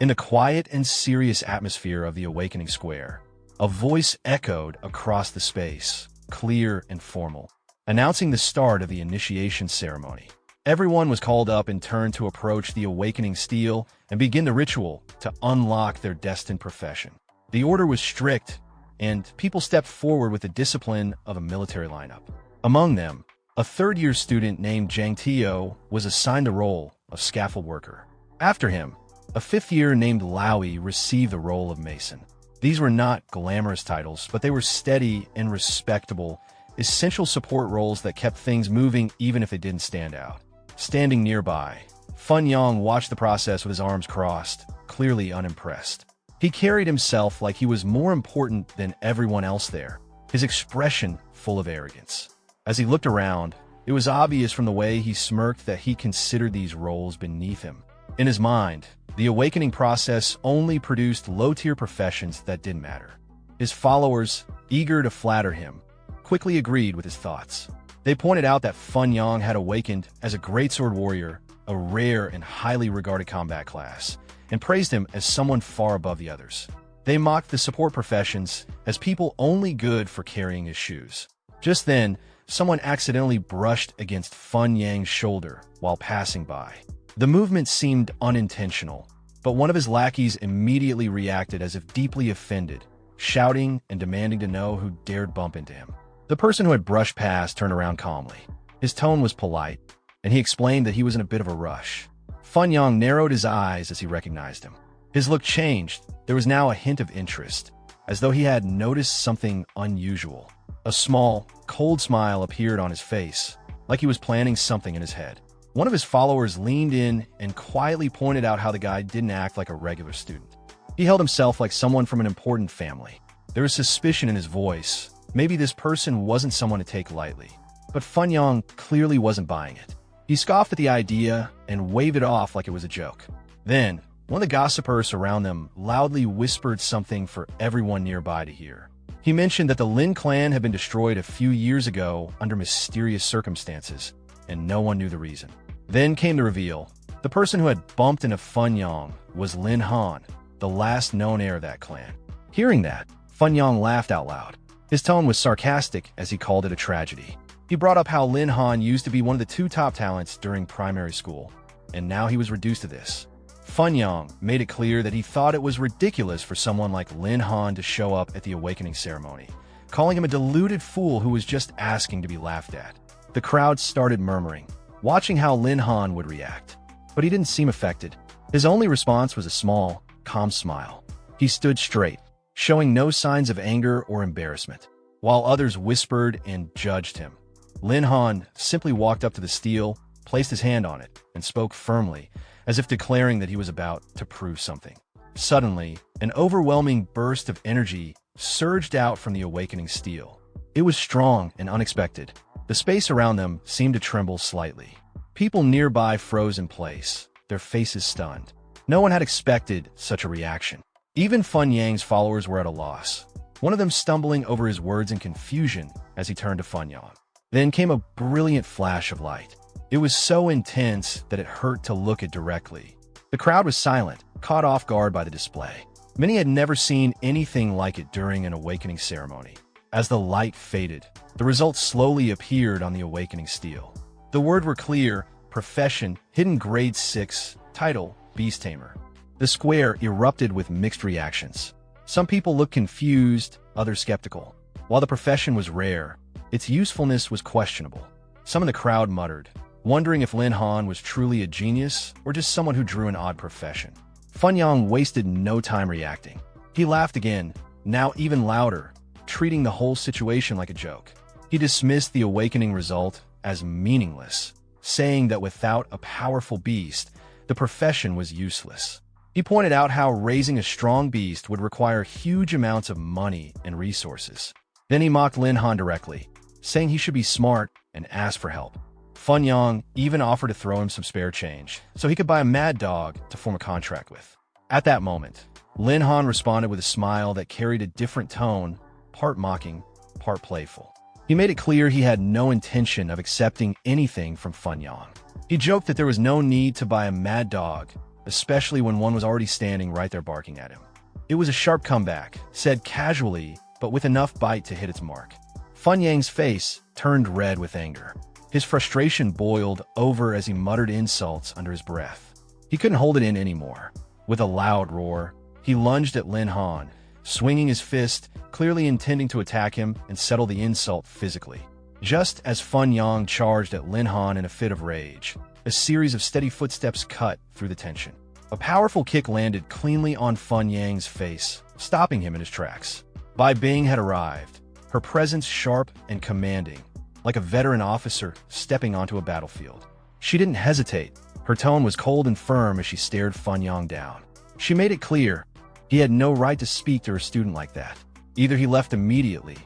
In the quiet and serious atmosphere of the Awakening Square, a voice echoed across the space, clear and formal, announcing the start of the initiation ceremony. Everyone was called up in turn to approach the Awakening Steel and begin the ritual to unlock their destined profession. The order was strict, and people stepped forward with the discipline of a military lineup. Among them, a third-year student named Inteo was assigned the role of scaffold worker. After him, a fifth-year named Lowy received the role of mason. These were not glamorous titles, but they were steady and respectable, essential support roles that kept things moving even if they didn't stand out. Standing nearby, Fun Yang watched the process with his arms crossed, clearly unimpressed. He carried himself like he was more important than everyone else there, his expression full of arrogance. As he looked around, it was obvious from the way he smirked that he considered these roles beneath him. In his mind, the awakening process only produced low-tier professions that didn't matter. His followers, eager to flatter him, quickly agreed with his thoughts. They pointed out that Fun Yang had awakened as a greatsword warrior, a rare and highly regarded combat class, and praised him as someone far above the others. They mocked the support professions as people only good for carrying his shoes. Just then, someone accidentally brushed against Fun Yang's shoulder while passing by. The movement seemed unintentional, but one of his lackeys immediately reacted as if deeply offended, shouting and demanding to know who dared bump into him. The person who had brushed past turned around calmly. His tone was polite, and he explained that he was in a bit of a rush. Fun Yang narrowed his eyes as he recognized him. His look changed. There was now a hint of interest, as though he had noticed something unusual. A small, cold smile appeared on his face, like he was planning something in his head. One of his followers leaned in and quietly pointed out how the guy didn't act like a regular student. He held himself like someone from an important family. There was suspicion in his voice. Maybe this person wasn't someone to take lightly. But Fun Yang clearly wasn't buying it. He scoffed at the idea and waved it off like it was a joke. Then, one of the gossipers around them loudly whispered something for everyone nearby to hear. He mentioned that the Lin clan had been destroyed a few years ago under mysterious circumstances, and no one knew the reason. Then came the reveal. The person who had bumped into Fun Yang was Lin Han, the last known heir of that clan. Hearing that, Fun Yang laughed out loud. His tone was sarcastic as he called it a tragedy. He brought up how Lin Han used to be one of the two top talents during primary school, and now he was reduced to this. Fun Yang made it clear that he thought it was ridiculous for someone like Lin Han to show up at the awakening ceremony, calling him a deluded fool who was just asking to be laughed at. The crowd started murmuring, watching how Lin Han would react. But he didn't seem affected. His only response was a small, calm smile. He stood straight, showing no signs of anger or embarrassment, while others whispered and judged him. Lin Han simply walked up to the steel, placed his hand on it, and spoke firmly, as if declaring that he was about to prove something. Suddenly, an overwhelming burst of energy surged out from the awakening steel. It was strong and unexpected. The space around them seemed to tremble slightly. People nearby froze in place, their faces stunned. No one had expected such a reaction. Even Fun Yang's followers were at a loss, one of them stumbling over his words in confusion as he turned to Fun Yang. Then came a brilliant flash of light. It was so intense that it hurt to look it directly. The crowd was silent, caught off guard by the display. Many had never seen anything like it during an awakening ceremony. As the light faded, the results slowly appeared on the awakening steel. The words were clear: profession, hidden grade 6, title, Beast Tamer. The square erupted with mixed reactions. Some people looked confused, others skeptical. While the profession was rare, its usefulness was questionable. Some in the crowd muttered, wondering if Lin Han was truly a genius or just someone who drew an odd profession. Fun Yang wasted no time reacting. He laughed again, now even louder, treating the whole situation like a joke. He dismissed the awakening result as meaningless, saying that without a powerful beast, the profession was useless. He pointed out how raising a strong beast would require huge amounts of money and resources. Then he mocked Lin Han directly, saying he should be smart and ask for help. Fun Yang even offered to throw him some spare change so he could buy a mad dog to form a contract with. At that moment, Lin Han responded with a smile that carried a different tone, part mocking, part playful. He made it clear he had no intention of accepting anything from Fun Yang. He joked that there was no need to buy a mad dog, especially when one was already standing right there barking at him. It was a sharp comeback, said casually, but with enough bite to hit its mark. Fun Yang's face turned red with anger. His frustration boiled over as he muttered insults under his breath. He couldn't hold it in anymore. With a loud roar, he lunged at Lin Han, swinging his fist, clearly intending to attack him and settle the insult physically. Just as Fun Yang charged at Lin Han in a fit of rage, a series of steady footsteps cut through the tension. A powerful kick landed cleanly on Fun Yang's face, stopping him in his tracks. Bai Bing had arrived, her presence sharp and commanding, like a veteran officer stepping onto a battlefield. She didn't hesitate. Her tone was cold and firm as she stared Fun Yang down. She made it clear he had no right to speak to her student like that. Either he left immediately,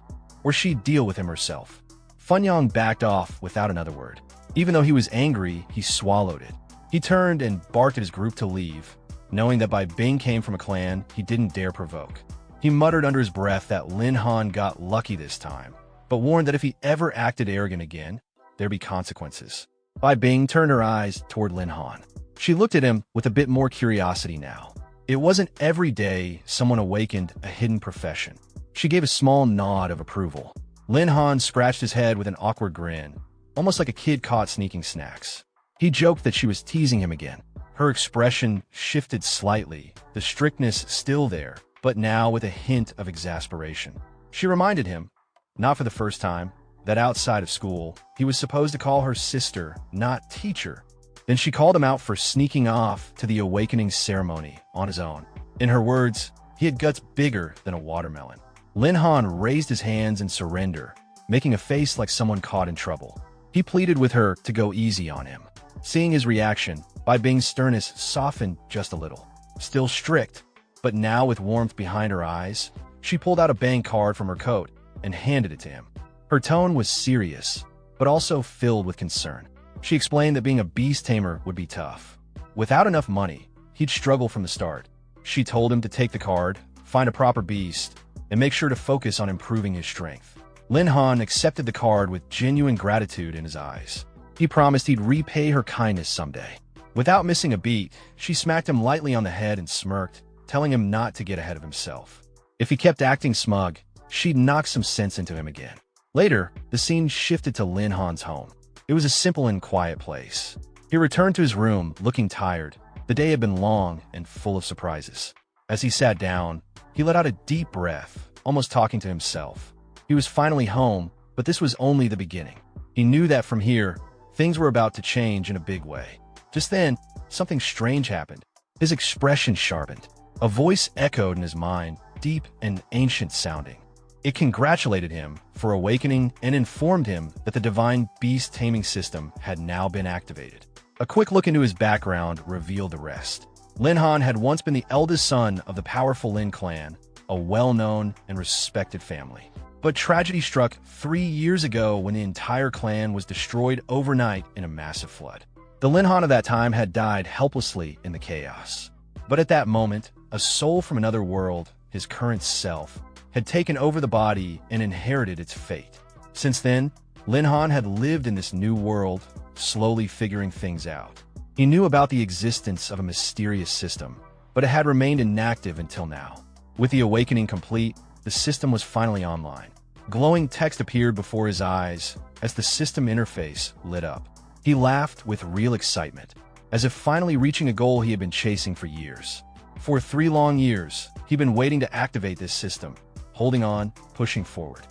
or she'd deal with him herself. Fun Yang backed off without another word. Even though he was angry, he swallowed it. He turned and barked at his group to leave, knowing that Bai Bing came from a clan he didn't dare provoke. He muttered under his breath that Lin Han got lucky this time, but warned that if he ever acted arrogant again, there'd be consequences. Bai Bing turned her eyes toward Lin Han. She looked at him with a bit more curiosity now. It wasn't every day someone awakened a hidden profession. She gave a small nod of approval. Lin Han scratched his head with an awkward grin, almost like a kid caught sneaking snacks. He joked that she was teasing him again. Her expression shifted slightly, the strictness still there, but now with a hint of exasperation. She reminded him, not for the first time, that outside of school, he was supposed to call her sister, not teacher. Then she called him out for sneaking off to the awakening ceremony on his own. In her words, he had guts bigger than a watermelon. Lin Han raised his hands in surrender, making a face like someone caught in trouble. He pleaded with her to go easy on him. Seeing his reaction, Bai Bing's sternness softened just a little. Still strict, but now with warmth behind her eyes, she pulled out a bank card from her coat and handed it to him. Her tone was serious, but also filled with concern. She explained that being a beast tamer would be tough. Without enough money, he'd struggle from the start. She told him to take the card, find a proper beast, and make sure to focus on improving his strength. Lin Han accepted the card with genuine gratitude in his eyes. He promised he'd repay her kindness someday. Without missing a beat, she smacked him lightly on the head and smirked, telling him not to get ahead of himself. If he kept acting smug, she'd knock some sense into him again. Later, the scene shifted to Lin Han's home. It was a simple and quiet place. He returned to his room, looking tired. The day had been long and full of surprises. As he sat down, he let out a deep breath, almost talking to himself. He was finally home, but this was only the beginning. He knew that from here, things were about to change in a big way. Just then, something strange happened. His expression sharpened. A voice echoed in his mind, deep and ancient sounding. It congratulated him for awakening and informed him that the divine Beast Taming System had now been activated. A quick look into his background revealed the rest. Lin Han had once been the eldest son of the powerful Lin clan, a well-known and respected family. But tragedy struck 3 years ago when the entire clan was destroyed overnight in a massive flood. The Lin Han of that time had died helplessly in the chaos. But at that moment, a soul from another world, his current self, had taken over the body and inherited its fate. Since then, Lin Han had lived in this new world, slowly figuring things out. He knew about the existence of a mysterious system, but it had remained inactive until now. With the awakening complete, the system was finally online. Glowing text appeared before his eyes as the system interface lit up. He laughed with real excitement, as if finally reaching a goal he had been chasing for years. For 3 long years, he'd been waiting to activate this system, holding on, pushing forward.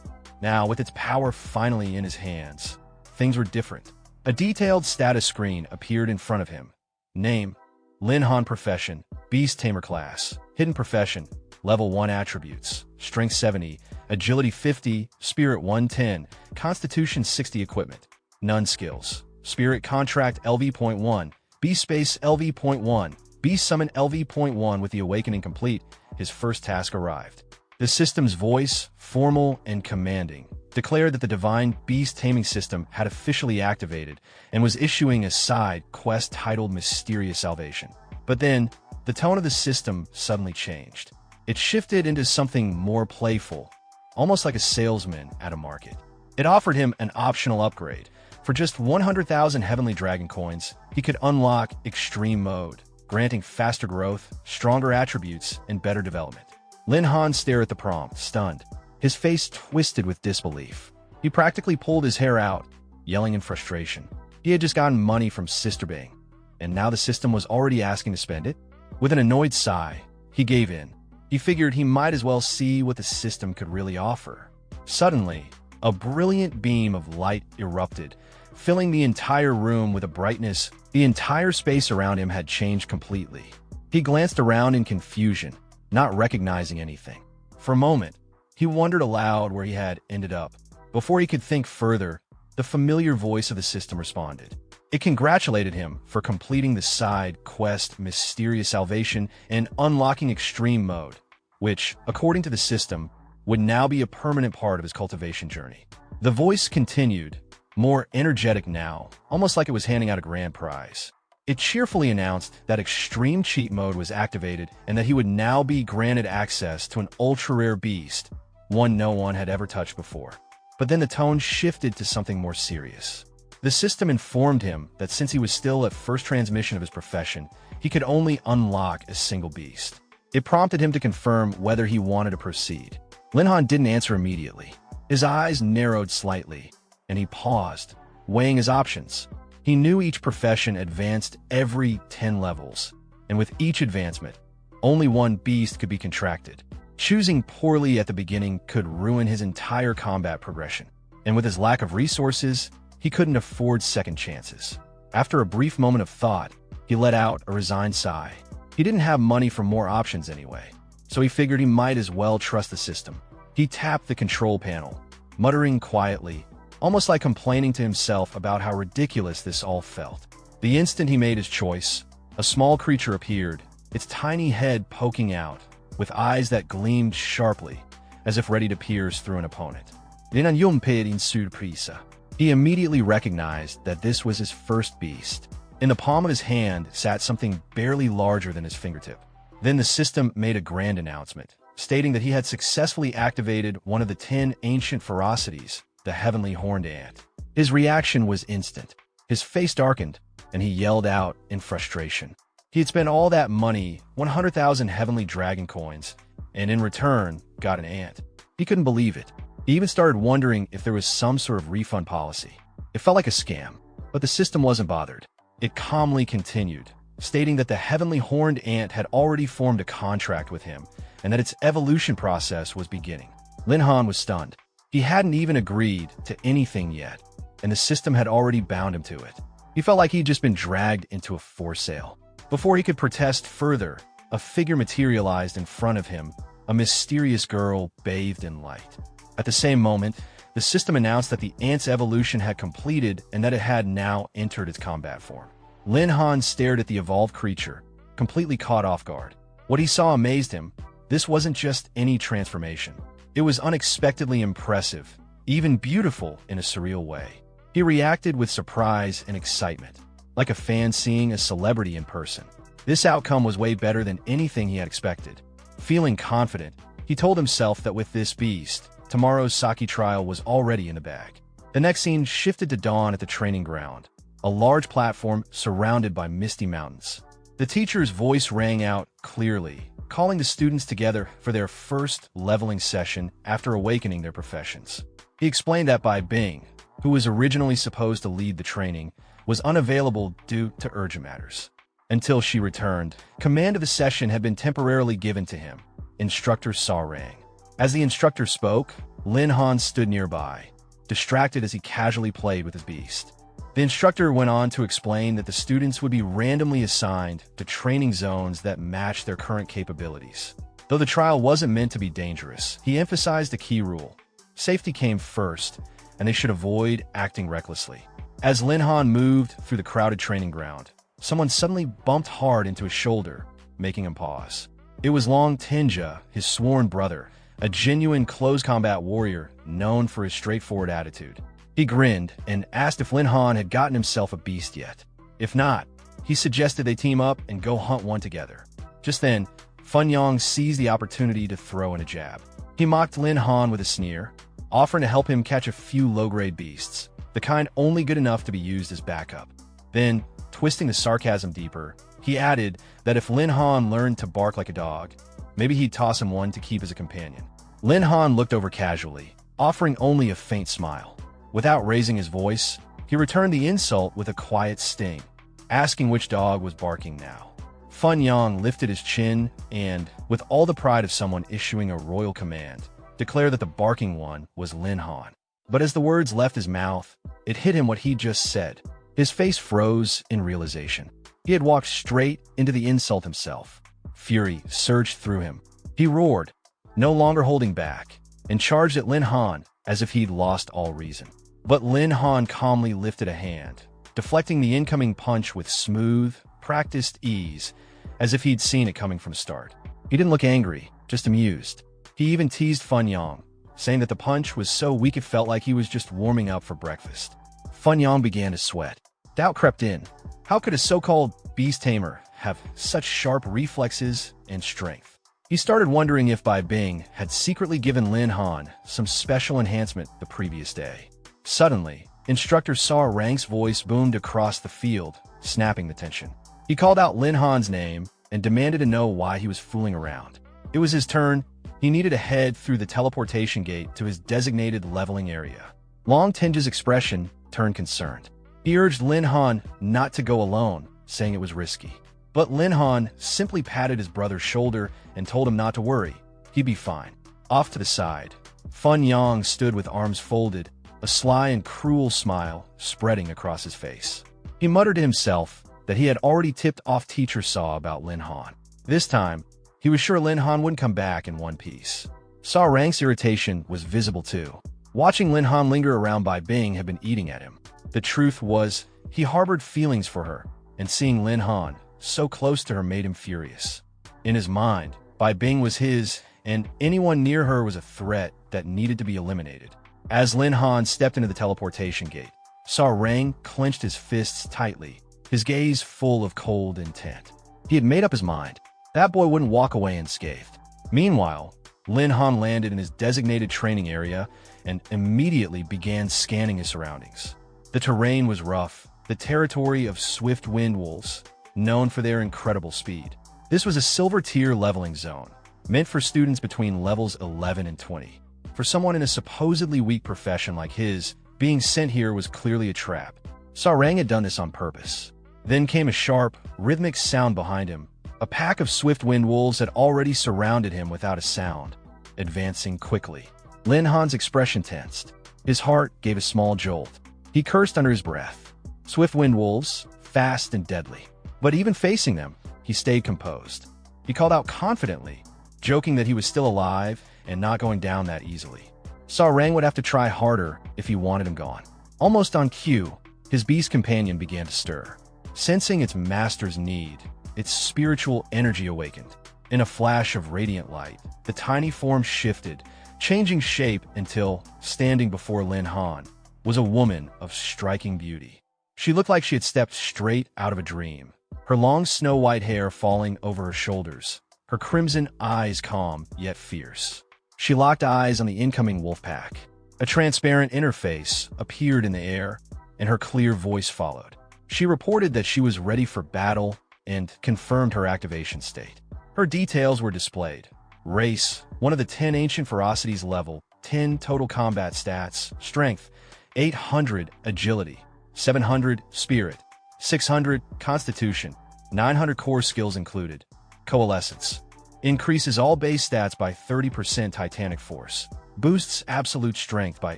Now, with its power finally in his hands, things were different. A detailed status screen appeared in front of him. Name: Lin Han. Profession: Beast Tamer. Class: Hidden Profession. Level 1 Attributes: Strength 70, Agility 50, Spirit 110, Constitution 60. Equipment: None. Skills: Spirit Contract LV.1, Beast Space LV.1, Beast Summon LV.1. With the awakening complete, his first task arrived. The system's voice, formal and commanding, declared that the divine Beast Taming System had officially activated and was issuing a side quest titled Mysterious Salvation. But then, the tone of the system suddenly changed. It shifted into something more playful, almost like a salesman at a market. It offered him an optional upgrade. For just 100,000 Heavenly Dragon Coins, he could unlock Extreme Mode, granting faster growth, stronger attributes, and better development. Lin Han stared at the prompt, stunned, his face twisted with disbelief. He practically pulled his hair out, yelling in frustration. He had just gotten money from Sister Bing, and now the system was already asking to spend it? With an annoyed sigh, he gave in. He figured he might as well see what the system could really offer. Suddenly, a brilliant beam of light erupted, filling the entire room with a brightness. The entire space around him had changed completely. He glanced around in confusion, not recognizing anything. For a moment, he wondered aloud where he had ended up. Before he could think further, the familiar voice of the system responded. It congratulated him for completing the side quest Mysterious Salvation and unlocking Extreme Mode, which, according to the system, would now be a permanent part of his cultivation journey. The voice continued, more energetic now, almost like it was handing out a grand prize. It cheerfully announced that Extreme Cheat Mode was activated and that he would now be granted access to an ultra-rare beast, one no one had ever touched before. But then the tone shifted to something more serious. The system informed him that since he was still at first transmission of his profession, he could only unlock a single beast. It prompted him to confirm whether he wanted to proceed. Lin Han didn't answer immediately. His eyes narrowed slightly, and he paused, weighing his options. He knew each profession advanced every 10 levels, and with each advancement, only one beast could be contracted. Choosing poorly at the beginning could ruin his entire combat progression, and with his lack of resources, he couldn't afford second chances. After a brief moment of thought, he let out a resigned sigh. He didn't have money for more options anyway, so he figured he might as well trust the system. He tapped the control panel, muttering quietly, almost like complaining to himself about how ridiculous this all felt. The instant he made his choice, a small creature appeared, its tiny head poking out, with eyes that gleamed sharply, as if ready to pierce through an opponent. Lin Han yumped in surpresa. He immediately recognized that this was his first beast. In the palm of his hand sat something barely larger than his fingertip. Then the system made a grand announcement, stating that he had successfully activated one of the 10 ancient ferocities, the Heavenly Horned Ant. His reaction was instant. His face darkened, and he yelled out in frustration. He had spent all that money, 100,000 Heavenly Dragon coins, and in return, got an ant. He couldn't believe it. He even started wondering if there was some sort of refund policy. It felt like a scam, but the system wasn't bothered. It calmly continued, stating that the Heavenly Horned Ant had already formed a contract with him, and that its evolution process was beginning. Lin Han was stunned. He hadn't even agreed to anything yet, and the system had already bound him to it. He felt like he'd just been dragged into a forced sale. Before he could protest further, a figure materialized in front of him, a mysterious girl bathed in light. At the same moment, the system announced that the ant's evolution had completed and that it had now entered its combat form. Lin Han stared at the evolved creature, completely caught off guard. What he saw amazed him. This wasn't just any transformation. It was unexpectedly impressive, even beautiful in a surreal way. He reacted with surprise and excitement, like a fan seeing a celebrity in person. This outcome was way better than anything he had expected. Feeling confident, he told himself that with this beast, tomorrow's Saki trial was already in the bag. The next scene shifted to dawn at the training ground, a large platform surrounded by misty mountains. The teacher's voice rang out clearly, calling the students together for their first leveling session after awakening their professions. He explained that Bai Bing, who was originally supposed to lead the training, was unavailable due to urgent matters. Until she returned, command of the session had been temporarily given to him. Instructor Sa rang. As the instructor spoke, Lin Han stood nearby, distracted as he casually played with his beast. The instructor went on to explain that the students would be randomly assigned to training zones that matched their current capabilities. Though the trial wasn't meant to be dangerous, he emphasized a key rule. Safety came first, and they should avoid acting recklessly. As Lin Han moved through the crowded training ground, someone suddenly bumped hard into his shoulder, making him pause. It was Long Tinja, his sworn brother, a genuine close combat warrior known for his straightforward attitude. He grinned and asked if Lin Han had gotten himself a beast yet. If not, he suggested they team up and go hunt one together. Just then, Fun Yang seized the opportunity to throw in a jab. He mocked Lin Han with a sneer, offering to help him catch a few low-grade beasts, the kind only good enough to be used as backup. Then, twisting the sarcasm deeper, He added that if Lin Han learned to bark like a dog, maybe he'd toss him one to keep as a companion. Lin Han looked over casually, offering only a faint smile. Without raising his voice, he returned the insult with a quiet sting, asking which dog was barking now. Fun Yang lifted his chin and, with all the pride of someone issuing a royal command, declared that the barking one was Lin Han. But as the words left his mouth, it hit him what he just said. His face froze in realization. He had walked straight into the insult himself. Fury surged through him. He roared, no longer holding back, and charged at Lin Han as if he'd lost all reason. But Lin Han calmly lifted a hand, deflecting the incoming punch with smooth, practiced ease, as if he'd seen it coming from start. He didn't look angry, just amused. He even teased Fun Yang, saying that the punch was so weak it felt like he was just warming up for breakfast. Fun Yang began to sweat. Doubt crept in. How could a so-called beast tamer have such sharp reflexes and strength? He started wondering if Bai Bing had secretly given Lin Han some special enhancement the previous day. Suddenly, Instructor Sa Rang's voice boomed across the field, snapping the tension. He called out Lin Han's name and demanded to know why he was fooling around. It was his turn. He needed to head through the teleportation gate to his designated leveling area. Long Tenji's expression turned concerned. He urged Lin Han not to go alone, saying it was risky. But Lin Han simply patted his brother's shoulder and told him not to worry. He'd be fine. Off to the side, Fun Yang stood with arms folded, a sly and cruel smile spreading across his face. He muttered to himself that he had already tipped off Teacher Sa about Lin Han. This time, he was sure Lin Han wouldn't come back in one piece. Sa Rang's irritation was visible too. Watching Lin Han linger around Bai Bing had been eating at him. The truth was, he harbored feelings for her, and seeing Lin Han so close to her made him furious. In his mind, Bai Bing was his, and anyone near her was a threat that needed to be eliminated. As Lin Han stepped into the teleportation gate, Sa Rang clenched his fists tightly, his gaze full of cold intent. He had made up his mind. That boy wouldn't walk away unscathed. Meanwhile, Lin Han landed in his designated training area and immediately began scanning his surroundings. The terrain was rough, the territory of swift wind wolves, known for their incredible speed. This was a silver tier leveling zone, meant for students between levels 11 and 20. For someone in a supposedly weak profession like his, being sent here was clearly a trap. Sa Rang had done this on purpose. Then came a sharp, rhythmic sound behind him. A pack of swift wind wolves had already surrounded him without a sound, advancing quickly. Lin Han's expression tensed. His heart gave a small jolt. He cursed under his breath. Swift wind wolves, fast and deadly. But even facing them, he stayed composed. He called out confidently, joking that he was still alive and not going down that easily. Sa Rang would have to try harder if he wanted him gone. Almost on cue, his beast companion began to stir. Sensing its master's need, its spiritual energy awakened. In a flash of radiant light, the tiny form shifted, changing shape until, standing before Lin Han, was a woman of striking beauty. She looked like she had stepped straight out of a dream, her long snow-white hair falling over her shoulders, her crimson eyes calm yet fierce. She locked eyes on the incoming wolf pack. A transparent interface appeared in the air, and her clear voice followed. She reported that she was ready for battle and confirmed her activation state. Her details were displayed. Race, one of the 10 ancient ferocities level, 10 total combat stats, strength, 800 agility, 700 spirit, 600 constitution, 900 core skills included. Coalescence. Increases all base stats by 30% titanic force. Boosts absolute strength by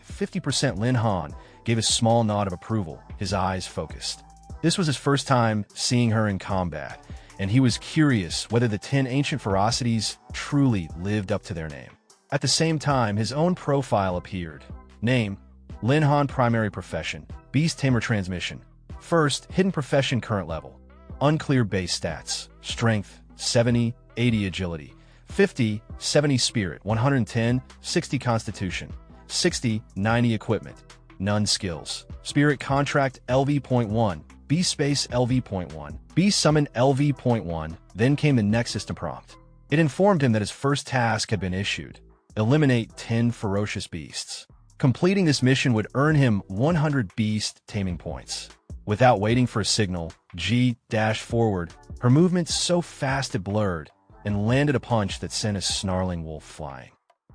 50%. Lin Han gave a small nod of approval, his eyes focused. This was his first time seeing her in combat, and he was curious whether the 10 ancient ferocities truly lived up to their name. At the same time, his own profile appeared. Name: Lin Han. Primary profession: Beast Tamer. Transmission: First, hidden profession. Current level: unclear. Base stats: Strength 70, 80 agility, 50, 70 spirit, 110, 60 constitution, 60, 90 equipment. None skills: Spirit Contract LV.1, Beast Space LV.1, Beast Summon LV.1. Then came the next system prompt. It informed him that his first task had been issued: eliminate 10 ferocious beasts. Completing this mission would earn him 100 beast taming points. Without waiting for a signal, Ji dashed forward, her movements so fast it blurred, and landed a punch that sent a snarling wolf flying.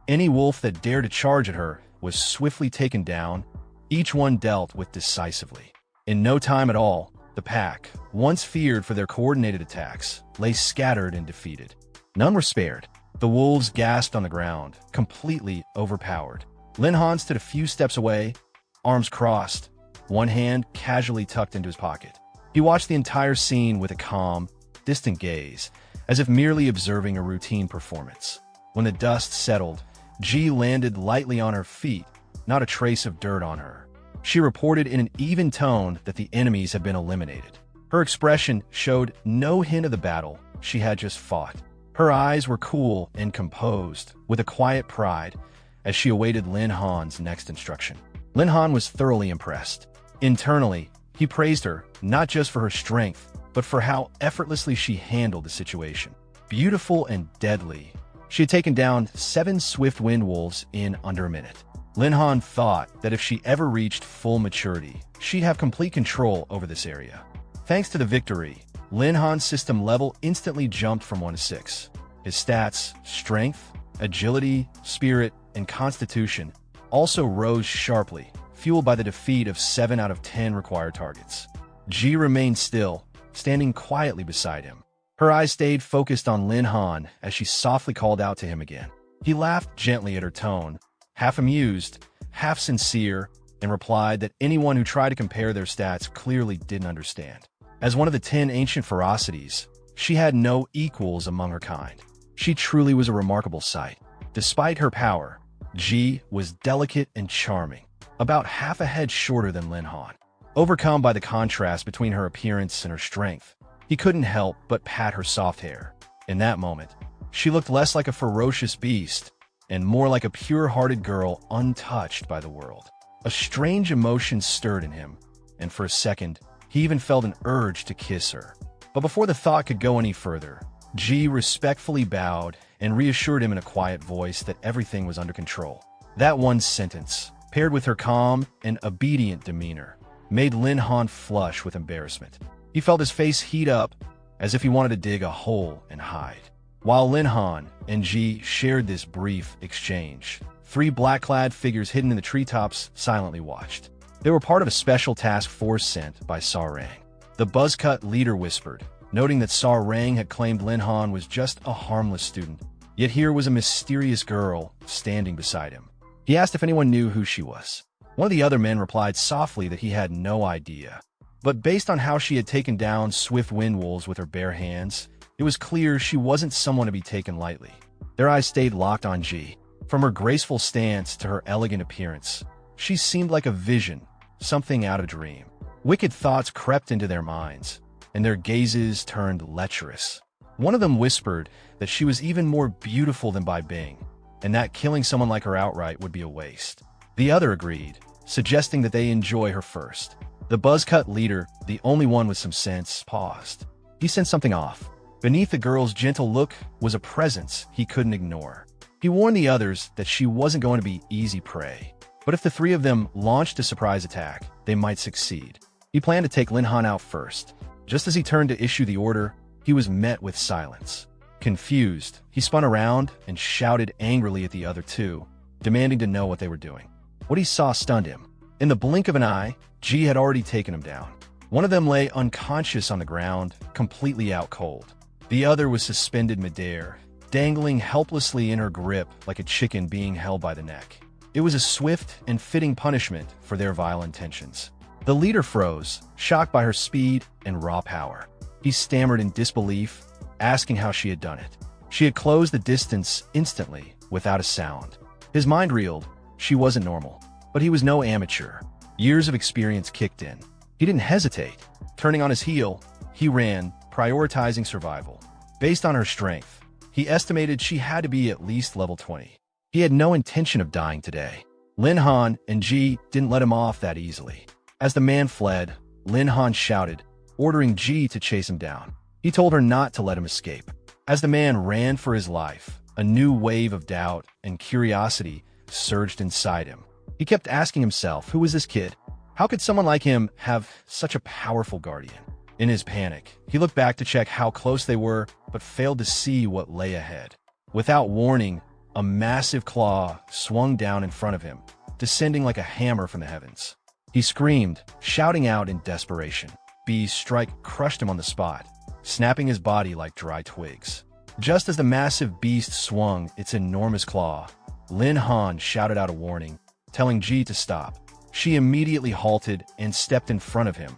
Any wolf that dared to charge at her was swiftly taken down, each one dealt with decisively. In no time at all, the pack, once feared for their coordinated attacks, lay scattered and defeated. None were spared. The wolves gasped on the ground, completely overpowered. Lin Han stood a few steps away, arms crossed, one hand casually tucked into his pocket. He watched the entire scene with a calm, distant gaze, as if merely observing a routine performance. When the dust settled, Ji landed lightly on her feet, not a trace of dirt on her. She reported in an even tone that the enemies had been eliminated. Her expression showed no hint of the battle she had just fought. Her eyes were cool and composed, with a quiet pride, as she awaited Lin Han's next instruction. Lin Han was thoroughly impressed. Internally, he praised her, not just for her strength, but for how effortlessly she handled the situation. Beautiful and deadly, she had taken down 7 swift wind wolves in under a minute. Lin Han thought that if she ever reached full maturity, she'd have complete control over this area. Thanks to the victory, Lin Han's system level instantly jumped from 1 to 6. His stats, strength, agility, spirit, and constitution also rose sharply, fueled by the defeat of 7 out of 10 required targets. Ji remained still, standing quietly beside him. Her eyes stayed focused on Lin Han as she softly called out to him again. He laughed gently at her tone, half amused, half sincere, and replied that anyone who tried to compare their stats clearly didn't understand. As one of the 10 ancient ferocities, she had no equals among her kind. She truly was a remarkable sight. Despite her power, Ji was delicate and charming, about half a head shorter than Lin Han. Overcome by the contrast between her appearance and her strength, he couldn't help but pat her soft hair. In that moment, she looked less like a ferocious beast and more like a pure-hearted girl untouched by the world. A strange emotion stirred in him, and for a second, he even felt an urge to kiss her. But before the thought could go any further, Ji respectfully bowed and reassured him in a quiet voice that everything was under control. That one sentence, paired with her calm and obedient demeanor, made Lin Han flush with embarrassment. He felt his face heat up, as if he wanted to dig a hole and hide. While Lin Han and Ji shared this brief exchange, 3 black-clad figures hidden in the treetops silently watched. They were part of a special task force sent by Sarang. The buzzcut leader whispered, noting that Sarang had claimed Lin Han was just a harmless student, yet here was a mysterious girl standing beside him. He asked if anyone knew who she was. One of the other men replied softly that he had no idea. But based on how she had taken down swift wind wolves with her bare hands, it was clear she wasn't someone to be taken lightly. Their eyes stayed locked on Ji. From her graceful stance to her elegant appearance, she seemed like a vision, something out of a dream. Wicked thoughts crept into their minds, and their gazes turned lecherous. One of them whispered that she was even more beautiful than Bai Bing, and that killing someone like her outright would be a waste. The other agreed, suggesting that they enjoy her first. The buzzcut leader, the only one with some sense, paused. He sensed something off. Beneath the girl's gentle look was a presence he couldn't ignore. He warned the others that she wasn't going to be easy prey. But if the 3 of them launched a surprise attack, they might succeed. He planned to take Lin Han out first. Just as he turned to issue the order, he was met with silence. Confused, he spun around and shouted angrily at the other 2, demanding to know what they were doing. What he saw stunned him. In the blink of an eye, Ji had already taken him down. One of them lay unconscious on the ground, completely out cold. The other was suspended midair, dangling helplessly in her grip like a chicken being held by the neck. It was a swift and fitting punishment for their vile intentions. The leader froze, shocked by her speed and raw power. He stammered in disbelief, asking how she had done it. She had closed the distance instantly, without a sound. His mind reeled. She wasn't normal. But he was no amateur. Years of experience kicked in. He didn't hesitate. Turning on his heel, he ran, prioritizing survival. Based on her strength, he estimated she had to be at least level 20. He had no intention of dying today. Lin Han and Ji didn't let him off that easily. As the man fled, Lin Han shouted, ordering Ji to chase him down. He told her not to let him escape. As the man ran for his life, a new wave of doubt and curiosity surged inside him. He kept asking himself, who was this kid? How could someone like him have such a powerful guardian? In his panic, he looked back to check how close they were, but failed to see what lay ahead. Without warning, a massive claw swung down in front of him, descending like a hammer from the heavens. He screamed, shouting out in desperation. B's strike crushed him on the spot, snapping his body like dry twigs. Just as the massive beast swung its enormous claw, Lin Han shouted out a warning, telling G to stop. She immediately halted and stepped in front of him.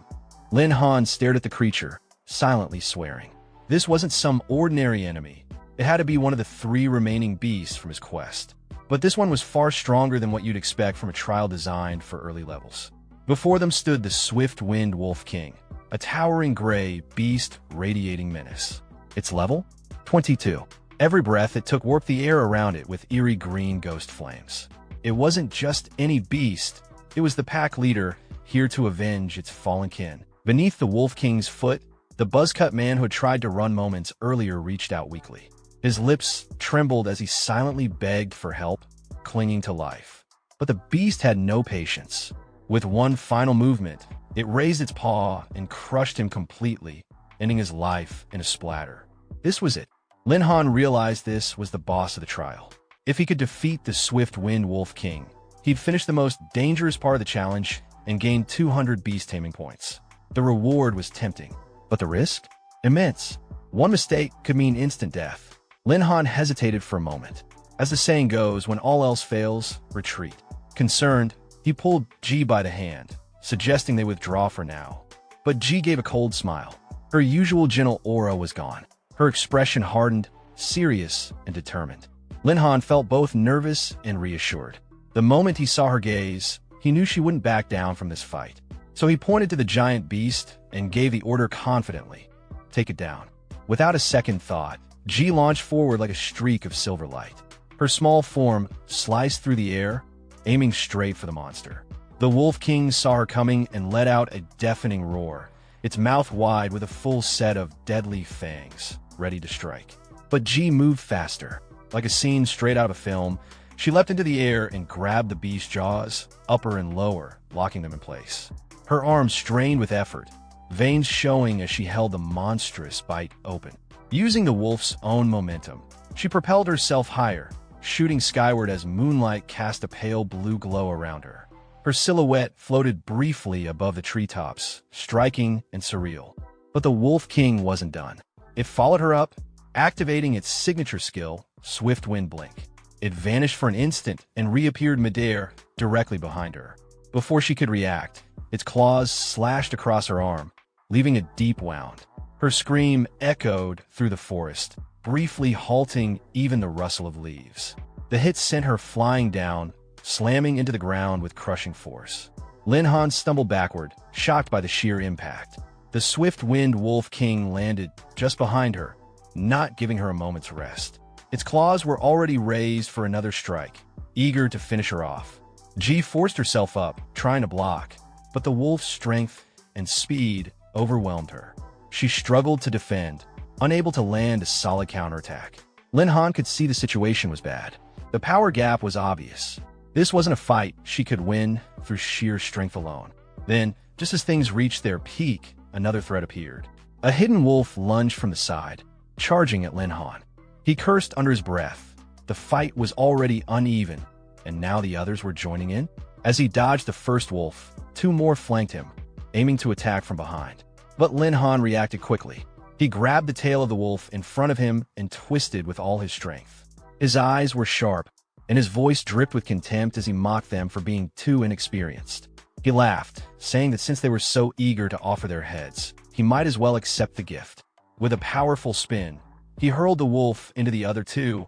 Lin Han stared at the creature, silently swearing. This wasn't some ordinary enemy. It had to be one of the 3 remaining beasts from his quest. But this one was far stronger than what you'd expect from a trial designed for early levels. Before them stood the swift-winged Wolf King, a towering gray beast radiating menace. Its level? 22. Every breath it took warped the air around it with eerie green ghost flames. It wasn't just any beast, it was the pack leader, here to avenge its fallen kin. Beneath the Wolf King's foot, the buzz-cut man who had tried to run moments earlier reached out weakly. His lips trembled as he silently begged for help, clinging to life. But the beast had no patience. With one final movement, it raised its paw and crushed him completely, ending his life in a splatter. This was it. Lin Han realized this was the boss of the trial. If he could defeat the swift-winged Wolf King, he'd finish the most dangerous part of the challenge and gain 200 beast taming points. The reward was tempting, but the risk? Immense. One mistake could mean instant death. Lin Han hesitated for a moment. As the saying goes, when all else fails, retreat. Concerned, he pulled G by the hand, suggesting they withdraw for now. But G gave a cold smile. Her usual gentle aura was gone. Her expression hardened, serious and determined. Lin Han felt both nervous and reassured. The moment he saw her gaze, he knew she wouldn't back down from this fight. So he pointed to the giant beast and gave the order confidently. Take it down. Without a second thought, G launched forward like a streak of silver light. Her small form sliced through the air, aiming straight for the monster. The Wolf King saw her coming and let out a deafening roar, its mouth wide with a full set of deadly fangs, ready to strike. But G moved faster. Like a scene straight out of film, she leapt into the air and grabbed the beast's jaws, upper and lower, locking them in place. Her arms strained with effort, veins showing as she held the monstrous bite open. Using the wolf's own momentum, she propelled herself higher, shooting skyward as moonlight cast a pale blue glow around her. Her silhouette floated briefly above the treetops, striking and surreal. But the Wolf King wasn't done. It followed her up, activating its signature skill, Swift Wind Blink. It vanished for an instant and reappeared midair, directly behind her. Before she could react, its claws slashed across her arm, leaving a deep wound. Her scream echoed through the forest, briefly halting even the rustle of leaves. The hit sent her flying down, slamming into the ground with crushing force. Lin Han stumbled backward, shocked by the sheer impact. The swift-winged Wolf King landed just behind her, not giving her a moment's rest. Its claws were already raised for another strike, eager to finish her off. G forced herself up, trying to block, but the wolf's strength and speed overwhelmed her. She struggled to defend, unable to land a solid counterattack. Lin Han could see the situation was bad. The power gap was obvious. This wasn't a fight she could win through sheer strength alone. Then, just as things reached their peak, another threat appeared. A hidden wolf lunged from the side, charging at Lin Han. He cursed under his breath. The fight was already uneven, and now the others were joining in. As he dodged the first wolf, 2 more flanked him, aiming to attack from behind. But Lin Han reacted quickly. He grabbed the tail of the wolf in front of him and twisted with all his strength. His eyes were sharp, and his voice dripped with contempt as he mocked them for being too inexperienced. He laughed, saying that since they were so eager to offer their heads, he might as well accept the gift. With a powerful spin, he hurled the wolf into the other 2,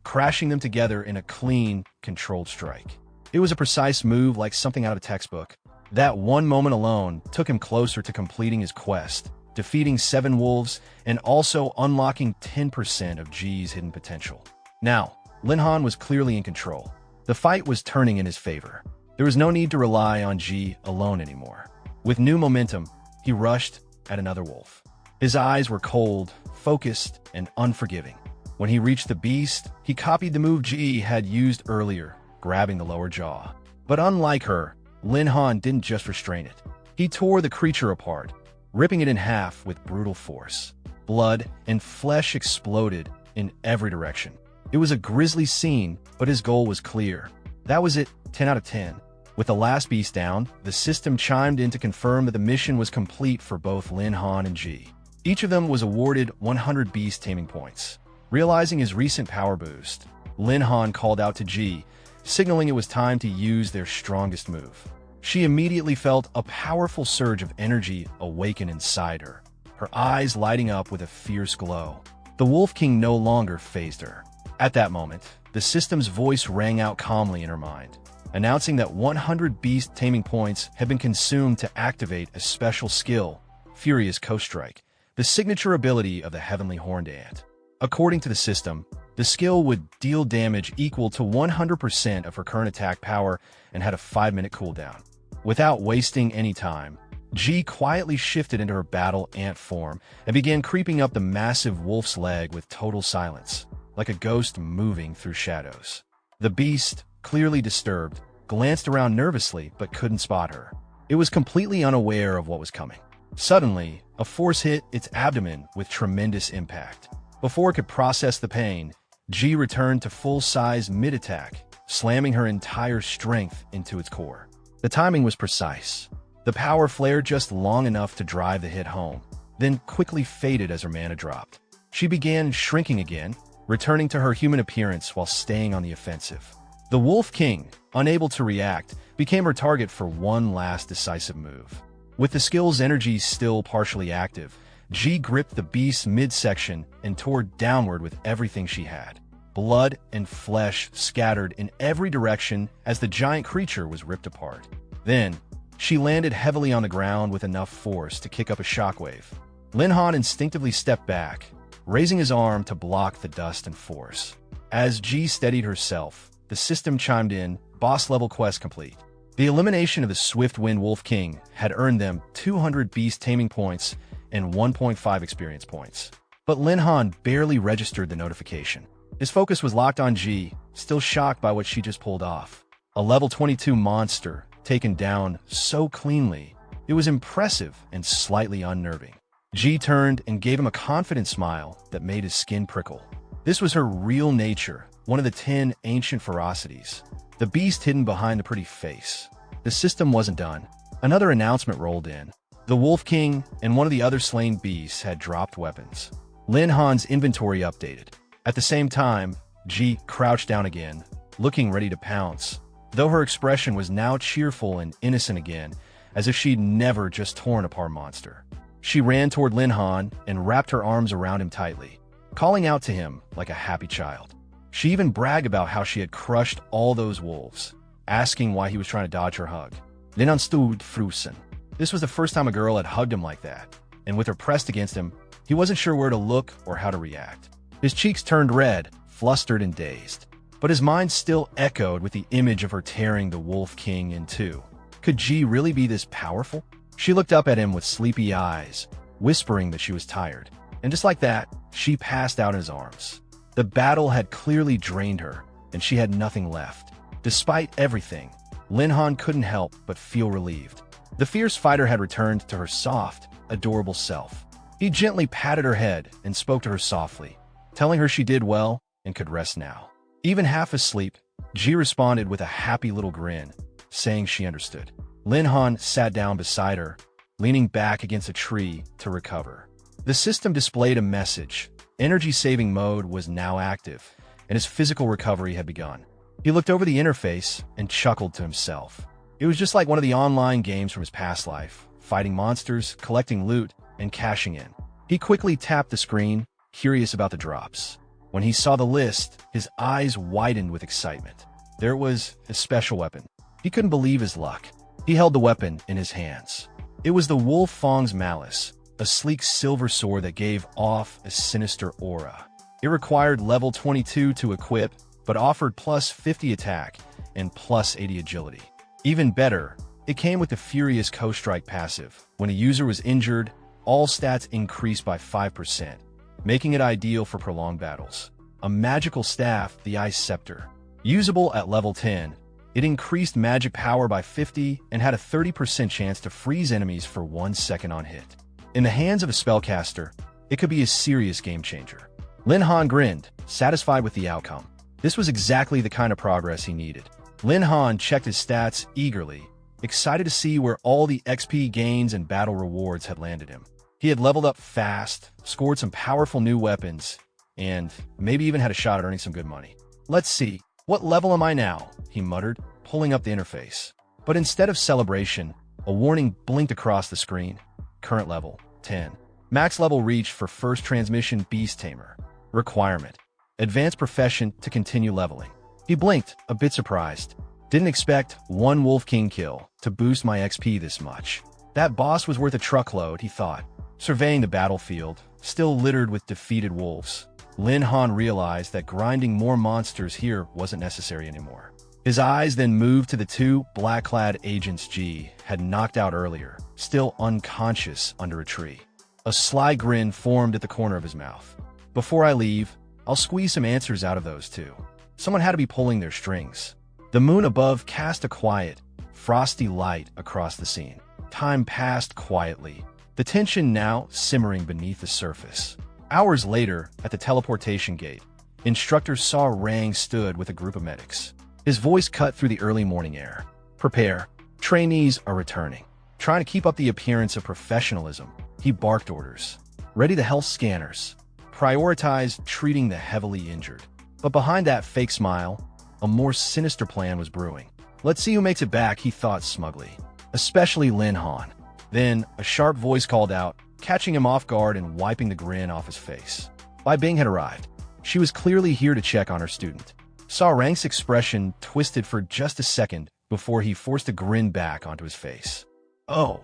crashing them together in a clean, controlled strike. It was a precise move like something out of a textbook. That one moment alone took him closer to completing his quest, defeating 7 wolves and also unlocking 10% of G's hidden potential. Now, Lin Han was clearly in control. The fight was turning in his favor. There was no need to rely on G alone anymore. With new momentum, he rushed at another wolf. His eyes were cold, focused, and unforgiving. When he reached the beast, he copied the move G had used earlier, grabbing the lower jaw. But unlike her, Lin Han didn't just restrain it. He tore the creature apart, ripping it in half with brutal force. Blood and flesh exploded in every direction. It was a grisly scene, but his goal was clear. That was it, 10 out of 10. With the last beast down, the system chimed in to confirm that the mission was complete for both Lin Han and G. Each of them was awarded 100 beast taming points. Realizing his recent power boost, Lin Han called out to G, signaling it was time to use their strongest move. She immediately felt a powerful surge of energy awaken inside her, her eyes lighting up with a fierce glow. The Wolf King no longer fazed her. At that moment, the system's voice rang out calmly in her mind, announcing that 100 beast taming points had been consumed to activate a special skill, Furious Coast Strike, the signature ability of the Heavenly Horned Ant. According to the system, the skill would deal damage equal to 100% of her current attack power and had a 5-minute cooldown. Without wasting any time, G quietly shifted into her battle ant form and began creeping up the massive wolf's leg with total silence, like a ghost moving through shadows. The beast, clearly disturbed, glanced around nervously but couldn't spot her. It was completely unaware of what was coming. Suddenly, a force hit its abdomen with tremendous impact. Before it could process the pain, G returned to full-size mid-attack, slamming her entire strength into its core. The timing was precise. The power flared just long enough to drive the hit home, then quickly faded as her mana dropped. She began shrinking again, returning to her human appearance while staying on the offensive. The Wolf King, unable to react, became her target for one last decisive move. With the skill's energy still partially active, G gripped the beast's midsection and tore downward with everything she had. Blood and flesh scattered in every direction as the giant creature was ripped apart. Then, she landed heavily on the ground with enough force to kick up a shockwave. Lin Han instinctively stepped back, raising his arm to block the dust and force. As G steadied herself, the system chimed in, boss-level quest complete. The elimination of the Swift-Wind Wolf King had earned them 200 beast taming points and 1.5 experience points. But Lin Han barely registered the notification. His focus was locked on G, still shocked by what she just pulled off. A level 22 monster, taken down so cleanly, it was impressive and slightly unnerving. G turned and gave him a confident smile that made his skin prickle. This was her real nature, one of the 10 ancient ferocities, the beast hidden behind the pretty face. The system wasn't done. Another announcement rolled in. The Wolf King and one of the other slain beasts had dropped weapons. Lin Han's inventory updated. At the same time, G crouched down again, looking ready to pounce, though her expression was now cheerful and innocent again, as if she'd never just torn apart a monster. She ran toward Lin Han and wrapped her arms around him tightly, calling out to him like a happy child. She even bragged about how she had crushed all those wolves, asking why he was trying to dodge her hug. Lin Han stood frozen. This was the first time a girl had hugged him like that, and with her pressed against him, he wasn't sure where to look or how to react. His cheeks turned red, flustered and dazed, but his mind still echoed with the image of her tearing the Wolf King in two. Could G really be this powerful? She looked up at him with sleepy eyes, whispering that she was tired, and just like that, she passed out in his arms. The battle had clearly drained her, and she had nothing left. Despite everything, Lin Han couldn't help but feel relieved. The fierce fighter had returned to her soft, adorable self. He gently patted her head and spoke to her softly, telling her she did well and could rest now. Even half asleep, G responded with a happy little grin, saying she understood. Lin Han sat down beside her, leaning back against a tree to recover. The system displayed a message. Energy-saving mode was now active, and his physical recovery had begun. He looked over the interface and chuckled to himself. It was just like one of the online games from his past life, fighting monsters, collecting loot, and cashing in. He quickly tapped the screen, curious about the drops. When he saw the list, his eyes widened with excitement. There it was, his special weapon. He couldn't believe his luck. He held the weapon in his hands. It was the Wolf Fong's Malice, a sleek silver sword that gave off a sinister aura. It required level 22 to equip, but offered plus 50 attack and plus 80 agility. Even better, it came with the Furious Coast Strike passive. When a user was injured, all stats increased by 5%, making it ideal for prolonged battles. A magical staff, the Ice Scepter. Usable at level 10, It increased magic power by 50 and had a 30% chance to freeze enemies for 1 second on hit. In the hands of a spellcaster, it could be a serious game changer. Lin Han grinned, satisfied with the outcome. This was exactly the kind of progress he needed. Lin Han checked his stats eagerly, excited to see where all the XP gains and battle rewards had landed him. He had leveled up fast, scored some powerful new weapons, and maybe even had a shot at earning some good money. "Let's see, what level am I now?" he muttered, pulling up the interface. But instead of celebration, a warning blinked across the screen. Current level, 10. Max level reached for first transmission Beast Tamer. Requirement: advanced profession to continue leveling. He blinked, a bit surprised. Didn't expect one Wolf King kill to boost my XP this much. That boss was worth a truckload, he thought. Surveying the battlefield, still littered with defeated wolves, Lin Han realized that grinding more monsters here wasn't necessary anymore. His eyes then moved to the 2 black-clad agents G had knocked out earlier, still unconscious under a tree. A sly grin formed at the corner of his mouth. "Before I leave, I'll squeeze some answers out of those 2. Someone had to be pulling their strings." The moon above cast a quiet, frosty light across the scene. Time passed quietly, the tension now simmering beneath the surface. Hours later, at the teleportation gate, Instructor Saw Rang stood with a group of medics. His voice cut through the early morning air. "Prepare. Trainees are returning." Trying to keep up the appearance of professionalism, he barked orders. "Ready the health scanners. Prioritize treating the heavily injured." But behind that fake smile, a more sinister plan was brewing. "Let's see who makes it back," he thought smugly. Especially Lin Han. Then, a sharp voice called out, catching him off guard and wiping the grin off his face. Bai Bing had arrived. She was clearly here to check on her student. Saw Rang's expression twisted for just a second before he forced a grin back onto his face. "Oh,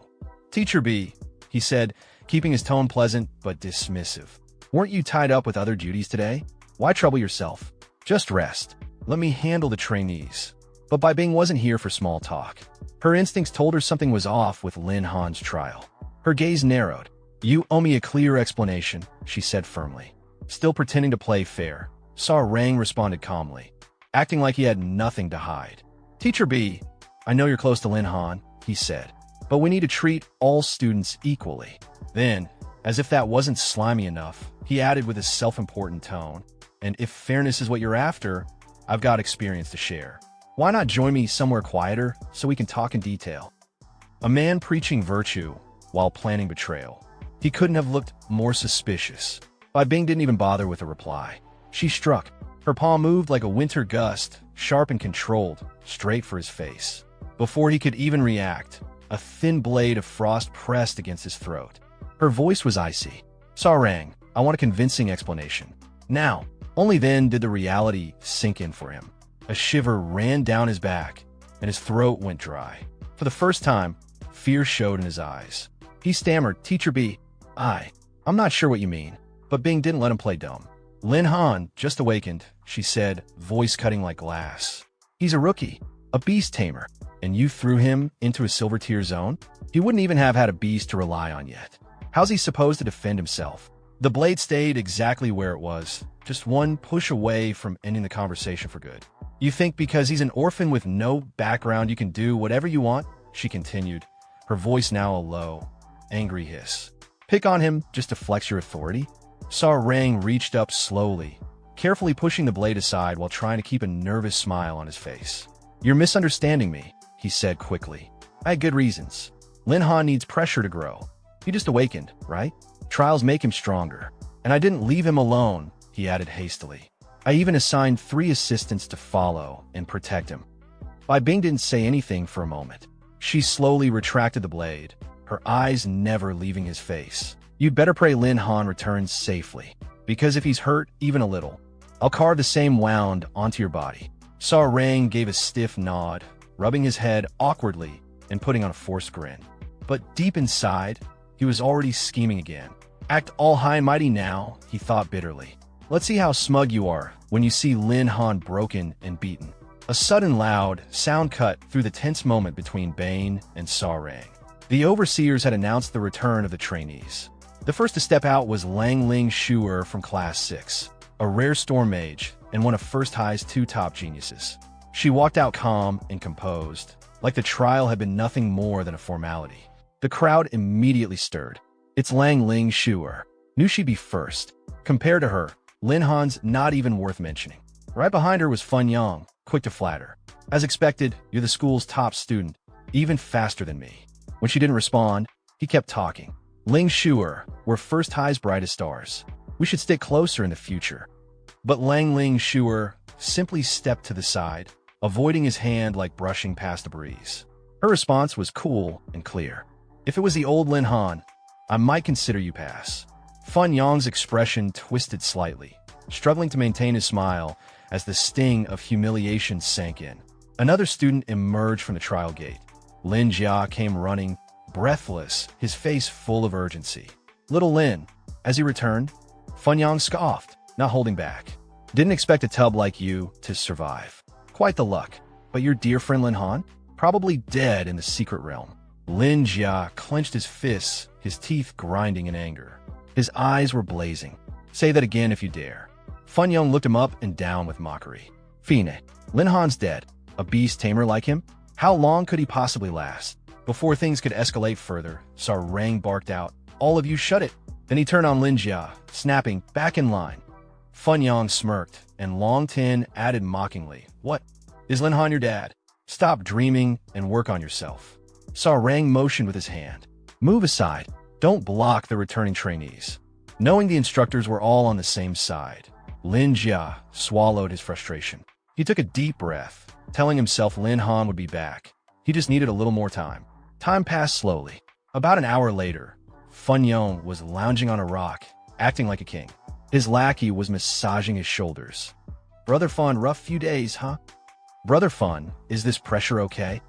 Teacher B," he said, keeping his tone pleasant but dismissive. "Weren't you tied up with other duties today? Why trouble yourself? Just rest. Let me handle the trainees." But Bai Bing wasn't here for small talk. Her instincts told her something was off with Lin Han's trial. Her gaze narrowed. "You owe me a clear explanation," she said firmly. Still pretending to play fair, Saw Rang responded calmly, acting like he had nothing to hide. "Teacher B, I know you're close to Lin Han," he said, "but we need to treat all students equally." Then, as if that wasn't slimy enough, he added with a self-important tone, "And if fairness is what you're after, I've got experience to share. Why not join me somewhere quieter so we can talk in detail?" A man preaching virtue while planning betrayal. He couldn't have looked more suspicious. Bai Bing didn't even bother with a reply. She struck. Her palm moved like a winter gust, sharp and controlled, straight for his face. Before he could even react, a thin blade of frost pressed against his throat. Her voice was icy. "Saw Rang, I want a convincing explanation. Now." Only then did the reality sink in for him. A shiver ran down his back, and his throat went dry. For the first time, fear showed in his eyes. He stammered, "Teacher B, I'm not sure what you mean." But Bing didn't let him play dumb. "Lin Han just awakened," she said, voice cutting like glass. "He's a rookie, a beast tamer, and you threw him into a silver tier zone? He wouldn't even have had a beast to rely on yet. How's he supposed to defend himself?" The blade stayed exactly where it was, just one push away from ending the conversation for good. "You think because he's an orphan with no background you can do whatever you want?" she continued, her voice now a low, angry hiss. "Pick on him just to flex your authority?" Saw Rang reached up slowly, carefully pushing the blade aside while trying to keep a nervous smile on his face. "You're misunderstanding me," he said quickly. "I had good reasons. Lin Han needs pressure to grow. He just awakened, right? Trials make him stronger. And I didn't leave him alone," he added hastily. "I even assigned 3 assistants to follow and protect him." Bai Bing didn't say anything for a moment. She slowly retracted the blade, her eyes never leaving his face. "You'd better pray Lin Han returns safely, because if he's hurt even a little, I'll carve the same wound onto your body." Saw Rang gave a stiff nod, rubbing his head awkwardly and putting on a forced grin. But deep inside, he was already scheming again. "Act all high and mighty now," he thought bitterly. "Let's see how smug you are when you see Lin Han broken and beaten." A sudden loud sound cut through the tense moment between Bane and Saw Rang. The overseers had announced the return of the trainees. The first to step out was Lang Ling Shuer from Class 6, a rare storm mage and one of First High's 2 top geniuses. She walked out calm and composed, like the trial had been nothing more than a formality. The crowd immediately stirred. It's Lang Ling Shuer. Knew she'd be first. Compared to her, Lin Han's not even worth mentioning. Right behind her was Fun Yang, quick to flatter. As expected, you're the school's top student, even faster than me. When she didn't respond, he kept talking. Ling Shuer, we're First High's brightest stars. We should stick closer in the future. But Lang Ling Shuer simply stepped to the side, avoiding his hand like brushing past a breeze. Her response was cool and clear. If it was the old Lin Han, I might consider you pass. Fun Yang's expression twisted slightly, struggling to maintain his smile as the sting of humiliation sank in. Another student emerged from the trial gate. Lin Jia came running, breathless, his face full of urgency. Little Lin. As he returned, Fun Yang scoffed, not holding back. Didn't expect a tub like you to survive. Quite the luck. But your dear friend Lin Han? Probably dead in the secret realm. Lin Jia clenched his fists, his teeth grinding in anger. His eyes were blazing. Say that again if you dare. Fun Yang looked him up and down with mockery. Fiends. Lin Han's dead. A beast tamer like him? How long could he possibly last? Before things could escalate further, Rang barked out, all of you shut it. Then he turned on Lin Jia, snapping, back in line. Fun Yang smirked, and Long Tin added mockingly, what? Is Lin Han your dad? Stop dreaming and work on yourself. Rang motioned with his hand. Move aside. Don't block the returning trainees. Knowing the instructors were all on the same side, Lin Jia swallowed his frustration. He took a deep breath, telling himself Lin Han would be back. He just needed a little more time. Time passed slowly. About an hour later, Fun Yang was lounging on a rock, acting like a king. His lackey was massaging his shoulders. Brother Fun, rough few days, huh? Brother Fun, is this pressure okay?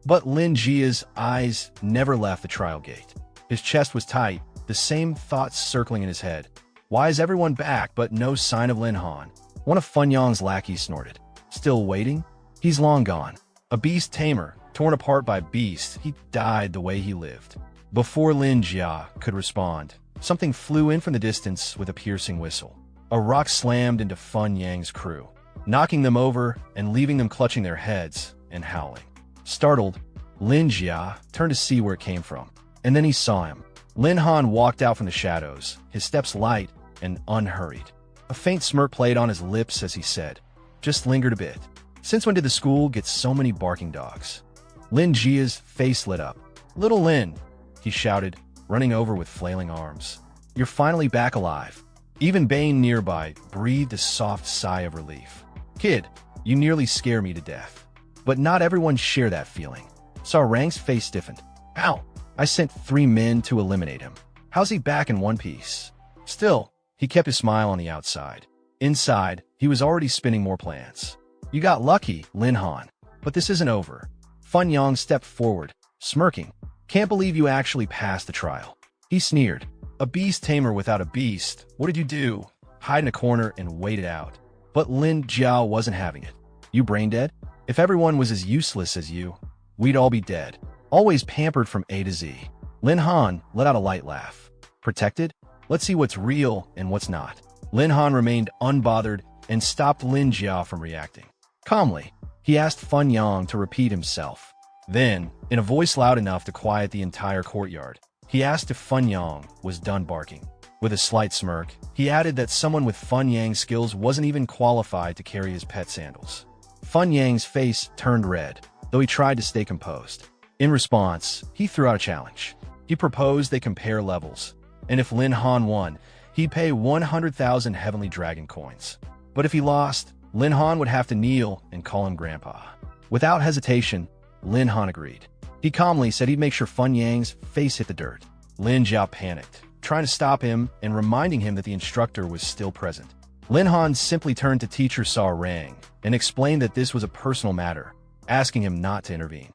But Lin Jia's eyes never left the trial gate. His chest was tight, the same thoughts circling in his head. Why is everyone back but no sign of Lin Han? One of Fun Yang's lackeys snorted. Still waiting? He's long gone. A beast tamer, torn apart by beasts, he died the way he lived. Before Lin Jia could respond, something flew in from the distance with a piercing whistle. A rock slammed into Fun Yang's crew, knocking them over and leaving them clutching their heads and howling. Startled, Lin Jia turned to see where it came from, and then he saw him. Lin Han walked out from the shadows, his steps light and unhurried. A faint smirk played on his lips as he said, just lingered a bit. Since when did the school get so many barking dogs? Lin Jia's face lit up. Little Lin, he shouted, running over with flailing arms. You're finally back alive. Even Bane nearby breathed a soft sigh of relief. Kid, you nearly scare me to death. But not everyone shared that feeling. Rang's face stiffened. Ow! I sent 3 men to eliminate him. How's he back in one piece? Still, he kept his smile on the outside. Inside, he was already spinning more plans. You got lucky, Lin Han. But this isn't over. Fun Yang stepped forward, smirking. Can't believe you actually passed the trial. He sneered. A beast tamer without a beast. What did you do? Hide in a corner and wait it out. But Lin Jiao wasn't having it. You brain dead? If everyone was as useless as you, we'd all be dead. Always pampered from A to Z. Lin Han let out a light laugh. Protected? Let's see what's real and what's not. Lin Han remained unbothered and stopped Lin Jia from reacting. Calmly, he asked Fun Yang to repeat himself. Then, in a voice loud enough to quiet the entire courtyard, he asked if Fun Yang was done barking. With a slight smirk, he added that someone with Fun Yang's skills wasn't even qualified to carry his pet sandals. Fun Yang's face turned red, though he tried to stay composed. In response, he threw out a challenge. He proposed they compare levels, and if Lin Han won, he'd pay 100,000 Heavenly Dragon coins. But if he lost, Lin Han would have to kneel and call him Grandpa. Without hesitation, Lin Han agreed. He calmly said he'd make sure Fun Yang's face hit the dirt. Lin Jiao panicked, trying to stop him and reminding him that the instructor was still present. Lin Han simply turned to teacher Rang and explained that this was a personal matter, asking him not to intervene.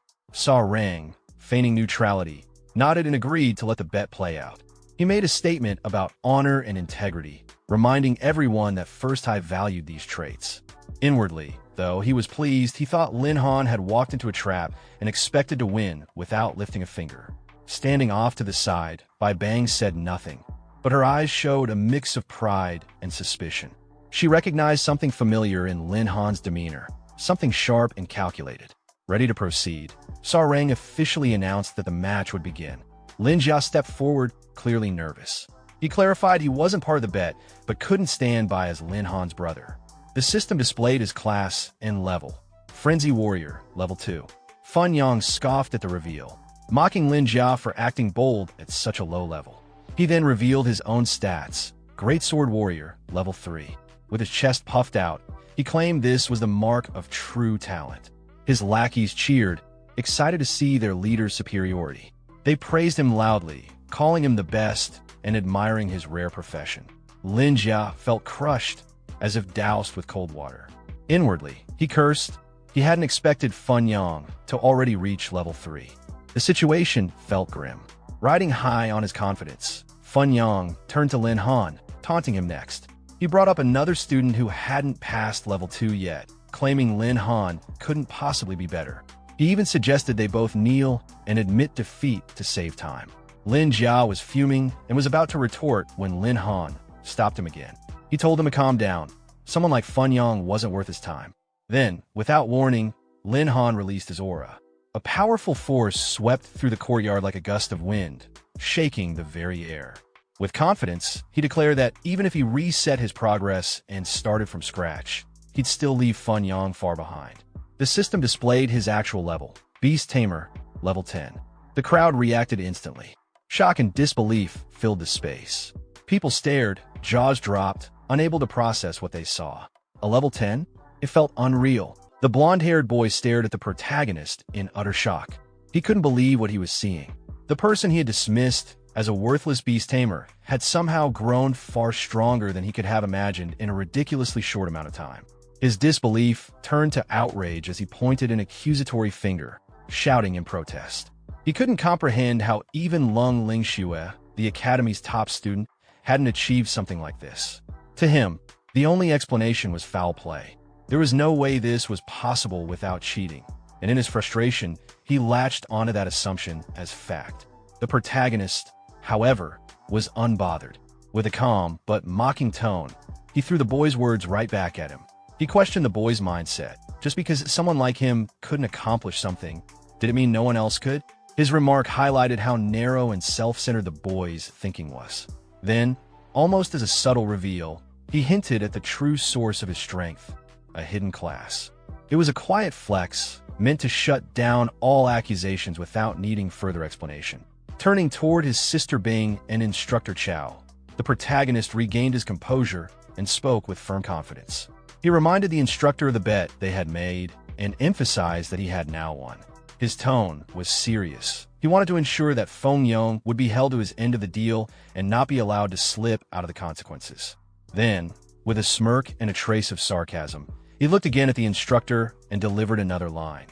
Rang, feigning neutrality, nodded and agreed to let the bet play out. He made a statement about honor and integrity, reminding everyone that First High valued these traits. Inwardly, though, he was pleased. He thought Lin Han had walked into a trap and expected to win without lifting a finger. Standing off to the side, Bai Bang said nothing, but her eyes showed a mix of pride and suspicion. She recognized something familiar in Lin Han's demeanor, something sharp and calculated. Ready to proceed, Sarang officially announced that the match would begin. Lin Jia stepped forward, clearly nervous. He clarified he wasn't part of the bet, but couldn't stand by as Lin Han's brother. The system displayed his class and level. Frenzy Warrior, level 2. Fun Yang scoffed at the reveal, mocking Lin Jia for acting bold at such a low level. He then revealed his own stats. Great Sword Warrior, level 3. With his chest puffed out, he claimed this was the mark of true talent. His lackeys cheered, excited to see their leader's superiority. They praised him loudly, calling him the best and admiring his rare profession. Lin Jia felt crushed, as if doused with cold water. Inwardly, he cursed. He hadn't expected Fun Yang to already reach level 3. The situation felt grim. Riding high on his confidence, Fun Yang turned to Lin Han, taunting him next. He brought up another student who hadn't passed level 2 yet, claiming Lin Han couldn't possibly be better. He even suggested they both kneel and admit defeat to save time. Lin Jia was fuming and was about to retort when Lin Han stopped him again. He told him to calm down. Someone like Fun Yang wasn't worth his time. Then, without warning, Lin Han released his aura. A powerful force swept through the courtyard like a gust of wind, shaking the very air. With confidence, he declared that even if he reset his progress and started from scratch, he'd still leave Fun Yang far behind. The system displayed his actual level, Beast Tamer, level 10. The crowd reacted instantly. Shock and disbelief filled the space. People stared, jaws dropped, unable to process what they saw. A level 10? It felt unreal. The blonde-haired boy stared at the protagonist in utter shock. He couldn't believe what he was seeing. The person he had dismissed as a worthless beast tamer had somehow grown far stronger than he could have imagined in a ridiculously short amount of time. His disbelief turned to outrage as he pointed an accusatory finger, shouting in protest. He couldn't comprehend how even Lung Lingxue, the academy's top student, hadn't achieved something like this. To him, the only explanation was foul play. There was no way this was possible without cheating, and in his frustration, he latched onto that assumption as fact. The protagonist, however, was unbothered. With a calm but mocking tone, he threw the boy's words right back at him. He questioned the boy's mindset. Just because someone like him couldn't accomplish something, did it mean no one else could? His remark highlighted how narrow and self-centered the boy's thinking was. Then, almost as a subtle reveal, he hinted at the true source of his strength, a hidden class. It was a quiet flex, meant to shut down all accusations without needing further explanation. Turning toward his sister Bing and instructor Chao, the protagonist regained his composure and spoke with firm confidence. He reminded the instructor of the bet they had made and emphasized that he had now won. His tone was serious. He wanted to ensure that Feng Yong would be held to his end of the deal and not be allowed to slip out of the consequences. Then, with a smirk and a trace of sarcasm, he looked again at the instructor and delivered another line,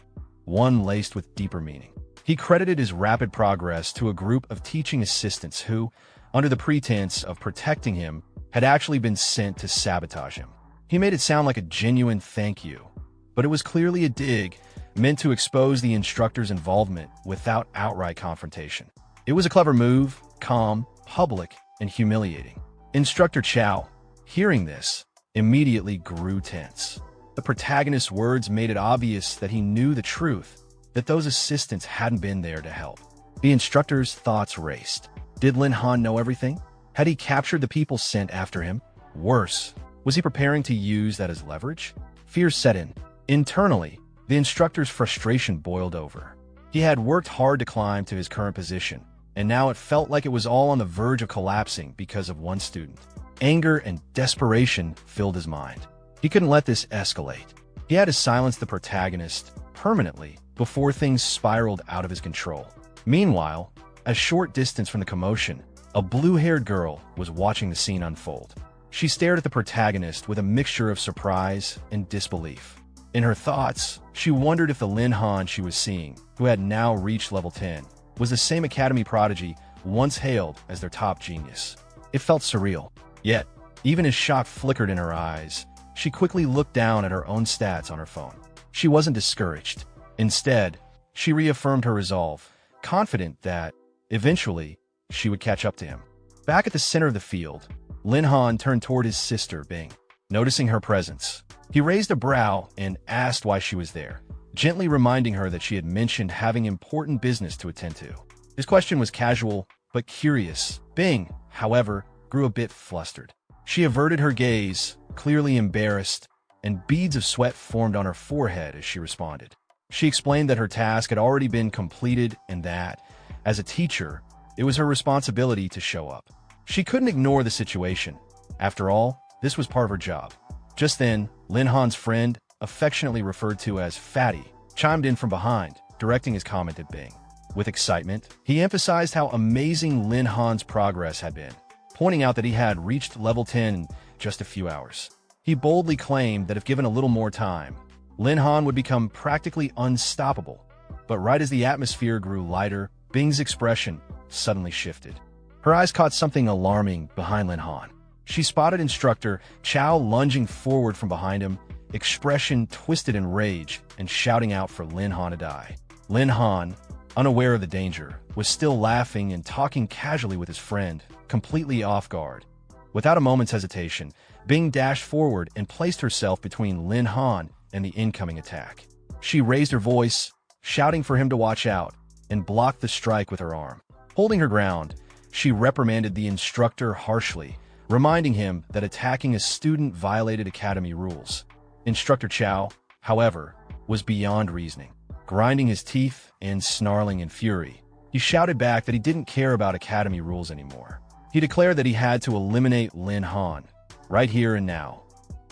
one laced with deeper meaning. He credited his rapid progress to a group of teaching assistants who, under the pretense of protecting him, had actually been sent to sabotage him. He made it sound like a genuine thank you, but it was clearly a dig meant to expose the instructor's involvement without outright confrontation. It was a clever move, calm, public, and humiliating. Instructor Chao, hearing this, immediately grew tense. The protagonist's words made it obvious that he knew the truth, that those assistants hadn't been there to help. The instructor's thoughts raced. Did Lin Han know everything? Had he captured the people sent after him? Worse, was he preparing to use that as leverage? Fear set in. Internally, the instructor's frustration boiled over. He had worked hard to climb to his current position, and now it felt like it was all on the verge of collapsing because of one student. Anger and desperation filled his mind. He couldn't let this escalate. He had to silence the protagonist permanently before things spiraled out of his control. Meanwhile, a short distance from the commotion, a blue-haired girl was watching the scene unfold. She stared at the protagonist with a mixture of surprise and disbelief. In her thoughts, she wondered if the Lin Han she was seeing, who had now reached level 10, was the same academy prodigy once hailed as their top genius. It felt surreal. Yet, even as shock flickered in her eyes, she quickly looked down at her own stats on her phone. She wasn't discouraged. Instead, she reaffirmed her resolve, confident that, eventually, she would catch up to him. Back at the center of the field, Lin Han turned toward his sister Bing. Noticing her presence, he raised a brow and asked why she was there, gently reminding her that she had mentioned having important business to attend to. His question was casual, but curious. Bing, however, grew a bit flustered. She averted her gaze, clearly embarrassed, and beads of sweat formed on her forehead as she responded. She explained that her task had already been completed and that, as a teacher, it was her responsibility to show up. She couldn't ignore the situation. After all, this was part of her job. Just then, Lin Han's friend, affectionately referred to as Fatty, chimed in from behind, directing his comment at Bing. With excitement, he emphasized how amazing Lin Han's progress had been, pointing out that he had reached level 10 in just a few hours. He boldly claimed that if given a little more time, Lin Han would become practically unstoppable. But right as the atmosphere grew lighter, Bing's expression suddenly shifted. Her eyes caught something alarming behind Lin Han. She spotted instructor Chow lunging forward from behind him, expression twisted in rage and shouting out for Lin Han to die. Lin Han, unaware of the danger, was still laughing and talking casually with his friend, completely off guard. Without a moment's hesitation, Bing dashed forward and placed herself between Lin Han and the incoming attack. She raised her voice, shouting for him to watch out, and blocked the strike with her arm. Holding her ground, she reprimanded the instructor harshly, reminding him that attacking a student violated academy rules. Instructor Chow, however, was beyond reasoning. Grinding his teeth and snarling in fury, he shouted back that he didn't care about academy rules anymore. He declared that he had to eliminate Lin Han, right here and now.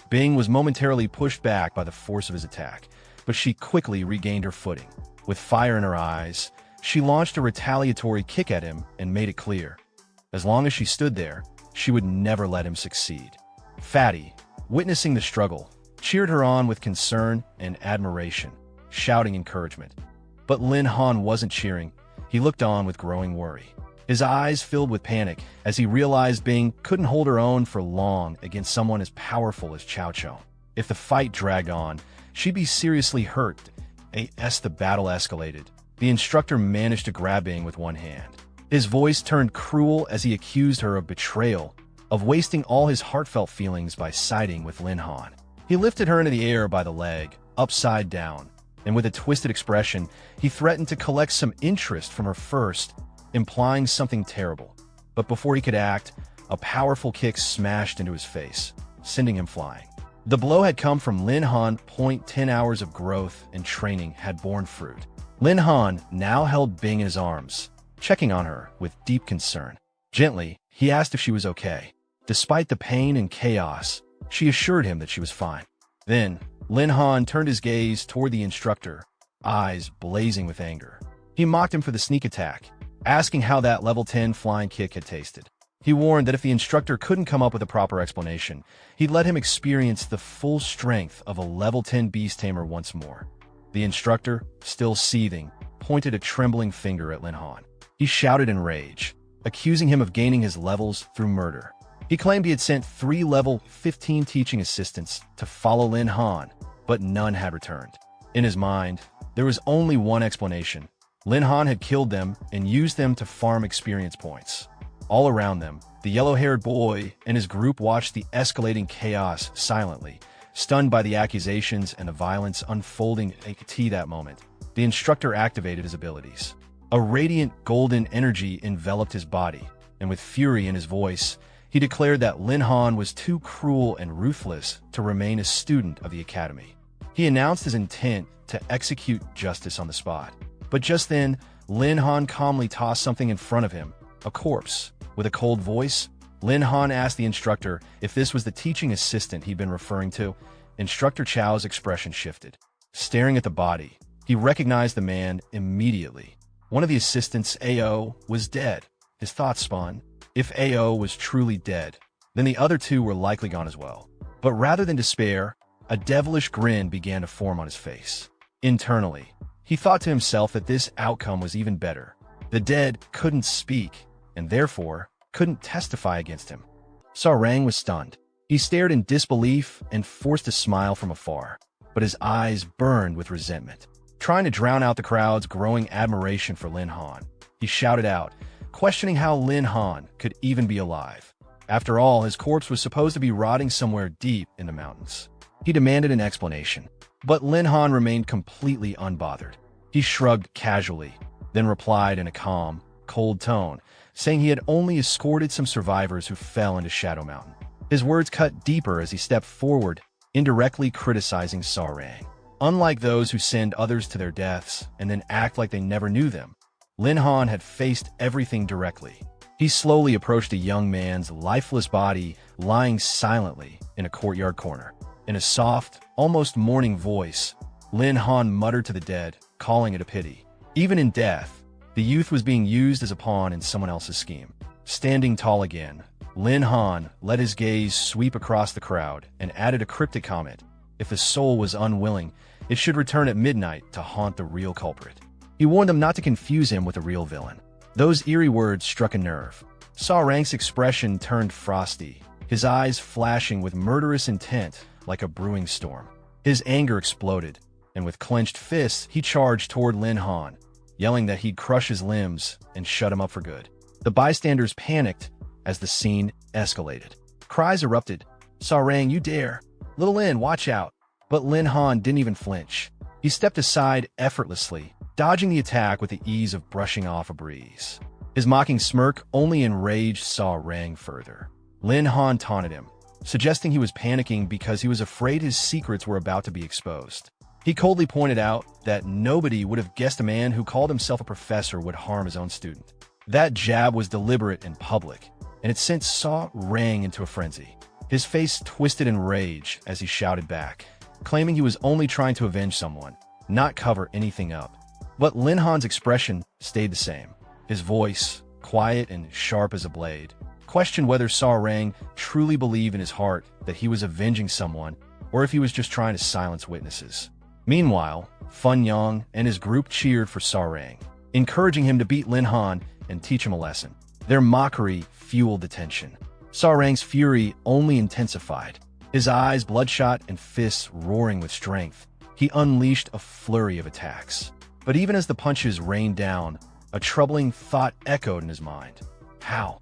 Bing was momentarily pushed back by the force of his attack, but she quickly regained her footing. With fire in her eyes, she launched a retaliatory kick at him and made it clear. As long as she stood there, she would never let him succeed. Fatty, witnessing the struggle, cheered her on with concern and admiration, shouting encouragement. But Lin Han wasn't cheering. He looked on with growing worry. His eyes filled with panic as he realized Bing couldn't hold her own for long against someone as powerful as Chow Chow. If the fight dragged on, she'd be seriously hurt. As the battle escalated, the instructor managed to grab Bing with one hand. His voice turned cruel as he accused her of betrayal, of wasting all his heartfelt feelings by siding with Lin Han. He lifted her into the air by the leg, upside down, and with a twisted expression, he threatened to collect some interest from her first, implying something terrible. But before he could act, a powerful kick smashed into his face, sending him flying. The blow had come from Lin Han. 10 hours of growth and training had borne fruit. Lin Han now held Bing in his arms, checking on her with deep concern. Gently, he asked if she was okay. Despite the pain and chaos, she assured him that she was fine. Then, Lin Han turned his gaze toward the instructor, eyes blazing with anger. He mocked him for the sneak attack, asking how that level 10 flying kick had tasted. He warned that if the instructor couldn't come up with a proper explanation, he'd let him experience the full strength of a level 10 beast tamer once more. The instructor, still seething, pointed a trembling finger at Lin Han. He shouted in rage, accusing him of gaining his levels through murder. He claimed he had sent 3 level 15 teaching assistants to follow Lin Han, but none had returned. In his mind, there was only one explanation. Lin Han had killed them and used them to farm experience points. All around them, the yellow-haired boy and his group watched the escalating chaos silently, stunned by the accusations and the violence unfolding at that moment. The instructor activated his abilities. A radiant golden energy enveloped his body, and with fury in his voice, he declared that Lin Han was too cruel and ruthless to remain a student of the academy. He announced his intent to execute justice on the spot. But just then, Lin Han calmly tossed something in front of him, a corpse. With a cold voice, Lin Han asked the instructor if this was the teaching assistant he'd been referring to. Instructor Chow's expression shifted. Staring at the body, he recognized the man immediately. One of the assistants, AO, was dead. His thoughts spun. If AO was truly dead, then the other 2 were likely gone as well. But rather than despair, a devilish grin began to form on his face. Internally, he thought to himself that this outcome was even better. The dead couldn't speak, and therefore couldn't testify against him. Sarang was stunned. He stared in disbelief and forced a smile from afar, but his eyes burned with resentment. Trying to drown out the crowd's growing admiration for Lin Han, he shouted out, questioning how Lin Han could even be alive. After all, his corpse was supposed to be rotting somewhere deep in the mountains. He demanded an explanation, but Lin Han remained completely unbothered. He shrugged casually, then replied in a calm, cold tone, saying he had only escorted some survivors who fell into Shadow Mountain. His words cut deeper as he stepped forward, indirectly criticizing Sarang. Unlike those who send others to their deaths and then act like they never knew them, Lin Han had faced everything directly. He slowly approached a young man's lifeless body lying silently in a courtyard corner. In a soft, almost mourning voice, Lin Han muttered to the dead, calling it a pity. Even in death, the youth was being used as a pawn in someone else's scheme. Standing tall again, Lin Han let his gaze sweep across the crowd and added a cryptic comment. If the soul was unwilling, it should return at midnight to haunt the real culprit. He warned them not to confuse him with a real villain. Those eerie words struck a nerve. Sarang's expression turned frosty, his eyes flashing with murderous intent like a brewing storm. His anger exploded, and with clenched fists, he charged toward Lin Han, yelling that he'd crush his limbs and shut him up for good. The bystanders panicked as the scene escalated. Cries erupted. "Sarang, you dare! Little Lin, watch out!" But Lin Han didn't even flinch. He stepped aside effortlessly, dodging the attack with the ease of brushing off a breeze. His mocking smirk only enraged Sarang further. Lin Han taunted him, suggesting he was panicking because he was afraid his secrets were about to be exposed. He coldly pointed out that nobody would have guessed a man who called himself a professor would harm his own student. That jab was deliberate and public, and it sent Sarang into a frenzy. His face twisted in rage as he shouted back, claiming he was only trying to avenge someone, not cover anything up. But Lin Han's expression stayed the same. His voice, quiet and sharp as a blade, questioned whether Sarang truly believed in his heart that he was avenging someone or if he was just trying to silence witnesses. Meanwhile, Fun Yang and his group cheered for Sarang, encouraging him to beat Lin Han and teach him a lesson. Their mockery fueled the tension. Sarang's fury only intensified. His eyes bloodshot and fists roaring with strength, he unleashed a flurry of attacks. But even as the punches rained down, a troubling thought echoed in his mind. How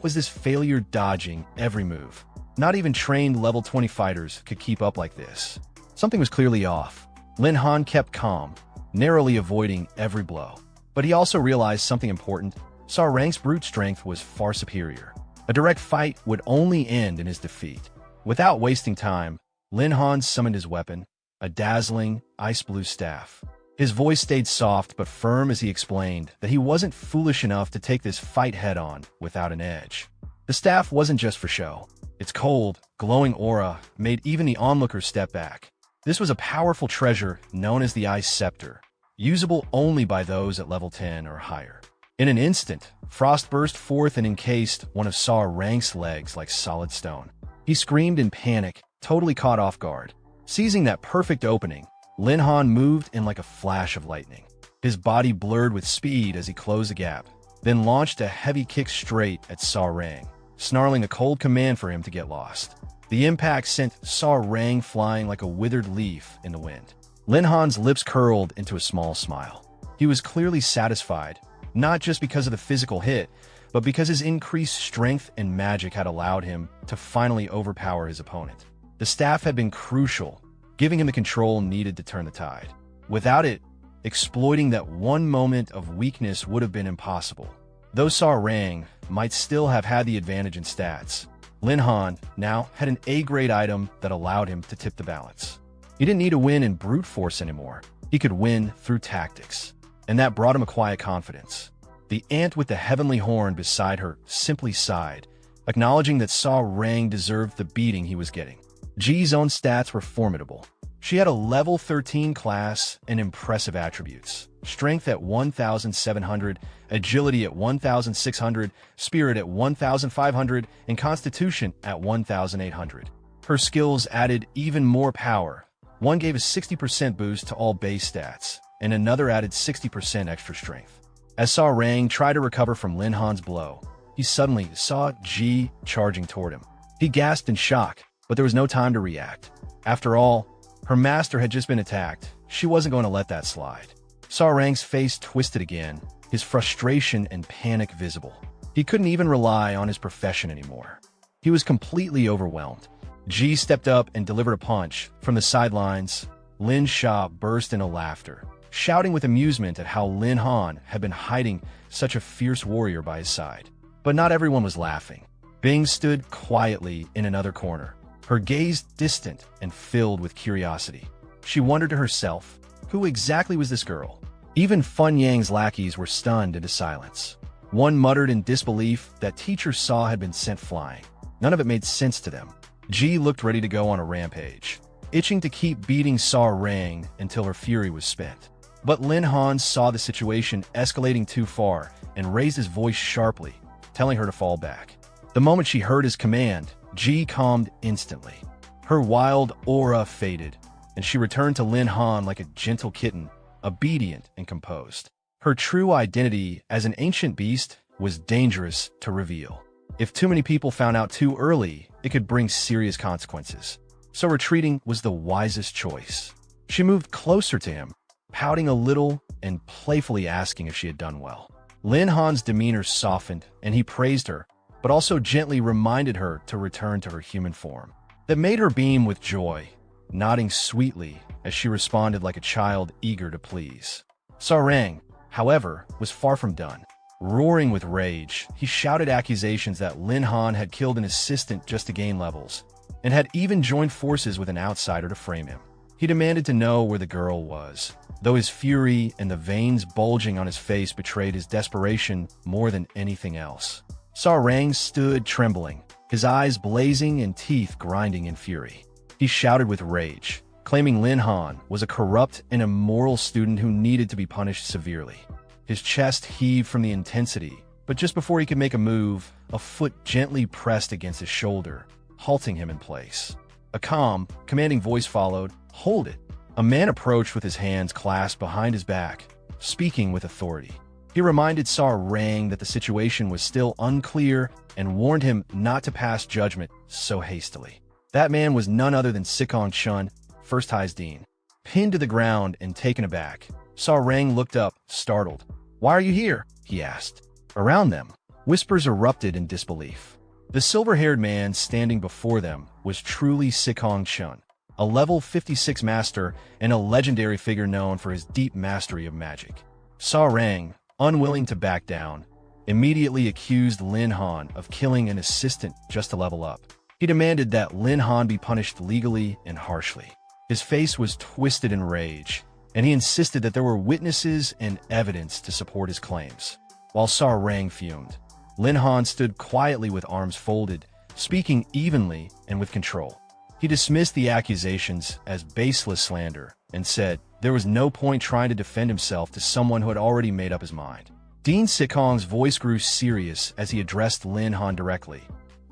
was this failure dodging every move? Not even trained level 20 fighters could keep up like this. Something was clearly off. Lin Han kept calm, narrowly avoiding every blow. But he also realized something important. Sarang's brute strength was far superior. A direct fight would only end in his defeat. Without wasting time, Lin Han summoned his weapon, a dazzling, ice-blue staff. His voice stayed soft but firm as he explained that he wasn't foolish enough to take this fight head-on without an edge. The staff wasn't just for show. Its cold, glowing aura made even the onlookers step back. This was a powerful treasure known as the Ice Scepter, usable only by those at level 10 or higher. In an instant, frost burst forth and encased one of Sarang's legs like solid stone. He screamed in panic, totally caught off guard. Seizing that perfect opening, Lin Han moved in like a flash of lightning. His body blurred with speed as he closed the gap, then launched a heavy kick straight at Sarang, snarling a cold command for him to get lost. The impact sent Sarang flying like a withered leaf in the wind. Lin Han's lips curled into a small smile. He was clearly satisfied, not just because of the physical hit, but because his increased strength and magic had allowed him to finally overpower his opponent. The staff had been crucial, giving him the control needed to turn the tide. Without it, exploiting that one moment of weakness would have been impossible. Though Sarang might still have had the advantage in stats, Lin Han now had an A-grade item that allowed him to tip the balance. He didn't need to win in brute force anymore. He could win through tactics, and that brought him a quiet confidence. The ant with the heavenly horn beside her simply sighed, acknowledging that Sarang deserved the beating he was getting. Ji's own stats were formidable. She had a level 13 class and impressive attributes. Strength at 1,700, agility at 1,600, spirit at 1,500, and constitution at 1,800. Her skills added even more power. One gave a 60% boost to all base stats, and another added 60% extra strength. As Sarang tried to recover from Lin Han's blow, he suddenly saw Ji charging toward him. He gasped in shock, but there was no time to react. After all, her master had just been attacked. She wasn't going to let that slide. Sarang's face twisted again, his frustration and panic visible. He couldn't even rely on his profession anymore. He was completely overwhelmed. Ji stepped up and delivered a punch. From the sidelines, Lin Sha burst into laughter, shouting with amusement at how Lin Han had been hiding such a fierce warrior by his side. But not everyone was laughing. Bing stood quietly in another corner, her gaze distant and filled with curiosity. She wondered to herself, who exactly was this girl? Even Fun Yang's lackeys were stunned into silence. One muttered in disbelief that teacher Saw had been sent flying. None of it made sense to them. Ji looked ready to go on a rampage, itching to keep beating Saw Rang until her fury was spent. But Lin Han saw the situation escalating too far and raised his voice sharply, telling her to fall back. The moment she heard his command, Ji calmed instantly. Her wild aura faded, and she returned to Lin Han like a gentle kitten, obedient and composed. Her true identity as an ancient beast was dangerous to reveal. If too many people found out too early, it could bring serious consequences. So retreating was the wisest choice. She moved closer to him, pouting a little and playfully asking if she had done well. Lin Han's demeanor softened, and he praised her, but also gently reminded her to return to her human form. That made her beam with joy, nodding sweetly as she responded like a child eager to please. Sarang, however, was far from done. Roaring with rage, he shouted accusations that Lin Han had killed an assistant just to gain levels, and had even joined forces with an outsider to frame him. He demanded to know where the girl was, though his fury and the veins bulging on his face betrayed his desperation more than anything else. Sarang stood trembling, his eyes blazing and teeth grinding in fury. He shouted with rage, claiming Lin Han was a corrupt and immoral student who needed to be punished severely. His chest heaved from the intensity, but just before he could make a move, a foot gently pressed against his shoulder, halting him in place. A calm, commanding voice followed, "Hold it." A man approached with his hands clasped behind his back, speaking with authority. He reminded Sarang that the situation was still unclear and warned him not to pass judgment so hastily. That man was none other than Sikong Chun, First High's Dean. Pinned to the ground and taken aback, Sarang looked up, startled. "Why are you here?" he asked. Around them, whispers erupted in disbelief. The silver-haired man standing before them was truly Sikong Chun, a level 56 master and a legendary figure known for his deep mastery of magic. Sarang, unwilling to back down, immediately accused Lin Han of killing an assistant just to level up. He demanded that Lin Han be punished legally and harshly. His face was twisted in rage, and he insisted that there were witnesses and evidence to support his claims. While Sarang fumed, Lin Han stood quietly with arms folded, speaking evenly and with control. He dismissed the accusations as baseless slander and said there was no point trying to defend himself to someone who had already made up his mind. Dean Sikong's voice grew serious as he addressed Lin Han directly,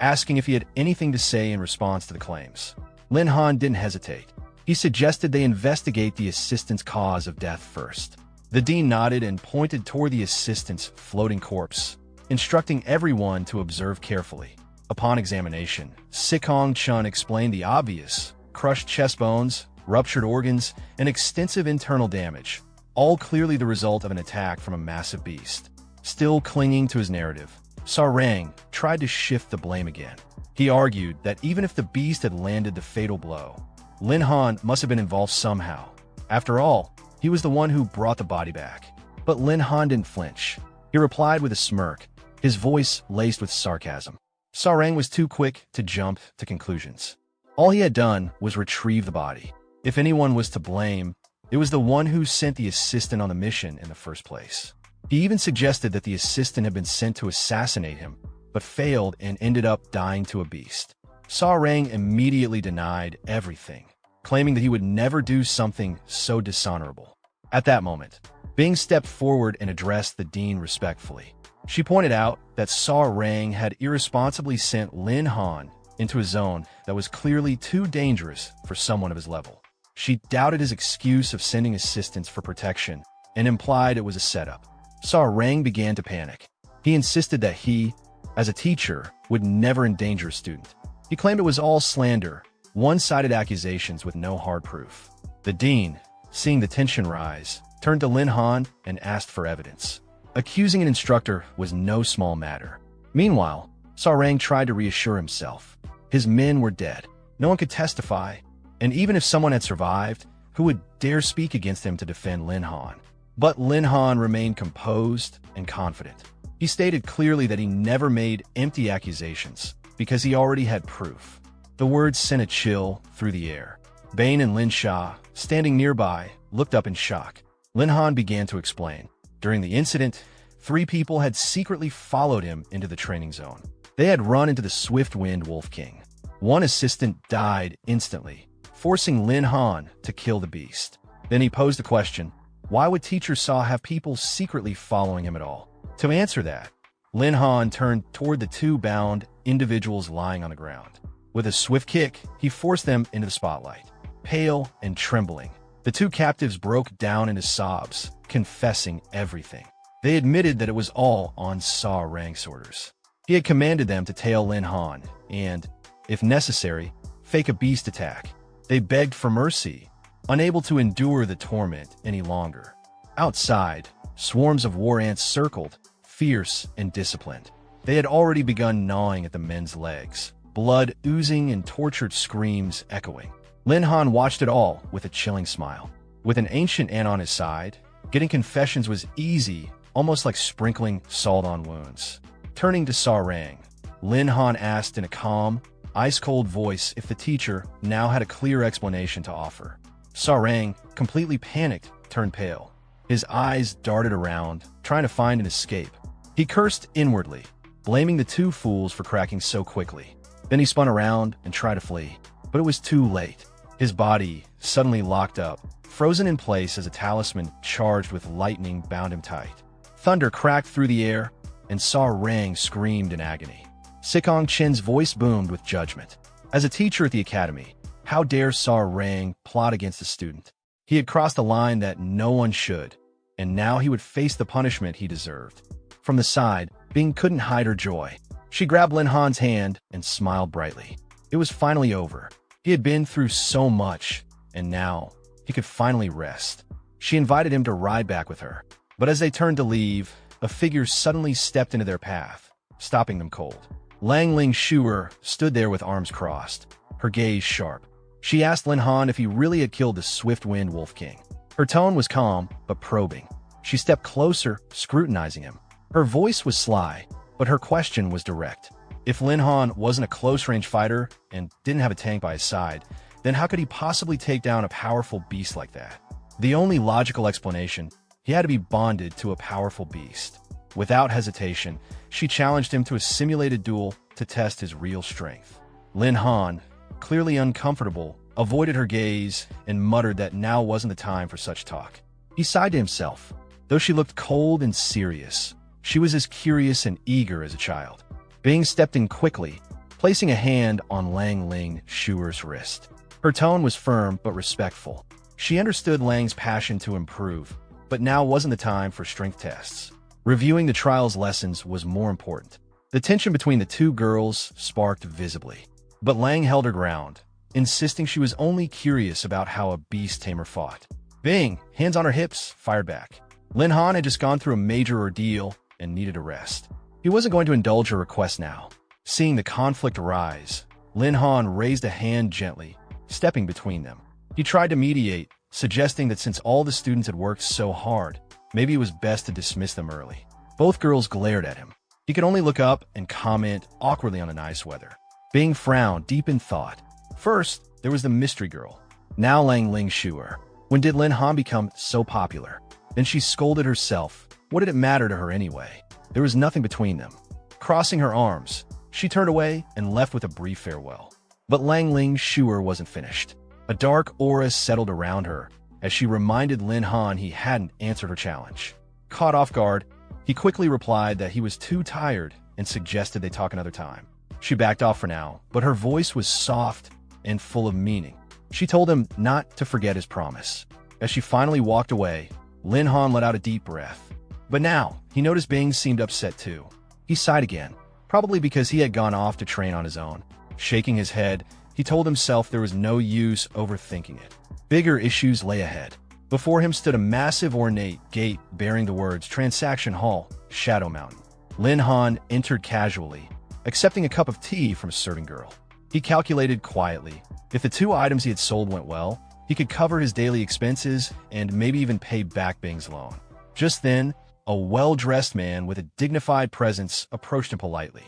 asking if he had anything to say in response to the claims. Lin Han didn't hesitate. He suggested they investigate the assistant's cause of death first. The dean nodded and pointed toward the assistant's floating corpse, instructing everyone to observe carefully. Upon examination, Sikong Chun explained the obvious: crushed chest bones, ruptured organs, and extensive internal damage, all clearly the result of an attack from a massive beast. Still clinging to his narrative, Sarang tried to shift the blame again. He argued that even if the beast had landed the fatal blow, Lin Han must have been involved somehow. After all, he was the one who brought the body back. But Lin Han didn't flinch. He replied with a smirk, his voice laced with sarcasm. Sarang was too quick to jump to conclusions. All he had done was retrieve the body. If anyone was to blame, it was the one who sent the assistant on the mission in the first place. He even suggested that the assistant had been sent to assassinate him, but failed and ended up dying to a beast. Sarang immediately denied everything, claiming that he would never do something so dishonorable. At that moment, Bing stepped forward and addressed the dean respectfully. She pointed out that Sarang had irresponsibly sent Lin Han into a zone that was clearly too dangerous for someone of his level. She doubted his excuse of sending assistants for protection and implied it was a setup. Sarang began to panic. He insisted that he, as a teacher, would never endanger a student. He claimed it was all slander, one-sided accusations with no hard proof. The dean, seeing the tension rise, turned to Lin Han and asked for evidence. Accusing an instructor was no small matter. Meanwhile, Sarang tried to reassure himself. His men were dead. No one could testify, and even if someone had survived, who would dare speak against him to defend Lin Han? But Lin Han remained composed and confident. He stated clearly that he never made empty accusations because he already had proof. The words sent a chill through the air. Bane and Lin Sha, standing nearby, looked up in shock. Lin Han began to explain. During the incident, 3 people had secretly followed him into the training zone. They had run into the Swift-Wind Wolf King. One assistant died instantly, forcing Lin Han to kill the beast. Then he posed the question, why would Teacher Saw have people secretly following him at all? To answer that, Lin Han turned toward the 2 bound individuals lying on the ground. With a swift kick, he forced them into the spotlight. Pale and trembling, the 2 captives broke down into sobs, confessing everything. They admitted that it was all on Saw Rang's orders. He had commanded them to tail Lin Han and, if necessary, fake a beast attack. They begged for mercy, unable to endure the torment any longer. Outside, swarms of war ants circled, fierce and disciplined. They had already begun gnawing at the men's legs, blood oozing and tortured screams echoing. Lin Han watched it all with a chilling smile. With an ancient ant on his side, getting confessions was easy, almost like sprinkling salt on wounds. Turning to Sarang, Lin Han asked in a calm, ice-cold voice if the teacher now had a clear explanation to offer. Sarang, completely panicked, turned pale. His eyes darted around, trying to find an escape. He cursed inwardly, blaming the 2 fools for cracking so quickly. Then he spun around and tried to flee, but it was too late. His body suddenly locked up, frozen in place as a talisman charged with lightning bound him tight. Thunder cracked through the air, and Sarang screamed in agony. Sikong Chen's voice boomed with judgment. As a teacher at the academy, how dare Sarang plot against a student? He had crossed a line that no one should, and now he would face the punishment he deserved. From the side, Bing couldn't hide her joy. She grabbed Lin Han's hand and smiled brightly. It was finally over. He had been through so much, and now he could finally rest. She invited him to ride back with her, but as they turned to leave, a figure suddenly stepped into their path, stopping them cold. Lang Ling Shuer stood there with arms crossed, her gaze sharp. She asked Lin Han if he really had killed the Swift-Wind Wolf King. Her tone was calm, but probing. She stepped closer, scrutinizing him. Her voice was sly, but her question was direct. If Lin Han wasn't a close-range fighter and didn't have a tank by his side, then how could he possibly take down a powerful beast like that? The only logical explanation, he had to be bonded to a powerful beast. Without hesitation, she challenged him to a simulated duel to test his real strength. Lin Han, clearly uncomfortable, avoided her gaze and muttered that now wasn't the time for such talk. He sighed to himself. Though she looked cold and serious, she was as curious and eager as a child. Bing stepped in quickly, placing a hand on Lang Ling Shuer's wrist. Her tone was firm but respectful. She understood Lang's passion to improve, but now wasn't the time for strength tests. Reviewing the trial's lessons was more important. The tension between the 2 girls sparked visibly. But Lang held her ground, insisting she was only curious about how a beast tamer fought. Bing, hands on her hips, fired back. Lin Han had just gone through a major ordeal and needed a rest. He wasn't going to indulge her request now. Seeing the conflict rise, Lin Han raised a hand gently, stepping between them. He tried to mediate, suggesting that since all the students had worked so hard, maybe it was best to dismiss them early. Both girls glared at him. He could only look up and comment awkwardly on the nice weather. Bing frowned, deep in thought. First, there was the mystery girl. Now Lang Ling Shuer. When did Lin Han become so popular? Then she scolded herself. What did it matter to her anyway? There was nothing between them. Crossing her arms, she turned away and left with a brief farewell. But Lang Ling Shuer wasn't finished. A dark aura settled around her as she reminded Lin Han he hadn't answered her challenge. Caught off guard, he quickly replied that he was too tired and suggested they talk another time. She backed off for now, but her voice was soft and full of meaning. She told him not to forget his promise. As she finally walked away, Lin Han let out a deep breath. But now, he noticed Bing seemed upset too. He sighed again, probably because he had gone off to train on his own. Shaking his head, he told himself there was no use overthinking it. Bigger issues lay ahead. Before him stood a massive ornate gate bearing the words Transaction Hall, Shadow Mountain. Lin Han entered casually, accepting a cup of tea from a serving girl. He calculated quietly. If the 2 items he had sold went well, he could cover his daily expenses and maybe even pay back Bing's loan. Just then, a well-dressed man with a dignified presence approached him politely.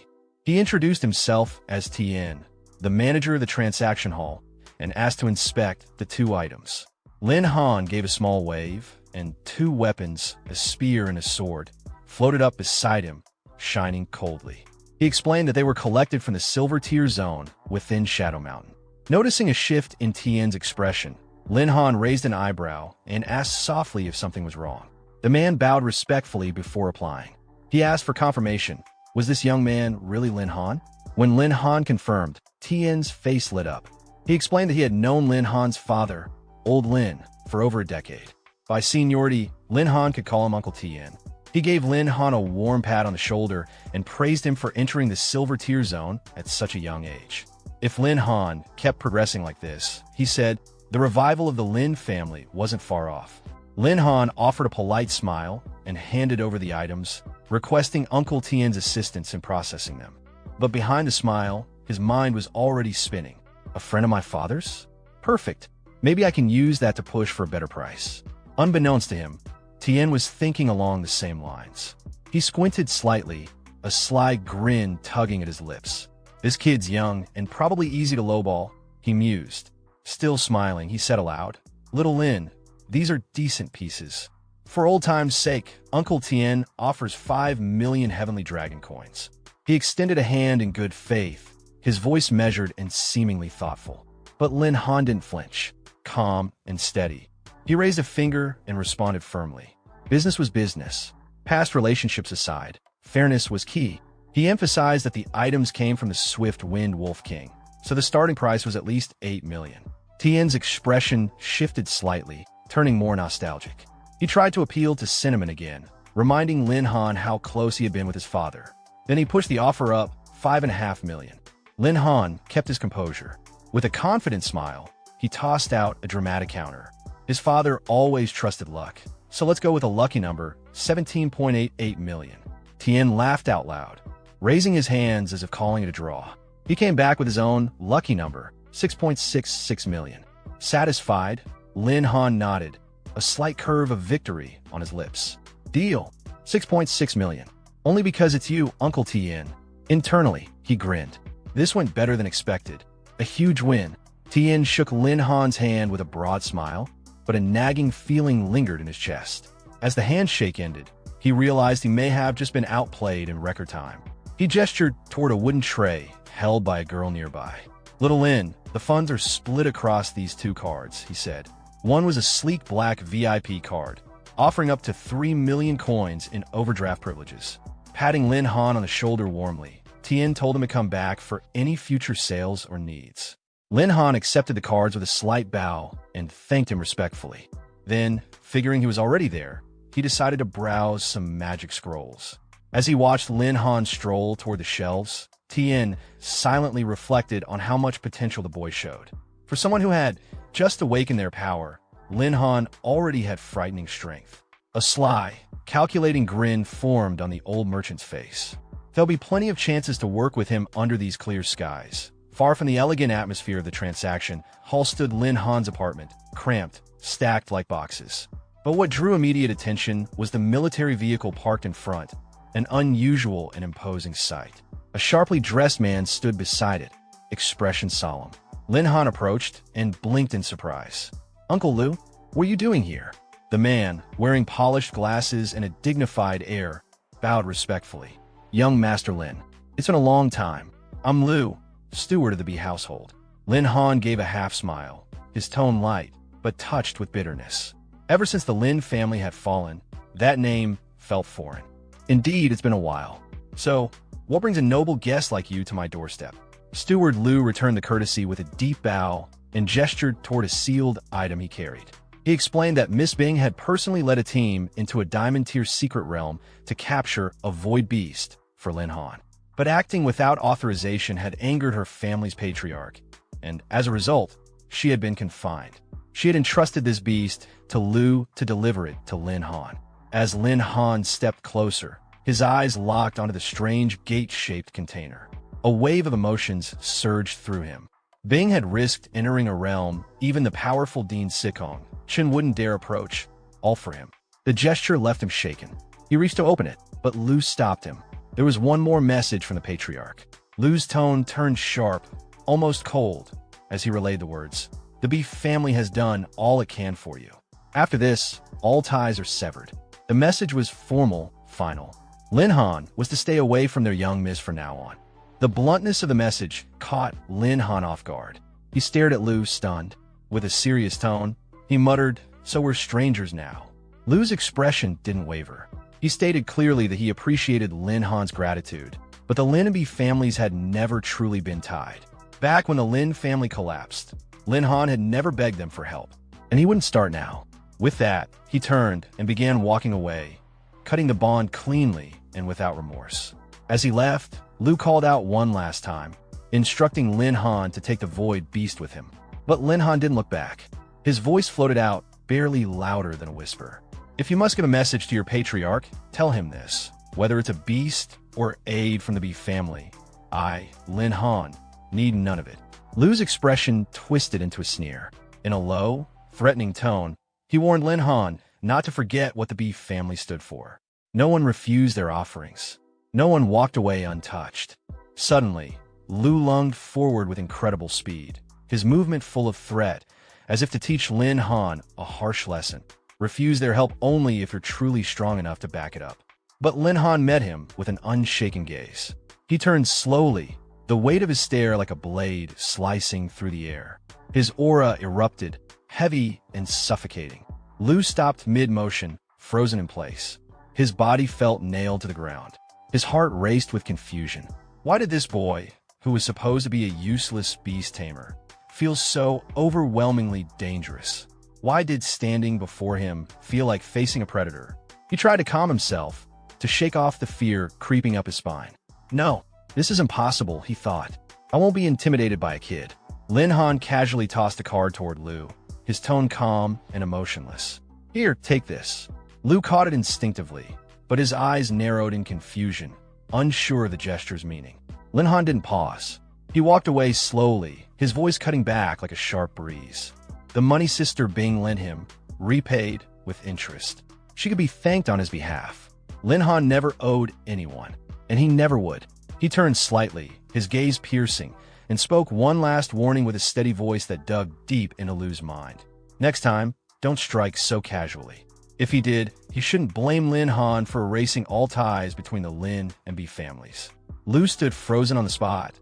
He introduced himself as Tien, the manager of the transaction hall, and asked to inspect the 2 items. Lin Han gave a small wave, and 2 weapons, a spear and a sword, floated up beside him, shining coldly. He explained that they were collected from the Silver Tier Zone within Shadow Mountain. Noticing a shift in Tien's expression, Lin Han raised an eyebrow and asked softly if something was wrong. The man bowed respectfully before replying. He asked for confirmation. Was this young man really Lin Han? When Lin Han confirmed, Tien's face lit up. He explained that he had known Lin Han's father, Old Lin, for over a decade. By seniority, Lin Han could call him Uncle Tien. He gave Lin Han a warm pat on the shoulder and praised him for entering the Silver Tier Zone at such a young age. If Lin Han kept progressing like this, he said, the revival of the Lin family wasn't far off. Lin Han offered a polite smile and handed over the items, requesting Uncle Tien's assistance in processing them. But behind the smile, his mind was already spinning. A friend of my father's? Perfect. Maybe I can use that to push for a better price. Unbeknownst to him, Tien was thinking along the same lines. He squinted slightly, a sly grin tugging at his lips. This kid's young and probably easy to lowball, he mused. Still smiling, he said aloud, Little Lin, these are decent pieces. For old time's sake, Uncle Tien offers 5 million Heavenly Dragon coins. He extended a hand in good faith, his voice measured and seemingly thoughtful. But Lin Han didn't flinch, calm and steady. He raised a finger and responded firmly. Business was business. Past relationships aside, fairness was key. He emphasized that the items came from the Swift Wind Wolf King, so the starting price was at least 8 million. Tien's expression shifted slightly, turning more nostalgic. He tried to appeal to sentiment again, reminding Lin Han how close he had been with his father. Then he pushed the offer up 5.5 million. Lin Han kept his composure. With a confident smile, he tossed out a dramatic counter. His father always trusted luck, so let's go with a lucky number, 17.88 million. Tien laughed out loud, raising his hands as if calling it a draw. He came back with his own lucky number, 6.66 million. Satisfied, Lin Han nodded, a slight curve of victory on his lips. Deal, 6.6 million. Only because it's you, Uncle Tien. Internally, he grinned. This went better than expected. A huge win. Tien shook Lin Han's hand with a broad smile, but a nagging feeling lingered in his chest. As the handshake ended, he realized he may have just been outplayed in record time. He gestured toward a wooden tray held by a girl nearby. Little Lin, the funds are split across these 2 cards, he said. One was a sleek black VIP card, offering up to 3 million coins in overdraft privileges. Patting Lin Han on the shoulder warmly, Tien told him to come back for any future sales or needs. Lin Han accepted the cards with a slight bow and thanked him respectfully. Then, figuring he was already there, he decided to browse some magic scrolls. As he watched Lin Han stroll toward the shelves, Tien silently reflected on how much potential the boy showed. For someone who had just awakened their power, Lin Han already had frightening strength. A sly, calculating grin formed on the old merchant's face. There'll be plenty of chances to work with him under these clear skies. Far from the elegant atmosphere of the transaction hall stood Lin Han's apartment, cramped, stacked like boxes. But what drew immediate attention was the military vehicle parked in front, an unusual and imposing sight. A sharply dressed man stood beside it, expression solemn. Lin Han approached and blinked in surprise. Uncle Lu, what are you doing here? The man, wearing polished glasses and a dignified air, bowed respectfully. Young Master Lin, it's been a long time. I'm Lu, steward of the B household. Lin Han gave a half smile, his tone light, but touched with bitterness. Ever since the Lin family had fallen, that name felt foreign. Indeed, it's been a while. So, what brings a noble guest like you to my doorstep? Steward Lu returned the courtesy with a deep bow and gestured toward a sealed item he carried. He explained that Miss Bing had personally led a team into a diamond-tier secret realm to capture a void beast for Lin Han. But acting without authorization had angered her family's patriarch, and as a result, she had been confined. She had entrusted this beast to Lu to deliver it to Lin Han. As Lin Han stepped closer, his eyes locked onto the strange gate-shaped container. A wave of emotions surged through him. Bing had risked entering a realm even the powerful Dean Sikong Chen wouldn't dare approach, all for him. The gesture left him shaken. He reached to open it, but Lu stopped him. There was one more message from the patriarch. Lu's tone turned sharp, almost cold, as he relayed the words. The Beef family has done all it can for you. After this, all ties are severed. The message was formal, final. Lin Han was to stay away from their young miss from now on. The bluntness of the message caught Lin Han off guard. He stared at Lu, stunned. With a serious tone, he muttered, "So we're strangers now." Lu's expression didn't waver. He stated clearly that he appreciated Lin Han's gratitude, but the Lin and Beef families had never truly been tied. Back when the Lin family collapsed, Lin Han had never begged them for help, and he wouldn't start now. With that, he turned and began walking away, cutting the bond cleanly and without remorse. As he left, Lu called out one last time, instructing Lin Han to take the Void Beast with him. But Lin Han didn't look back. His voice floated out, barely louder than a whisper. "If you must give a message to your patriarch, tell him this. Whether it's a beast or aid from the Beef family, I, Lin Han, need none of it." Lu's expression twisted into a sneer. In a low, threatening tone, he warned Lin Han not to forget what the Beef family stood for. No one refused their offerings. No one walked away untouched. Suddenly, Lu lunged forward with incredible speed, his movement full of threat, as if to teach Lin Han a harsh lesson. Refuse their help only if you're truly strong enough to back it up. But Lin Han met him with an unshaken gaze. He turned slowly, the weight of his stare like a blade slicing through the air. His aura erupted, heavy and suffocating. Lu stopped mid-motion, frozen in place. His body felt nailed to the ground. His heart raced with confusion. Why did this boy, who was supposed to be a useless beast tamer, feel so overwhelmingly dangerous? Why did standing before him feel like facing a predator? He tried to calm himself, to shake off the fear creeping up his spine. No, this is impossible, he thought. I won't be intimidated by a kid. Lin Han casually tossed a card toward Lu, his tone calm and emotionless. Here, take this. Lu caught it instinctively, but his eyes narrowed in confusion, unsure of the gesture's meaning. Lin Han didn't pause. He walked away slowly, his voice cutting back like a sharp breeze. The money sister Bing lent him, repaid with interest. She could be thanked on his behalf. Lin Han never owed anyone, and he never would. He turned slightly, his gaze piercing, and spoke one last warning with a steady voice that dug deep into Lu's mind. Next time, don't strike so casually. If he did, he shouldn't blame Lin Han for erasing all ties between the Lin and Beef families. Lu stood frozen on the spot,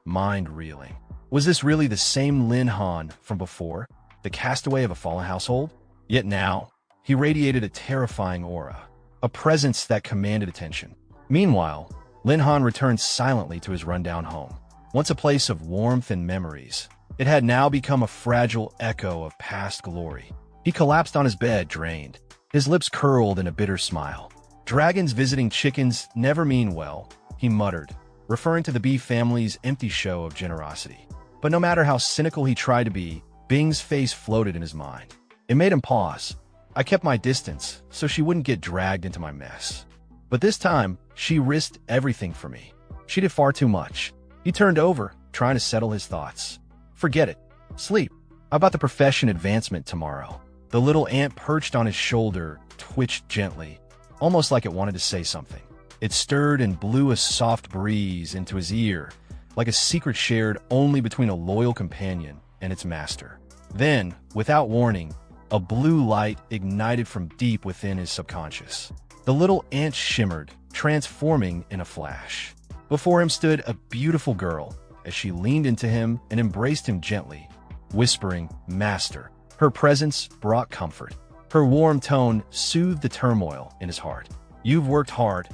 mind reeling. Was this really the same Lin Han from before, the castaway of a fallen household? Yet now, he radiated a terrifying aura, a presence that commanded attention. Meanwhile, Lin Han returned silently to his rundown home. Once a place of warmth and memories, it had now become a fragile echo of past glory. He collapsed on his bed, drained, his lips curled in a bitter smile. Dragons visiting chickens never mean well, he muttered, referring to the Beef family's empty show of generosity. But no matter how cynical he tried to be, Bing's face floated in his mind. It made him pause. I kept my distance, so she wouldn't get dragged into my mess. But this time, she risked everything for me. She did far too much. He turned over, trying to settle his thoughts. Forget it. Sleep. How about the profession advancement tomorrow? The little ant perched on his shoulder twitched gently, almost like it wanted to say something. It stirred and blew a soft breeze into his ear, like a secret shared only between a loyal companion and its master. Then, without warning, a blue light ignited from deep within his subconscious. The little ant shimmered, transforming in a flash. Before him stood a beautiful girl, as she leaned into him and embraced him gently, whispering, "Master." Her presence brought comfort. Her warm tone soothed the turmoil in his heart. "You've worked hard."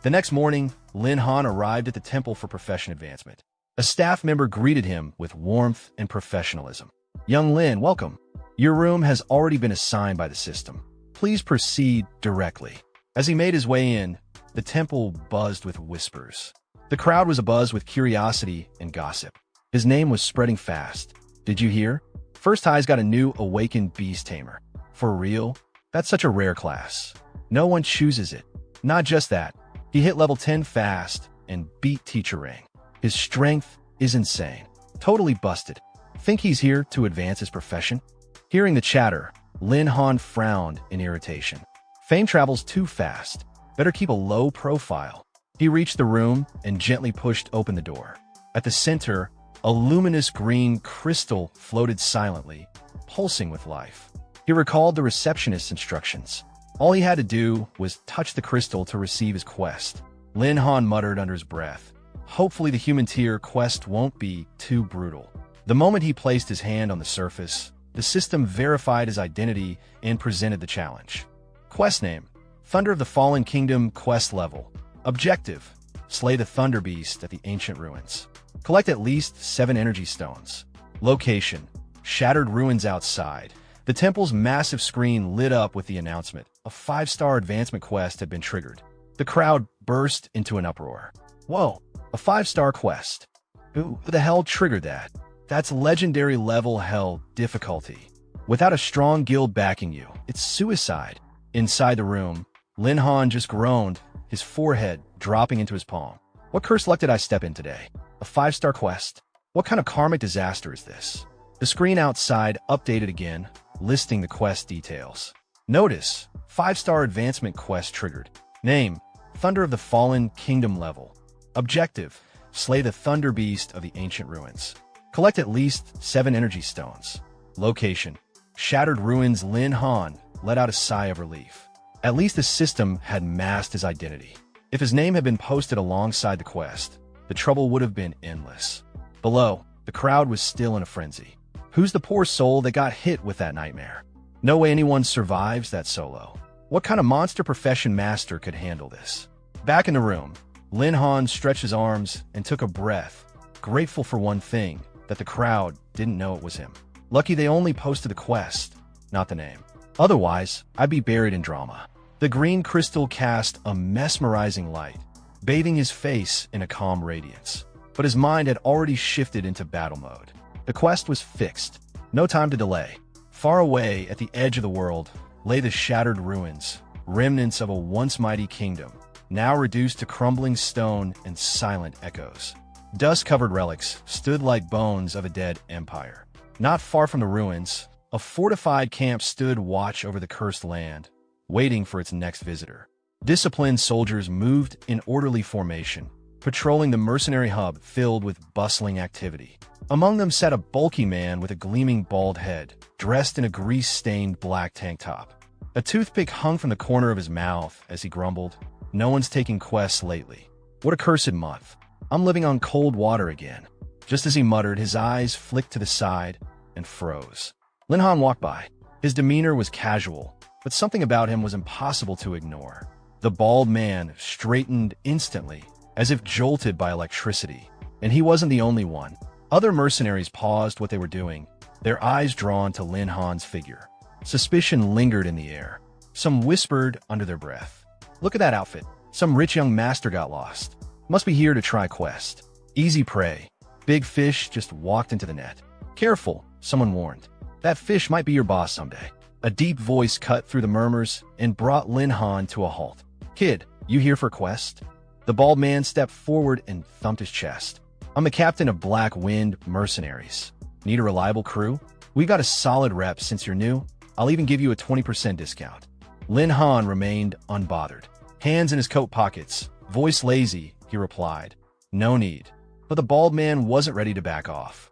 The next morning, Lin Han arrived at the temple for profession advancement. A staff member greeted him with warmth and professionalism. "Young Lin, welcome. Your room has already been assigned by the system. Please proceed directly." As he made his way in, the temple buzzed with whispers. The crowd was abuzz with curiosity and gossip. His name was spreading fast. "Did you hear? First High's got a new awakened beast tamer. For real? That's such a rare class. No one chooses it. Not just that, he hit level 10 fast and beat Teacher Ring. His strength is insane. Totally busted. Think he's here to advance his profession? Hearing the chatter, Lin Han frowned in irritation. Fame travels too fast. Better keep a low profile. He reached the room and gently pushed open the door. At the center, a luminous green crystal floated silently, pulsing with life. He recalled the receptionist's instructions. All he had to do was touch the crystal to receive his quest. Lin Han muttered under his breath. Hopefully the human tier quest won't be too brutal. The moment he placed his hand on the surface, the system verified his identity and presented the challenge. Quest name: Thunder of the Fallen Kingdom quest level. Objective: slay the Thunder Beast at the ancient ruins. Collect at least 7 energy stones. Location: shattered ruins outside. The temple's massive screen lit up with the announcement. A 5-star advancement quest had been triggered. The crowd burst into an uproar. Whoa, a 5-star quest. Who the hell triggered that? That's legendary level hell difficulty. Without a strong guild backing you, it's suicide. Inside the room, Lin Han just groaned, his forehead dropping into his palm. What cursed luck did I step in today? A 5-star quest? What kind of karmic disaster is this? The screen outside updated again, listing the quest details. Notice: 5-star advancement quest triggered. Name: Thunder of the Fallen Kingdom level. Objective: slay the Thunder Beast of the ancient ruins. Collect at least 7 energy stones. Location: shattered ruins. Lin Han let out a sigh of relief. At least the system had masked his identity. If his name had been posted alongside the quest, the trouble would have been endless. Below, the crowd was still in a frenzy. Who's the poor soul that got hit with that nightmare? No way anyone survives that solo. What kind of monster profession master could handle this? Back in the room, Lin Han stretched his arms and took a breath, grateful for one thing, that the crowd didn't know it was him. Lucky they only posted the quest, not the name. Otherwise, I'd be buried in drama. The green crystal cast a mesmerizing light, bathing his face in a calm radiance. But his mind had already shifted into battle mode. The quest was fixed. No time to delay. Far away at the edge of the world lay the shattered ruins, remnants of a once mighty kingdom, now reduced to crumbling stone and silent echoes. Dust-covered relics stood like bones of a dead empire. Not far from the ruins, a fortified camp stood watch over the cursed land, waiting for its next visitor. Disciplined soldiers moved in orderly formation, patrolling the mercenary hub filled with bustling activity. Among them sat a bulky man with a gleaming bald head, dressed in a grease-stained black tank top. A toothpick hung from the corner of his mouth as he grumbled, "No one's taking quests lately. What a cursed month. I'm living on cold water again." Just as he muttered, his eyes flicked to the side and froze. Lin Han walked by. His demeanor was casual, but something about him was impossible to ignore. The bald man straightened instantly, as if jolted by electricity. And he wasn't the only one. Other mercenaries paused what they were doing, their eyes drawn to Lin Han's figure. Suspicion lingered in the air. Some whispered under their breath, "Look at that outfit. Some rich young master got lost. Must be here to try quest. Easy prey. Big fish just walked into the net. Careful," someone warned. "That fish might be your boss someday." A deep voice cut through the murmurs and brought Lin Han to a halt. "Kid, you here for quest?" The bald man stepped forward and thumped his chest. "I'm the captain of Black Wind Mercenaries. Need a reliable crew? We got a solid rep since you're new. I'll even give you a 20% discount." Lin Han remained unbothered. Hands in his coat pockets, voice lazy, he replied, "No need." But the bald man wasn't ready to back off.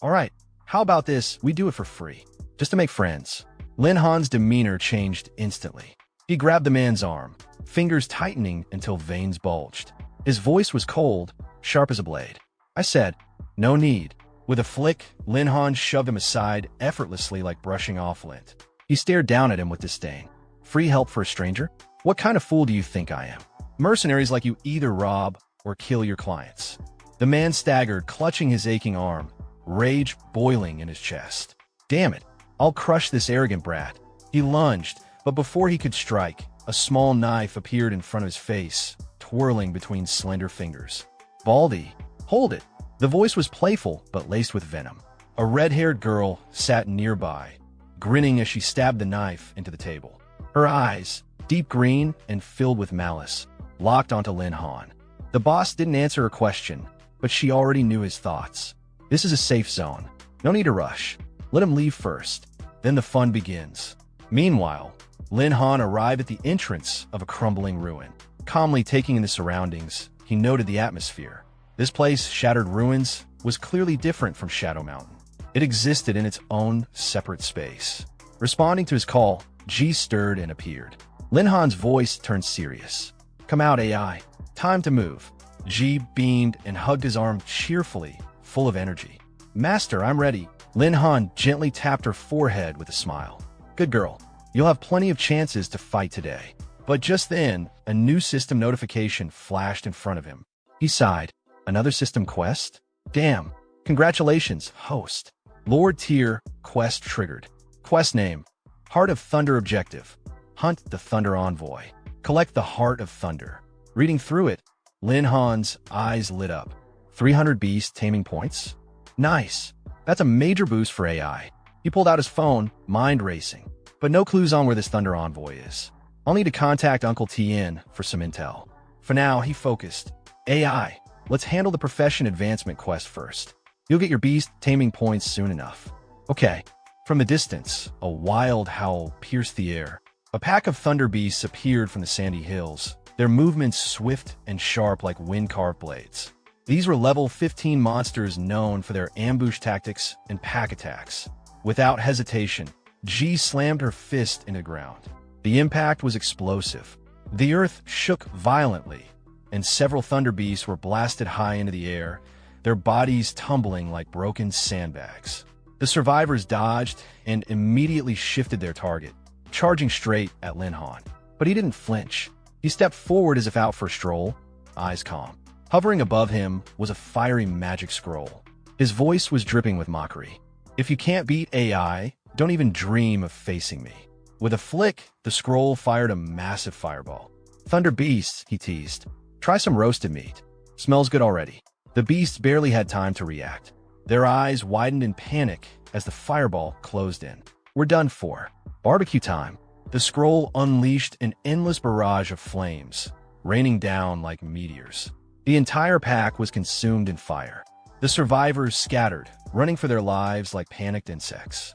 "All right, how about this? We do it for free, just to make friends." Lin Han's demeanor changed instantly. He grabbed the man's arm, fingers tightening until veins bulged. His voice was cold, sharp as a blade. "I said, no need." With a flick, Lin Han shoved him aside effortlessly like brushing off lint. He stared down at him with disdain. "Free help for a stranger? What kind of fool do you think I am? Mercenaries like you either rob or kill your clients." The man staggered, clutching his aching arm, rage boiling in his chest. "Damn it, I'll crush this arrogant brat." He lunged, but before he could strike, a small knife appeared in front of his face, twirling between slender fingers. "Baldy, hold it." The voice was playful, but laced with venom. A red-haired girl sat nearby, grinning as she stabbed the knife into the table. Her eyes, deep green and filled with malice, locked onto Lin Han. The boss didn't answer her question, but she already knew his thoughts. This is a safe zone. No need to rush. Let him leave first. Then the fun begins. Meanwhile, Lin Han arrived at the entrance of a crumbling ruin. Calmly taking in the surroundings, he noted the atmosphere. This place, Shattered Ruins, was clearly different from Shadow Mountain. It existed in its own separate space. Responding to his call, G stirred and appeared. Lin Han's voice turned serious. "Come out, AI. Time to move." G beamed and hugged his arm cheerfully, full of energy. "Master, I'm ready." Lin Han gently tapped her forehead with a smile. "Good girl. You'll have plenty of chances to fight today." But just then, a new system notification flashed in front of him. He sighed. "Another system quest? Damn. Congratulations, host." Lord Tier quest triggered. Quest name: Heart of Thunder Objective. Hunt the Thunder Envoy. Collect the Heart of Thunder. Reading through it, Lin Han's eyes lit up. 300 Beast Taming points? Nice. That's a major boost for AI. He pulled out his phone, mind racing. But no clues on where this Thunder Envoy is. I'll need to contact Uncle Tien for some intel. For now, he focused. AI, let's handle the profession advancement quest first. You'll get your beast taming points soon enough. Okay. From the distance, a wild howl pierced the air. A pack of thunder beasts appeared from the sandy hills, their movements swift and sharp like wind-carved blades. These were level 15 monsters known for their ambush tactics and pack attacks. Without hesitation, G slammed her fist into the ground. The impact was explosive. The earth shook violently, and several thunder beasts were blasted high into the air, their bodies tumbling like broken sandbags. The survivors dodged and immediately shifted their target, charging straight at Lin Han. But he didn't flinch. He stepped forward as if out for a stroll, eyes calm. Hovering above him was a fiery magic scroll. His voice was dripping with mockery. "If you can't beat AI, don't even dream of facing me." With a flick, the scroll fired a massive fireball. "Thunder beasts," he teased. "Try some roasted meat. Smells good already." The beasts barely had time to react. Their eyes widened in panic as the fireball closed in. "We're done for. Barbecue time." The scroll unleashed an endless barrage of flames, raining down like meteors. The entire pack was consumed in fire. The survivors scattered, running for their lives like panicked insects.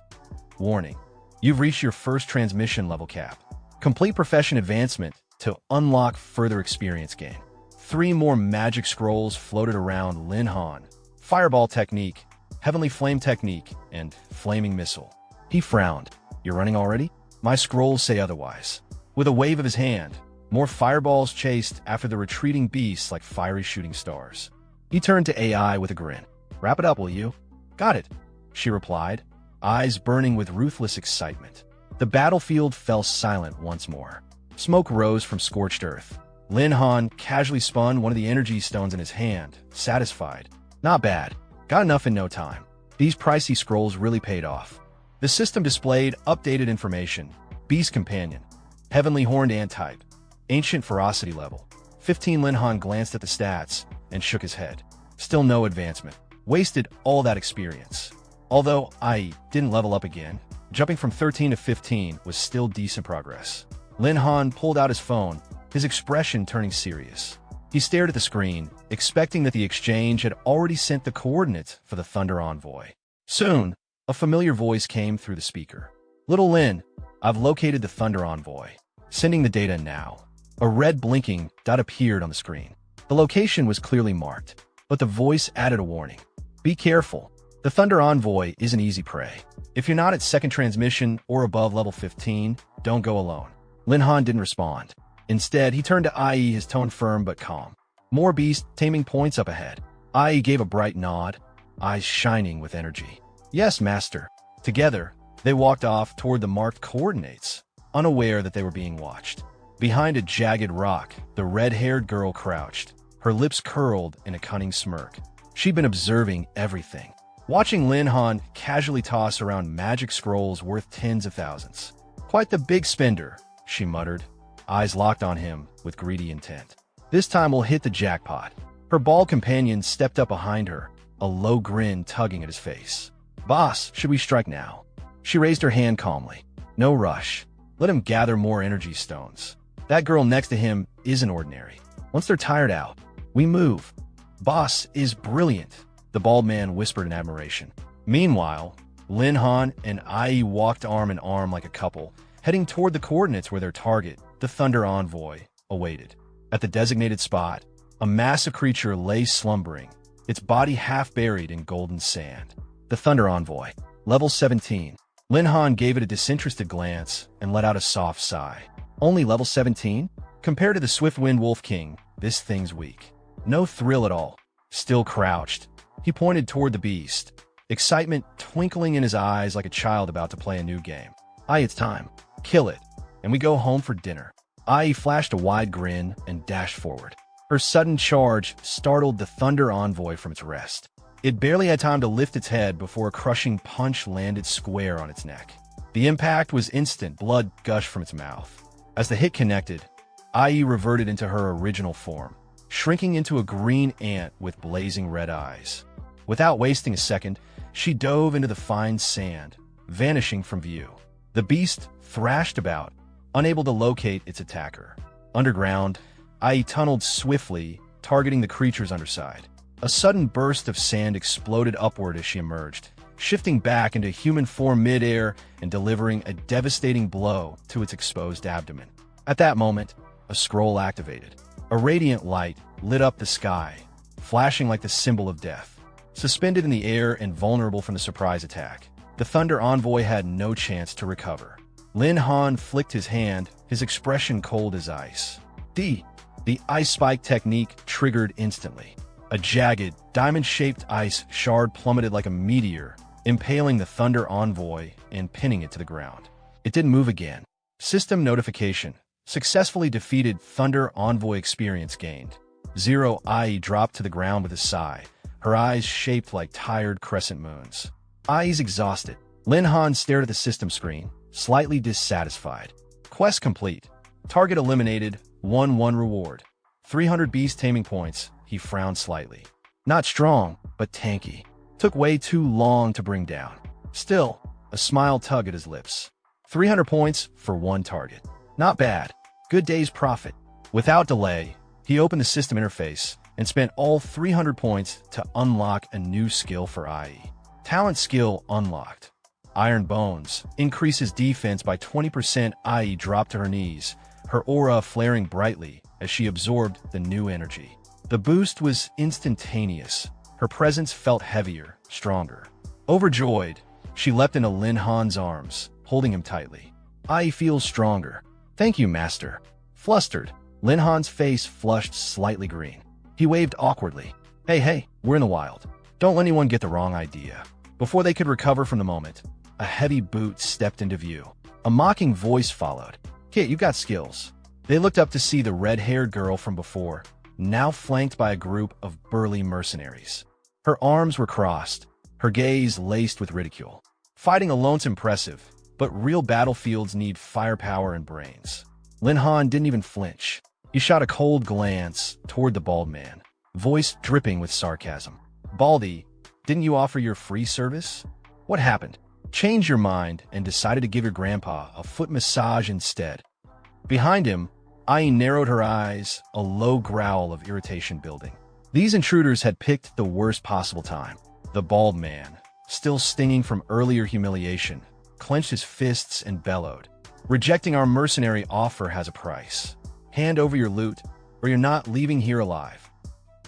Warning: you've reached your first transmission level cap. Complete profession advancement to unlock further experience gain. 3 more magic scrolls floated around Lin Han. Fireball technique, Heavenly Flame technique, and Flaming Missile. He frowned. "You're running already? My scrolls say otherwise." With a wave of his hand, more fireballs chased after the retreating beasts like fiery shooting stars. He turned to AI with a grin. "Wrap it up, will you?" "Got it," she replied, eyes burning with ruthless excitement. The battlefield fell silent once more. Smoke rose from scorched earth. Lin Han casually spun one of the energy stones in his hand, satisfied. "Not bad. Got enough in no time." These pricey scrolls really paid off. The system displayed updated information. Beast Companion. Heavenly Horned Ant-type. Ancient Ferocity level. 15. Lin Han glanced at the stats and shook his head. Still no advancement. Wasted all that experience. Although I didn't level up again, jumping from 13 to 15 was still decent progress. Lin Han pulled out his phone, his expression turning serious. He stared at the screen, expecting that the exchange had already sent the coordinates for the Thunder Envoy. Soon, a familiar voice came through the speaker. "Little Lin, I've located the Thunder Envoy. Sending the data now." A red blinking dot appeared on the screen. The location was clearly marked, but the voice added a warning. "Be careful. The Thunder Envoy isn't easy prey. If you're not at second transmission or above level 15, don't go alone." Lin Han didn't respond. Instead, he turned to IE, his tone firm but calm. "More beast taming points up ahead." IE gave a bright nod, eyes shining with energy. "Yes, master." Together, they walked off toward the marked coordinates, unaware that they were being watched. Behind a jagged rock, the red-haired girl crouched, her lips curled in a cunning smirk. She'd been observing everything, watching Lin Han casually toss around magic scrolls worth tens of thousands. "Quite the big spender," she muttered, eyes locked on him with greedy intent. "This time we'll hit the jackpot." Her bald companion stepped up behind her, a low grin tugging at his face. "Boss, should we strike now?" She raised her hand calmly. "No rush. Let him gather more energy stones. That girl next to him isn't ordinary. Once they're tired out, we move." Boss is brilliant, the bald man whispered in admiration. Meanwhile, Lin Han and IE walked arm in arm like a couple, heading toward the coordinates where their target, the Thunder Envoy, awaited. At the designated spot, a massive creature lay slumbering, its body half buried in golden sand. The Thunder Envoy, level 17. Lin Han gave it a disinterested glance and let out a soft sigh. Only level 17? Compared to the Swiftwind Wolf King, this thing's weak. No thrill at all. Still crouched, he pointed toward the beast, excitement twinkling in his eyes like a child about to play a new game. It's time. Kill it, and we go home for dinner. IE flashed a wide grin and dashed forward. Her sudden charge startled the Thunder Envoy from its rest. It barely had time to lift its head before a crushing punch landed square on its neck. The impact was instant, blood gushed from its mouth. As the hit connected, IE reverted into her original form, shrinking into a green ant with blazing red eyes. Without wasting a second, she dove into the fine sand, vanishing from view. The beast thrashed about, unable to locate its attacker. Underground, IE tunneled swiftly, targeting the creature's underside. A sudden burst of sand exploded upward as she emerged, shifting back into human form midair and delivering a devastating blow to its exposed abdomen. At that moment, a scroll activated. A radiant light lit up the sky, flashing like the symbol of death. Suspended in the air and vulnerable from the surprise attack, the Thunder Envoy had no chance to recover. Lin Han flicked his hand, his expression cold as ice. The ice spike technique triggered instantly. A jagged, diamond-shaped ice shard plummeted like a meteor, impaling the Thunder Envoy and pinning it to the ground. It didn't move again. System notification. Successfully defeated. Thunder Envoy experience gained. 0. IE dropped to the ground with a sigh, her eyes shaped like tired crescent moons. IE's exhausted. Lin Han stared at the system screen, slightly dissatisfied. Quest complete. Target eliminated. 1-1 reward. 300 Beast Taming points. He frowned slightly. Not strong, but tanky. Took way too long to bring down. Still, a smile tugged at his lips. 300 points for one target. Not bad. Good day's profit. Without delay, he opened the system interface and spent all 300 points to unlock a new skill for IE. Talent skill unlocked. Iron Bones increases defense by 20%. IE dropped to her knees, her aura flaring brightly as she absorbed the new energy. The boost was instantaneous. Her presence felt heavier, stronger. Overjoyed, she leapt into Lin Han's arms, holding him tightly. IE feels stronger. Thank you, Master. Flustered, Lin Han's face flushed slightly green. He waved awkwardly. Hey, we're in the wild. Don't let anyone get the wrong idea. Before they could recover from the moment, a heavy boot stepped into view. A mocking voice followed. Kit, you got skills. They looked up to see the red-haired girl from before, now flanked by a group of burly mercenaries. Her arms were crossed, her gaze laced with ridicule. Fighting alone's impressive, but real battlefields need firepower and brains. Lin Han didn't even flinch. He shot a cold glance toward the bald man, voice dripping with sarcasm. Baldy, didn't you offer your free service? What happened? Changed your mind and decided to give your grandpa a foot massage instead. Behind him, IE narrowed her eyes, a low growl of irritation building. These intruders had picked the worst possible time. The bald man, still stinging from earlier humiliation, clenched his fists and bellowed. Rejecting our mercenary offer has a price. Hand over your loot, or you're not leaving here alive.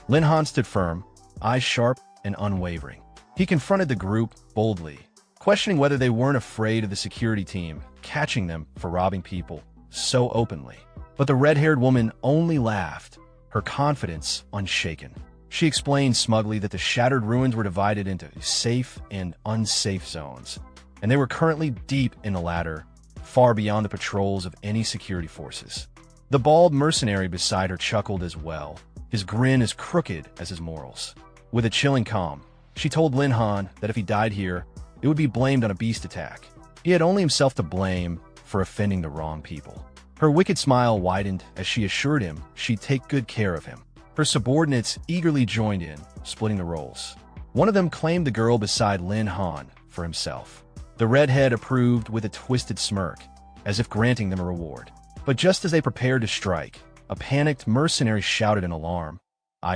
Lin Han stood firm, eyes sharp and unwavering. He confronted the group boldly, questioning whether they weren't afraid of the security team catching them for robbing people so openly. But the red-haired woman only laughed, her confidence unshaken. She explained smugly that the shattered ruins were divided into safe and unsafe zones, and they were currently deep in the latter, far beyond the patrols of any security forces. The bald mercenary beside her chuckled as well, his grin as crooked as his morals. With a chilling calm, she told Lin Han that if he died here, it would be blamed on a beast attack. He had only himself to blame for offending the wrong people. Her wicked smile widened as she assured him she'd take good care of him. Her subordinates eagerly joined in, splitting the roles. One of them claimed the girl beside Lin Han for himself. The redhead approved with a twisted smirk, as if granting them a reward. But just as they prepared to strike, a panicked mercenary shouted in alarm.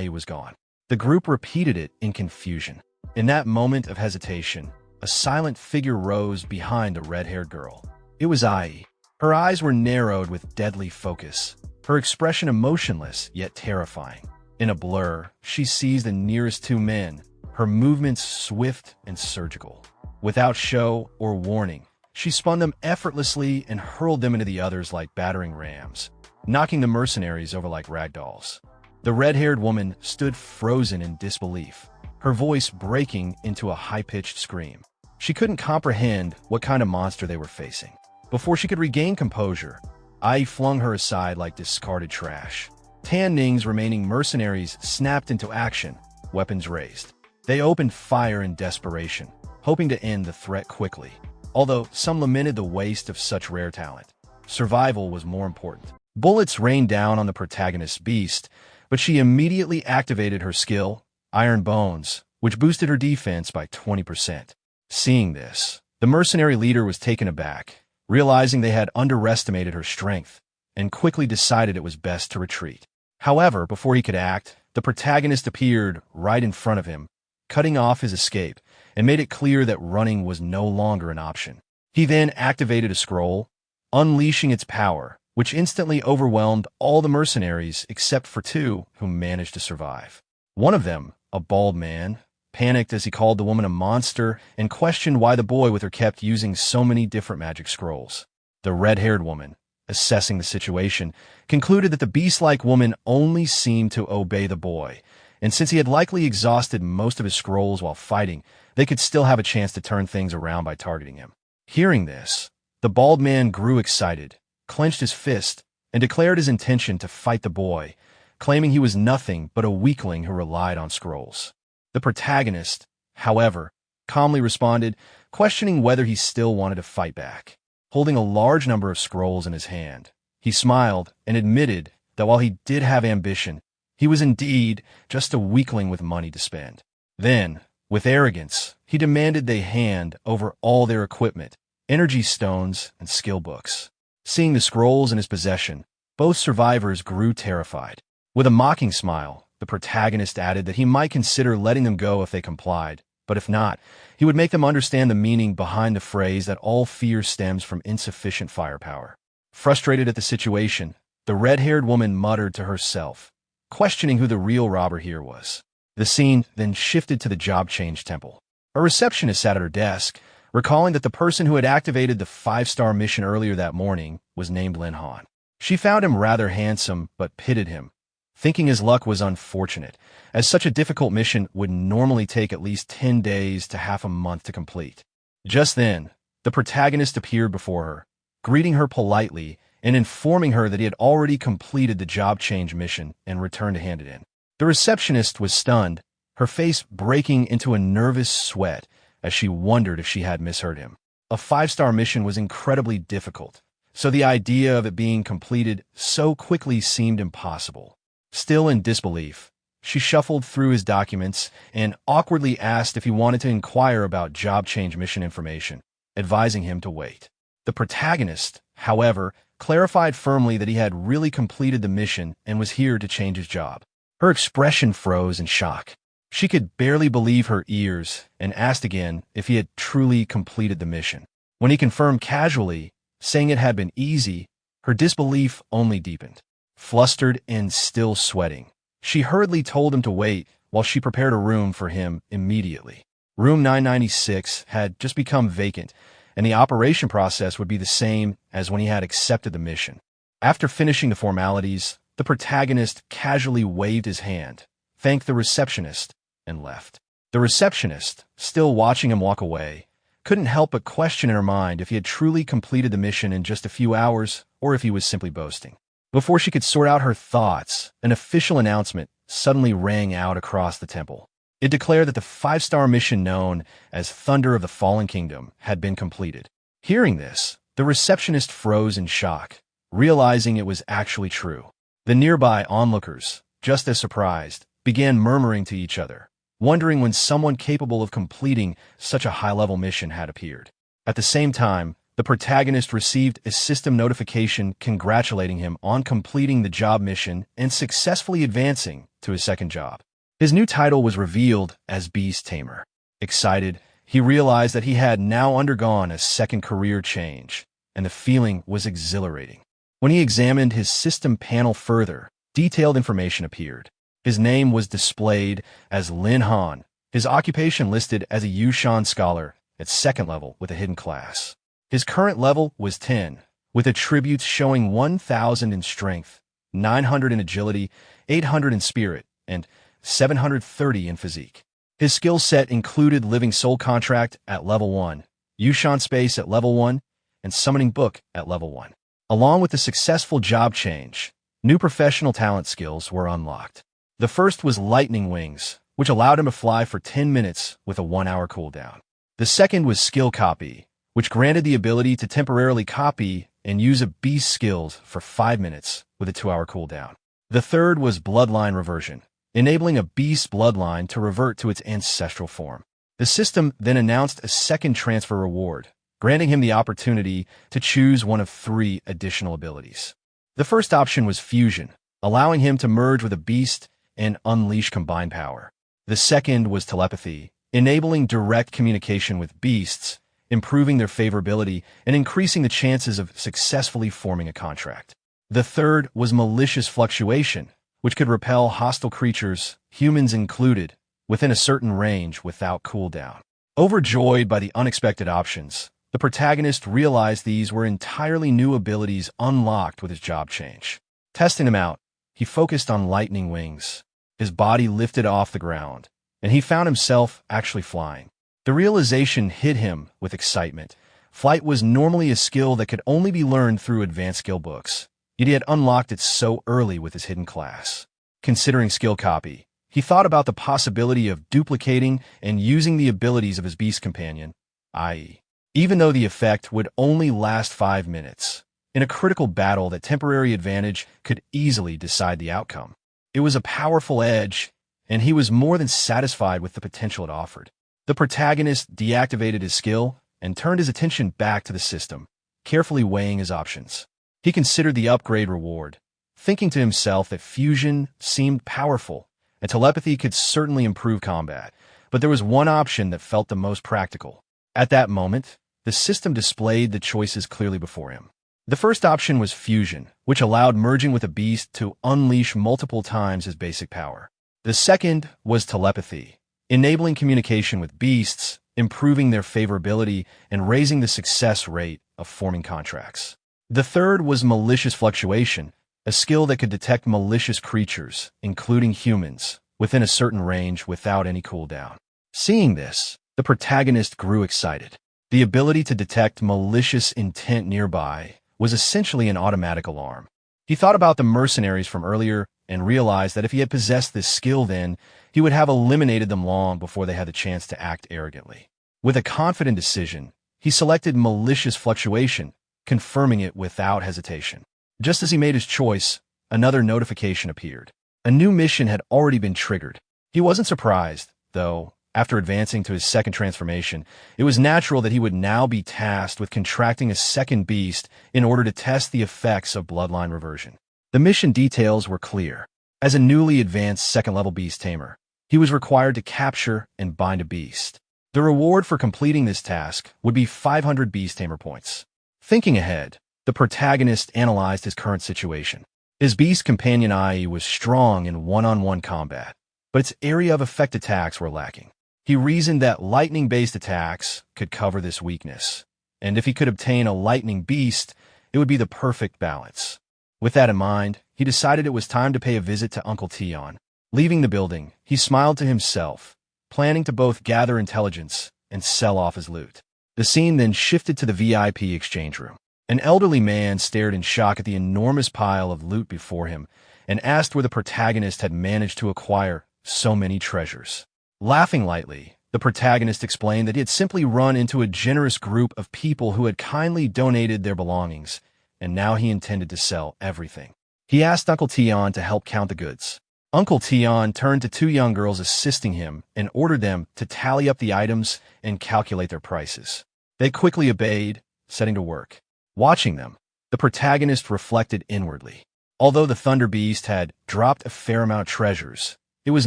IE was gone. The group repeated it in confusion. In that moment of hesitation, a silent figure rose behind the red-haired girl. It was Ai. Her eyes were narrowed with deadly focus, her expression emotionless yet terrifying. In a blur, she sees the nearest two men, her movements swift and surgical. Without show or warning, she spun them effortlessly and hurled them into the others like battering rams, knocking the mercenaries over like ragdolls. The red-haired woman stood frozen in disbelief, her voice breaking into a high-pitched scream. She couldn't comprehend what kind of monster they were facing. Before she could regain composure, Ai flung her aside like discarded trash. Tan Ning's remaining mercenaries snapped into action, weapons raised. They opened fire in desperation, hoping to end the threat quickly. Although some lamented the waste of such rare talent, survival was more important. Bullets rained down on the protagonist's beast, but she immediately activated her skill, Iron Bones, which boosted her defense by 20%. Seeing this, the mercenary leader was taken aback, realizing they had underestimated her strength, and quickly decided it was best to retreat. However, before he could act, the protagonist appeared right in front of him, cutting off his escape, and made it clear that running was no longer an option. He then activated a scroll, unleashing its power, which instantly overwhelmed all the mercenaries except for two who managed to survive. One of them, a bald man, panicked as he called the woman a monster and questioned why the boy with her kept using so many different magic scrolls. The red-haired woman, assessing the situation, concluded that the beast-like woman only seemed to obey the boy, and since he had likely exhausted most of his scrolls while fighting, they could still have a chance to turn things around by targeting him. Hearing this, the bald man grew excited, clenched his fist, and declared his intention to fight the boy, claiming he was nothing but a weakling who relied on scrolls. The protagonist, however, calmly responded, questioning whether he still wanted to fight back. Holding a large number of scrolls in his hand, he smiled and admitted that while he did have ambition, he was indeed just a weakling with money to spend. Then, with arrogance, he demanded they hand over all their equipment, energy stones, and skill books. Seeing the scrolls in his possession, both survivors grew terrified. With a mocking smile, the protagonist added that he might consider letting them go if they complied, but if not, he would make them understand the meaning behind the phrase that all fear stems from insufficient firepower. Frustrated at the situation, the red-haired woman muttered to herself, questioning who the real robber here was. The scene then shifted to the job change temple. A receptionist sat at her desk, recalling that the person who had activated the 5-star mission earlier that morning was named Lin Han. She found him rather handsome, but pitied him, thinking his luck was unfortunate, as such a difficult mission would normally take at least 10 days to half a month to complete. Just then, the protagonist appeared before her, greeting her politely and informing her that he had already completed the job change mission and returned to hand it in. The receptionist was stunned, her face breaking into a nervous sweat as she wondered if she had misheard him. A 5-star mission was incredibly difficult, so the idea of it being completed so quickly seemed impossible. Still in disbelief, she shuffled through his documents and awkwardly asked if he wanted to inquire about job change mission information, advising him to wait. The protagonist, however, clarified firmly that he had really completed the mission and was here to change his job. Her expression froze in shock. She could barely believe her ears and asked again if he had truly completed the mission. When he confirmed casually, saying it had been easy, her disbelief only deepened. Flustered and still sweating, she hurriedly told him to wait while she prepared a room for him immediately. Room 996 had just become vacant, and the operation process would be the same as when he had accepted the mission. After finishing the formalities, the protagonist casually waved his hand, thanked the receptionist, and left. The receptionist, still watching him walk away, couldn't help but question in her mind if he had truly completed the mission in just a few hours or if he was simply boasting. Before she could sort out her thoughts, an official announcement suddenly rang out across the temple. It declared that the 5-star mission known as Thunder of the Fallen Kingdom had been completed. Hearing this, the receptionist froze in shock, realizing it was actually true. The nearby onlookers, just as surprised, began murmuring to each other, wondering when someone capable of completing such a high-level mission had appeared. At the same time, the protagonist received a system notification congratulating him on completing the job mission and successfully advancing to his second job. His new title was revealed as Beast Tamer. Excited, he realized that he had now undergone a second career change, and the feeling was exhilarating. When he examined his system panel further, detailed information appeared. His name was displayed as Lin Han, his occupation listed as a Yushan scholar at second level with a hidden class. His current level was 10, with attributes showing 1,000 in strength, 900 in agility, 800 in spirit, and 730 in physique. His skill set included Living Soul Contract at level 1, Yushan Space at level 1, and Summoning Book at level 1. Along with the successful job change, new professional talent skills were unlocked. The first was Lightning Wings, which allowed him to fly for 10 minutes with a 1-hour cooldown. The second was Skill Copy, which granted the ability to temporarily copy and use a beast's skills for 5 minutes with a 2-hour cooldown. The third was Bloodline Reversion, enabling a beast's bloodline to revert to its ancestral form. The system then announced a second transfer reward, granting him the opportunity to choose one of 3 additional abilities. The first option was Fusion, allowing him to merge with a beast and unleash combined power. The second was Telepathy, enabling direct communication with beasts, improving their favorability and increasing the chances of successfully forming a contract. The third was Malicious Fluctuation, which could repel hostile creatures, humans included, within a certain range without cooldown. Overjoyed by the unexpected options, the protagonist realized these were entirely new abilities unlocked with his job change. Testing them out, he focused on Lightning Wings. His body lifted off the ground, and he found himself actually flying. The realization hit him with excitement. Flight was normally a skill that could only be learned through advanced skill books, yet he had unlocked it so early with his hidden class. Considering skill copy, he thought about the possibility of duplicating and using the abilities of his beast companion, i.e., even though the effect would only last 5 minutes. In a critical battle, that temporary advantage could easily decide the outcome. It was a powerful edge, and he was more than satisfied with the potential it offered. The protagonist deactivated his skill and turned his attention back to the system, carefully weighing his options. He considered the upgrade reward, thinking to himself that fusion seemed powerful, and telepathy could certainly improve combat, but there was one option that felt the most practical. At that moment, the system displayed the choices clearly before him. The first option was fusion, which allowed merging with a beast to unleash multiple times his basic power. The second was telepathy, enabling communication with beasts, improving their favorability, and raising the success rate of forming contracts. The third was malicious fluctuation, a skill that could detect malicious creatures, including humans, within a certain range without any cooldown. Seeing this, the protagonist grew excited. The ability to detect malicious intent nearby was essentially an automatic alarm. He thought about the mercenaries from earlier and realized that if he had possessed this skill then, he would have eliminated them long before they had the chance to act arrogantly. With a confident decision, he selected malicious fluctuation, confirming it without hesitation. Just as he made his choice, another notification appeared. A new mission had already been triggered. He wasn't surprised, though. After advancing to his second transformation, it was natural that he would now be tasked with contracting a second beast in order to test the effects of bloodline reversion. The mission details were clear. As a newly advanced second-level beast tamer, he was required to capture and bind a beast. The reward for completing this task would be 500 beast tamer points. Thinking ahead, the protagonist analyzed his current situation. His beast companion IE was strong in one-on-one combat, but its area of effect attacks were lacking. He reasoned that lightning-based attacks could cover this weakness, and if he could obtain a lightning beast, it would be the perfect balance. With that in mind, he decided it was time to pay a visit to Uncle Tion. Leaving the building, he smiled to himself, planning to both gather intelligence and sell off his loot. The scene then shifted to the VIP exchange room. An elderly man stared in shock at the enormous pile of loot before him and asked where the protagonist had managed to acquire so many treasures. Laughing lightly, the protagonist explained that he had simply run into a generous group of people who had kindly donated their belongings, and now he intended to sell everything. He asked Uncle Tion to help count the goods. Uncle Tion turned to 2 young girls assisting him and ordered them to tally up the items and calculate their prices. They quickly obeyed, setting to work. Watching them, the protagonist reflected inwardly. Although the Thunder Beast had dropped a fair amount of treasures, it was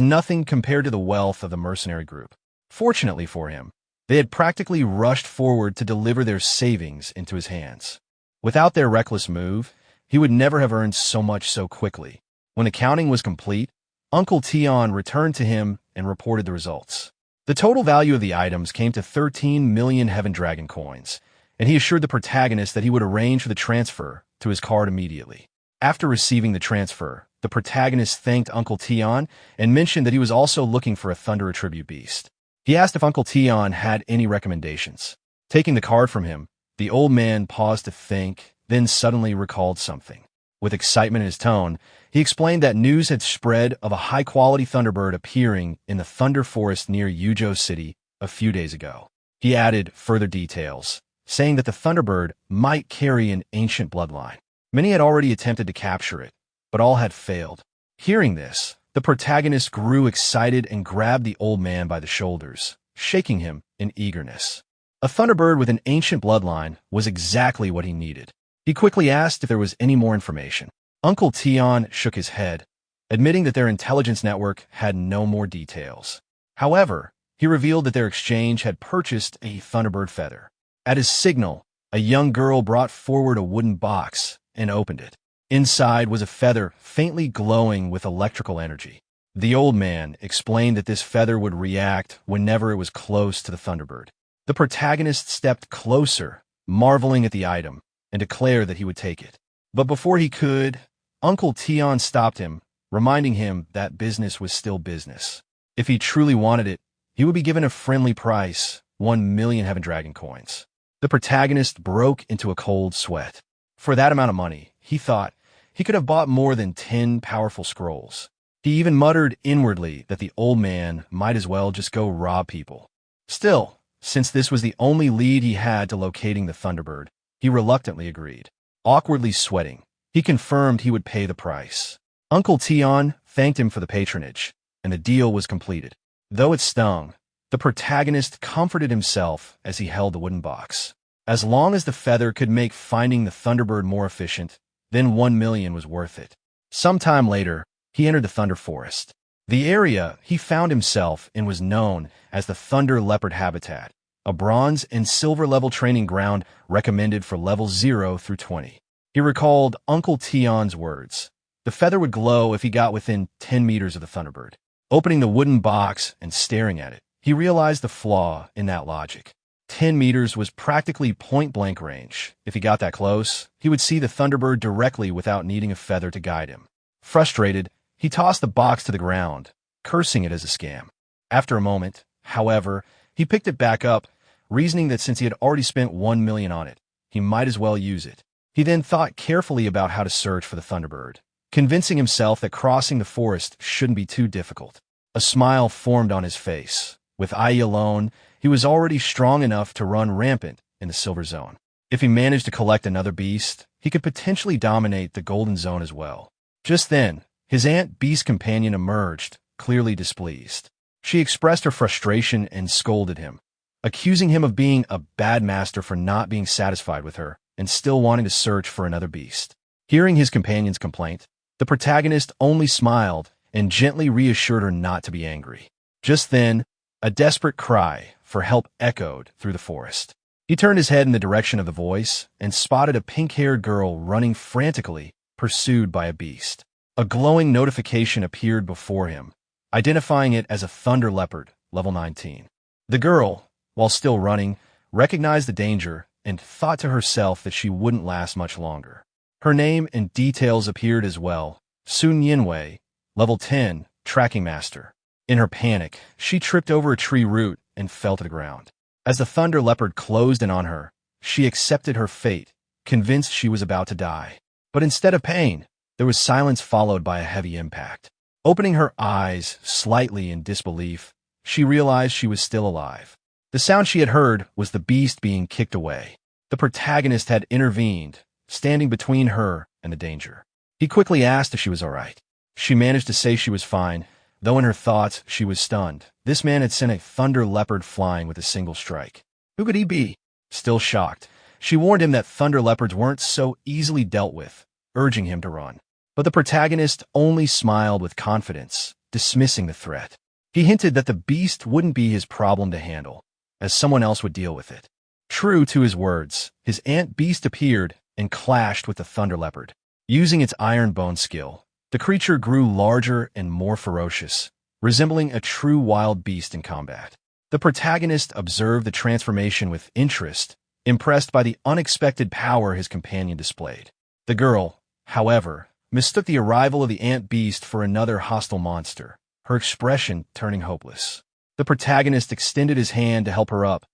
nothing compared to the wealth of the mercenary group. Fortunately for him, they had practically rushed forward to deliver their savings into his hands. Without their reckless move, he would never have earned so much so quickly. When the counting was complete, Uncle Tion returned to him and reported the results. The total value of the items came to 13 million Heaven Dragon coins, and he assured the protagonist that he would arrange for the transfer to his card immediately. After receiving the transfer, the protagonist thanked Uncle Tion and mentioned that he was also looking for a Thunder Attribute Beast. He asked if Uncle Tion had any recommendations. Taking the card from him, the old man paused to think, then suddenly recalled something. With excitement in his tone, he explained that news had spread of a high-quality Thunderbird appearing in the Thunder Forest near Yuzhou City a few days ago. He added further details, saying that the Thunderbird might carry an ancient bloodline. Many had already attempted to capture it, but all had failed. Hearing this, the protagonist grew excited and grabbed the old man by the shoulders, shaking him in eagerness. A Thunderbird with an ancient bloodline was exactly what he needed. He quickly asked if there was any more information. Uncle Tion shook his head, admitting that their intelligence network had no more details. However, he revealed that their exchange had purchased a Thunderbird feather. At his signal, a young girl brought forward a wooden box and opened it. Inside was a feather faintly glowing with electrical energy. The old man explained that this feather would react whenever it was close to the Thunderbird. The protagonist stepped closer, marveling at the item, and declared that he would take it. But before he could, Uncle Tion stopped him, reminding him that business was still business. If he truly wanted it, he would be given a friendly price, 1 million Heaven Dragon coins. The protagonist broke into a cold sweat. For that amount of money, he thought, he could have bought more than 10 powerful scrolls. He even muttered inwardly that the old man might as well just go rob people. Still, since this was the only lead he had to locating the Thunderbird, he reluctantly agreed. Awkwardly sweating, he confirmed he would pay the price. Uncle Tion thanked him for the patronage, and the deal was completed. Though it stung, the protagonist comforted himself as he held the wooden box. As long as the feather could make finding the Thunderbird more efficient, then 1 million was worth it. Sometime later, he entered the Thunder Forest. The area he found himself in was known as the Thunder Leopard Habitat, a bronze and silver level training ground recommended for levels 0 through 20. He recalled Uncle Tion's words. The feather would glow if he got within 10 meters of the Thunderbird. Opening the wooden box and staring at it, he realized the flaw in that logic. 10 meters was practically point-blank range. If he got that close, he would see the Thunderbird directly without needing a feather to guide him. Frustrated, he tossed the box to the ground, cursing it as a scam. After a moment, however, he picked it back up, reasoning that since he had already spent 1 million on it, he might as well use it. He then thought carefully about how to search for the Thunderbird, convincing himself that crossing the forest shouldn't be too difficult. A smile formed on his face. With Ai alone, he was already strong enough to run rampant in the Silver Zone. If he managed to collect another beast, he could potentially dominate the Golden Zone as well. Just then, his aunt Beast companion emerged, clearly displeased. She expressed her frustration and scolded him, accusing him of being a bad master for not being satisfied with her and still wanting to search for another beast. Hearing his companion's complaint, the protagonist only smiled and gently reassured her not to be angry. Just then, a desperate cry for help echoed through the forest. He turned his head in the direction of the voice and spotted a pink-haired girl running frantically, pursued by a beast. A glowing notification appeared before him, identifying it as a Thunder Leopard, level 19. The girl, while still running, recognized the danger and thought to herself that she wouldn't last much longer. Her name and details appeared as well. Sun Yinwei, level 10, Tracking Master. In her panic, she tripped over a tree root and fell to the ground. As the Thunder Leopard closed in on her, she accepted her fate, convinced she was about to die. But instead of pain, there was silence followed by a heavy impact. Opening her eyes slightly in disbelief, she realized she was still alive. The sound she had heard was the beast being kicked away. The protagonist had intervened, standing between her and the danger. He quickly asked if she was all right. She managed to say she was fine, though in her thoughts she was stunned. This man had sent a Thunder Leopard flying with a single strike. Who could he be? Still shocked, she warned him that Thunder Leopards weren't so easily dealt with, urging him to run. But the protagonist only smiled with confidence dismissing the threat. He hinted that the beast wouldn't be his problem to handle, as someone else would deal with it. True to his words, his ant beast appeared and clashed with the thunder leopard. Using its iron bone skill, the creature grew larger and more ferocious, resembling a true wild beast in combat. The protagonist observed the transformation with interest, impressed by the unexpected power his companion displayed. The girl, however, mistook the arrival of the ant beast for another hostile monster, her expression turning hopeless. The protagonist extended his hand to help her up,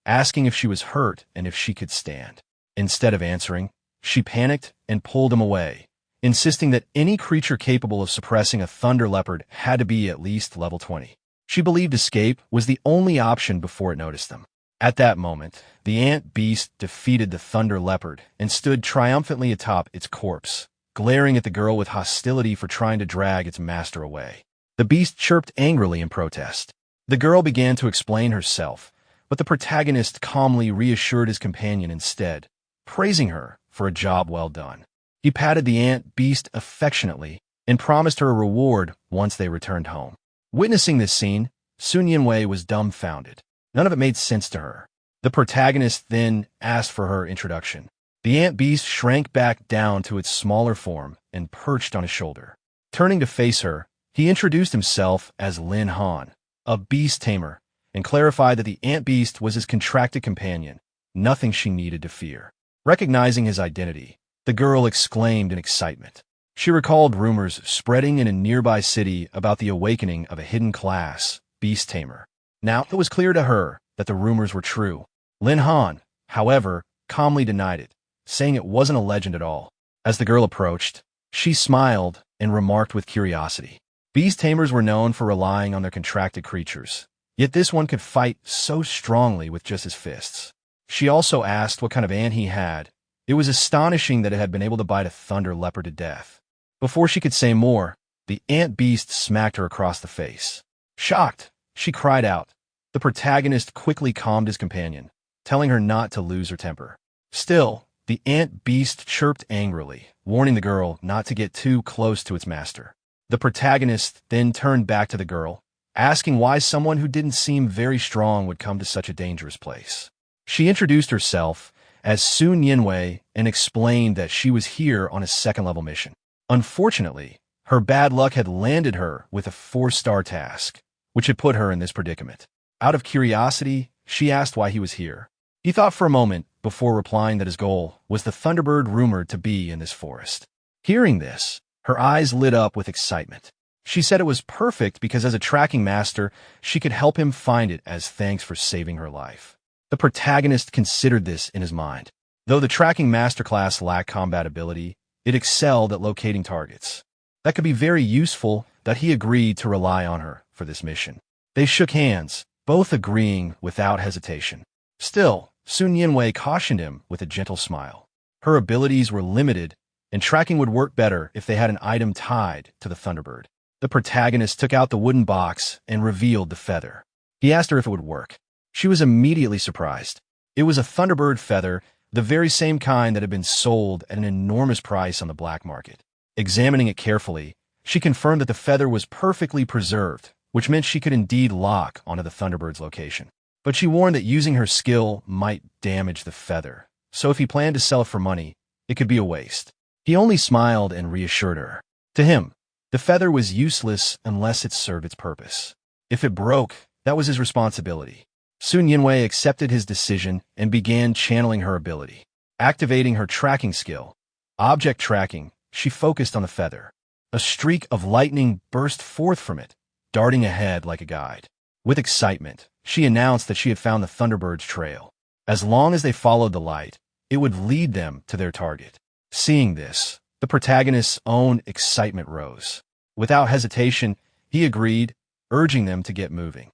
asking if she was hurt and if she could stand. Instead of answering, she panicked and pulled him away, insisting that any creature capable of suppressing a thunder leopard had to be at least level 20. She believed escape was the only option before it noticed them. At that moment, the ant beast defeated the thunder leopard and stood triumphantly atop its corpse, glaring at the girl with hostility for trying to drag its master away. The beast chirped angrily in protest. The girl began to explain herself, but the protagonist calmly reassured his companion instead, praising her for a job well done. He patted the ant beast affectionately and promised her a reward once they returned home. Witnessing this scene, Sun Yinwei was dumbfounded. None of it made sense to her. The protagonist then asked for her introduction. The ant beast shrank back down to its smaller form and perched on his shoulder. Turning to face her, he introduced himself as Lin Han, a beast tamer, and clarified that the ant beast was his contracted companion, nothing she needed to fear. Recognizing his identity, the girl exclaimed in excitement. She recalled rumors spreading in a nearby city about the awakening of a hidden class, beast tamer. Now it was clear to her that the rumors were true. Lin Han, however, calmly denied it, saying it wasn't a legend at all. As the girl approached, she smiled and remarked with curiosity. Beast tamers were known for relying on their contracted creatures, yet this one could fight so strongly with just his fists. She also asked what kind of ant he had. It was astonishing that it had been able to bite a thunder leopard to death. Before she could say more, the ant beast smacked her across the face. Shocked, she cried out. The protagonist quickly calmed his companion, telling her not to lose her temper. Still, the ant beast chirped angrily, warning the girl not to get too close to its master. The protagonist then turned back to the girl, asking why someone who didn't seem very strong would come to such a dangerous place. She introduced herself as Sun Yinwei and explained that she was here on a second-level mission. Unfortunately, her bad luck had landed her with a 4-star task, which had put her in this predicament. Out of curiosity, she asked why he was here. He thought for a moment before replying that his goal was the Thunderbird rumored to be in this forest. Hearing this, her eyes lit up with excitement. She said it was perfect because as a tracking master, she could help him find it as thanks for saving her life. The protagonist considered this in his mind. Though the tracking masterclass lacked combat ability, it excelled at locating targets. That could be very useful that he agreed to rely on her for this mission. They shook hands, both agreeing without hesitation. Still, Sun Yinwei cautioned him with a gentle smile. Her abilities were limited, and tracking would work better if they had an item tied to the Thunderbird. The protagonist took out the wooden box and revealed the feather. He asked her if it would work. She was immediately surprised. It was a Thunderbird feather, the very same kind that had been sold at an enormous price on the black market. Examining it carefully, she confirmed that the feather was perfectly preserved, which meant she could indeed lock onto the Thunderbird's location. But she warned that using her skill might damage the feather, so if he planned to sell it for money, it could be a waste. He only smiled and reassured her. To him, the feather was useless unless it served its purpose. If it broke, that was his responsibility. Sun Yinwei accepted his decision and began channeling her ability. Activating her tracking skill, object tracking, she focused on the feather. A streak of lightning burst forth from it, darting ahead like a guide. With excitement, she announced that she had found the Thunderbird's trail. As long as they followed the light, it would lead them to their target. Seeing this, the protagonist's own excitement rose. Without hesitation, he agreed, urging them to get moving.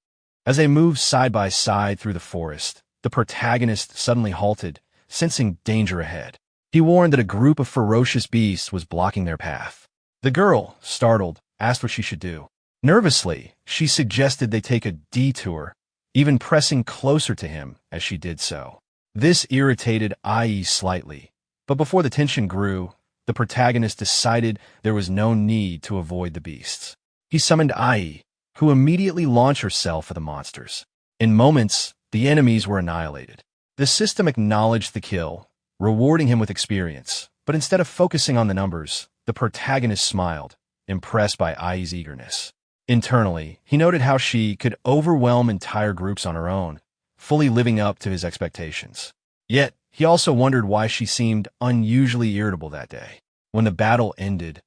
As they moved side by side through the forest, the protagonist suddenly halted, sensing danger ahead. He warned that a group of ferocious beasts was blocking their path. The girl, startled, asked what she should do. Nervously, she suggested they take a detour, even pressing closer to him as she did so. This irritated IE slightly, but before the tension grew, the protagonist decided there was no need to avoid the beasts. He summoned Ai, who immediately launched herself at the monsters. In moments, the enemies were annihilated. The system acknowledged the kill, rewarding him with experience, but instead of focusing on the numbers, the protagonist smiled, impressed by Ai's eagerness. Internally, he noted how she could overwhelm entire groups on her own, fully living up to his expectations. Yet, he also wondered why she seemed unusually irritable that day. When the battle ended,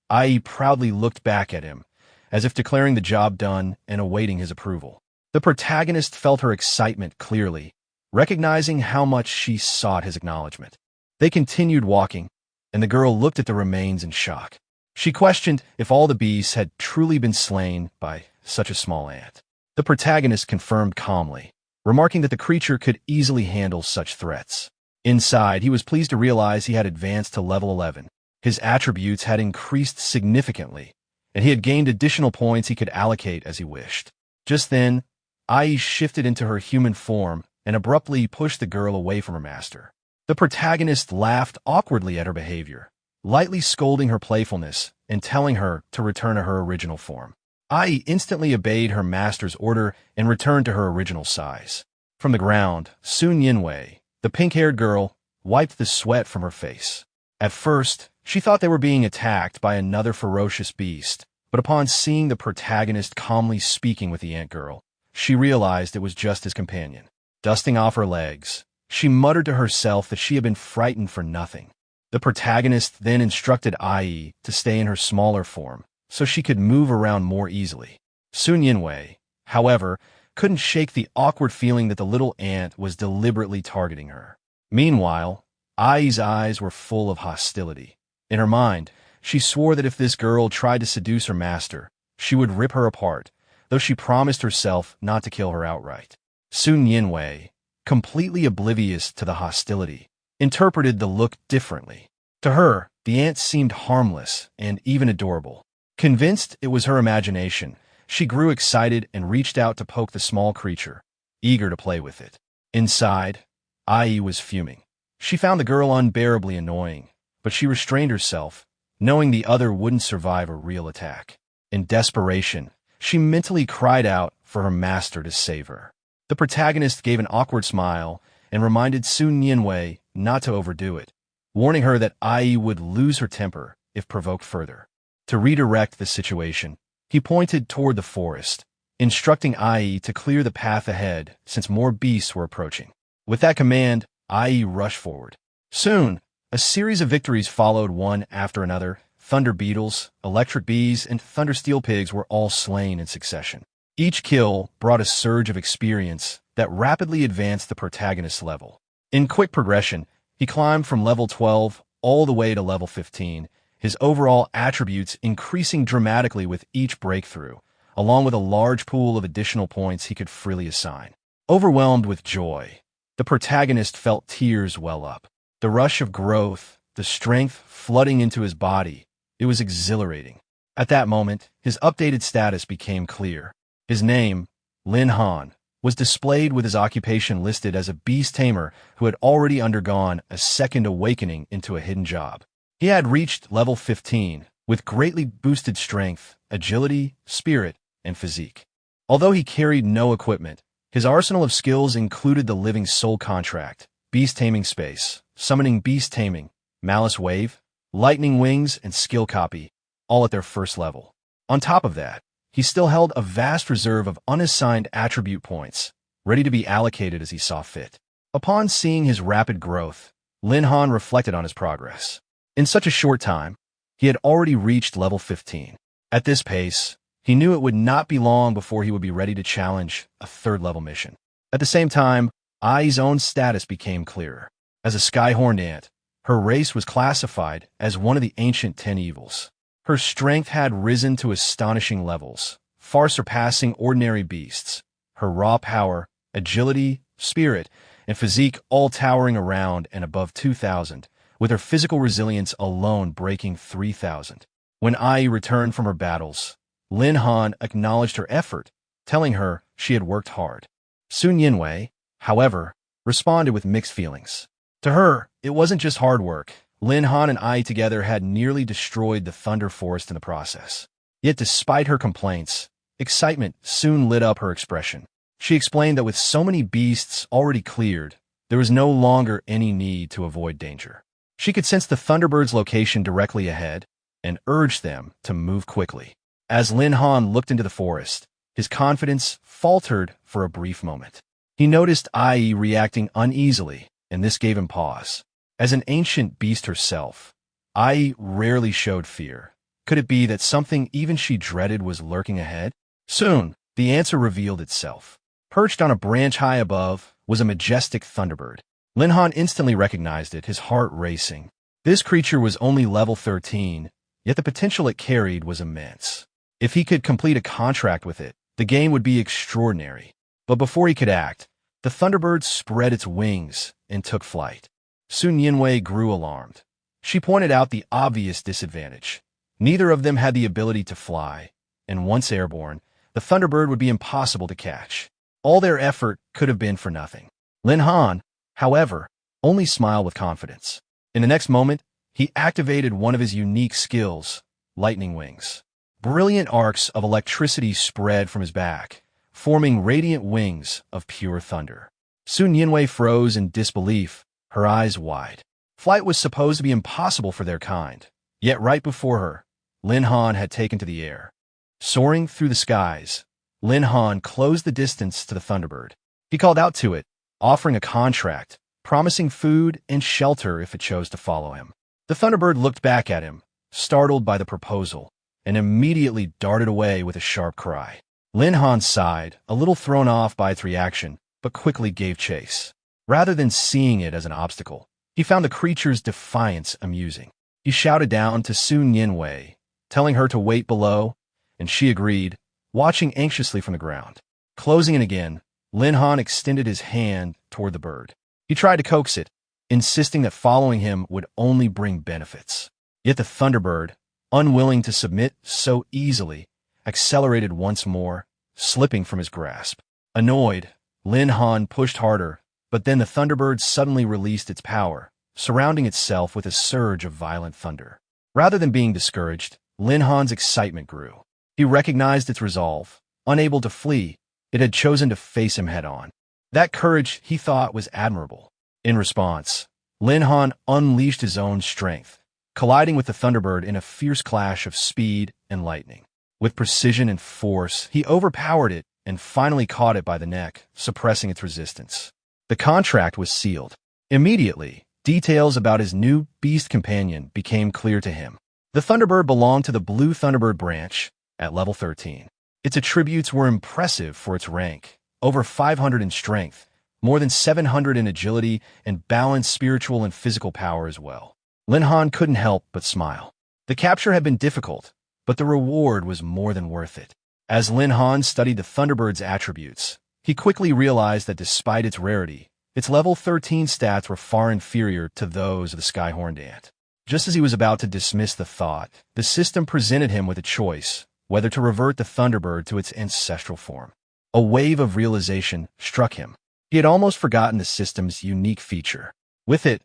Ai proudly looked back at him, as if declaring the job done and awaiting his approval. The protagonist felt her excitement clearly, recognizing how much she sought his acknowledgement. They continued walking, and the girl looked at the remains in shock. She questioned if all the beasts had truly been slain by such a small ant. The protagonist confirmed calmly, remarking that the creature could easily handle such threats. Inside, he was pleased to realize he had advanced to level 11. His attributes had increased significantly, and he had gained additional points he could allocate as he wished. Just then, Ai shifted into her human form and abruptly pushed the girl away from her master. The protagonist laughed awkwardly at her behavior, lightly scolding her playfulness and telling her to return to her original form. Ai instantly obeyed her master's order and returned to her original size. From the ground, Sun Yinwei, the pink-haired girl, wiped the sweat from her face. At first, she thought they were being attacked by another ferocious beast, but upon seeing the protagonist calmly speaking with the ant girl, she realized it was just his companion. Dusting off her legs, she muttered to herself that she had been frightened for nothing. The protagonist then instructed Ai to stay in her smaller form, so she could move around more easily. Sun Yinwei, however, couldn't shake the awkward feeling that the little ant was deliberately targeting her. Meanwhile, Ai's eyes were full of hostility. In her mind, she swore that if this girl tried to seduce her master, she would rip her apart, though she promised herself not to kill her outright. Sun Yinwei, completely oblivious to the hostility, interpreted the look differently. To her, the ant seemed harmless and even adorable. Convinced it was her imagination, she grew excited and reached out to poke the small creature, eager to play with it. Inside, Ai was fuming. She found the girl unbearably annoying, but she restrained herself, knowing the other wouldn't survive a real attack. In desperation, she mentally cried out for her master to save her. The protagonist gave an awkward smile and reminded Sun Yinwei not to overdo it, warning her that Ai would lose her temper if provoked further. To redirect the situation, he pointed toward the forest, instructing Ai to clear the path ahead since more beasts were approaching. With that command, Ai rushed forward. Soon, a series of victories followed one after another. Thunder beetles, electric bees, and thunder steel pigs were all slain in succession. Each kill brought a surge of experience that rapidly advanced the protagonist's level. In quick progression, he climbed from level 12 all the way to level 15, his overall attributes increasing dramatically with each breakthrough, along with a large pool of additional points he could freely assign. Overwhelmed with joy, the protagonist felt tears well up. The rush of growth, the strength flooding into his body, it was exhilarating. At that moment, his updated status became clear. His name, Lin Han, was displayed with his occupation listed as a beast tamer who had already undergone a second awakening into a hidden job. He had reached level 15, with greatly boosted strength, agility, spirit, and physique. Although he carried no equipment, his arsenal of skills included the living soul contract, beast taming space, summoning beast taming, malice wave, lightning wings, and skill copy, all at their first level. On top of that, he still held a vast reserve of unassigned attribute points, ready to be allocated as he saw fit. Upon seeing his rapid growth, Lin Han reflected on his progress. In such a short time, he had already reached level 15. At this pace, he knew it would not be long before he would be ready to challenge a third-level mission. At the same time, Ai's own status became clearer. As a sky-horned ant, her race was classified as one of the ancient 10 evils. Her strength had risen to astonishing levels, far surpassing ordinary beasts. Her raw power, agility, spirit, and physique all towering around and above 2,000, with her physical resilience alone breaking 3,000. When Ai returned from her battles, Lin Han acknowledged her effort, telling her she had worked hard. Sun Yinwei, however, responded with mixed feelings. To her, it wasn't just hard work. Lin Han and Ai together had nearly destroyed the Thunder Forest in the process. Yet despite her complaints, excitement soon lit up her expression. She explained that with so many beasts already cleared, there was no longer any need to avoid danger. She could sense the Thunderbird's location directly ahead and urged them to move quickly. As Lin Han looked into the forest, his confidence faltered for a brief moment. He noticed Ai reacting uneasily, and this gave him pause. As an ancient beast herself, Ai rarely showed fear. Could it be that something even she dreaded was lurking ahead? Soon, the answer revealed itself. Perched on a branch high above was a majestic Thunderbird. Lin Han instantly recognized it, his heart racing. This creature was only level 13, yet the potential it carried was immense. If he could complete a contract with it, the game would be extraordinary. But before he could act, the Thunderbird spread its wings and took flight. Sun Yinwei grew alarmed. She pointed out the obvious disadvantage. Neither of them had the ability to fly, and once airborne, the Thunderbird would be impossible to catch. All their effort could have been for nothing. Lin Han, however, only smiled with confidence. In the next moment, he activated one of his unique skills, lightning wings. Brilliant arcs of electricity spread from his back, forming radiant wings of pure thunder. Sun Yinwei froze in disbelief, her eyes wide. Flight was supposed to be impossible for their kind, yet right before her, Lin Han had taken to the air. Soaring through the skies, Lin Han closed the distance to the Thunderbird. He called out to it, offering a contract, promising food and shelter if it chose to follow him. The Thunderbird looked back at him, startled by the proposal, and immediately darted away with a sharp cry. Lin Han sighed, a little thrown off by its reaction, but quickly gave chase. Rather than seeing it as an obstacle, he found the creature's defiance amusing. He shouted down to Sun Yinwei, telling her to wait below, and she agreed, watching anxiously from the ground. Closing in again, Lin Han extended his hand toward the bird. He tried to coax it, insisting that following him would only bring benefits. Yet the Thunderbird, unwilling to submit so easily, accelerated once more, slipping from his grasp. Annoyed, Lin Han pushed harder, but then the Thunderbird suddenly released its power, surrounding itself with a surge of violent thunder. Rather than being discouraged, Lin Han's excitement grew. He recognized its resolve. Unable to flee, it had chosen to face him head-on. That courage, he thought, was admirable. In response, Lin Han unleashed his own strength, colliding with the Thunderbird in a fierce clash of speed and lightning. With precision and force, he overpowered it and finally caught it by the neck, suppressing its resistance. The contract was sealed. Immediately, details about his new beast companion became clear to him. The Thunderbird belonged to the Blue Thunderbird branch at level 13. Its attributes were impressive for its rank, over 500 in strength, more than 700 in agility, and balanced spiritual and physical power as well. Lin Han couldn't help but smile. The capture had been difficult, but the reward was more than worth it. As Lin Han studied the Thunderbird's attributes, he quickly realized that despite its rarity, its level 13 stats were far inferior to those of the Skyhorned Ant. Just as he was about to dismiss the thought, the system presented him with a choice, whether to revert the Thunderbird to its ancestral form. A wave of realization struck him. He had almost forgotten the system's unique feature. With it,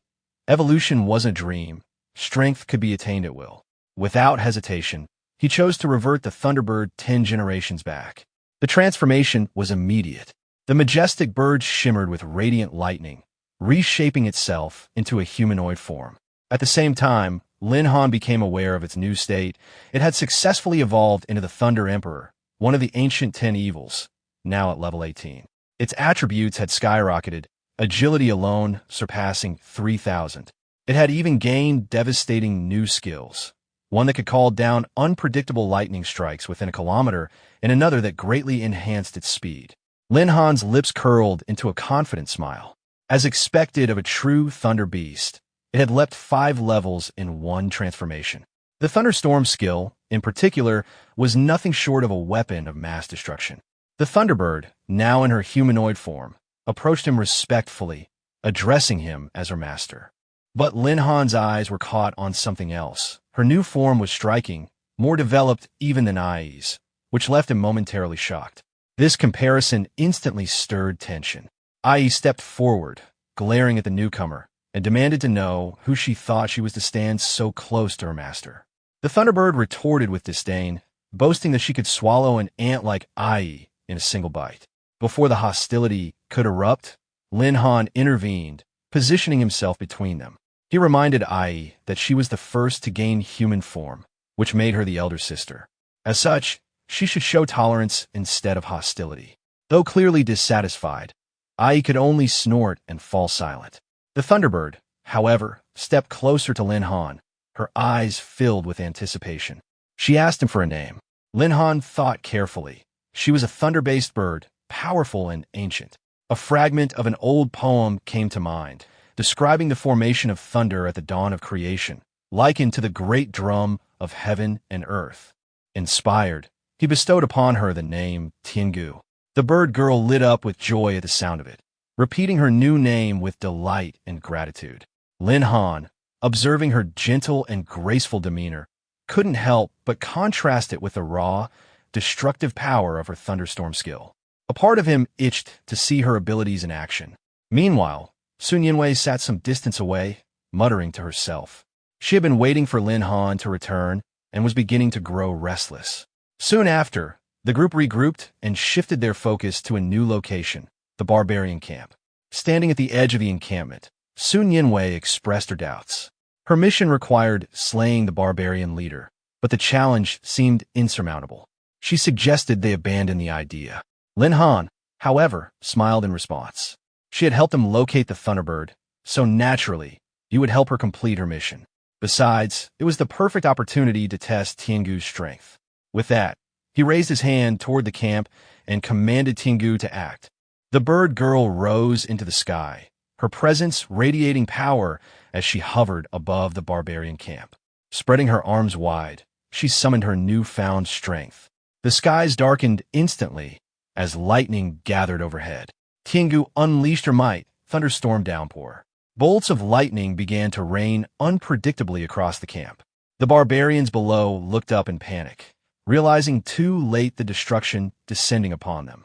evolution wasn't a dream. Strength could be attained at will. Without hesitation, he chose to revert the Thunderbird 10 generations back. The transformation was immediate. The majestic bird shimmered with radiant lightning, reshaping itself into a humanoid form. At the same time, Lin Han became aware of its new state. It had successfully evolved into the Thunder Emperor, one of the ancient 10 evils, now at level 18. Its attributes had skyrocketed, agility alone surpassing 3,000. It had even gained devastating new skills, one that could call down unpredictable lightning strikes within a kilometer, and another that greatly enhanced its speed. Lin Han's lips curled into a confident smile. As expected of a true Thunder Beast, it had leapt 5 levels in one transformation. The Thunderstorm skill, in particular, was nothing short of a weapon of mass destruction. The Thunderbird, now in her humanoid form, approached him respectfully, addressing him as her master. But Lin Han's eyes were caught on something else. Her new form was striking, more developed even than Ai's, which left him momentarily shocked. This comparison instantly stirred tension. Ai stepped forward, glaring at the newcomer, and demanded to know who she thought she was to stand so close to her master. The Thunderbird retorted with disdain, boasting that she could swallow an ant like Ai in a single bite. Before the hostility could erupt, Lin Han intervened, positioning himself between them. He reminded Ai that she was the first to gain human form, which made her the elder sister. As such, she should show tolerance instead of hostility. Though clearly dissatisfied, Ai could only snort and fall silent. The Thunderbird, however, stepped closer to Lin Han, her eyes filled with anticipation. She asked him for a name. Lin Han thought carefully. She was a thunder-based bird, powerful and ancient. A fragment of an old poem came to mind, describing the formation of thunder at the dawn of creation, likened to the great drum of heaven and earth. Inspired, he bestowed upon her the name Tiangu. The bird girl lit up with joy at the sound of it, repeating her new name with delight and gratitude. Lin Han, observing her gentle and graceful demeanor, couldn't help but contrast it with the raw, destructive power of her thunderstorm skill. A part of him itched to see her abilities in action. Meanwhile, Sun Yinwei sat some distance away, muttering to herself. She had been waiting for Lin Han to return and was beginning to grow restless. Soon after, the group regrouped and shifted their focus to a new location, the barbarian camp. Standing at the edge of the encampment, Sun Yinwei expressed her doubts. Her mission required slaying the barbarian leader, but the challenge seemed insurmountable. She suggested they abandon the idea. Lin Han, however, smiled in response. She had helped him locate the Thunderbird, so naturally, he would help her complete her mission. Besides, it was the perfect opportunity to test Tiangu's strength. With that, he raised his hand toward the camp and commanded Tiangu to act. The bird girl rose into the sky, her presence radiating power as she hovered above the barbarian camp. Spreading her arms wide, she summoned her newfound strength. The skies darkened instantly as lightning gathered overhead. Tiangu unleashed her might, thunderstorm downpour. Bolts of lightning began to rain unpredictably across the camp. The barbarians below looked up in panic, realizing too late the destruction descending upon them.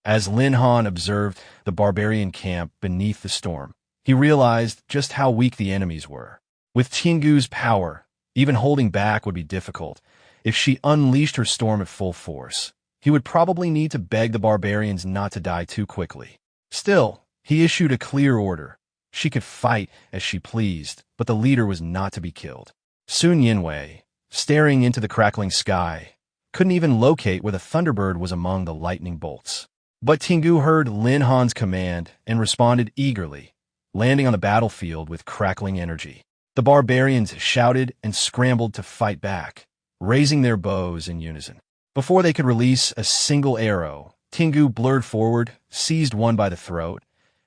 As Lin Han observed the barbarian camp beneath the storm, he realized just how weak the enemies were. With Tiangu's power, even holding back would be difficult. If she unleashed her storm at full force, he would probably need to beg the barbarians not to die too quickly. Still, he issued a clear order. She could fight as she pleased, but the leader was not to be killed. Sun Yinwei, staring into the crackling sky, couldn't even locate where the Thunderbird was among the lightning bolts. But Tiangu heard Lin Han's command and responded eagerly, landing on the battlefield with crackling energy. The barbarians shouted and scrambled to fight back, raising their bows in unison. Before they could release a single arrow, Tiangu blurred forward, seized one by the throat,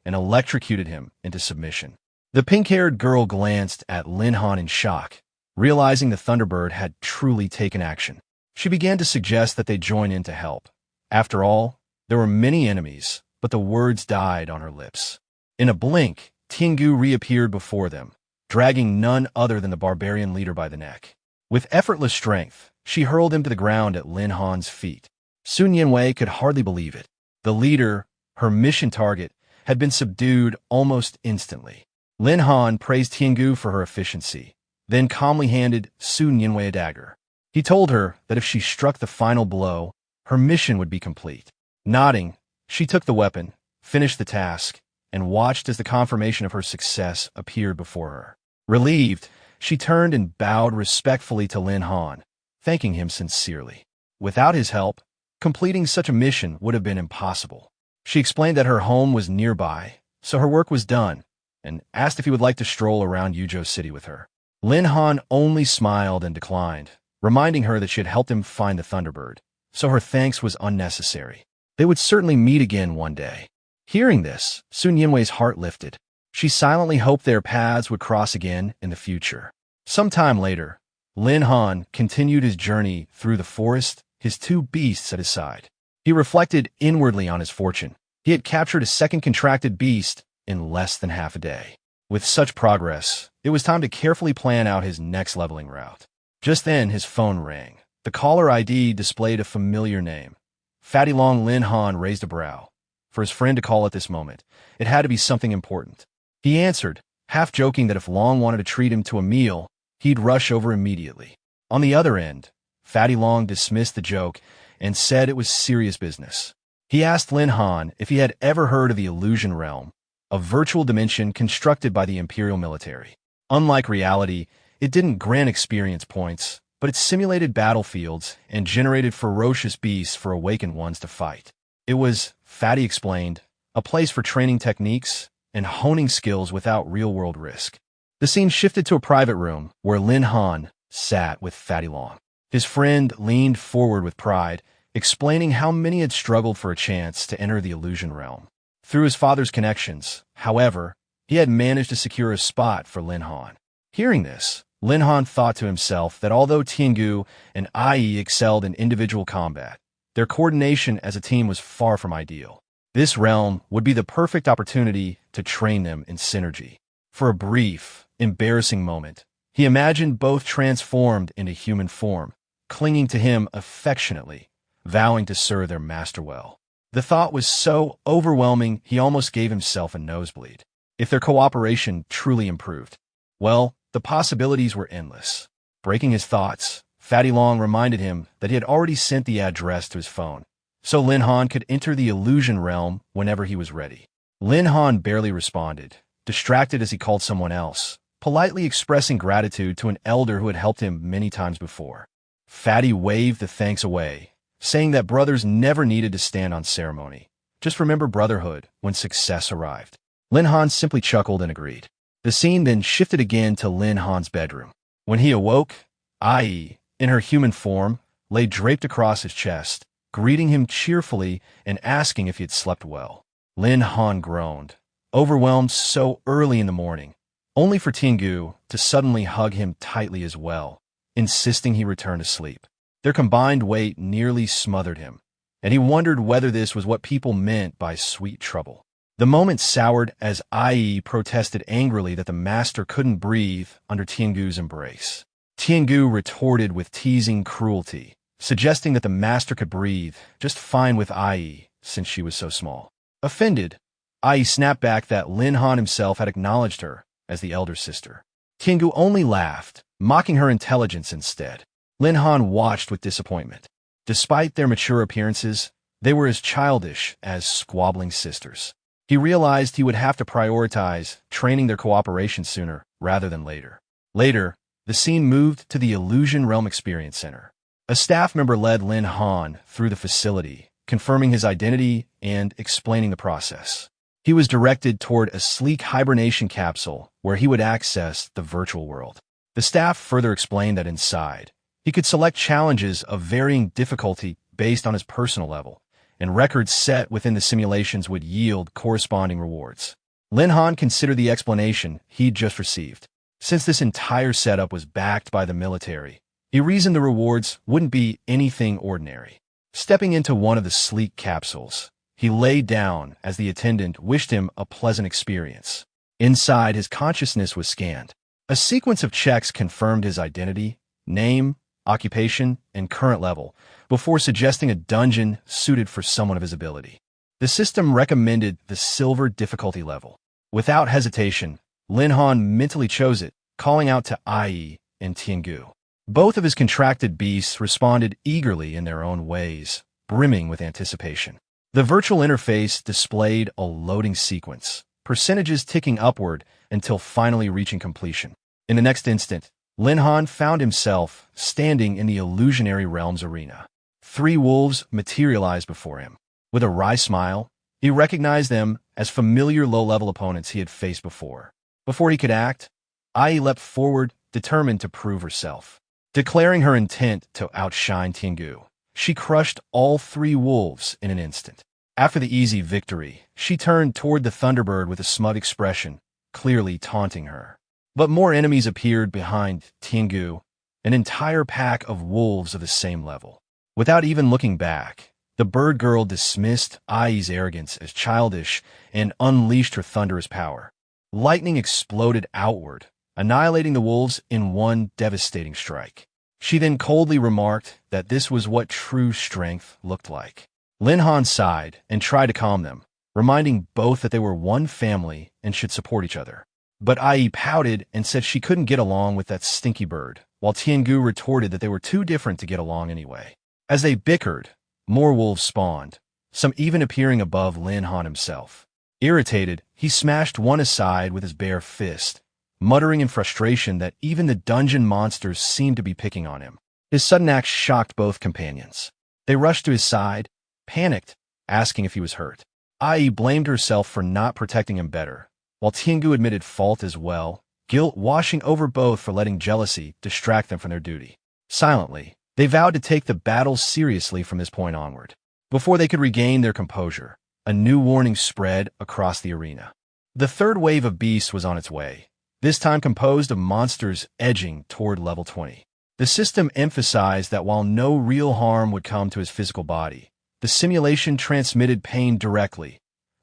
and electrocuted him into submission. The pink-haired girl glanced at Lin Han in shock, realizing the Thunderbird had truly taken action. She began to suggest that they join in to help. After all, there were many enemies, but the words died on her lips. In a blink, Tiangu reappeared before them, dragging none other than the barbarian leader by the neck. With effortless strength, she hurled him to the ground at Lin Han's feet. Sun Yinwei could hardly believe it. The leader, her mission target, had been subdued almost instantly. Lin Han praised Tiangu for her efficiency, then calmly handed Sun Yinwei a dagger. He told her that if she struck the final blow, her mission would be complete. Nodding, she took the weapon, finished the task, and watched as the confirmation of her success appeared before her. Relieved, she turned and bowed respectfully to Lin Han, thanking him sincerely. Without his help, completing such a mission would have been impossible. She explained that her home was nearby, so her work was done, and asked if he would like to stroll around Yuzhou City with her. Lin Han only smiled and declined, reminding her that she had helped him find the Thunderbird, so her thanks was unnecessary. They would certainly meet again one day. Hearing this, Sun Yinwei's heart lifted. She silently hoped their paths would cross again in the future. Some time later, Lin Han continued his journey through the forest, his two beasts at his side. He reflected inwardly on his fortune. He had captured a second contracted beast in less than half a day. With such progress, it was time to carefully plan out his next leveling route. Just then, his phone rang. The caller ID displayed a familiar name. Fatty Long. Lin Han raised a brow. For his friend to call at this moment, it had to be something important. He answered, half joking that if Long wanted to treat him to a meal, he'd rush over immediately. On the other end, Fatty Long dismissed the joke and said it was serious business. He asked Lin Han if he had ever heard of the Illusion Realm, a virtual dimension constructed by the Imperial military. Unlike reality, it didn't grant experience points, but it simulated battlefields and generated ferocious beasts for awakened ones to fight. It was, Fatty explained, a place for training techniques and honing skills without real-world risk. The scene shifted to a private room where Lin Han sat with Fatty Long. His friend leaned forward with pride, explaining how many had struggled for a chance to enter the Illusion Realm. Through his father's connections, however, he had managed to secure a spot for Lin Han. Hearing this, Lin Han thought to himself that although Tiangu and IE excelled in individual combat, their coordination as a team was far from ideal. This realm would be the perfect opportunity to train them in synergy. For a brief, embarrassing moment, he imagined both transformed into human form, clinging to him affectionately, vowing to serve their master well. The thought was so overwhelming he almost gave himself a nosebleed. If their cooperation truly improved, well, the possibilities were endless. Breaking his thoughts, Fatty Long reminded him that he had already sent the address to his phone, so Lin Han could enter the Illusion Realm whenever he was ready. Lin Han barely responded, distracted as he called someone else, politely expressing gratitude to an elder who had helped him many times before. Fatty waved the thanks away, saying that brothers never needed to stand on ceremony. Just remember brotherhood when success arrived. Lin Han simply chuckled and agreed. The scene then shifted again to Lin Han's bedroom. When he awoke, Ai, in her human form, lay draped across his chest, greeting him cheerfully and asking if he had slept well. Lin Han groaned, overwhelmed so early in the morning, only for Tiangu to suddenly hug him tightly as well, insisting he return to sleep. Their combined weight nearly smothered him, and he wondered whether this was what people meant by sweet trouble. The moment soured as Ai protested angrily that the master couldn't breathe under Tiangu's embrace. Tiangu retorted with teasing cruelty, suggesting that the master could breathe just fine with Ai since she was so small. Offended, Ai snapped back that Lin Han himself had acknowledged her as the elder sister. Tiangu only laughed, mocking her intelligence instead. Lin Han watched with disappointment. Despite their mature appearances, they were as childish as squabbling sisters. He realized he would have to prioritize training their cooperation sooner rather than later. Later, the scene moved to the Illusion Realm Experience Center. A staff member led Lin Han through the facility, confirming his identity and explaining the process. He was directed toward a sleek hibernation capsule where he would access the virtual world. The staff further explained that inside, he could select challenges of varying difficulty based on his personal level, and records set within the simulations would yield corresponding rewards. Lin Han considered the explanation he'd just received. Since this entire setup was backed by the military, he reasoned the rewards wouldn't be anything ordinary. Stepping into one of the sleek capsules, he lay down as the attendant wished him a pleasant experience. Inside, his consciousness was scanned. A sequence of checks confirmed his identity, name, occupation, and current level, before suggesting a dungeon suited for someone of his ability. The system recommended the silver difficulty level. Without hesitation, Lin Han mentally chose it, calling out to Ai and Tiangu. Both of his contracted beasts responded eagerly in their own ways, brimming with anticipation. The virtual interface displayed a loading sequence, percentages ticking upward until finally reaching completion. In the next instant, Lin Han found himself standing in the illusionary realms arena. 3 wolves materialized before him. With a wry smile, he recognized them as familiar low-level opponents he had faced before. Before he could act, Ai leapt forward, determined to prove herself. Declaring her intent to outshine Tiangu, she crushed all 3 wolves in an instant. After the easy victory, she turned toward the Thunderbird with a smug expression, clearly taunting her. But more enemies appeared behind Tiangu, an entire pack of wolves of the same level. Without even looking back, the bird girl dismissed Ai's arrogance as childish and unleashed her thunderous power. Lightning exploded outward, annihilating the wolves in one devastating strike. She then coldly remarked that this was what true strength looked like. Lin Han sighed and tried to calm them, reminding both that they were one family and should support each other. But Ai pouted and said she couldn't get along with that stinky bird, while Tiangu retorted that they were too different to get along anyway. As they bickered, more wolves spawned, some even appearing above Lin Han himself. Irritated, he smashed one aside with his bare fist, muttering in frustration that even the dungeon monsters seemed to be picking on him. His sudden act shocked both companions. They rushed to his side, panicked, asking if he was hurt. Ai blamed herself for not protecting him better, while Tiangu admitted fault as well, guilt washing over both for letting jealousy distract them from their duty. Silently, they vowed to take the battle seriously from this point onward. Before they could regain their composure, a new warning spread across the arena. The third wave of beasts was on its way, this time composed of monsters edging toward level 20. The system emphasized that while no real harm would come to his physical body, the simulation transmitted pain directly,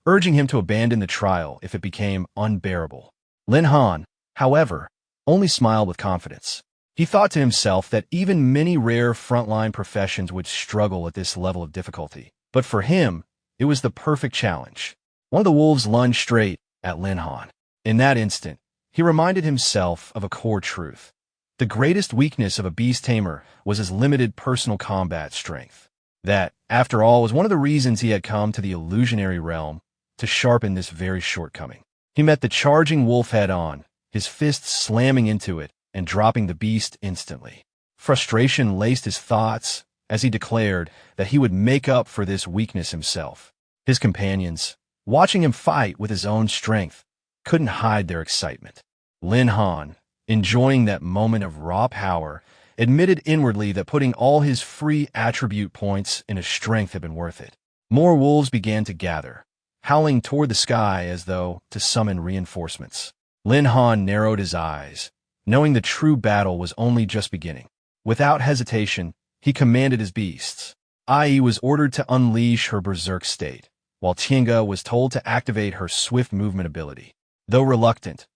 urging him to abandon the trial if it became unbearable. Lin Han, however, only smiled with confidence. He thought to himself that even many rare frontline professions would struggle at this level of difficulty, but for him, it was the perfect challenge. One of the wolves lunged straight at Lin Han. In that instant, he reminded himself of a core truth. The greatest weakness of a beast tamer was his limited personal combat strength. That, after all, was one of the reasons he had come to the illusionary realm, to sharpen this very shortcoming. He met the charging wolf head-on, his fists slamming into it and dropping the beast instantly. Frustration laced his thoughts as he declared that he would make up for this weakness himself. His companions, watching him fight with his own strength, couldn't hide their excitement. Lin Han, enjoying that moment of raw power, admitted inwardly that putting all his free attribute points in his strength had been worth it. More wolves began to gather, howling toward the sky as though to summon reinforcements. Lin Han narrowed his eyes, knowing the true battle was only just beginning. Without hesitation, he commanded his beasts. Ai was ordered to unleash her berserk state, while Tiangu was told to activate her swift movement ability. Though reluctant,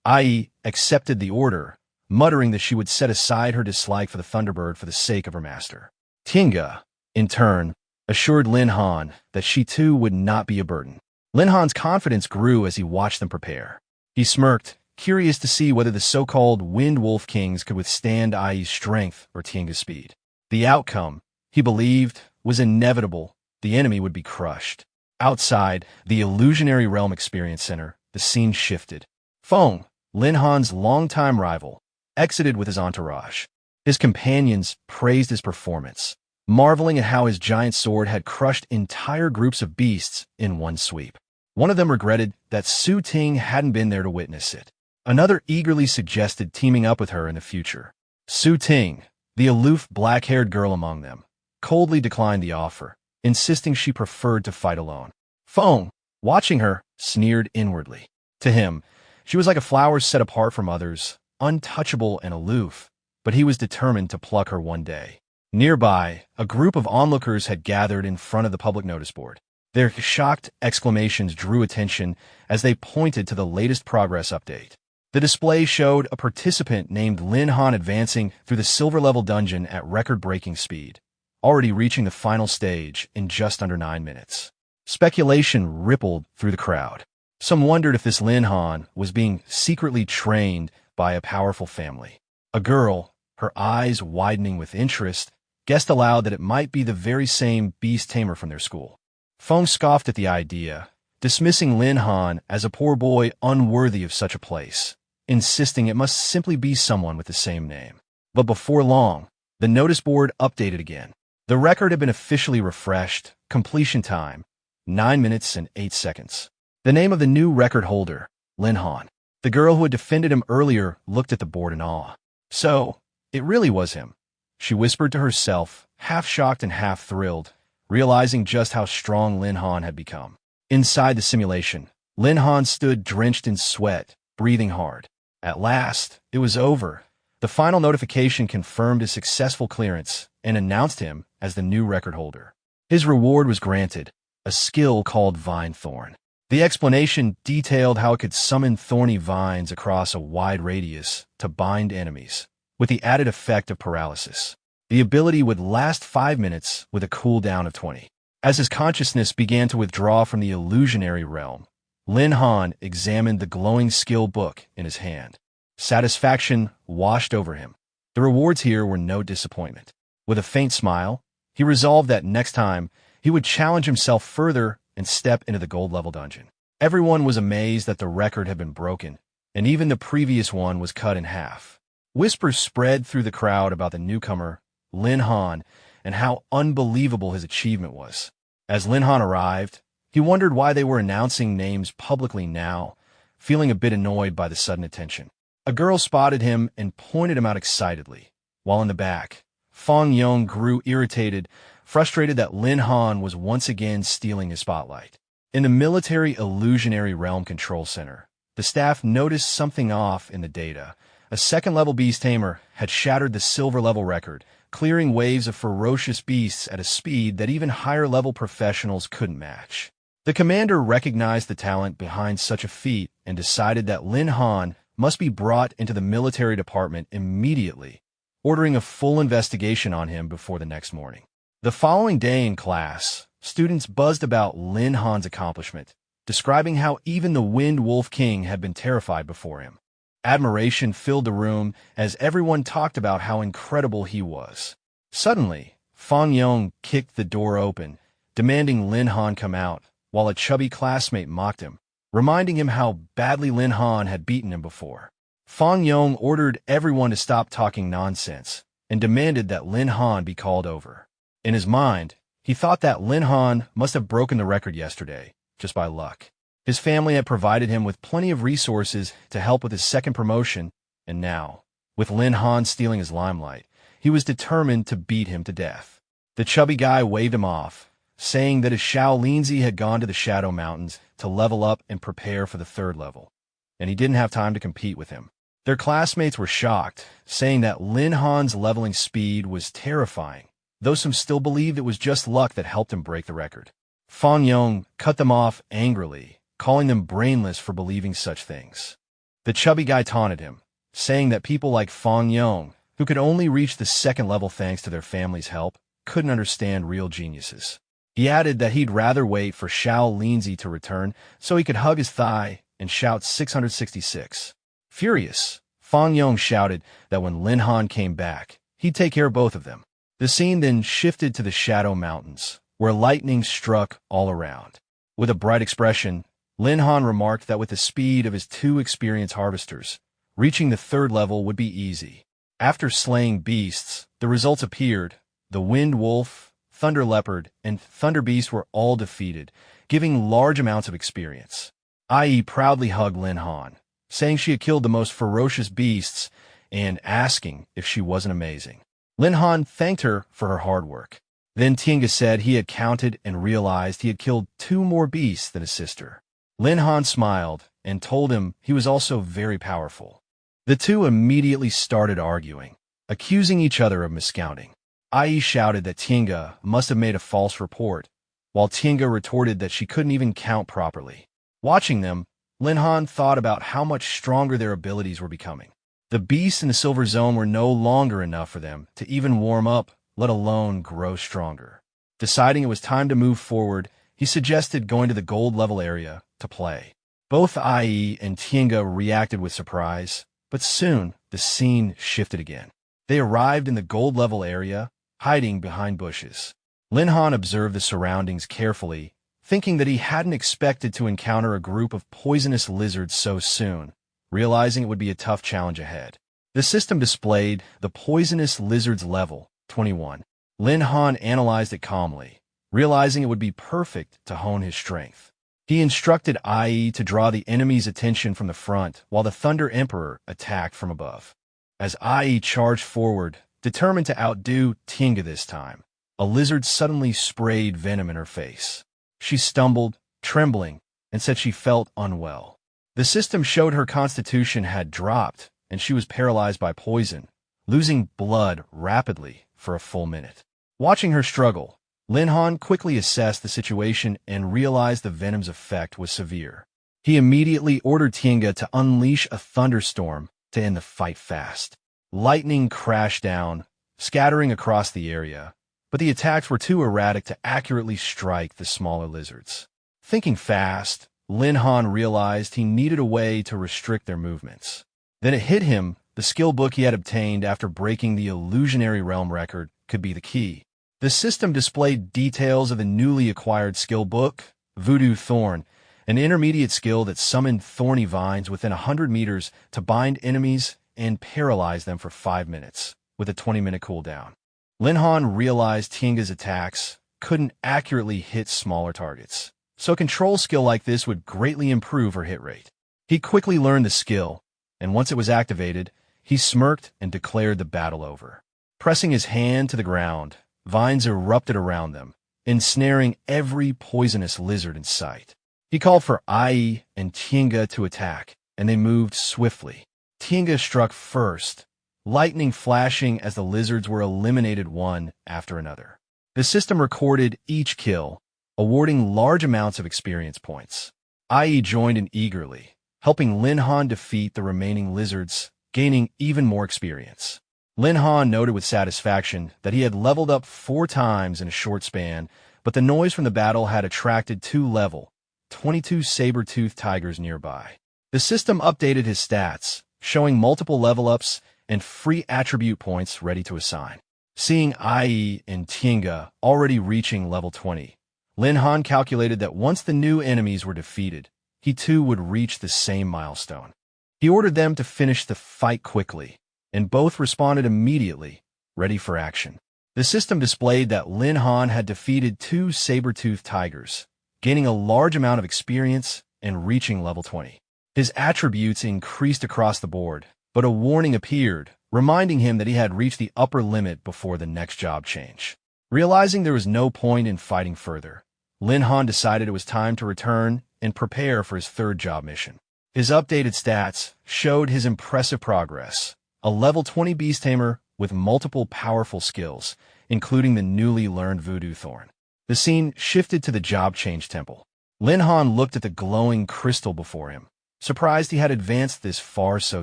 Ai accepted the order, muttering that she would set aside her dislike for the Thunderbird for the sake of her master. Tiangu, in turn, assured Lin Han that she too would not be a burden. Lin Han's confidence grew as he watched them prepare. He smirked, curious to see whether the so-called Wind Wolf Kings could withstand Ai's strength or Tiangu's speed. The outcome, he believed, was inevitable. The enemy would be crushed. Outside the Illusionary Realm Experience Center, the scene shifted. Feng, Lin Han's longtime rival, exited with his entourage. His companions praised his performance, marveling at how his giant sword had crushed entire groups of beasts in one sweep. One of them regretted that Su Ting hadn't been there to witness it. Another eagerly suggested teaming up with her in the future. Su Ting, the aloof black-haired girl among them, coldly declined the offer, insisting she preferred to fight alone. Feng, watching her, sneered inwardly. To him, she was like a flower set apart from others, untouchable and aloof, but he was determined to pluck her one day. Nearby, a group of onlookers had gathered in front of the public notice board. Their shocked exclamations drew attention as they pointed to the latest progress update. The display showed a participant named Lin Han advancing through the silver-level dungeon at record-breaking speed, already reaching the final stage in just under 9 minutes. Speculation rippled through the crowd. Some wondered if this Lin Han was being secretly trained by a powerful family. A girl, her eyes widening with interest, guessed aloud that it might be the very same beast tamer from their school. Feng scoffed at the idea, dismissing Lin Han as a poor boy unworthy of such a place, insisting it must simply be someone with the same name. But before long, the notice board updated again. The record had been officially refreshed, completion time, 9 minutes and 8 seconds. The name of the new record holder, Lin Han. The girl who had defended him earlier looked at the board in awe. So, it really was him, she whispered to herself, half shocked and half thrilled, realizing just how strong Lin Han had become. Inside the simulation, Lin Han stood drenched in sweat, breathing hard. At last, it was over. The final notification confirmed his successful clearance and announced him as the new record holder. His reward was granted, a skill called Vine Thorn. The explanation detailed how it could summon thorny vines across a wide radius to bind enemies, with the added effect of paralysis. The ability would last 5 minutes with a cooldown of 20. As his consciousness began to withdraw from the illusionary realm, Lin Han examined the glowing skill book in his hand. Satisfaction washed over him. The rewards here were no disappointment. With a faint smile, he resolved that next time he would challenge himself further and step into the gold-level dungeon. Everyone was amazed that the record had been broken, and even the previous one was cut in half. Whispers spread through the crowd about the newcomer, Lin Han, and how unbelievable his achievement was. As Lin Han arrived, he wondered why they were announcing names publicly now, feeling a bit annoyed by the sudden attention. A girl spotted him and pointed him out excitedly, while in the back, Fong Yong grew irritated, frustrated that Lin Han was once again stealing his spotlight. In the Military Illusionary Realm Control Center, the staff noticed something off in the data. A second-level beast tamer had shattered the silver-level record, clearing waves of ferocious beasts at a speed that even higher-level professionals couldn't match. The commander recognized the talent behind such a feat and decided that Lin Han must be brought into the military department immediately, ordering a full investigation on him before the next morning. The following day in class, students buzzed about Lin Han's accomplishment, describing how even the Wind Wolf King had been terrified before him. Admiration filled the room as everyone talked about how incredible he was. Suddenly, Fong Yong kicked the door open, demanding Lin Han come out, while a chubby classmate mocked him, reminding him how badly Lin Han had beaten him before. Fong Yong ordered everyone to stop talking nonsense and demanded that Lin Han be called over. In his mind, he thought that Lin Han must have broken the record yesterday, just by luck. His family had provided him with plenty of resources to help with his second promotion, and now, with Lin Han stealing his limelight, he was determined to beat him to death. The chubby guy waved him off, saying that his Xiao Linzi had gone to the Shadow Mountains to level up and prepare for the third level, and he didn't have time to compete with him. Their classmates were shocked, saying that Lin Han's leveling speed was terrifying, though some still believed it was just luck that helped him break the record. Fong Yong cut them off angrily, calling them brainless for believing such things. The chubby guy taunted him, saying that people like Fong Yong, who could only reach the second level thanks to their family's help, couldn't understand real geniuses. He added that he'd rather wait for Xiao Linzi to return so he could hug his thigh and shout 666. Furious, Fong Yong shouted that when Lin Han came back, he'd take care of both of them. The scene then shifted to the Shadow Mountains, where lightning struck all around. With a bright expression, Lin Han remarked that with the speed of his two experienced harvesters, reaching the third level would be easy. After slaying beasts, the results appeared. The Wind Wolf, Thunder Leopard, and Thunder Beast were all defeated, giving large amounts of experience. IE proudly hugged Lin Han, saying she had killed the most ferocious beasts and asking if she wasn't amazing. Lin Han thanked her for her hard work. Then Tinga said he had counted and realized he had killed 2 more beasts than his sister. Lin Han smiled and told him he was also very powerful. The two immediately started arguing, accusing each other of miscounting. IE shouted that Tinga must have made a false report, while Tinga retorted that she couldn't even count properly. Watching them, Lin Han thought about how much stronger their abilities were becoming. The beasts in the Silver Zone were no longer enough for them to even warm up, let alone grow stronger. Deciding it was time to move forward, he suggested going to the gold level area to play. Both IE and Tinga reacted with surprise, but soon the scene shifted again. They arrived in the gold level area, hiding behind bushes. Lin Han observed the surroundings carefully, thinking that he hadn't expected to encounter a group of poisonous lizards so soon, realizing it would be a tough challenge ahead. The system displayed the poisonous lizards level, 21. Lin Han analyzed it calmly, realizing it would be perfect to hone his strength. He instructed IE to draw the enemy's attention from the front while the Thunder Emperor attacked from above. As IE charged forward, determined to outdo Tinga this time, a lizard suddenly sprayed venom in her face. She stumbled, trembling, and said she felt unwell. The system showed her constitution had dropped, and she was paralyzed by poison, losing blood rapidly for a full minute. Watching her struggle, Lin Han quickly assessed the situation and realized the venom's effect was severe. He immediately ordered Tinga to unleash a thunderstorm to end the fight fast. Lightning crashed down, scattering across the area, but the attacks were too erratic to accurately strike the smaller lizards. Thinking fast, Lin Han realized he needed a way to restrict their movements. Then it hit him the skill book he had obtained after breaking the illusionary realm record could be the key. The system displayed details of the newly acquired skill book, Voodoo Thorn, an intermediate skill that summoned thorny vines within 100 meters to bind enemies and paralyze them for 5 minutes, with a 20-minute cooldown. Lin Han realized Tienga's attacks couldn't accurately hit smaller targets, so a control skill like this would greatly improve her hit rate. He quickly learned the skill, and once it was activated, he smirked and declared the battle over. Pressing his hand to the ground, vines erupted around them, ensnaring every poisonous lizard in sight. He called for Ai and Tienga to attack, and they moved swiftly. Tienga struck first, lightning flashing as the lizards were eliminated one after another. The system recorded each kill, awarding large amounts of experience points. Ai joined in eagerly, helping Lin Han defeat the remaining lizards, gaining even more experience. Lin Han noted with satisfaction that he had leveled up 4 times in a short span, but the noise from the battle had attracted 2 level 22 saber-toothed tigers nearby. The system updated his stats, showing multiple level-ups and free attribute points ready to assign. Seeing Ai and Tienga already reaching level 20, Lin Han calculated that once the new enemies were defeated, he too would reach the same milestone. He ordered them to finish the fight quickly, and both responded immediately, ready for action. The system displayed that Lin Han had defeated 2 saber-toothed tigers, gaining a large amount of experience and reaching level 20. His attributes increased across the board, but a warning appeared, reminding him that he had reached the upper limit before the next job change. Realizing there was no point in fighting further, Lin Han decided it was time to return and prepare for his 3rd job mission. His updated stats showed his impressive progress, a level 20 Beast Tamer with multiple powerful skills, including the newly learned Voodoo Thorn. The scene shifted to the job change temple. Lin Han looked at the glowing crystal before him, surprised he had advanced this far so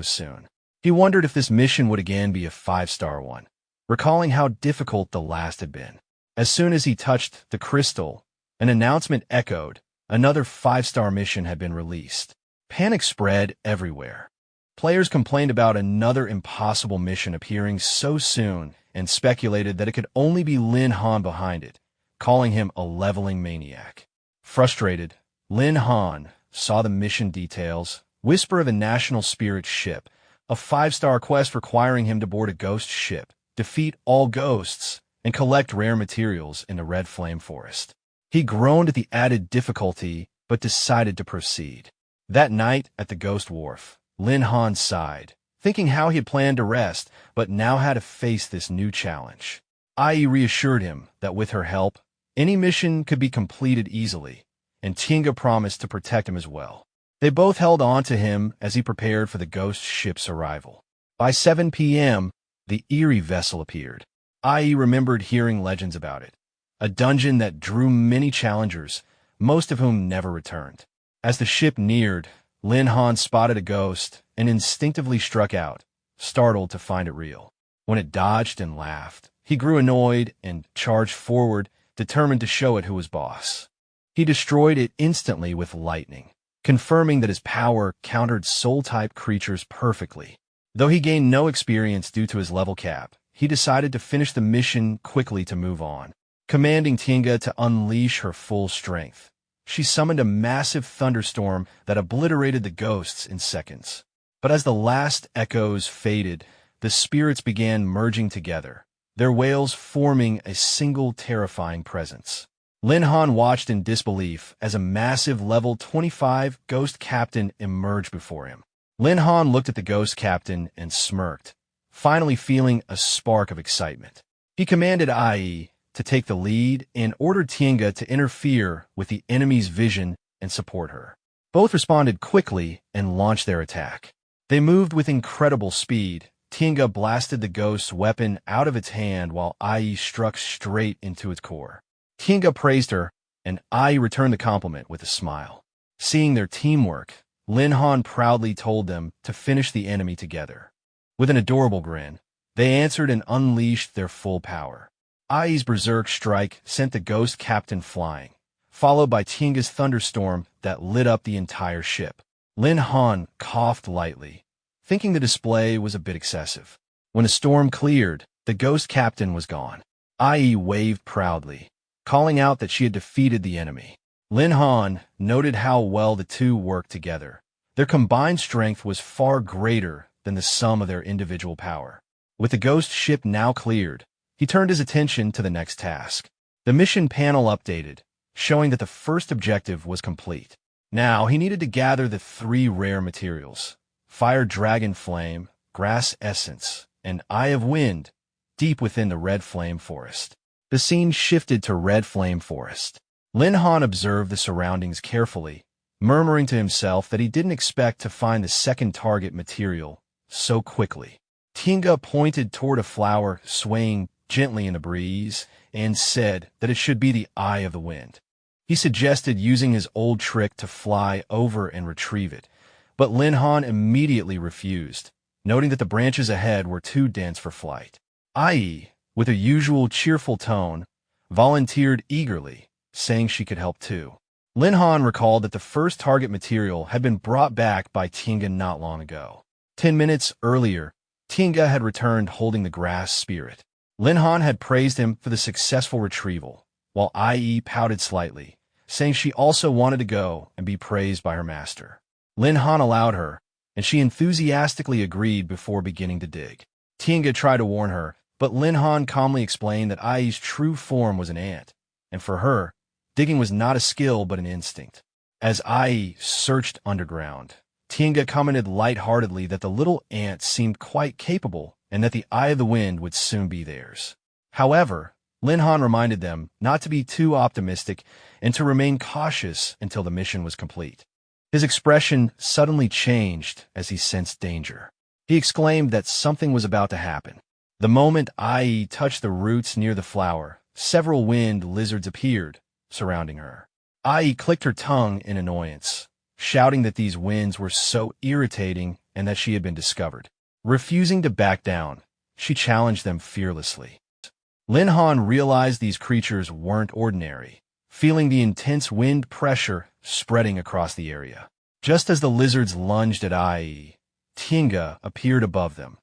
soon. He wondered if this mission would again be a 5-star one, recalling how difficult the last had been. As soon as he touched the crystal, an announcement echoed. Another 5-star mission had been released. Panic spread everywhere. Players complained about another impossible mission appearing so soon and speculated that it could only be Lin Han behind it, calling him a leveling maniac. Frustrated, Lin Han saw the mission details, whisper of a national spirit ship, a 5-star quest requiring him to board a ghost ship, defeat all ghosts, and collect rare materials in the Red Flame Forest. He groaned at the added difficulty, but decided to proceed. That night at the Ghost Wharf, Lin Han sighed, thinking how he had planned to rest, but now had to face this new challenge. Ai reassured him that with her help, any mission could be completed easily, and Tienga promised to protect him as well. They both held on to him as he prepared for the ghost ship's arrival. By 7 p.m., the eerie vessel appeared. Ai remembered hearing legends about it, a dungeon that drew many challengers, most of whom never returned. As the ship neared, Lin Han spotted a ghost and instinctively struck out, startled to find it real. When it dodged and laughed, he grew annoyed and charged forward, determined to show it who was boss. He destroyed it instantly with lightning, confirming that his power countered soul-type creatures perfectly. Though he gained no experience due to his level cap, he decided to finish the mission quickly to move on. Commanding Tienga to unleash her full strength, she summoned a massive thunderstorm that obliterated the ghosts in seconds. But as the last echoes faded, the spirits began merging together, their wails forming a single terrifying presence. Lin Han watched in disbelief as a massive level 25 ghost captain emerged before him. Lin Han looked at the ghost captain and smirked, finally feeling a spark of excitement. He commanded Ai to take the lead and ordered Tienga to interfere with the enemy's vision and support her. Both responded quickly and launched their attack. They moved with incredible speed. Tienga blasted the ghost's weapon out of its hand while Ai struck straight into its core. Tienga praised her, and Ai returned the compliment with a smile. Seeing their teamwork, Lin Han proudly told them to finish the enemy together. With an adorable grin, they answered and unleashed their full power. Ai's berserk strike sent the ghost captain flying, followed by Tienga's thunderstorm that lit up the entire ship. Lin Han coughed lightly, thinking the display was a bit excessive. When the storm cleared, the ghost captain was gone. IE waved proudly, calling out that she had defeated the enemy. Lin Han noted how well the two worked together. Their combined strength was far greater than the sum of their individual power. With the ghost ship now cleared, he turned his attention to the next task. The mission panel updated, showing that the first objective was complete. Now he needed to gather the 3 rare materials: Fire Dragon Flame, Grass Essence, and Eye of Wind, deep within the Red Flame Forest. The scene shifted to Red Flame Forest. Lin Han observed the surroundings carefully, murmuring to himself that he didn't expect to find the second target material so quickly. Tinga pointed toward a flower swaying gently in the breeze and said that it should be the Eye of the Wind. He suggested using his old trick to fly over and retrieve it, but Lin Han immediately refused, noting that the branches ahead were too dense for flight. IE, with her usual cheerful tone, volunteered eagerly, saying she could help too. Lin Han recalled that the first target material had been brought back by Tinga not long ago. 10 minutes earlier, Tinga had returned holding the grass spirit. Lin Han had praised him for the successful retrieval, while IE pouted slightly, saying she also wanted to go and be praised by her master. Lin Han allowed her, and she enthusiastically agreed before beginning to dig. Tinga tried to warn her, but Lin Han calmly explained that IE's true form was an ant, and for her, digging was not a skill but an instinct. As IE searched underground, Tinga commented lightheartedly that the little ant seemed quite capable and that the Eye of the Wind would soon be theirs. However, Lin Han reminded them not to be too optimistic and to remain cautious until the mission was complete. His expression suddenly changed as he sensed danger. He exclaimed that something was about to happen. The moment IE touched the roots near the flower, several wind lizards appeared, surrounding her. IE clicked her tongue in annoyance, shouting that these winds were so irritating and that she had been discovered. Refusing to back down, she challenged them fearlessly. Lin Han realized these creatures weren't ordinary, feeling the intense wind pressure spreading across the area. Just as the lizards lunged at IE, Tinga appeared above them.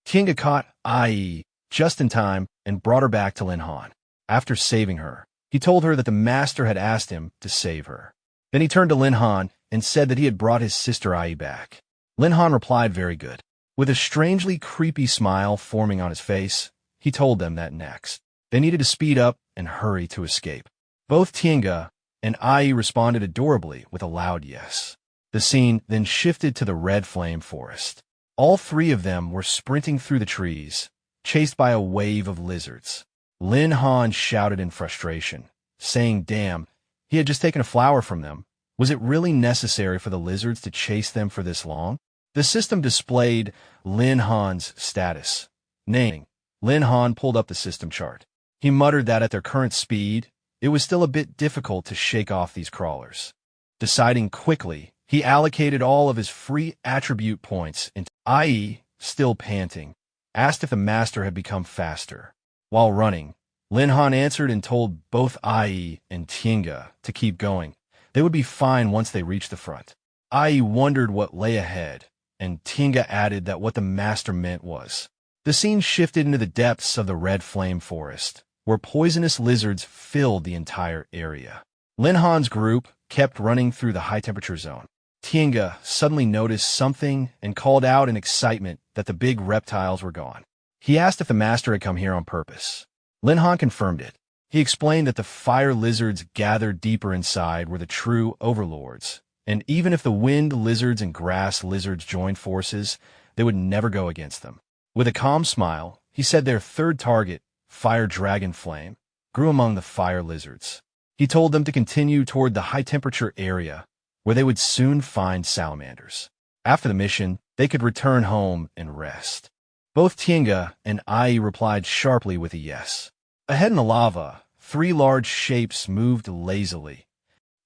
Tinga caught IE just in time and brought her back to Lin Han. After saving her, he told her that the master had asked him to save her. Then he turned to Lin Han and said that he had brought his sister IE back. Lin Han replied very good. With a strangely creepy smile forming on his face, he told them that next, they needed to speed up and hurry to escape. Both Tinga and IE responded adorably with a loud yes. The scene then shifted to the Red Flame Forest. All 3 of them were sprinting through the trees, chased by a wave of lizards. Lin Han shouted in frustration, saying, "Damn, he had just taken a flower from them. Was it really necessary for the lizards to chase them for this long?" The system displayed Lin Han's status. Naming, Lin Han pulled up the system chart. He muttered that at their current speed, it was still a bit difficult to shake off these crawlers. Deciding quickly, he allocated all of his free attribute points into IE, still panting, asked if the master had become faster. While running, Lin Han answered and told both IE and Tinga to keep going. They would be fine once they reached the front. IE wondered what lay ahead, and Tinga added that what the master meant was. The scene shifted into the depths of the Red Flame Forest, where poisonous lizards filled the entire area. Lin Han's group kept running through the high-temperature zone. Tinga suddenly noticed something and called out in excitement that the big reptiles were gone. He asked if the master had come here on purpose. Lin Han confirmed it. He explained that the fire lizards gathered deeper inside were the true overlords, and even if the wind lizards and grass lizards joined forces, they would never go against them. With a calm smile, he said their third target, Fire Dragon Flame, grew among the fire lizards. He told them to continue toward the high-temperature area, where they would soon find salamanders. After the mission, they could return home and rest. Both Tinga and IE replied sharply with a yes. Ahead in the lava, 3 large shapes moved lazily.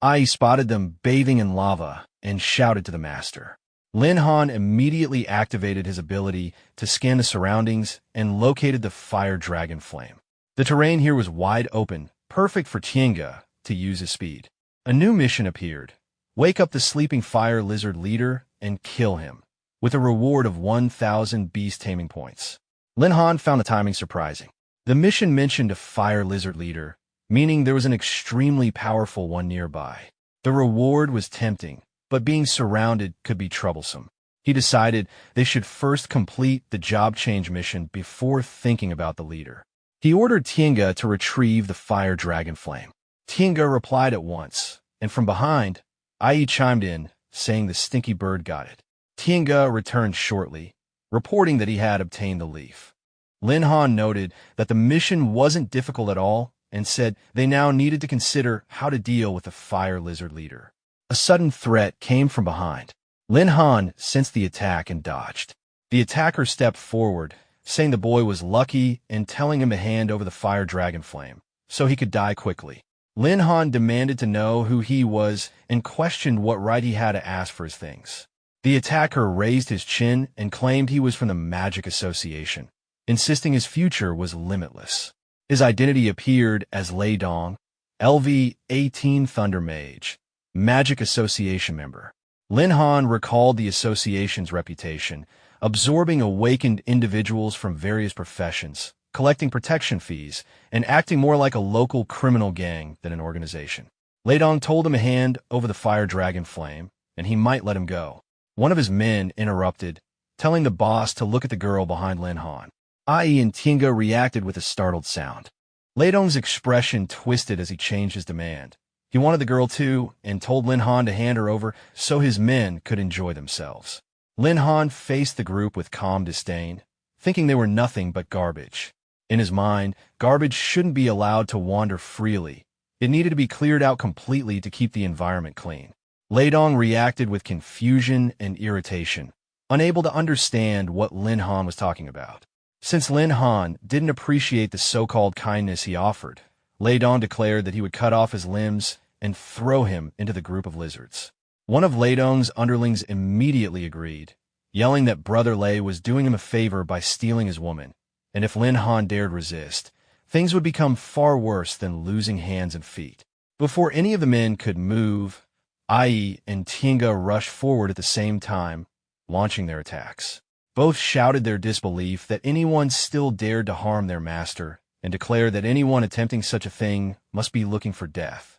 IE spotted them bathing in lava and shouted to the master. Lin Han immediately activated his ability to scan the surroundings and located the Fire Dragon Flame. The terrain here was wide open, perfect for Tinga to use his speed. A new mission appeared. Wake up the sleeping fire lizard leader and kill him. with a reward of 1,000 beast taming points. Lin Han found the timing surprising. The mission mentioned a fire lizard leader, meaning there was an extremely powerful one nearby. The reward was tempting, but being surrounded could be troublesome. He decided they should first complete the job change mission before thinking about the leader. He ordered Tienga to retrieve the fire dragon flame. Tienga replied at once, and from behind, Ai chimed in, saying the stinky bird got it. Tienga returned shortly, reporting that he had obtained the leaf. Lin Han noted that the mission wasn't difficult at all and said they now needed to consider how to deal with the fire lizard leader. A sudden threat came from behind. Lin Han sensed the attack and dodged. The attacker stepped forward, saying the boy was lucky and telling him to hand over the fire dragon flame, so he could die quickly. Lin Han demanded to know who he was and questioned what right he had to ask for his things. The attacker raised his chin and claimed he was from the Magic Association, insisting his future was limitless. His identity appeared as Lei Dong, LV-18 Thunder Mage, Magic Association member. Lin Han recalled the association's reputation, absorbing awakened individuals from various professions, collecting protection fees, and acting more like a local criminal gang than an organization. Lei Dong told him to hand over the fire dragon flame, and he might let him go. One of his men interrupted, telling the boss to look at the girl behind Lin Han. Ai and Tienga reacted with a startled sound. Lei Dong's expression twisted as he changed his demand. He wanted the girl too, and told Lin Han to hand her over so his men could enjoy themselves. Lin Han faced the group with calm disdain, thinking they were nothing but garbage. In his mind, garbage shouldn't be allowed to wander freely. It needed to be cleared out completely to keep the environment clean. Lei Dong reacted with confusion and irritation, unable to understand what Lin Han was talking about. Since Lin Han didn't appreciate the so-called kindness he offered, Lei Dong declared that he would cut off his limbs and throw him into the group of lizards. One of Lei Dong's underlings immediately agreed, yelling that Brother Lei was doing him a favor by stealing his woman, and if Lin Han dared resist, things would become far worse than losing hands and feet. Before any of the men could move, Ai and Tienga rushed forward at the same time, launching their attacks. Both shouted their disbelief that anyone still dared to harm their master, and declared that anyone attempting such a thing must be looking for death.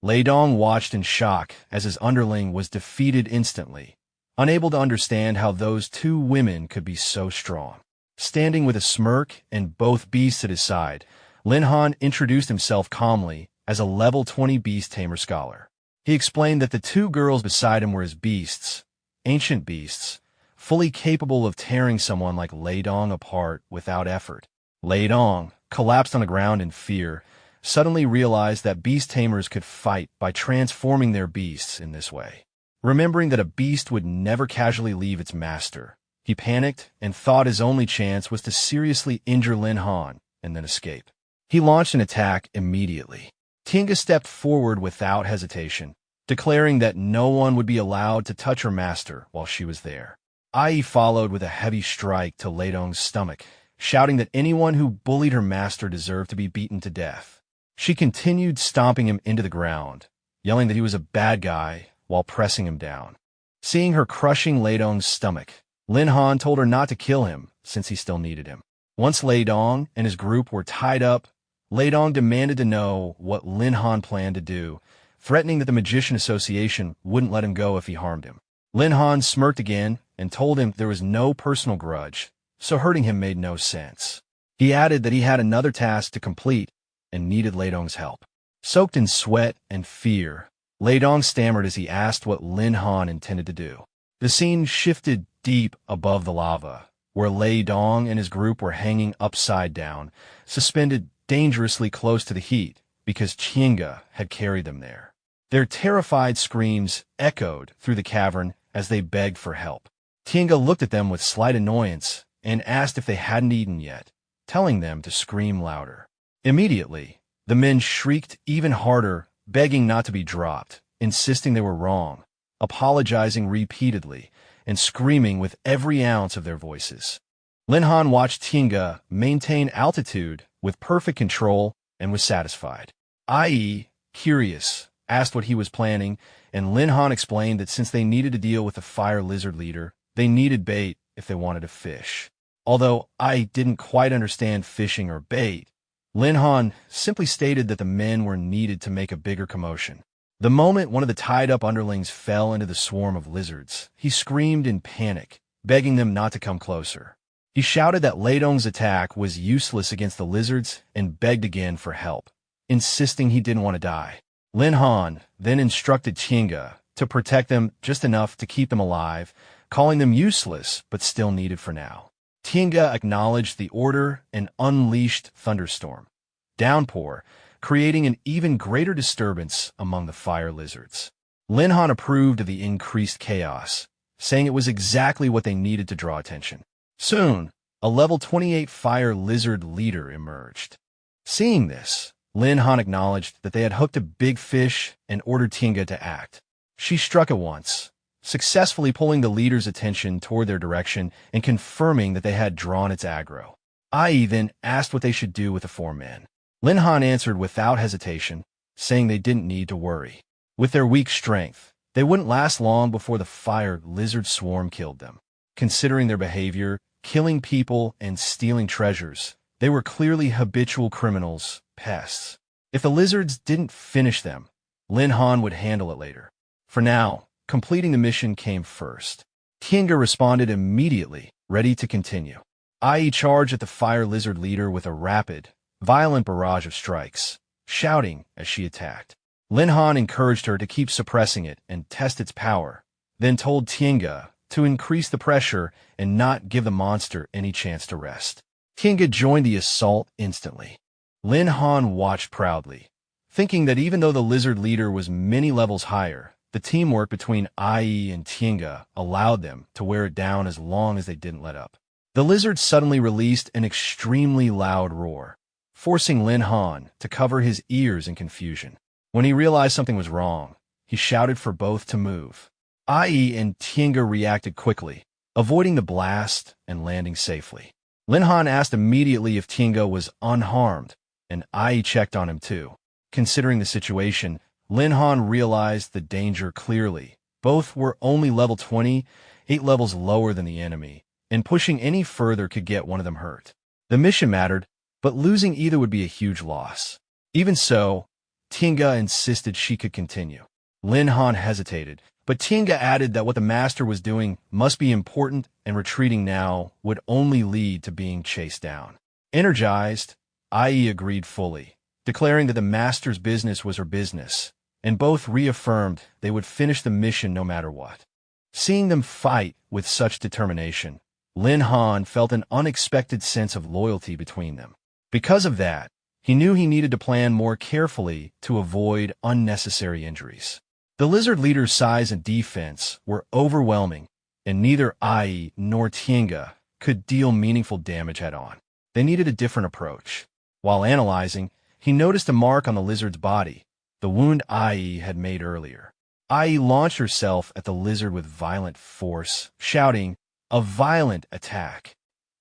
Lei Dong watched in shock as his underling was defeated instantly, unable to understand how those two women could be so strong. Standing with a smirk and both beasts at his side, Lin Han introduced himself calmly as a level 20 beast tamer scholar. He explained that the two girls beside him were his beasts, ancient beasts, fully capable of tearing someone like Lei Dong apart without effort. Lei Dong collapsed on the ground in fear, suddenly realized that beast tamers could fight by transforming their beasts in this way. Remembering that a beast would never casually leave its master, he panicked and thought his only chance was to seriously injure Lin Han and then escape. He launched an attack immediately. Tienga stepped forward without hesitation, declaring that no one would be allowed to touch her master while she was there. Ai followed with a heavy strike to Lei Dong's stomach, shouting that anyone who bullied her master deserved to be beaten to death. She continued stomping him into the ground, yelling that he was a bad guy while pressing him down. Seeing her crushing Lei Dong's stomach, Lin Han told her not to kill him since he still needed him. Once Lei Dong and his group were tied up, Lei Dong demanded to know what Lin Han planned to do, threatening that the Magician Association wouldn't let him go if he harmed him. Lin Han smirked again and told him there was no personal grudge, so hurting him made no sense. He added that he had another task to complete and needed Lei Dong's help. Soaked in sweat and fear, Lei Dong stammered as he asked what Lin Han intended to do. The scene shifted deep above the lava, where Lei Dong and his group were hanging upside down, suspended dangerously close to the heat because Tienga had carried them there. Their terrified screams echoed through the cavern as they begged for help. Tienga looked at them with slight annoyance and asked if they hadn't eaten yet, telling them to scream louder. Immediately, the men shrieked even harder, begging not to be dropped, insisting they were wrong, apologizing repeatedly, and screaming with every ounce of their voices. Lin Han watched Tienga maintain altitude with perfect control and was satisfied. Ai, curious, asked what he was planning, and Lin Han explained that since they needed to deal with the fire lizard leader, They needed bait if they wanted to fish. Although I didn't quite understand fishing or bait, Lin Han simply stated that the men were needed to make a bigger commotion. The moment one of the tied-up underlings fell into the swarm of lizards, he screamed in panic, begging them not to come closer. He shouted that Lei Dong's attack was useless against the lizards and begged again for help, insisting he didn't want to die. Lin Han then instructed Tiange to protect them just enough to keep them alive, calling them useless but still needed for now. Tiange acknowledged the order and unleashed thunderstorm, downpour, creating an even greater disturbance among the fire lizards. Lin Han approved of the increased chaos, saying it was exactly what they needed to draw attention. Soon, a level 28 fire lizard leader emerged. Seeing this, Lin Han acknowledged that they had hooked a big fish and ordered Tiange to act. She struck at once, successfully pulling the leader's attention toward their direction and confirming that they had drawn its aggro. Ai then asked what they should do with the four men. Lin Han answered without hesitation, saying they didn't need to worry. With their weak strength, they wouldn't last long before the fire lizard swarm killed them. Considering their behavior, killing people and stealing treasures, they were clearly habitual criminals, pests. If the lizards didn't finish them, Lin Han would handle it later. For now, completing the mission came first. Tiange responded immediately, ready to continue. Ai charged at the fire lizard leader with a rapid, violent barrage of strikes, shouting as she attacked. Lin Han encouraged her to keep suppressing it and test its power, then told Tiange to increase the pressure and not give the monster any chance to rest. Tiange joined the assault instantly. Lin Han watched proudly, thinking that even though the lizard leader was many levels higher, the teamwork between Ai and Tiange allowed them to wear it down as long as they didn't let up. The lizard suddenly released an extremely loud roar, forcing Lin Han to cover his ears in confusion. When he realized something was wrong, he shouted for both to move. Ai and Tiange reacted quickly, avoiding the blast and landing safely. Lin Han asked immediately if Tiange was unharmed, and Ai checked on him too. Considering the situation, Lin Han realized the danger clearly. Both were only level 20, 8 levels lower than the enemy, and pushing any further could get one of them hurt. The mission mattered, but losing either would be a huge loss. Even so, Tiange insisted she could continue. Lin Han hesitated, but Tiange added that what the master was doing must be important and retreating now would only lead to being chased down. Energized, Ai agreed fully, declaring that the master's business was her business, and both reaffirmed they would finish the mission no matter what. Seeing them fight with such determination, Lin Han felt an unexpected sense of loyalty between them. Because of that, he knew he needed to plan more carefully to avoid unnecessary injuries. The lizard leader's size and defense were overwhelming, and neither Ai nor Tiange could deal meaningful damage head-on. They needed a different approach. While analyzing, he noticed a mark on the lizard's body, the wound Ai had made earlier. Ai launched herself at the lizard with violent force, shouting, "A violent attack,"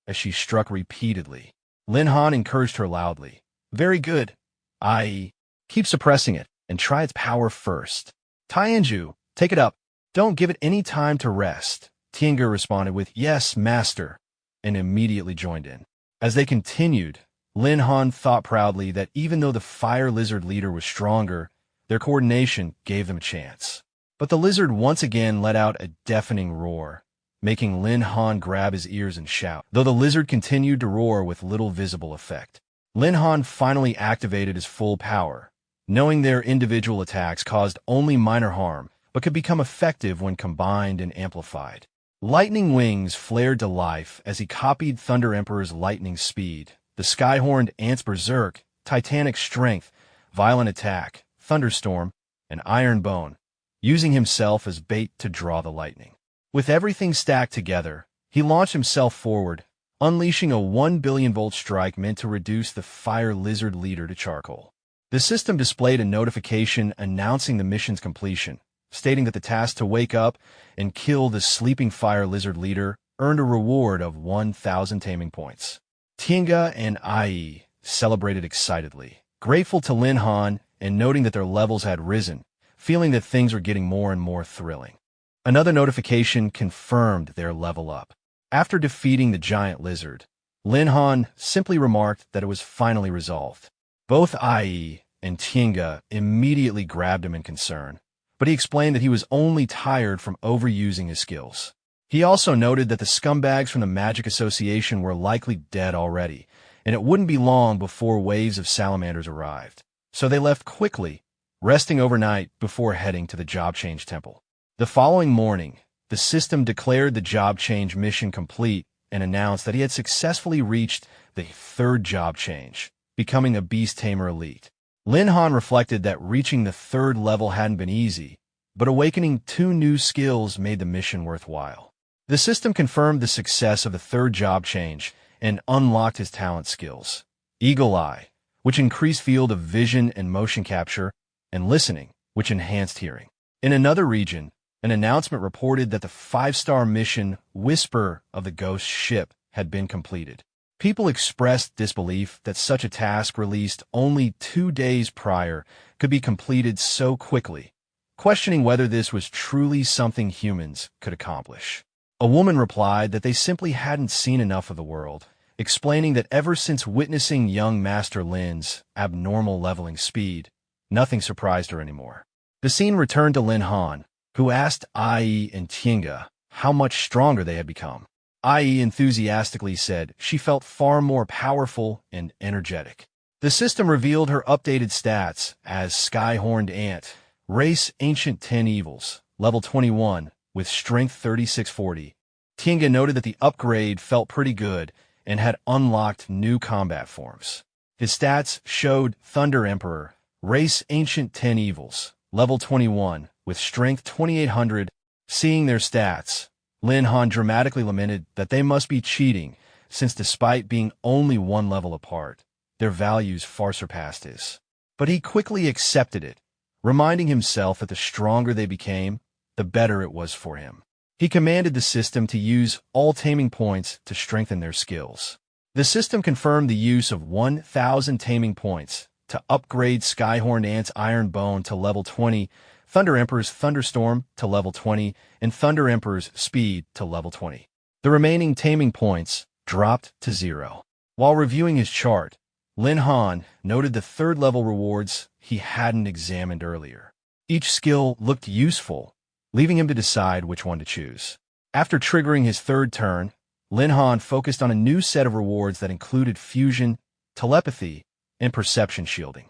as she struck repeatedly. Lin Han encouraged her loudly. "Very good, Ai. Keep suppressing it, and try its power first. Tianju, take it up. Don't give it any time to rest." Tiange responded with, "Yes, master," and immediately joined in. As they continued, Lin Han thought proudly that even though the fire lizard leader was stronger, their coordination gave them a chance. But the lizard once again let out a deafening roar, making Lin Han grab his ears and shout, though the lizard continued to roar with little visible effect. Lin Han finally activated his full power, knowing their individual attacks caused only minor harm, but could become effective when combined and amplified. Lightning wings flared to life as he copied Thunder Emperor's lightning speed, the sky-horned ant's berserk, titanic strength, violent attack, thunderstorm, and iron bone, using himself as bait to draw the lightning. With everything stacked together, he launched himself forward, unleashing a 1 billion-volt strike meant to reduce the fire lizard leader to charcoal. The system displayed a notification announcing the mission's completion, stating that the task to wake up and kill the sleeping fire lizard leader earned a reward of 1,000 taming points. Tiange and Ai celebrated excitedly, grateful to Lin Han and noting that their levels had risen, feeling that things were getting more and more thrilling. Another notification confirmed their level up. After defeating the giant lizard, Lin Han simply remarked that it was finally resolved. Both IE and Tinga immediately grabbed him in concern, but he explained that he was only tired from overusing his skills. He also noted that the scumbags from the Magic Association were likely dead already, and it wouldn't be long before waves of salamanders arrived. So they left quickly, resting overnight before heading to the job change temple. The following morning, the system declared the job change mission complete and announced that he had successfully reached the third job change, becoming a Beast Tamer Elite. Lin Han reflected that reaching the third level hadn't been easy, but awakening 2 new skills made the mission worthwhile. The system confirmed the success of the third job change and unlocked his talent skills: Eagle Eye, which increased field of vision and motion capture, and Listening, which enhanced hearing. In another region, an announcement reported that the 5-star mission Whisper of the Ghost Ship had been completed. People expressed disbelief that such a task released only 2 days prior could be completed so quickly, questioning whether this was truly something humans could accomplish. A woman replied that they simply hadn't seen enough of the world, explaining that ever since witnessing young Master Lin's abnormal leveling speed, nothing surprised her anymore. The scene returned to Lin Han, who asked IE and Tinga how much stronger they had become. IE enthusiastically said she felt far more powerful and energetic. The system revealed her updated stats as Sky-Horned Ant, Race Ancient 10 Evils, level 21, with Strength 3640. Tinga noted that the upgrade felt pretty good and had unlocked new combat forms. His stats showed Thunder Emperor, Race Ancient 10 Evils, level 21, with Strength 2800. Seeing their stats, Lin Han dramatically lamented that they must be cheating, since despite being only 1 level apart, their values far surpassed his. But he quickly accepted it, reminding himself that the stronger they became, the better it was for him. He commanded the system to use all taming points to strengthen their skills. The system confirmed the use of 1,000 taming points to upgrade Skyhorn Ant's Iron Bone to level 20, Thunder Emperor's Thunderstorm to level 20, and Thunder Emperor's Speed to level 20. The remaining taming points dropped to 0. While reviewing his chart, Lin Han noted the third-level rewards he hadn't examined earlier. Each skill looked useful, leaving him to decide which one to choose. After triggering his third turn, Lin Han focused on a new set of rewards that included Fusion, Telepathy, and Perception Shielding.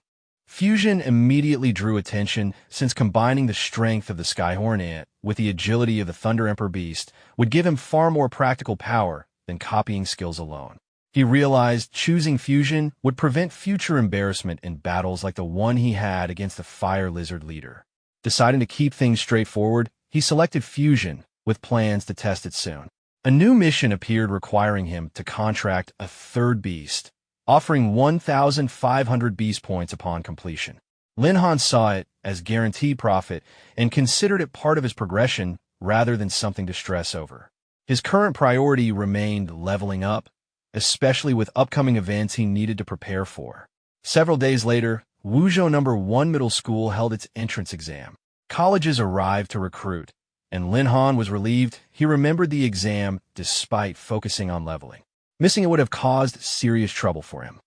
Fusion immediately drew attention, since combining the strength of the Skyhorn Ant with the agility of the Thunder Emperor Beast would give him far more practical power than copying skills alone. He realized choosing Fusion would prevent future embarrassment in battles like the one he had against the Fire Lizard leader. Deciding to keep things straightforward, he selected Fusion, with plans to test it soon. A new mission appeared requiring him to contract a third beast, offering 1,500 beast points upon completion. Lin Han saw it as guaranteed profit and considered it part of his progression rather than something to stress over. His current priority remained leveling up, especially with upcoming events he needed to prepare for. Several days later, Wuzhou No. 1 Middle School held its entrance exam. Colleges arrived to recruit, and Lin Han was relieved he remembered the exam despite focusing on leveling. Missing it would have caused serious trouble for him.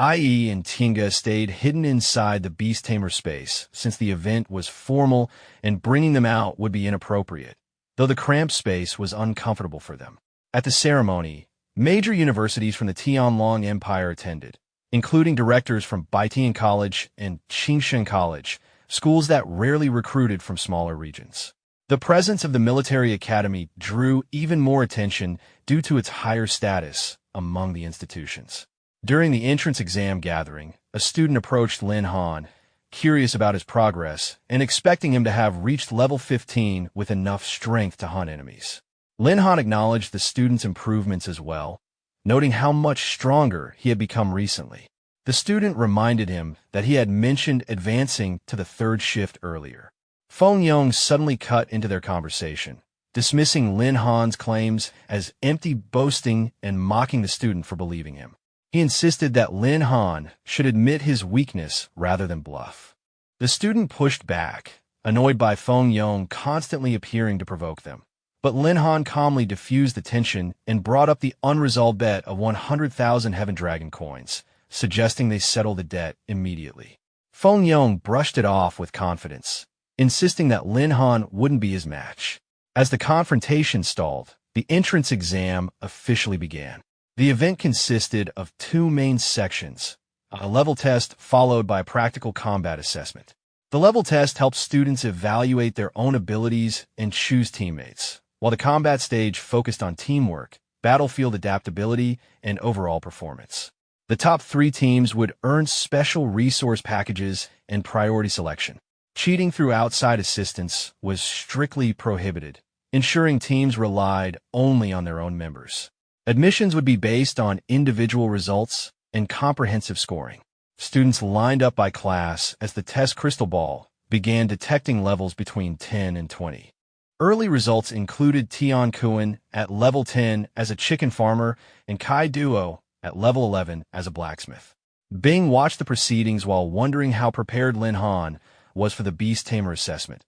IE and Tinga stayed hidden inside the Beast Tamer space since the event was formal and bringing them out would be inappropriate, though the cramped space was uncomfortable for them. At the ceremony, major universities from the Tianlong Empire attended, including directors from Baitian College and Qingshan College, schools that rarely recruited from smaller regions. The presence of the military academy drew even more attention due to its higher status among the institutions. During the entrance exam gathering, a student approached Lin Han, curious about his progress and expecting him to have reached level 15 with enough strength to hunt enemies. Lin Han acknowledged the student's improvements as well, noting how much stronger he had become recently. The student reminded him that he had mentioned advancing to the third shift earlier. Feng Yong suddenly cut into their conversation, dismissing Lin Han's claims as empty boasting and mocking the student for believing him. He insisted that Lin Han should admit his weakness rather than bluff. The student pushed back, annoyed by Feng Yong constantly appearing to provoke them. But Lin Han calmly diffused the tension and brought up the unresolved bet of 100,000 Heaven Dragon coins, suggesting they settle the debt immediately. Feng Yong brushed it off with confidence, insisting that Lin Han wouldn't be his match. As the confrontation stalled, the entrance exam officially began. The event consisted of two main sections, a level test followed by a practical combat assessment. The level test helps students evaluate their own abilities and choose teammates, while the combat stage focused on teamwork, battlefield adaptability, and overall performance. The top 3 teams would earn special resource packages and priority selection. Cheating through outside assistance was strictly prohibited, ensuring teams relied only on their own members. Admissions would be based on individual results and comprehensive scoring. Students lined up by class as the test crystal ball began detecting levels between 10 and 20. Early results included Tian Kuan at level 10 as a chicken farmer and Kai Duo at level 11 as a blacksmith. Bing watched the proceedings while wondering how prepared Lin Han was for the Beast Tamer assessment,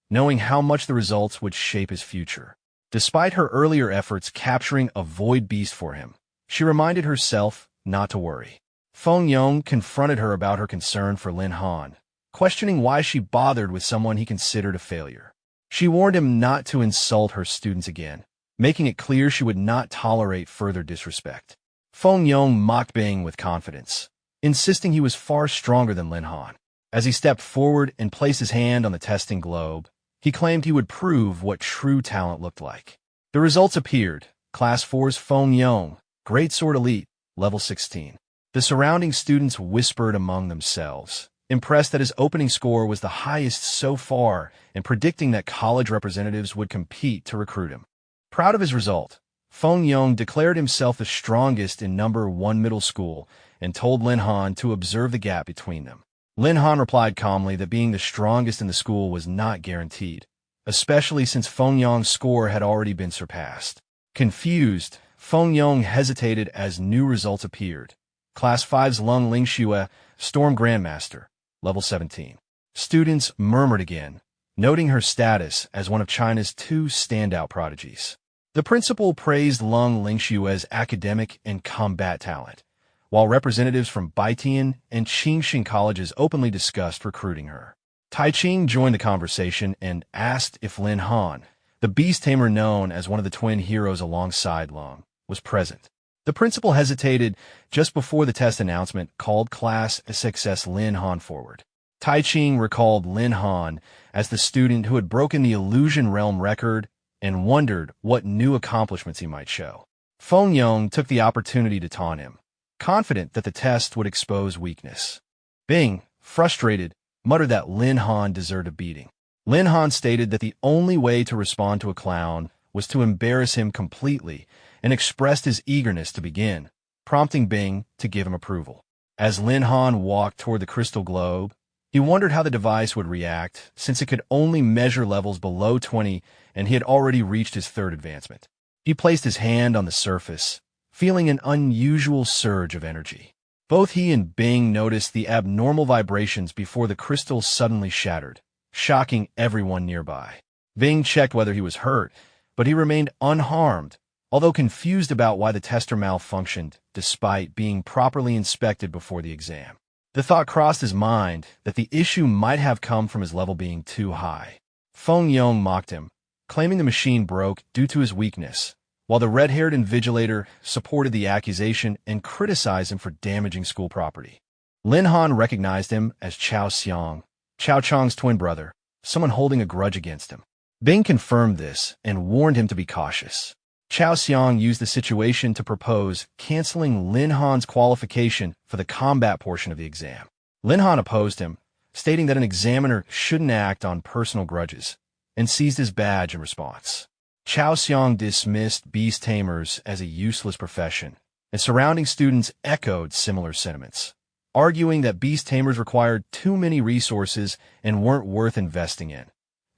knowing how much the results would shape his future. Despite her earlier efforts capturing a void beast for him, she reminded herself not to worry. Feng Yong confronted her about her concern for Lin Han, questioning why she bothered with someone he considered a failure. She warned him not to insult her students again, making it clear she would not tolerate further disrespect. Feng Yong mocked Bing with confidence, insisting he was far stronger than Lin Han. As he stepped forward and placed his hand on the testing globe, he claimed he would prove what true talent looked like. The results appeared. Class 4's Feng Yong, Great Sword Elite, level 16. The surrounding students whispered among themselves, impressed that his opening score was the highest so far and predicting that college representatives would compete to recruit him. Proud of his result, Feng Yong declared himself the strongest in number 1 middle school and told Lin Han to observe the gap between them. Lin Han replied calmly that being the strongest in the school was not guaranteed, especially since Feng Yong's score had already been surpassed. Confused, Feng Yong hesitated as new results appeared. Class 5's Lung Lingxue, Storm Grandmaster, level 17. Students murmured again, noting her status as one of China's 2 standout prodigies. The principal praised Lung Lingxue's academic and combat talent, while representatives from Baitian and Qingxin colleges openly discussed recruiting her. Tai Ching joined the conversation and asked if Lin Han, the beast tamer known as one of the twin heroes alongside Lung, was present. The principal hesitated just before the test announcement called Class SXS Lin Han forward. Tai Ching recalled Lin Han as the student who had broken the Illusion Realm record and wondered what new accomplishments he might show. Feng Yong took the opportunity to taunt him, confident that the test would expose weakness. Bing, frustrated, muttered that Lin Han deserved a beating. Lin Han stated that the only way to respond to a clown was to embarrass him completely and expressed his eagerness to begin, prompting Bing to give him approval. As Lin Han walked toward the crystal globe, he wondered how the device would react since it could only measure levels below 20 and he had already reached his 3rd advancement. He placed his hand on the surface, feeling an unusual surge of energy. Both he and Bing noticed the abnormal vibrations before the crystal suddenly shattered, shocking everyone nearby. Bing checked whether he was hurt, but he remained unharmed, although confused about why the tester malfunctioned despite being properly inspected before the exam. The thought crossed his mind that the issue might have come from his level being too high. Feng Yong mocked him, claiming the machine broke due to his weakness, while the red-haired invigilator supported the accusation and criticized him for damaging school property. Lin Han recognized him as Chao Xiang, Chao Chang's twin brother, someone holding a grudge against him. Bing confirmed this and warned him to be cautious. Chao Xiang used the situation to propose canceling Lin Han's qualification for the combat portion of the exam. Lin Han opposed him, stating that an examiner shouldn't act on personal grudges, and seized his badge in response. Chao Xiang dismissed beast tamers as a useless profession, and surrounding students echoed similar sentiments, arguing that beast tamers required too many resources and weren't worth investing in,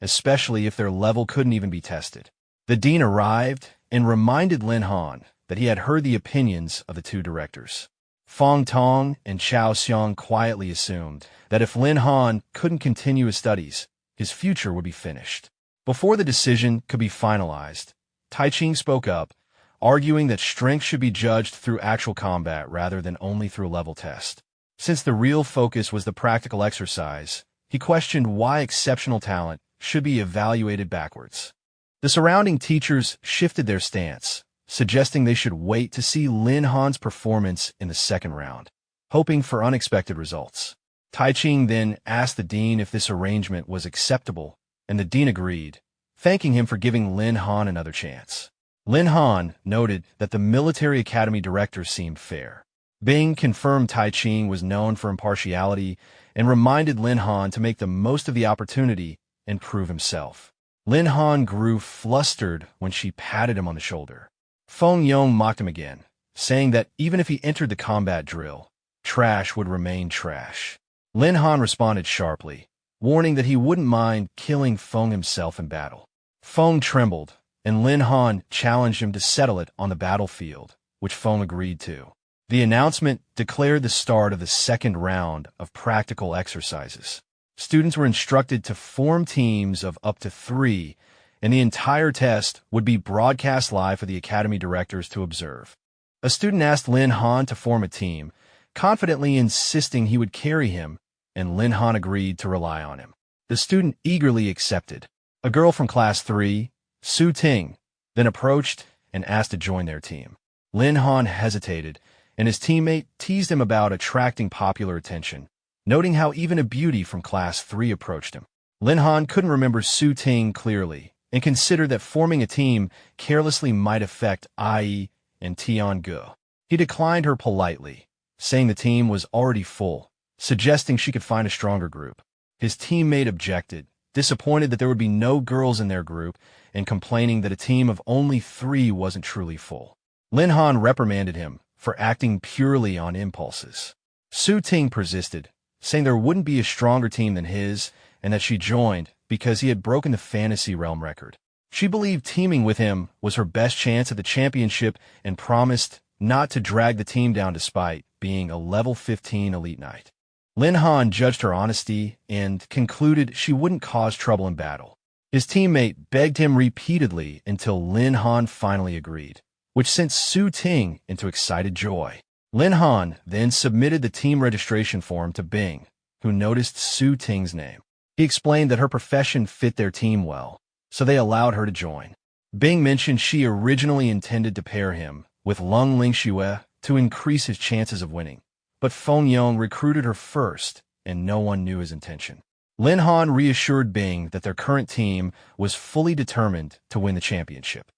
especially if their level couldn't even be tested. The dean arrived and reminded Lin Han that he had heard the opinions of the 2 directors. Feng Tong and Chao Xiang quietly assumed that if Lin Han couldn't continue his studies, his future would be finished. Before the decision could be finalized, Taiching spoke up, arguing that strength should be judged through actual combat rather than only through a level test. Since the real focus was the practical exercise, he questioned why exceptional talent should be evaluated backwards. The surrounding teachers shifted their stance, suggesting they should wait to see Lin Han's performance in the second round, hoping for unexpected results. Taiching then asked the dean if this arrangement was acceptable, and the dean agreed, thanking him for giving Lin Han another chance. Lin Han noted that the military academy director seemed fair. Bing confirmed Taiching was known for impartiality and reminded Lin Han to make the most of the opportunity and prove himself. Lin Han grew flustered when she patted him on the shoulder. Feng Yong mocked him again, saying that even if he entered the combat drill, trash would remain trash. Lin Han responded sharply, warning that he wouldn't mind killing Feng himself in battle. Feng trembled, and Lin Han challenged him to settle it on the battlefield, which Feng agreed to. The announcement declared the start of the second round of practical exercises. Students were instructed to form teams of up to 3, and the entire test would be broadcast live for the academy directors to observe. A student asked Lin Han to form a team, confidently insisting he would carry him, and Lin Han agreed to rely on him. The student eagerly accepted. A girl from Class 3, Su Ting, then approached and asked to join their team. Lin Han hesitated, and his teammate teased him about attracting popular attention, noting how even a beauty from Class 3 approached him. Lin Han couldn't remember Su Ting clearly, and considered that forming a team carelessly might affect Ai and Tian Ge. He declined her politely, saying the team was already full, suggesting she could find a stronger group. His teammate objected, disappointed that there would be no girls in their group, and complaining that a team of only 3 wasn't truly full. Lin Han reprimanded him for acting purely on impulses. Su Ting persisted, saying there wouldn't be a stronger team than his, and that she joined because he had broken the fantasy realm record. She believed teaming with him was her best chance at the championship and promised not to drag the team down despite being a level 15 elite knight. Lin Han judged her honesty and concluded she wouldn't cause trouble in battle. His teammate begged him repeatedly until Lin Han finally agreed, which sent Su Ting into excited joy. Lin Han then submitted the team registration form to Bing, who noticed Su Ting's name. He explained that her profession fit their team well, so they allowed her to join. Bing mentioned she originally intended to pair him with Lung Lingxue to increase his chances of winning, but Feng Yong recruited her first, and no one knew his intention. Lin Han reassured Bing that their current team was fully determined to win the championship.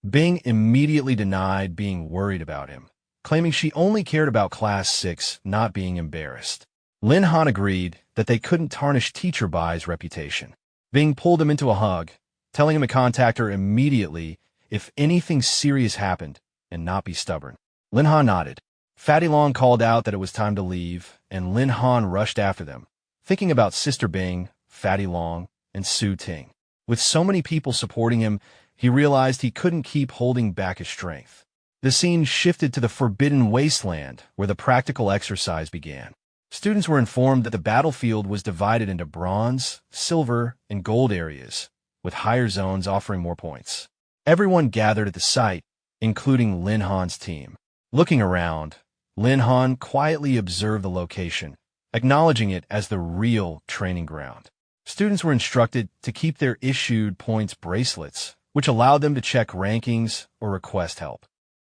Bing immediately denied being worried about him, claiming she only cared about Class 6 not being embarrassed. Lin Han agreed that they couldn't tarnish Teacher Bai's reputation. Bing pulled him into a hug, telling him to contact her immediately if anything serious happened and not be stubborn. Lin Han nodded. Fatty Long called out that it was time to leave, and Lin Han rushed after them, thinking about Sister Bing, Fatty Long, and Su Ting. With so many people supporting him, he realized he couldn't keep holding back his strength. The scene shifted to the Forbidden Wasteland, where the practical exercise began. Students were informed that the battlefield was divided into bronze, silver, and gold areas, with higher zones offering more points. Everyone gathered at the site, including Lin Han's team. Looking around, Lin Han quietly observed the location, acknowledging it as the real training ground. Students were instructed to keep their issued points bracelets, which allowed them to check rankings or request help.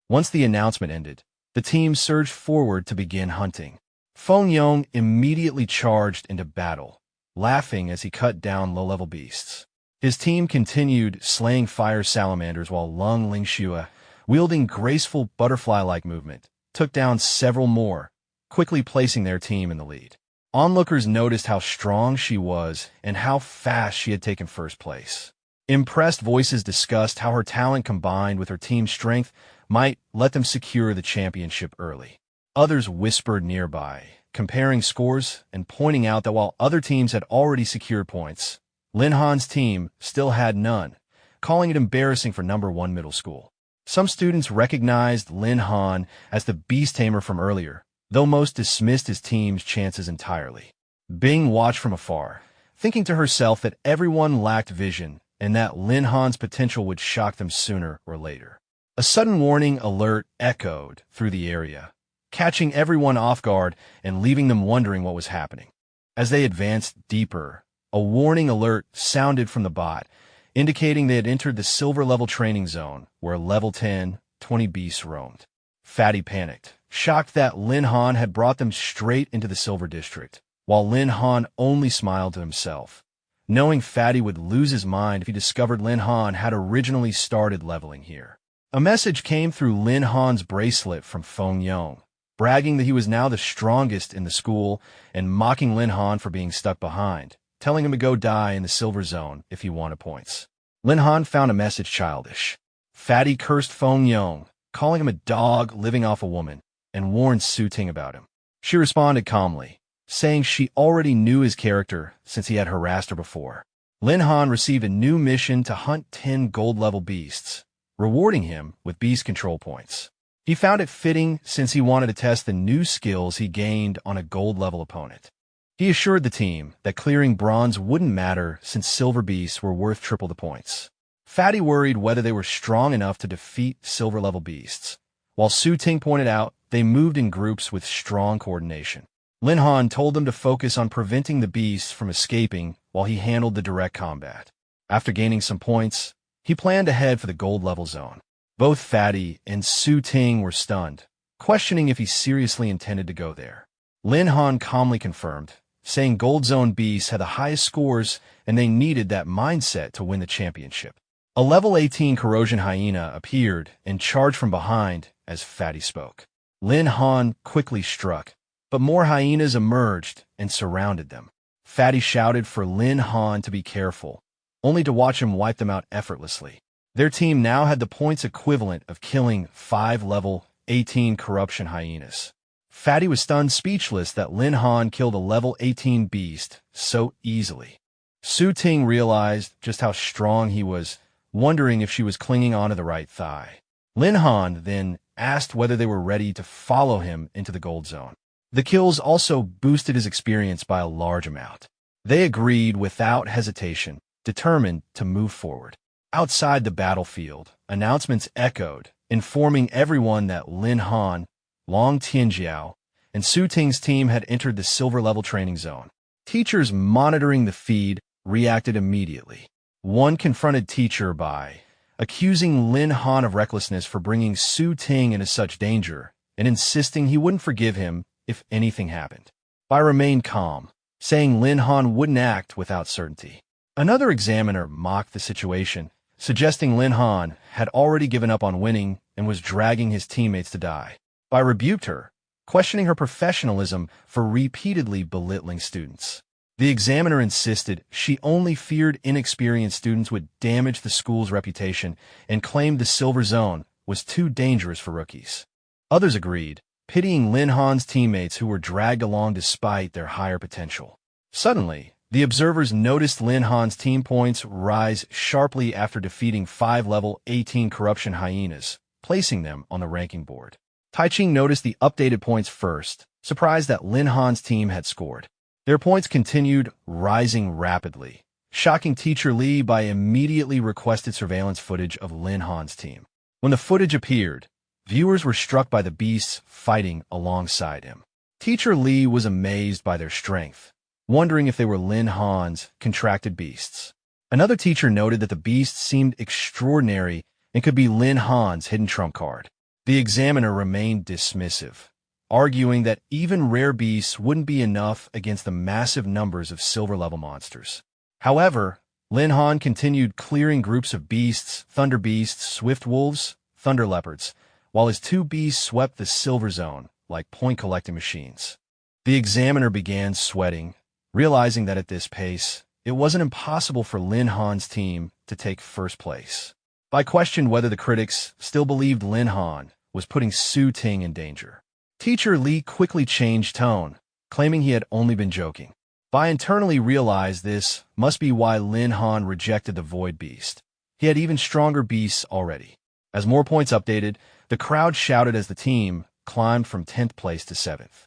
Once the announcement ended, the team surged forward to begin hunting. Feng Yong immediately charged into battle, laughing as he cut down low-level beasts. His team continued slaying fire salamanders while Lung Lingxue, wielding graceful butterfly-like movement, took down several more, quickly placing their team in the lead. Onlookers noticed how strong she was and how fast she had taken first place. Impressed voices discussed how her talent combined with her team's strength might let them secure the championship early. Others whispered nearby, comparing scores and pointing out that while other teams had already secured points, Lin Han's team still had none, calling it embarrassing for number 1 middle school. Some students recognized Lin Han as the Beast Tamer from earlier, though most dismissed his team's chances entirely. Bing watched from afar, thinking to herself that everyone lacked vision and that Lin Han's potential would shock them sooner or later. A sudden warning alert echoed through the area, catching everyone off guard and leaving them wondering what was happening. As they advanced deeper, a warning alert sounded from the bot, indicating they had entered the silver-level training zone, where level 10, 20 beasts roamed. Fatty panicked, shocked that Lin Han had brought them straight into the Silver District, while Lin Han only smiled to himself, knowing Fatty would lose his mind if he discovered Lin Han had originally started leveling here. A message came through Lin Han's bracelet from Feng Yong, bragging that he was now the strongest in the school and mocking Lin Han for being stuck behind, telling him to go die in the Silver Zone if he wanted points. Lin Han found a message childish. Fatty cursed Feng Yong, calling him a dog living off a woman, and warned Su Ting about him. She responded calmly, saying she already knew his character since he had harassed her before. Lin Han received a new mission to hunt 10 gold-level beasts, rewarding him with beast control points. He found it fitting since he wanted to test the new skills he gained on a gold-level opponent. He assured the team that clearing bronze wouldn't matter since silver beasts were worth triple the points. Fatty worried whether they were strong enough to defeat silver-level beasts, while Su Ting pointed out they moved in groups with strong coordination. Lin Han told them to focus on preventing the beasts from escaping while he handled the direct combat. After gaining some points, he planned to head for the gold-level zone. Both Fatty and Su Ting were stunned, questioning if he seriously intended to go there. Lin Han calmly confirmed, saying Gold Zone beasts had the highest scores and they needed that mindset to win the championship. A level 18 corrosion hyena appeared and charged from behind as Fatty spoke. Lin Han quickly struck, but more hyenas emerged and surrounded them. Fatty shouted for Lin Han to be careful, only to watch him wipe them out effortlessly. Their team now had the points equivalent of killing 5 level 18 corruption hyenas. Fatty was stunned speechless that Lin Han killed a level 18 beast so easily. Su Ting realized just how strong he was, wondering if she was clinging onto the right thigh. Lin Han then asked whether they were ready to follow him into the gold zone. The kills also boosted his experience by a large amount. They agreed without hesitation, determined to move forward. Outside the battlefield, announcements echoed, informing everyone that Lin Han, Long Tianjiao, and Su Ting's team had entered the silver-level training zone. Teachers monitoring the feed reacted immediately. One confronted teacher by accusing Lin Han of recklessness for bringing Su Ting into such danger and insisting he wouldn't forgive him if anything happened. Bai remained calm, saying Lin Han wouldn't act without certainty. Another examiner mocked the situation, suggesting Lin Han had already given up on winning and was dragging his teammates to die. Bai rebuked her, questioning her professionalism for repeatedly belittling students. The examiner insisted she only feared inexperienced students would damage the school's reputation and claimed the Silver Zone was too dangerous for rookies. Others agreed, pitying Lin Han's teammates who were dragged along despite their higher potential. Suddenly, the observers noticed Lin Han's team points rise sharply after defeating 5 level 18 corruption hyenas, placing them on the ranking board. Taiching noticed the updated points first, surprised that Lin Han's team had scored. Their points continued rising rapidly, shocking Teacher Li by immediately requested surveillance footage of Lin Han's team. When the footage appeared, viewers were struck by the beasts fighting alongside him. Teacher Li was amazed by their strength, wondering if they were Lin Han's contracted beasts. Another teacher noted that the beasts seemed extraordinary and could be Lin Han's hidden trump card. The examiner remained dismissive, arguing that even rare beasts wouldn't be enough against the massive numbers of silver-level monsters. However, Lin Han continued clearing groups of beasts, thunder beasts, swift wolves, thunder leopards, while his 2 beasts swept the silver zone like point-collecting machines. The examiner began sweating, realizing that at this pace, it wasn't impossible for Lin Han's team to take first place. Bai questioned whether the critics still believed Lin Han was putting Su Ting in danger. Teacher Li quickly changed tone, claiming he had only been joking. Bai internally realized this must be why Lin Han rejected the Void Beast. He had even stronger beasts already. As more points updated, the crowd shouted as the team climbed from 10th place to 7th.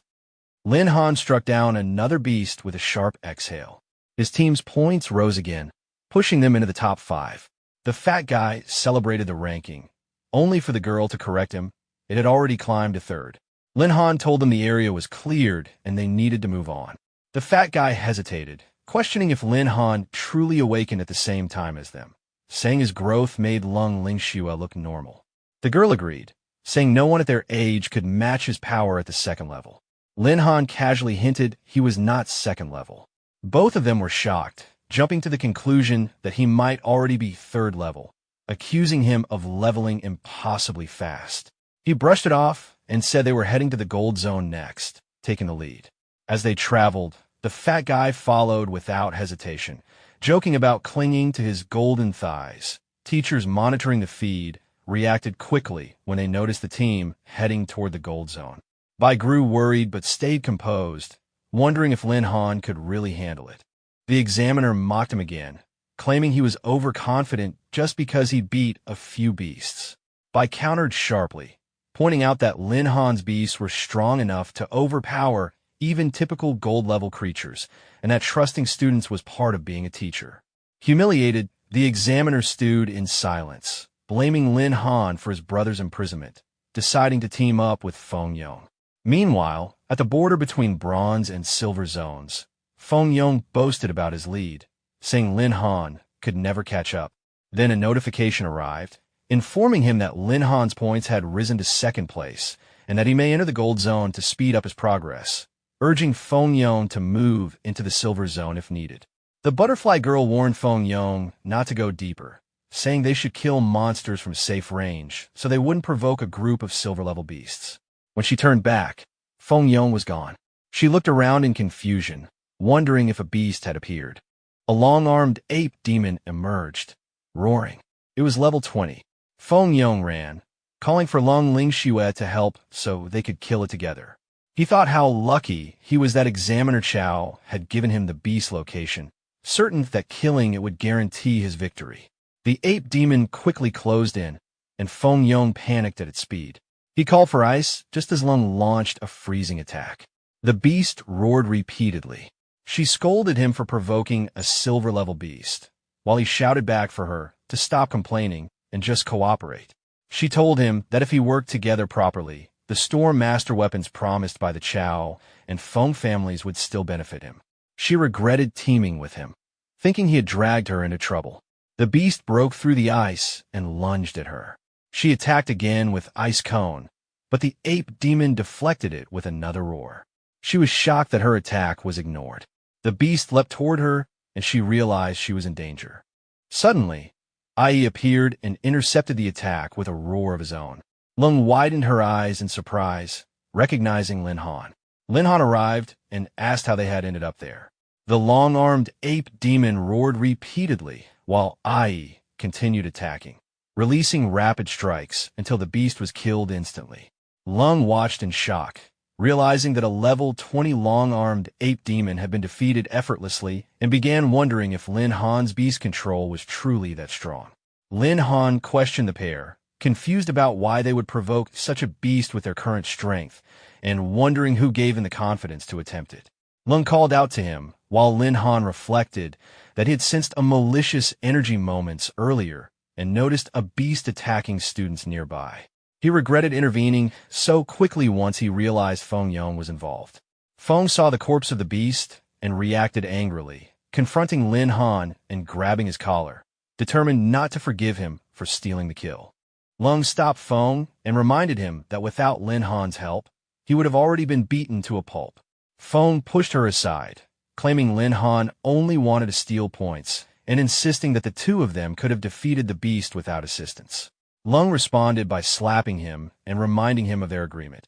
Lin Han struck down another beast with a sharp exhale. His team's points rose again, pushing them into the top 5. The fat guy celebrated the ranking, only for the girl to correct him. It had already climbed to 3rd. Lin Han told them the area was cleared and they needed to move on. The fat guy hesitated, questioning if Lin Han truly awakened at the same time as them, saying his growth made Lung Lingxue look normal. The girl agreed, saying no one at their age could match his power at the 2nd level. Lin Han casually hinted he was not 2nd level. Both of them were shocked, jumping to the conclusion that he might already be 3rd level, accusing him of leveling impossibly fast. He brushed it off and said they were heading to the gold zone next, taking the lead. As they traveled, the fat guy followed without hesitation, joking about clinging to his golden thighs. Teachers monitoring the feed reacted quickly when they noticed the team heading toward the gold zone. Bai grew worried but stayed composed, wondering if Lin Han could really handle it. The examiner mocked him again, claiming he was overconfident just because he beat a few beasts. Bai countered sharply, pointing out that Lin Han's beasts were strong enough to overpower even typical gold-level creatures, and that trusting students was part of being a teacher. Humiliated, the examiner stewed in silence, blaming Lin Han for his brother's imprisonment, deciding to team up with Feng Yong. Meanwhile, at the border between bronze and silver zones, Feng Yong boasted about his lead, saying Lin Han could never catch up. Then a notification arrived, informing him that Lin Han's points had risen to 2nd place, and that he may enter the gold zone to speed up his progress, urging Feng Yong to move into the silver zone if needed. The butterfly girl warned Feng Yong not to go deeper, saying they should kill monsters from safe range so they wouldn't provoke a group of silver-level beasts. When she turned back, Feng Yong was gone. She looked around in confusion, wondering if a beast had appeared. A long-armed ape demon emerged, roaring. It was level 20. Feng Yong ran, calling for Lung Lingxue to help so they could kill it together. He thought how lucky he was that Examiner Chow had given him the beast location, certain that killing it would guarantee his victory. The ape demon quickly closed in, and Feng Yong panicked at its speed. He called for ice just as Lung launched a freezing attack. The beast roared repeatedly. She scolded him for provoking a silver-level beast, while he shouted back for her to stop complaining and just cooperate. She told him that if he worked together properly, the Storm Master weapons promised by the Chow and Feng families would still benefit him. She regretted teaming with him, thinking he had dragged her into trouble. The beast broke through the ice and lunged at her. She attacked again with Ice Cone, but the ape demon deflected it with another roar. She was shocked that her attack was ignored. The beast leapt toward her, and she realized she was in danger. Suddenly, Ai appeared and intercepted the attack with a roar of his own. Lung widened her eyes in surprise, recognizing Lin Han. Lin Han arrived and asked how they had ended up there. The long-armed ape demon roared repeatedly, while Ai continued attacking, releasing rapid strikes until the beast was killed instantly. Lung watched in shock, realizing that a level 20 long-armed ape demon had been defeated effortlessly, and began wondering if Lin Han's beast control was truly that strong. Lin Han questioned the pair, confused about why they would provoke such a beast with their current strength, and wondering who gave him the confidence to attempt it. Lung called out to him, while Lin Han reflected that he had sensed a malicious energy moments earlier and noticed a beast attacking students nearby. He regretted intervening so quickly once he realized Feng Yong was involved. Feng saw the corpse of the beast and reacted angrily, confronting Lin Han and grabbing his collar, determined not to forgive him for stealing the kill. Lung stopped Feng and reminded him that without Lin Han's help, he would have already been beaten to a pulp. Feng pushed her aside, claiming Lin Han only wanted to steal points and insisting that the two of them could have defeated the beast without assistance. Lung responded by slapping him and reminding him of their agreement.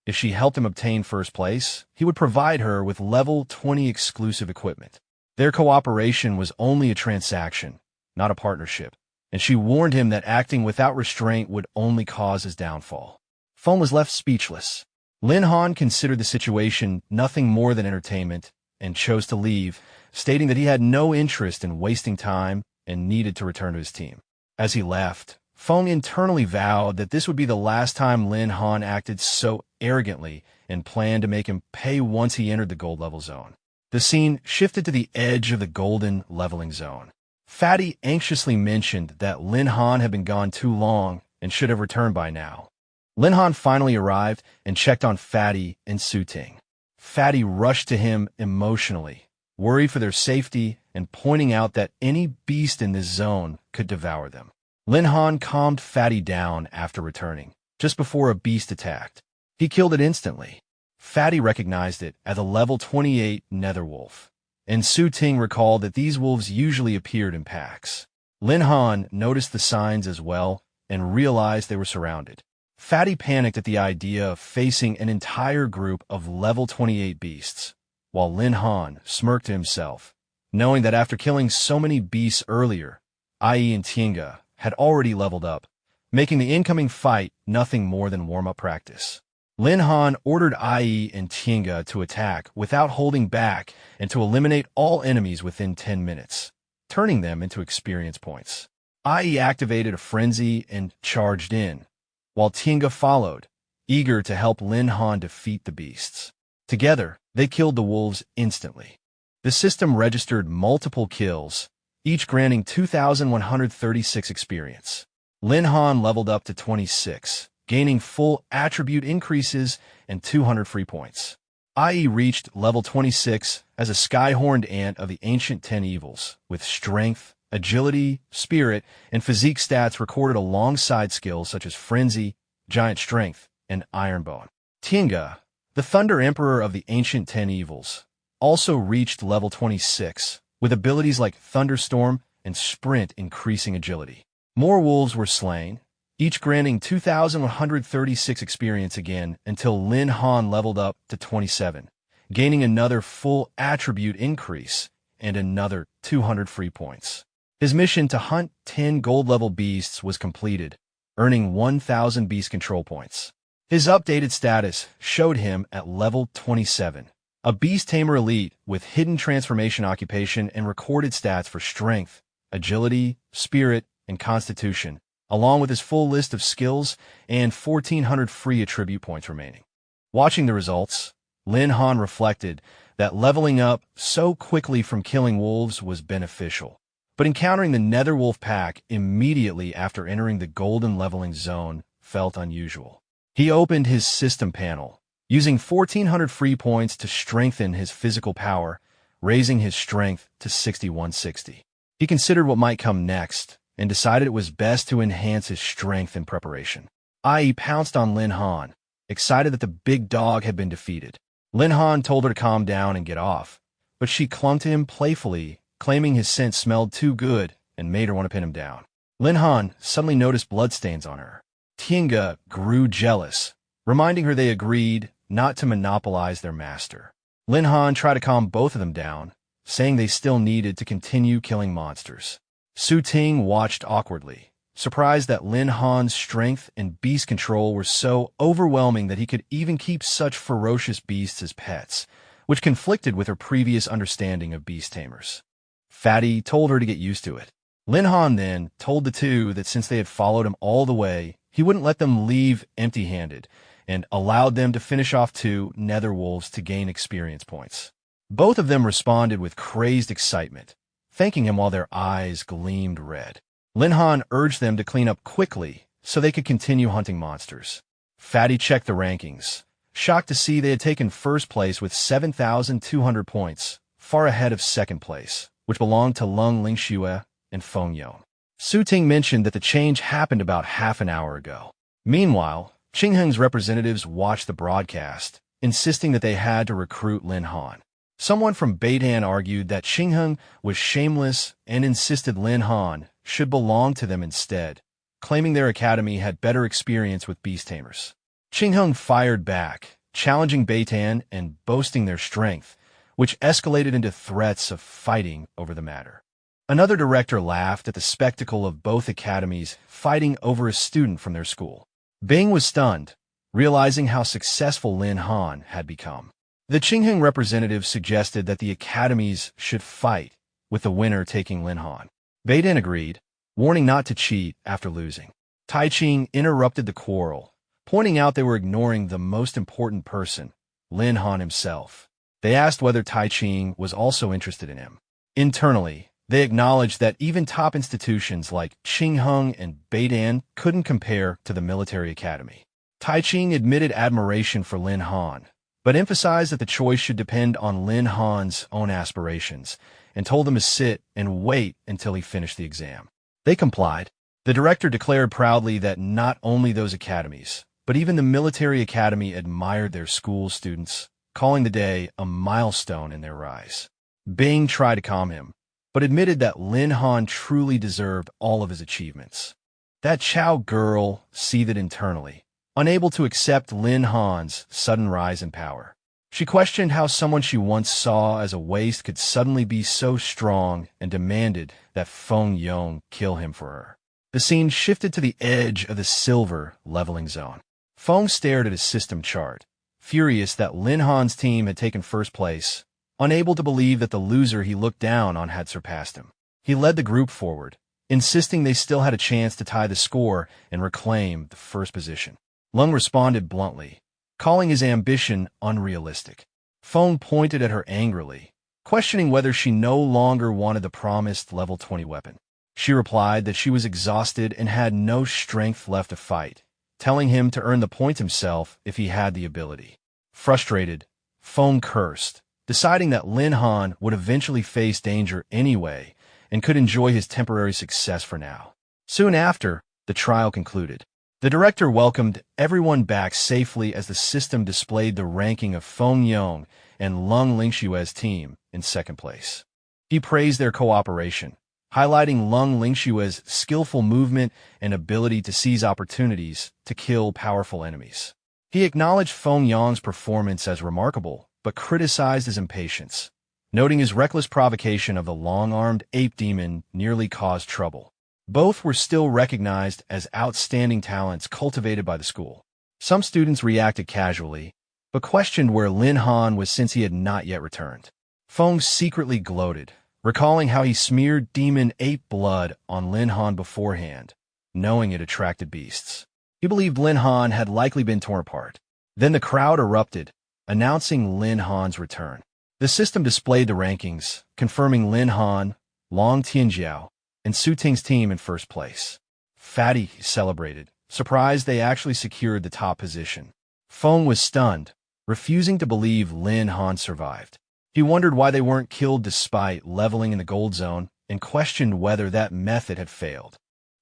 If she helped him obtain first place, he would provide her with level 20 exclusive equipment. Their cooperation was only a transaction, not a partnership, and she warned him that acting without restraint would only cause his downfall. Feng was left speechless. Lin Han considered the situation nothing more than entertainment and chose to leave, stating that he had no interest in wasting time and needed to return to his team. As he left, Feng internally vowed that this would be the last time Lin Han acted so arrogantly and planned to make him pay once he entered the gold level zone. The scene shifted to the edge of the golden leveling zone. Fatty anxiously mentioned that Lin Han had been gone too long and should have returned by now. Lin Han finally arrived and checked on Fatty and Su-Ting. Fatty rushed to him emotionally, worried for their safety and pointing out that any beast in this zone could devour them. Lin Han calmed Fatty down after returning, just before a beast attacked. He killed it instantly. Fatty recognized it as a level 28 netherwolf, and Su-Ting recalled that these wolves usually appeared in packs. Lin Han noticed the signs as well and realized they were surrounded. Fatty panicked at the idea of facing an entire group of level 28 beasts, while Lin Han smirked to himself, knowing that after killing so many beasts earlier, IE and Tienga had already leveled up, making the incoming fight nothing more than warm-up practice. Lin Han ordered IE and Tienga to attack without holding back and to eliminate all enemies within 10 minutes, turning them into experience points. IE activated a frenzy and charged in, while Tienga followed, eager to help Lin Han defeat the beasts. Together, they killed the wolves instantly. The system registered multiple kills, each granting 2,136 experience. Lin Han leveled up to 26, gaining full attribute increases and 200 free points. IE reached level 26 as a sky-horned ant of the ancient 10 evils, with strength, agility, spirit, and physique stats recorded alongside skills such as Frenzy, Giant Strength, and Ironbone. Tienga, the Thunder Emperor of the ancient 10 evils, also reached level 26, with abilities like Thunderstorm and Sprint increasing agility. More wolves were slain, each granting 2,136 experience again until Lin Han leveled up to 27, gaining another full attribute increase and another 200 free points. His mission to hunt 10 gold-level beasts was completed, earning 1,000 beast control points. His updated status showed him at level 27, a Beast Tamer elite with hidden transformation occupation and recorded stats for strength, agility, spirit, and constitution, along with his full list of skills and 1,400 free attribute points remaining. Watching the results, Lin Han reflected that leveling up so quickly from killing wolves was beneficial. But encountering the Netherwolf pack immediately after entering the golden leveling zone felt unusual. He opened his system panel, using 1,400 free points to strengthen his physical power, raising his strength to 6,160. He considered what might come next and decided it was best to enhance his strength in preparation. IE pounced on Lin Han, excited that the big dog had been defeated. Lin Han told her to calm down and get off, but she clung to him playfully, claiming his scent smelled too good and made her want to pin him down. Lin Han suddenly noticed bloodstains on her. Tienga grew jealous, reminding her they agreed not to monopolize their master. Lin Han tried to calm both of them down, saying they still needed to continue killing monsters. Su-Ting watched awkwardly, surprised that Lin Han's strength and beast control were so overwhelming that he could even keep such ferocious beasts as pets, which conflicted with her previous understanding of beast tamers. Fatty told her to get used to it. Lin Han then told the two that since they had followed him all the way, he wouldn't let them leave empty-handed, and allowed them to finish off 2 netherwolves to gain experience points. Both of them responded with crazed excitement, thanking him while their eyes gleamed red. Lin Han urged them to clean up quickly so they could continue hunting monsters. Fatty checked the rankings, shocked to see they had taken first place with 7,200 points, far ahead of second place, which belonged to Lung Lingxue and Feng Yon. Su-Ting mentioned that the change happened about half an hour ago. Meanwhile, Qingheng's representatives watched the broadcast, insisting that they had to recruit Lin Han. Someone from Beidan argued that Qingheng was shameless and insisted Lin Han should belong to them instead, claiming their academy had better experience with beast tamers. Qingheng fired back, challenging Beitan and boasting their strength, which escalated into threats of fighting over the matter. Another director laughed at the spectacle of both academies fighting over a student from their school. Bing was stunned, realizing how successful Lin Han had become. The Qingheng representative suggested that the academies should fight, with the winner taking Lin Han. Beidan agreed, warning not to cheat after losing. Tai Ching interrupted the quarrel, pointing out they were ignoring the most important person, Lin Han himself. They asked whether Tai Ching was also interested in him. Internally, they acknowledged that even top institutions like Qingheng and Beidan couldn't compare to the military academy. Tai Ching admitted admiration for Lin Han, but emphasized that the choice should depend on Lin Han's own aspirations, and told him to sit and wait until he finished the exam. They complied. The director declared proudly that not only those academies, but even the military academy admired their school's students, calling the day a milestone in their rise. Bing tried to calm him, but admitted that Lin Han truly deserved all of his achievements. That Chao girl seethed internally, unable to accept Lin Han's sudden rise in power. She questioned how someone she once saw as a waste could suddenly be so strong and demanded that Feng Yong kill him for her. The scene shifted to the edge of the silver leveling zone. Feng stared at his system chart, furious that Lin Han's team had taken first place, unable to believe that the loser he looked down on had surpassed him. He led the group forward, insisting they still had a chance to tie the score and reclaim the first position. Lung responded bluntly, calling his ambition unrealistic. Feng pointed at her angrily, questioning whether she no longer wanted the promised level 20 weapon. She replied that she was exhausted and had no strength left to fight, telling him to earn the point himself if he had the ability. Frustrated, Feng cursed, deciding that Lin Han would eventually face danger anyway and could enjoy his temporary success for now. Soon after, the trial concluded. The director welcomed everyone back safely as the system displayed the ranking of Feng Yong and Lung Lingshue's team in second place. He praised their cooperation, highlighting Lung Lingshue's skillful movement and ability to seize opportunities to kill powerful enemies. He acknowledged Feng Yong's performance as remarkable, but criticized his impatience, noting his reckless provocation of the long-armed ape demon nearly caused trouble. Both were still recognized as outstanding talents cultivated by the school. Some students reacted casually, but questioned where Lin Han was since he had not yet returned. Feng secretly gloated, recalling how he smeared demon ape blood on Lin Han beforehand, knowing it attracted beasts. He believed Lin Han had likely been torn apart. Then the crowd erupted, announcing Lin Han's return. The system displayed the rankings, confirming Lin Han, Long Tianjiao, and Su Ting's team in first place. Fatty celebrated, surprised they actually secured the top position. Feng was stunned, refusing to believe Lin Han survived. He wondered why they weren't killed despite leveling in the gold zone and questioned whether that method had failed.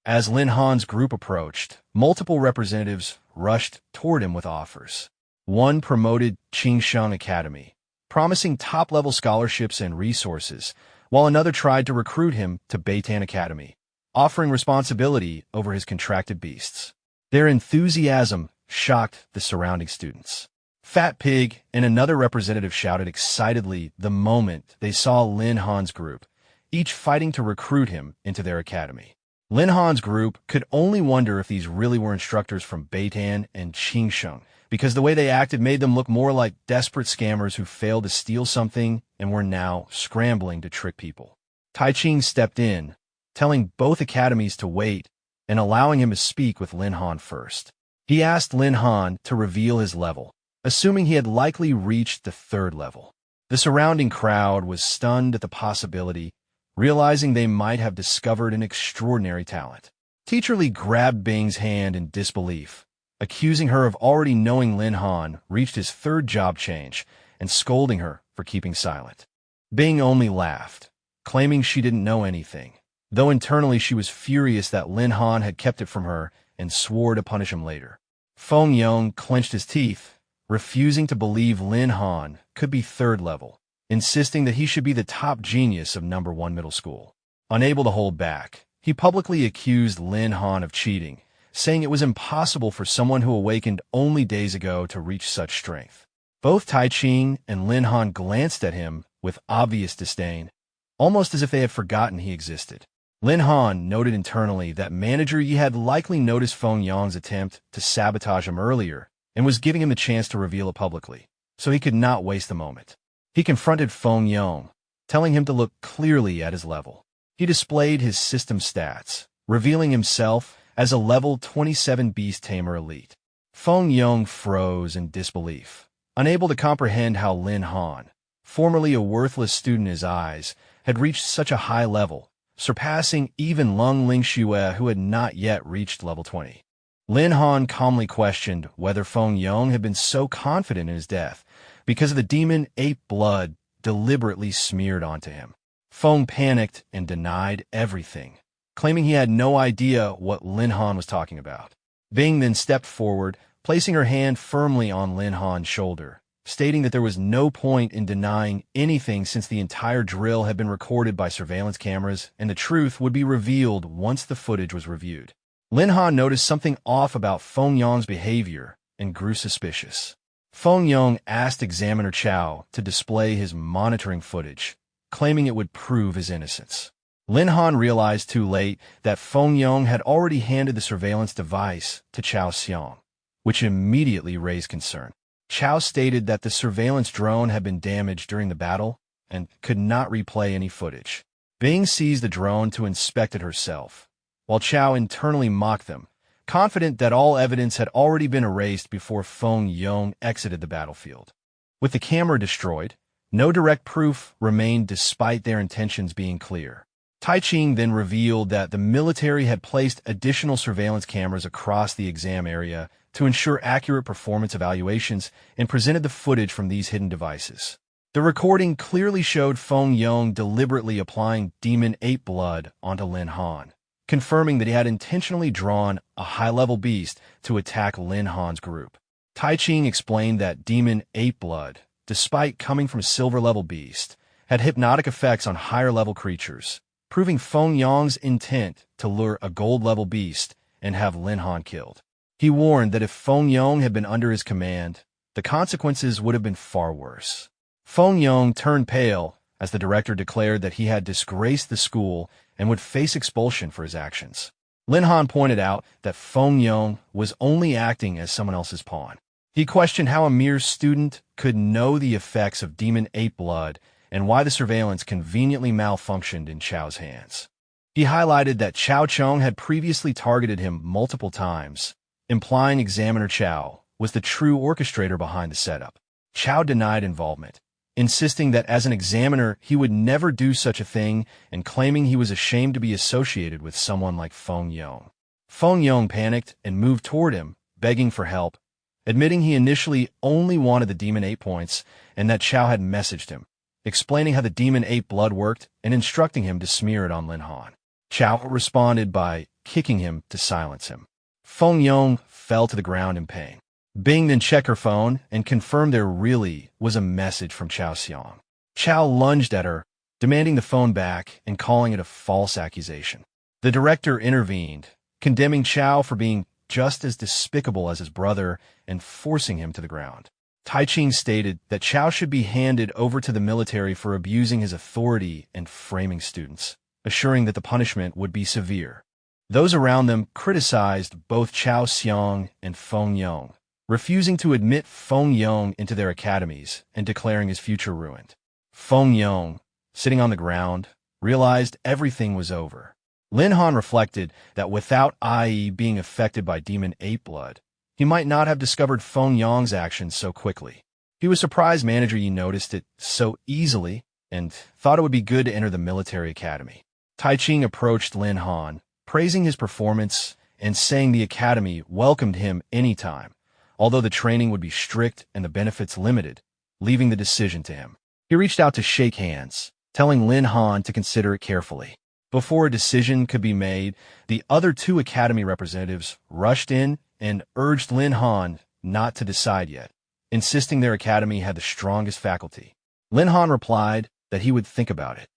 As Lin Han's group approached, multiple representatives rushed toward him with offers. One promoted Qingsheng Academy, promising top-level scholarships and resources, while another tried to recruit him to Beitan Academy, offering responsibility over his contracted beasts. Their enthusiasm shocked the surrounding students. Fat Pig and another representative shouted excitedly the moment they saw Lin Han's group, each fighting to recruit him into their academy. Lin Han's group could only wonder if these really were instructors from Beitan and Qingsheng, because the way they acted made them look more like desperate scammers who failed to steal something and were now scrambling to trick people. Tai Ching stepped in, telling both academies to wait and allowing him to speak with Lin Han first. He asked Lin Han to reveal his level, assuming he had likely reached the third level. The surrounding crowd was stunned at the possibility, realizing they might have discovered an extraordinary talent. Teacher Li grabbed Bing's hand in disbelief, accusing her of already knowing Lin Han reached his third job change and scolding her for keeping silent. Bing only laughed, claiming she didn't know anything, though internally she was furious that Lin Han had kept it from her and swore to punish him later. Feng Yong clenched his teeth, refusing to believe Lin Han could be third level, insisting that he should be the top genius of number 1 middle school. Unable to hold back, he publicly accused Lin Han of cheating, saying it was impossible for someone who awakened only days ago to reach such strength. Both Tai Ching and Lin Han glanced at him with obvious disdain, almost as if they had forgotten he existed. Lin Han noted internally that Manager Yi had likely noticed Feng Yong's attempt to sabotage him earlier and was giving him the chance to reveal it publicly, so he could not waste the moment. He confronted Feng Yong, telling him to look clearly at his level. He displayed his system stats, revealing himself as a level 27 Beast Tamer elite. Feng Yong froze in disbelief, unable to comprehend how Lin Han, formerly a worthless student in his eyes, had reached such a high level, surpassing even Lung Lingxue, who had not yet reached level 20. Lin Han calmly questioned whether Feng Yong had been so confident in his death because of the demon ape blood deliberately smeared onto him. Feng panicked and denied everything, claiming he had no idea what Lin Han was talking about. Bing then stepped forward, placing her hand firmly on Lin Han's shoulder, stating that there was no point in denying anything since the entire drill had been recorded by surveillance cameras and the truth would be revealed once the footage was reviewed. Lin Han noticed something off about Feng Yong's behavior and grew suspicious. Feng Yong asked Examiner Chow to display his monitoring footage, claiming it would prove his innocence. Lin Han realized too late that Feng Yong had already handed the surveillance device to Chow Xiang, which immediately raised concern. Chow stated that the surveillance drone had been damaged during the battle and could not replay any footage. Bing seized the drone to inspect it herself, while Chow internally mocked them, confident that all evidence had already been erased before Feng Yong exited the battlefield. With the camera destroyed, no direct proof remained despite their intentions being clear. Tai Ching then revealed that the military had placed additional surveillance cameras across the exam area to ensure accurate performance evaluations and presented the footage from these hidden devices. The recording clearly showed Feng Yong deliberately applying demon ape blood onto Lin Han, confirming that he had intentionally drawn a high-level beast to attack Lin Han's group. Tai Ching explained that demon ape blood, despite coming from a silver-level beast, had hypnotic effects on higher-level creatures, proving Feng Yong's intent to lure a gold-level beast and have Lin Han killed. He warned that if Feng Yong had been under his command, the consequences would have been far worse. Feng Yong turned pale as the director declared that he had disgraced the school and would face expulsion for his actions. Lin Han pointed out that Feng Yong was only acting as someone else's pawn. He questioned how a mere student could know the effects of demon ape blood and why the surveillance conveniently malfunctioned in Chow's hands. He highlighted that Chow Chong had previously targeted him multiple times, implying Examiner Chow was the true orchestrator behind the setup. Chow denied involvement, insisting that as an examiner he would never do such a thing and claiming he was ashamed to be associated with someone like Feng Yong. Feng Yong panicked and moved toward him, begging for help, admitting he initially only wanted the demon ape points and that Chow had messaged him, explaining how the demon ape blood worked and instructing him to smear it on Lin Han. Chow responded by kicking him to silence him. Feng Yong fell to the ground in pain. Bing then checked her phone and confirmed there really was a message from Chow Xiang. Chow lunged at her, demanding the phone back and calling it a false accusation. The director intervened, condemning Chow for being just as despicable as his brother and forcing him to the ground. Tai Ching stated that Chow should be handed over to the military for abusing his authority and framing students, assuring that the punishment would be severe. Those around them criticized both Chow Xiang and Feng Yong, refusing to admit Feng Yong into their academies and declaring his future ruined. Feng Yong, sitting on the ground, realized everything was over. Lin Han reflected that without IE being affected by demon ape blood, he might not have discovered Feng Yong's actions so quickly. He was surprised Manager Yi noticed it so easily and thought it would be good to enter the military academy. Tai Ching approached Lin Han, praising his performance and saying the academy welcomed him anytime, although the training would be strict and the benefits limited, leaving the decision to him. He reached out to shake hands, telling Lin Han to consider it carefully. Before a decision could be made, the other two academy representatives rushed in and urged Lin Han not to decide yet, insisting their academy had the strongest faculty. Lin Han replied that he would think about it.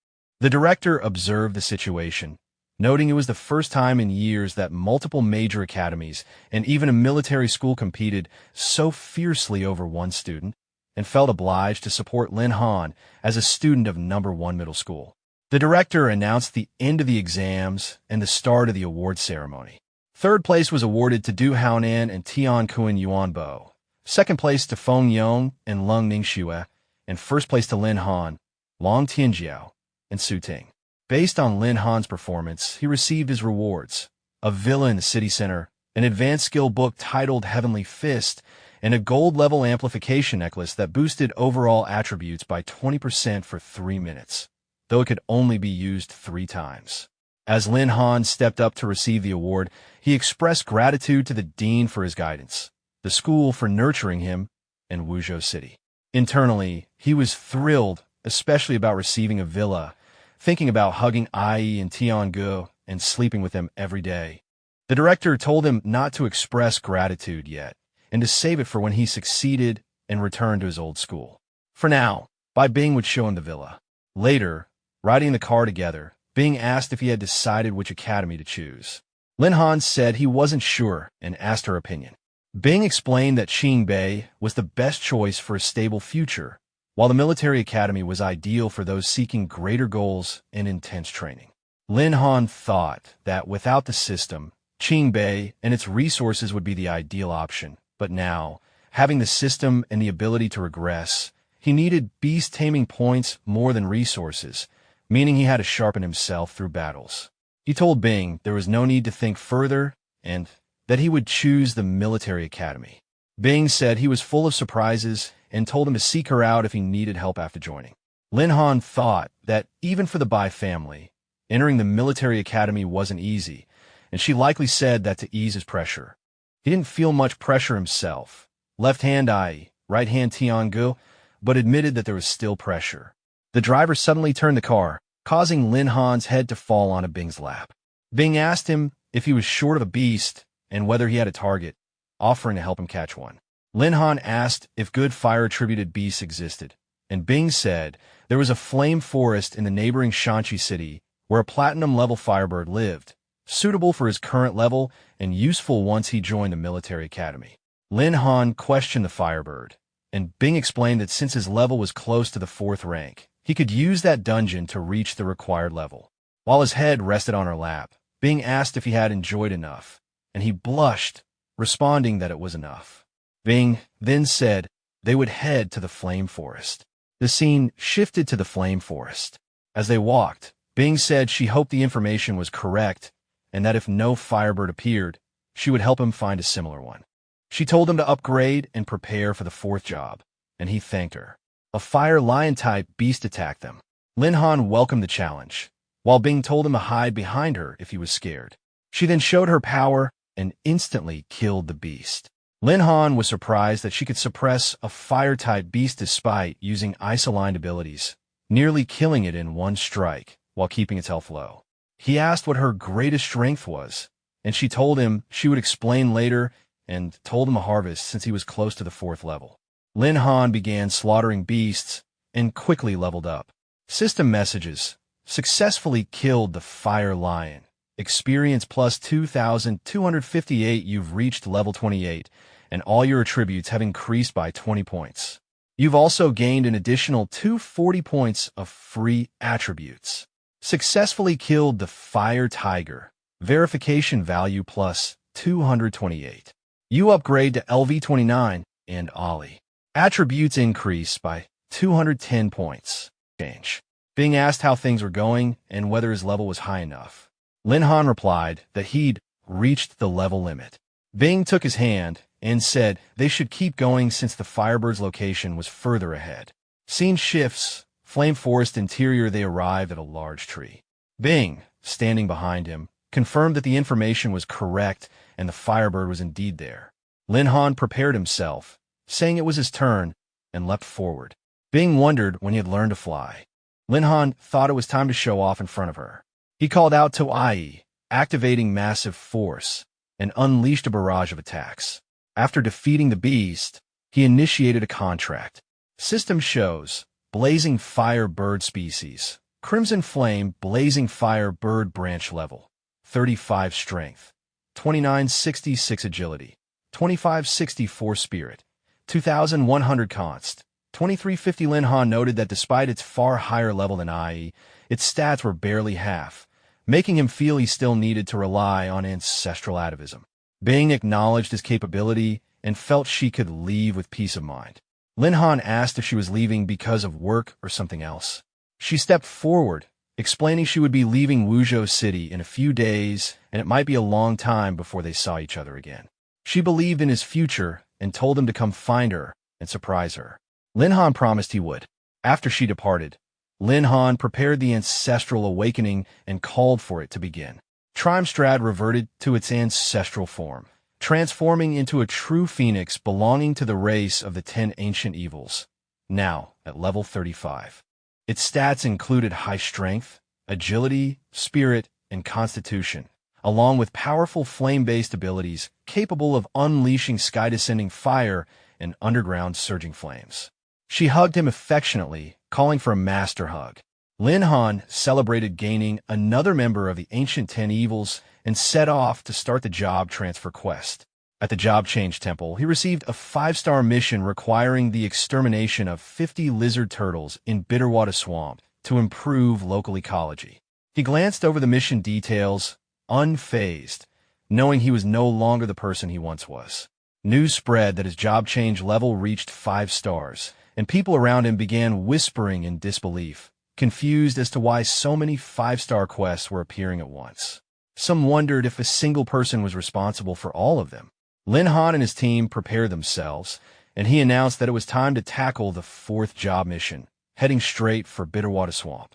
The director observed the situation, noting it was the first time in years that multiple major academies and even a military school competed so fiercely over one student, and felt obliged to support Lin Han as a student of No. 1 middle school. The director announced the end of the exams and the start of the award ceremony. Third place was awarded to Du Haonan and Tian Kun Yuanbo, second place to Feng Yong and Lung Ningxue, and first place to Lin Han, Long Tianjiao, and Su Ting. Based on Lin Han's performance, he received his rewards: a villa in the city center, an advanced skill book titled Heavenly Fist, and a gold-level amplification necklace that boosted overall attributes by 20% for 3 minutes, though it could only be used 3 times. As Lin Han stepped up to receive the award, he expressed gratitude to the dean for his guidance, the school for nurturing him, and Wuzhou City. Internally, he was thrilled, especially about receiving a villa, thinking about hugging Ai and Tiangu and sleeping with them every day. The director told him not to express gratitude yet, and to save it for when he succeeded and returned to his old school. For now, Bai Bing would show him the villa. Later, riding in the car together, Bing asked if he had decided which academy to choose. Lin Han said he wasn't sure and asked her opinion. Bing explained that Qingbei was the best choice for a stable future, while the military academy was ideal for those seeking greater goals and intense training. Lin Han thought that without the system, Qingbei and its resources would be the ideal option, but now, having the system and the ability to regress, he needed beast taming points more than resources, meaning he had to sharpen himself through battles. He told Bing there was no need to think further and that he would choose the military academy. Bing said he was full of surprises and told him to seek her out if he needed help after joining. Lin Han thought that even for the Bai family, entering the military academy wasn't easy, and she likely said that to ease his pressure. He didn't feel much pressure himself. Left hand Ai, right hand Tiangu, but admitted that there was still pressure. The driver suddenly turned the car, causing Lin Han's head to fall onto Bing's lap. Bing asked him if he was short of a beast and whether he had a target, offering to help him catch one. Lin Han asked if good fire-attributed beasts existed, and Bing said there was a flame forest in the neighboring Shanxi city where a platinum-level firebird lived, suitable for his current level and useful once he joined the military academy. Lin Han questioned the firebird, and Bing explained that since his level was close to the 4th rank, he could use that dungeon to reach the required level. While his head rested on her lap, Bing asked if he had enjoyed enough, and he blushed, responding that it was enough. Bing then said they would head to the flame forest. The scene shifted to the flame forest. As they walked, Bing said she hoped the information was correct and that if no firebird appeared, she would help him find a similar one. She told him to upgrade and prepare for the 4th job, and he thanked her. A fire lion-type beast attacked them. Lin Han welcomed the challenge, while Bing told him to hide behind her if he was scared. She then showed her power and instantly killed the beast. Lin Han was surprised that she could suppress a fire-type beast despite using ice-aligned abilities, nearly killing it in one strike while keeping its health low. He asked what her greatest strength was, and she told him she would explain later and told him a harvest since he was close to the 4th level. Lin Han began slaughtering beasts and quickly leveled up. System messages: successfully killed the fire lion. Experience plus 2,258. You've reached level 28, and all your attributes have increased by 20 points. You've also gained an additional 240 points of free attributes. Successfully killed the fire tiger. Verification value plus 228. You upgrade to LV29 and Ollie. Attributes increase by 210 points. Change. Being asked how things were going and whether his level was high enough. Lin Han replied that he'd reached the level limit. Bing took his hand and said they should keep going since the Firebird's location was further ahead. Scene shifts. Flame Forest interior. They arrived at a large tree. Bing, standing behind him, confirmed that the information was correct and the Firebird was indeed there. Lin Han prepared himself, saying it was his turn, and leapt forward. Bing wondered when he had learned to fly. Lin Han thought it was time to show off in front of her. He called out to Ai, activating massive force, and unleashed a barrage of attacks. After defeating the beast, he initiated a contract. System shows: Blazing Fire Bird Species, Crimson Flame Blazing Fire Bird Branch Level, 35 Strength, 2966 Agility, 2564 Spirit, 2100 Const, 2350. Lin Han noted that despite its far higher level than Ai, its stats were barely half, making him feel he still needed to rely on ancestral atavism. Bing acknowledged his capability and felt she could leave with peace of mind. Lin Han asked if she was leaving because of work or something else. She stepped forward, explaining she would be leaving Wuzhou City in a few days and it might be a long time before they saw each other again. She believed in his future and told him to come find her and surprise her. Lin Han promised he would. After she departed, Lin Han prepared the ancestral awakening and called for it to begin. Trimstrad reverted to its ancestral form, transforming into a true phoenix belonging to the race of the 10 ancient evils, now at level 35. Its stats included high strength, agility, spirit, and constitution, along with powerful flame-based abilities capable of unleashing sky-descending fire and underground surging flames. She hugged him affectionately, calling for a master hug. Lin Han celebrated gaining another member of the ancient 10 evils and set off to start the job transfer quest. At the Job Change Temple, he received a 5-star mission requiring the extermination of 50 lizard turtles in Bitterwater Swamp to improve local ecology. He glanced over the mission details, unfazed, knowing he was no longer the person he once was. News spread that his job change level reached 5 stars, and people around him began whispering in disbelief, confused as to why so many 5-star quests were appearing at once. Some wondered if a single person was responsible for all of them. Lin Han and his team prepared themselves, and he announced that it was time to tackle the 4th job mission, heading straight for Bitterwater Swamp.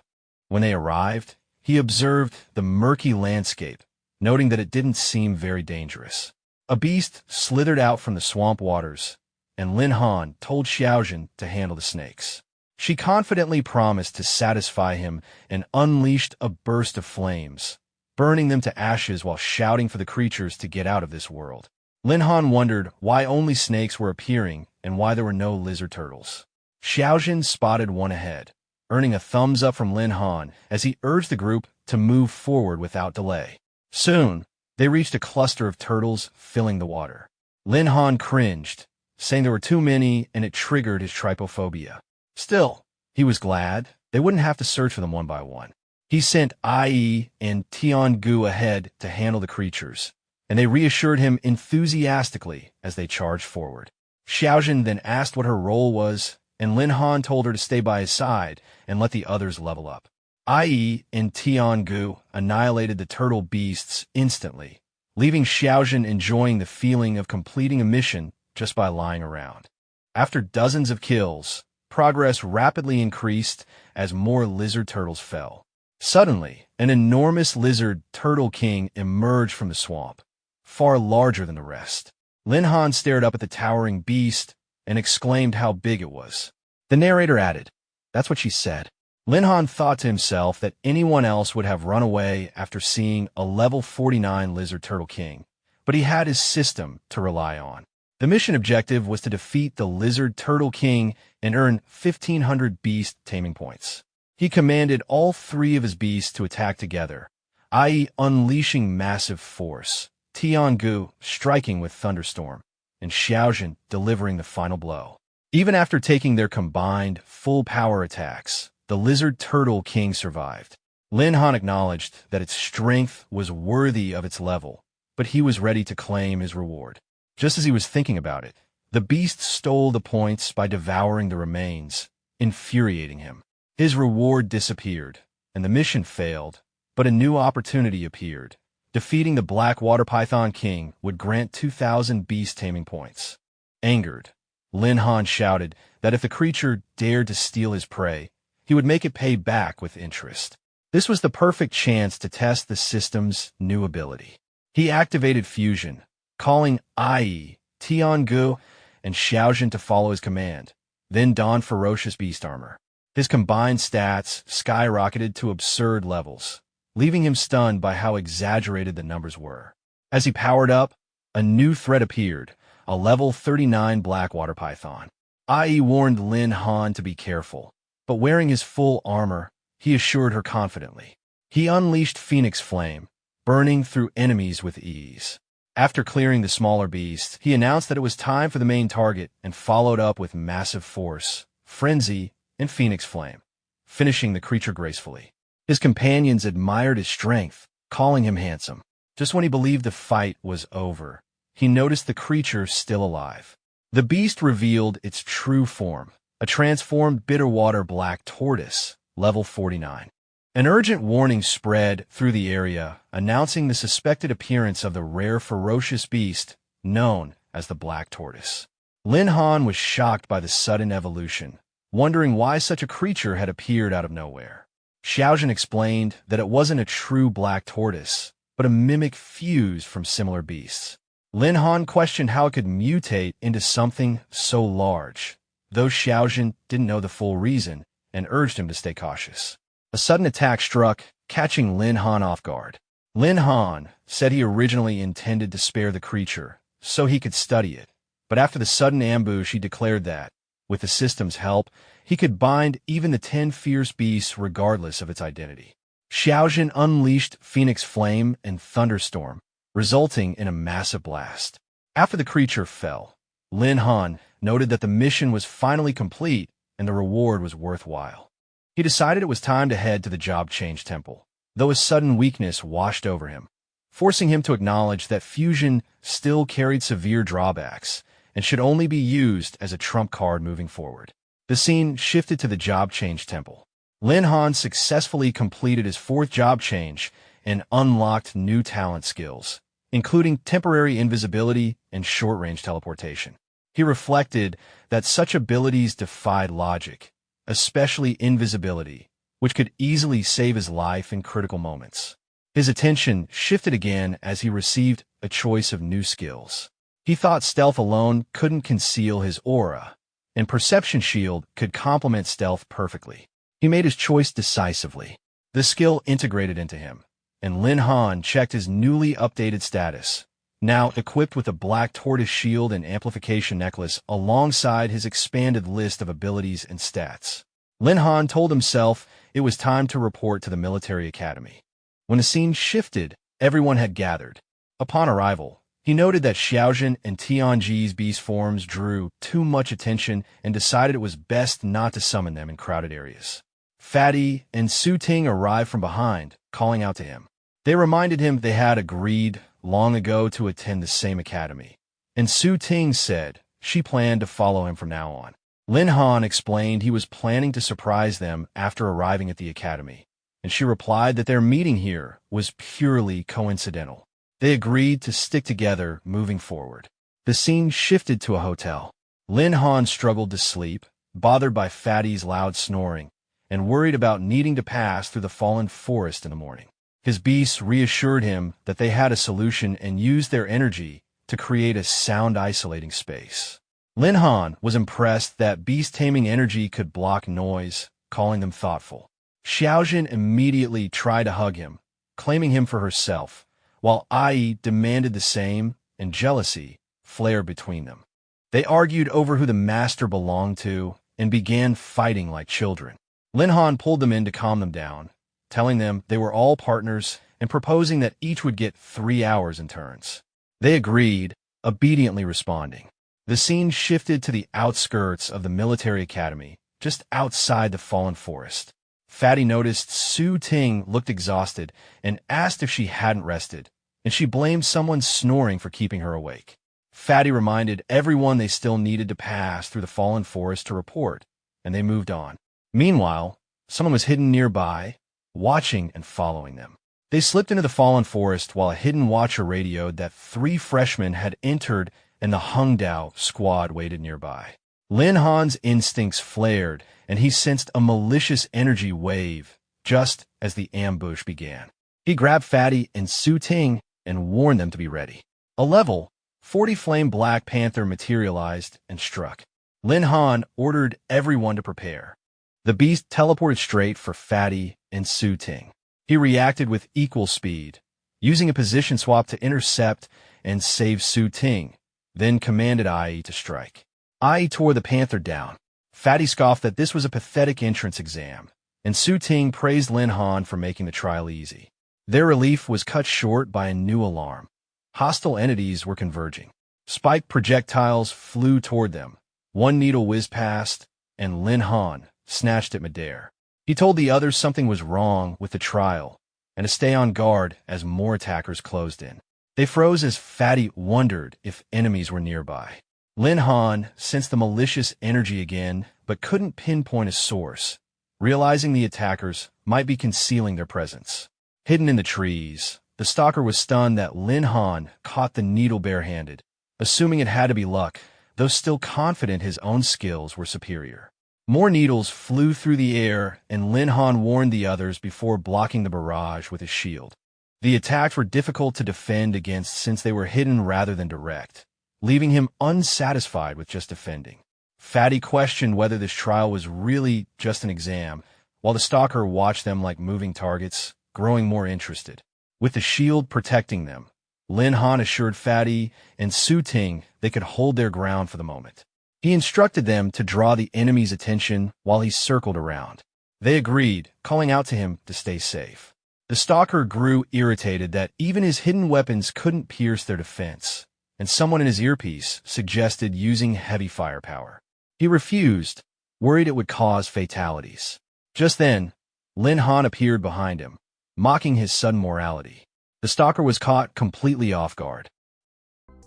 When they arrived, he observed the murky landscape, noting that it didn't seem very dangerous. A beast slithered out from the swamp waters, and Lin Han told Xiaojin to handle the snakes. She confidently promised to satisfy him and unleashed a burst of flames, burning them to ashes while shouting for the creatures to get out of this world. Lin Han wondered why only snakes were appearing and why there were no lizard turtles. Xiaojin spotted one ahead, earning a thumbs up from Lin Han as he urged the group to move forward without delay. Soon, they reached a cluster of turtles filling the water. Lin Han cringed, saying there were too many and it triggered his trypophobia. Still, he was glad they wouldn't have to search for them one by one. He sent Ai and Tiangu ahead to handle the creatures, and they reassured him enthusiastically as they charged forward. Xiaojin then asked what her role was, and Lin Han told her to stay by his side and let the others level up. Ai and Tiangu annihilated the turtle beasts instantly, leaving Xiaojin enjoying the feeling of completing a mission just by lying around. After dozens of kills, progress rapidly increased as more lizard turtles fell. Suddenly, an enormous lizard turtle king emerged from the swamp, far larger than the rest. Lin Han stared up at the towering beast and exclaimed how big it was. The narrator added, "That's what she said." Lin Han thought to himself that anyone else would have run away after seeing a level 49 lizard turtle king, but he had his system to rely on. The mission objective was to defeat the Lizard Turtle King and earn 1,500 Beast Taming points. He commanded all 3 of his beasts to attack together, i.e. unleashing massive force, Tiangu striking with Thunderstorm, and Xiaojin delivering the final blow. Even after taking their combined, full-power attacks, the Lizard Turtle King survived. Lin Han acknowledged that its strength was worthy of its level, but he was ready to claim his reward. Just as he was thinking about it, the beast stole the points by devouring the remains, infuriating him. His reward disappeared, and the mission failed, but a new opportunity appeared. Defeating the Black Water Python King would grant 2,000 beast taming points. Angered, Lin Han shouted that if the creature dared to steal his prey, he would make it pay back with interest. This was the perfect chance to test the system's new ability. He activated Fusion, calling Ai, Tiangu, and Xiaojin to follow his command, then donned ferocious beast armor. His combined stats skyrocketed to absurd levels, leaving him stunned by how exaggerated the numbers were. As he powered up, a new threat appeared, a level 39 Blackwater Python. Ai warned Lin Han to be careful, but wearing his full armor, he assured her confidently. He unleashed Phoenix Flame, burning through enemies with ease. After clearing the smaller beast, he announced that it was time for the main target and followed up with Massive Force, Frenzy, and Phoenix Flame, finishing the creature gracefully. His companions admired his strength, calling him handsome. Just when he believed the fight was over, he noticed the creature still alive. The beast revealed its true form, a transformed Bitterwater Black Tortoise, level 49. An urgent warning spread through the area, announcing the suspected appearance of the rare ferocious beast known as the Black Tortoise. Lin Han was shocked by the sudden evolution, wondering why such a creature had appeared out of nowhere. Xiaojun explained that it wasn't a true black tortoise, but a mimic fused from similar beasts. Lin Han questioned how it could mutate into something so large, though Xiaojun didn't know the full reason and urged him to stay cautious. A sudden attack struck, catching Lin Han off guard. Lin Han said he originally intended to spare the creature so he could study it, but after the sudden ambush he declared that, with the system's help, he could bind even the 10 fierce beasts regardless of its identity. Xiaojun unleashed Phoenix Flame and Thunderstorm, resulting in a massive blast. After the creature fell, Lin Han noted that the mission was finally complete and the reward was worthwhile. He decided it was time to head to the Job Change Temple, though a sudden weakness washed over him, forcing him to acknowledge that fusion still carried severe drawbacks and should only be used as a trump card moving forward. The scene shifted to the Job Change Temple. Lin Han successfully completed his 4th job change and unlocked new talent skills, including temporary invisibility and short-range teleportation. He reflected that such abilities defied logic, especially invisibility, which could easily save his life in critical moments. His attention shifted again as he received a choice of new skills. He thought stealth alone couldn't conceal his aura, and perception shield could complement stealth perfectly. He made his choice decisively. The skill integrated into him, and Lin Han checked his newly updated status, now equipped with a black tortoise shield and amplification necklace alongside his expanded list of abilities and stats. Lin Han told himself it was time to report to the military academy. When the scene shifted, everyone had gathered. Upon arrival, he noted that Xiaojun and Tianji's beast forms drew too much attention and decided it was best not to summon them in crowded areas. Fatty and Su Ting arrived from behind, calling out to him. They reminded him they had agreed long ago to attend the same academy, and Su Ting said she planned to follow him from now on. Lin Han explained he was planning to surprise them after arriving at the academy, and she replied that their meeting here was purely coincidental. They agreed to stick together moving forward. The scene shifted to a hotel. Lin Han struggled to sleep, bothered by Fatty's loud snoring, and worried about needing to pass through the fallen forest in the morning. His beasts reassured him that they had a solution and used their energy to create a sound-isolating space. Lin Han was impressed that beast taming energy could block noise, calling them thoughtful. Xiaojun immediately tried to hug him, claiming him for herself, while Ai demanded the same, and jealousy flared between them. They argued over who the master belonged to and began fighting like children. Lin Han pulled them in to calm them down, telling them they were all partners and proposing that each would get 3 hours in turns. They agreed, obediently responding. The scene shifted to the outskirts of the military academy, just outside the fallen forest. Fatty noticed Su Ting looked exhausted and asked if she hadn't rested, and she blamed someone's snoring for keeping her awake. Fatty reminded everyone they still needed to pass through the fallen forest to report, and they moved on. Meanwhile, someone was hidden nearby, watching and following them. They slipped into the fallen forest while a hidden watcher radioed that 3 freshmen had entered and the Hungdao squad waited nearby. Lin Han's instincts flared, and he sensed a malicious energy wave just as the ambush began. He grabbed Fatty and Su Ting and warned them to be ready. A level 40 Flame Black Panther materialized and struck. Lin Han ordered everyone to prepare. The beast teleported straight for Fatty and Su Ting. He reacted with equal speed, using a position swap to intercept and save Su Ting, then commanded Ai to strike. Ai tore the panther down. Fatty scoffed that this was a pathetic entrance exam, and Su Ting praised Lin Han for making the trial easy. Their relief was cut short by a new alarm. Hostile entities were converging. Spiked projectiles flew toward them. One needle whizzed past, and Lin Han snatched at midair. He told the others something was wrong with the trial, and to stay on guard as more attackers closed in. They froze as Fatty wondered if enemies were nearby. Lin Han sensed the malicious energy again, but couldn't pinpoint a source, realizing the attackers might be concealing their presence. Hidden in the trees, the stalker was stunned that Lin Han caught the needle barehanded, assuming it had to be luck, though still confident his own skills were superior. More needles flew through the air, and Lin Han warned the others before blocking the barrage with his shield. The attacks were difficult to defend against since they were hidden rather than direct, leaving him unsatisfied with just defending. Fatty questioned whether this trial was really just an exam, while the stalker watched them like moving targets, growing more interested. With the shield protecting them, Lin Han assured Fatty and Su Ting they could hold their ground for the moment. He instructed them to draw the enemy's attention while he circled around. They agreed, calling out to him to stay safe. The stalker grew irritated that even his hidden weapons couldn't pierce their defense, and someone in his earpiece suggested using heavy firepower. He refused, worried it would cause fatalities. Just then, Lin Han appeared behind him, mocking his sudden morality. The stalker was caught completely off guard.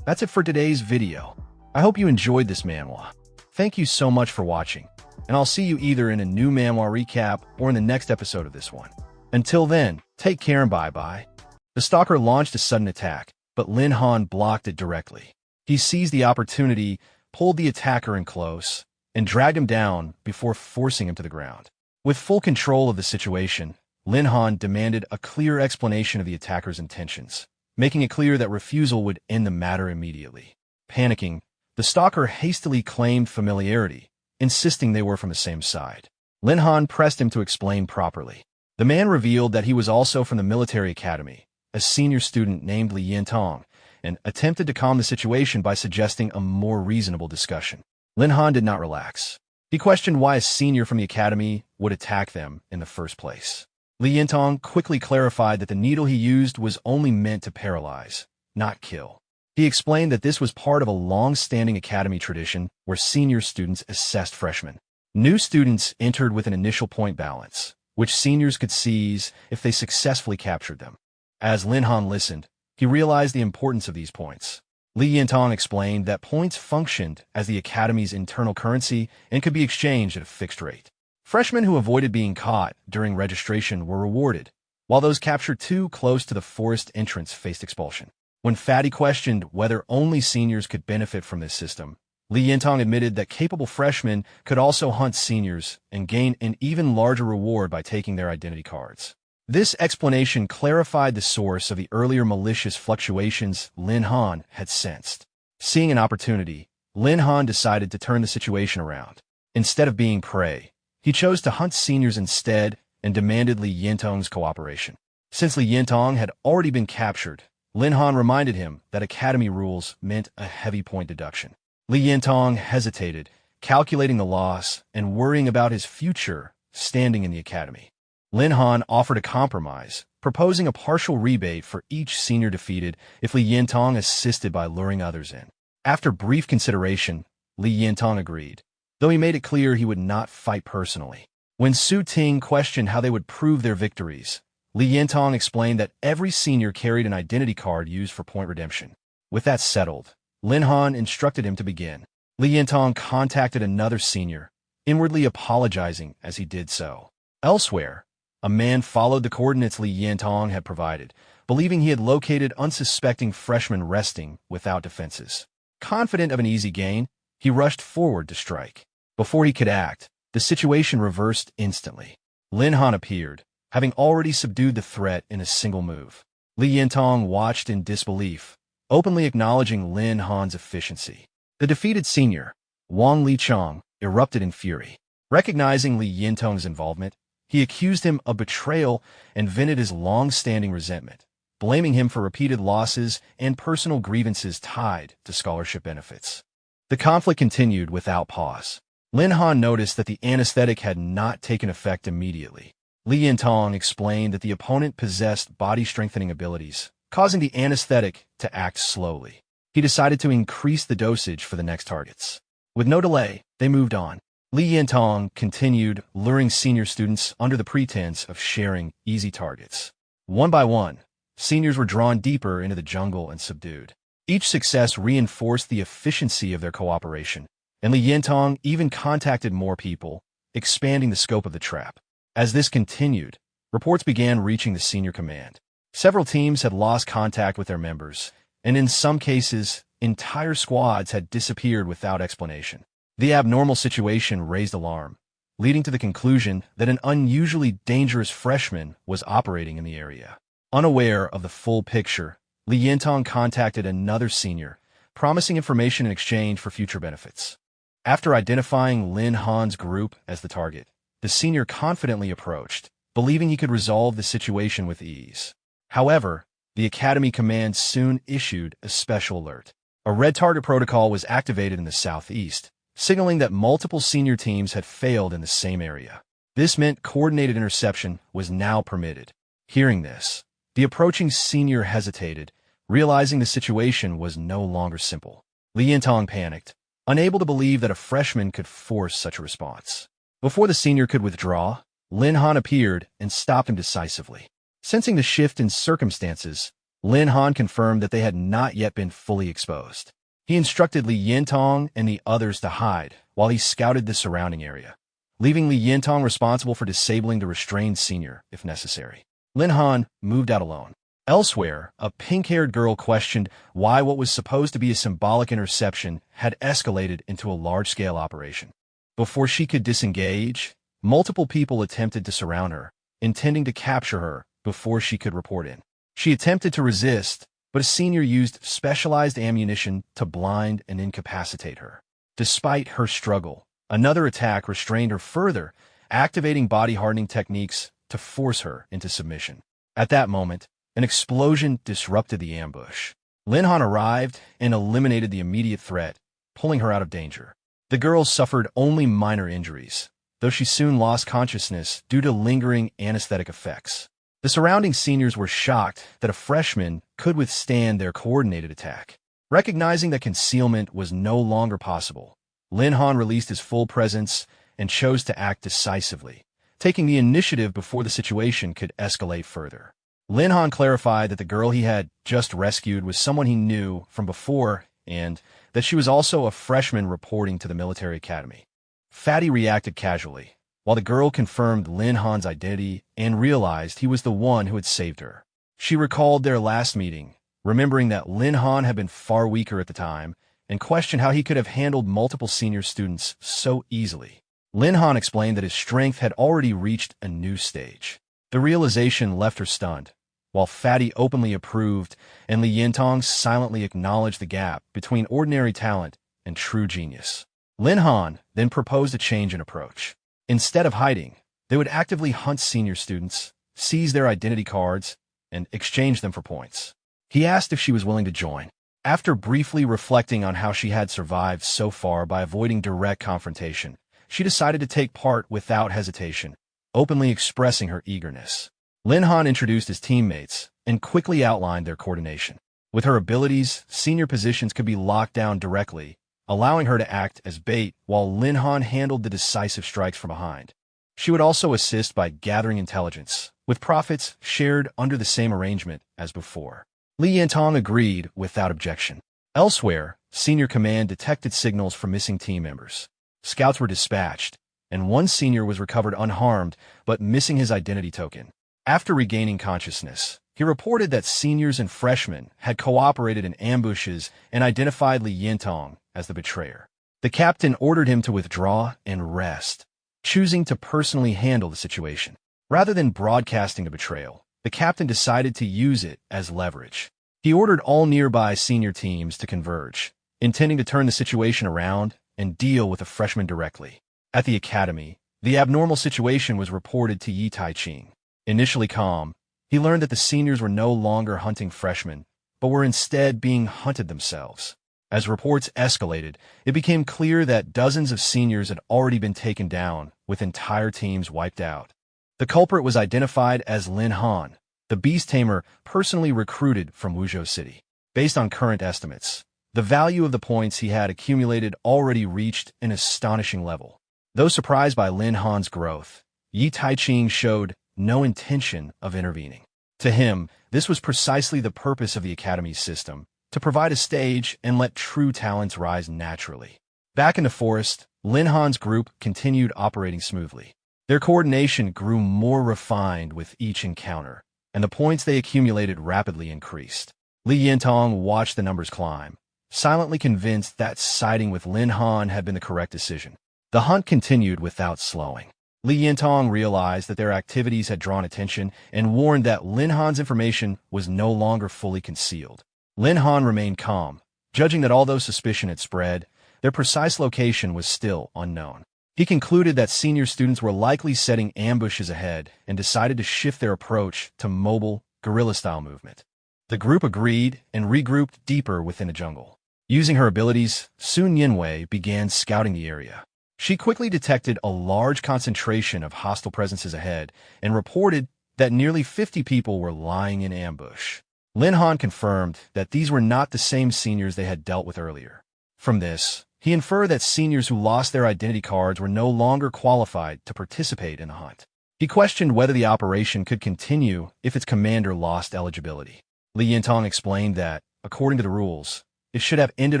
That's it for today's video. I hope you enjoyed this manhwa. Thank you so much for watching, and I'll see you either in a new manhwa recap or in the next episode of this one. Until then, take care and bye-bye. The stalker launched a sudden attack, but Lin Han blocked it directly. He seized the opportunity, pulled the attacker in close, and dragged him down before forcing him to the ground. With full control of the situation, Lin Han demanded a clear explanation of the attacker's intentions, making it clear that refusal would end the matter immediately. Panicking, the stalker hastily claimed familiarity, insisting they were from the same side. Lin Han pressed him to explain properly. The man revealed that he was also from the military academy, a senior student named Li Yintong, and attempted to calm the situation by suggesting a more reasonable discussion. Lin Han did not relax. He questioned why a senior from the academy would attack them in the first place. Li Yintong quickly clarified that the needle he used was only meant to paralyze, not kill. He explained that this was part of a long-standing academy tradition where senior students assessed freshmen. New students entered with an initial point balance, which seniors could seize if they successfully captured them. As Lin Han listened, he realized the importance of these points. Li Yintong explained that points functioned as the academy's internal currency and could be exchanged at a fixed rate. Freshmen who avoided being caught during registration were rewarded, while those captured too close to the forest entrance faced expulsion. When Fatty questioned whether only seniors could benefit from this system, Li Yintong admitted that capable freshmen could also hunt seniors and gain an even larger reward by taking their identity cards. This explanation clarified the source of the earlier malicious fluctuations Lin Han had sensed. Seeing an opportunity, Lin Han decided to turn the situation around. Instead of being prey, he chose to hunt seniors instead and demanded Li Yintong's cooperation. Since Li Yintong had already been captured, Lin Han reminded him that academy rules meant a heavy point deduction. Li Yintong hesitated, calculating the loss and worrying about his future standing in the academy. Lin Han offered a compromise, proposing a partial rebate for each senior defeated if Li Yintong assisted by luring others in. After brief consideration, Li Yintong agreed, though he made it clear he would not fight personally. When Su Ting questioned how they would prove their victories, Li Yintong explained that every senior carried an identity card used for point redemption. With that settled, Lin Han instructed him to begin. Li Yintong contacted another senior, inwardly apologizing as he did so. Elsewhere, a man followed the coordinates Li Yintong had provided, believing he had located unsuspecting freshmen resting without defenses. Confident of an easy gain, he rushed forward to strike. Before he could act, the situation reversed instantly. Lin Han appeared, having already subdued the threat in a single move. Li Yintong watched in disbelief, openly acknowledging Lin Han's efficiency. The defeated senior, Wang Lichong, erupted in fury. Recognizing Li Yintong's involvement, he accused him of betrayal and vented his long-standing resentment, blaming him for repeated losses and personal grievances tied to scholarship benefits. The conflict continued without pause. Lin Han noticed that the anesthetic had not taken effect immediately. Li Yintong explained that the opponent possessed body-strengthening abilities, causing the anesthetic to act slowly. He decided to increase the dosage for the next targets. With no delay, they moved on. Li Yintong continued luring senior students under the pretense of sharing easy targets. One by one, seniors were drawn deeper into the jungle and subdued. Each success reinforced the efficiency of their cooperation, and Li Yintong even contacted more people, expanding the scope of the trap. As this continued, reports began reaching the senior command. Several teams had lost contact with their members, and in some cases, entire squads had disappeared without explanation. The abnormal situation raised alarm, leading to the conclusion that an unusually dangerous freshman was operating in the area. Unaware of the full picture, Li Yintong contacted another senior, promising information in exchange for future benefits. After identifying Lin Han's group as the target, the senior confidently approached, believing he could resolve the situation with ease. However, the Academy Command soon issued a special alert. A red target protocol was activated in the southeast, signaling that multiple senior teams had failed in the same area. This meant coordinated interception was now permitted. Hearing this, the approaching senior hesitated, realizing the situation was no longer simple. Li Yintong panicked, unable to believe that a freshman could force such a response. Before the senior could withdraw, Lin Han appeared and stopped him decisively. Sensing the shift in circumstances, Lin Han confirmed that they had not yet been fully exposed. He instructed Li Yintong and the others to hide while he scouted the surrounding area, leaving Li Yintong responsible for disabling the restrained senior if necessary. Lin Han moved out alone. Elsewhere, a pink-haired girl questioned why what was supposed to be a symbolic interception had escalated into a large-scale operation. Before she could disengage, multiple people attempted to surround her, intending to capture her before she could report in. She attempted to resist, but a senior used specialized ammunition to blind and incapacitate her. Despite her struggle, another attack restrained her further, activating body-hardening techniques to force her into submission. At that moment, an explosion disrupted the ambush. Lin Han arrived and eliminated the immediate threat, pulling her out of danger. The girl suffered only minor injuries, though she soon lost consciousness due to lingering anesthetic effects. The surrounding seniors were shocked that a freshman could withstand their coordinated attack. Recognizing that concealment was no longer possible, Lin Han released his full presence and chose to act decisively, taking the initiative before the situation could escalate further. Lin Han clarified that the girl he had just rescued was someone he knew from before and that she was also a freshman reporting to the military academy. Fatty reacted casually, while the girl confirmed Lin Han's identity and realized he was the one who had saved her. She recalled their last meeting, remembering that Lin Han had been far weaker at the time, and questioned how he could have handled multiple senior students so easily. Lin Han explained that his strength had already reached a new stage. The realization left her stunned, while Fatty openly approved and Li Yintong silently acknowledged the gap between ordinary talent and true genius. Lin Han then proposed a change in approach. Instead of hiding, they would actively hunt senior students, seize their identity cards, and exchange them for points. He asked if she was willing to join. After briefly reflecting on how she had survived so far by avoiding direct confrontation, she decided to take part without hesitation, openly expressing her eagerness. Lin Han introduced his teammates and quickly outlined their coordination. With her abilities, senior positions could be locked down directly, allowing her to act as bait while Lin Han handled the decisive strikes from behind. She would also assist by gathering intelligence, with profits shared under the same arrangement as before. Li Yintong agreed without objection. Elsewhere, Senior Command detected signals from missing team members. Scouts were dispatched, and one senior was recovered unharmed but missing his identity token. After regaining consciousness, he reported that seniors and freshmen had cooperated in ambushes and identified Li Yintong as the betrayer. The captain ordered him to withdraw and rest, choosing to personally handle the situation. Rather than broadcasting the betrayal, the captain decided to use it as leverage. He ordered all nearby senior teams to converge, intending to turn the situation around and deal with the freshmen directly. At the academy, the abnormal situation was reported to Yi Tai-ching. Initially calm, he learned that the seniors were no longer hunting freshmen, but were instead being hunted themselves. As reports escalated, it became clear that dozens of seniors had already been taken down, with entire teams wiped out. The culprit was identified as Lin Han, the beast tamer personally recruited from Wuzhou City. Based on current estimates, the value of the points he had accumulated already reached an astonishing level. Though surprised by Lin Han's growth, Yi Tai-ching showed no intention of intervening. To him, this was precisely the purpose of the Academy's system, to provide a stage and let true talents rise naturally. Back in the forest, Lin Han's group continued operating smoothly. Their coordination grew more refined with each encounter, and the points they accumulated rapidly increased. Li Yintong watched the numbers climb, silently convinced that siding with Lin Han had been the correct decision. The hunt continued without slowing. Li Yintong realized that their activities had drawn attention and warned that Lin Han's information was no longer fully concealed. Lin Han remained calm, judging that although suspicion had spread, their precise location was still unknown. He concluded that senior students were likely setting ambushes ahead and decided to shift their approach to mobile, guerrilla-style movement. The group agreed and regrouped deeper within the jungle. Using her abilities, Sun Yinwei began scouting the area. She quickly detected a large concentration of hostile presences ahead and reported that nearly 50 people were lying in ambush. Lin Han confirmed that these were not the same seniors they had dealt with earlier. From this, he inferred that seniors who lost their identity cards were no longer qualified to participate in the hunt. He questioned whether the operation could continue if its commander lost eligibility. Li Yintong explained that, according to the rules, it should have ended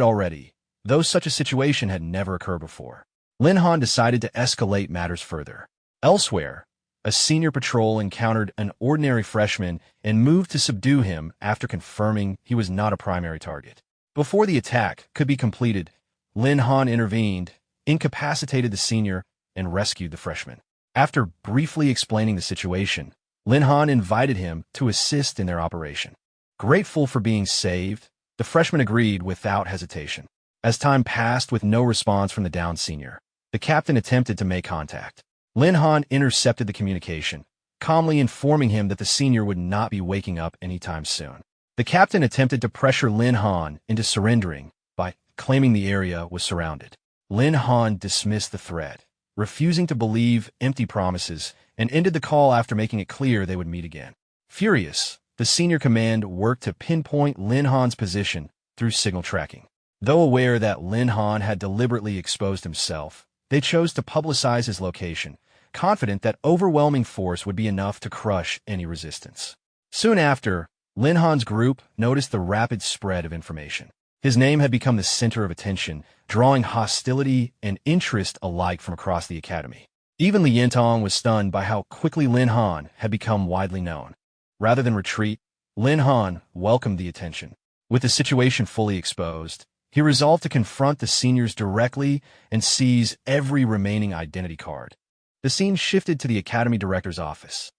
already, though such a situation had never occurred before. Lin Han decided to escalate matters further. Elsewhere, a senior patrol encountered an ordinary freshman and moved to subdue him after confirming he was not a primary target. Before the attack could be completed, Lin Han intervened, incapacitated the senior, and rescued the freshman. After briefly explaining the situation, Lin Han invited him to assist in their operation. Grateful for being saved, the freshman agreed without hesitation. As time passed with no response from the downed senior, the captain attempted to make contact. Lin Han intercepted the communication, calmly informing him that the senior would not be waking up anytime soon. The captain attempted to pressure Lin Han into surrendering by claiming the area was surrounded. Lin Han dismissed the threat, refusing to believe empty promises, and ended the call after making it clear they would meet again. Furious, the senior command worked to pinpoint Lin Han's position through signal tracking. Though aware that Lin Han had deliberately exposed himself, they chose to publicize his location, confident that overwhelming force would be enough to crush any resistance. Soon after, Lin Han's group noticed the rapid spread of information. His name had become the center of attention, drawing hostility and interest alike from across the academy. Even Li Yintong was stunned by how quickly Lin Han had become widely known. Rather than retreat, Lin Han welcomed the attention. With the situation fully exposed, he resolved to confront the seniors directly and seize every remaining identity card. The scene shifted to the academy director's office.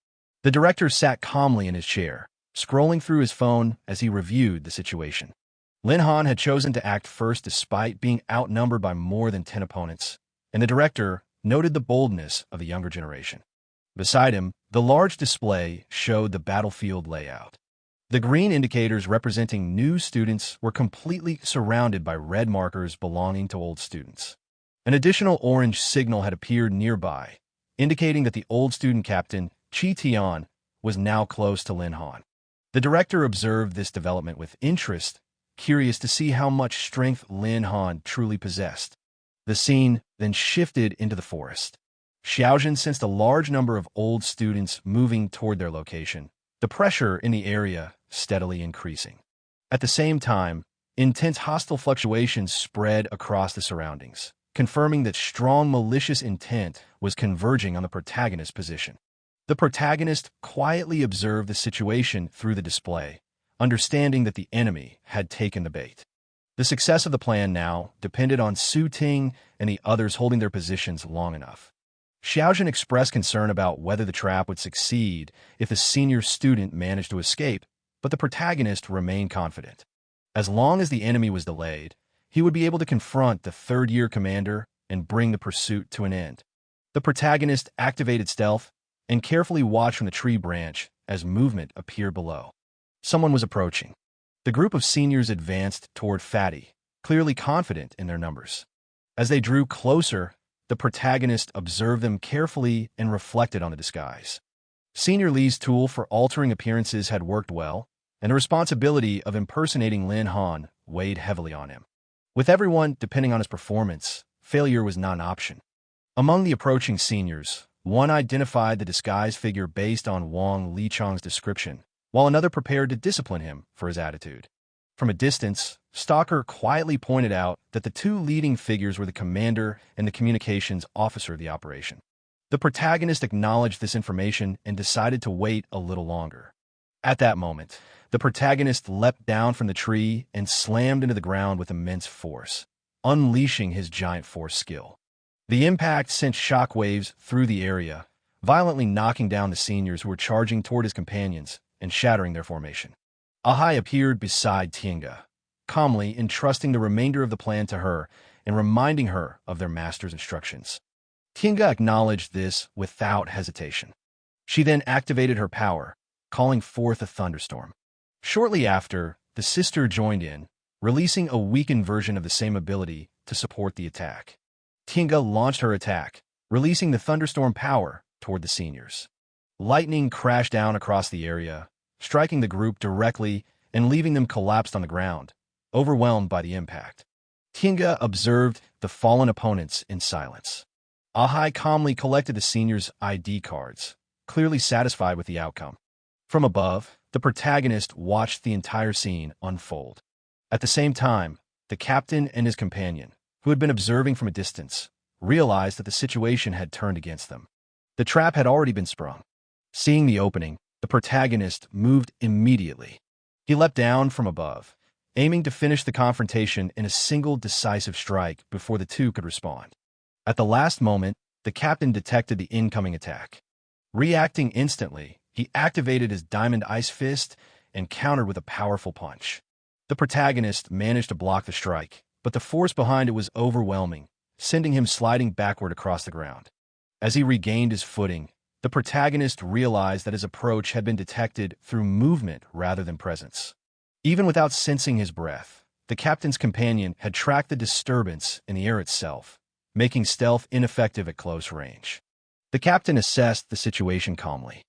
The director sat calmly in his chair, scrolling through his phone as he reviewed the situation. Lin Han had chosen to act first despite being outnumbered by more than 10 opponents, and the director noted the boldness of the younger generation. Beside him, the large display showed the battlefield layout. The green indicators representing new students were completely surrounded by red markers belonging to old students. An additional orange signal had appeared nearby, indicating that the old student captain, Chi Tian, was now close to Lin Han. The director observed this development with interest, curious to see how much strength Lin Han truly possessed. The scene then shifted into the forest. Xiaojin sensed a large number of old students moving toward their location, the pressure in the area steadily increasing. At the same time, intense hostile fluctuations spread across the surroundings, confirming that strong malicious intent was converging on the protagonist's position. The protagonist quietly observed the situation through the display, understanding that the enemy had taken the bait. The success of the plan now depended on Su Ting and the others holding their positions long enough. Xiaojin expressed concern about whether the trap would succeed if the senior student managed to escape, but the protagonist remained confident. As long as the enemy was delayed, he would be able to confront the third-year commander and bring the pursuit to an end. The protagonist activated stealth and carefully watched from the tree branch as movement appeared below. Someone was approaching. The group of seniors advanced toward Fatty, clearly confident in their numbers. As they drew closer, the protagonist observed them carefully and reflected on the disguise. Senior Li's tool for altering appearances had worked well, and the responsibility of impersonating Lin Han weighed heavily on him. With everyone depending on his performance, failure was not an option. Among the approaching seniors, one identified the disguised figure based on Wang Lichang's description, while another prepared to discipline him for his attitude. From a distance, Stalker quietly pointed out that the two leading figures were the commander and the communications officer of the operation. The protagonist acknowledged this information and decided to wait a little longer. At that moment, the protagonist leapt down from the tree and slammed into the ground with immense force, unleashing his giant force skill. The impact sent shockwaves through the area, violently knocking down the seniors who were charging toward his companions and shattering their formation. Ahai appeared beside Tienga, calmly entrusting the remainder of the plan to her and reminding her of their master's instructions. Tienga acknowledged this without hesitation. She then activated her power, calling forth a thunderstorm. Shortly after, the sister joined in, releasing a weakened version of the same ability to support the attack. Tienga launched her attack, releasing the thunderstorm power toward the seniors. Lightning crashed down across the area, striking the group directly and leaving them collapsed on the ground, overwhelmed by the impact. Tienga observed the fallen opponents in silence. Ahai calmly collected the seniors' ID cards, clearly satisfied with the outcome. From above, the protagonist watched the entire scene unfold. At the same time, the captain and his companion, who had been observing from a distance, realized that the situation had turned against them. The trap had already been sprung. Seeing the opening, the protagonist moved immediately. He leapt down from above, aiming to finish the confrontation in a single decisive strike before the two could respond. At the last moment, the captain detected the incoming attack. Reacting instantly, he activated his diamond ice fist and countered with a powerful punch. The protagonist managed to block the strike, but the force behind it was overwhelming, sending him sliding backward across the ground. As he regained his footing, the protagonist realized that his approach had been detected through movement rather than presence. Even without sensing his breath, the captain's companion had tracked the disturbance in the air itself, making stealth ineffective at close range. The captain assessed the situation calmly.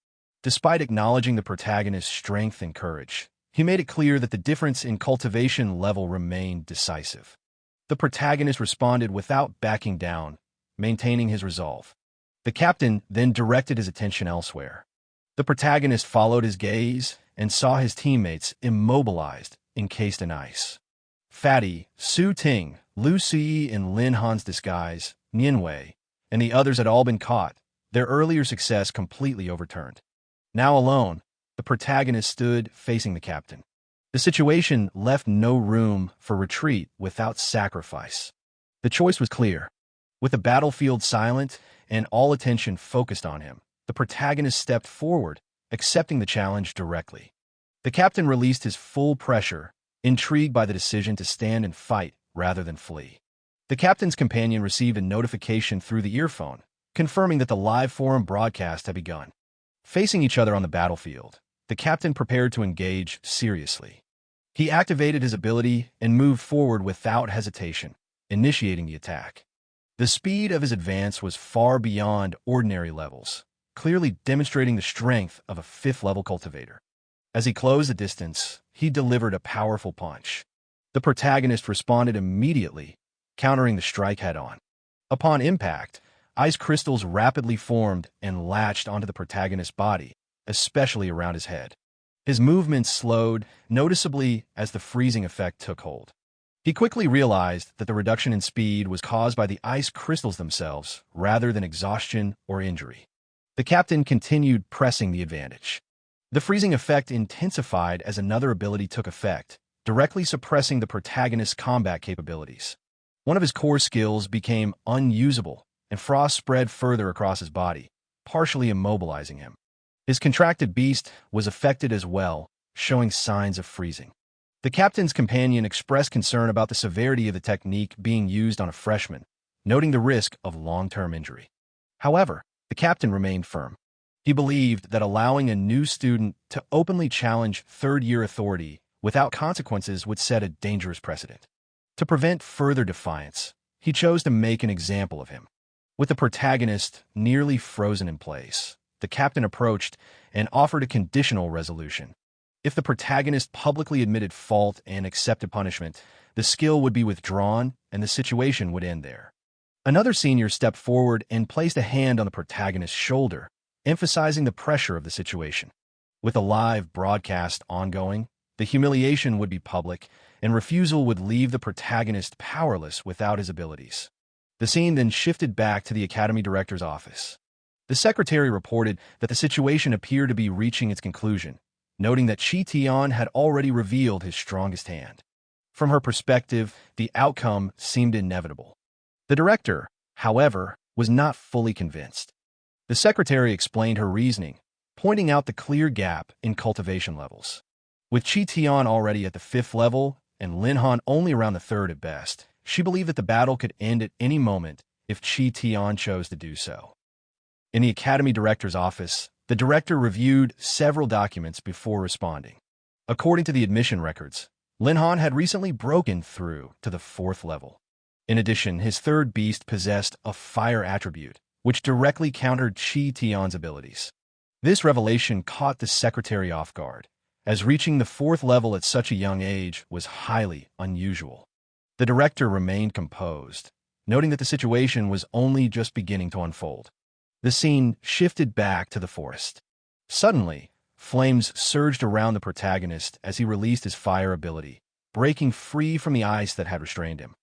Despite acknowledging the protagonist's strength and courage, he made it clear that the difference in cultivation level remained decisive. The protagonist responded without backing down, maintaining his resolve. The captain then directed his attention elsewhere. The protagonist followed his gaze and saw his teammates immobilized, encased in ice. Fatty, Su Ting, Lu Si in Lin Han's disguise, Nianwei, and the others had all been caught, their earlier success completely overturned. Now alone, the protagonist stood facing the captain. The situation left no room for retreat without sacrifice. The choice was clear. With the battlefield silent and all attention focused on him, the protagonist stepped forward, accepting the challenge directly. The captain released his full pressure, intrigued by the decision to stand and fight rather than flee. The captain's companion received a notification through the earphone, confirming that the live forum broadcast had begun. Facing each other on the battlefield, the captain prepared to engage seriously. He activated his ability and moved forward without hesitation, initiating the attack. The speed of his advance was far beyond ordinary levels, clearly demonstrating the strength of a fifth-level cultivator. As he closed the distance, he delivered a powerful punch. The protagonist responded immediately, countering the strike head-on. Upon impact, ice crystals rapidly formed and latched onto the protagonist's body, especially around his head. His movements slowed noticeably as the freezing effect took hold. He quickly realized that the reduction in speed was caused by the ice crystals themselves rather than exhaustion or injury. The captain continued pressing the advantage. The freezing effect intensified as another ability took effect, directly suppressing the protagonist's combat capabilities. One of his core skills became unusable, and frost spread further across his body, partially immobilizing him. His contracted beast was affected as well, showing signs of freezing. The captain's companion expressed concern about the severity of the technique being used on a freshman, noting the risk of long-term injury. However, the captain remained firm. He believed that allowing a new student to openly challenge third-year authority without consequences would set a dangerous precedent. To prevent further defiance, he chose to make an example of him. With the protagonist nearly frozen in place, the captain approached and offered a conditional resolution. If the protagonist publicly admitted fault and accepted punishment, the skill would be withdrawn and the situation would end there. Another senior stepped forward and placed a hand on the protagonist's shoulder, emphasizing the pressure of the situation. With a live broadcast ongoing, the humiliation would be public, and refusal would leave the protagonist powerless without his abilities. The scene then shifted back to the academy director's office. The secretary reported that the situation appeared to be reaching its conclusion, noting that Chi Tian had already revealed his strongest hand. From her perspective, the outcome seemed inevitable. The director, however, was not fully convinced. The secretary explained her reasoning, pointing out the clear gap in cultivation levels. With Chi Tian already at the 5th level and Lin Han only around the 3rd at best, she believed that the battle could end at any moment if Chi Tian chose to do so. In the academy director's office, the director reviewed several documents before responding. According to the admission records, Lin Han had recently broken through to the 4th level. In addition, his 3rd beast possessed a fire attribute, which directly countered Chi Tian's abilities. This revelation caught the secretary off guard, as reaching the 4th level at such a young age was highly unusual. The director remained composed, noting that the situation was only just beginning to unfold. The scene shifted back to the forest. Suddenly, flames surged around the protagonist as he released his fire ability, breaking free from the ice that had restrained him.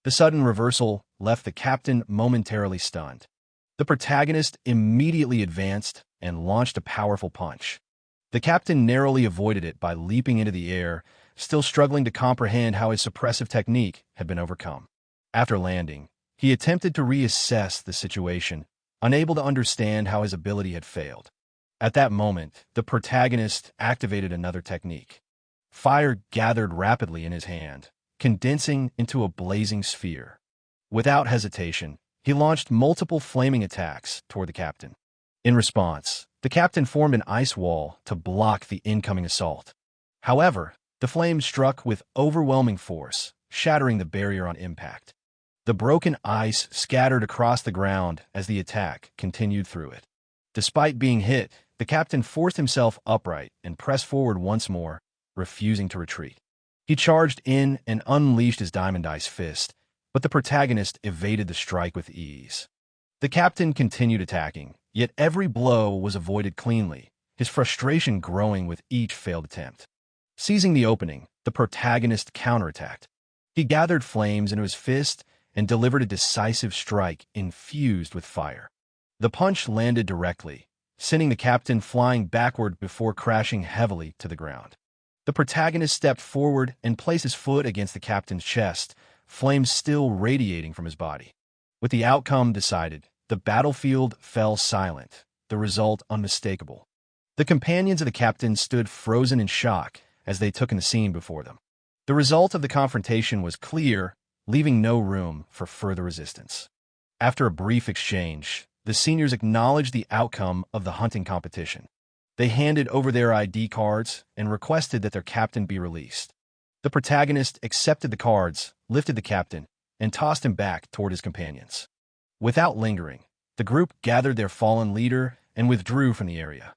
The sudden reversal left the captain momentarily stunned. The protagonist immediately advanced and launched a powerful punch. The captain narrowly avoided it by leaping into the air, still struggling to comprehend how his suppressive technique had been overcome. After landing, he attempted to reassess the situation, unable to understand how his ability had failed. At that moment, the protagonist activated another technique. Fire gathered rapidly in his hand, condensing into a blazing sphere. Without hesitation, he launched multiple flaming attacks toward the captain. In response, the captain formed an ice wall to block the incoming assault. However, the flames struck with overwhelming force, shattering the barrier on impact. The broken ice scattered across the ground as the attack continued through it. Despite being hit, the captain forced himself upright and pressed forward once more, refusing to retreat. He charged in and unleashed his diamond ice fist, but the protagonist evaded the strike with ease. The captain continued attacking, yet every blow was avoided cleanly, his frustration growing with each failed attempt. Seizing the opening, the protagonist counterattacked. He gathered flames into his fist and delivered a decisive strike infused with fire. The punch landed directly, sending the captain flying backward before crashing heavily to the ground. The protagonist stepped forward and placed his foot against the captain's chest, flames still radiating from his body. With the outcome decided, the battlefield fell silent, the result unmistakable. The companions of the captain stood frozen in shock as they took in the scene before them. The result of the confrontation was clear, leaving no room for further resistance. After a brief exchange, the seniors acknowledged the outcome of the hunting competition. They handed over their ID cards and requested that their captain be released. The protagonist accepted the cards, lifted the captain, and tossed him back toward his companions. Without lingering, the group gathered their fallen leader and withdrew from the area.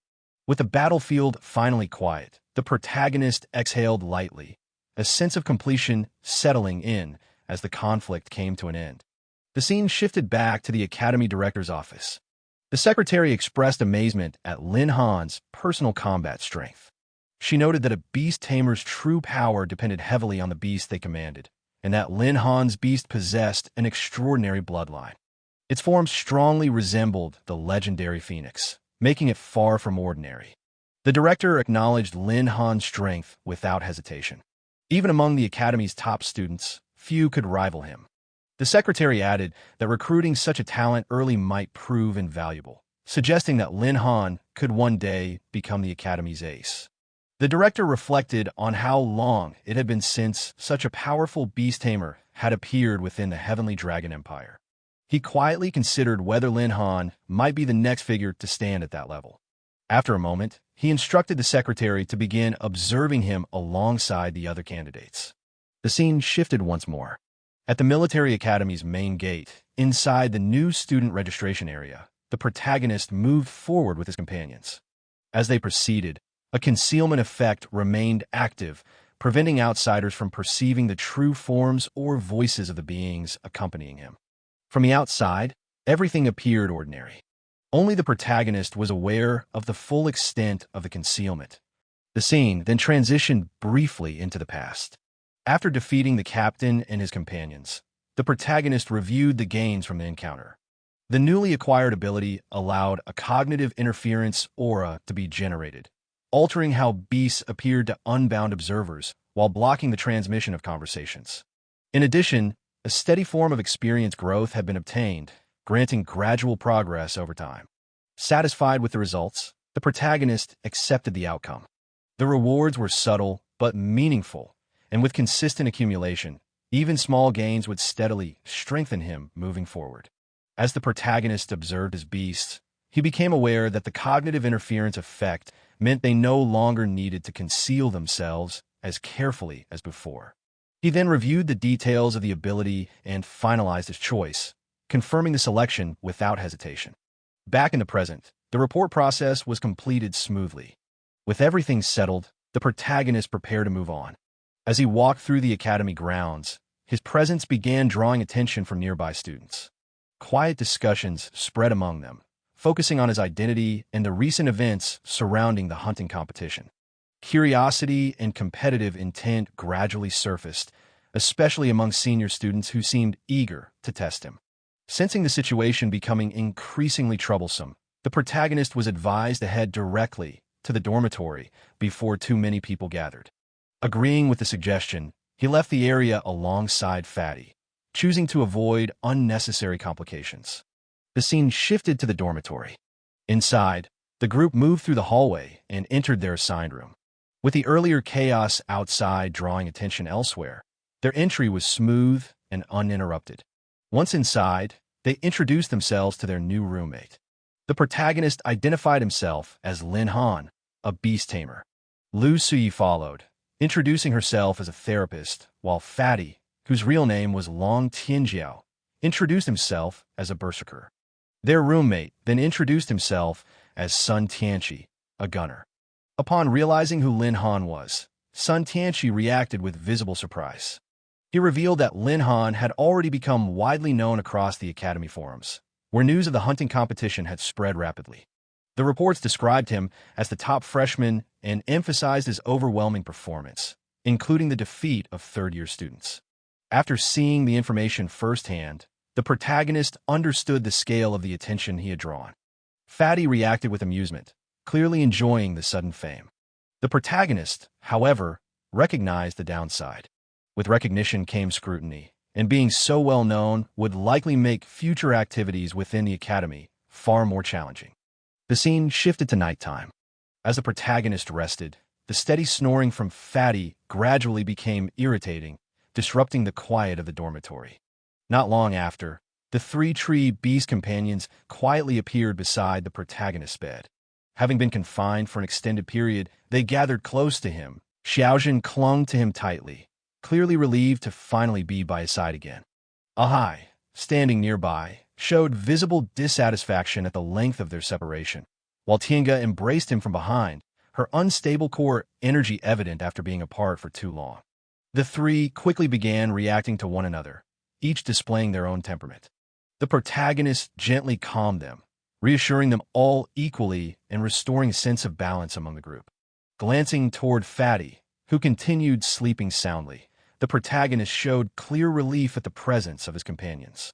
With the battlefield finally quiet, the protagonist exhaled lightly, a sense of completion settling in as the conflict came to an end. The scene shifted back to the academy director's office. The secretary expressed amazement at Lin Han's personal combat strength. She noted that a beast tamer's true power depended heavily on the beast they commanded, and that Lin Han's beast possessed an extraordinary bloodline. Its form strongly resembled the legendary phoenix, making it far from ordinary. The director acknowledged Lin Han's strength without hesitation. Even among the academy's top students, few could rival him. The secretary added that recruiting such a talent early might prove invaluable, suggesting that Lin Han could one day become the academy's ace. The director reflected on how long it had been since such a powerful beast tamer had appeared within the Heavenly Dragon Empire. He quietly considered whether Lin Han might be the next figure to stand at that level. After a moment, he instructed the secretary to begin observing him alongside the other candidates. The scene shifted once more. At the military academy's main gate, inside the new student registration area, the protagonist moved forward with his companions. As they proceeded, a concealment effect remained active, preventing outsiders from perceiving the true forms or voices of the beings accompanying him. From the outside, everything appeared ordinary. Only the protagonist was aware of the full extent of the concealment. The scene then transitioned briefly into the past. After defeating the captain and his companions, the protagonist reviewed the gains from the encounter. The newly acquired ability allowed a cognitive interference aura to be generated, altering how beasts appeared to unbound observers while blocking the transmission of conversations. In addition, a steady form of experience growth had been obtained, granting gradual progress over time. Satisfied with the results, the protagonist accepted the outcome. The rewards were subtle but meaningful, and with consistent accumulation, even small gains would steadily strengthen him moving forward. As the protagonist observed his beasts, he became aware that the cognitive interference effect meant they no longer needed to conceal themselves as carefully as before. He then reviewed the details of the ability and finalized his choice, confirming the selection without hesitation. Back in the present, the report process was completed smoothly. With everything settled, the protagonist prepared to move on. As he walked through the academy grounds, his presence began drawing attention from nearby students. Quiet discussions spread among them, focusing on his identity and the recent events surrounding the hunting competition. Curiosity and competitive intent gradually surfaced, especially among senior students who seemed eager to test him. Sensing the situation becoming increasingly troublesome, the protagonist was advised to head directly to the dormitory before too many people gathered. Agreeing with the suggestion, he left the area alongside Fatty, choosing to avoid unnecessary complications. The scene shifted to the dormitory. Inside, the group moved through the hallway and entered their assigned room. With the earlier chaos outside drawing attention elsewhere, their entry was smooth and uninterrupted. Once inside, they introduced themselves to their new roommate. The protagonist identified himself as Lin Han, a beast tamer. Lu Sui followed, introducing herself as a therapist, while Fatty, whose real name was Long Tianjiao, introduced himself as a berserker. Their roommate then introduced himself as Sun Tianqi, a gunner. Upon realizing who Lin Han was, Sun Tianqi reacted with visible surprise. He revealed that Lin Han had already become widely known across the academy forums, where news of the hunting competition had spread rapidly. The reports described him as the top freshman and emphasized his overwhelming performance, including the defeat of third-year students. After seeing the information firsthand, the protagonist understood the scale of the attention he had drawn. Fatty reacted with amusement, clearly enjoying the sudden fame. The protagonist, however, recognized the downside. With recognition came scrutiny, and being so well known would likely make future activities within the academy far more challenging. The scene shifted to nighttime. As the protagonist rested, the steady snoring from Fatty gradually became irritating, disrupting the quiet of the dormitory. Not long after, the three-tree beast companions quietly appeared beside the protagonist's bed. Having been confined for an extended period, they gathered close to him. Xiaojin clung to him tightly, clearly relieved to finally be by his side again. Ahai, standing nearby, showed visible dissatisfaction at the length of their separation, while Tiange embraced him from behind, her unstable core energy evident after being apart for too long. The three quickly began reacting to one another, each displaying their own temperament. The protagonist gently calmed them, reassuring them all equally and restoring a sense of balance among the group. Glancing toward Fatty, who continued sleeping soundly, the protagonist showed clear relief at the presence of his companions.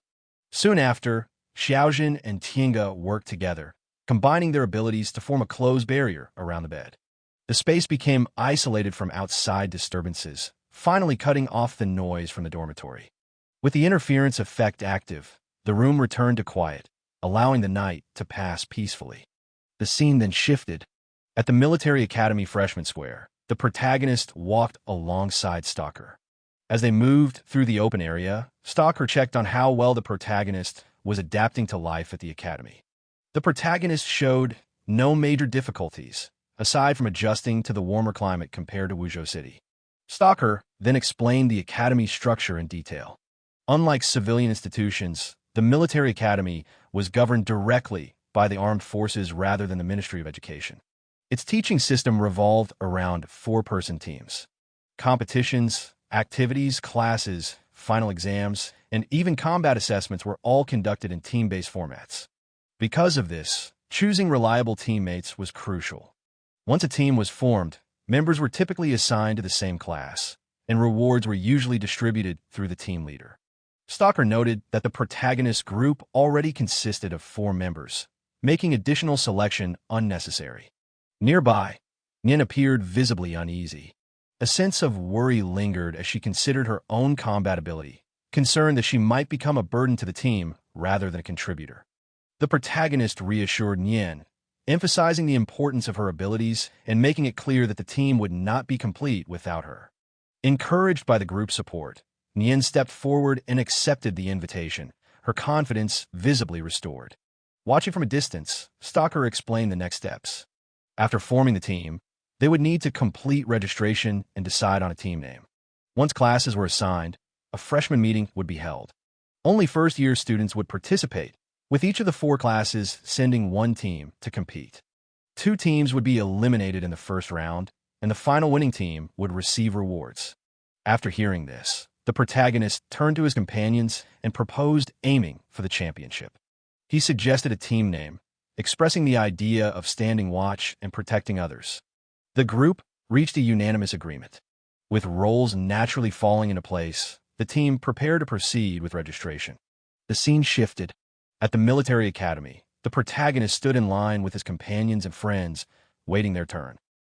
Soon after, Xiaojin and Tiange worked together, combining their abilities to form a closed barrier around the bed. The space became isolated from outside disturbances, finally cutting off the noise from the dormitory. With the interference effect active, the room returned to quiet, allowing the night to pass peacefully. The scene then shifted. At the Military Academy Freshman Square, the protagonist walked alongside Stalker. As they moved through the open area, Stalker checked on how well the protagonist was adapting to life at the academy. The protagonist showed no major difficulties, aside from adjusting to the warmer climate compared to Wuzhou City. Stalker then explained the academy's structure in detail. Unlike civilian institutions, the military academy was governed directly by the armed forces rather than the Ministry of Education. Its teaching system revolved around four-person teams. Competitions, activities, classes, final exams, and even combat assessments were all conducted in team-based formats. Because of this, choosing reliable teammates was crucial. Once a team was formed, members were typically assigned to the same class, and rewards were usually distributed through the team leader. Stalker noted that the protagonist group already consisted of 4 members, making additional selection unnecessary. Nearby, Nien appeared visibly uneasy. A sense of worry lingered as she considered her own combat ability, concerned that she might become a burden to the team rather than a contributor. The protagonist reassured Nien, emphasizing the importance of her abilities and making it clear that the team would not be complete without her. Encouraged by the group support, Nien stepped forward and accepted the invitation, her confidence visibly restored. Watching from a distance, Stalker explained the next steps. After forming the team, they would need to complete registration and decide on a team name. Once classes were assigned, a freshman meeting would be held. Only first-year students would participate, with each of the 4 classes sending one team to compete. 2 teams would be eliminated in the first round, and the final winning team would receive rewards. After hearing this, the protagonist turned to his companions and proposed aiming for the championship. He suggested a team name, expressing the idea of standing watch and protecting others. The group reached a unanimous agreement. With roles naturally falling into place, the team prepared to proceed with registration. The scene shifted. At the military academy, the protagonist stood in line with his companions and friends, waiting their turn.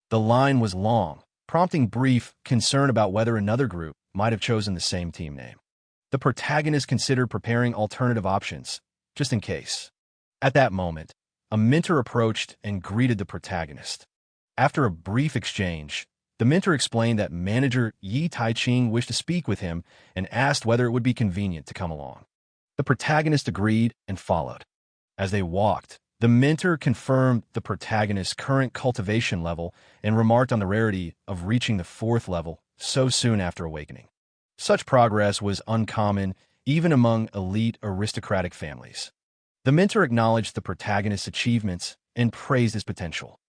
The line was long, prompting brief concern about whether another group might have chosen the same team name. The protagonist considered preparing alternative options, just in case. At that moment, a mentor approached and greeted the protagonist. After a brief exchange, the mentor explained that manager Yi Taiching wished to speak with him and asked whether it would be convenient to come along. The protagonist agreed and followed. As they walked, the mentor confirmed the protagonist's current cultivation level and remarked on the rarity of reaching the 4th level so soon after awakening. Such progress was uncommon even among elite aristocratic families. The mentor acknowledged the protagonist's achievements and praised his potential.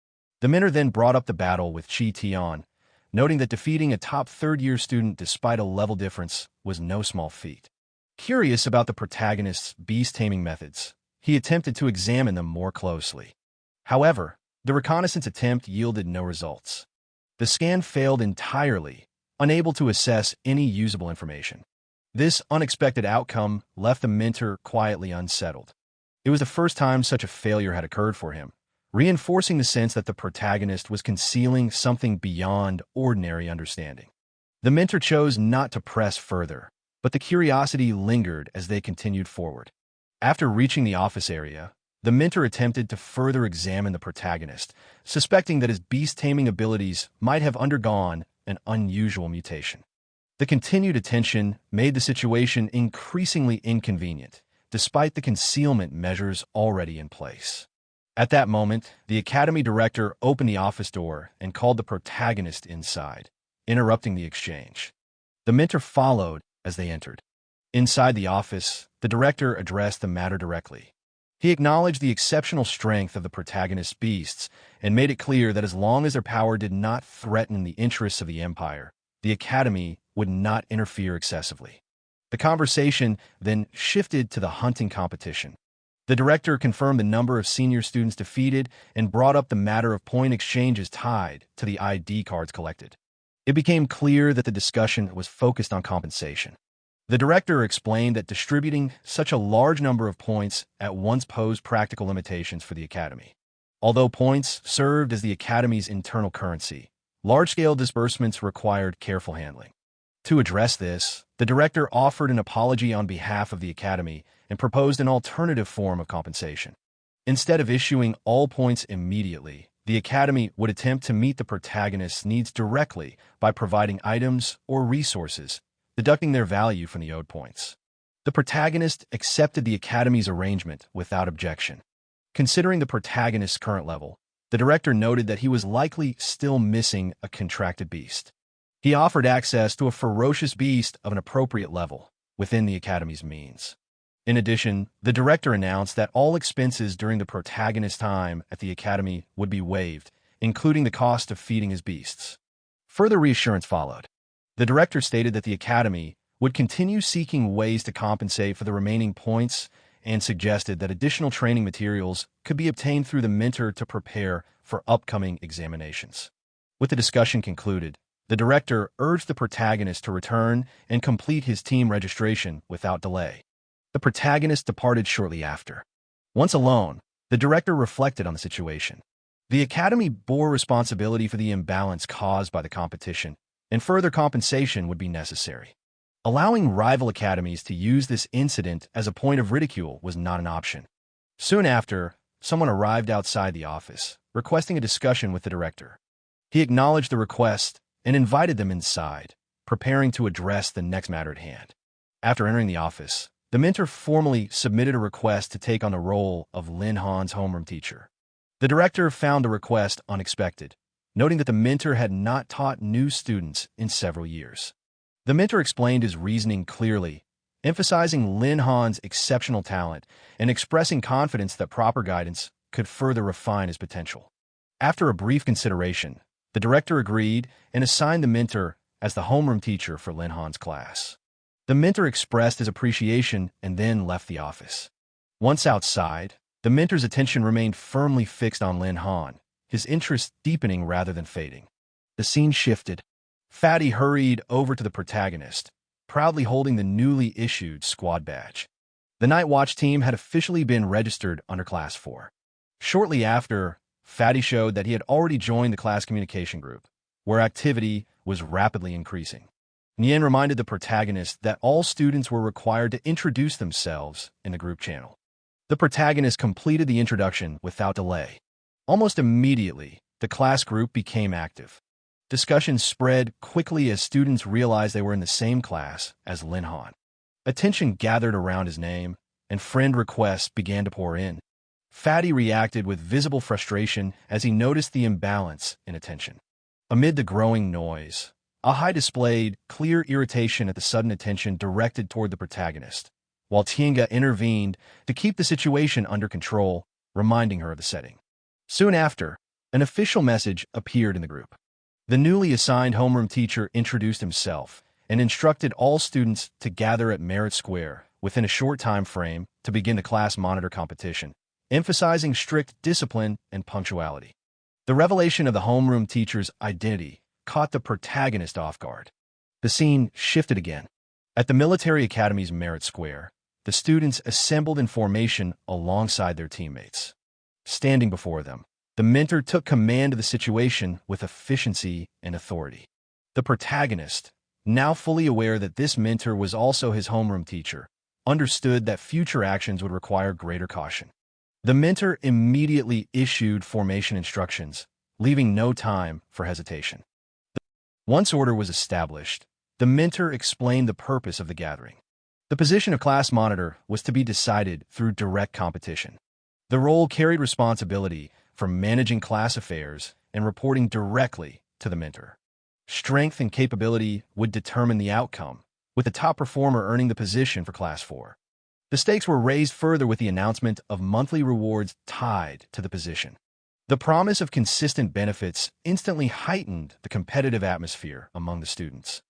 The mentor then brought up the battle with Chi Tian, noting that defeating a top 3rd-year student despite a level difference was no small feat. Curious about the protagonist's beast taming methods, he attempted to examine them more closely. However, the reconnaissance attempt yielded no results. The scan failed entirely, unable to assess any usable information. This unexpected outcome left the mentor quietly unsettled. It was the first time such a failure had occurred for him, reinforcing the sense that the protagonist was concealing something beyond ordinary understanding. The mentor chose not to press further, but the curiosity lingered as they continued forward. After reaching the office area, the mentor attempted to further examine the protagonist, suspecting that his beast-taming abilities might have undergone an unusual mutation. The continued attention made the situation increasingly inconvenient, despite the concealment measures already in place. At that moment, the academy director opened the office door and called the protagonist inside, interrupting the exchange. The mentor followed as they entered. Inside the office, the director addressed the matter directly. He acknowledged the exceptional strength of the protagonist's beasts and made it clear that as long as their power did not threaten the interests of the Empire, the Academy would not interfere excessively. The conversation then shifted to the hunting competition. The director confirmed the number of senior students defeated and brought up the matter of point exchanges tied to the ID cards collected. It became clear that the discussion was focused on compensation. The director explained that distributing such a large number of points at once posed practical limitations for the Academy. Although points served as the Academy's internal currency, large-scale disbursements required careful handling. To address this, the director offered an apology on behalf of the Academy and proposed an alternative form of compensation. Instead of issuing all points immediately, the Academy would attempt to meet the protagonist's needs directly by providing items or resources, deducting their value from the owed points. The protagonist accepted the Academy's arrangement without objection. Considering the protagonist's current level, the director noted that he was likely still missing a contracted beast. He offered access to a ferocious beast of an appropriate level within the Academy's means. In addition, the director announced that all expenses during the protagonist's time at the Academy would be waived, including the cost of feeding his beasts. Further reassurance followed. The director stated that the Academy would continue seeking ways to compensate for the remaining points and suggested that additional training materials could be obtained through the mentor to prepare for upcoming examinations. With the discussion concluded, the director urged the protagonist to return and complete his team registration without delay. The protagonist departed shortly after. Once alone, the director reflected on the situation. The academy bore responsibility for the imbalance caused by the competition, and further compensation would be necessary. Allowing rival academies to use this incident as a point of ridicule was not an option. Soon after, someone arrived outside the office, requesting a discussion with the director. He acknowledged the request and invited them inside, preparing to address the next matter at hand. After entering the office, the mentor formally submitted a request to take on the role of Lin Han's homeroom teacher. The director found the request unexpected, noting that the mentor had not taught new students in several years. The mentor explained his reasoning clearly, emphasizing Lin Han's exceptional talent and expressing confidence that proper guidance could further refine his potential. After a brief consideration, the director agreed and assigned the mentor as the homeroom teacher for Lin Han's class. The mentor expressed his appreciation and then left the office. Once outside, the mentor's attention remained firmly fixed on Lin Han, his interest deepening rather than fading. The scene shifted. Fatty hurried over to the protagonist, proudly holding the newly issued squad badge. The Night Watch team had officially been registered under Class 4. Shortly after, Fatty showed that he had already joined the class communication group, where activity was rapidly increasing. Nian reminded the protagonist that all students were required to introduce themselves in the group channel. The protagonist completed the introduction without delay. Almost immediately, the class group became active. Discussions spread quickly as students realized they were in the same class as Lin Han. Attention gathered around his name, and friend requests began to pour in. Fatty reacted with visible frustration as he noticed the imbalance in attention. Amid the growing noise, Ahai displayed clear irritation at the sudden attention directed toward the protagonist, while Tienga intervened to keep the situation under control, reminding her of the setting. Soon after, an official message appeared in the group. The newly assigned homeroom teacher introduced himself and instructed all students to gather at Merit Square within a short time frame to begin the class monitor competition, emphasizing strict discipline and punctuality. The revelation of the homeroom teacher's identity caught the protagonist off guard. The scene shifted again. At the military academy's Merit Square, the students assembled in formation alongside their teammates. Standing before them, the mentor took command of the situation with efficiency and authority. The protagonist, now fully aware that this mentor was also his homeroom teacher, understood that future actions would require greater caution. The mentor immediately issued formation instructions, leaving no time for hesitation. Once order was established, the mentor explained the purpose of the gathering. The position of class monitor was to be decided through direct competition. The role carried responsibility for managing class affairs and reporting directly to the mentor. Strength and capability would determine the outcome, with the top performer earning the position for Class 4. The stakes were raised further with the announcement of monthly rewards tied to the position. The promise of consistent benefits instantly heightened the competitive atmosphere among the students.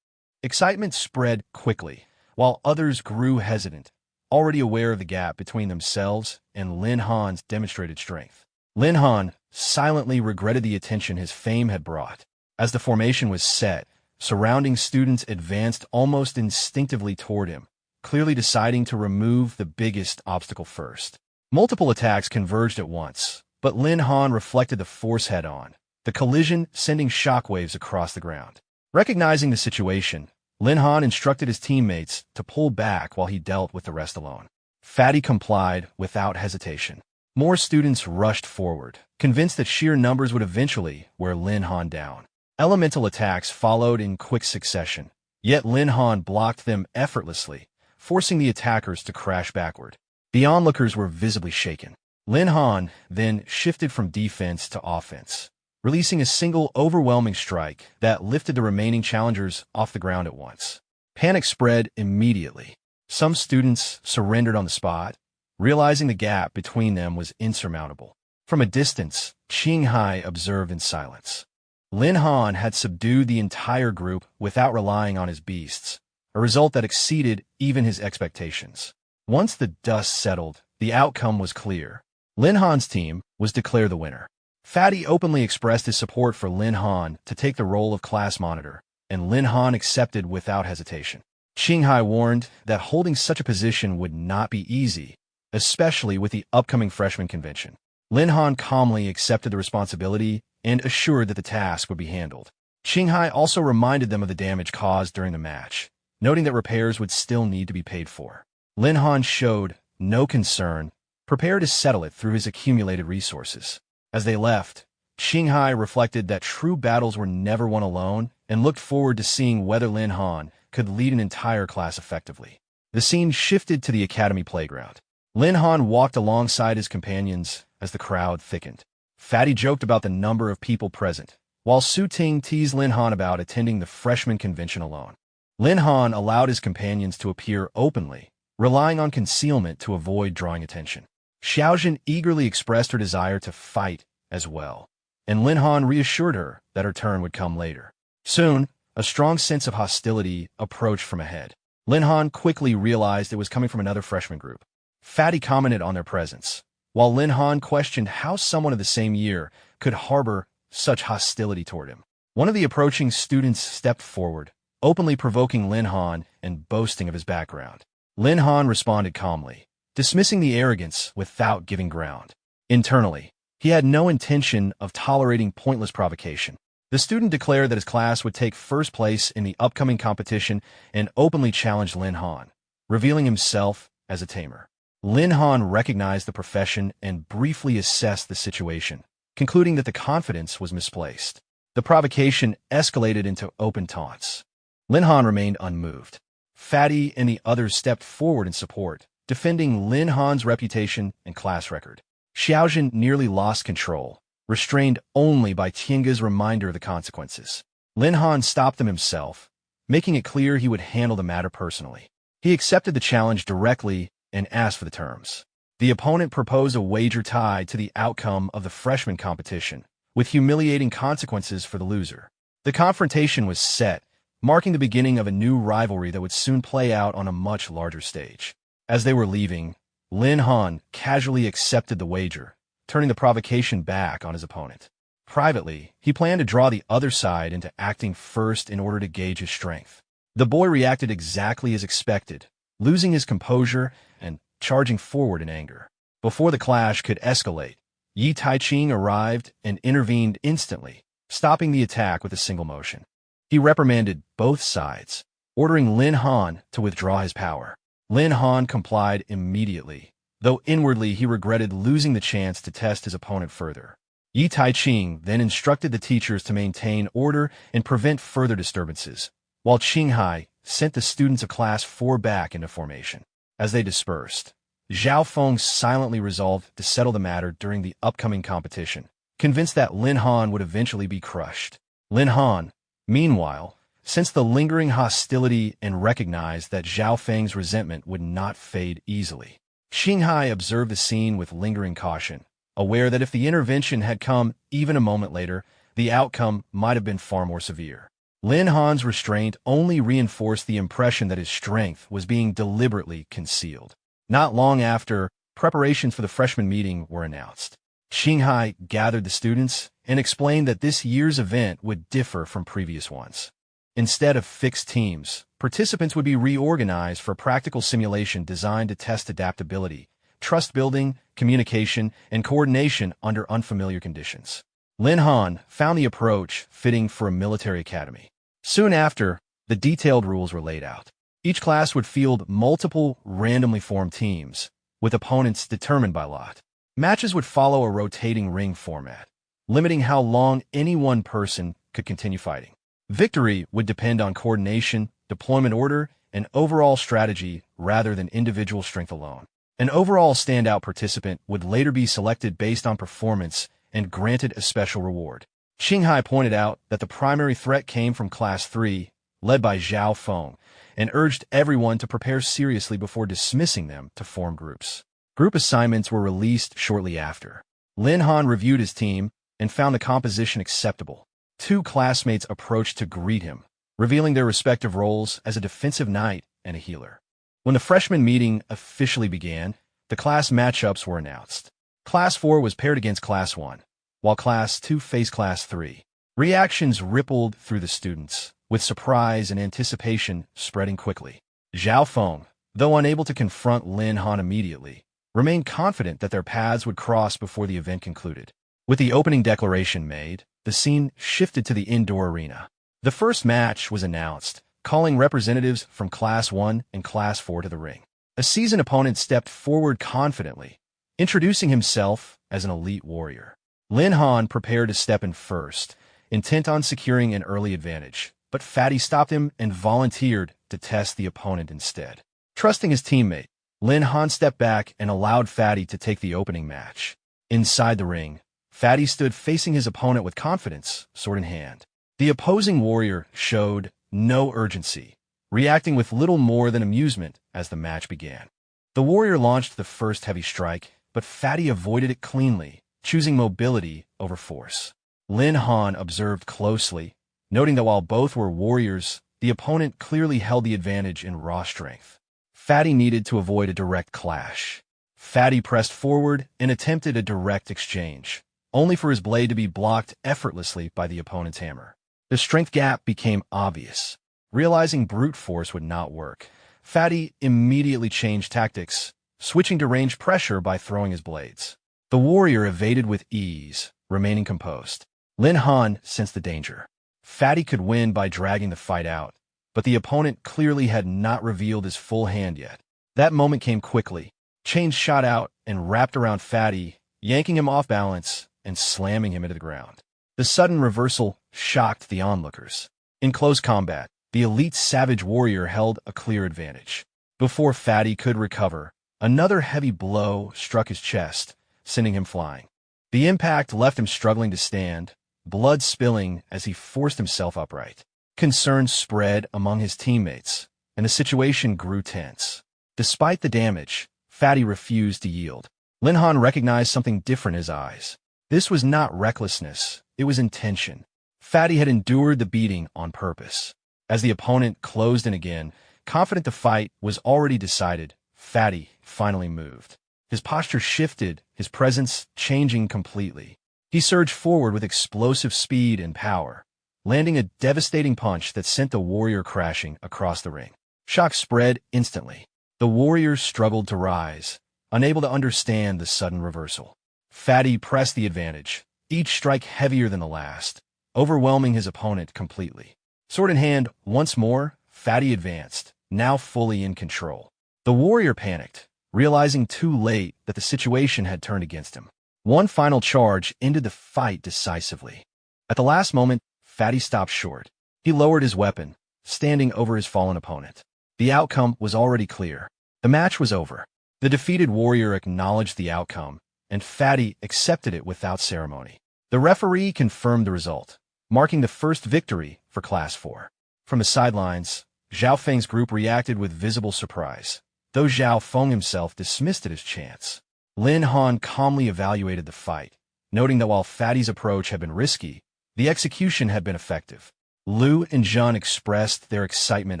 Excitement spread quickly, while others grew hesitant, already aware of the gap between themselves and Lin Han's demonstrated strength. Lin Han silently regretted the attention his fame had brought. As the formation was set, surrounding students advanced almost instinctively toward him, clearly deciding to remove the biggest obstacle first. Multiple attacks converged at once, but Lin Han reflected the force head-on, the collision sending shockwaves across the ground. Recognizing the situation, Lin Han instructed his teammates to pull back while he dealt with the rest alone. Fatty complied without hesitation. More students rushed forward, convinced that sheer numbers would eventually wear Lin Han down. Elemental attacks followed in quick succession, yet Lin Han blocked them effortlessly, forcing the attackers to crash backward. The onlookers were visibly shaken. Lin Han then shifted from defense to offense, releasing a single overwhelming strike that lifted the remaining challengers off the ground at once. Panic spread immediately. Some students surrendered on the spot, realizing the gap between them was insurmountable. From a distance, Qinghai observed in silence. Lin Han had subdued the entire group without relying on his beasts, a result that exceeded even his expectations. Once the dust settled, the outcome was clear. Lin Han's team was declared the winner. Fatty openly expressed his support for Lin Han to take the role of class monitor, and Lin Han accepted without hesitation. Qinghai warned that holding such a position would not be easy, especially with the upcoming freshman convention. Lin Han calmly accepted the responsibility and assured that the task would be handled. Qinghai also reminded them of the damage caused during the match, noting that repairs would still need to be paid for. Lin Han showed no concern, prepared to settle it through his accumulated resources. As they left, Qinghai reflected that true battles were never won alone and looked forward to seeing whether Lin Han could lead an entire class effectively. The scene shifted to the academy playground. Lin Han walked alongside his companions as the crowd thickened. Fatty joked about the number of people present, while Su Ting teased Lin Han about attending the freshman convention alone. Lin Han allowed his companions to appear openly, relying on concealment to avoid drawing attention. Xiaojin eagerly expressed her desire to fight as well, and Lin Han reassured her that her turn would come later. Soon, a strong sense of hostility approached from ahead. Lin Han quickly realized it was coming from another freshman group. Fatty commented on their presence, while Lin Han questioned how someone of the same year could harbor such hostility toward him. One of the approaching students stepped forward, openly provoking Lin Han and boasting of his background. Lin Han responded calmly, dismissing the arrogance without giving ground. Internally, he had no intention of tolerating pointless provocation. The student declared that his class would take first place in the upcoming competition and openly challenged Lin Han, revealing himself as a tamer. Lin Han recognized the profession and briefly assessed the situation, concluding that the confidence was misplaced. The provocation escalated into open taunts. Lin Han remained unmoved. Fatty and the others stepped forward in support, defending Lin Han's reputation and class record. Xiaojin nearly lost control, restrained only by Tiange's reminder of the consequences. Lin Han stopped them himself, making it clear he would handle the matter personally. He accepted the challenge directly and asked for the terms. The opponent proposed a wager tied to the outcome of the freshman competition, with humiliating consequences for the loser. The confrontation was set, marking the beginning of a new rivalry that would soon play out on a much larger stage. As they were leaving, Lin Han casually accepted the wager, turning the provocation back on his opponent. Privately, he planned to draw the other side into acting first in order to gauge his strength. The boy reacted exactly as expected, losing his composure and charging forward in anger. Before the clash could escalate, Yi Taiqing arrived and intervened instantly, stopping the attack with a single motion. He reprimanded both sides, ordering Lin Han to withdraw his power. Lin Han complied immediately, though inwardly he regretted losing the chance to test his opponent further. Yi Taiqing then instructed the teachers to maintain order and prevent further disturbances, while Qinghai sent the students of Class 4 back into formation. As they dispersed, Zhao Feng silently resolved to settle the matter during the upcoming competition, convinced that Lin Han would eventually be crushed. Lin Han, meanwhile, sensed the lingering hostility and recognized that Zhao Feng's resentment would not fade easily. Qinghai observed the scene with lingering caution, aware that if the intervention had come even a moment later, the outcome might have been far more severe. Lin Han's restraint only reinforced the impression that his strength was being deliberately concealed. Not long after, preparations for the freshman meeting were announced. Qinghai gathered the students and explained that this year's event would differ from previous ones. Instead of fixed teams, participants would be reorganized for a practical simulation designed to test adaptability, trust building, communication, and coordination under unfamiliar conditions. Lin Han found the approach fitting for a military academy. Soon after, the detailed rules were laid out. Each class would field multiple randomly formed teams, with opponents determined by lot. Matches would follow a rotating ring format, limiting how long any one person could continue fighting. Victory would depend on coordination, deployment order, and overall strategy rather than individual strength alone. An overall standout participant would later be selected based on performance and granted a special reward. Qinghai pointed out that the primary threat came from Class 3, led by Zhao Feng, and urged everyone to prepare seriously before dismissing them to form groups. Group assignments were released shortly after. Lin Han reviewed his team and found the composition acceptable. Two classmates approached to greet him, revealing their respective roles as a defensive knight and a healer. When the freshman meeting officially began, the class matchups were announced. Class 4 was paired against Class 1, while Class 2 faced Class 3. Reactions rippled through the students, with surprise and anticipation spreading quickly. Zhao Feng, though unable to confront Lin Han immediately, remained confident that their paths would cross before the event concluded. With the opening declaration made, the scene shifted to the indoor arena. The first match was announced, calling representatives from Class 1 and Class 4 to the ring. A seasoned opponent stepped forward confidently, introducing himself as an elite warrior. Lin Han prepared to step in first, intent on securing an early advantage, but Fatty stopped him and volunteered to test the opponent instead. Trusting his teammate, Lin Han stepped back and allowed Fatty to take the opening match. Inside the ring, Fatty stood facing his opponent with confidence, sword in hand. The opposing warrior showed no urgency, reacting with little more than amusement as the match began. The warrior launched the first heavy strike, but Fatty avoided it cleanly, choosing mobility over force. Lin Han observed closely, noting that while both were warriors, the opponent clearly held the advantage in raw strength. Fatty needed to avoid a direct clash. Fatty pressed forward and attempted a direct exchange, only for his blade to be blocked effortlessly by the opponent's hammer. The strength gap became obvious. Realizing brute force would not work, Fatty immediately changed tactics, switching to range pressure by throwing his blades. The warrior evaded with ease, remaining composed. Lin Han sensed the danger. Fatty could win by dragging the fight out, but the opponent clearly had not revealed his full hand yet. That moment came quickly. Chains shot out and wrapped around Fatty, yanking him off balance and slamming him into the ground. The sudden reversal shocked the onlookers. In close combat, the elite savage warrior held a clear advantage. Before Fatty could recover, another heavy blow struck his chest, sending him flying. The impact left him struggling to stand, blood spilling as he forced himself upright. Concern spread among his teammates, and the situation grew tense. Despite the damage, Fatty refused to yield. Lin Han recognized something different in his eyes. This was not recklessness, it was intention. Fatty had endured the beating on purpose. As the opponent closed in again, confident the fight was already decided, Fatty finally moved. His posture shifted, his presence changing completely. He surged forward with explosive speed and power, landing a devastating punch that sent the warrior crashing across the ring. Shock spread instantly. The warriors struggled to rise, unable to understand the sudden reversal. Fatty pressed the advantage, each strike heavier than the last, overwhelming his opponent completely. Sword in hand, once more, Fatty advanced, now fully in control. The warrior panicked, realizing too late that the situation had turned against him. One final charge ended the fight decisively. At the last moment, Fatty stopped short. He lowered his weapon, standing over his fallen opponent. The outcome was already clear. The match was over. The defeated warrior acknowledged the outcome, and Fatty accepted it without ceremony. The referee confirmed the result, marking the first victory for Class 4. From the sidelines, Zhao Feng's group reacted with visible surprise, though Zhao Feng himself dismissed it as chance. Lin Han calmly evaluated the fight, noting that while Fatty's approach had been risky, the execution had been effective. Lu and Zhun expressed their excitement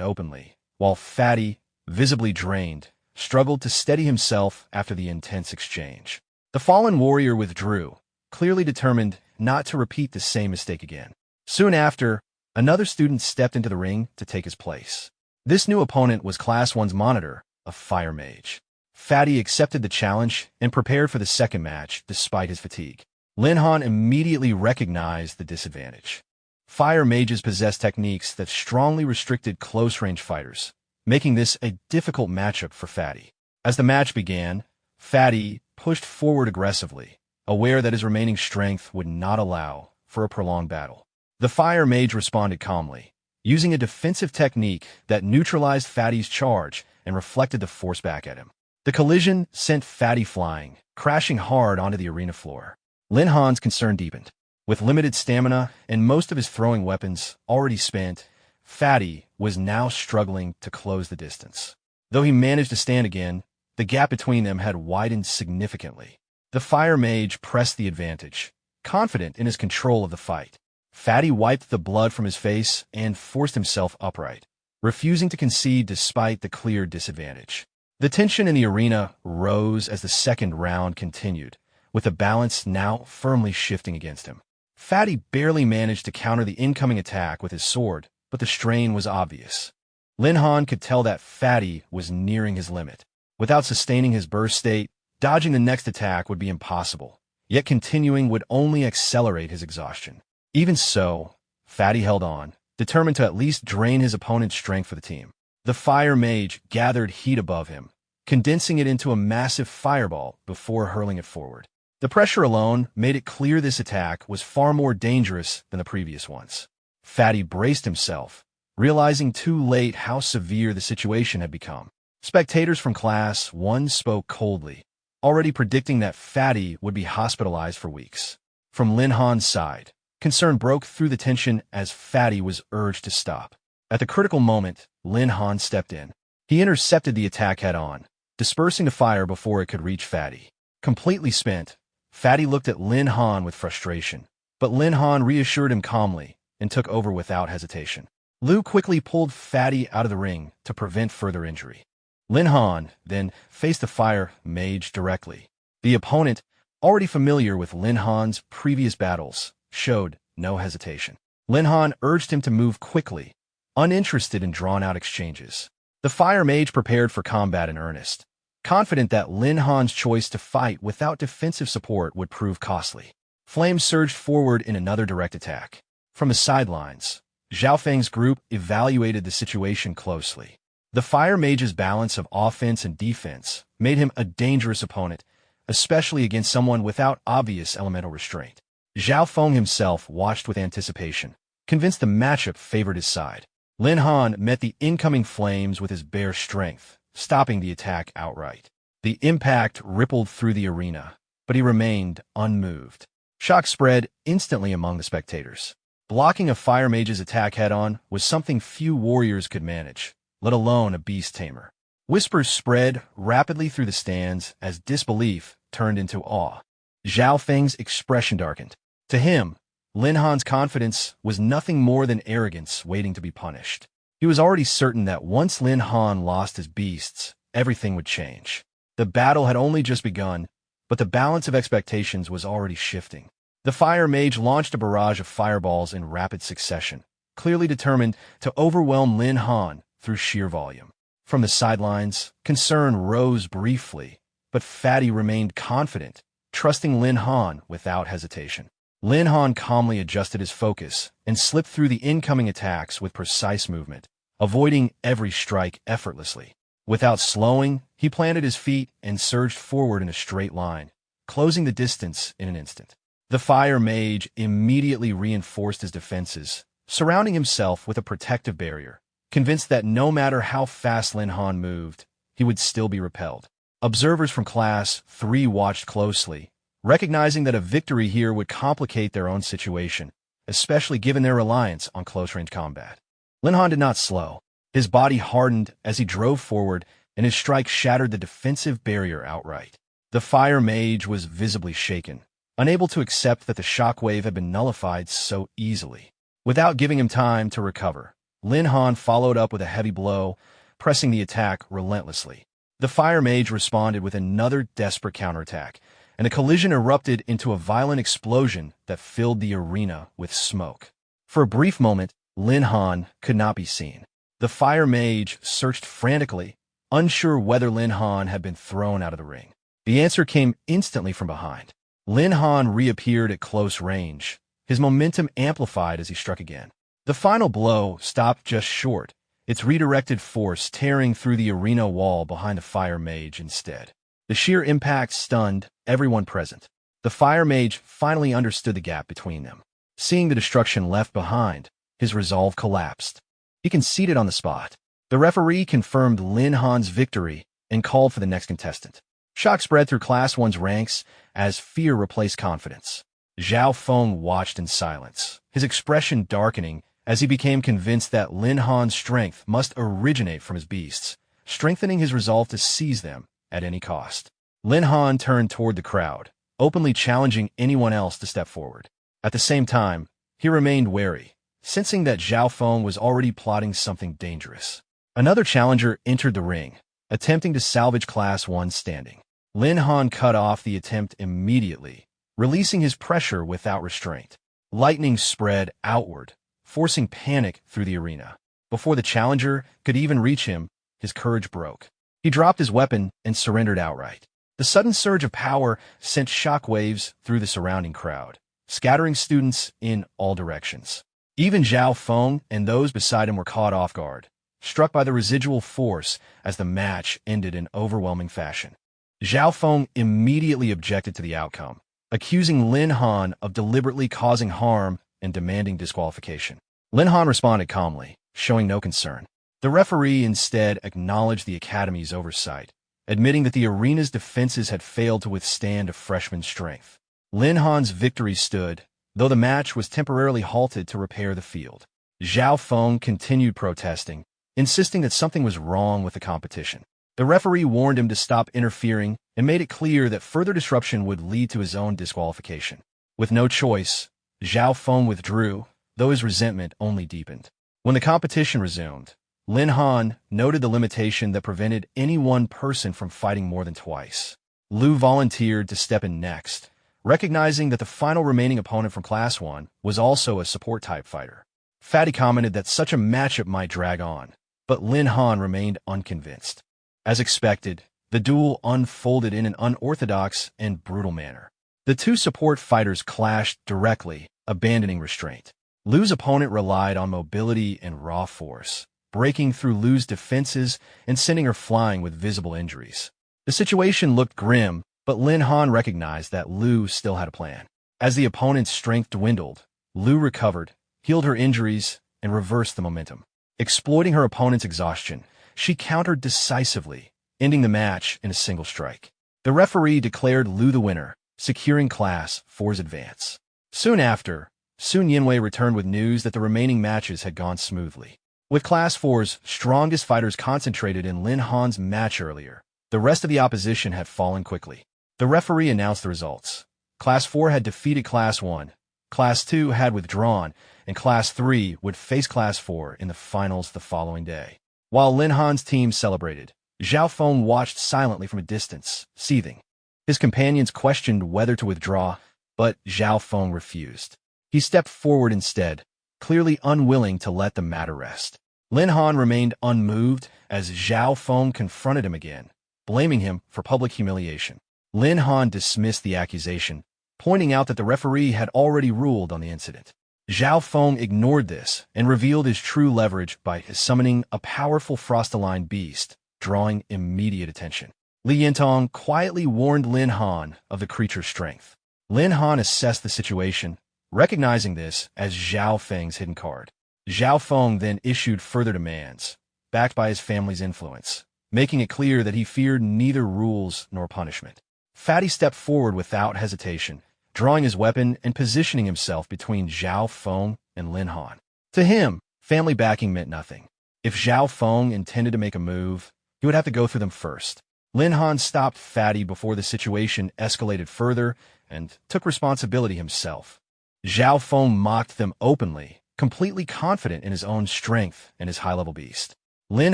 openly, while Fatty, visibly drained, struggled to steady himself after the intense exchange. The fallen warrior withdrew, clearly determined not to repeat the same mistake again. Soon after, another student stepped into the ring to take his place. This new opponent was Class 1's monitor, a fire mage. Fatty accepted the challenge and prepared for the second match despite his fatigue. Lin Han immediately recognized the disadvantage. Fire mages possess techniques that strongly restricted close-range fighters, making this a difficult matchup for Fatty. As the match began, Fatty pushed forward aggressively, aware that his remaining strength would not allow for a prolonged battle. The fire mage responded calmly, using a defensive technique that neutralized Fatty's charge and reflected the force back at him. The collision sent Fatty flying, crashing hard onto the arena floor. Lin Han's concern deepened. With limited stamina and most of his throwing weapons already spent, Fatty was now struggling to close the distance. Though he managed to stand again, the gap between them had widened significantly. The fire mage pressed the advantage, confident in his control of the fight. Fatty wiped the blood from his face and forced himself upright, refusing to concede despite the clear disadvantage. The tension in the arena rose as the second round continued, with the balance now firmly shifting against him. Fatty barely managed to counter the incoming attack with his sword, but the strain was obvious. Lin Han could tell that Fatty was nearing his limit. Without sustaining his burst state, Dodging the next attack would be impossible, yet continuing would only accelerate his exhaustion. Even so, Fatty held on, determined to at least drain his opponent's strength for the team. The fire mage gathered heat above him, condensing it into a massive fireball before hurling it forward. The pressure alone made it clear this attack was far more dangerous than the previous ones. Fatty braced himself, realizing too late how severe the situation had become. Spectators from Class 1 spoke coldly, already predicting that Fatty would be hospitalized for weeks. From Lin Han's side, concern broke through the tension as Fatty was urged to stop. At the critical moment, Lin Han stepped in. He intercepted the attack head-on, dispersing the fire before it could reach Fatty. Completely spent, Fatty looked at Lin Han with frustration, but Lin Han reassured him calmly and took over without hesitation. Liu quickly pulled Fatty out of the ring to prevent further injury. Lin Han then faced the fire mage directly. The opponent, already familiar with Lin Han's previous battles, showed no hesitation. Lin Han urged him to move quickly, uninterested in drawn-out exchanges. The fire mage prepared for combat in earnest, confident that Lin Han's choice to fight without defensive support would prove costly. Flames surged forward in another direct attack. From the sidelines, Zhao Feng's group evaluated the situation closely. The fire mage's balance of offense and defense made him a dangerous opponent, especially against someone without obvious elemental restraint. Zhao Feng himself watched with anticipation, convinced the matchup favored his side. Lin Han met the incoming flames with his bare strength, stopping the attack outright. The impact rippled through the arena, but he remained unmoved. Shock spread instantly among the spectators. Blocking a fire mage's attack head-on was something few warriors could manage, let alone a beast tamer. Whispers spread rapidly through the stands as disbelief turned into awe. Zhao Feng's expression darkened. To him, Lin Han's confidence was nothing more than arrogance waiting to be punished. He was already certain that once Lin Han lost his beasts, everything would change. The battle had only just begun, but the balance of expectations was already shifting. The fire mage launched a barrage of fireballs in rapid succession, clearly determined to overwhelm Lin Han through sheer volume. From the sidelines, concern rose briefly, but Fatty remained confident, trusting Lin Han without hesitation. Lin Han calmly adjusted his focus and slipped through the incoming attacks with precise movement, avoiding every strike effortlessly. Without slowing, he planted his feet and surged forward in a straight line, closing the distance in an instant. The fire mage immediately reinforced his defenses, surrounding himself with a protective barrier, convinced that no matter how fast Lin Han moved, he would still be repelled. Observers from Class 3 watched closely, recognizing that a victory here would complicate their own situation, especially given their reliance on close-range combat. Lin Han did not slow. His body hardened as he drove forward, and his strike shattered the defensive barrier outright. The fire mage was visibly shaken, unable to accept that the shockwave had been nullified so easily. Without giving him time to recover, Lin Han followed up with a heavy blow, pressing the attack relentlessly. The fire mage responded with another desperate counterattack, and the collision erupted into a violent explosion that filled the arena with smoke. For a brief moment, Lin Han could not be seen. The fire mage searched frantically, unsure whether Lin Han had been thrown out of the ring. The answer came instantly from behind. Lin Han reappeared at close range, his momentum amplified as he struck again. The final blow stopped just short, its redirected force tearing through the arena wall behind the fire mage instead. The sheer impact stunned everyone present. The fire mage finally understood the gap between them. Seeing the destruction left behind, his resolve collapsed. He conceded on the spot. The referee confirmed Lin Han's victory and called for the next contestant. Shock spread through Class 1's ranks as fear replaced confidence. Zhao Feng watched in silence, his expression darkening as he became convinced that Lin Han's strength must originate from his beasts, strengthening his resolve to seize them at any cost. Lin Han turned toward the crowd, openly challenging anyone else to step forward. At the same time, he remained wary, sensing that Zhao Feng was already plotting something dangerous. Another challenger entered the ring, attempting to salvage Class 1's standing. Lin Han cut off the attempt immediately, releasing his pressure without restraint. Lightning spread outward, forcing panic through the arena. Before the challenger could even reach him, his courage broke. He dropped his weapon and surrendered outright. The sudden surge of power sent shockwaves through the surrounding crowd, scattering students in all directions. Even Zhao Feng and those beside him were caught off guard, struck by the residual force as the match ended in overwhelming fashion. Zhao Feng immediately objected to the outcome, accusing Lin Han of deliberately causing harm and demanding disqualification. Lin Han responded calmly, showing no concern. The referee instead acknowledged the Academy's oversight, admitting that the arena's defenses had failed to withstand a freshman's strength. Lin Han's victory stood, though the match was temporarily halted to repair the field. Zhao Feng continued protesting, insisting that something was wrong with the competition. The referee warned him to stop interfering and made it clear that further disruption would lead to his own disqualification. With no choice, Zhao Feng withdrew, though his resentment only deepened. When the competition resumed, Lin Han noted the limitation that prevented any one person from fighting more than twice. Lu volunteered to step in next, recognizing that the final remaining opponent from Class 1 was also a support-type fighter. Fatty commented that such a matchup might drag on, but Lin Han remained unconvinced. As expected, the duel unfolded in an unorthodox and brutal manner. The two support fighters clashed directly, abandoning restraint. Lu's opponent relied on mobility and raw force, breaking through Lu's defenses and sending her flying with visible injuries. The situation looked grim, but Lin Han recognized that Lu still had a plan. As the opponent's strength dwindled, Lu recovered, healed her injuries, and reversed the momentum. Exploiting her opponent's exhaustion, she countered decisively, ending the match in a single strike. The referee declared Lu the winner, securing Class 4's advance. Soon after, Sun Yinwei returned with news that the remaining matches had gone smoothly. With Class 4's strongest fighters concentrated in Lin Han's match earlier, the rest of the opposition had fallen quickly. The referee announced the results. Class 4 had defeated Class 1, Class 2 had withdrawn, and Class 3 would face Class 4 in the finals the following day. While Lin Han's team celebrated, Zhao Feng watched silently from a distance, seething. His companions questioned whether to withdraw, but Zhao Feng refused. He stepped forward instead, clearly unwilling to let the matter rest. Lin Han remained unmoved as Zhao Feng confronted him again, blaming him for public humiliation. Lin Han dismissed the accusation, pointing out that the referee had already ruled on the incident. Zhao Feng ignored this and revealed his true leverage by summoning a powerful frost-aligned beast, drawing immediate attention. Li Yintong quietly warned Lin Han of the creature's strength. Lin Han assessed the situation, recognizing this as Zhao Feng's hidden card. Zhao Feng then issued further demands, backed by his family's influence, making it clear that he feared neither rules nor punishment. Fatty stepped forward without hesitation, drawing his weapon and positioning himself between Zhao Feng and Lin Han. To him, family backing meant nothing. If Zhao Feng intended to make a move, he would have to go through them first. Lin Han stopped Fatty before the situation escalated further and took responsibility himself. Zhao Feng mocked them openly, completely confident in his own strength and his high-level beast. Lin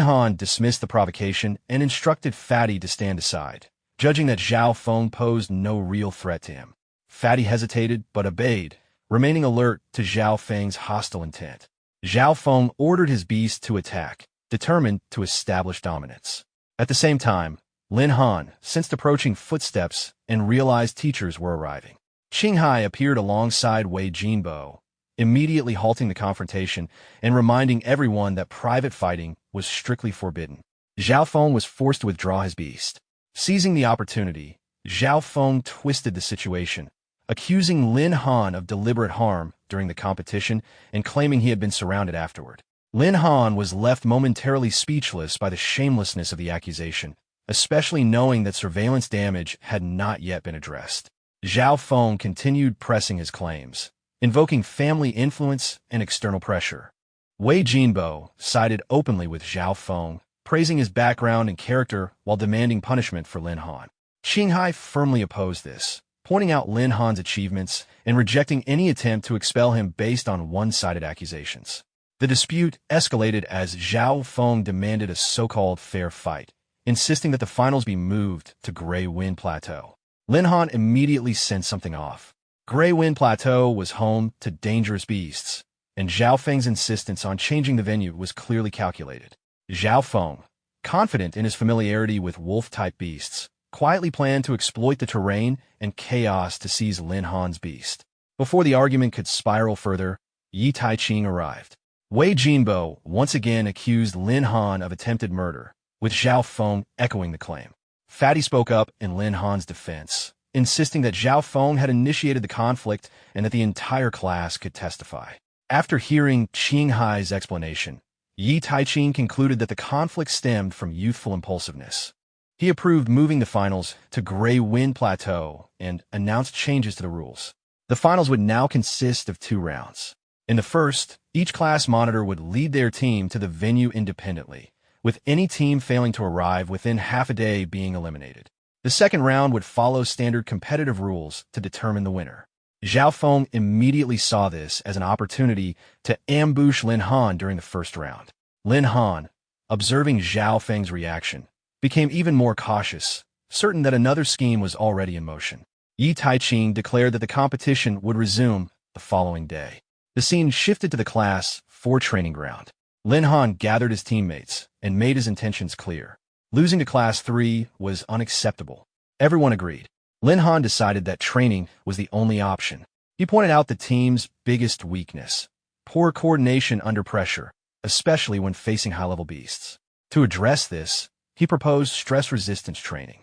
Han dismissed the provocation and instructed Fatty to stand aside, judging that Zhao Feng posed no real threat to him. Fatty hesitated but obeyed, remaining alert to Zhao Feng's hostile intent. Zhao Feng ordered his beast to attack, determined to establish dominance. At the same time, Lin Han sensed approaching footsteps and realized teachers were arriving. Qinghai appeared alongside Wei Jinbo, immediately halting the confrontation and reminding everyone that private fighting was strictly forbidden. Zhao Feng was forced to withdraw his beast. Seizing the opportunity, Zhao Feng twisted the situation, accusing Lin Han of deliberate harm during the competition and claiming he had been surrounded afterward. Lin Han was left momentarily speechless by the shamelessness of the accusation, especially knowing that surveillance damage had not yet been addressed. Zhao Feng continued pressing his claims, invoking family influence and external pressure. Wei Jinbo sided openly with Zhao Feng, praising his background and character while demanding punishment for Lin Han. Qinghai firmly opposed this, pointing out Lin Han's achievements and rejecting any attempt to expel him based on one-sided accusations. The dispute escalated as Zhao Feng demanded a so-called fair fight, insisting that the finals be moved to Grey Wind Plateau. Lin Han immediately sent something off. Grey Wind Plateau was home to dangerous beasts, and Zhao Feng's insistence on changing the venue was clearly calculated. Zhao Feng, confident in his familiarity with wolf-type beasts, quietly planned to exploit the terrain and chaos to seize Lin Han's beast. Before the argument could spiral further, Yi Taiqing arrived. Wei Jinbo once again accused Lin Han of attempted murder, with Zhao Feng echoing the claim. Fatty spoke up in Lin Han's defense, insisting that Zhao Feng had initiated the conflict and that the entire class could testify. After hearing Qinghai's explanation, Yi Taiqing concluded that the conflict stemmed from youthful impulsiveness. He approved moving the finals to Grey Wind Plateau and announced changes to the rules. The finals would now consist of 2 rounds. In the first, each class monitor would lead their team to the venue independently, with any team failing to arrive within half a day being eliminated. The second round would follow standard competitive rules to determine the winner. Zhao Feng immediately saw this as an opportunity to ambush Lin Han during the first round. Lin Han, observing Zhao Feng's reaction, became even more cautious, certain that another scheme was already in motion. Yi Taiqing declared that the competition would resume the following day. The scene shifted to the Class 4 training ground. Lin Han gathered his teammates and made his intentions clear. Losing to Class 3 was unacceptable. Everyone agreed. Lin Han decided that training was the only option. He pointed out the team's biggest weakness: poor coordination under pressure, especially when facing high-level beasts. To address this, he proposed stress-resistance training.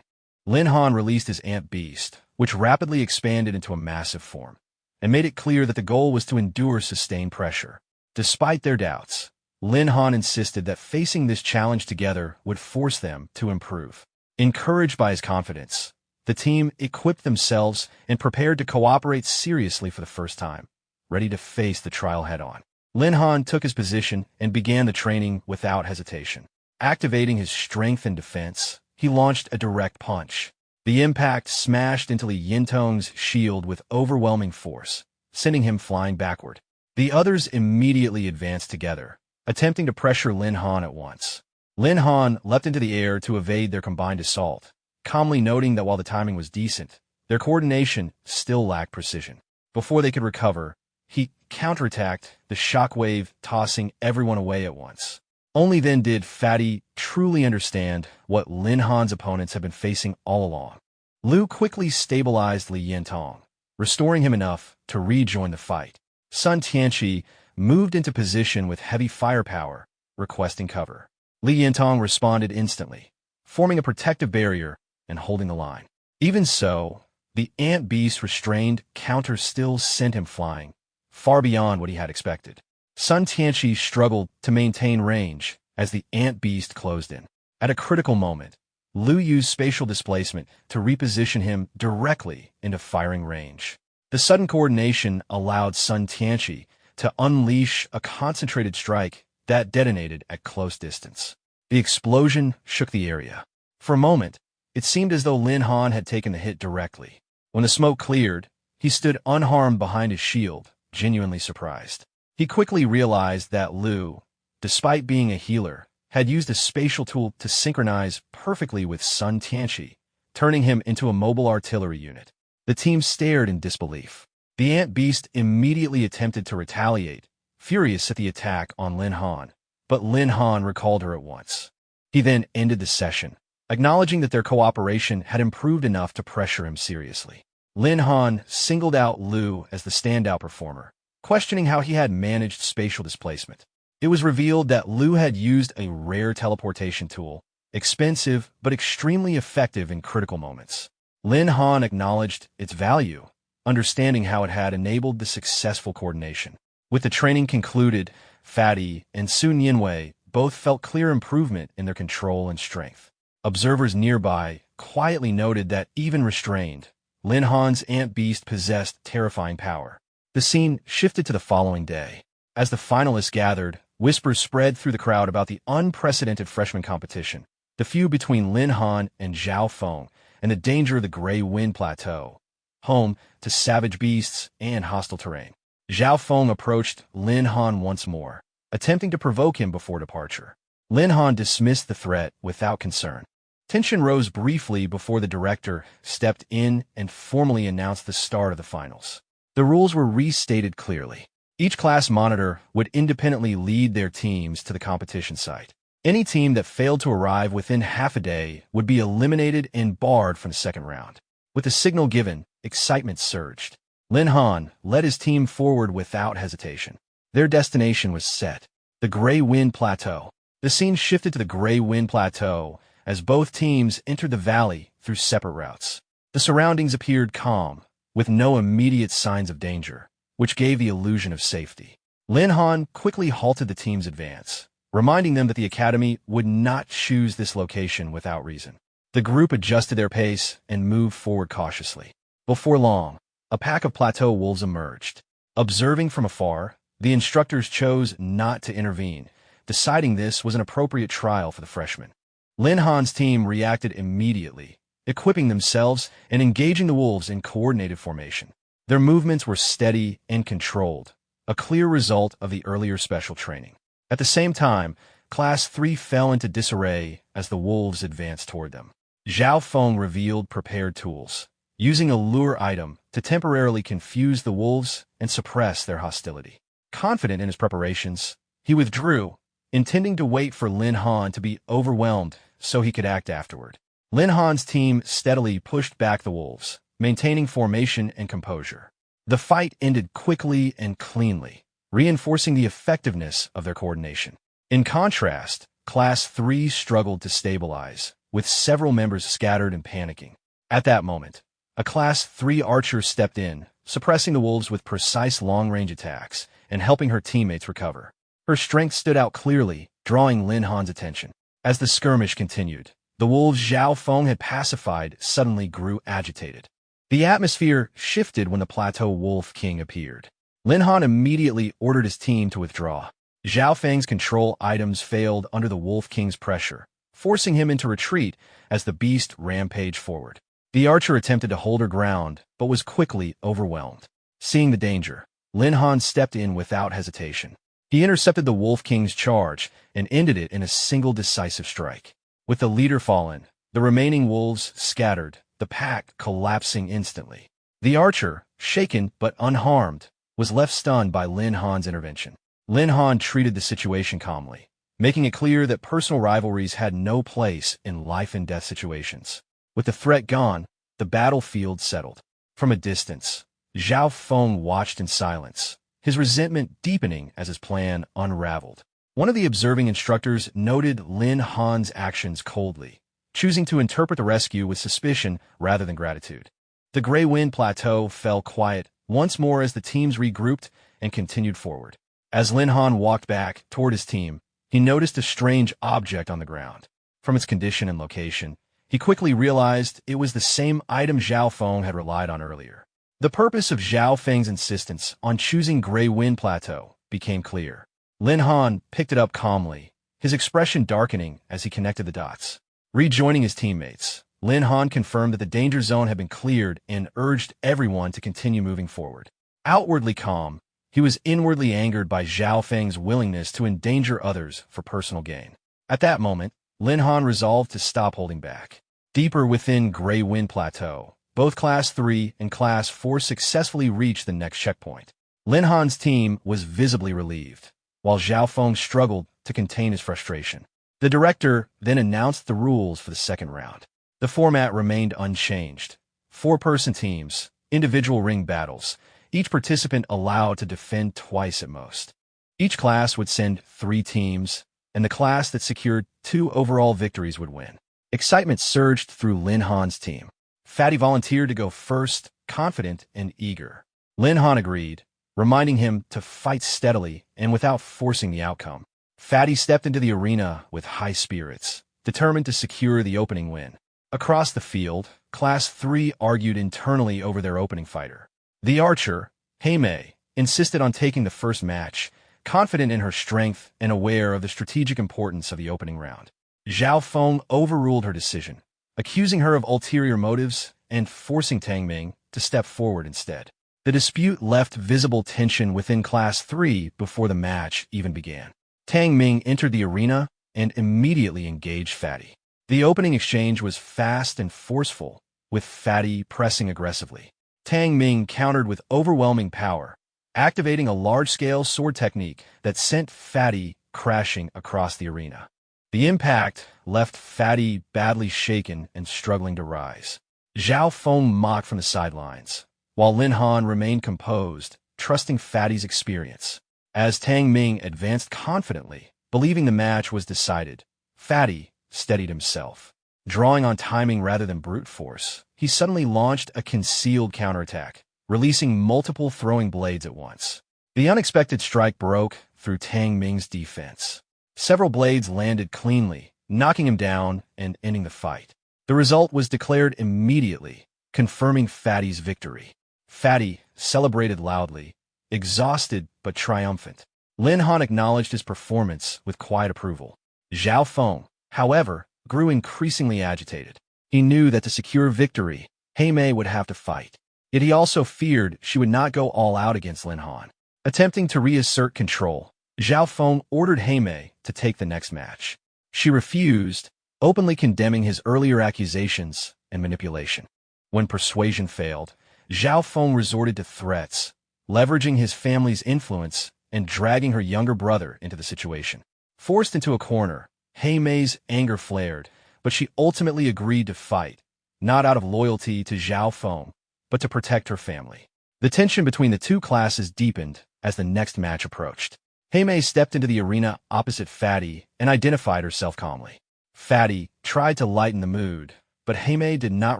Lin Han released his ant beast, which rapidly expanded into a massive form, and made it clear that the goal was to endure sustained pressure. Despite their doubts, Lin Han insisted that facing this challenge together would force them to improve. Encouraged by his confidence, the team equipped themselves and prepared to cooperate seriously for the first time, ready to face the trial head-on. Lin Han took his position and began the training without hesitation. Activating his strength and defense, he launched a direct punch. The impact smashed into Li Yintong's shield with overwhelming force, sending him flying backward. The others immediately advanced together, attempting to pressure Lin Han at once. Lin Han leapt into the air to evade their combined assault, calmly noting that while the timing was decent, their coordination still lacked precision. Before they could recover, he counterattacked, the shockwave tossing everyone away at once. Only then did Fatty truly understand what Lin Han's opponents had been facing all along. Lu quickly stabilized Li Yintong, restoring him enough to rejoin the fight. Sun Tianqi moved into position with heavy firepower, requesting cover. Li Yintong responded instantly, forming a protective barrier and holding the line. Even so, the ant beast's restrained counter still sent him flying, far beyond what he had expected. Sun Tianqi struggled to maintain range as the ant beast closed in. At a critical moment, Lu used spatial displacement to reposition him directly into firing range. The sudden coordination allowed Sun Tianqi to unleash a concentrated strike that detonated at close distance. The explosion shook the area. For a moment, it seemed as though Lin Han had taken the hit directly. When the smoke cleared, he stood unharmed behind his shield, genuinely surprised. He quickly realized that Lu, despite being a healer, had used a spatial tool to synchronize perfectly with Sun Tianqi, turning him into a mobile artillery unit. The team stared in disbelief. The ant beast immediately attempted to retaliate, furious at the attack on Lin Han, but Lin Han recalled her at once. He then ended the session, acknowledging that their cooperation had improved enough to pressure him seriously. Lin Han singled out Lu as the standout performer, questioning how he had managed spatial displacement. It was revealed that Lu had used a rare teleportation tool, expensive but extremely effective in critical moments. Lin Han acknowledged its value, understanding how it had enabled the successful coordination. With the training concluded, Fatty and Sun Yinwei both felt clear improvement in their control and strength. Observers nearby quietly noted that, even restrained, Lin Han's ant beast possessed terrifying power. The scene shifted to the following day. As the finalists gathered, whispers spread through the crowd about the unprecedented freshman competition, the feud between Lin Han and Zhao Feng, and the danger of the Grey Wind Plateau, home to savage beasts and hostile terrain. Zhao Feng approached Lin Han once more, attempting to provoke him before departure. Lin Han dismissed the threat without concern. Tension rose briefly before the director stepped in and formally announced the start of the finals. The rules were restated clearly. Each class monitor would independently lead their teams to the competition site. Any team that failed to arrive within half a day would be eliminated and barred from the second round. With the signal given, excitement surged. Lin Han led his team forward without hesitation. Their destination was set: the Grey Wind Plateau. The scene shifted to the Grey Wind Plateau as both teams entered the valley through separate routes. The surroundings appeared calm, with no immediate signs of danger, which gave the illusion of safety. Lin Han quickly halted the team's advance, reminding them that the Academy would not choose this location without reason. The group adjusted their pace and moved forward cautiously. Before long, a pack of plateau wolves emerged. Observing from afar, the instructors chose not to intervene, deciding this was an appropriate trial for the freshmen. Lin Han's team reacted immediately, equipping themselves and engaging the wolves in coordinated formation. Their movements were steady and controlled, a clear result of the earlier special training. At the same time, Class 3 fell into disarray as the wolves advanced toward them. Zhao Feng revealed prepared tools, using a lure item to temporarily confuse the wolves and suppress their hostility. Confident in his preparations, he withdrew, intending to wait for Lin Han to be overwhelmed so he could act afterward. Lin Han's team steadily pushed back the wolves, maintaining formation and composure. The fight ended quickly and cleanly, reinforcing the effectiveness of their coordination. In contrast, Class 3 struggled to stabilize, with several members scattered and panicking. At that moment, a Class 3 archer stepped in, suppressing the wolves with precise long-range attacks and helping her teammates recover. Her strength stood out clearly, drawing Lin Han's attention. As the skirmish continued, the wolves Zhao Feng had pacified suddenly grew agitated. The atmosphere shifted when the Plateau Wolf King appeared. Lin Han immediately ordered his team to withdraw. Zhao Feng's control items failed under the Wolf King's pressure, forcing him into retreat as the beast rampaged forward. The archer attempted to hold her ground, but was quickly overwhelmed. Seeing the danger, Lin Han stepped in without hesitation. He intercepted the Wolf King's charge and ended it in a single decisive strike. With the leader fallen, the remaining wolves scattered, the pack collapsing instantly. The archer, shaken but unharmed, was left stunned by Lin Han's intervention. Lin Han treated the situation calmly, making it clear that personal rivalries had no place in life-and-death situations. With the threat gone, the battlefield settled. From a distance, Zhao Feng watched in silence, his resentment deepening as his plan unraveled. One of the observing instructors noted Lin Han's actions coldly, choosing to interpret the rescue with suspicion rather than gratitude. The Grey Wind Plateau fell quiet once more as the teams regrouped and continued forward. As Lin Han walked back toward his team, he noticed a strange object on the ground. From its condition and location, he quickly realized it was the same item Zhao Feng had relied on earlier. The purpose of Zhao Feng's insistence on choosing Grey Wind Plateau became clear. Lin Han picked it up calmly, his expression darkening as he connected the dots. Rejoining his teammates, Lin Han confirmed that the danger zone had been cleared and urged everyone to continue moving forward. Outwardly calm, he was inwardly angered by Zhao Feng's willingness to endanger others for personal gain. At that moment, Lin Han resolved to stop holding back. Deeper within Grey Wind Plateau, both Class 3 and Class 4 successfully reached the next checkpoint. Lin Han's team was visibly relieved, while Zhao Feng struggled to contain his frustration. The director then announced the rules for the second round. The format remained unchanged. 4-person teams, individual ring battles, each participant allowed to defend twice at most. Each class would send 3 teams, and the class that secured 2 overall victories would win. Excitement surged through Lin Han's team. Fatty volunteered to go first, confident and eager. Lin Han agreed, reminding him to fight steadily and without forcing the outcome. Fatty stepped into the arena with high spirits, determined to secure the opening win. Across the field, Class 3 argued internally over their opening fighter. The archer, Tame, insisted on taking the first match, confident in her strength and aware of the strategic importance of the opening round. Zhao Feng overruled her decision, accusing her of ulterior motives and forcing Tame to step forward instead. The dispute left visible tension within Class 3 before the match even began. Tame entered the arena and immediately engaged Fatty. The opening exchange was fast and forceful, with Fatty pressing aggressively. Tame countered with overwhelming power, activating a large-scale sword technique that sent Fatty crashing across the arena. The impact left Fatty badly shaken and struggling to rise. Zhao Feng mocked from the sidelines, while Lin Han remained composed, trusting Fatty's experience. As Tang Ming advanced confidently, believing the match was decided, Fatty steadied himself. Drawing on timing rather than brute force, he suddenly launched a concealed counterattack, releasing multiple throwing blades at once. The unexpected strike broke through Tang Ming's defense. Several blades landed cleanly, knocking him down and ending the fight. The result was declared immediately, confirming Fatty's victory. Fatty celebrated loudly, exhausted but triumphant. Lin Han acknowledged his performance with quiet approval. Zhao Feng, however, grew increasingly agitated. He knew that to secure victory, Tame would have to fight. Yet he also feared she would not go all out against Lin Han. Attempting to reassert control, Zhao Feng ordered Tame to take the next match. She refused, openly condemning his earlier accusations and manipulation. When persuasion failed, Zhao Feng resorted to threats, leveraging his family's influence and dragging her younger brother into the situation. Forced into a corner, Tame's anger flared, but she ultimately agreed to fight, not out of loyalty to Zhao Feng, but to protect her family. The tension between the two classes deepened as the next match approached. Tame stepped into the arena opposite Fatty and identified herself calmly. Fatty tried to lighten the mood, but Tame did not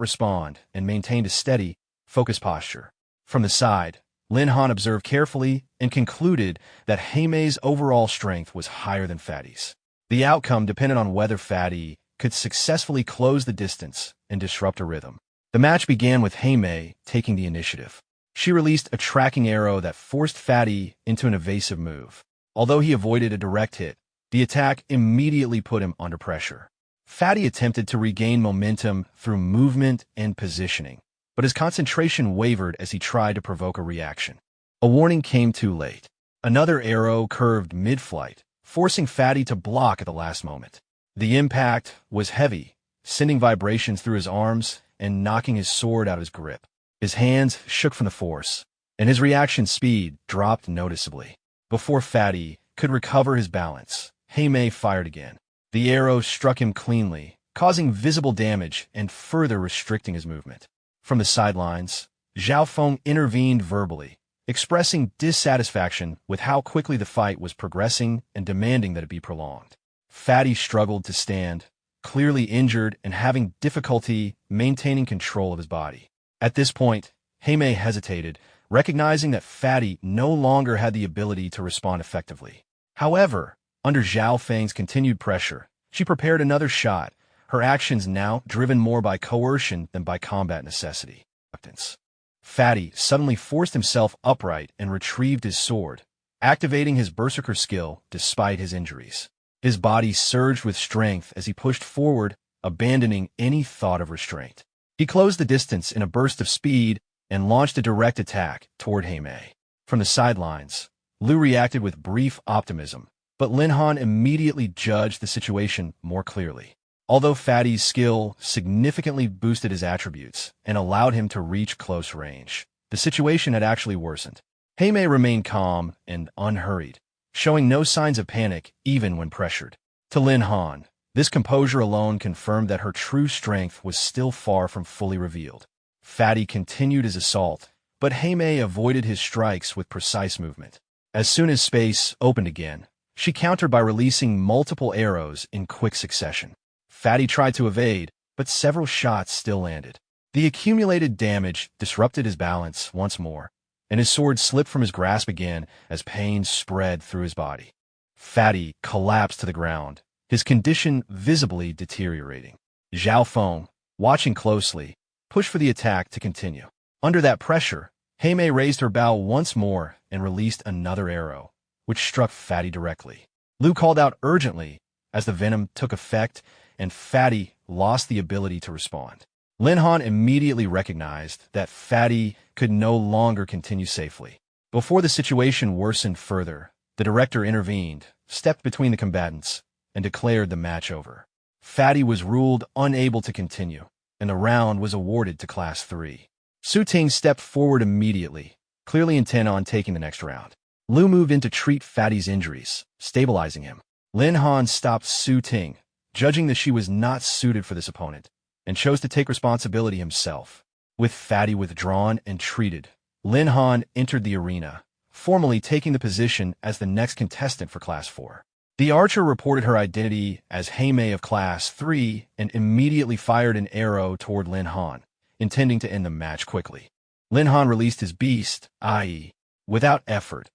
respond and maintained a steady, focused posture. From the side, Lin Han observed carefully and concluded that Tame's overall strength was higher than Fatty's. The outcome depended on whether Fatty could successfully close the distance and disrupt a rhythm. The match began with Tame taking the initiative. She released a tracking arrow that forced Fatty into an evasive move. Although he avoided a direct hit, the attack immediately put him under pressure. Fatty attempted to regain momentum through movement and positioning, but his concentration wavered as he tried to provoke a reaction. A warning came too late. Another arrow curved mid-flight, forcing Fatty to block at the last moment. The impact was heavy, sending vibrations through his arms and knocking his sword out of his grip. His hands shook from the force, and his reaction speed dropped noticeably. Before Fatty could recover his balance, Tame fired again. The arrow struck him cleanly, causing visible damage and further restricting his movement. From the sidelines, Zhao Feng intervened verbally, expressing dissatisfaction with how quickly the fight was progressing and demanding that it be prolonged. Fatty struggled to stand, clearly injured and having difficulty maintaining control of his body. At this point, Tame hesitated, recognizing that Fatty no longer had the ability to respond effectively. However, under Zhao Feng's continued pressure, she prepared another shot, her actions now driven more by coercion than by combat necessity. Fatty suddenly forced himself upright and retrieved his sword, activating his berserker skill despite his injuries. His body surged with strength as he pushed forward, abandoning any thought of restraint. He closed the distance in a burst of speed and launched a direct attack toward Tame. From the sidelines, Liu reacted with brief optimism, but Lin Han immediately judged the situation more clearly. Although Fatty's skill significantly boosted his attributes and allowed him to reach close range, the situation had actually worsened. Tame remained calm and unhurried, showing no signs of panic even when pressured. To Lin Han, this composure alone confirmed that her true strength was still far from fully revealed. Fatty continued his assault, but Tame avoided his strikes with precise movement. As soon as space opened again, she countered by releasing multiple arrows in quick succession. Fatty tried to evade, but several shots still landed. The accumulated damage disrupted his balance once more, and his sword slipped from his grasp again as pain spread through his body. Fatty collapsed to the ground, his condition visibly deteriorating. Zhao Feng, watching closely, pushed for the attack to continue. Under that pressure, Tame raised her bow once more and released another arrow, which struck Fatty directly. Liu called out urgently as the venom took effect and Fatty lost the ability to respond. Lin Han immediately recognized that Fatty could no longer continue safely. Before the situation worsened further, the director intervened, stepped between the combatants, and declared the match over. Fatty was ruled unable to continue, and the round was awarded to Class 3. Su Ting stepped forward immediately, clearly intent on taking the next round. Liu moved in to treat Fatty's injuries, stabilizing him. Lin Han stopped Su Ting, judging that she was not suited for this opponent, and chose to take responsibility himself. With Fatty withdrawn and treated, Lin Han entered the arena, formally taking the position as the next contestant for Class 4. The archer reported her identity as Tame of Class 3 and immediately fired an arrow toward Lin Han, intending to end the match quickly. Lin Han released his beast, i.e., without effort.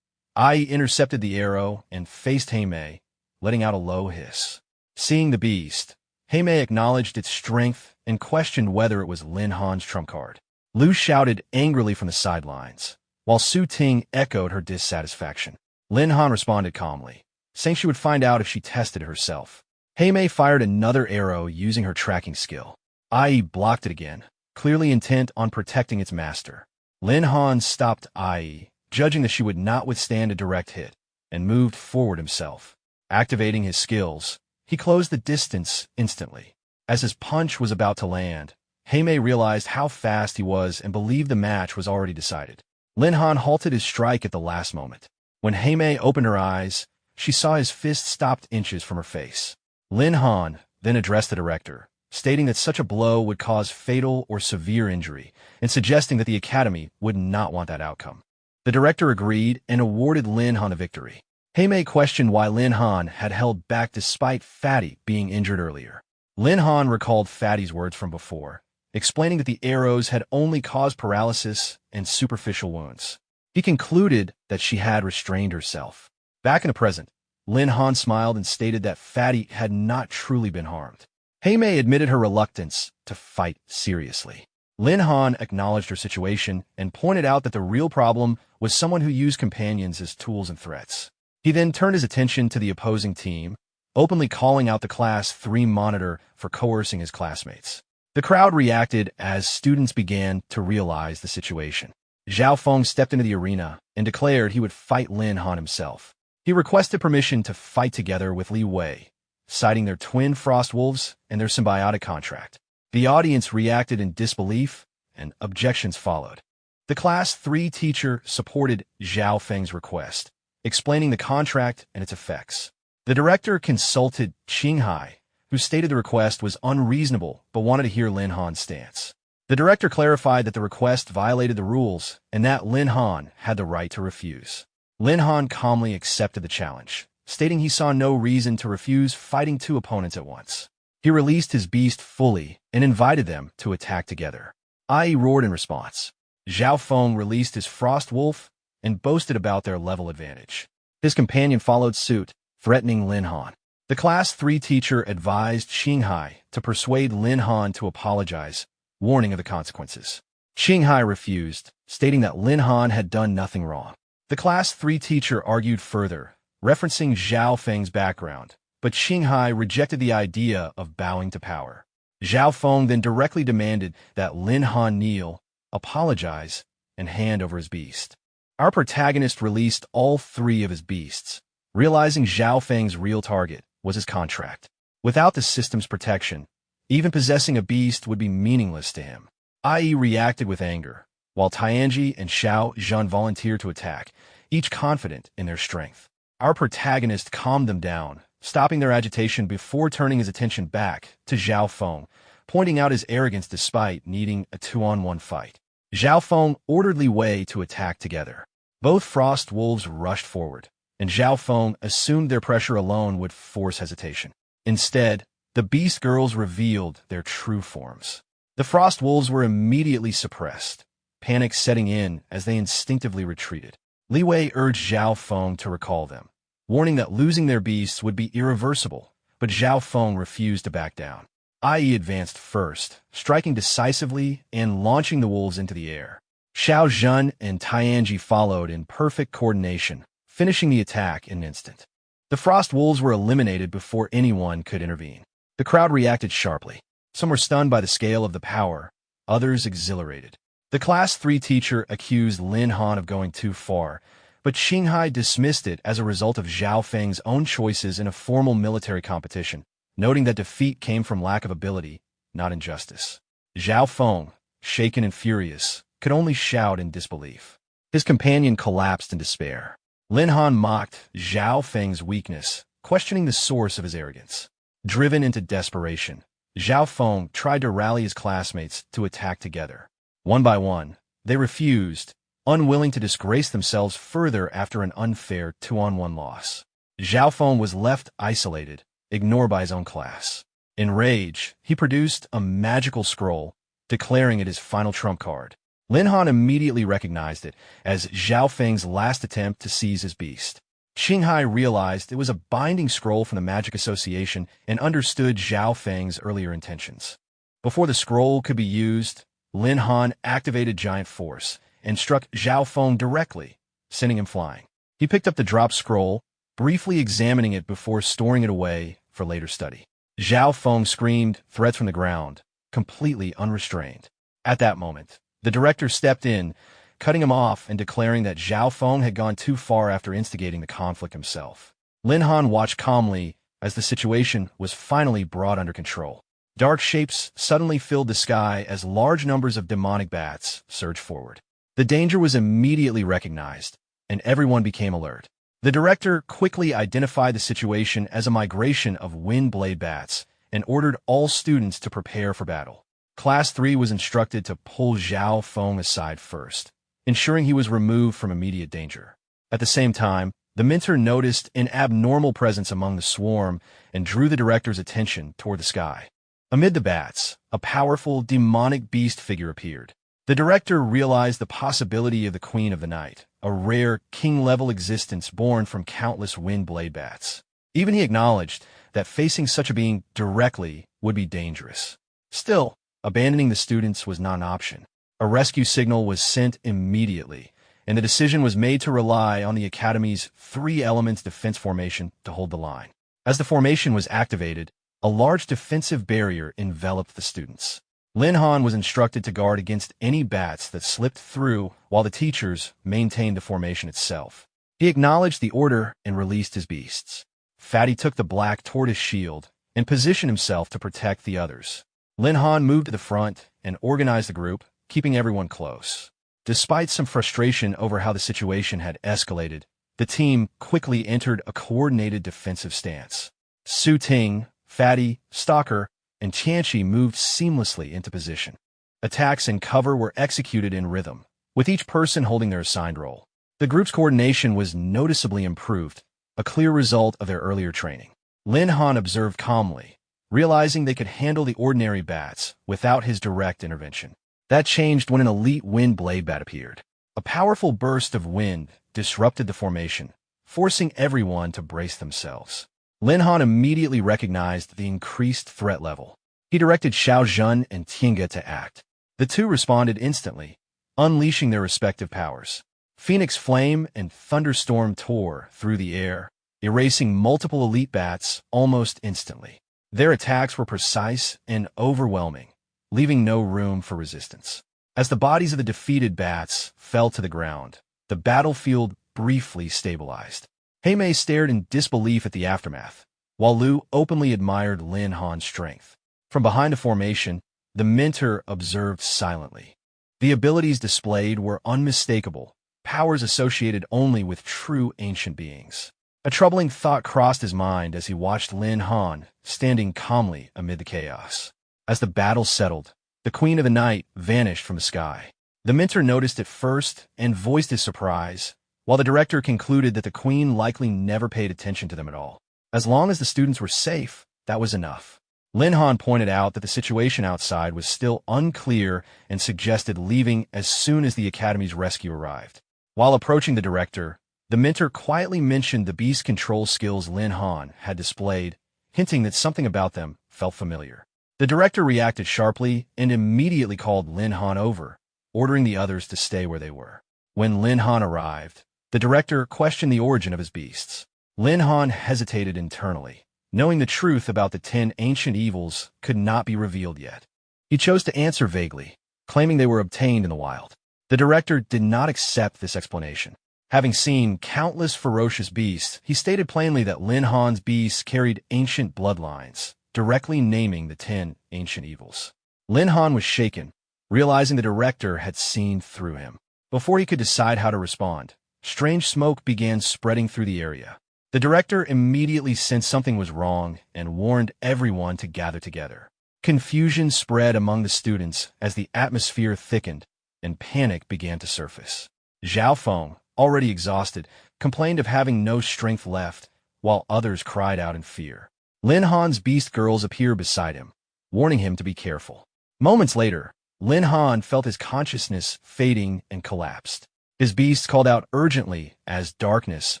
I intercepted the arrow and faced Tame, letting out a low hiss. Seeing the beast, Tame acknowledged its strength and questioned whether it was Lin Han's trump card. Lu shouted angrily from the sidelines, while Su Ting echoed her dissatisfaction. Lin Han responded calmly, saying she would find out if she tested it herself. Tame fired another arrow using her tracking skill. Ai blocked it again, clearly intent on protecting its master. Lin Han stopped Ai, judging that she would not withstand a direct hit, and moved forward himself. Activating his skills, he closed the distance instantly. As his punch was about to land, Tame realized how fast he was and believed the match was already decided. Lin Han halted his strike at the last moment. When Tame opened her eyes, she saw his fist stopped inches from her face. Lin Han then addressed the director, stating that such a blow would cause fatal or severe injury, and suggesting that the Academy would not want that outcome. The director agreed and awarded Lin Han a victory. Tame questioned why Lin Han had held back despite Fatty being injured earlier. Lin Han recalled Fatty's words from before, explaining that the arrows had only caused paralysis and superficial wounds. He concluded that she had restrained herself. Back in the present, Lin Han smiled and stated that Fatty had not truly been harmed. Tame admitted her reluctance to fight seriously. Lin Han acknowledged her situation and pointed out that the real problem was someone who used companions as tools and threats. He then turned his attention to the opposing team, openly calling out the Class 3 monitor for coercing his classmates. The crowd reacted as students began to realize the situation. Zhao Feng stepped into the arena and declared he would fight Lin Han himself. He requested permission to fight together with Li Wei, citing their twin frost wolves and their symbiotic contract. The audience reacted in disbelief, and objections followed. The Class 3 teacher supported Zhao Feng's request, explaining the contract and its effects. The director consulted Qinghai, who stated the request was unreasonable but wanted to hear Lin Han's stance. The director clarified that the request violated the rules and that Lin Han had the right to refuse. Lin Han calmly accepted the challenge, stating he saw no reason to refuse fighting two opponents at once. He released his beast fully and invited them to attack together. Ai roared in response. Zhao Feng released his frost wolf and boasted about their level advantage. His companion followed suit, threatening Lin Han. The Class 3 teacher advised Qinghai to persuade Lin Han to apologize, warning of the consequences. Qinghai refused, stating that Lin Han had done nothing wrong. The Class 3 teacher argued further, referencing Zhao Feng's background, but Qinghai rejected the idea of bowing to power. Zhao Feng then directly demanded that Lin Han kneel, apologize, and hand over his beast. Our protagonist released all three of his beasts, realizing Zhao Feng's real target was his contract. Without the system's protection, even possessing a beast would be meaningless to him. Ai reacted with anger, while Tianji and Xiao Zhan volunteered to attack, each confident in their strength. Our protagonist calmed them down, stopping their agitation before turning his attention back to Zhao Feng, pointing out his arrogance despite needing a 2-on-1 fight. Zhao Feng ordered Li Wei to attack together. Both frost wolves rushed forward, and Zhao Feng assumed their pressure alone would force hesitation. Instead, the beast girls revealed their true forms. The frost wolves were immediately suppressed, panic setting in as they instinctively retreated. Li Wei urged Zhao Feng to recall them, warning that losing their beasts would be irreversible, but Zhao Feng refused to back down. Ai advanced first, striking decisively and launching the wolves into the air. Xiao Zhan and Tianji followed in perfect coordination, finishing the attack in an instant. The frost wolves were eliminated before anyone could intervene. The crowd reacted sharply. Some were stunned by the scale of the power, others exhilarated. The Class 3 teacher accused Lin Han of going too far, but Qinghai dismissed it as a result of Zhao Feng's own choices in a formal military competition, noting that defeat came from lack of ability, not injustice. Zhao Feng, shaken and furious, could only shout in disbelief. His companion collapsed in despair. Lin Han mocked Zhao Feng's weakness, questioning the source of his arrogance. Driven into desperation, Zhao Feng tried to rally his classmates to attack together. One by one, they refused, unwilling to disgrace themselves further after an unfair 2-on-1 loss. Zhao Feng was left isolated, ignored by his own class. In rage, he produced a magical scroll, declaring it his final trump card. Lin Han immediately recognized it as Zhao Feng's last attempt to seize his beast. Qinghai realized it was a binding scroll from the Magic Association and understood Zhao Feng's earlier intentions. Before the scroll could be used, Lin Han activated Giant Force and struck Zhao Feng directly, sending him flying. He picked up the dropped scroll, briefly examining it before storing it away for later study. Zhao Feng screamed threats from the ground, completely unrestrained. At that moment, the director stepped in, cutting him off and declaring that Zhao Feng had gone too far after instigating the conflict himself. Lin Han watched calmly as the situation was finally brought under control. Dark shapes suddenly filled the sky as large numbers of demonic bats surged forward. The danger was immediately recognized, and everyone became alert. The director quickly identified the situation as a migration of wind blade bats and ordered all students to prepare for battle. Class 3 was instructed to pull Zhao Feng aside first, ensuring he was removed from immediate danger. At the same time, the mentor noticed an abnormal presence among the swarm and drew the director's attention toward the sky. Amid the bats, a powerful, demonic beast figure appeared. The director realized the possibility of the Queen of the Night, a rare, king-level existence born from countless wind blade bats. Even he acknowledged that facing such a being directly would be dangerous. Still, abandoning the students was not an option. A rescue signal was sent immediately, and the decision was made to rely on the Academy's 3-element defense formation to hold the line. As the formation was activated, a large defensive barrier enveloped the students. Lin Han was instructed to guard against any bats that slipped through while the teachers maintained the formation itself. He acknowledged the order and released his beasts. Fatty took the black tortoise shield and positioned himself to protect the others. Lin Han moved to the front and organized the group, keeping everyone close. Despite some frustration over how the situation had escalated, the team quickly entered a coordinated defensive stance. Su Ting, Fatty, Stalker, and Tianchi moved seamlessly into position. Attacks and cover were executed in rhythm, with each person holding their assigned role. The group's coordination was noticeably improved, a clear result of their earlier training. Lin Han observed calmly, realizing they could handle the ordinary bats without his direct intervention. That changed when an elite wind blade bat appeared. A powerful burst of wind disrupted the formation, forcing everyone to brace themselves. Lin Han immediately recognized the increased threat level. He directed Xiao Zhen and Tinga to act. The two responded instantly, unleashing their respective powers. Phoenix Flame and Thunderstorm tore through the air, erasing multiple elite bats almost instantly. Their attacks were precise and overwhelming, leaving no room for resistance. As the bodies of the defeated bats fell to the ground, the battlefield briefly stabilized. Heimei stared in disbelief at the aftermath, while Lu openly admired Lin Han's strength. From behind a formation, the mentor observed silently. The abilities displayed were unmistakable, powers associated only with true ancient beings. A troubling thought crossed his mind as he watched Lin Han standing calmly amid the chaos. As the battle settled, the Queen of the Night vanished from the sky. The mentor noticed it first and voiced his surprise, while the director concluded that the Queen likely never paid attention to them at all. As long as the students were safe, that was enough. Lin Han pointed out that the situation outside was still unclear and suggested leaving as soon as the Academy's rescue arrived. While approaching the director, the mentor quietly mentioned the beast control skills Lin Han had displayed, hinting that something about them felt familiar. The director reacted sharply and immediately called Lin Han over, ordering the others to stay where they were. When Lin Han arrived, the director questioned the origin of his beasts. Lin Han hesitated internally, knowing the truth about the 10 ancient evils could not be revealed yet. He chose to answer vaguely, claiming they were obtained in the wild. The director did not accept this explanation. Having seen countless ferocious beasts, he stated plainly that Lin Han's beasts carried ancient bloodlines, directly naming the 10 ancient evils. Lin Han was shaken, realizing the director had seen through him. Before he could decide how to respond, strange smoke began spreading through the area. The director immediately sensed something was wrong and warned everyone to gather together. Confusion spread among the students as the atmosphere thickened and panic began to surface. Zhao Feng, already exhausted, complained of having no strength left, while others cried out in fear. Lin Han's beast girls appeared beside him, warning him to be careful. Moments later, Lin Han felt his consciousness fading and collapsed. His beasts called out urgently as darkness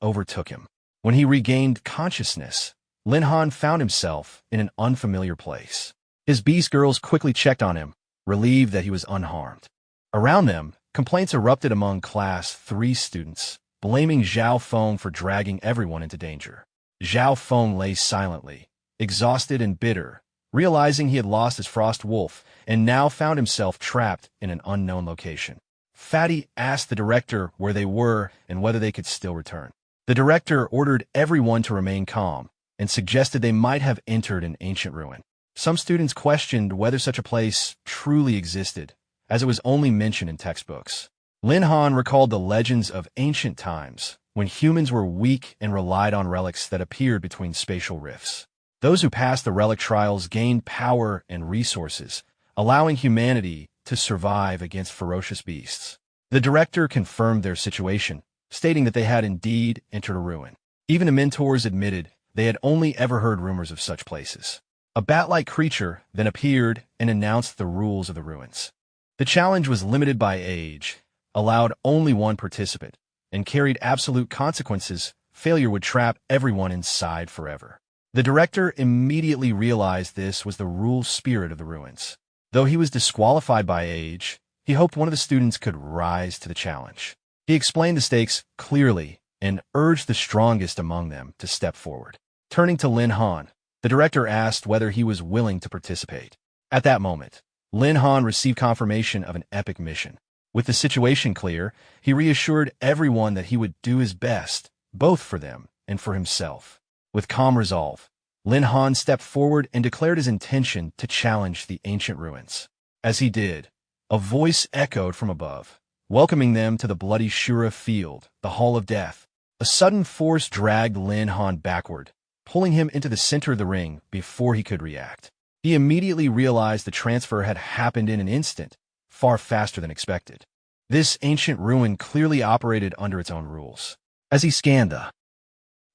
overtook him. When he regained consciousness, Lin Han found himself in an unfamiliar place. His beast girls quickly checked on him, relieved that he was unharmed. Around them, complaints erupted among Class 3 students, blaming Zhao Feng for dragging everyone into danger. Zhao Feng lay silently, exhausted and bitter, realizing he had lost his frost wolf and now found himself trapped in an unknown location. Fatty asked the director where they were and whether they could still return. The director ordered everyone to remain calm and suggested they might have entered an ancient ruin. Some students questioned whether such a place truly existed, as it was only mentioned in textbooks. Lin Han recalled the legends of ancient times, when humans were weak and relied on relics that appeared between spatial rifts. Those who passed the relic trials gained power and resources, allowing humanity to survive against ferocious beasts. The director confirmed their situation, stating that they had indeed entered a ruin. Even the mentors admitted they had only ever heard rumors of such places. A bat-like creature then appeared and announced the rules of the ruins. The challenge was limited by age, allowed only one participant, and carried absolute consequences. Failure would trap everyone inside forever. The director immediately realized this was the rule spirit of the ruins. Though he was disqualified by age, he hoped one of the students could rise to the challenge. He explained the stakes clearly and urged the strongest among them to step forward. Turning to Lin Han, the director asked whether he was willing to participate. At that moment, Lin Han received confirmation of an epic mission. With the situation clear, he reassured everyone that he would do his best, both for them and for himself. With calm resolve, Lin Han stepped forward and declared his intention to challenge the ancient ruins. As he did, a voice echoed from above, welcoming them to the bloody Shura field, the Hall of Death. A sudden force dragged Lin Han backward, pulling him into the center of the ring before he could react. He immediately realized the transfer had happened in an instant, far faster than expected. This ancient ruin clearly operated under its own rules. As he scanned the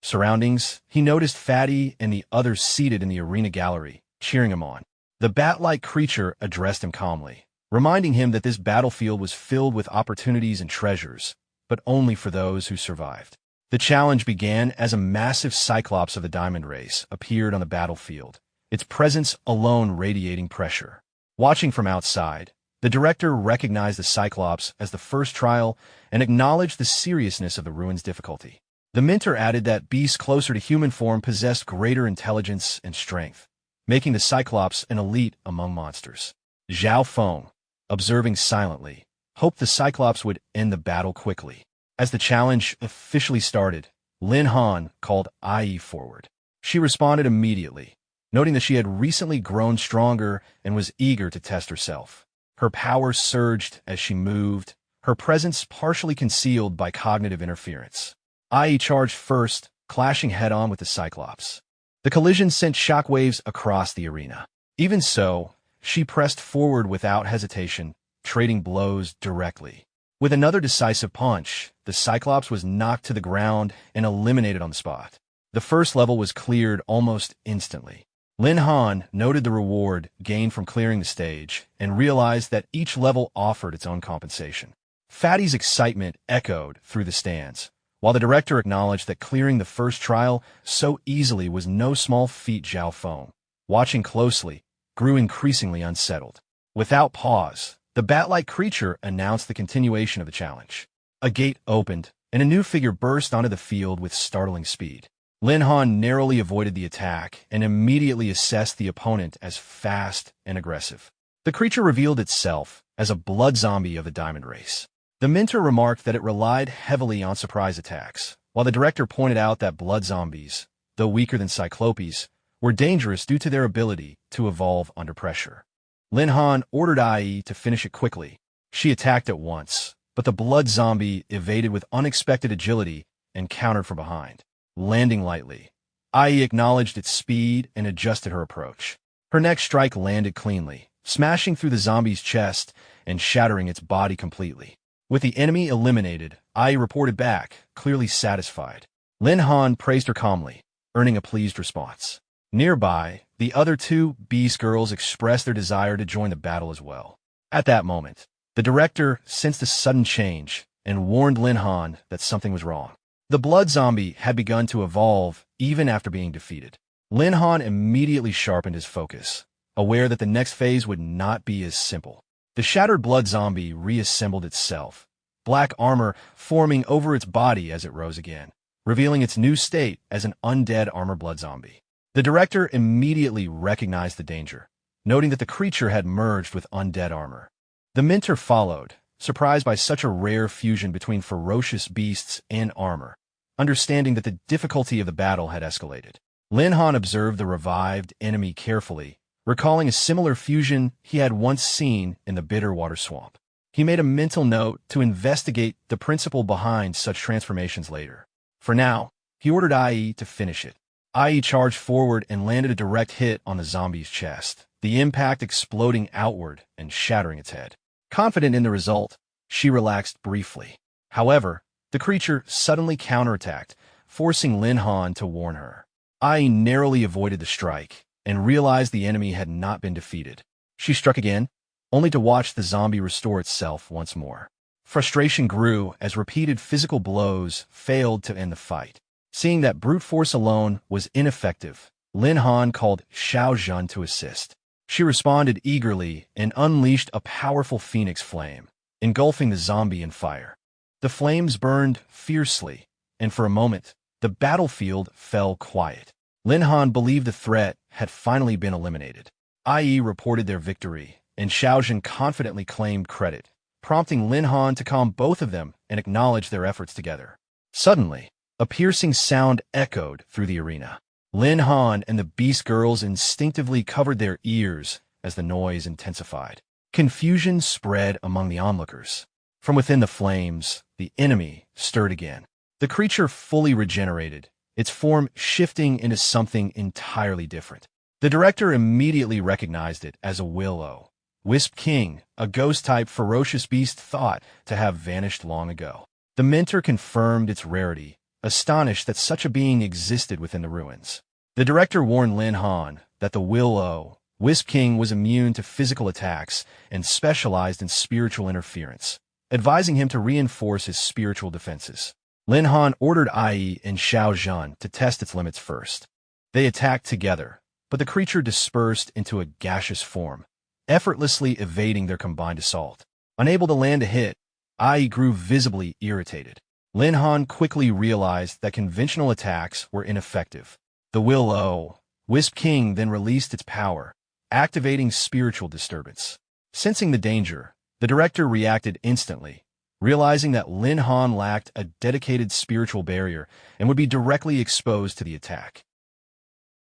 surroundings, he noticed Fatty and the others seated in the arena gallery, cheering him on. The bat-like creature addressed him calmly, reminding him that this battlefield was filled with opportunities and treasures, but only for those who survived. The challenge began as a massive cyclops of the diamond race appeared on the battlefield, its presence alone radiating pressure. Watching from outside, the director recognized the cyclops as the first trial and acknowledged the seriousness of the ruin's difficulty. The mentor added that beasts closer to human form possessed greater intelligence and strength, making the cyclops an elite among monsters. Zhao Feng, observing silently, hoped the cyclops would end the battle quickly. As the challenge officially started, Lin Han called Ai forward. She responded immediately, noting that she had recently grown stronger and was eager to test herself. Her power surged as she moved, her presence partially concealed by cognitive interference. Ai charged first, clashing head-on with the Cyclops. The collision sent shockwaves across the arena. Even so, she pressed forward without hesitation, trading blows directly. With another decisive punch, the Cyclops was knocked to the ground and eliminated on the spot. The first level was cleared almost instantly. Lin Han noted the reward gained from clearing the stage and realized that each level offered its own compensation. Fatty's excitement echoed through the stands, while the director acknowledged that clearing the first trial so easily was no small feat. Zhao Feng, watching closely, grew increasingly unsettled. Without pause, the bat-like creature announced the continuation of the challenge. A gate opened, and a new figure burst onto the field with startling speed. Lin Han narrowly avoided the attack and immediately assessed the opponent as fast and aggressive. The creature revealed itself as a blood zombie of the diamond race. The mentor remarked that it relied heavily on surprise attacks, while the director pointed out that blood zombies, though weaker than Cyclopes, were dangerous due to their ability to evolve under pressure. Lin Han ordered Ai to finish it quickly. She attacked at once, but the blood zombie evaded with unexpected agility and countered from behind. landing lightly. Ai acknowledged its speed and adjusted her approach. Her next strike landed cleanly, smashing through the zombie's chest and shattering its body completely. With the enemy eliminated, Ai reported back, clearly satisfied. Lin Han praised her calmly, earning a pleased response. Nearby, the other two Beast girls expressed their desire to join the battle as well. At that moment, the director sensed a sudden change and warned Lin Han that something was wrong. The blood zombie had begun to evolve even after being defeated. Lin Han immediately sharpened his focus, aware that the next phase would not be as simple. The shattered blood zombie reassembled itself, black armor forming over its body as it rose again, revealing its new state as an undead armor blood zombie. The director immediately recognized the danger, noting that the creature had merged with undead armor. The mentor followed, surprised by such a rare fusion between ferocious beasts and armor, understanding that the difficulty of the battle had escalated. Lin Han observed the revived enemy carefully, recalling a similar fusion he had once seen in the Bitter Water Swamp. He made a mental note to investigate the principle behind such transformations later. For now, he ordered Ai to finish it. Ai charged forward and landed a direct hit on the zombie's chest, the impact exploding outward and shattering its head. Confident in the result, she relaxed briefly. However, the creature suddenly counterattacked, forcing Lin Han to warn her. Ai narrowly avoided the strike and realized the enemy had not been defeated. She struck again, only to watch the zombie restore itself once more. Frustration grew as repeated physical blows failed to end the fight. Seeing that brute force alone was ineffective, Lin Han called Xiao Zhan to assist. She responded eagerly and unleashed a powerful phoenix flame, engulfing the zombie in fire. The flames burned fiercely, and for a moment, the battlefield fell quiet. Lin Han believed the threat had finally been eliminated. Ai reported their victory, and Xiao Zhan confidently claimed credit, prompting Lin Han to calm both of them and acknowledge their efforts together. Suddenly, a piercing sound echoed through the arena. Lin Han and the Beast girls instinctively covered their ears as the noise intensified. Confusion spread among the onlookers. From within the flames, the enemy stirred again. The creature fully regenerated, its form shifting into something entirely different. The director immediately recognized it as a Willow. Wisp King, a ghost-type ferocious beast thought to have vanished long ago. The mentor confirmed its rarity, astonished that such a being existed within the ruins. The director warned Lin Han that the Willow, Wisp King, was immune to physical attacks and specialized in spiritual interference, advising him to reinforce his spiritual defenses. Lin Han ordered Ai and Xiao Zhan to test its limits first. They attacked together, but the creature dispersed into a gaseous form, effortlessly evading their combined assault. Unable to land a hit, Ai grew visibly irritated. Lin Han quickly realized that conventional attacks were ineffective. The Willow, Wisp King then released its power, activating spiritual disturbance. Sensing the danger, the director reacted instantly, realizing that Lin Han lacked a dedicated spiritual barrier and would be directly exposed to the attack.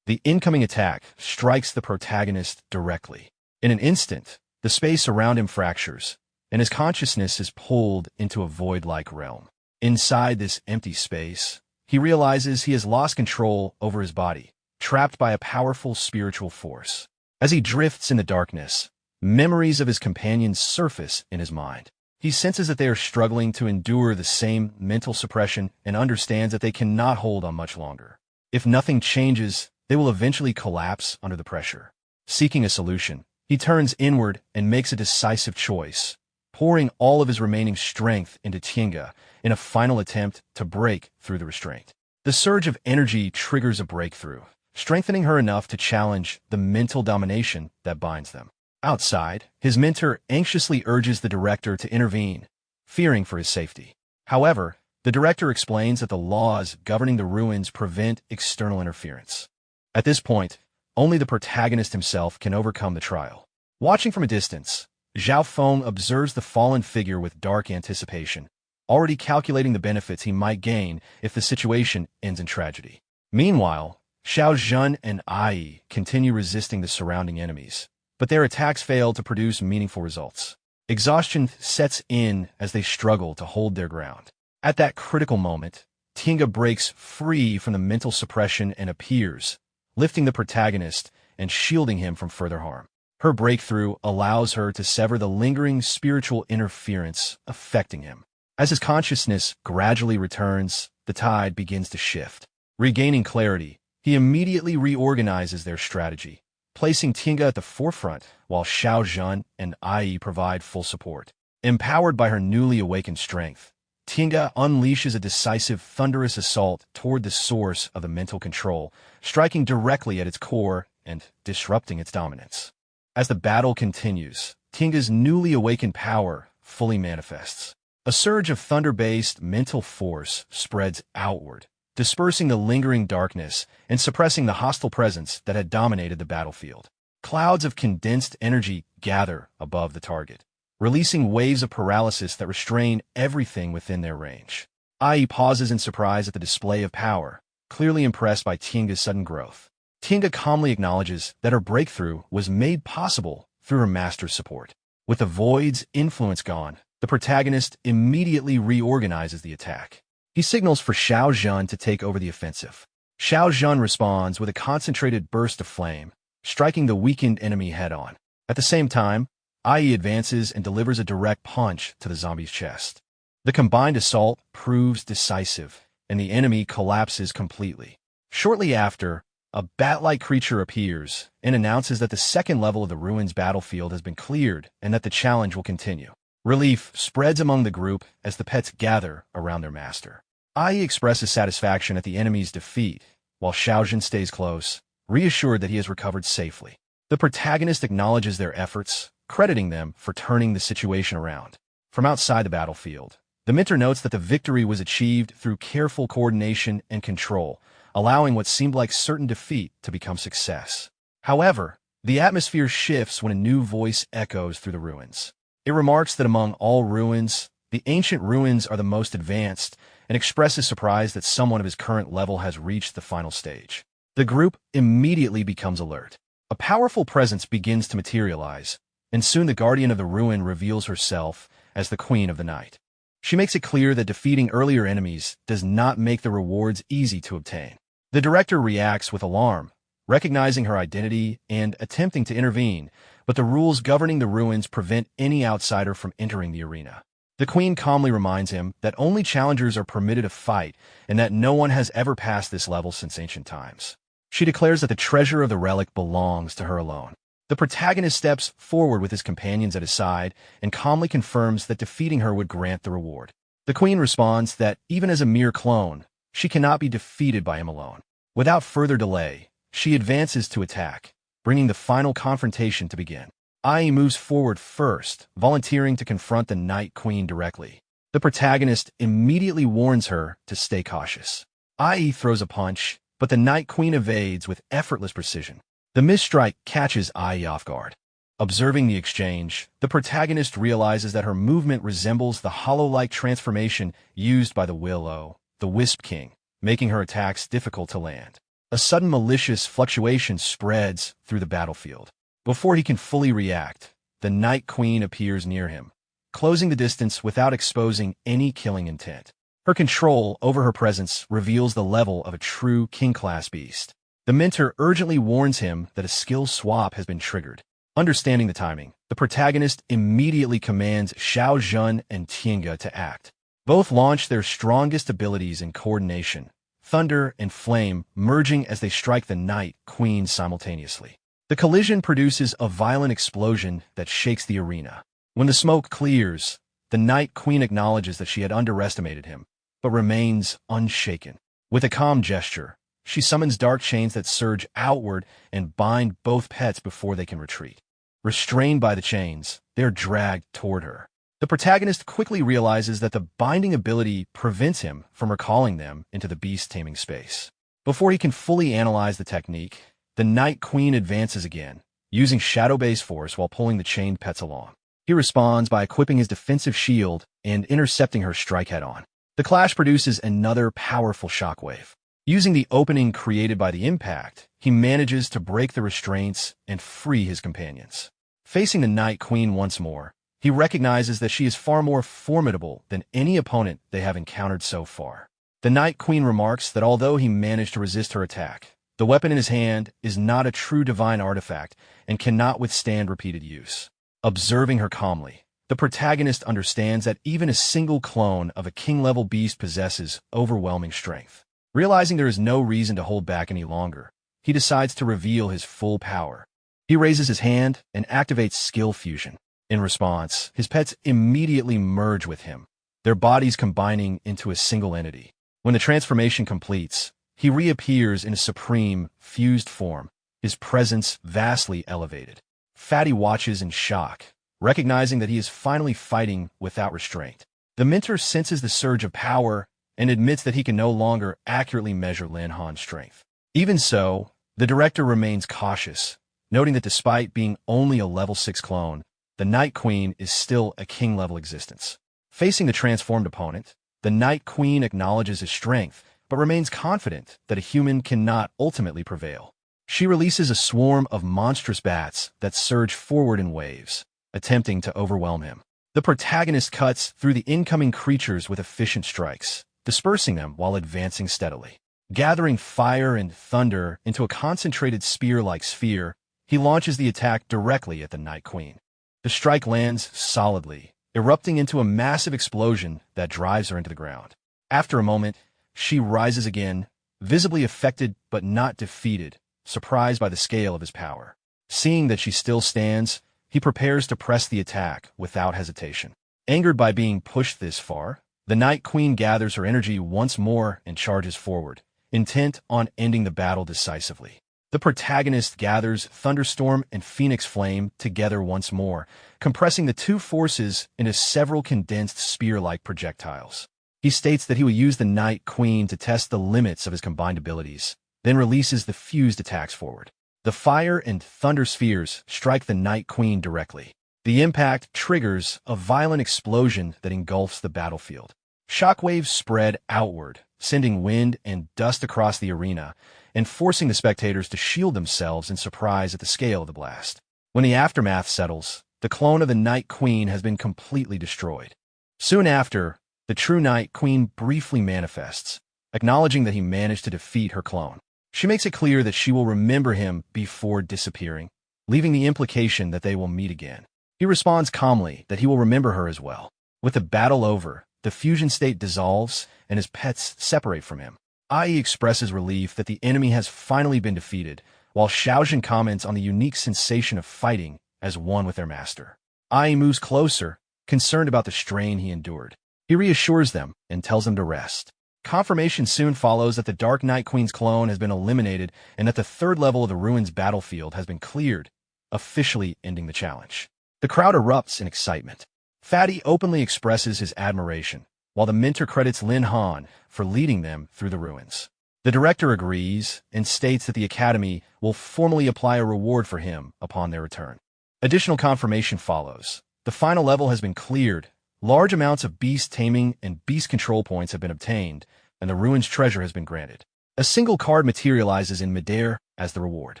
The incoming attack strikes the protagonist directly. In an instant, the space around him fractures, and his consciousness is pulled into a void-like realm. Inside this empty space, he realizes he has lost control over his body, trapped by a powerful spiritual force. As he drifts in the darkness, memories of his companions surface in his mind. He senses that they are struggling to endure the same mental suppression and understands that they cannot hold on much longer. If nothing changes, they will eventually collapse under the pressure. Seeking a solution, he turns inward and makes a decisive choice, pouring all of his remaining strength into Tienga in a final attempt to break through the restraint. The surge of energy triggers a breakthrough, strengthening her enough to challenge the mental domination that binds them. Outside, his mentor anxiously urges the director to intervene, fearing for his safety. However, the director explains that the laws governing the ruins prevent external interference. At this point, only the protagonist himself can overcome the trial. Watching from a distance, Zhao Feng observes the fallen figure with dark anticipation, already calculating the benefits he might gain if the situation ends in tragedy. Meanwhile, Xiao Zhan and Ai continue resisting the surrounding enemies, but their attacks fail to produce meaningful results. Exhaustion sets in as they struggle to hold their ground. At that critical moment, Tinga breaks free from the mental suppression and appears, lifting the protagonist and shielding him from further harm. Her breakthrough allows her to sever the lingering spiritual interference affecting him. As his consciousness gradually returns, the tide begins to shift. Regaining clarity, he immediately reorganizes their strategy, placing Tinga at the forefront while Xiao Zhan and Ai provide full support. Empowered by her newly awakened strength, Tinga unleashes a decisive, thunderous assault toward the source of the mental control, striking directly at its core and disrupting its dominance. As the battle continues, Tinga's newly awakened power fully manifests. A surge of thunder-based mental force spreads outward, dispersing the lingering darkness and suppressing the hostile presence that had dominated the battlefield. Clouds of condensed energy gather above the target, releasing waves of paralysis that restrain everything within their range. Ai pauses in surprise at the display of power, clearly impressed by Tinga's sudden growth. Tinga calmly acknowledges that her breakthrough was made possible through her master's support. With the void's influence gone, the protagonist immediately reorganizes the attack. He signals for Xiao Zhan to take over the offensive. Xiao Zhan responds with a concentrated burst of flame, striking the weakened enemy head-on. At the same time, Ai advances and delivers a direct punch to the zombie's chest. The combined assault proves decisive, and the enemy collapses completely. Shortly after, a bat-like creature appears and announces that the second level of the ruins battlefield has been cleared and that the challenge will continue. Relief spreads among the group as the pets gather around their master. Ai expresses satisfaction at the enemy's defeat, while Xiaozhen stays close, reassured that he has recovered safely. The protagonist acknowledges their efforts, crediting them for turning the situation around. From outside the battlefield, the mentor notes that the victory was achieved through careful coordination and control, allowing what seemed like certain defeat to become success. However, the atmosphere shifts when a new voice echoes through the ruins. It remarks that among all ruins, the ancient ruins are the most advanced and expresses surprise that someone of his current level has reached the final stage. The group immediately becomes alert. A powerful presence begins to materialize, and soon the guardian of the ruin reveals herself as the Queen of the Night. She makes it clear that defeating earlier enemies does not make the rewards easy to obtain. The director reacts with alarm, recognizing her identity and attempting to intervene, but the rules governing the ruins prevent any outsider from entering the arena. The Queen calmly reminds him that only challengers are permitted to fight and that no one has ever passed this level since ancient times. She declares that the treasure of the relic belongs to her alone. The protagonist steps forward with his companions at his side and calmly confirms that defeating her would grant the reward. The Queen responds that even as a mere clone, she cannot be defeated by him alone. Without further delay, she advances to attack, bringing the final confrontation to begin. Ai moves forward first, volunteering to confront the Night Queen directly. The protagonist immediately warns her to stay cautious. Ai throws a punch, but the Night Queen evades with effortless precision. The misstrike catches Ai off guard. Observing the exchange, the protagonist realizes that her movement resembles the hollow-like transformation used by the Willow, the Wisp King, making her attacks difficult to land. A sudden malicious fluctuation spreads through the battlefield. Before he can fully react, the Night Queen appears near him, closing the distance without exposing any killing intent. Her control over her presence reveals the level of a true king-class beast. The mentor urgently warns him that a skill swap has been triggered. Understanding the timing, the protagonist immediately commands Xiao Zhan and Tinga to act. Both launch their strongest abilities in coordination, thunder and flame merging as they strike the Night Queen simultaneously. The collision produces a violent explosion that shakes the arena. When the smoke clears, the Night Queen acknowledges that she had underestimated him, but remains unshaken. With a calm gesture, she summons dark chains that surge outward and bind both pets before they can retreat. Restrained by the chains, they are dragged toward her. The protagonist quickly realizes that the binding ability prevents him from recalling them into the beast taming space. Before he can fully analyze the technique, the Night Queen advances again, using shadow-based force while pulling the chained pets along. He responds by equipping his defensive shield and intercepting her strike head-on. The clash produces another powerful shockwave. Using the opening created by the impact, he manages to break the restraints and free his companions. Facing the Night Queen once more, he recognizes that she is far more formidable than any opponent they have encountered so far. The Night Queen remarks that although he managed to resist her attack, the weapon in his hand is not a true divine artifact and cannot withstand repeated use. Observing her calmly, the protagonist understands that even a single clone of a king-level beast possesses overwhelming strength. Realizing there is no reason to hold back any longer, he decides to reveal his full power. He raises his hand and activates skill fusion. In response, his pets immediately merge with him, their bodies combining into a single entity. When the transformation completes, he reappears in a supreme, fused form, his presence vastly elevated. Fatty watches in shock, recognizing that he is finally fighting without restraint. The mentor senses the surge of power and admits that he can no longer accurately measure Lin Han's strength. Even so, the director remains cautious, noting that despite being only a level 6 clone, the Night Queen is still a king-level existence. Facing the transformed opponent, the Night Queen acknowledges his strength, but remains confident that a human cannot ultimately prevail. She releases a swarm of monstrous bats that surge forward in waves, attempting to overwhelm him. The protagonist cuts through the incoming creatures with efficient strikes, dispersing them while advancing steadily. Gathering fire and thunder into a concentrated spear-like sphere, he launches the attack directly at the Night Queen. The strike lands solidly, erupting into a massive explosion that drives her into the ground. After a moment, she rises again, visibly affected but not defeated, surprised by the scale of his power. Seeing that she still stands, he prepares to press the attack without hesitation. Angered by being pushed this far, the Night Queen gathers her energy once more and charges forward, intent on ending the battle decisively. The protagonist gathers Thunderstorm and Phoenix Flame together once more, compressing the two forces into several condensed spear-like projectiles. He states that he will use the Night Queen to test the limits of his combined abilities, then releases the fused attacks forward. The fire and thunder spheres strike the Night Queen directly. The impact triggers a violent explosion that engulfs the battlefield. Shockwaves spread outward, sending wind and dust across the arena, and forcing the spectators to shield themselves in surprise at the scale of the blast. When the aftermath settles, the clone of the Night Queen has been completely destroyed. Soon after, the true Night Queen briefly manifests, acknowledging that he managed to defeat her clone. She makes it clear that she will remember him before disappearing, leaving the implication that they will meet again. He responds calmly that he will remember her as well. With the battle over, the fusion state dissolves and his pets separate from him. Ai expresses relief that the enemy has finally been defeated, while Xiaojin comments on the unique sensation of fighting as one with their master. Ai moves closer, concerned about the strain he endured. He reassures them and tells them to rest. Confirmation soon follows that the Dark Night Queen's clone has been eliminated and that the third level of the Ruins battlefield has been cleared, officially ending the challenge. The crowd erupts in excitement. Fatty openly expresses his admiration, while the mentor credits Lin Han for leading them through the ruins. The director agrees and states that the Academy will formally apply a reward for him upon their return. Additional confirmation follows. The final level has been cleared, large amounts of beast taming and beast control points have been obtained, and the ruins treasure has been granted. A single card materializes in midair as the reward.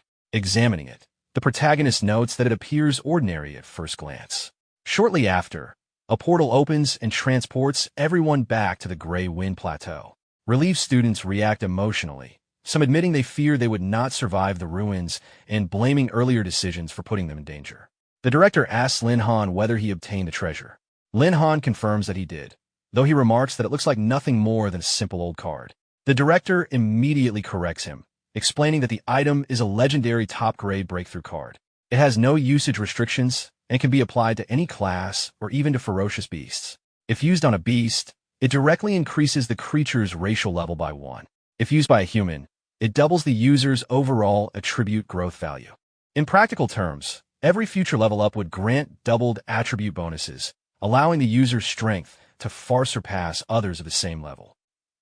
Examining it, the protagonist notes that it appears ordinary at first glance. Shortly after, a portal opens and transports everyone back to the Grey Wind Plateau. Relieved students react emotionally, some admitting they fear they would not survive the ruins and blaming earlier decisions for putting them in danger. The director asks Lin Han whether he obtained the treasure. Lin Han confirms that he did, though he remarks that it looks like nothing more than a simple old card. The director immediately corrects him, explaining that the item is a legendary top-grade breakthrough card. It has no usage restrictions and can be applied to any class or even to ferocious beasts. If used on a beast, it directly increases the creature's racial level by 1. If used by a human, it doubles the user's overall attribute growth value. In practical terms, every future level up would grant doubled attribute bonuses, allowing the user's strength to far surpass others of the same level.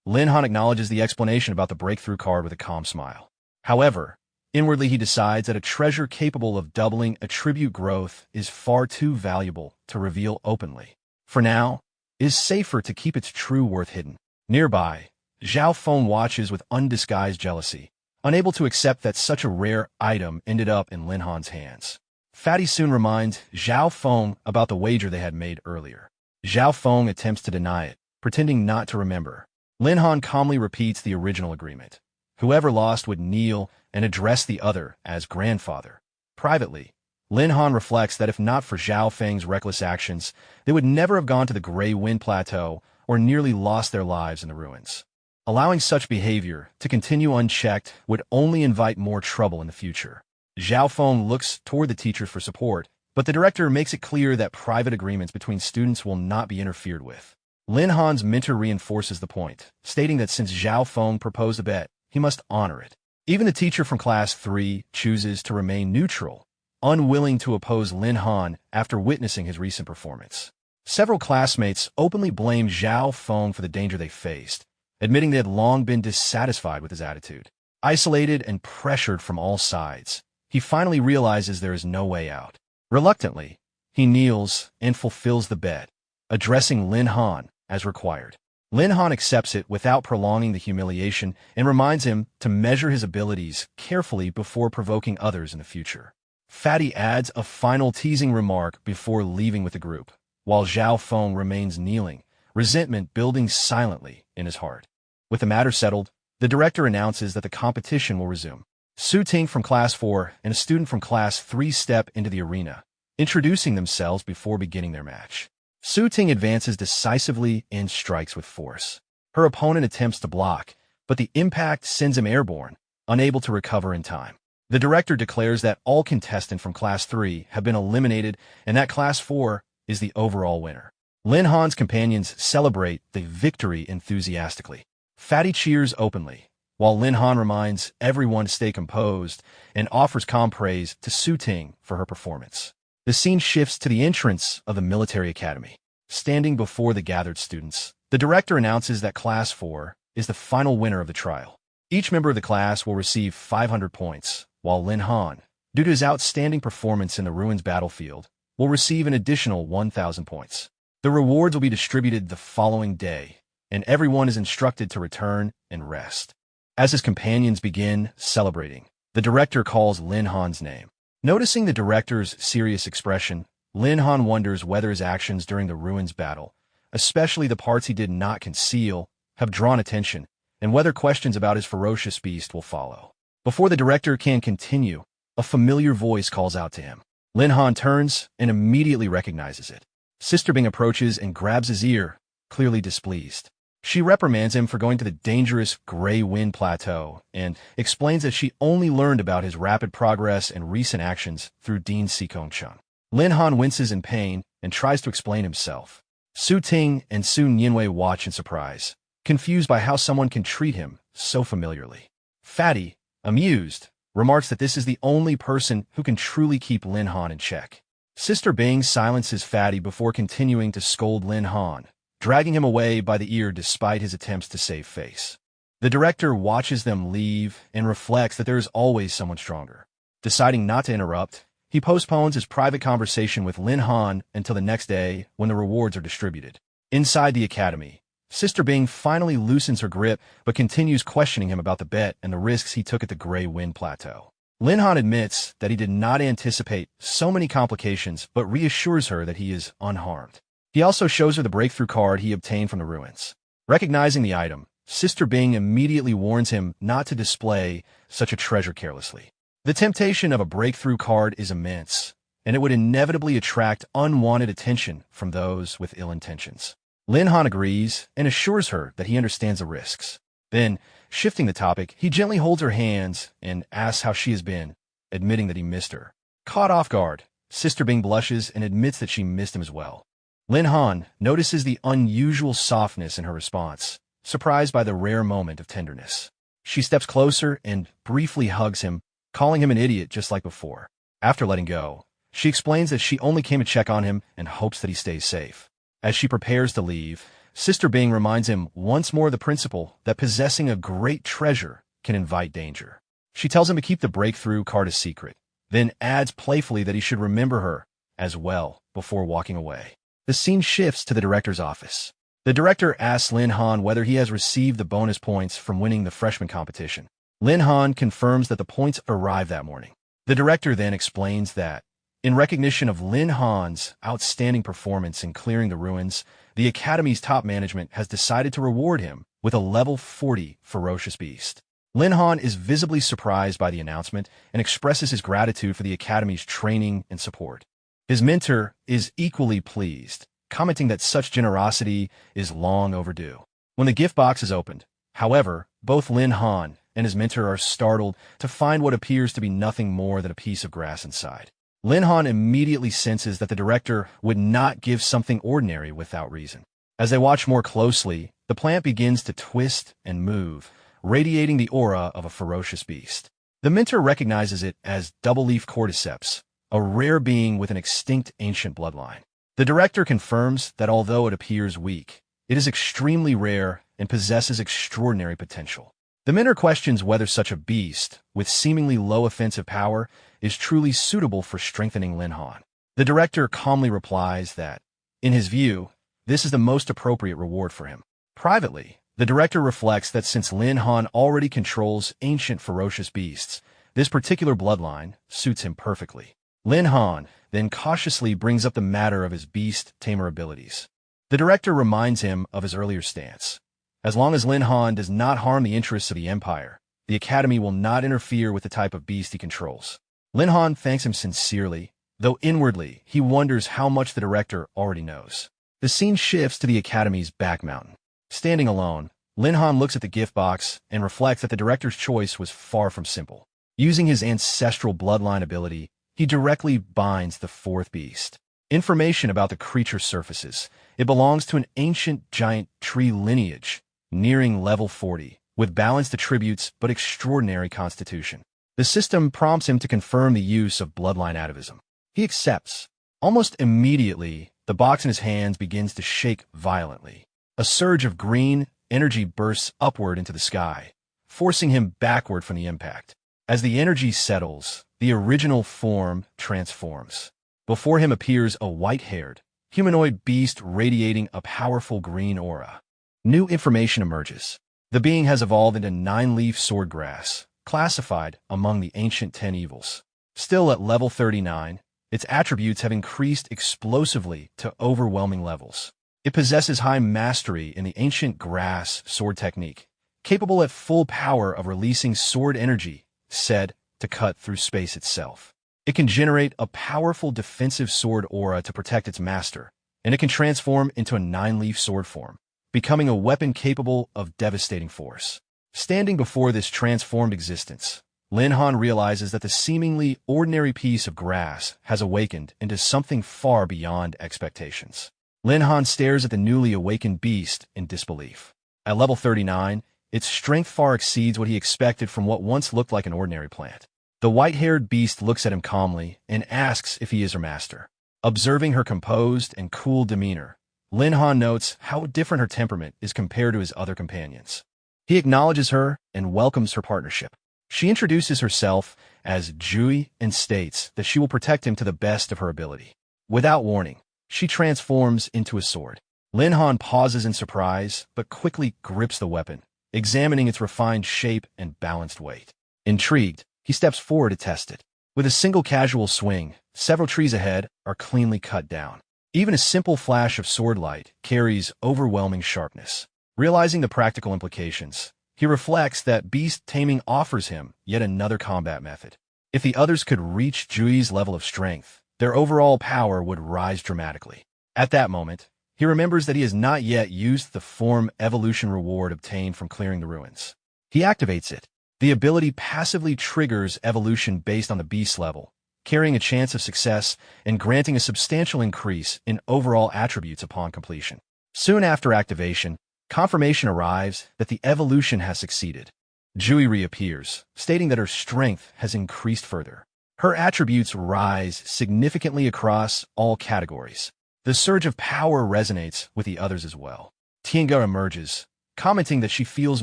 Lin Han acknowledges the explanation about the breakthrough card with a calm smile. However, inwardly he decides that a treasure capable of doubling attribute growth is far too valuable to reveal openly. For now, it is safer to keep its true worth hidden. Nearby, Zhao Feng watches with undisguised jealousy, unable to accept that such a rare item ended up in Lin Han's hands. Fatty soon reminds Zhao Feng about the wager they had made earlier. Zhao Feng attempts to deny it, pretending not to remember. Lin Han calmly repeats the original agreement. Whoever lost would kneel and address the other as grandfather. Privately, Lin Han reflects that if not for Zhao Feng's reckless actions, they would never have gone to the Grey Wind Plateau or nearly lost their lives in the ruins. Allowing such behavior to continue unchecked would only invite more trouble in the future. Zhao Feng looks toward the teachers for support, but the director makes it clear that private agreements between students will not be interfered with. Lin Han's mentor reinforces the point, stating that since Zhao Feng proposed a bet, he must honor it. Even the teacher from Class 3 chooses to remain neutral, unwilling to oppose Lin Han after witnessing his recent performance. Several classmates openly blame Zhao Feng for the danger they faced, admitting they had long been dissatisfied with his attitude. Isolated and pressured from all sides, he finally realizes there is no way out. Reluctantly, he kneels and fulfills the bet, addressing Lin Han as required. Lin Han accepts it without prolonging the humiliation and reminds him to measure his abilities carefully before provoking others in the future. Fatty adds a final teasing remark before leaving with the group, while Zhao Feng remains kneeling, resentment building silently in his heart. With the matter settled, the director announces that the competition will resume. Su Ting from Class 4 and a student from Class 3 step into the arena, introducing themselves before beginning their match. Su Ting advances decisively and strikes with force. Her opponent attempts to block, but the impact sends him airborne, unable to recover in time. The director declares that all contestants from Class 3 have been eliminated and that Class 4 is the overall winner. Lin Han's companions celebrate the victory enthusiastically. Fatty cheers openly, while Lin Han reminds everyone to stay composed and offers calm praise to Su Ting for her performance. The scene shifts to the entrance of the military academy. Standing before the gathered students, the director announces that Class 4 is the final winner of the trial. Each member of the class will receive 500 points, while Lin Han, due to his outstanding performance in the ruins battlefield, will receive an additional 1,000 points. The rewards will be distributed the following day, and everyone is instructed to return and rest. As his companions begin celebrating, the director calls Lin Han's name. Noticing the director's serious expression, Lin Han wonders whether his actions during the ruins battle, especially the parts he did not conceal, have drawn attention, and whether questions about his ferocious beast will follow. Before the director can continue, a familiar voice calls out to him. Lin Han turns and immediately recognizes it. Sister Bing approaches and grabs his ear, clearly displeased. She reprimands him for going to the dangerous Grey Wind Plateau and explains that she only learned about his rapid progress and recent actions through Dean Sikong-chun. Lin Han winces in pain and tries to explain himself. Su Ting and Su Nianwei watch in surprise, confused by how someone can treat him so familiarly. Fatty, amused, remarks that this is the only person who can truly keep Lin Han in check. Sister Bing silences Fatty before continuing to scold Lin Han, dragging him away by the ear despite his attempts to save face. The director watches them leave and reflects that there is always someone stronger. Deciding not to interrupt, he postpones his private conversation with Lin Han until the next day when the rewards are distributed. Inside the academy, Sister Bing finally loosens her grip but continues questioning him about the bet and the risks he took at the Grey Wind Plateau. Lin Han admits that he did not anticipate so many complications but reassures her that he is unharmed. He also shows her the breakthrough card he obtained from the ruins. Recognizing the item, Sister Bing immediately warns him not to display such a treasure carelessly. The temptation of a breakthrough card is immense, and it would inevitably attract unwanted attention from those with ill intentions. Lin Han agrees and assures her that he understands the risks. Then, shifting the topic, he gently holds her hands and asks how she has been, admitting that he missed her. Caught off guard, Sister Bing blushes and admits that she missed him as well. Lin Han notices the unusual softness in her response, surprised by the rare moment of tenderness. She steps closer and briefly hugs him, calling him an idiot just like before. After letting go, she explains that she only came to check on him and hopes that he stays safe. As she prepares to leave, Sister Bing reminds him once more of the principle that possessing a great treasure can invite danger. She tells him to keep the breakthrough card a secret, then adds playfully that he should remember her as well before walking away. The scene shifts to the director's office. The director asks Lin Han whether he has received the bonus points from winning the freshman competition. Lin Han confirms that the points arrived that morning. The director then explains that, In recognition of Lin Han's outstanding performance in clearing the ruins, the Academy's top management has decided to reward him with a level 40 ferocious beast. Lin Han is visibly surprised by the announcement and expresses his gratitude for the Academy's training and support. His mentor is equally pleased, commenting that such generosity is long overdue. When the gift box is opened, however, both Lin Han and his mentor are startled to find what appears to be nothing more than a piece of grass inside. Lin Han immediately senses that the director would not give something ordinary without reason. As they watch more closely, the plant begins to twist and move, radiating the aura of a ferocious beast. The mentor recognizes it as double-leaf cordyceps, a rare being with an extinct ancient bloodline. The director confirms that although it appears weak, it is extremely rare and possesses extraordinary potential. The mentor questions whether such a beast, with seemingly low offensive power, is truly suitable for strengthening Lin Han. The director calmly replies that, in his view, this is the most appropriate reward for him. Privately, the director reflects that since Lin Han already controls ancient ferocious beasts, this particular bloodline suits him perfectly. Lin Han then cautiously brings up the matter of his beast tamer abilities. The director reminds him of his earlier stance. As long as Lin Han does not harm the interests of the Empire, the Academy will not interfere with the type of beast he controls. Lin Han thanks him sincerely, though inwardly he wonders how much the director already knows. The scene shifts to the Academy's back mountain. Standing alone, Lin Han looks at the gift box and reflects that the director's choice was far from simple. Using his ancestral bloodline ability, he directly binds the fourth beast. Information about the creature surfaces. It belongs to an ancient giant tree lineage, nearing level 40, with balanced attributes but extraordinary constitution. The system prompts him to confirm the use of bloodline atavism. He accepts. Almost immediately, the box in his hands begins to shake violently. A surge of green energy bursts upward into the sky, forcing him backward from the impact. As the energy settles, the original form transforms. Before him appears a white-haired, humanoid beast radiating a powerful green aura. New information emerges. The being has evolved into 9-leaf swordgrass, classified among the ancient 10 evils. Still at level 39, its attributes have increased explosively to overwhelming levels. It possesses high mastery in the ancient grass sword technique, capable at full power of releasing sword energy, said to cut through space itself. It can generate a powerful defensive sword aura to protect its master, and it can transform into a 9-leaf sword form, becoming a weapon capable of devastating force. Standing before this transformed existence, Lin Han realizes that the seemingly ordinary piece of grass has awakened into something far beyond expectations. Lin Han stares at the newly awakened beast in disbelief. At level 39, its strength far exceeds what he expected from what once looked like an ordinary plant. The white-haired beast looks at him calmly and asks if he is her master. Observing her composed and cool demeanor, Lin Han notes how different her temperament is compared to his other companions. He acknowledges her and welcomes her partnership. She introduces herself as Jui and states that she will protect him to the best of her ability. Without warning, she transforms into a sword. Lin Han pauses in surprise, but quickly grips the weapon, examining its refined shape and balanced weight. Intrigued, he steps forward to test it. With a single casual swing, several trees ahead are cleanly cut down. Even a simple flash of sword light carries overwhelming sharpness. Realizing the practical implications, he reflects that beast taming offers him yet another combat method. If the others could reach Jui's level of strength, their overall power would rise dramatically. At that moment, he remembers that he has not yet used the form evolution reward obtained from clearing the ruins. He activates it. The ability passively triggers evolution based on the beast level, carrying a chance of success and granting a substantial increase in overall attributes upon completion. Soon after activation, confirmation arrives that the evolution has succeeded. Jui reappears, stating that her strength has increased further. Her attributes rise significantly across all categories. The surge of power resonates with the others as well. Tiange emerges, commenting that she feels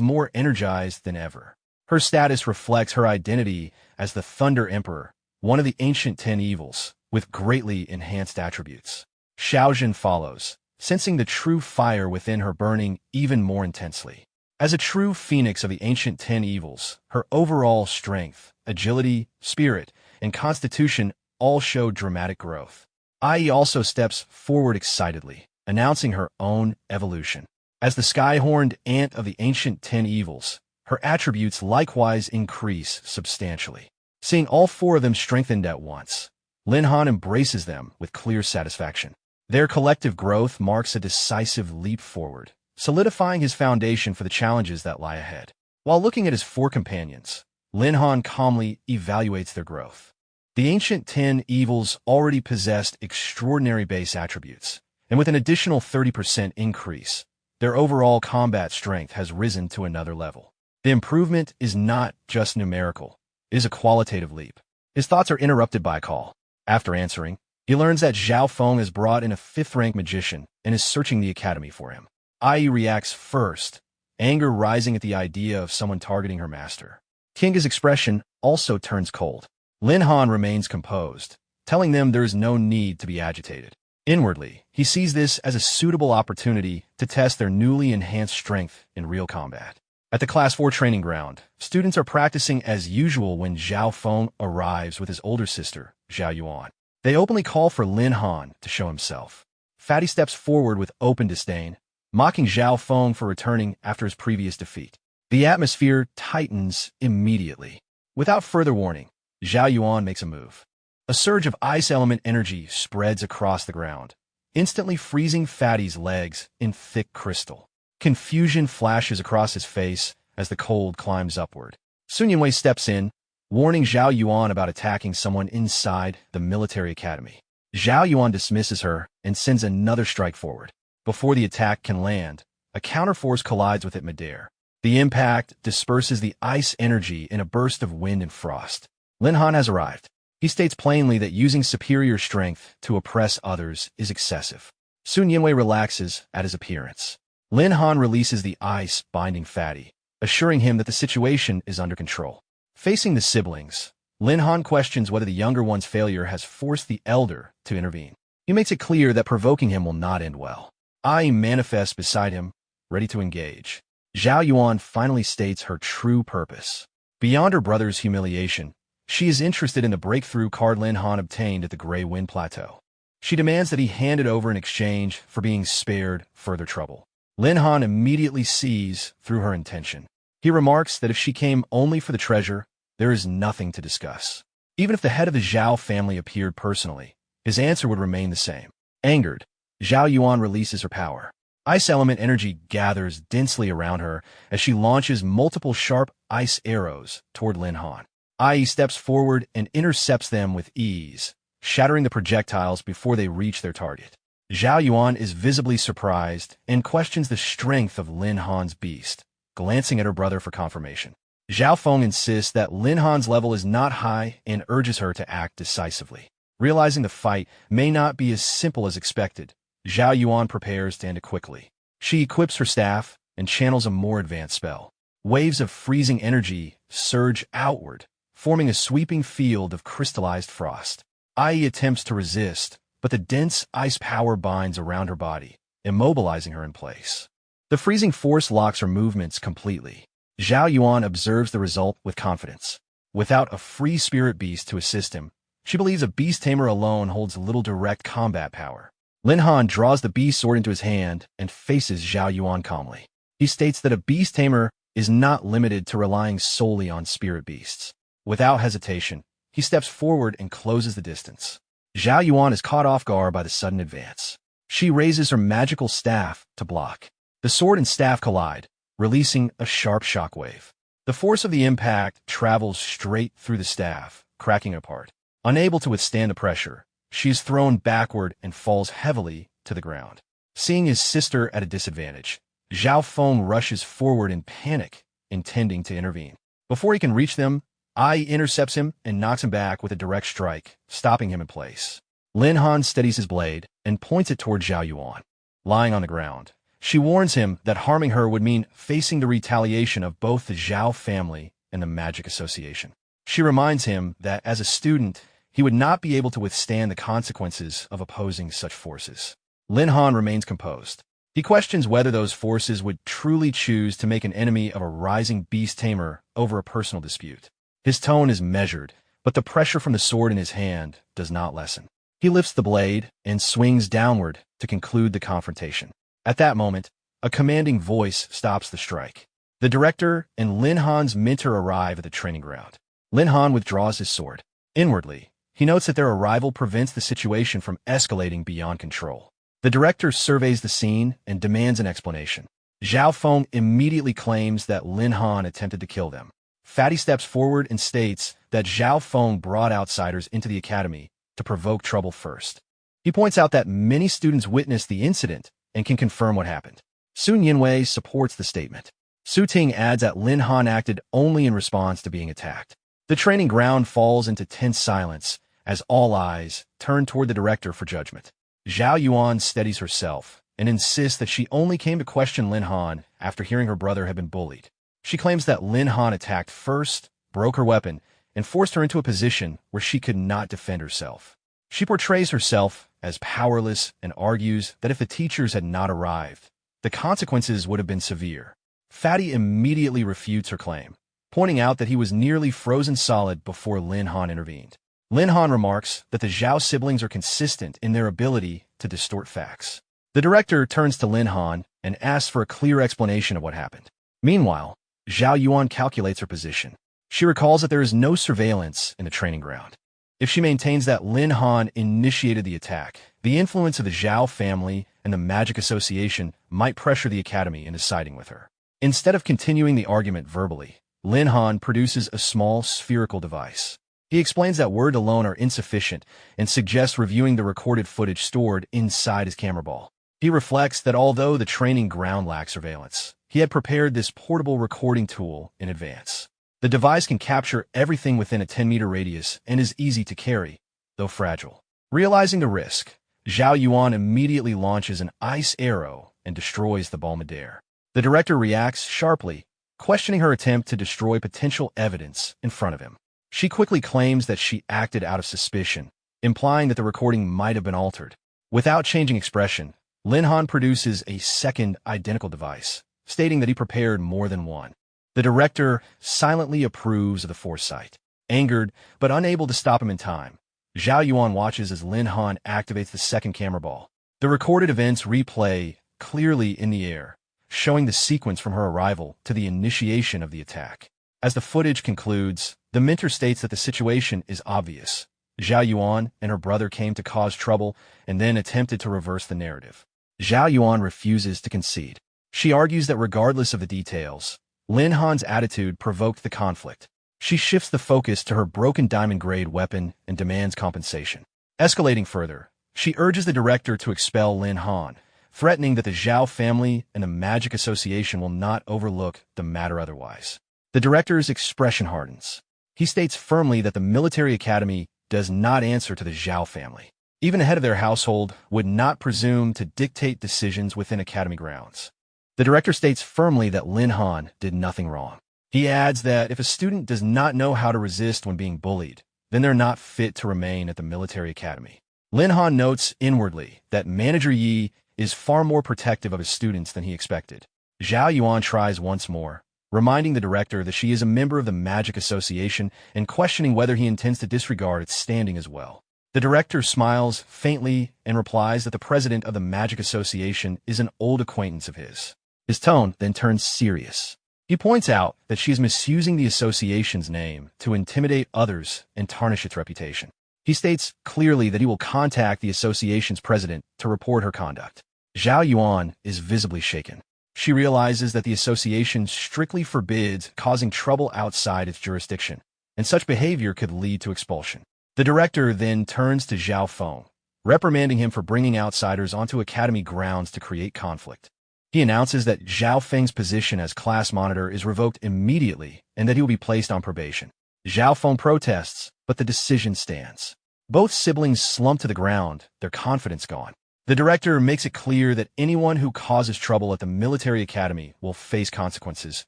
more energized than ever. Her status reflects her identity as the Thunder Emperor, one of the ancient 10 evils, with greatly enhanced attributes. Xiaojin follows, sensing the true fire within her burning even more intensely. As a true phoenix of the ancient 10 evils, her overall strength, agility, spirit, and constitution all show dramatic growth. Ai also steps forward excitedly, announcing her own evolution. As the sky-horned ant of the ancient 10 evils, her attributes likewise increase substantially. Seeing all four of them strengthened at once, Lin Han embraces them with clear satisfaction. Their collective growth marks a decisive leap forward, solidifying his foundation for the challenges that lie ahead. While looking at his four companions, Lin Han calmly evaluates their growth. The ancient 10 evils already possessed extraordinary base attributes, and with an additional 30% increase, their overall combat strength has risen to another level. The improvement is not just numerical, it is a qualitative leap. His thoughts are interrupted by a call. After answering, he learns that Zhao Feng has brought in a 5th-rank magician and is searching the academy for him. Ai reacts first, anger rising at the idea of someone targeting her master. Kinga's expression also turns cold. Lin Han remains composed, telling them there is no need to be agitated. Inwardly, he sees this as a suitable opportunity to test their newly enhanced strength in real combat. At the Class 4 training ground, students are practicing as usual when Zhao Feng arrives with his older sister, Zhao Yuan. They openly call for Lin Han to show himself. Fatty steps forward with open disdain, mocking Zhao Feng for returning after his previous defeat. The atmosphere tightens immediately. Without further warning, Zhao Yuan makes a move. A surge of ice element energy spreads across the ground, instantly freezing Fatty's legs in thick crystal. Confusion flashes across his face as the cold climbs upward. Sun Yunwei steps in, warning Zhao Yuan about attacking someone inside the military academy. Zhao Yuan dismisses her and sends another strike forward. Before the attack can land, a counterforce collides with it midair. The impact disperses the ice energy in a burst of wind and frost. Lin Han has arrived. He states plainly that using superior strength to oppress others is excessive. Sun Yunwei relaxes at his appearance. Lin Han releases the ice binding Fatty, assuring him that the situation is under control. Facing the siblings, Lin Han questions whether the younger one's failure has forced the elder to intervene. He makes it clear that provoking him will not end well. Ai manifests beside him, ready to engage. Zhao Yuan finally states her true purpose. Beyond her brother's humiliation, she is interested in the breakthrough card Lin Han obtained at the Grey Wind Plateau. She demands that he hand it over in exchange for being spared further trouble. Lin Han immediately sees through her intention. He remarks that if she came only for the treasure, there is nothing to discuss. Even if the head of the Zhao family appeared personally, his answer would remain the same. Angered, Zhao Yuan releases her power. Ice element energy gathers densely around her as she launches multiple sharp ice arrows toward Lin Han. Ai steps forward and intercepts them with ease, shattering the projectiles before they reach their target. Zhao Yuan is visibly surprised and questions the strength of Lin Han's beast, glancing at her brother for confirmation. Zhao Feng insists that Lin Han's level is not high and urges her to act decisively. Realizing the fight may not be as simple as expected, Zhao Yuan prepares to end it quickly. She equips her staff and channels a more advanced spell. Waves of freezing energy surge outward, forming a sweeping field of crystallized frost. Ai attempts to resist, but the dense ice power binds around her body, immobilizing her in place. The freezing force locks her movements completely. Zhao Yuan observes the result with confidence. Without a free spirit beast to assist him, she believes a beast tamer alone holds little direct combat power. Lin Han draws the beast sword into his hand and faces Zhao Yuan calmly. He states that a beast tamer is not limited to relying solely on spirit beasts. Without hesitation, he steps forward and closes the distance. Zhao Yuan is caught off guard by the sudden advance. She raises her magical staff to block. The sword and staff collide, releasing a sharp shockwave. The force of the impact travels straight through the staff, cracking it apart. Unable to withstand the pressure, she is thrown backward and falls heavily to the ground. Seeing his sister at a disadvantage, Zhao Feng rushes forward in panic, intending to intervene. Before he can reach them, Ai intercepts him and knocks him back with a direct strike, stopping him in place. Lin Han steadies his blade and points it toward Zhao Yuan. Lying on the ground, she warns him that harming her would mean facing the retaliation of both the Zhao family and the Magic Association. She reminds him that as a student, he would not be able to withstand the consequences of opposing such forces. Lin Han remains composed. He questions whether those forces would truly choose to make an enemy of a rising beast tamer over a personal dispute. His tone is measured, but the pressure from the sword in his hand does not lessen. He lifts the blade and swings downward to conclude the confrontation. At that moment, a commanding voice stops the strike. The director and Lin Han's mentor arrive at the training ground. Lin Han withdraws his sword. Inwardly, he notes that their arrival prevents the situation from escalating beyond control. The director surveys the scene and demands an explanation. Zhao Feng immediately claims that Lin Han attempted to kill them. Fatty steps forward and states that Zhao Feng brought outsiders into the academy to provoke trouble first. He points out that many students witnessed the incident and can confirm what happened. Sun Yinwei supports the statement. Su Ting adds that Lin Han acted only in response to being attacked. The training ground falls into tense silence as all eyes turn toward the director for judgment. Zhao Yuan steadies herself and insists that she only came to question Lin Han after hearing her brother had been bullied. She claims that Lin Han attacked first, broke her weapon, and forced her into a position where she could not defend herself. She portrays herself as powerless and argues that if the teachers had not arrived, the consequences would have been severe. Fatty immediately refutes her claim, pointing out that he was nearly frozen solid before Lin Han intervened. Lin Han remarks that the Zhao siblings are consistent in their ability to distort facts. The director turns to Lin Han and asks for a clear explanation of what happened. Meanwhile, Zhao Yuan calculates her position. She recalls that there is no surveillance in the training ground. If she maintains that Lin Han initiated the attack, the influence of the Zhao family and the Magic Association might pressure the academy into siding with her. Instead of continuing the argument verbally, Lin Han produces a small spherical device. He explains that words alone are insufficient and suggests reviewing the recorded footage stored inside his camera ball. He reflects that although the training ground lacks surveillance, he had prepared this portable recording tool in advance. The device can capture everything within a 10-meter radius and is easy to carry, though fragile. Realizing the risk, Zhao Yuan immediately launches an ice arrow and destroys the ball midair. The director reacts sharply, questioning her attempt to destroy potential evidence in front of him. She quickly claims that she acted out of suspicion, implying that the recording might have been altered. Without changing expression, Lin Han produces a second identical device, stating that he prepared more than one. The director silently approves of the foresight. Angered, but unable to stop him in time, Zhao Yuan watches as Lin Han activates the second camera ball. The recorded events replay clearly in the air, showing the sequence from her arrival to the initiation of the attack. As the footage concludes, the mentor states that the situation is obvious. Zhao Yuan and her brother came to cause trouble and then attempted to reverse the narrative. Zhao Yuan refuses to concede. She argues that regardless of the details, Lin Han's attitude provoked the conflict. She shifts the focus to her broken diamond-grade weapon and demands compensation. Escalating further, she urges the director to expel Lin Han, threatening that the Zhao family and the Magic Association will not overlook the matter otherwise. The director's expression hardens. He states firmly that the military academy does not answer to the Zhao family. Even the head of their household would not presume to dictate decisions within academy grounds. The director states firmly that Lin Han did nothing wrong. He adds that if a student does not know how to resist when being bullied, then they're not fit to remain at the military academy. Lin Han notes inwardly that Manager Yi is far more protective of his students than he expected. Zhao Yuan tries once more, reminding the director that she is a member of the Magic Association and questioning whether he intends to disregard its standing as well. The director smiles faintly and replies that the president of the Magic Association is an old acquaintance of his. His tone then turns serious. He points out that she is misusing the association's name to intimidate others and tarnish its reputation. He states clearly that he will contact the association's president to report her conduct. Zhao Yuan is visibly shaken. She realizes that the association strictly forbids causing trouble outside its jurisdiction, and such behavior could lead to expulsion. The director then turns to Zhao Feng, reprimanding him for bringing outsiders onto academy grounds to create conflict. He announces that Zhao Feng's position as class monitor is revoked immediately and that he will be placed on probation. Zhao Feng protests, but the decision stands. Both siblings slump to the ground, their confidence gone. The director makes it clear that anyone who causes trouble at the military academy will face consequences,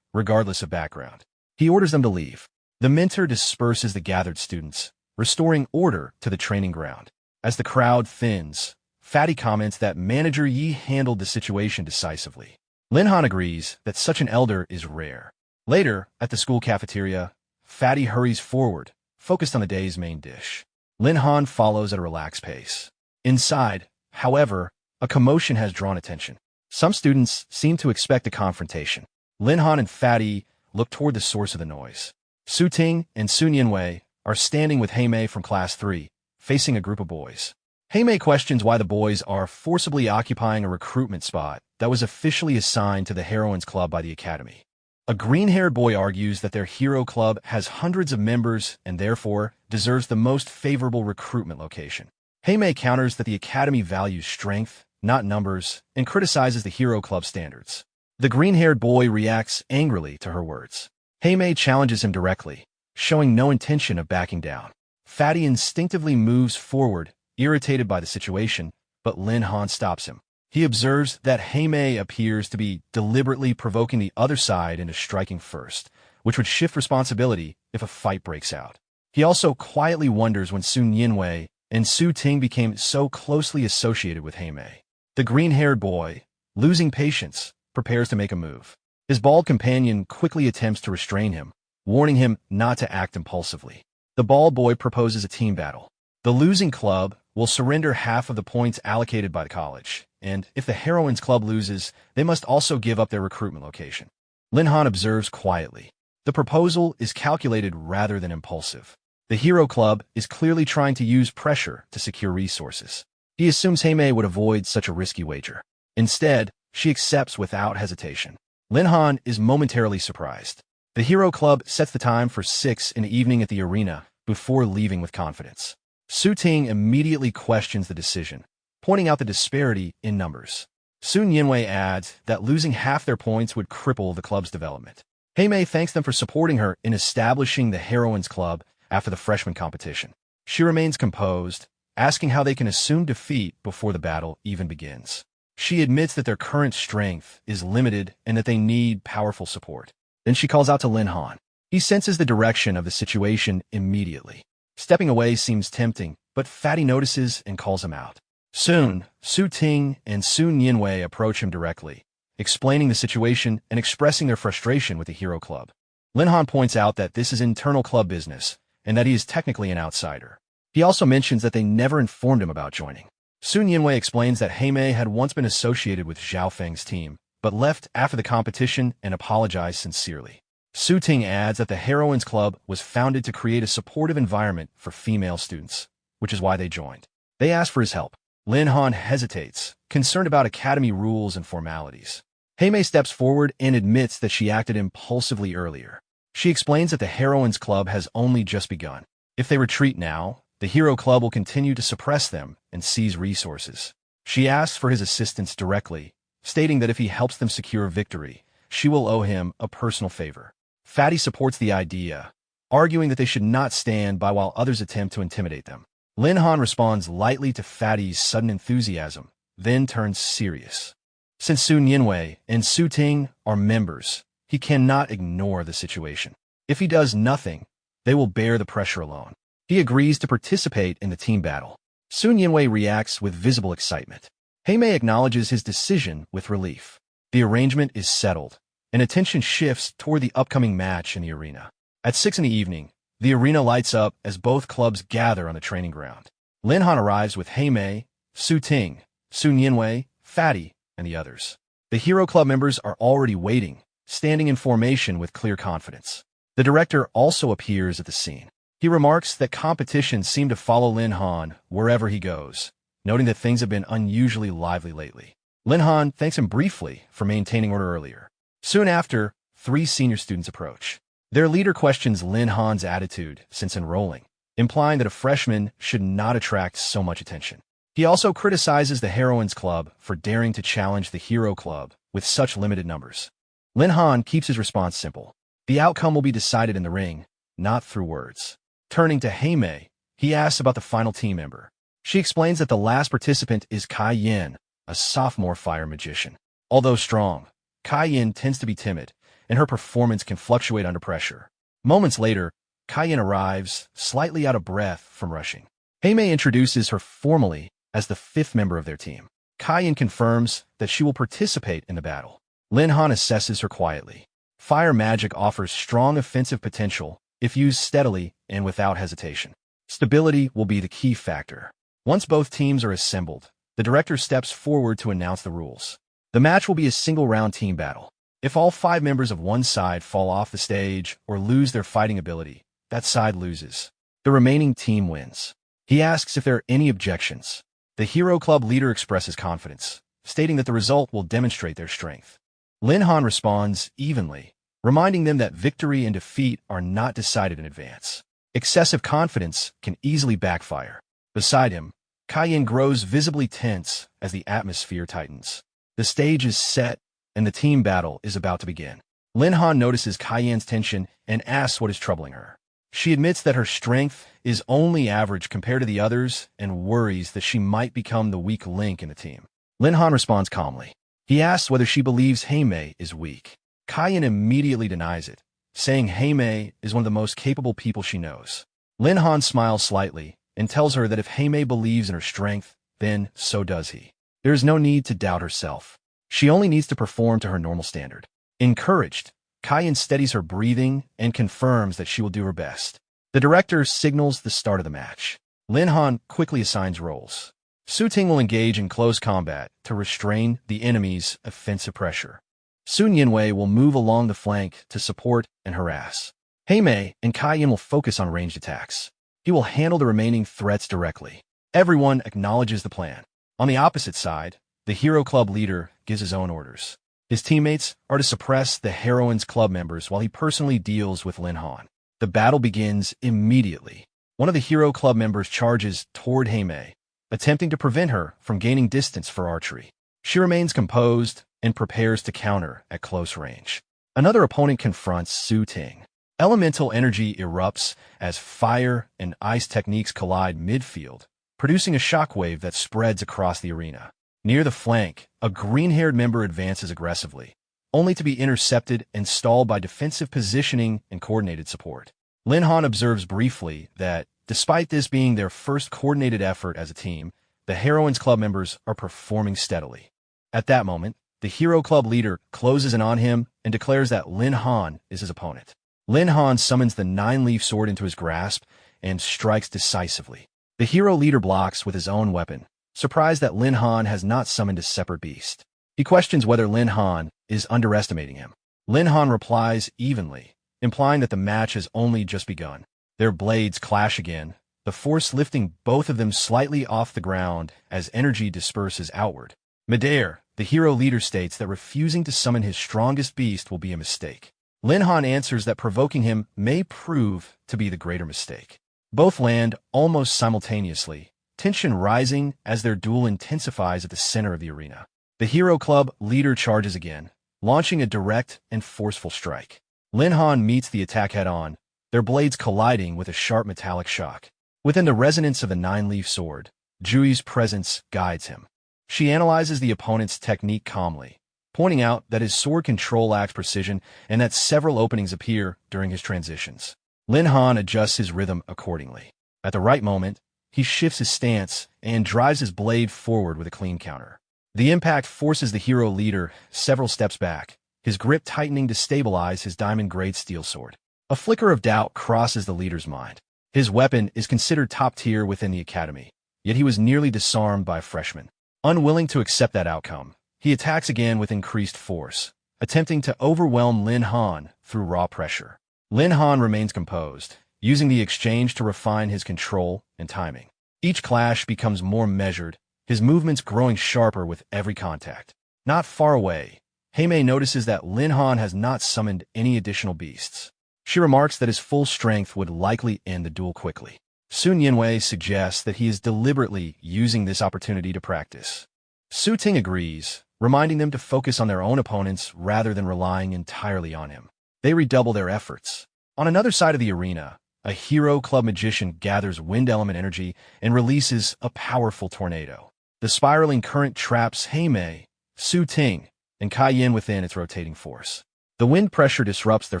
regardless of background. He orders them to leave. The mentor disperses the gathered students, restoring order to the training ground. As the crowd thins, Fatty comments that Manager Yi handled the situation decisively. Lin Han agrees that such an elder is rare. Later, at the school cafeteria, Fatty hurries forward, focused on the day's main dish. Lin Han follows at a relaxed pace. Inside, however, a commotion has drawn attention. Some students seem to expect a confrontation. Lin Han and Fatty look toward the source of the noise. Su Ting and Sun Yinwei are standing with Heimei from Class 3, facing a group of boys. Heimei questions why the boys are forcibly occupying a recruitment spot that was officially assigned to the Heroines Club by the Academy. A green-haired boy argues that their hero club has hundreds of members and therefore deserves the most favorable recruitment location. Heimei counters that the Academy values strength, not numbers, and criticizes the hero club standards. The green-haired boy reacts angrily to her words. Heimei challenges him directly, showing no intention of backing down. Fatty instinctively moves forward, irritated by the situation, but Lin Han stops him. He observes that Heimei appears to be deliberately provoking the other side into striking first, which would shift responsibility if a fight breaks out. He also quietly wonders when Sun Yinwei and Su Ting became so closely associated with Heimei. The green-haired boy, losing patience, prepares to make a move. His bald companion quickly attempts to restrain him, warning him not to act impulsively. The bald boy proposes a team battle. The losing club will surrender half of the points allocated by the college, and if the Heroines Club loses, they must also give up their recruitment location. Lin Han observes quietly. The proposal is calculated rather than impulsive. The Hero Club is clearly trying to use pressure to secure resources. He assumes Heimei would avoid such a risky wager. Instead, she accepts without hesitation. Lin Han is momentarily surprised. The Hero Club sets the time for 6 in the evening at the arena before leaving with confidence. Su Ting immediately questions the decision, pointing out the disparity in numbers. Sun Yinwei adds that losing half their points would cripple the club's development. Heimei thanks them for supporting her in establishing the Heroines Club after the freshman competition. She remains composed, asking how they can assume defeat before the battle even begins. She admits that their current strength is limited and that they need powerful support. Then she calls out to Lin Han. He senses the direction of the situation immediately. Stepping away seems tempting, but Fatty notices and calls him out. Soon, Su Ting and Sun Yinwei approach him directly, explaining the situation and expressing their frustration with the Hero Club. Lin Han points out that this is internal club business and that he is technically an outsider. He also mentions that they never informed him about joining. Sun Yinwei explains that Heimei had once been associated with Zhao Feng's team, but left after the competition and apologized sincerely. Su Ting adds that the Heroines Club was founded to create a supportive environment for female students, which is why they joined. They ask for his help. Lin Han hesitates, concerned about academy rules and formalities. Heimei steps forward and admits that she acted impulsively earlier. She explains that the Heroines Club has only just begun. If they retreat now, the Hero Club will continue to suppress them and seize resources. She asks for his assistance directly, stating that if he helps them secure victory, she will owe him a personal favor. Fatty supports the idea, arguing that they should not stand by while others attempt to intimidate them. Lin Han responds lightly to Fatty's sudden enthusiasm, then turns serious. Since Sun Yinwei and Su Ting are members, he cannot ignore the situation. If he does nothing, they will bear the pressure alone. He agrees to participate in the team battle. Sun Yinwei reacts with visible excitement. Heimei acknowledges his decision with relief. The arrangement is settled, and attention shifts toward the upcoming match in the arena. At 6 in the evening, the arena lights up as both clubs gather on the training ground. Lin Han arrives with Heimei, Su Ting, Sun Yinwei, Fatty, and the others. The Hero Club members are already waiting, standing in formation with clear confidence. The director also appears at the scene. He remarks that competitions seem to follow Lin Han wherever he goes, noting that things have been unusually lively lately. Lin Han thanks him briefly for maintaining order earlier. Soon after, 3 senior students approach. Their leader questions Lin Han's attitude since enrolling, implying that a freshman should not attract so much attention. He also criticizes the Heroines Club for daring to challenge the Hero Club with such limited numbers. Lin Han keeps his response simple. The outcome will be decided in the ring, not through words. Turning to Heimei, he asks about the final team member. She explains that the last participant is Kai Yin, a sophomore fire magician. Although strong, Kai Yin tends to be timid, and her performance can fluctuate under pressure. Moments later, Kai Yin arrives, slightly out of breath from rushing. Heimei introduces her formally as the 5th member of their team. Kai Yin confirms that she will participate in the battle. Lin Han assesses her quietly. Fire magic offers strong offensive potential if used steadily and without hesitation. Stability will be the key factor. Once both teams are assembled, the director steps forward to announce the rules. The match will be a single-round team battle. If all 5 members of one side fall off the stage or lose their fighting ability, that side loses. The remaining team wins. He asks if there are any objections. The Hero Club leader expresses confidence, stating that the result will demonstrate their strength. Lin Han responds evenly, reminding them that victory and defeat are not decided in advance. Excessive confidence can easily backfire. Beside him, Kaiyan grows visibly tense as the atmosphere tightens. The stage is set, and the team battle is about to begin. Lin Han notices Kaiyan's tension and asks what is troubling her. She admits that her strength is only average compared to the others and worries that she might become the weak link in the team. Lin Han responds calmly. He asks whether she believes Tame is weak. Kaiyan immediately denies it, saying Tame is one of the most capable people she knows. Lin Han smiles slightly and tells her that if Tame believes in her strength, then so does he. There is no need to doubt herself. She only needs to perform to her normal standard. Encouraged, Kaiyan steadies her breathing and confirms that she will do her best. The director signals the start of the match. Lin Han quickly assigns roles. Su Ting will engage in close combat to restrain the enemy's offensive pressure. Sun Yinwei will move along the flank to support and harass. Tame and Kaiyan will focus on ranged attacks. He will handle the remaining threats directly. Everyone acknowledges the plan. On the opposite side, the Hero Club leader gives his own orders. His teammates are to suppress the Heroines Club members while he personally deals with Lin Han. The battle begins immediately. One of the Hero Club members charges toward Tame, attempting to prevent her from gaining distance for archery. She remains composed and prepares to counter at close range. Another opponent confronts Su Ting. Elemental energy erupts as fire and ice techniques collide midfield, producing a shockwave that spreads across the arena. Near the flank, a green-haired member advances aggressively, only to be intercepted and stalled by defensive positioning and coordinated support. Lin Han observes briefly that, despite this being their first coordinated effort as a team, the Heroines Club members are performing steadily. At that moment, the Hero Club leader closes in on him and declares that Lin Han is his opponent. Lin Han summons the 9-leaf sword into his grasp and strikes decisively. The hero leader blocks with his own weapon, surprised that Lin Han has not summoned a separate beast. He questions whether Lin Han is underestimating him. Lin Han replies evenly, implying that the match has only just begun. Their blades clash again, the force lifting both of them slightly off the ground as energy disperses outward. Midair, the hero leader states that refusing to summon his strongest beast will be a mistake. Lin Han answers that provoking him may prove to be the greater mistake. Both land almost simultaneously, tension rising as their duel intensifies at the center of the arena. The Hero Club leader charges again, launching a direct and forceful strike. Lin Han meets the attack head-on, their blades colliding with a sharp metallic shock. Within the resonance of the 9-leaf sword, Jui's presence guides him. She analyzes the opponent's technique calmly, pointing out that his sword control lacks precision and that several openings appear during his transitions. Lin Han adjusts his rhythm accordingly. At the right moment, he shifts his stance and drives his blade forward with a clean counter. The impact forces the hero leader several steps back, his grip tightening to stabilize his diamond-grade steel sword. A flicker of doubt crosses the leader's mind. His weapon is considered top tier within the academy, yet he was nearly disarmed by a freshman. Unwilling to accept that outcome, he attacks again with increased force, attempting to overwhelm Lin Han through raw pressure. Lin Han remains composed, using the exchange to refine his control and timing. Each clash becomes more measured, his movements growing sharper with every contact. Not far away, Tame notices that Lin Han has not summoned any additional beasts. She remarks that his full strength would likely end the duel quickly. Sun Yinwei suggests that he is deliberately using this opportunity to practice. Su Ting agrees, reminding them to focus on their own opponents rather than relying entirely on him. They redouble their efforts. On another side of the arena, a Hero Club magician gathers wind element energy and releases a powerful tornado. The spiraling current traps Tame, Su Ting, and Kaiyan within its rotating force. The wind pressure disrupts their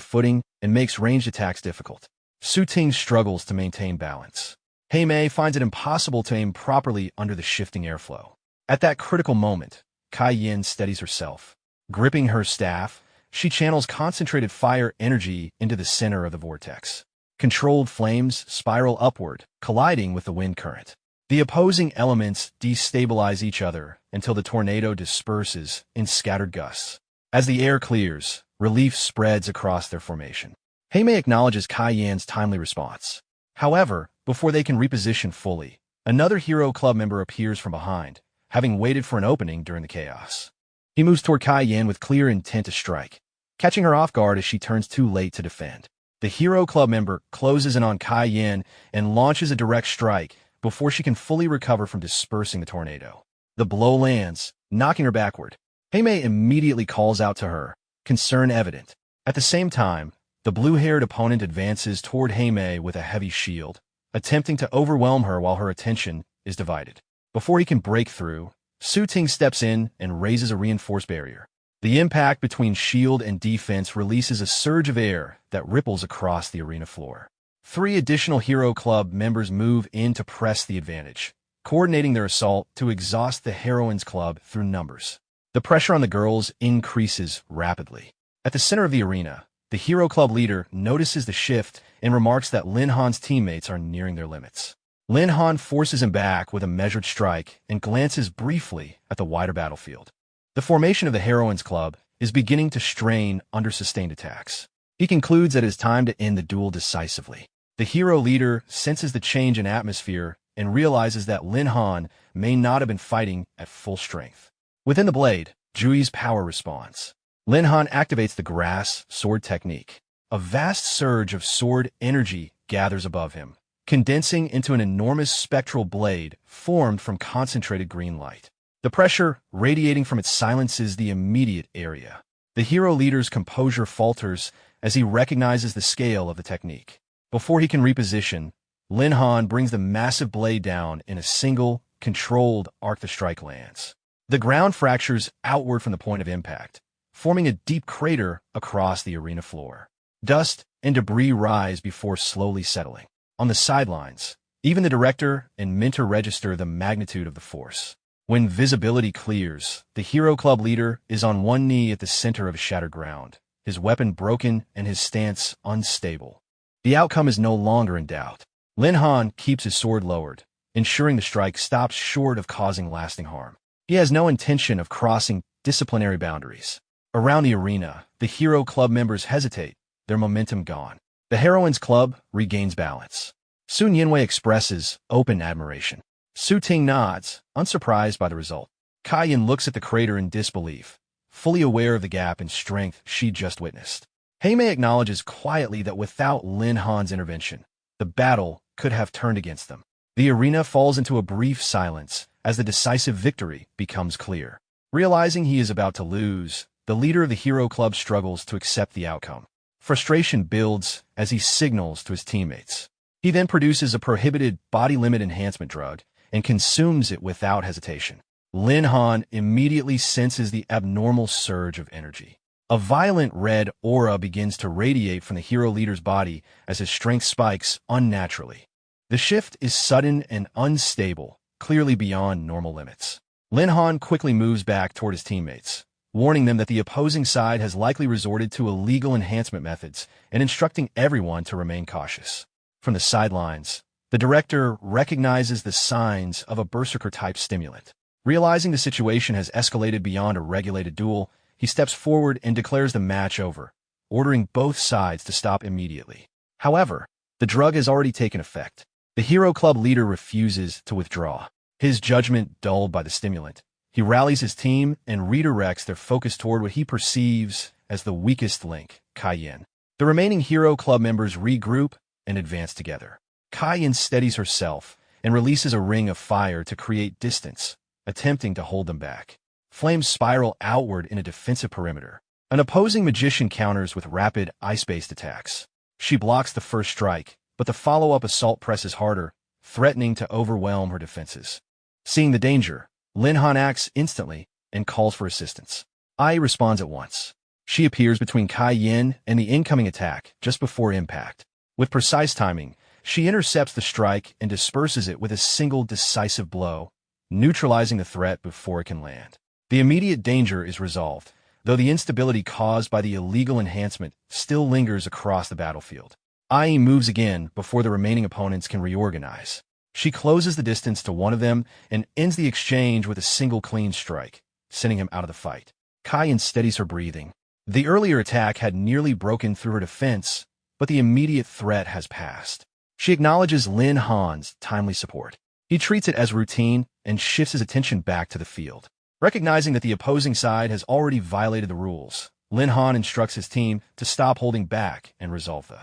footing and makes ranged attacks difficult. Su Ting struggles to maintain balance. Tame finds it impossible to aim properly under the shifting airflow. At that critical moment, Kaiyan steadies herself. Gripping her staff, she channels concentrated fire energy into the center of the vortex. Controlled flames spiral upward, colliding with the wind current. The opposing elements destabilize each other until the tornado disperses in scattered gusts. As the air clears, relief spreads across their formation. Tame acknowledges Kai Yan's timely response. However, before they can reposition fully, another Hero Club member appears from behind, having waited for an opening during the chaos. He moves toward Kai Yan with clear intent to strike, catching her off guard as she turns too late to defend. The Hero Club member closes in on Kai Yan and launches a direct strike before she can fully recover from dispersing the tornado. The blow lands, knocking her backward. Tame immediately calls out to her, concern evident. At the same time, the blue-haired opponent advances toward Tame with a heavy shield, attempting to overwhelm her while her attention is divided. Before he can break through, Su Ting steps in and raises a reinforced barrier. The impact between shield and defense releases a surge of air that ripples across the arena floor. 3 additional Hero Club members move in to press the advantage, coordinating their assault to exhaust the Heroines Club through numbers. The pressure on the girls increases rapidly. At the center of the arena, the Hero Club leader notices the shift and remarks that Lin Han's teammates are nearing their limits. Lin Han forces him back with a measured strike and glances briefly at the wider battlefield. The formation of the Heroines Club is beginning to strain under sustained attacks. He concludes that it is time to end the duel decisively. The hero leader senses the change in atmosphere and realizes that Lin Han may not have been fighting at full strength. Within the blade, Jui's power responds. Lin Han activates the grass sword technique. A vast surge of sword energy gathers above him, condensing into an enormous spectral blade formed from concentrated green light. The pressure radiating from it silences the immediate area. The hero leader's composure falters as he recognizes the scale of the technique. Before he can reposition, Lin Han brings the massive blade down in a single, controlled arc. The strike lands. The ground fractures outward from the point of impact, forming a deep crater across the arena floor. Dust and debris rise before slowly settling. On the sidelines, even the director and mentor register the magnitude of the force. When visibility clears, the Hero Club leader is on one knee at the center of shattered ground, his weapon broken and his stance unstable. The outcome is no longer in doubt. Lin Han keeps his sword lowered, ensuring the strike stops short of causing lasting harm. He has no intention of crossing disciplinary boundaries. Around the arena, the Hero Club members hesitate, their momentum gone. The Heroines Club regains balance. Sun Yinwei expresses open admiration. Su Ting nods, unsurprised by the result. Kai Yan looks at the crater in disbelief, fully aware of the gap in strength she just witnessed. Tame acknowledges quietly that without Lin Han's intervention, the battle could have turned against them. The arena falls into a brief silence as the decisive victory becomes clear. Realizing he is about to lose, the leader of the Hero Club struggles to accept the outcome. Frustration builds as he signals to his teammates. He then produces a prohibited body limit enhancement drug and consumes it without hesitation. Lin Han immediately senses the abnormal surge of energy. A violent red aura begins to radiate from the hero leader's body as his strength spikes unnaturally. The shift is sudden and unstable, clearly beyond normal limits. Lin Han quickly moves back toward his teammates, warning them that the opposing side has likely resorted to illegal enhancement methods and instructing everyone to remain cautious. From the sidelines, the director recognizes the signs of a berserker-type stimulant. Realizing the situation has escalated beyond a regulated duel, he steps forward and declares the match over, ordering both sides to stop immediately. However, the drug has already taken effect. The Hero Club leader refuses to withdraw. His judgment dulled by the stimulant, he rallies his team and redirects their focus toward what he perceives as the weakest link, Kai Yan. The remaining Hero Club members regroup and advance together. Kai Yan steadies herself and releases a ring of fire to create distance, attempting to hold them back. Flames spiral outward in a defensive perimeter. An opposing magician counters with rapid ice-based attacks. She blocks the first strike, but the follow-up assault presses harder, threatening to overwhelm her defenses. Seeing the danger, Lin Han acts instantly and calls for assistance. Ai responds at once. She appears between Kai Yan and the incoming attack just before impact. With precise timing, she intercepts the strike and disperses it with a single decisive blow, neutralizing the threat before it can land. The immediate danger is resolved, though the instability caused by the illegal enhancement still lingers across the battlefield. Ai moves again before the remaining opponents can reorganize. She closes the distance to one of them and ends the exchange with a single clean strike, sending him out of the fight. Kai steadies her breathing. The earlier attack had nearly broken through her defense, but the immediate threat has passed. She acknowledges Lin Han's timely support. He treats it as routine and shifts his attention back to the field. Recognizing that the opposing side has already violated the rules, Lin Han instructs his team to stop holding back and resolve the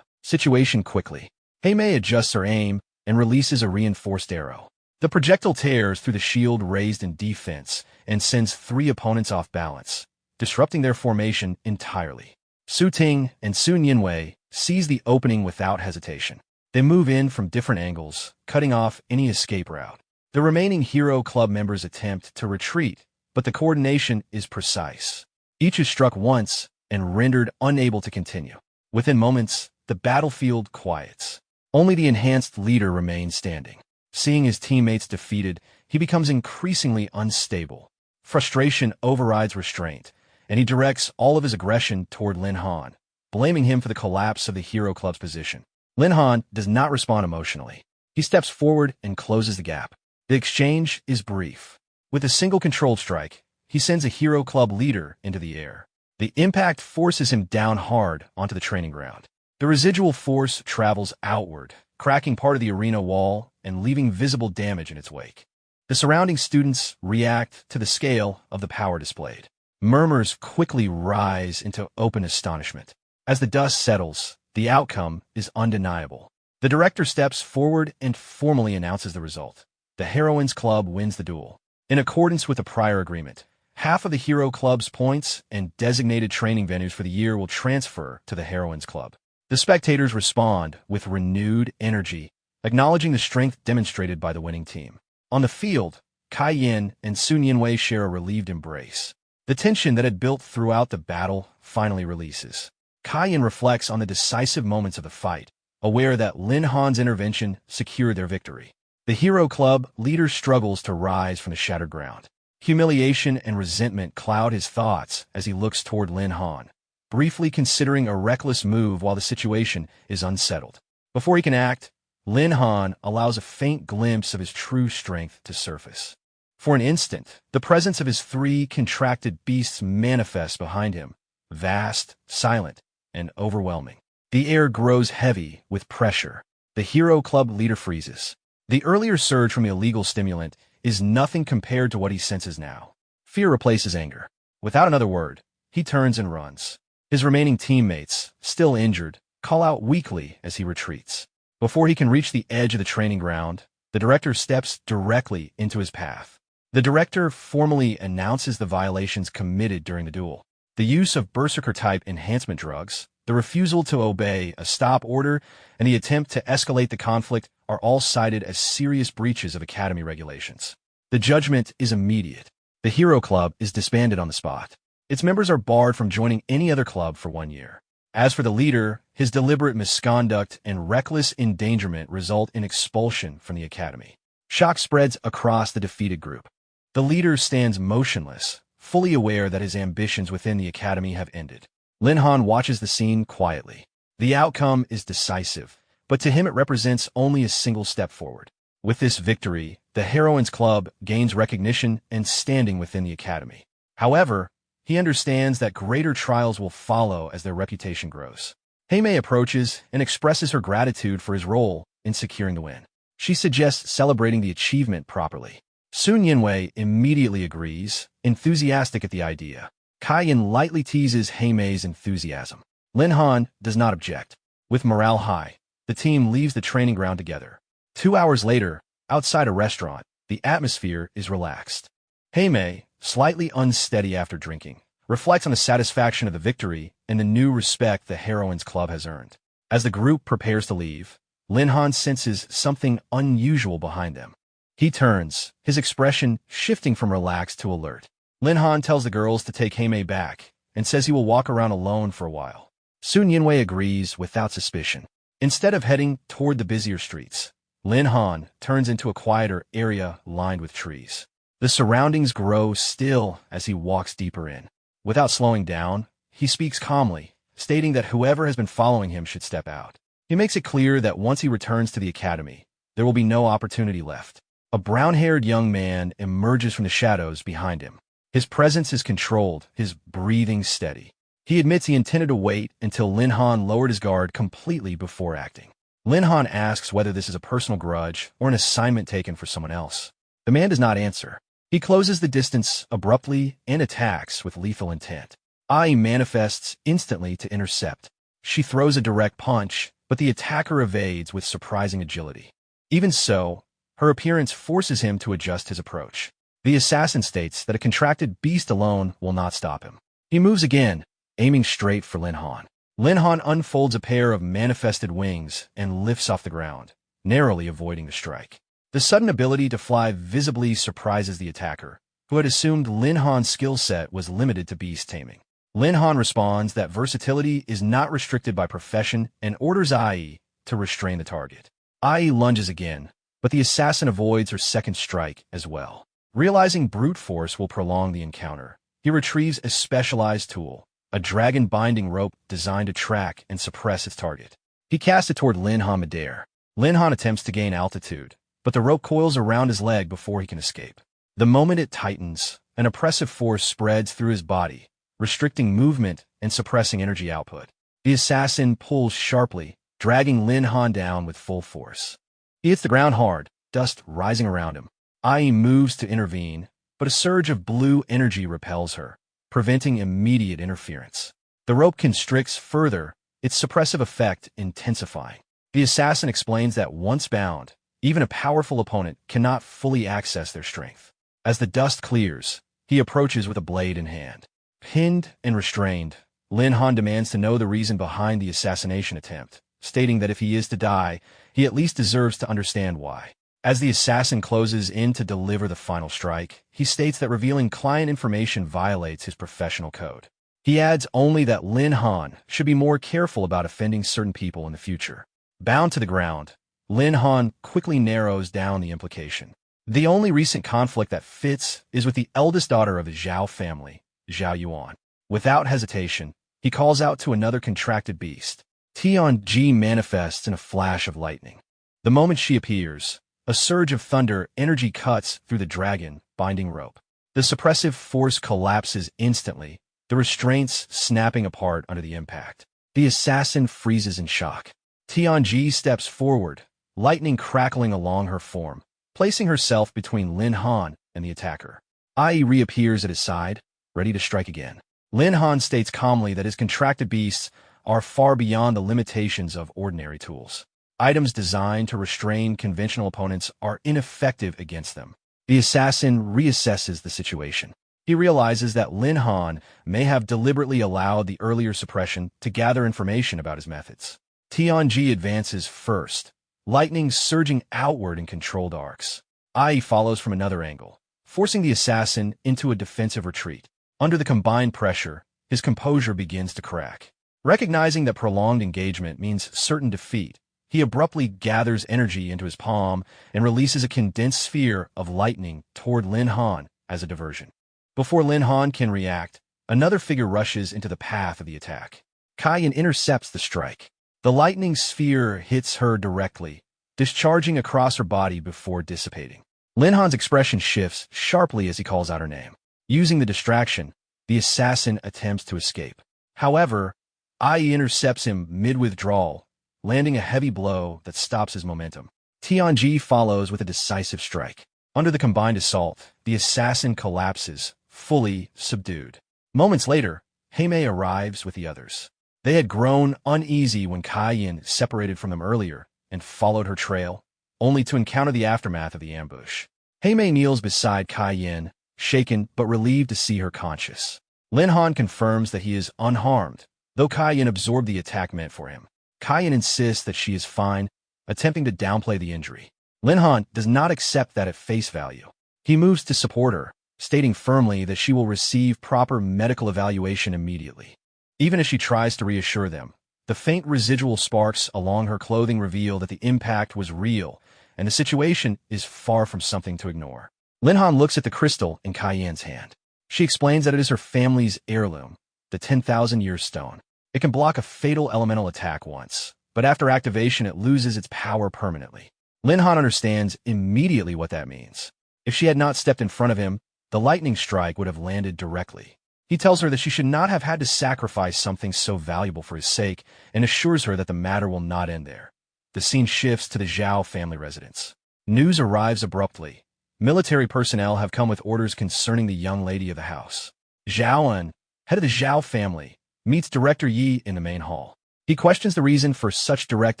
situation quickly. Tame adjusts her aim and releases a reinforced arrow. The projectile tears through the shield raised in defense and sends 3 opponents off balance, disrupting their formation entirely. Su Ting and Sun Yinwei seize the opening without hesitation. They move in from different angles, cutting off any escape route. The remaining Hero Club members attempt to retreat, but the coordination is precise. Each is struck once and rendered unable to continue. Within moments, the battlefield quiets. Only the enhanced leader remains standing. Seeing his teammates defeated, he becomes increasingly unstable. Frustration overrides restraint, and he directs all of his aggression toward Lin Han, blaming him for the collapse of the Hero Club's position. Lin Han does not respond emotionally. He steps forward and closes the gap. The exchange is brief. With a single controlled strike, he sends a Hero Club leader into the air. The impact forces him down hard onto the training ground. The residual force travels outward, cracking part of the arena wall and leaving visible damage in its wake. The surrounding students react to the scale of the power displayed. Murmurs quickly rise into open astonishment. As the dust settles, the outcome is undeniable. The director steps forward and formally announces the result. The Heroines Club wins the duel. In accordance with the prior agreement, half of the Hero Club's points and designated training venues for the year will transfer to the Heroines Club. The spectators respond with renewed energy, acknowledging the strength demonstrated by the winning team. On the field, Kai Yin and Sun Yinwei share a relieved embrace. The tension that had built throughout the battle finally releases. Kai Yin reflects on the decisive moments of the fight, aware that Lin Han's intervention secured their victory. The Hero Club leader struggles to rise from the shattered ground. Humiliation and resentment cloud his thoughts as he looks toward Lin Han, briefly considering a reckless move while the situation is unsettled. Before he can act, Lin Han allows a faint glimpse of his true strength to surface. For an instant, the presence of his 3 contracted beasts manifests behind him, vast, silent, and overwhelming. The air grows heavy with pressure. The Hero Club leader freezes. The earlier surge from the illegal stimulant is nothing compared to what he senses now. Fear replaces anger. Without another word, he turns and runs. His remaining teammates, still injured, call out weakly as he retreats. Before he can reach the edge of the training ground, the director steps directly into his path. The director formally announces the violations committed during the duel. The use of Berserker-type enhancement drugs, the refusal to obey a stop order, and the attempt to escalate the conflict are all cited as serious breaches of Academy regulations. The judgment is immediate. The Hero Club is disbanded on the spot. Its members are barred from joining any other club for 1 year. As for the leader, his deliberate misconduct and reckless endangerment result in expulsion from the Academy. Shock spreads across the defeated group. The leader stands motionless, fully aware that his ambitions within the Academy have ended. Lin Han watches the scene quietly. The outcome is decisive, but to him it represents only a single step forward. With this victory, the Heroines Club gains recognition and standing within the Academy. However, he understands that greater trials will follow as their reputation grows. Tame approaches and expresses her gratitude for his role in securing the win. She suggests celebrating the achievement properly. Sun Yinwei immediately agrees, enthusiastic at the idea. Kai Yin lightly teases Heime's enthusiasm. Lin Han does not object. With morale high, the team leaves the training ground together. 2 hours later, outside a restaurant, the atmosphere is relaxed. Heime, slightly unsteady after drinking, reflects on the satisfaction of the victory and the new respect the Heroines Club has earned. As the group prepares to leave, Lin Han senses something unusual behind them. He turns, his expression shifting from relaxed to alert. Lin Han tells the girls to take Heime back and says he will walk around alone for a while. Sun Yinwei agrees without suspicion. Instead of heading toward the busier streets, Lin Han turns into a quieter area lined with trees. The surroundings grow still as he walks deeper in. Without slowing down, he speaks calmly, stating that whoever has been following him should step out. He makes it clear that once he returns to the academy, there will be no opportunity left. A brown-haired young man emerges from the shadows behind him. His presence is controlled, his breathing steady. He admits he intended to wait until Lin Han lowered his guard completely before acting. Lin Han asks whether this is a personal grudge or an assignment taken for someone else. The man does not answer. He closes the distance abruptly and attacks with lethal intent. Ai manifests instantly to intercept. She throws a direct punch, but the attacker evades with surprising agility. Even so, her appearance forces him to adjust his approach. The assassin states that a contracted beast alone will not stop him. He moves again, aiming straight for Lin Han. Lin Han unfolds a pair of manifested wings and lifts off the ground, narrowly avoiding the strike. The sudden ability to fly visibly surprises the attacker, who had assumed Lin Han's skill set was limited to beast taming. Lin Han responds that versatility is not restricted by profession and orders Ai to restrain the target. Ai lunges again, but the assassin avoids her second strike as well. Realizing brute force will prolong the encounter, he retrieves a specialized tool, a dragon binding rope designed to track and suppress its target. He casts it toward Lin Han midair. Lin Han attempts to gain altitude, but the rope coils around his leg before he can escape. The moment it tightens, an oppressive force spreads through his body, restricting movement and suppressing energy output. The assassin pulls sharply, dragging Lin Han down with full force. He hits the ground hard, dust rising around him. Ai moves to intervene, but a surge of blue energy repels her, preventing immediate interference. The rope constricts further, its suppressive effect intensifying. The assassin explains that once bound, even a powerful opponent cannot fully access their strength. As the dust clears, he approaches with a blade in hand. Pinned and restrained, Lin Han demands to know the reason behind the assassination attempt, stating that if he is to die, he at least deserves to understand why. As the assassin closes in to deliver the final strike, he states that revealing client information violates his professional code. He adds only that Lin Han should be more careful about offending certain people in the future. Bound to the ground, Lin Han quickly narrows down the implication. The only recent conflict that fits is with the eldest daughter of the Zhao family, Zhao Yuan. Without hesitation, he calls out to another contracted beast. Tianji manifests in a flash of lightning. The moment she appears, a surge of thunder energy cuts through the dragon binding rope. The suppressive force collapses instantly, the restraints snapping apart under the impact. The assassin freezes in shock. Tianji steps forward, lightning crackling along her form, placing herself between Lin Han and the attacker. Ai reappears at his side, ready to strike again. Lin Han states calmly that his contracted beasts are far beyond the limitations of ordinary tools. Items designed to restrain conventional opponents are ineffective against them. The assassin reassesses the situation. He realizes that Lin Han may have deliberately allowed the earlier suppression to gather information about his methods. Tianji advances first, lightning surging outward in controlled arcs. Ai follows from another angle, forcing the assassin into a defensive retreat. Under the combined pressure, his composure begins to crack. Recognizing that prolonged engagement means certain defeat, he abruptly gathers energy into his palm and releases a condensed sphere of lightning toward Lin Han as a diversion. Before Lin Han can react, another figure rushes into the path of the attack. Kaiyan intercepts the strike. The lightning sphere hits her directly, discharging across her body before dissipating. Lin Han's expression shifts sharply as he calls out her name. Using the distraction, the assassin attempts to escape. However, Ai intercepts him mid-withdrawal, landing a heavy blow that stops his momentum. Tianji follows with a decisive strike. Under the combined assault, the assassin collapses, fully subdued. Moments later, Tame arrives with the others. They had grown uneasy when Kaiyan separated from them earlier and followed her trail, only to encounter the aftermath of the ambush. Tame kneels beside Kaiyan, shaken but relieved to see her conscious. Lin Han confirms that he is unharmed, though Kaiyan absorbed the attack meant for him. Kaiyan insists that she is fine, attempting to downplay the injury. Lin Han does not accept that at face value. He moves to support her, stating firmly that she will receive proper medical evaluation immediately. Even as she tries to reassure them, the faint residual sparks along her clothing reveal that the impact was real, and the situation is far from something to ignore. Lin Han looks at the crystal in Kaiyan's hand. She explains that it is her family's heirloom, the 10,000-year stone. It can block a fatal elemental attack once, but after activation it loses its power permanently. Lin Han understands immediately what that means. If she had not stepped in front of him, the lightning strike would have landed directly. He tells her that she should not have had to sacrifice something so valuable for his sake and assures her that the matter will not end there. The scene shifts to the Zhao family residence. News arrives abruptly. Military personnel have come with orders concerning the young lady of the house. Zhao An, head of the Zhao family, meets Director Yi in the main hall. He questions the reason for such direct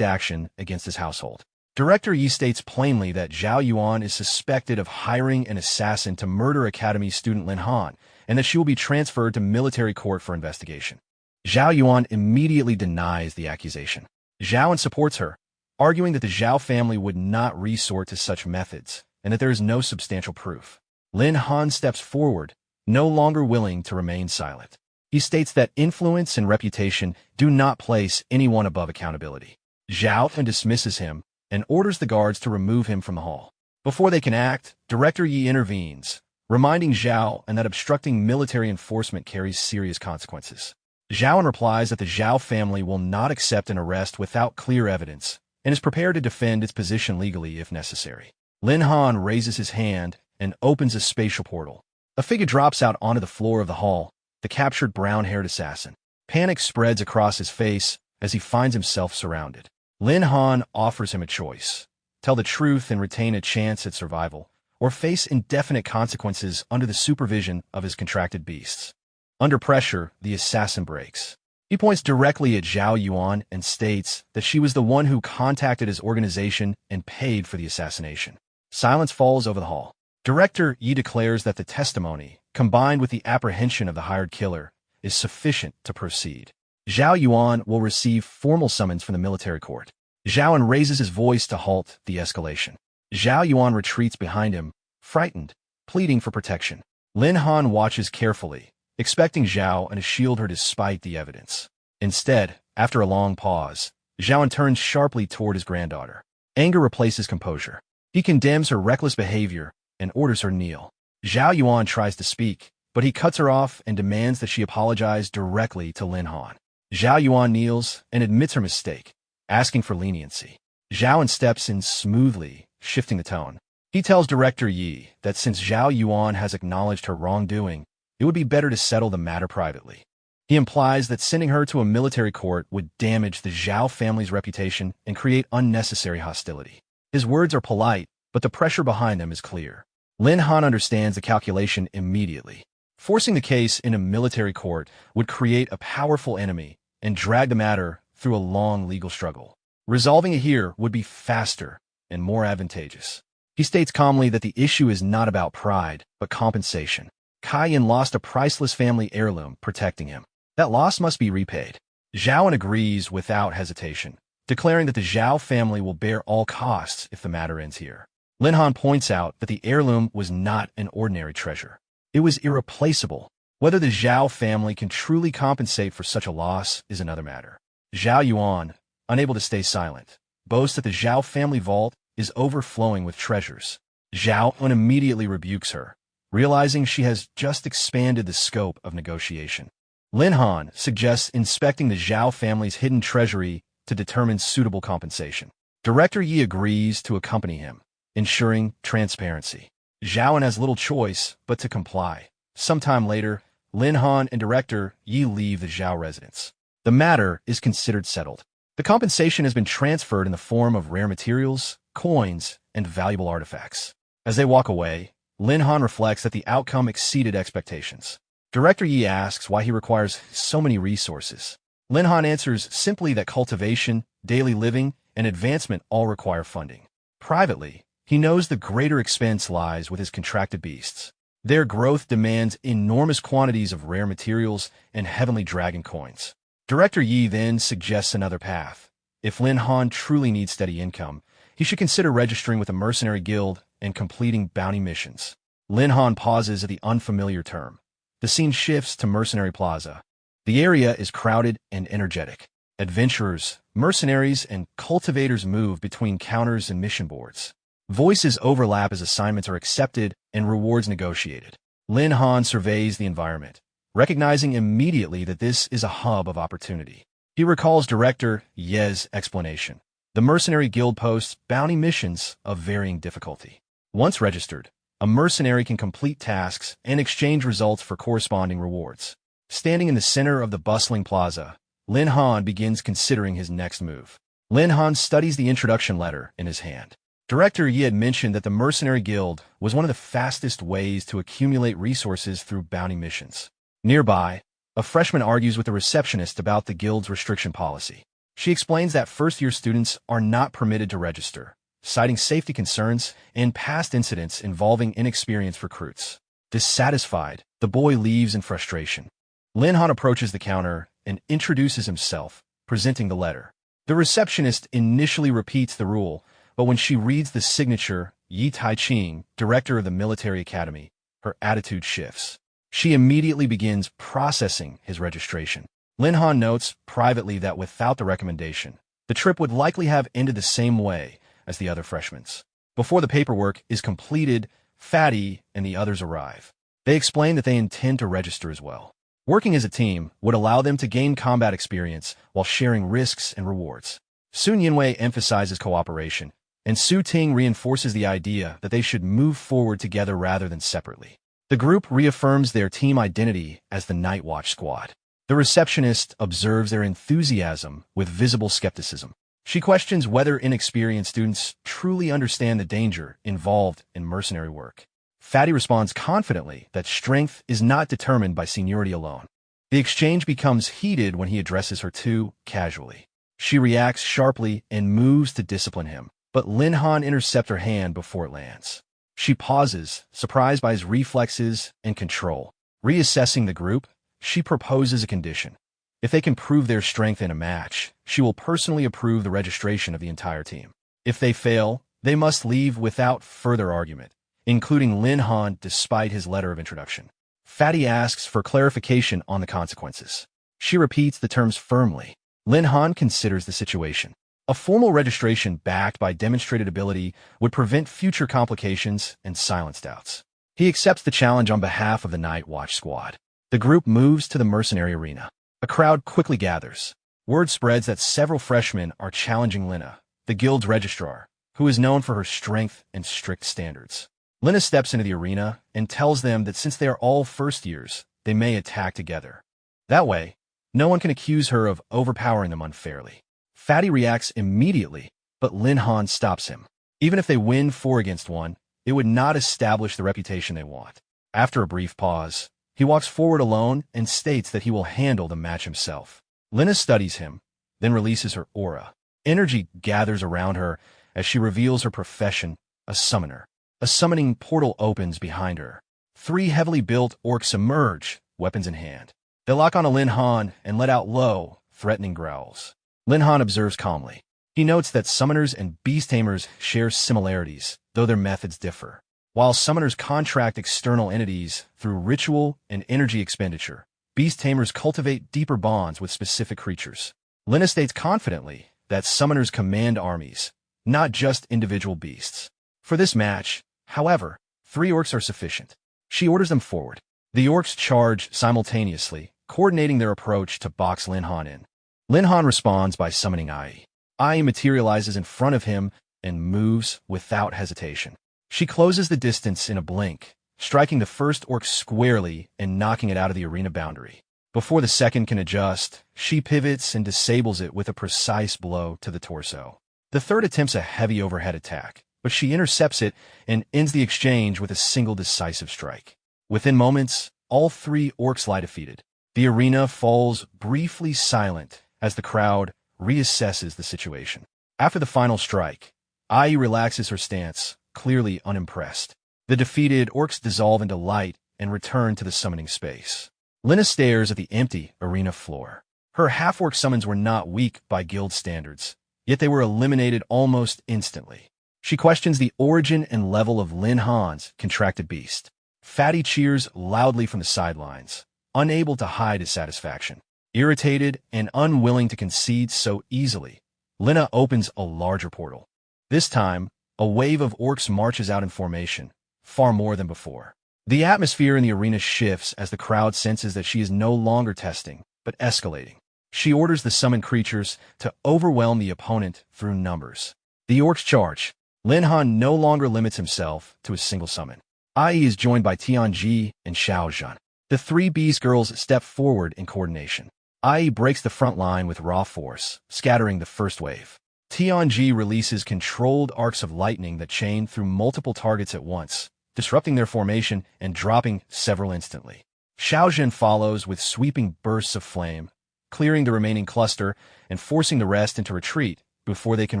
action against his household. Director Yi states plainly that Zhao Yuan is suspected of hiring an assassin to murder Academy student Lin Han, and that she will be transferred to military court for investigation. Zhao Yuan immediately denies the accusation. Zhao An supports her, arguing that the Zhao family would not resort to such methods, and that there is no substantial proof. Lin Han steps forward, no longer willing to remain silent. He states that influence and reputation do not place anyone above accountability. Zhao An dismisses him and orders the guards to remove him from the hall. Before they can act, Director Yi intervenes, reminding Zhao An that obstructing military enforcement carries serious consequences. Zhao An replies that the Zhao family will not accept an arrest without clear evidence and is prepared to defend its position legally if necessary. Lin Han raises his hand and opens a spatial portal. A figure drops out onto the floor of the hall, the captured brown-haired assassin. Panic spreads across his face as he finds himself surrounded. Lin Han offers him a choice: tell the truth and retain a chance at survival, or face indefinite consequences under the supervision of his contracted beasts. Under pressure, the assassin breaks. He points directly at Zhao Yuan and states that she was the one who contacted his organization and paid for the assassination. Silence falls over the hall. Director Yi declares that the testimony, combined with the apprehension of the hired killer, is sufficient to proceed. Zhao Yuan will receive formal summons from the military court. Zhao An raises his voice to halt the escalation. Zhao Yuan retreats behind him, frightened, pleading for protection. Lin Han watches carefully, expecting Zhao An to shield her despite the evidence. Instead, after a long pause, Zhao An turns sharply toward his granddaughter. Anger replaces composure. He condemns her reckless behavior and orders her kneel. Zhao Yuan tries to speak, but he cuts her off and demands that she apologize directly to Lin Han. Zhao Yuan kneels and admits her mistake, asking for leniency. Zhao An steps in smoothly, shifting the tone. He tells Director Yi that since Zhao Yuan has acknowledged her wrongdoing, it would be better to settle the matter privately. He implies that sending her to a military court would damage the Zhao family's reputation and create unnecessary hostility. His words are polite, but the pressure behind them is clear. Lin Han understands the calculation immediately. Forcing the case in a military court would create a powerful enemy and drag the matter through a long legal struggle. Resolving it here would be faster and more advantageous. He states calmly that the issue is not about pride, but compensation. Kaiyan lost a priceless family heirloom protecting him. That loss must be repaid. Zhao An agrees without hesitation, declaring that the Zhao family will bear all costs if the matter ends here. Lin Han points out that the heirloom was not an ordinary treasure. It was irreplaceable. Whether the Zhao family can truly compensate for such a loss is another matter. Zhao Yuan, unable to stay silent, boasts that the Zhao family vault is overflowing with treasures. Zhao An immediately rebukes her, realizing she has just expanded the scope of negotiation. Lin Han suggests inspecting the Zhao family's hidden treasury to determine suitable compensation. Director Yi agrees to accompany him, ensuring transparency. Zhao An has little choice but to comply. Sometime later, Lin Han and Director Yi leave the Zhao residence. The matter is considered settled. The compensation has been transferred in the form of rare materials, coins, and valuable artifacts. As they walk away, Lin Han reflects that the outcome exceeded expectations. Director Yi asks why he requires so many resources. Lin Han answers simply that cultivation, daily living, and advancement all require funding. Privately, he knows the greater expense lies with his contracted beasts. Their growth demands enormous quantities of rare materials and heavenly dragon coins. Director Yi then suggests another path. If Lin Han truly needs steady income, he should consider registering with a mercenary guild and completing bounty missions. Lin Han pauses at the unfamiliar term. The scene shifts to Mercenary Plaza. The area is crowded and energetic. Adventurers, mercenaries, and cultivators move between counters and mission boards. Voices overlap as assignments are accepted and rewards negotiated. Lin Han surveys the environment, recognizing immediately that this is a hub of opportunity. He recalls director Ye's explanation. The mercenary guild posts bounty missions of varying difficulty. Once registered, a mercenary can complete tasks and exchange results for corresponding rewards. Standing in the center of the bustling plaza, Lin Han begins considering his next move. Lin Han studies the introduction letter in his hand. Director Ye had mentioned that the Mercenary Guild was one of the fastest ways to accumulate resources through bounty missions. Nearby, a freshman argues with the receptionist about the guild's restriction policy. She explains that first-year students are not permitted to register, citing safety concerns and past incidents involving inexperienced recruits. Dissatisfied, the boy leaves in frustration. Lin Han approaches the counter and introduces himself, presenting the letter. The receptionist initially repeats the rule, but when she reads the signature, Yi Tai-ching, director of the military academy, her attitude shifts. She immediately begins processing his registration. Lin Han notes privately that without the recommendation, the trip would likely have ended the same way as the other freshmen's. Before the paperwork is completed, Fatty and the others arrive. They explain that they intend to register as well. Working as a team would allow them to gain combat experience while sharing risks and rewards. Sun Yinwei emphasizes cooperation, and Su Ting reinforces the idea that they should move forward together rather than separately. The group reaffirms their team identity as the Night Watch Squad. The receptionist observes their enthusiasm with visible skepticism. She questions whether inexperienced students truly understand the danger involved in mercenary work. Fatty responds confidently that strength is not determined by seniority alone. The exchange becomes heated when he addresses her too casually. She reacts sharply and moves to discipline him, but Lin Han intercepts her hand before it lands. She pauses, surprised by his reflexes and control. Reassessing the group, she proposes a condition. If they can prove their strength in a match, she will personally approve the registration of the entire team. If they fail, they must leave without further argument, including Lin Han despite his letter of introduction. Fatty asks for clarification on the consequences. She repeats the terms firmly. Lin Han considers the situation. A formal registration backed by demonstrated ability would prevent future complications and silence doubts. He accepts the challenge on behalf of the Night Watch Squad. The group moves to the mercenary arena. A crowd quickly gathers. Word spreads that several freshmen are challenging Lina, the guild's registrar, who is known for her strength and strict standards. Lina steps into the arena and tells them that since they are all first years, they may attack together. That way, no one can accuse her of overpowering them unfairly. Fatty reacts immediately, but Lin Han stops him. Even if they win 4 against 1, it would not establish the reputation they want. After a brief pause, he walks forward alone and states that he will handle the match himself. Lina studies him, then releases her aura. Energy gathers around her as she reveals her profession, a summoner. A summoning portal opens behind her. 3 heavily built orcs emerge, weapons in hand. They lock onto Lin Han and let out low, threatening growls. Lin Han observes calmly. He notes that summoners and beast tamers share similarities, though their methods differ. While summoners contract external entities through ritual and energy expenditure, beast tamers cultivate deeper bonds with specific creatures. Lina states confidently that summoners command armies, not just individual beasts. For this match, however, 3 orcs are sufficient. She orders them forward. The orcs charge simultaneously, coordinating their approach to box Lin Han in. Lin Han responds by summoning Ai. Ai materializes in front of him and moves without hesitation. She closes the distance in a blink, striking the first orc squarely and knocking it out of the arena boundary. Before the second can adjust, she pivots and disables it with a precise blow to the torso. The third attempts a heavy overhead attack, but she intercepts it and ends the exchange with a single decisive strike. Within moments, all 3 orcs lie defeated. The arena falls briefly silent as the crowd reassesses the situation. After the final strike, Ai relaxes her stance, clearly unimpressed. The defeated orcs dissolve into light and return to the summoning space. Lina stares at the empty arena floor. Her half-orc summons were not weak by guild standards, yet they were eliminated almost instantly. She questions the origin and level of Lin Han's contracted beast. Fatty cheers loudly from the sidelines, unable to hide his satisfaction. Irritated and unwilling to concede so easily, Lina opens a larger portal. This time, a wave of orcs marches out in formation, far more than before. The atmosphere in the arena shifts as the crowd senses that she is no longer testing, but escalating. She orders the summoned creatures to overwhelm the opponent through numbers. The orcs charge. Lin Han no longer limits himself to a single summon. IE is joined by Tianji and Xiaozhan. The three Beast girls step forward in coordination. IE breaks the front line with raw force, scattering the first wave. Tianji releases controlled arcs of lightning that chain through multiple targets at once, disrupting their formation and dropping several instantly. Xiaozhan follows with sweeping bursts of flame, clearing the remaining cluster and forcing the rest into retreat before they can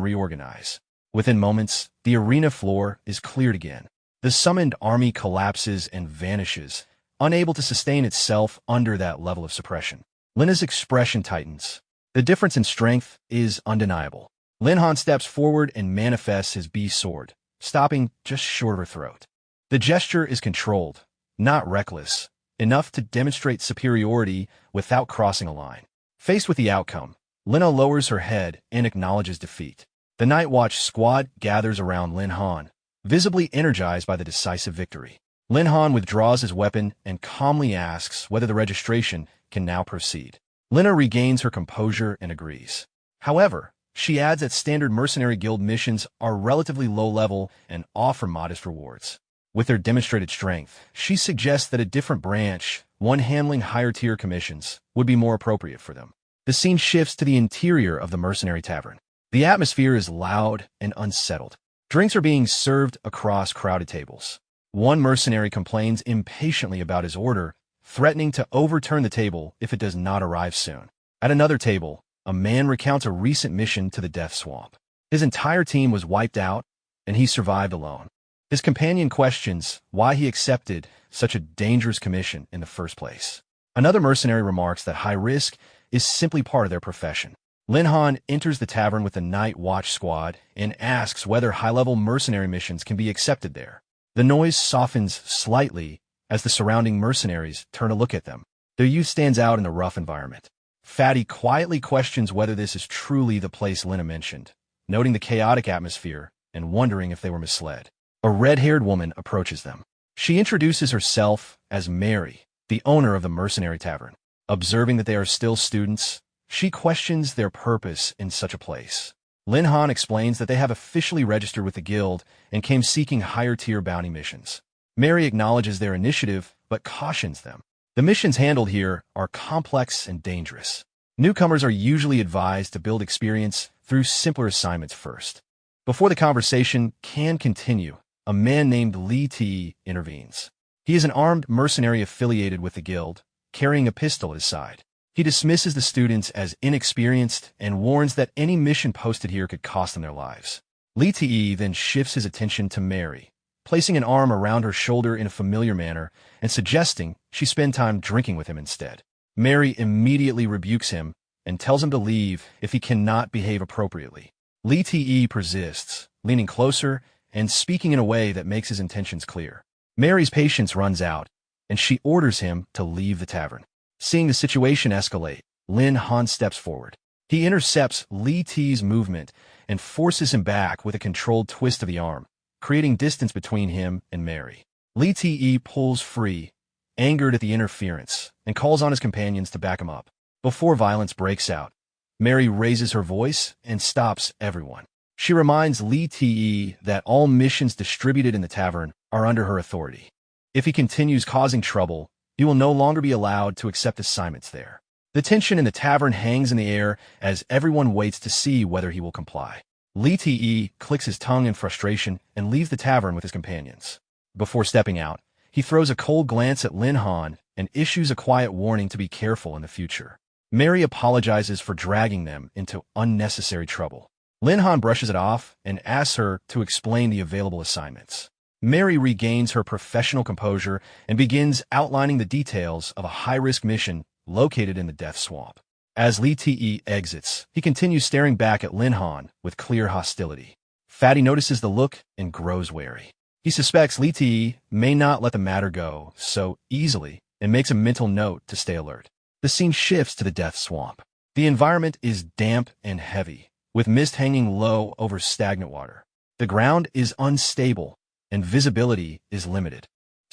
reorganize. Within moments, the arena floor is cleared again. The summoned army collapses and vanishes, unable to sustain itself under that level of suppression. Lina's expression tightens. The difference in strength is undeniable. Lin Han steps forward and manifests his beast sword, stopping just short of her throat. The gesture is controlled, not reckless, enough to demonstrate superiority without crossing a line. Faced with the outcome, Lina lowers her head and acknowledges defeat. The Night Watch squad gathers around Lin Han, visibly energized by the decisive victory. Lin Han withdraws his weapon and calmly asks whether the registration can now proceed. Lina regains her composure and agrees. However, she adds that standard mercenary guild missions are relatively low-level and offer modest rewards. With their demonstrated strength, she suggests that a different branch, one handling higher-tier commissions, would be more appropriate for them. The scene shifts to the interior of the mercenary tavern. The atmosphere is loud and unsettled. Drinks are being served across crowded tables. One mercenary complains impatiently about his order, threatening to overturn the table if it does not arrive soon. At another table, a man recounts a recent mission to the Death Swamp. His entire team was wiped out, and he survived alone. His companion questions why he accepted such a dangerous commission in the first place. Another mercenary remarks that high risk is simply part of their profession. Lin Han enters the tavern with the Night Watch squad and asks whether high-level mercenary missions can be accepted there. The noise softens slightly as the surrounding mercenaries turn to look at them. Their youth stands out in the rough environment. Fatty quietly questions whether this is truly the place Lina mentioned, noting the chaotic atmosphere and wondering if they were misled. A red-haired woman approaches them. She introduces herself as Mary, the owner of the mercenary tavern. Observing that they are still students, she questions their purpose in such a place. Lin Han explains that they have officially registered with the guild and came seeking higher-tier bounty missions. Mary acknowledges their initiative, but cautions them. The missions handled here are complex and dangerous. Newcomers are usually advised to build experience through simpler assignments first. Before the conversation can continue, a man named Li Ti intervenes. He is an armed mercenary affiliated with the guild, carrying a pistol at his side. He dismisses the students as inexperienced and warns that any mission posted here could cost them their lives. Li Ti then shifts his attention to Mary, placing an arm around her shoulder in a familiar manner and suggesting she spend time drinking with him instead. Mary immediately rebukes him and tells him to leave if he cannot behave appropriately. Li Ti persists, leaning closer and speaking in a way that makes his intentions clear. Mary's patience runs out, and she orders him to leave the tavern. Seeing the situation escalate, Lin Han steps forward. He intercepts Li Ti's movement and forces him back with a controlled twist of the arm, creating distance between him and Mary. Li Ti pulls free, angered at the interference, and calls on his companions to back him up. Before violence breaks out, Mary raises her voice and stops everyone. She reminds Li Ti that all missions distributed in the tavern are under her authority. If he continues causing trouble, he will no longer be allowed to accept assignments there. The tension in the tavern hangs in the air as everyone waits to see whether he will comply. Li Ti clicks his tongue in frustration and leaves the tavern with his companions. Before stepping out, he throws a cold glance at Lin Han and issues a quiet warning to be careful in the future. Mary apologizes for dragging them into unnecessary trouble. Lin Han brushes it off and asks her to explain the available assignments. Mary regains her professional composure and begins outlining the details of a high-risk mission located in the Death Swamp. As Li Ti exits, he continues staring back at Lin Han with clear hostility. Fatty notices the look and grows wary. He suspects Li Ti may not let the matter go so easily and makes a mental note to stay alert. The scene shifts to the Death Swamp. The environment is damp and heavy, with mist hanging low over stagnant water. The ground is unstable, and visibility is limited.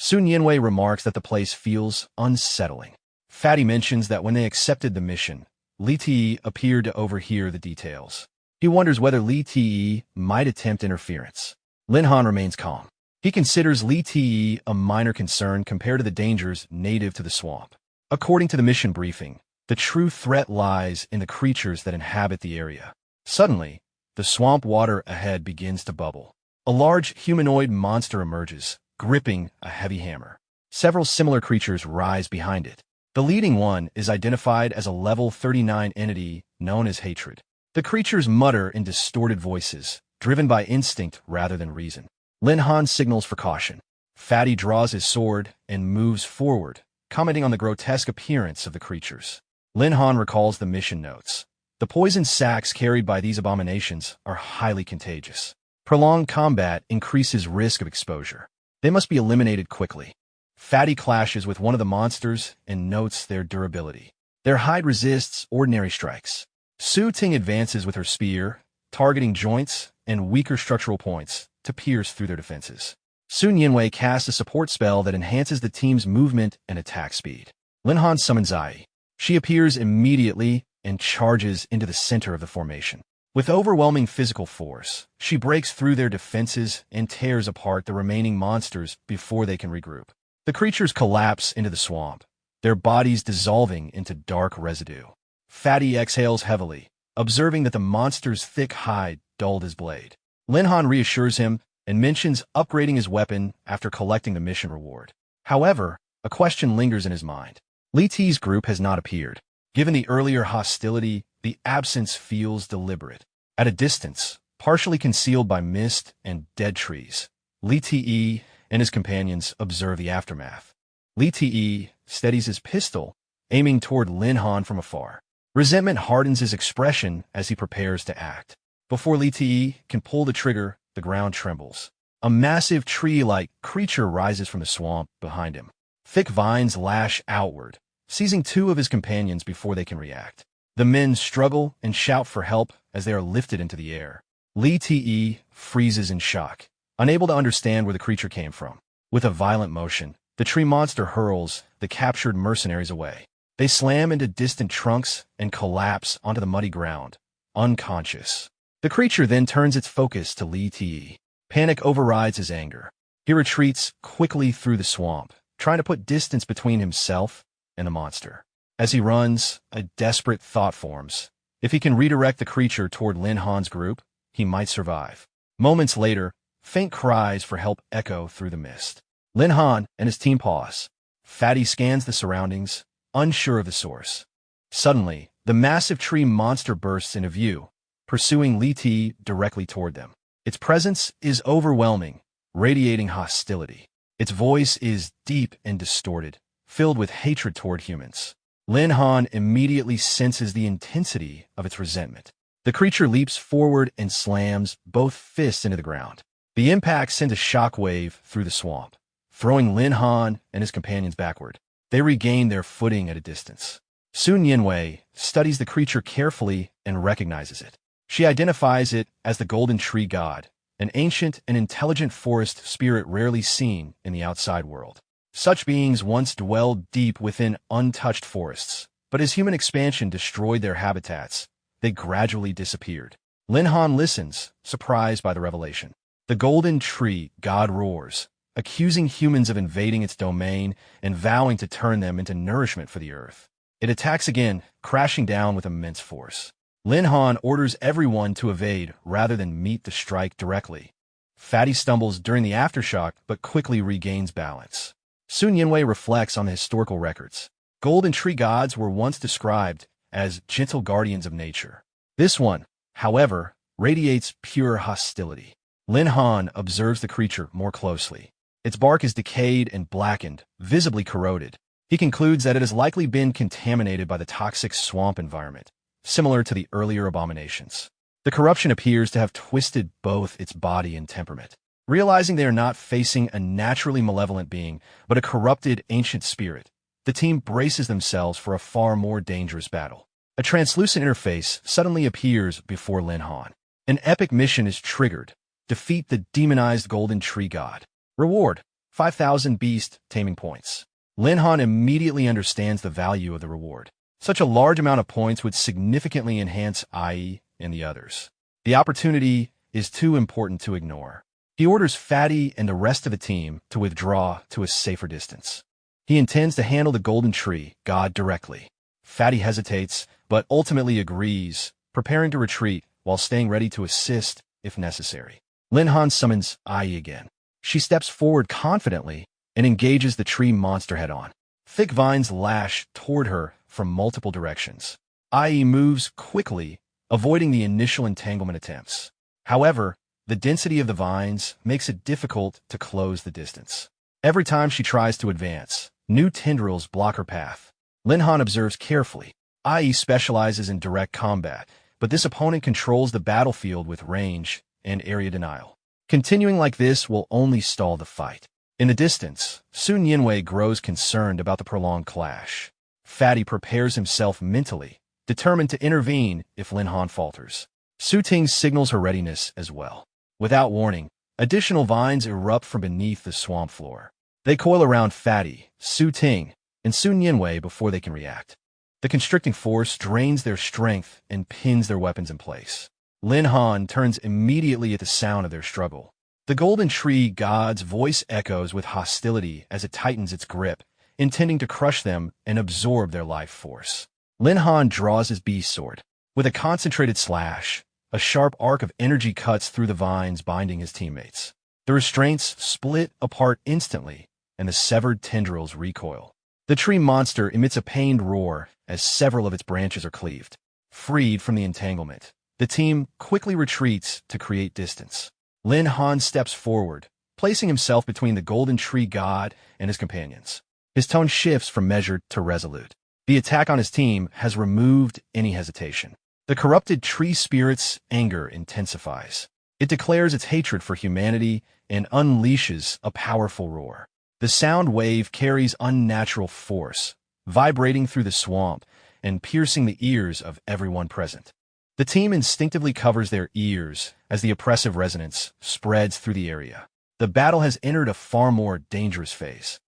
Sun Yinwei remarks that the place feels unsettling. Fatty mentions that when they accepted the mission, Li Te appeared to overhear the details. He wonders whether Li Te might attempt interference. Lin Han remains calm. He considers Li Te a minor concern compared to the dangers native to the swamp. According to the mission briefing, the true threat lies in the creatures that inhabit the area. Suddenly, the swamp water ahead begins to bubble. A large humanoid monster emerges, gripping a heavy hammer. Several similar creatures rise behind it. The leading one is identified as a level 39 entity known as Hatred. The creatures mutter in distorted voices, driven by instinct rather than reason. Lin Han signals for caution. Fatty draws his sword and moves forward, commenting on the grotesque appearance of the creatures. Lin Han recalls the mission notes. The poison sacs carried by these abominations are highly contagious. Prolonged combat increases risk of exposure. They must be eliminated quickly. Fatty clashes with one of the monsters and notes their durability. Their hide resists ordinary strikes. Su Ting advances with her spear, targeting joints and weaker structural points to pierce through their defenses. Sun Yinwei casts a support spell that enhances the team's movement and attack speed. Lin Han summons Ai. She appears immediately and charges into the center of the formation. With overwhelming physical force, she breaks through their defenses and tears apart the remaining monsters before they can regroup. The creatures collapse into the swamp, their bodies dissolving into dark residue. Fatty exhales heavily, observing that the monster's thick hide dulled his blade. Lin Han reassures him and mentions upgrading his weapon after collecting the mission reward. However, a question lingers in his mind. Li Te's group has not appeared. Given the earlier hostility, the absence feels deliberate. At a distance, partially concealed by mist and dead trees, Li Te and his companions observe the aftermath. Li Te steadies his pistol, aiming toward Lin Han from afar. Resentment hardens his expression as he prepares to act. Before Li Te can pull the trigger, the ground trembles. A massive tree-like creature rises from the swamp behind him. Thick vines lash outward, seizing two of his companions before they can react. The men struggle and shout for help as they are lifted into the air. Li Te freezes in shock, unable to understand where the creature came from. With a violent motion, the tree monster hurls the captured mercenaries away. They slam into distant trunks and collapse onto the muddy ground, unconscious. The creature then turns its focus to Li Te. Panic overrides his anger. He retreats quickly through the swamp, trying to put distance between himself and the monster. As he runs, a desperate thought forms. If he can redirect the creature toward Lin Han's group, he might survive. Moments later, faint cries for help echo through the mist. Lin Han and his team pause. Fatty scans the surroundings, unsure of the source. Suddenly, the massive tree monster bursts into view, pursuing Li Te directly toward them. Its presence is overwhelming, radiating hostility. Its voice is deep and distorted, filled with hatred toward humans. Lin Han immediately senses the intensity of its resentment. The creature leaps forward and slams both fists into the ground. The impact sends a shockwave through the swamp, throwing Lin Han and his companions backward. They regain their footing at a distance. Sun Yinwei studies the creature carefully and recognizes it. She identifies it as the Golden Tree God, an ancient and intelligent forest spirit rarely seen in the outside world. Such beings once dwelled deep within untouched forests, but as human expansion destroyed their habitats, they gradually disappeared. Lin Han listens, surprised by the revelation. The Golden Tree God roars, accusing humans of invading its domain and vowing to turn them into nourishment for the earth. It attacks again, crashing down with immense force. Lin Han orders everyone to evade rather than meet the strike directly. Fatty stumbles during the aftershock but quickly regains balance. Sun Yinwei reflects on the historical records. Golden Tree gods were once described as gentle guardians of nature. This one, however, radiates pure hostility. Lin Han observes the creature more closely. Its bark is decayed and blackened, visibly corroded. He concludes that it has likely been contaminated by the toxic swamp environment, similar to the earlier abominations. The corruption appears to have twisted both its body and temperament. Realizing they are not facing a naturally malevolent being, but a corrupted ancient spirit, the team braces themselves for a far more dangerous battle. A translucent interface suddenly appears before Lin Han. An epic mission is triggered. Defeat the demonized Golden Tree God. Reward: 5,000 Beast Taming points. Lin Han immediately understands the value of the reward. Such a large amount of points would significantly enhance IE and the others. The opportunity is too important to ignore. He orders Fatty and the rest of the team to withdraw to a safer distance. He intends to handle the Golden Tree God directly. Fatty hesitates, but ultimately agrees, preparing to retreat while staying ready to assist if necessary. Lin Han summons IE again. She steps forward confidently and engages the tree monster head-on. Thick vines lash toward her from multiple directions. IE moves quickly, avoiding the initial entanglement attempts. However, the density of the vines makes it difficult to close the distance. Every time she tries to advance, new tendrils block her path. Lin Han observes carefully. IE specializes in direct combat, but this opponent controls the battlefield with range and area denial. Continuing like this will only stall the fight. In the distance, Su Nianwei grows concerned about the prolonged clash. Fatty prepares himself mentally, determined to intervene if Lin Han falters. Su Ting signals her readiness as well. Without warning, additional vines erupt from beneath the swamp floor. They coil around Fatty, Su Ting, and Su Nianwei before they can react. The constricting force drains their strength and pins their weapons in place. Lin Han turns immediately at the sound of their struggle. The Golden Tree God's voice echoes with hostility as it tightens its grip, intending to crush them and absorb their life force. Lin Han draws his beast sword. With a concentrated slash, a sharp arc of energy cuts through the vines binding his teammates. The restraints split apart instantly, and the severed tendrils recoil. The tree monster emits a pained roar as several of its branches are cleaved. Freed from the entanglement, the team quickly retreats to create distance. Lin Han steps forward, placing himself between the Golden Tree God and his companions. His tone shifts from measured to resolute. The attack on his team has removed any hesitation. The corrupted tree spirit's anger intensifies. It declares its hatred for humanity and unleashes a powerful roar. The sound wave carries unnatural force, vibrating through the swamp and piercing the ears of everyone present. The team instinctively covers their ears as the oppressive resonance spreads through the area. The battle has entered a far more dangerous phase.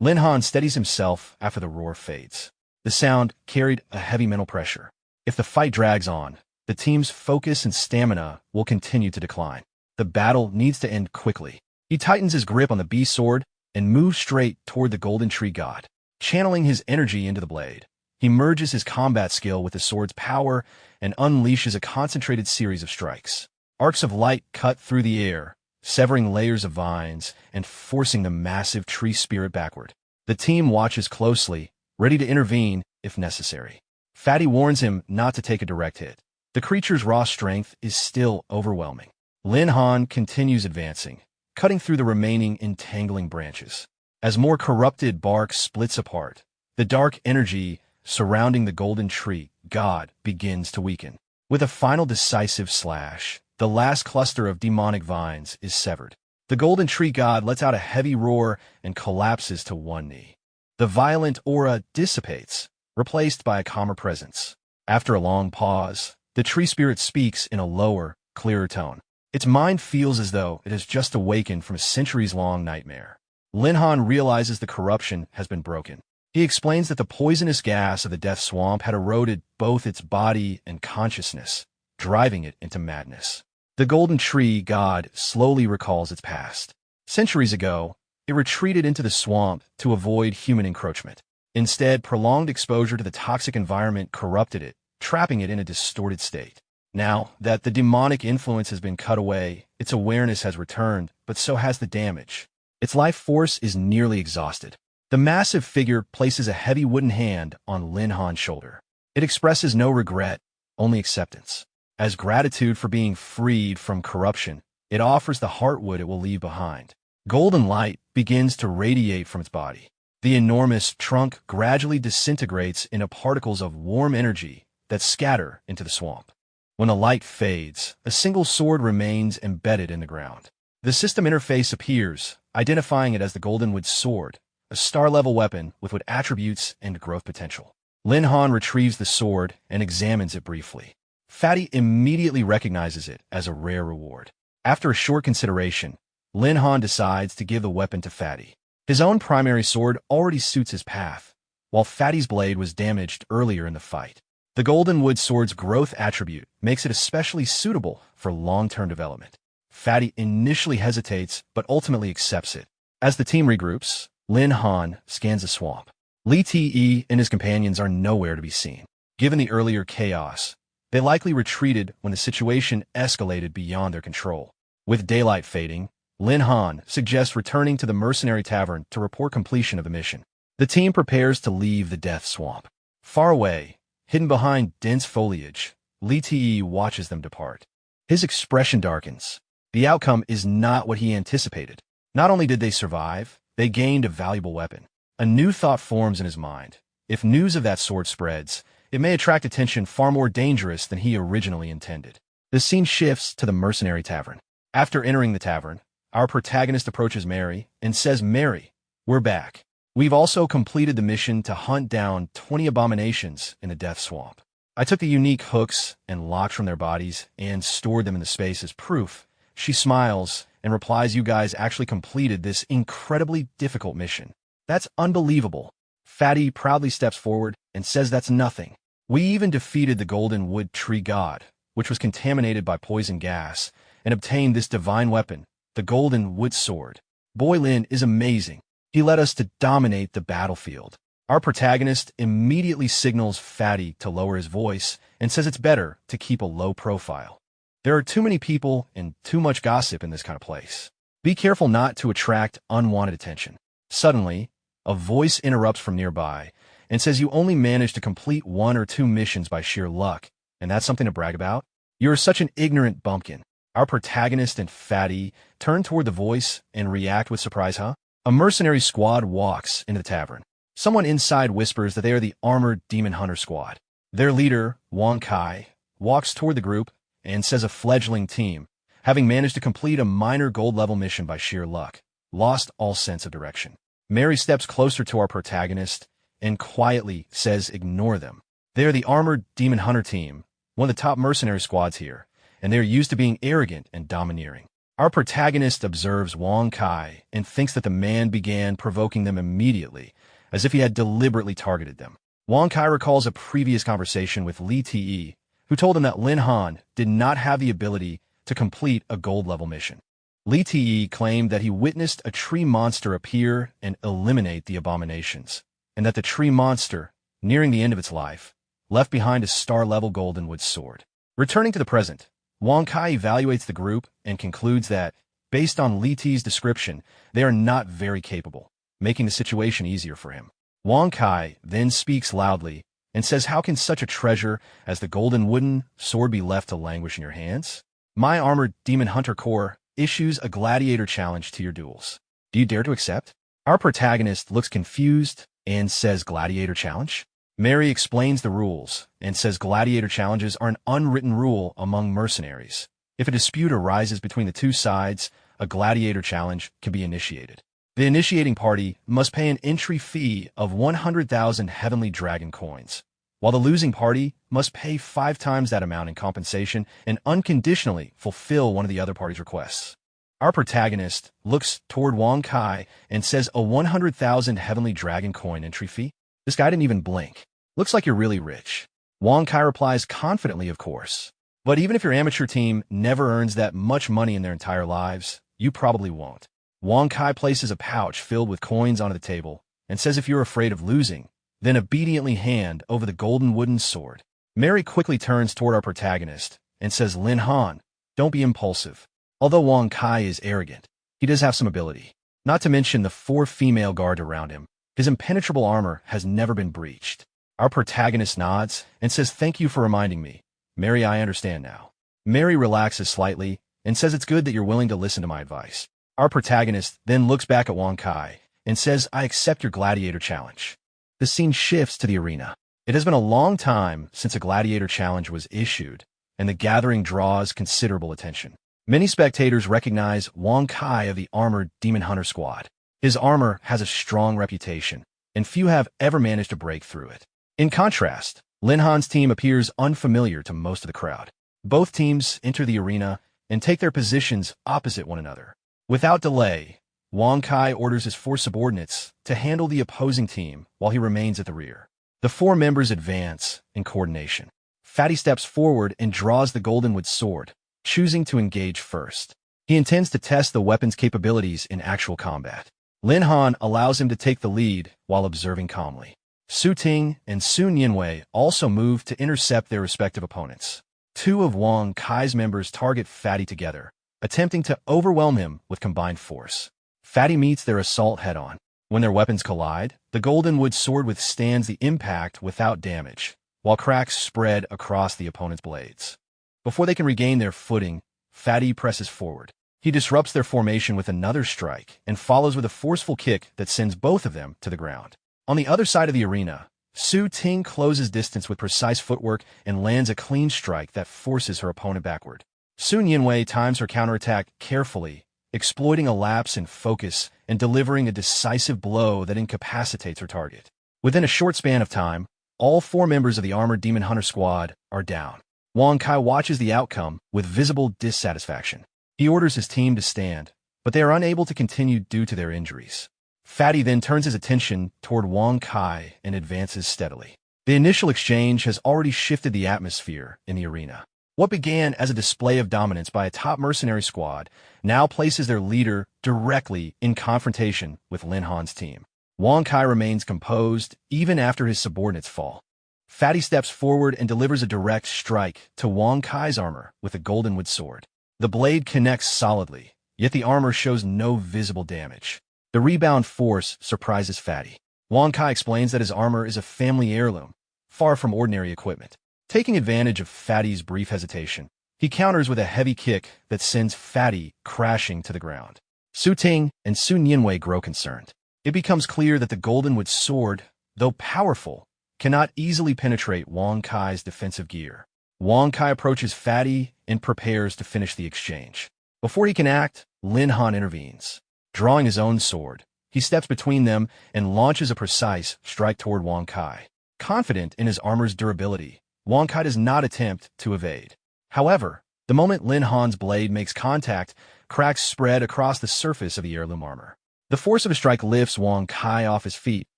Lin Han steadies himself after the roar fades. The sound carried a heavy mental pressure. If the fight drags on, the team's focus and stamina will continue to decline. The battle needs to end quickly. He tightens his grip on the beast sword and moves straight toward the Golden Tree God. Channeling his energy into the blade, he merges his combat skill with the sword's power and unleashes a concentrated series of strikes. Arcs of light cut through the air, severing layers of vines and forcing the massive tree spirit backward. The team watches closely, ready to intervene if necessary. Fatty warns him not to take a direct hit. The creature's raw strength is still overwhelming. Lin Han continues advancing, cutting through the remaining entangling branches. As more corrupted bark splits apart, the dark energy surrounding the Golden Tree God begins to weaken. With a final decisive slash, the last cluster of demonic vines is severed. The Golden Tree God lets out a heavy roar and collapses to one knee. The violent aura dissipates, replaced by a calmer presence. After a long pause, the tree spirit speaks in a lower, clearer tone. Its mind feels as though it has just awakened from a centuries-long nightmare. Lin Han realizes the corruption has been broken. He explains that the poisonous gas of the death swamp had eroded both its body and consciousness, driving it into madness. The Golden Tree God slowly recalls its past. Centuries ago, it retreated into the swamp to avoid human encroachment. Instead, prolonged exposure to the toxic environment corrupted it, trapping it in a distorted state. Now that the demonic influence has been cut away, its awareness has returned, but so has the damage. Its life force is nearly exhausted. The massive figure places a heavy wooden hand on Lin Han's shoulder. It expresses no regret, only acceptance. As gratitude for being freed from corruption, it offers the heartwood it will leave behind. Golden light begins to radiate from its body. The enormous trunk gradually disintegrates into particles of warm energy that scatter into the swamp. When the light fades, a single sword remains embedded in the ground. The system interface appears, identifying it as the Goldenwood Sword, a star-level weapon with what attributes and growth potential. Lin Han retrieves the sword and examines it briefly. Fatty immediately recognizes it as a rare reward. After a short consideration, Lin Han decides to give the weapon to Fatty. His own primary sword already suits his path, while Fatty's blade was damaged earlier in the fight. The Golden Wood Sword's growth attribute makes it especially suitable for long-term development. Fatty initially hesitates, but ultimately accepts it. As the team regroups, Lin Han scans the swamp. Li Te and his companions are nowhere to be seen. Given the earlier chaos, they likely retreated when the situation escalated beyond their control. With daylight fading, Lin Han suggests returning to the mercenary tavern to report completion of the mission. The team prepares to leave the death swamp. Far away, hidden behind dense foliage, Li Te watches them depart. His expression darkens. The outcome is not what he anticipated. Not only did they survive, they gained a valuable weapon. A new thought forms in his mind. If news of that sword spreads, it may attract attention far more dangerous than he originally intended. The scene shifts to the mercenary tavern. After entering the tavern, our protagonist approaches Mary and says, "Mary, we're back. We've also completed the mission to hunt down 20 abominations in the death swamp. I took the unique hooks and locks from their bodies and stored them in the space as proof." She smiles and replies, "You guys actually completed this incredibly difficult mission. That's unbelievable." Fatty proudly steps forward and says that's nothing. "We even defeated the Golden Wood Tree God, which was contaminated by poison gas, and obtained this divine weapon, the Golden Wood Sword. Boy Lin is amazing. He led us to dominate the battlefield." Our protagonist immediately signals Fatty to lower his voice and says it's better to keep a low profile. There are too many people and too much gossip in this kind of place. Be careful not to attract unwanted attention. Suddenly, a voice interrupts from nearby and says you only managed to complete 1 or 2 missions by sheer luck, and that's something to brag about? You're such an ignorant bumpkin. Our protagonist and Fatty turn toward the voice and react with surprise, huh? A mercenary squad walks into the tavern. Someone inside whispers that they are the armored demon hunter squad. Their leader, Wang Kai, walks toward the group and says a fledgling team, having managed to complete a minor gold-level mission by sheer luck, lost all sense of direction. Mary steps closer to our protagonist and quietly says ignore them. They are the armored demon hunter team, one of the top mercenary squads here, and they are used to being arrogant and domineering. Our protagonist observes Wang Kai and thinks that the man began provoking them immediately, as if he had deliberately targeted them. Wang Kai recalls a previous conversation with Li Te, who told him that Lin Han did not have the ability to complete a gold-level mission. Li Te claimed that he witnessed a tree monster appear and eliminate the abominations, and that the tree monster, nearing the end of its life, left behind a star-level Golden Wood Sword. Returning to the present, Wang Kai evaluates the group and concludes that, based on Li Te's description, they are not very capable, making the situation easier for him. Wang Kai then speaks loudly and says, "How can such a treasure as the Golden Wooden Sword be left to languish in your hands? My armored demon hunter corps issues a gladiator challenge to your duels. Do you dare to accept?" Our protagonist looks confused and says, "Gladiator challenge?" Mary explains the rules and says gladiator challenges are an unwritten rule among mercenaries. If a dispute arises between the two sides, a gladiator challenge can be initiated. The initiating party must pay an entry fee of 100,000 heavenly dragon coins, while the losing party must pay 5 times that amount in compensation and unconditionally fulfill one of the other party's requests. Our protagonist looks toward Wang Kai and says a 100,000 heavenly dragon coin entry fee? This guy didn't even blink. Looks like you're really rich. Wang Kai replies confidently, of course. But even if your amateur team never earns that much money in their entire lives, you probably won't. Wang Kai places a pouch filled with coins onto the table and says if you're afraid of losing, then obediently hand over the golden wooden sword. Mary quickly turns toward our protagonist and says, "Lin Han, don't be impulsive." Although Wang Kai is arrogant, he does have some ability. Not to mention the 4 female guards around him. His impenetrable armor has never been breached. Our protagonist nods and says, "Thank you for reminding me. Mary, I understand now." Mary relaxes slightly and says it's good that you're willing to listen to my advice. Our protagonist then looks back at Wang Kai and says, "I accept your gladiator challenge." The scene shifts to the arena. It has been a long time since a gladiator challenge was issued, and the gathering draws considerable attention. Many spectators recognize Wang Kai of the armored demon hunter squad. His armor has a strong reputation, and few have ever managed to break through it. In contrast, Lin Han's team appears unfamiliar to most of the crowd. Both teams enter the arena and take their positions opposite one another. Without delay, Wang Kai orders his 4 subordinates to handle the opposing team while he remains at the rear. The 4 members advance in coordination. Fatty steps forward and draws the Goldenwood sword, choosing to engage first. He intends to test the weapon's capabilities in actual combat. Lin Han allows him to take the lead while observing calmly. Su Ting and Sun Yinwei also move to intercept their respective opponents. 2 of Wang Kai's members target Fatty together, attempting to overwhelm him with combined force. Fatty meets their assault head-on. When their weapons collide, the Goldenwood sword withstands the impact without damage, while cracks spread across the opponent's blades. Before they can regain their footing, Fatty presses forward. He disrupts their formation with another strike and follows with a forceful kick that sends both of them to the ground. On the other side of the arena, Su Ting closes distance with precise footwork and lands a clean strike that forces her opponent backward. Sun Yinwei times her counterattack carefully, exploiting a lapse in focus and delivering a decisive blow that incapacitates her target. Within a short span of time, all 4 members of the Armored Demon Hunter squad are down. Wang Kai watches the outcome with visible dissatisfaction. He orders his team to stand, but they are unable to continue due to their injuries. Fatty then turns his attention toward Wang Kai and advances steadily. The initial exchange has already shifted the atmosphere in the arena. What began as a display of dominance by a top mercenary squad now places their leader directly in confrontation with Lin Han's team. Wang Kai remains composed even after his subordinates fall. Fatty steps forward and delivers a direct strike to Wang Kai's armor with a Goldenwood sword. The blade connects solidly, yet the armor shows no visible damage. The rebound force surprises Fatty. Wang Kai explains that his armor is a family heirloom, far from ordinary equipment. Taking advantage of Fatty's brief hesitation, he counters with a heavy kick that sends Fatty crashing to the ground. Su Ting and Sun Yinwei grow concerned. It becomes clear that the Goldenwood sword, though powerful, cannot easily penetrate Wang Kai's defensive gear. Wang Kai approaches Fatty and prepares to finish the exchange. Before he can act, Lin Han intervenes. Drawing his own sword, he steps between them and launches a precise strike toward Wang Kai. Confident in his armor's durability, Wang Kai does not attempt to evade. However, the moment Lin Han's blade makes contact, cracks spread across the surface of the heirloom armor. The force of a strike lifts Wang Kai off his feet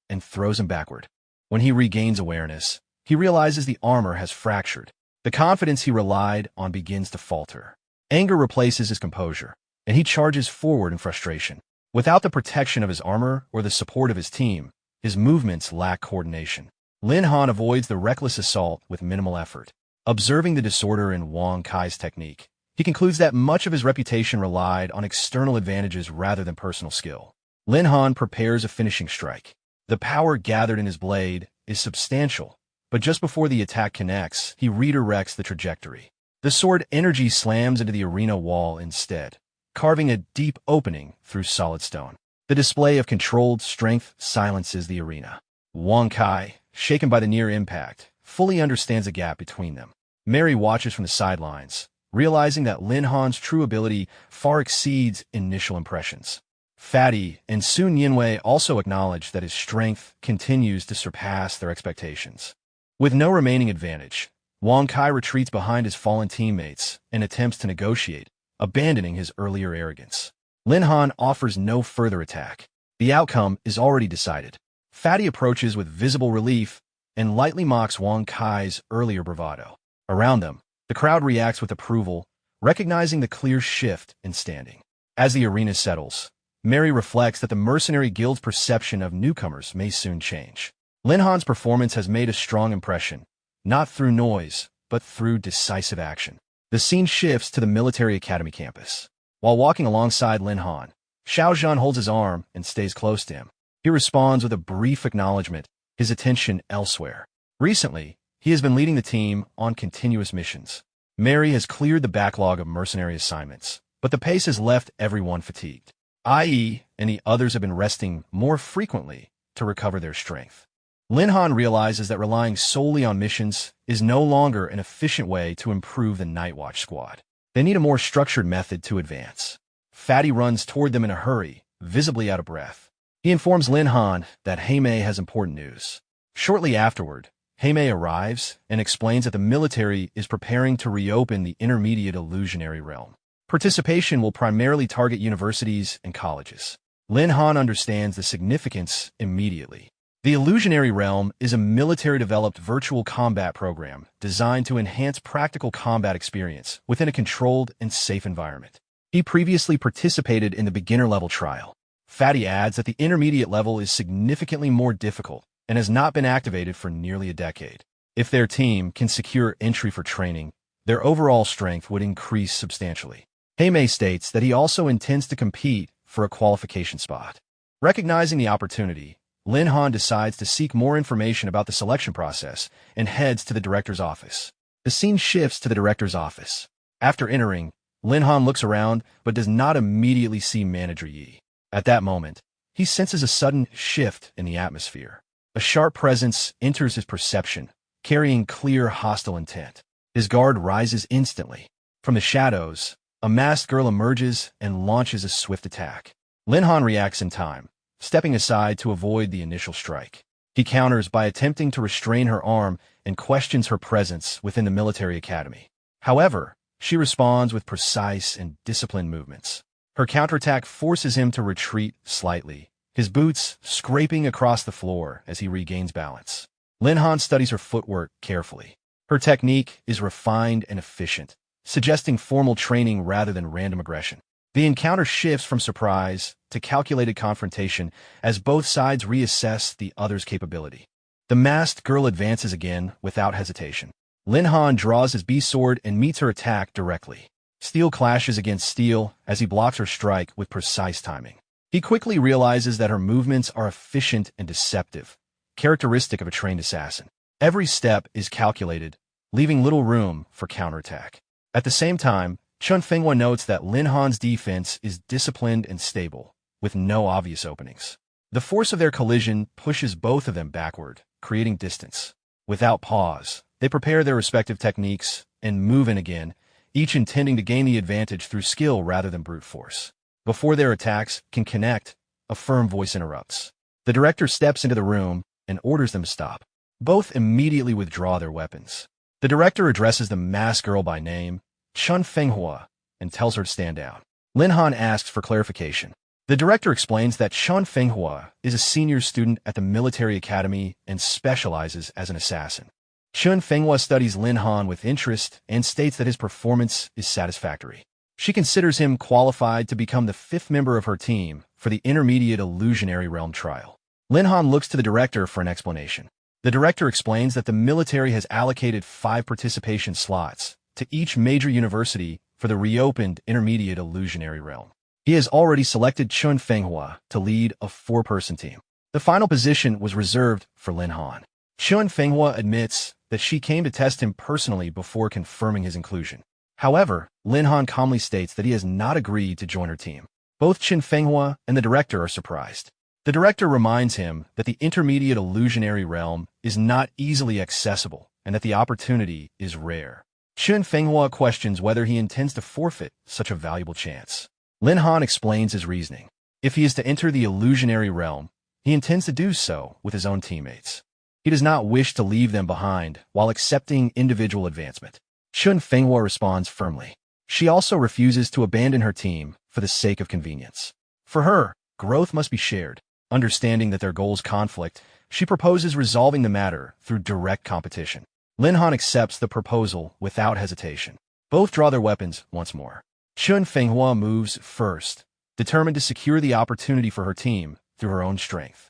and throws him backward. When he regains awareness, he realizes the armor has fractured. The confidence he relied on begins to falter. Anger replaces his composure, and he charges forward in frustration. Without the protection of his armor or the support of his team, his movements lack coordination. Lin Han avoids the reckless assault with minimal effort. Observing the disorder in Wang Kai's technique, he concludes that much of his reputation relied on external advantages rather than personal skill. Lin Han prepares a finishing strike. The power gathered in his blade is substantial, but just before the attack connects, he redirects the trajectory. The sword energy slams into the arena wall instead, carving a deep opening through solid stone. The display of controlled strength silences the arena. Wang Kai, shaken by the near impact, fully understands the gap between them. Mary watches from the sidelines, realizing that Lin Han's true ability far exceeds initial impressions. Fatty and Sun Yinwei also acknowledge that his strength continues to surpass their expectations. With no remaining advantage, Wang Kai retreats behind his fallen teammates and attempts to negotiate, abandoning his earlier arrogance. Lin Han offers no further attack. The outcome is already decided. Fatty approaches with visible relief and lightly mocks Wang Kai's earlier bravado. Around them, the crowd reacts with approval, recognizing the clear shift in standing. As the arena settles, Mary reflects that the mercenary guild's perception of newcomers may soon change. Lin Han's performance has made a strong impression, not through noise, but through decisive action. The scene shifts to the military academy campus. While walking alongside Lin Han, Xiao Zhan holds his arm and stays close to him. He responds with a brief acknowledgement, his attention elsewhere. Recently, he has been leading the team on continuous missions. Mary has cleared the backlog of mercenary assignments, but the pace has left everyone fatigued. IE and the others have been resting more frequently to recover their strength. Lin Han realizes that relying solely on missions is no longer an efficient way to improve the Night Watch squad. They need a more structured method to advance. Fatty runs toward them in a hurry, visibly out of breath. He informs Lin Han that Tame has important news. Shortly afterward, Tame arrives and explains that the military is preparing to reopen the intermediate illusionary realm. Participation will primarily target universities and colleges. Lin Han understands the significance immediately. The Illusionary Realm is a military-developed virtual combat program designed to enhance practical combat experience within a controlled and safe environment. He previously participated in the beginner-level trial. Fatty adds that the intermediate level is significantly more difficult and has not been activated for nearly a decade. If their team can secure entry for training, their overall strength would increase substantially. Tame states that he also intends to compete for a qualification spot. Recognizing the opportunity, Lin Han decides to seek more information about the selection process and heads to the director's office. The scene shifts to the director's office. After entering, Lin Han looks around but does not immediately see Manager Yi. At that moment, he senses a sudden shift in the atmosphere. A sharp presence enters his perception, carrying clear hostile intent. His guard rises instantly. From the shadows, a masked girl emerges and launches a swift attack. Lin Han reacts in time, stepping aside to avoid the initial strike. He counters by attempting to restrain her arm and questions her presence within the military academy. However, she responds with precise and disciplined movements. Her counterattack forces him to retreat slightly, his boots scraping across the floor as he regains balance. Lin Han studies her footwork carefully. Her technique is refined and efficient, suggesting formal training rather than random aggression. The encounter shifts from surprise to calculated confrontation as both sides reassess the other's capability. The masked girl advances again without hesitation. Lin Han draws his B-sword and meets her attack directly. Steel clashes against steel as he blocks her strike with precise timing. He quickly realizes that her movements are efficient and deceptive, characteristic of a trained assassin. Every step is calculated, leaving little room for counterattack. At the same time, Chun Fenghua notes that Lin Han's defense is disciplined and stable, with no obvious openings. The force of their collision pushes both of them backward, creating distance. Without pause, they prepare their respective techniques and move in again, each intending to gain the advantage through skill rather than brute force. Before their attacks can connect, a firm voice interrupts. The director steps into the room and orders them to stop. Both immediately withdraw their weapons. The director addresses the masked girl by name, Chun Fenghua, and tells her to stand down. Lin Han asks for clarification. The director explains that Chun Fenghua is a senior student at the military academy and specializes as an assassin. Chun Fenghua studies Lin Han with interest and states that his performance is satisfactory. She considers him qualified to become the 5th member of her team for the intermediate Illusionary Realm trial. Lin Han looks to the director for an explanation. The director explains that the military has allocated 5 participation slots to each major university for the reopened Intermediate Illusionary Realm. He has already selected Chun Fenghua to lead a 4-person team. The final position was reserved for Lin Han. Chun Fenghua admits that she came to test him personally before confirming his inclusion. However, Lin Han calmly states that he has not agreed to join her team. Both Chun Fenghua and the director are surprised. The director reminds him that the Intermediate Illusionary Realm is not easily accessible and that the opportunity is rare. Chun Fenghua questions whether he intends to forfeit such a valuable chance. Lin Han explains his reasoning. If he is to enter the Illusionary Realm, he intends to do so with his own teammates. He does not wish to leave them behind while accepting individual advancement. Chun Fenghua responds firmly. She also refuses to abandon her team for the sake of convenience. For her, growth must be shared. Understanding that their goals conflict, she proposes resolving the matter through direct competition. Lin Han accepts the proposal without hesitation. Both draw their weapons once more. Chun Fenghua moves first, determined to secure the opportunity for her team through her own strength.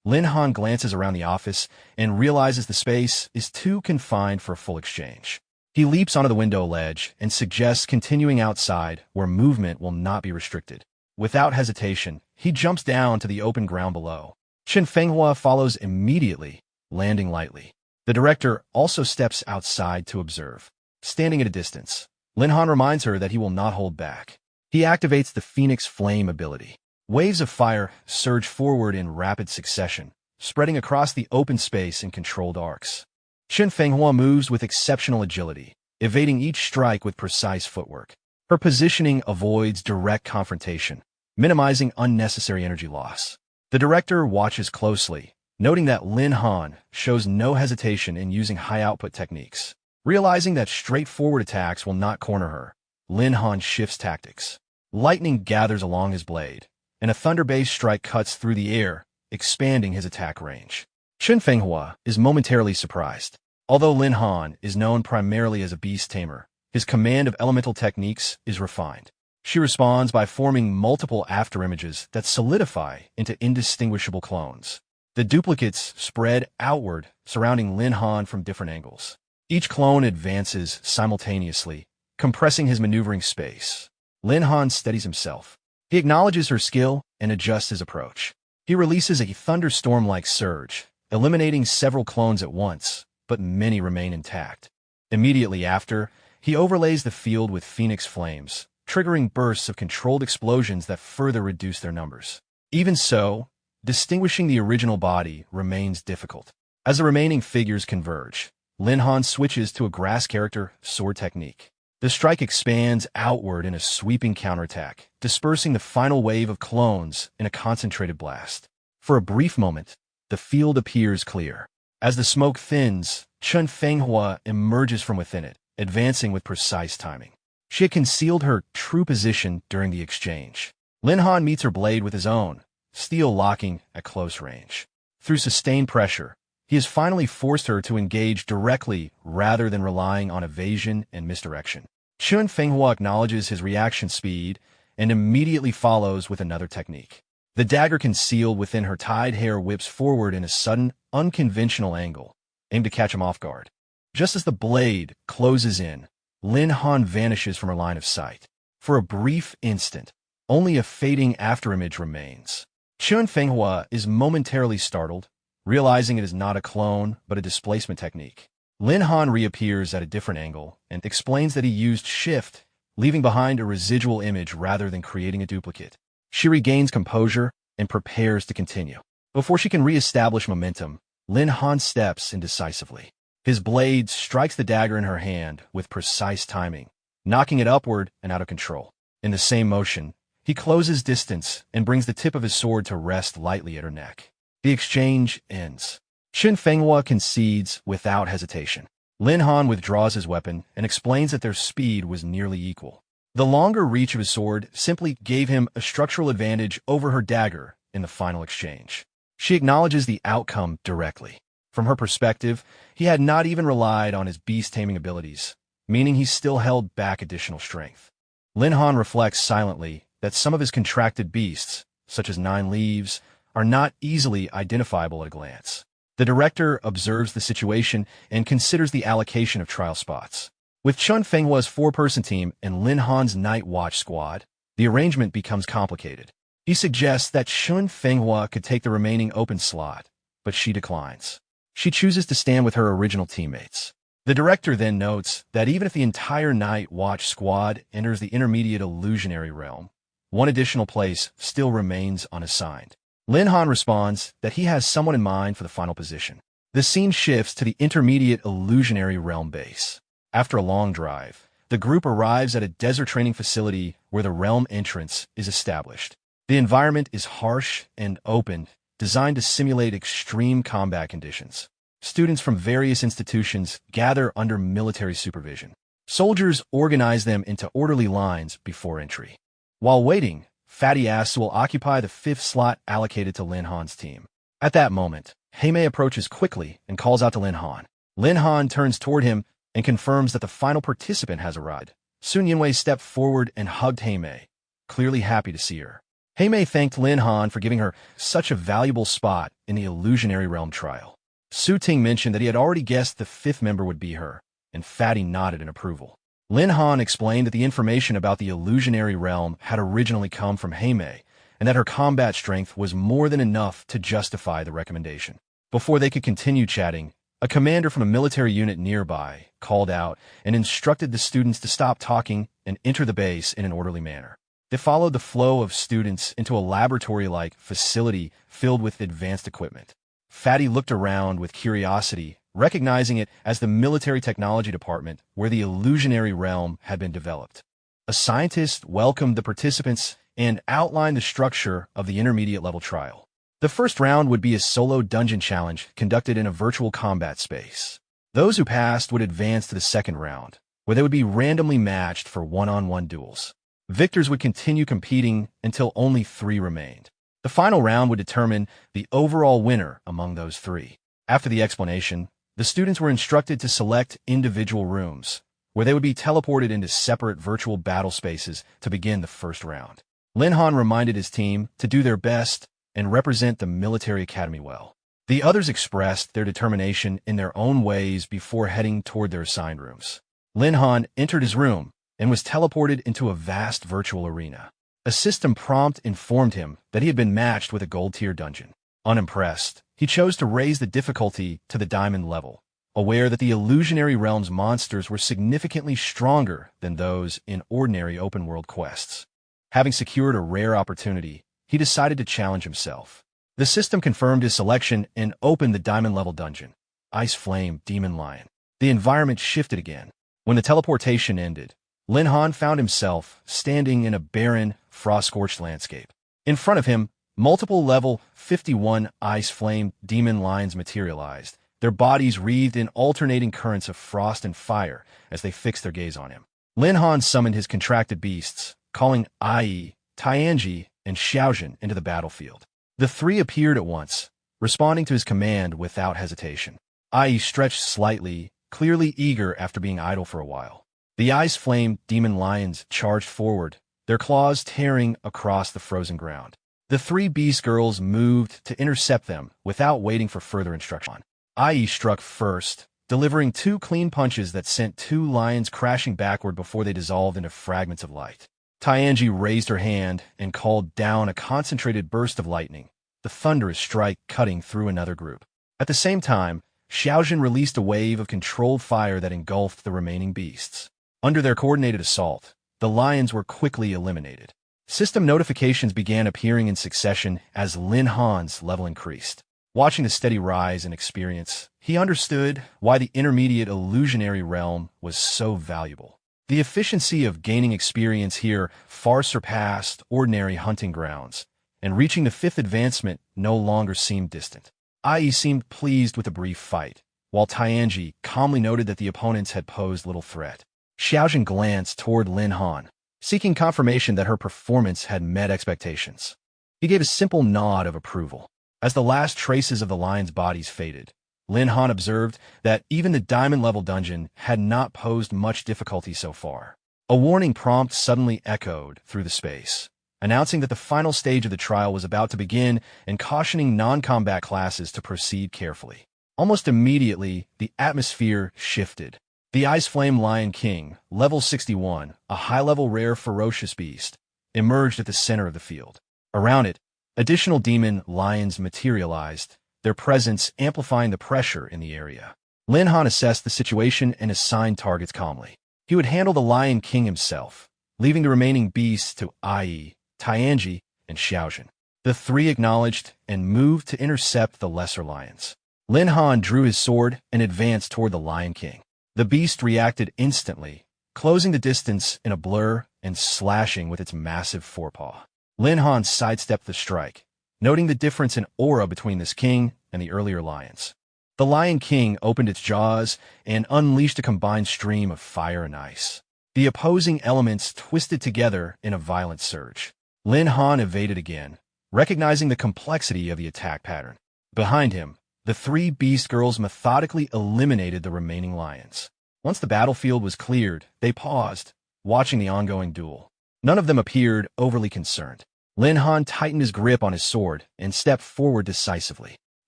Lin Han glances around the office and realizes the space is too confined for a full exchange. He leaps onto the window ledge and suggests continuing outside where movement will not be restricted. Without hesitation, he jumps down to the open ground below. Chun Fenghua follows immediately, landing lightly. The director also steps outside to observe. Standing at a distance, Lin Han reminds her that he will not hold back. He activates the Phoenix Flame ability. Waves of fire surge forward in rapid succession, spreading across the open space in controlled arcs. Chun Fenghua moves with exceptional agility, evading each strike with precise footwork. Her positioning avoids direct confrontation, minimizing unnecessary energy loss. The director watches closely, noting that Lin Han shows no hesitation in using high-output techniques. Realizing that straightforward attacks will not corner her, Lin Han shifts tactics. Lightning gathers along his blade, and a thunder-based strike cuts through the air, expanding his attack range. Chun Fenghua is momentarily surprised. Although Lin Han is known primarily as a beast tamer, his command of elemental techniques is refined. She responds by forming multiple afterimages that solidify into indistinguishable clones. The duplicates spread outward, surrounding Lin Han from different angles. Each clone advances simultaneously, compressing his maneuvering space. Lin Han steadies himself. He acknowledges her skill and adjusts his approach. He releases a thunderstorm-like surge, eliminating several clones at once, but many remain intact. Immediately after, he overlays the field with phoenix flames, triggering bursts of controlled explosions that further reduce their numbers. Even so, distinguishing the original body remains difficult. As the remaining figures converge, Lin Han switches to a grass character sword technique. The strike expands outward in a sweeping counterattack, dispersing the final wave of clones in a concentrated blast. For a brief moment, the field appears clear. As the smoke thins, Chun Fenghua emerges from within it, advancing with precise timing. She had concealed her true position during the exchange. Lin Han meets her blade with his own, steel locking at close range. Through sustained pressure, he has finally forced her to engage directly rather than relying on evasion and misdirection. Chun Fenghua acknowledges his reaction speed and immediately follows with another technique. The dagger concealed within her tied hair whips forward in a sudden, unconventional angle, aimed to catch him off guard. Just as the blade closes in, Lin Han vanishes from her line of sight. For a brief instant, only a fading afterimage remains. Chun Fenghua is momentarily startled, realizing it is not a clone, but a displacement technique. Lin Han reappears at a different angle and explains that he used shift, leaving behind a residual image rather than creating a duplicate. She regains composure and prepares to continue. Before she can re-establish momentum, Lin Han steps in decisively. His blade strikes the dagger in her hand with precise timing, knocking it upward and out of control. In the same motion, he closes distance and brings the tip of his sword to rest lightly at her neck. The exchange ends. Chun Fenghua concedes without hesitation. Lin Han withdraws his weapon and explains that their speed was nearly equal. The longer reach of his sword simply gave him a structural advantage over her dagger in the final exchange. She acknowledges the outcome directly. From her perspective, he had not even relied on his beast taming abilities, meaning he still held back additional strength. Lin Han reflects silently that some of his contracted beasts, such as 9 leaves, are not easily identifiable at a glance. The director observes the situation and considers the allocation of trial spots. With Chun Fenghua's 4-person team and Lin Han's Night Watch squad, the arrangement becomes complicated. He suggests that Chun Fenghua could take the remaining open slot, but she declines. She chooses to stand with her original teammates. The director then notes that even if the entire Night Watch squad enters the intermediate illusionary realm, one additional place still remains unassigned. Lin Han responds that he has someone in mind for the final position. The scene shifts to the intermediate illusionary realm base. After a long drive, the group arrives at a desert training facility where the realm entrance is established. The environment is harsh and open, designed to simulate extreme combat conditions. Students from various institutions gather under military supervision. Soldiers organize them into orderly lines before entry. While waiting, Fatty Ass will occupy the 5th slot allocated to Lin Han's team. At that moment, Tame approaches quickly and calls out to Lin Han. Lin Han turns toward him and confirms that the final participant has arrived. Sun Yinwei stepped forward and hugged Tame, clearly happy to see her. Tame thanked Lin Han for giving her such a valuable spot in the illusionary realm trial. Su Ting mentioned that he had already guessed the 5th member would be her, and Fatty nodded in approval. Lin Han explained that the information about the illusionary realm had originally come from Tame, and that her combat strength was more than enough to justify the recommendation. Before they could continue chatting, a commander from a military unit nearby called out and instructed the students to stop talking and enter the base in an orderly manner. They followed the flow of students into a laboratory-like facility filled with advanced equipment. Fatty looked around with curiosity, recognizing it as the military technology department where the illusionary realm had been developed. A scientist welcomed the participants and outlined the structure of the intermediate level trial. The first round would be a solo dungeon challenge conducted in a virtual combat space. Those who passed would advance to the second round, where they would be randomly matched for one-on-one duels. Victors would continue competing until only 3 remained. The final round would determine the overall winner among those 3. After the explanation, the students were instructed to select individual rooms, where they would be teleported into separate virtual battle spaces to begin the first round. Lin Han reminded his team to do their best and represent the military academy well. The others expressed their determination in their own ways before heading toward their assigned rooms. Lin Han entered his room and was teleported into a vast virtual arena. A system prompt informed him that he had been matched with a gold-tier dungeon. Unimpressed, he chose to raise the difficulty to the diamond level, aware that the illusionary realm's monsters were significantly stronger than those in ordinary open-world quests. Having secured a rare opportunity, he decided to challenge himself. The system confirmed his selection and opened the diamond-level dungeon. Ice Flame Demon Lion. The environment shifted again. When the teleportation ended, Lin Han found himself standing in a barren, frost-scorched landscape. In front of him, multiple level 51 Ice Flame Demon Lions materialized, their bodies wreathed in alternating currents of frost and fire as they fixed their gaze on him. Lin Han summoned his contracted beasts, calling Ai, Tianji, and Xiaojin into the battlefield. The 3 appeared at once, responding to his command without hesitation. Ai stretched slightly, clearly eager after being idle for a while. The Ice Flame Demon Lions charged forward, their claws tearing across the frozen ground. The 3 beast girls moved to intercept them without waiting for further instruction. Ai struck first, delivering 2 clean punches that sent 2 lions crashing backward before they dissolved into fragments of light. Tianji raised her hand and called down a concentrated burst of lightning, the thunderous strike cutting through another group. At the same time, Xiaojin released a wave of controlled fire that engulfed the remaining beasts. Under their coordinated assault, the lions were quickly eliminated. System notifications began appearing in succession as Lin Han's level increased. Watching the steady rise in experience, he understood why the intermediate illusionary realm was so valuable. The efficiency of gaining experience here far surpassed ordinary hunting grounds, and reaching the 5th advancement no longer seemed distant. Ai seemed pleased with the brief fight, while Tianji calmly noted that the opponents had posed little threat. Xiaojin glanced toward Lin Han, seeking confirmation that her performance had met expectations. He gave a simple nod of approval. As the last traces of the lions' bodies faded, Lin Han observed that even the diamond-level dungeon had not posed much difficulty so far. A warning prompt suddenly echoed through the space, announcing that the final stage of the trial was about to begin and cautioning non-combat classes to proceed carefully. Almost immediately, the atmosphere shifted. The Ice Flame Lion King, level 61, a high-level rare ferocious beast, emerged at the center of the field. Around it, additional demon lions materialized, their presence amplifying the pressure in the area. Lin Han assessed the situation and assigned targets calmly. He would handle the Lion King himself, leaving the remaining beasts to Ai, Tianji, and Xiaojin. The 3 acknowledged and moved to intercept the lesser lions. Lin Han drew his sword and advanced toward the Lion King. The beast reacted instantly, closing the distance in a blur and slashing with its massive forepaw. Lin Han sidestepped the strike, noting the difference in aura between this king and the earlier lions. The Lion King opened its jaws and unleashed a combined stream of fire and ice. The opposing elements twisted together in a violent surge. Lin Han evaded again, recognizing the complexity of the attack pattern. Behind him, the 3 beast girls methodically eliminated the remaining lions. Once the battlefield was cleared, they paused, watching the ongoing duel. None of them appeared overly concerned. Lin Han tightened his grip on his sword and stepped forward decisively.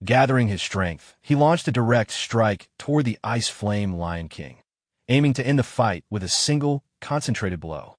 Gathering his strength, he launched a direct strike toward the Ice Flame Lion King, aiming to end the fight with a single, concentrated blow.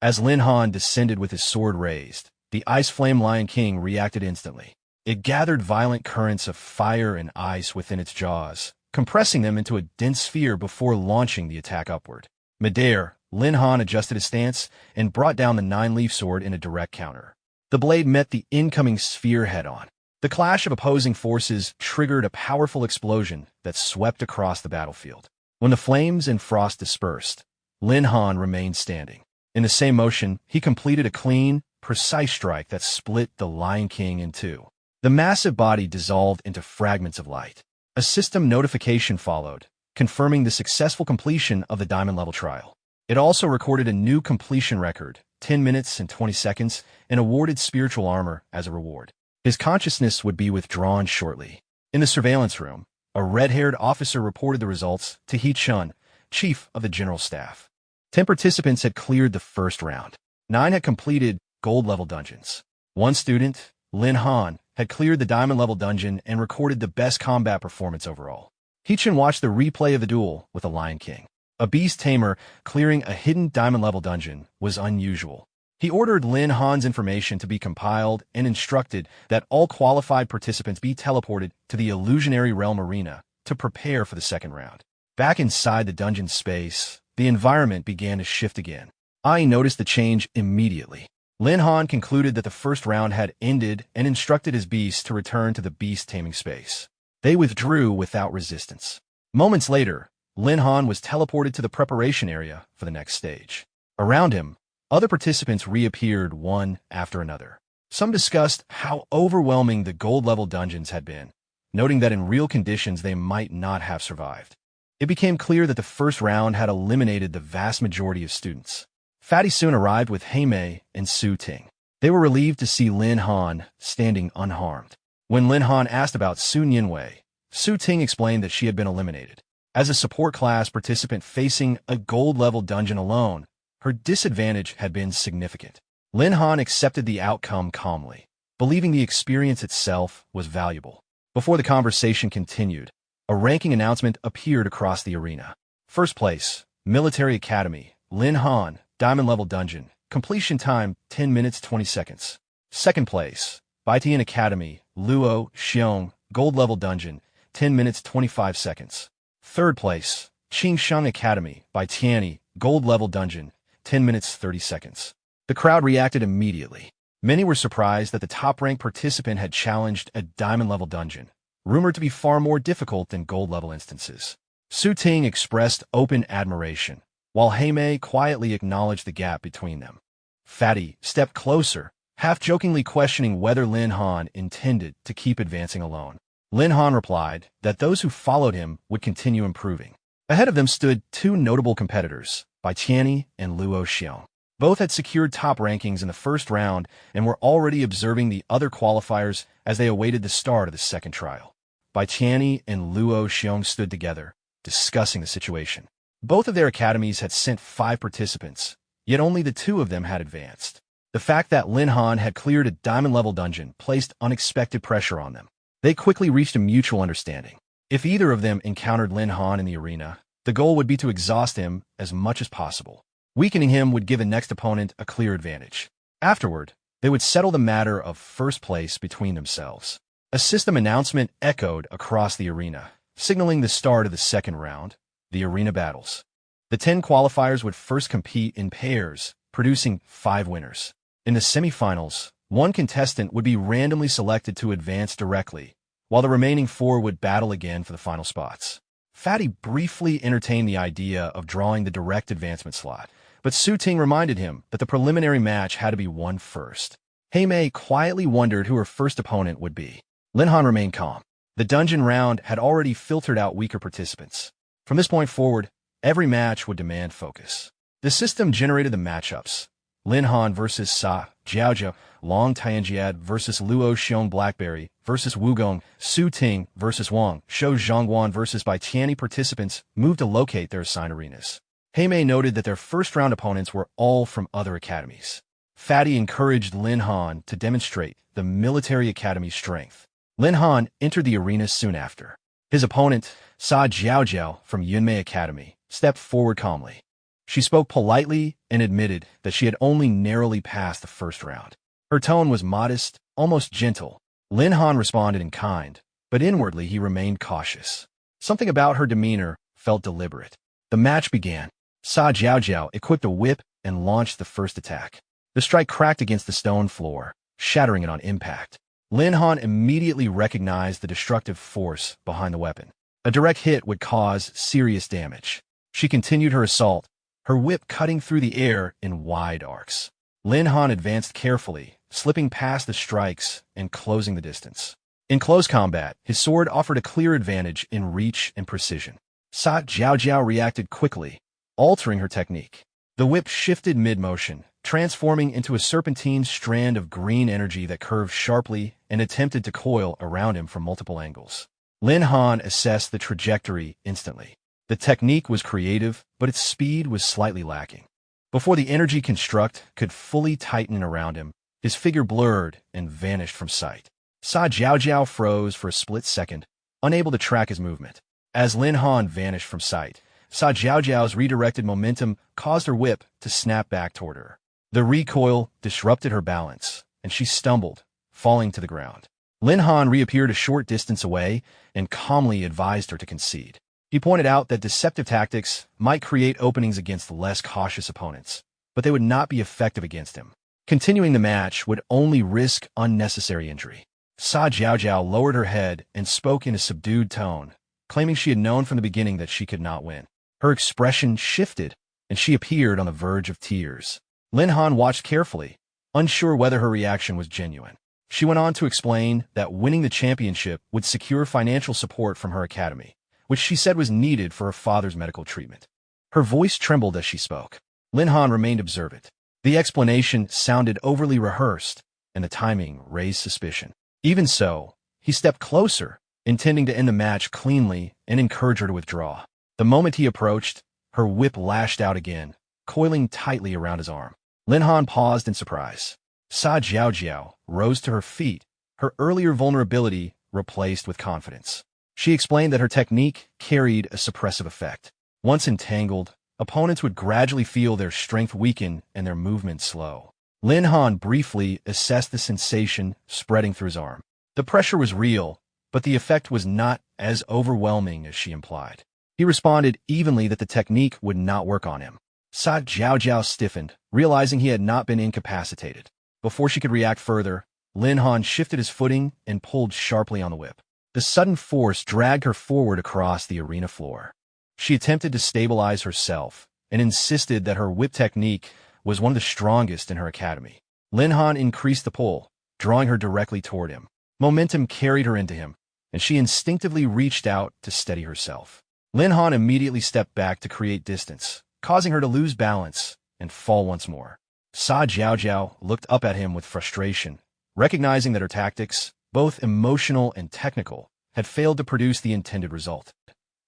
As Lin Han descended with his sword raised, the Ice Flame Lion King reacted instantly. It gathered violent currents of fire and ice within its jaws, compressing them into a dense sphere before launching the attack upward. Midair, Lin Han adjusted his stance and brought down the 9-leaf sword in a direct counter. The blade met the incoming sphere head-on. The clash of opposing forces triggered a powerful explosion that swept across the battlefield. When the flames and frost dispersed, Lin Han remained standing. In the same motion, he completed a clean, precise strike that split the Lion King in 2. The massive body dissolved into fragments of light. A system notification followed, confirming the successful completion of the diamond level trial. It also recorded a new completion record, 10 minutes and 20 seconds, and awarded spiritual armor as a reward. His consciousness would be withdrawn shortly. In the surveillance room, a red-haired officer reported the results to He-chun, chief of the general staff. 10 participants had cleared the first round. 9 had completed gold-level dungeons. 1 student, Lin Han, had cleared the diamond-level dungeon and recorded the best combat performance overall. He-chun watched the replay of the duel with the Lion King. A beast tamer clearing a hidden diamond-level dungeon was unusual. He ordered Lin Han's information to be compiled and instructed that all qualified participants be teleported to the illusionary realm arena to prepare for the second round. Back inside the dungeon space, the environment began to shift again. Ai noticed the change immediately. Lin Han concluded that the first round had ended and instructed his beasts to return to the beast taming space. They withdrew without resistance. Moments later, Lin Han was teleported to the preparation area for the next stage. Around him, other participants reappeared one after another. Some discussed how overwhelming the gold-level dungeons had been, noting that in real conditions they might not have survived. It became clear that the first round had eliminated the vast majority of students. Fatty soon arrived with Tame and Su Ting. They were relieved to see Lin Han standing unharmed. When Lin Han asked about Su Nianwei, Su Ting explained that she had been eliminated. As a support class participant facing a gold-level dungeon alone, her disadvantage had been significant. Lin Han accepted the outcome calmly, believing the experience itself was valuable. Before the conversation continued, a ranking announcement appeared across the arena. First place, Military Academy, Lin Han, Diamond Level Dungeon, completion time 10 minutes 20 seconds. Second place, Baitian Academy, Luo Xiong, Gold Level Dungeon, 10 minutes 25 seconds. Third place, Qingshang Academy, Baitiani, Gold Level Dungeon, 10 minutes 30 seconds. The crowd reacted immediately. Many were surprised that the top-ranked participant had challenged a diamond-level dungeon, rumored to be far more difficult than gold-level instances. Su Ting expressed open admiration, while Heimei quietly acknowledged the gap between them. Fatty stepped closer, half-jokingly questioning whether Lin Han intended to keep advancing alone. Lin Han replied that those who followed him would continue improving. Ahead of them stood 2 notable competitors, Baitiani and Luo Xiong. Both had secured top rankings in the first round and were already observing the other qualifiers as they awaited the start of the second trial. Baitiani and Luo Xiong stood together, discussing the situation. Both of their academies had sent 5 participants, yet only the 2 of them had advanced. The fact that Lin Han had cleared a diamond-level dungeon placed unexpected pressure on them. They quickly reached a mutual understanding. If either of them encountered Lin Han in the arena, the goal would be to exhaust him as much as possible. Weakening him would give the next opponent a clear advantage. Afterward, they would settle the matter of first place between themselves. A system announcement echoed across the arena, signaling the start of the second round, the arena battles. The 10 qualifiers would first compete in pairs, producing 5 winners. In the semifinals, 1 contestant would be randomly selected to advance directly, while the remaining 4 would battle again for the final spots. Fatty briefly entertained the idea of drawing the direct advancement slot, but Su Ting reminded him that the preliminary match had to be won first. Heimei quietly wondered who her first opponent would be. Lin Han remained calm. The dungeon round had already filtered out weaker participants. From this point forward, every match would demand focus. The system generated the matchups. Lin Han versus Sa Jiaozhou, Long Tianjiad versus Luo Xiong Blackberry versus Wugong, Su Ting versus Wang, Shou Zhongguan versus Baitiani. Participants moved to locate their assigned arenas. Heimei noted that their first-round opponents were all from other academies. Fatty encouraged Lin Han to demonstrate the military academy's strength. Lin Han entered the arena soon after. His opponent, Sa Jiaozhou from Yunmei Academy, stepped forward calmly. She spoke politely and admitted that she had only narrowly passed the first round. Her tone was modest, almost gentle. Lin Han responded in kind, but inwardly he remained cautious. Something about her demeanor felt deliberate. The match began. Sa Jiaozhou equipped a whip and launched the first attack. The strike cracked against the stone floor, shattering it on impact. Lin Han immediately recognized the destructive force behind the weapon. A direct hit would cause serious damage. She continued her assault, her whip cutting through the air in wide arcs. Lin Han advanced carefully, slipping past the strikes and closing the distance. In close combat, his sword offered a clear advantage in reach and precision. Sa Jiao reacted quickly, altering her technique. The whip shifted mid-motion, transforming into a serpentine strand of green energy that curved sharply and attempted to coil around him from multiple angles. Lin Han assessed the trajectory instantly. The technique was creative, but its speed was slightly lacking. Before the energy construct could fully tighten around him, his figure blurred and vanished from sight. Sa Jiao froze for a split second, unable to track his movement. As Lin Han vanished from sight, Sa Jiao's redirected momentum caused her whip to snap back toward her. The recoil disrupted her balance, and she stumbled, falling to the ground. Lin Han reappeared a short distance away and calmly advised her to concede. He pointed out that deceptive tactics might create openings against less cautious opponents, but they would not be effective against him. Continuing the match would only risk unnecessary injury. Sa Jiao lowered her head and spoke in a subdued tone, claiming she had known from the beginning that she could not win. Her expression shifted, and she appeared on the verge of tears. Lin Han watched carefully, unsure whether her reaction was genuine. She went on to explain that winning the championship would secure financial support from her academy, which she said was needed for her father's medical treatment. Her voice trembled as she spoke. Lin Han remained observant. The explanation sounded overly rehearsed, and the timing raised suspicion. Even so, he stepped closer, intending to end the match cleanly and encourage her to withdraw. The moment he approached, her whip lashed out again, coiling tightly around his arm. Lin Han paused in surprise. Sa Jiao rose to her feet, her earlier vulnerability replaced with confidence. She explained that her technique carried a suppressive effect. Once entangled, opponents would gradually feel their strength weaken and their movement slow. Lin Han briefly assessed the sensation spreading through his arm. The pressure was real, but the effect was not as overwhelming as she implied. He responded evenly that the technique would not work on him. Sa Jiao stiffened, realizing he had not been incapacitated. Before she could react further, Lin Han shifted his footing and pulled sharply on the whip. The sudden force dragged her forward across the arena floor. She attempted to stabilize herself and insisted that her whip technique was one of the strongest in her academy. Lin Han increased the pull, drawing her directly toward him. Momentum carried her into him, and she instinctively reached out to steady herself. Lin Han immediately stepped back to create distance, causing her to lose balance and fall once more. Sa Jiao looked up at him with frustration, recognizing that her tactics, both emotional and technical, had failed to produce the intended result.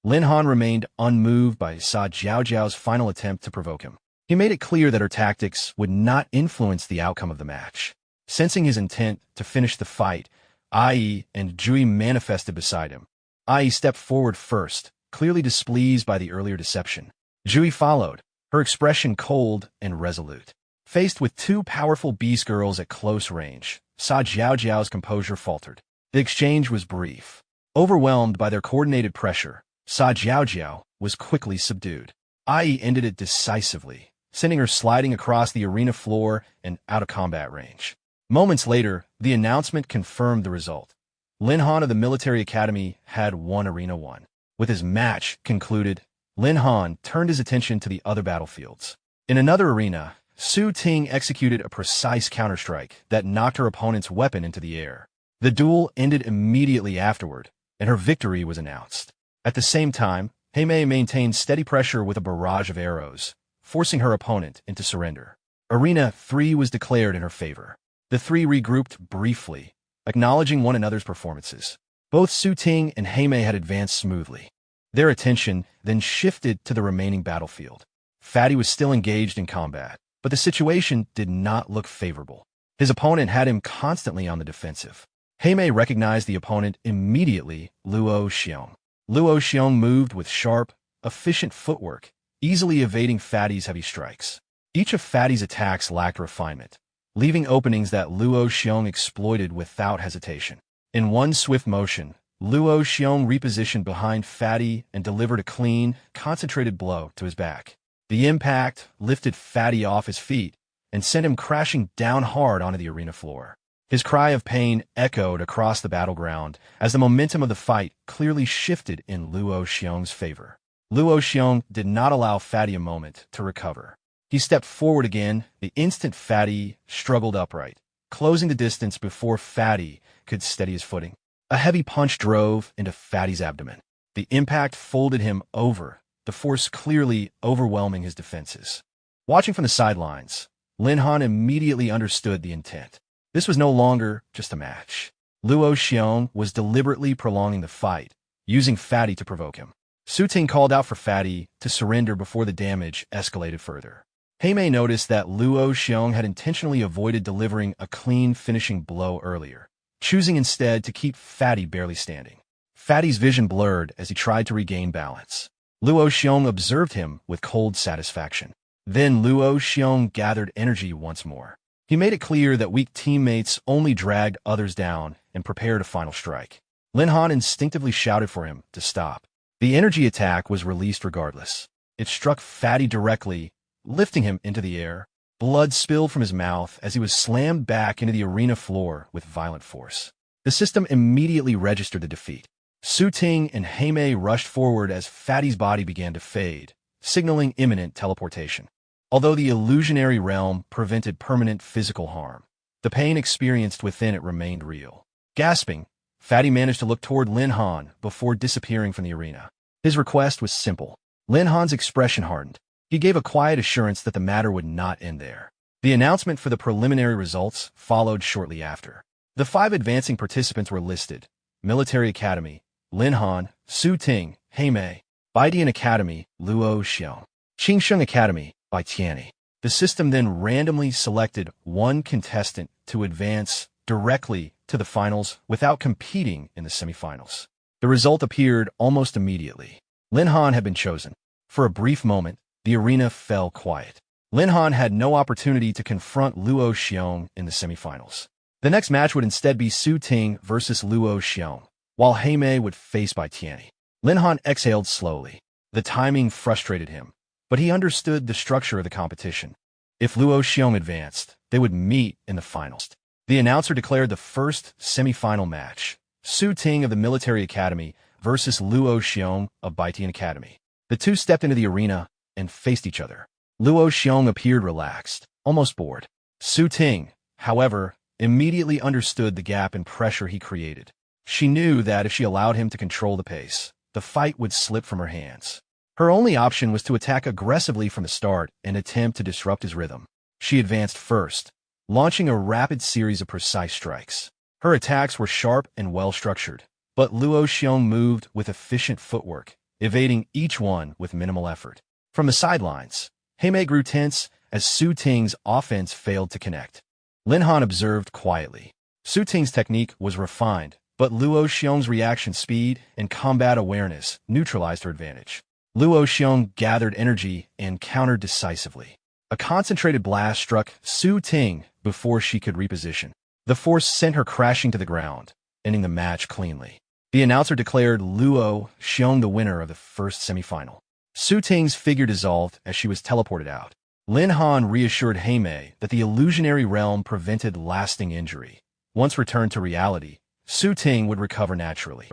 Lin Han remained unmoved by Sa Jiao's final attempt to provoke him. He made it clear that her tactics would not influence the outcome of the match. Sensing his intent to finish the fight, Ai and Jui manifested beside him. Ai stepped forward first, clearly displeased by the earlier deception. Jui followed, her expression cold and resolute. Faced with two powerful beast girls at close range, Sa Jiao's composure faltered. The exchange was brief. Overwhelmed by their coordinated pressure, Sa Jiao was quickly subdued. Ai ended it decisively, sending her sliding across the arena floor and out of combat range. Moments later, the announcement confirmed the result. Lin Han of the Military Academy had won Arena 1. With his match concluded, Lin Han turned his attention to the other battlefields. In another arena, Su Ting executed a precise counterstrike that knocked her opponent's weapon into the air. The duel ended immediately afterward, and her victory was announced. At the same time, Tame maintained steady pressure with a barrage of arrows, forcing her opponent into surrender. Arena 3 was declared in her favor. The three regrouped briefly, acknowledging one another's performances. Both Su Ting and Tame had advanced smoothly. Their attention then shifted to the remaining battlefield. Fatty was still engaged in combat, but the situation did not look favorable. His opponent had him constantly on the defensive. Tame recognized the opponent immediately, Luo Xiong. Luo Xiong moved with sharp, efficient footwork, easily evading Fatty's heavy strikes. Each of Fatty's attacks lacked refinement, leaving openings that Luo Xiong exploited without hesitation. In one swift motion, Luo Xiong repositioned behind Fatty and delivered a clean, concentrated blow to his back. The impact lifted Fatty off his feet and sent him crashing down hard onto the arena floor. His cry of pain echoed across the battleground as the momentum of the fight clearly shifted in Luo Xiong's favor. Luo Xiong did not allow Fatty a moment to recover. He stepped forward again the instant Fatty struggled upright, closing the distance before Fatty could steady his footing. A heavy punch drove into Fatty's abdomen. The impact folded him over, the force clearly overwhelming his defenses. Watching from the sidelines, Lin Han immediately understood the intent. This was no longer just a match. Luo Xiong was deliberately prolonging the fight, using Fatty to provoke him. Su Ting called out for Fatty to surrender before the damage escalated further. Tame noticed that Luo Xiong had intentionally avoided delivering a clean finishing blow earlier, choosing instead to keep Fatty barely standing. Fatty's vision blurred as he tried to regain balance. Luo Xiong observed him with cold satisfaction. Then Luo Xiong gathered energy once more. He made it clear that weak teammates only dragged others down and prepared a final strike. Lin Han instinctively shouted for him to stop. The energy attack was released regardless. It struck Fatty directly, lifting him into the air. Blood spilled from his mouth as he was slammed back into the arena floor with violent force. The system immediately registered the defeat. Su Ting and Heimei rushed forward as Fatty's body began to fade, signaling imminent teleportation. Although the illusionary realm prevented permanent physical harm, the pain experienced within it remained real. Gasping, Fatty managed to look toward Lin Han before disappearing from the arena. His request was simple. Lin Han's expression hardened. He gave a quiet assurance that the matter would not end there. The announcement for the preliminary results followed shortly after. The 5 advancing participants were listed: Military Academy, Lin Han, Su Ting, Heimei; Baidian Academy, Luo Xiong; Qingsheng Academy, Bai Tianyi. The system then randomly selected one contestant to advance directly to the finals without competing in the semifinals. The result appeared almost immediately. Lin Han had been chosen. For a brief moment, the arena fell quiet. Lin Han had no opportunity to confront Luo Xiong in the semifinals. The next match would instead be Su Ting versus Luo Xiong, while Heimei would face Bai Tianyi. Lin Han exhaled slowly. The timing frustrated him, but he understood the structure of the competition. If Luo Xiong advanced, they would meet in the finals. The announcer declared the first semifinal match: Su Ting of the Military Academy versus Luo Xiong of Baitian Academy. The two stepped into the arena and faced each other. Luo Xiong appeared relaxed, almost bored. Su Ting, however, immediately understood the gap in pressure he created. She knew that if she allowed him to control the pace, the fight would slip from her hands. Her only option was to attack aggressively from the start and attempt to disrupt his rhythm. She advanced first, launching a rapid series of precise strikes. Her attacks were sharp and well-structured, but Luo Xiong moved with efficient footwork, evading each one with minimal effort. From the sidelines, Heimei grew tense as Su Ting's offense failed to connect. Lin Han observed quietly. Su Ting's technique was refined, but Luo Xiong's reaction speed and combat awareness neutralized her advantage. Luo Xiong gathered energy and countered decisively. A concentrated blast struck Su Ting before she could reposition. The force sent her crashing to the ground, ending the match cleanly. The announcer declared Luo Xiong the winner of the first semifinal. Su Ting's figure dissolved as she was teleported out. Lin Han reassured Heimei that the illusionary realm prevented lasting injury. Once returned to reality, Su Ting would recover naturally.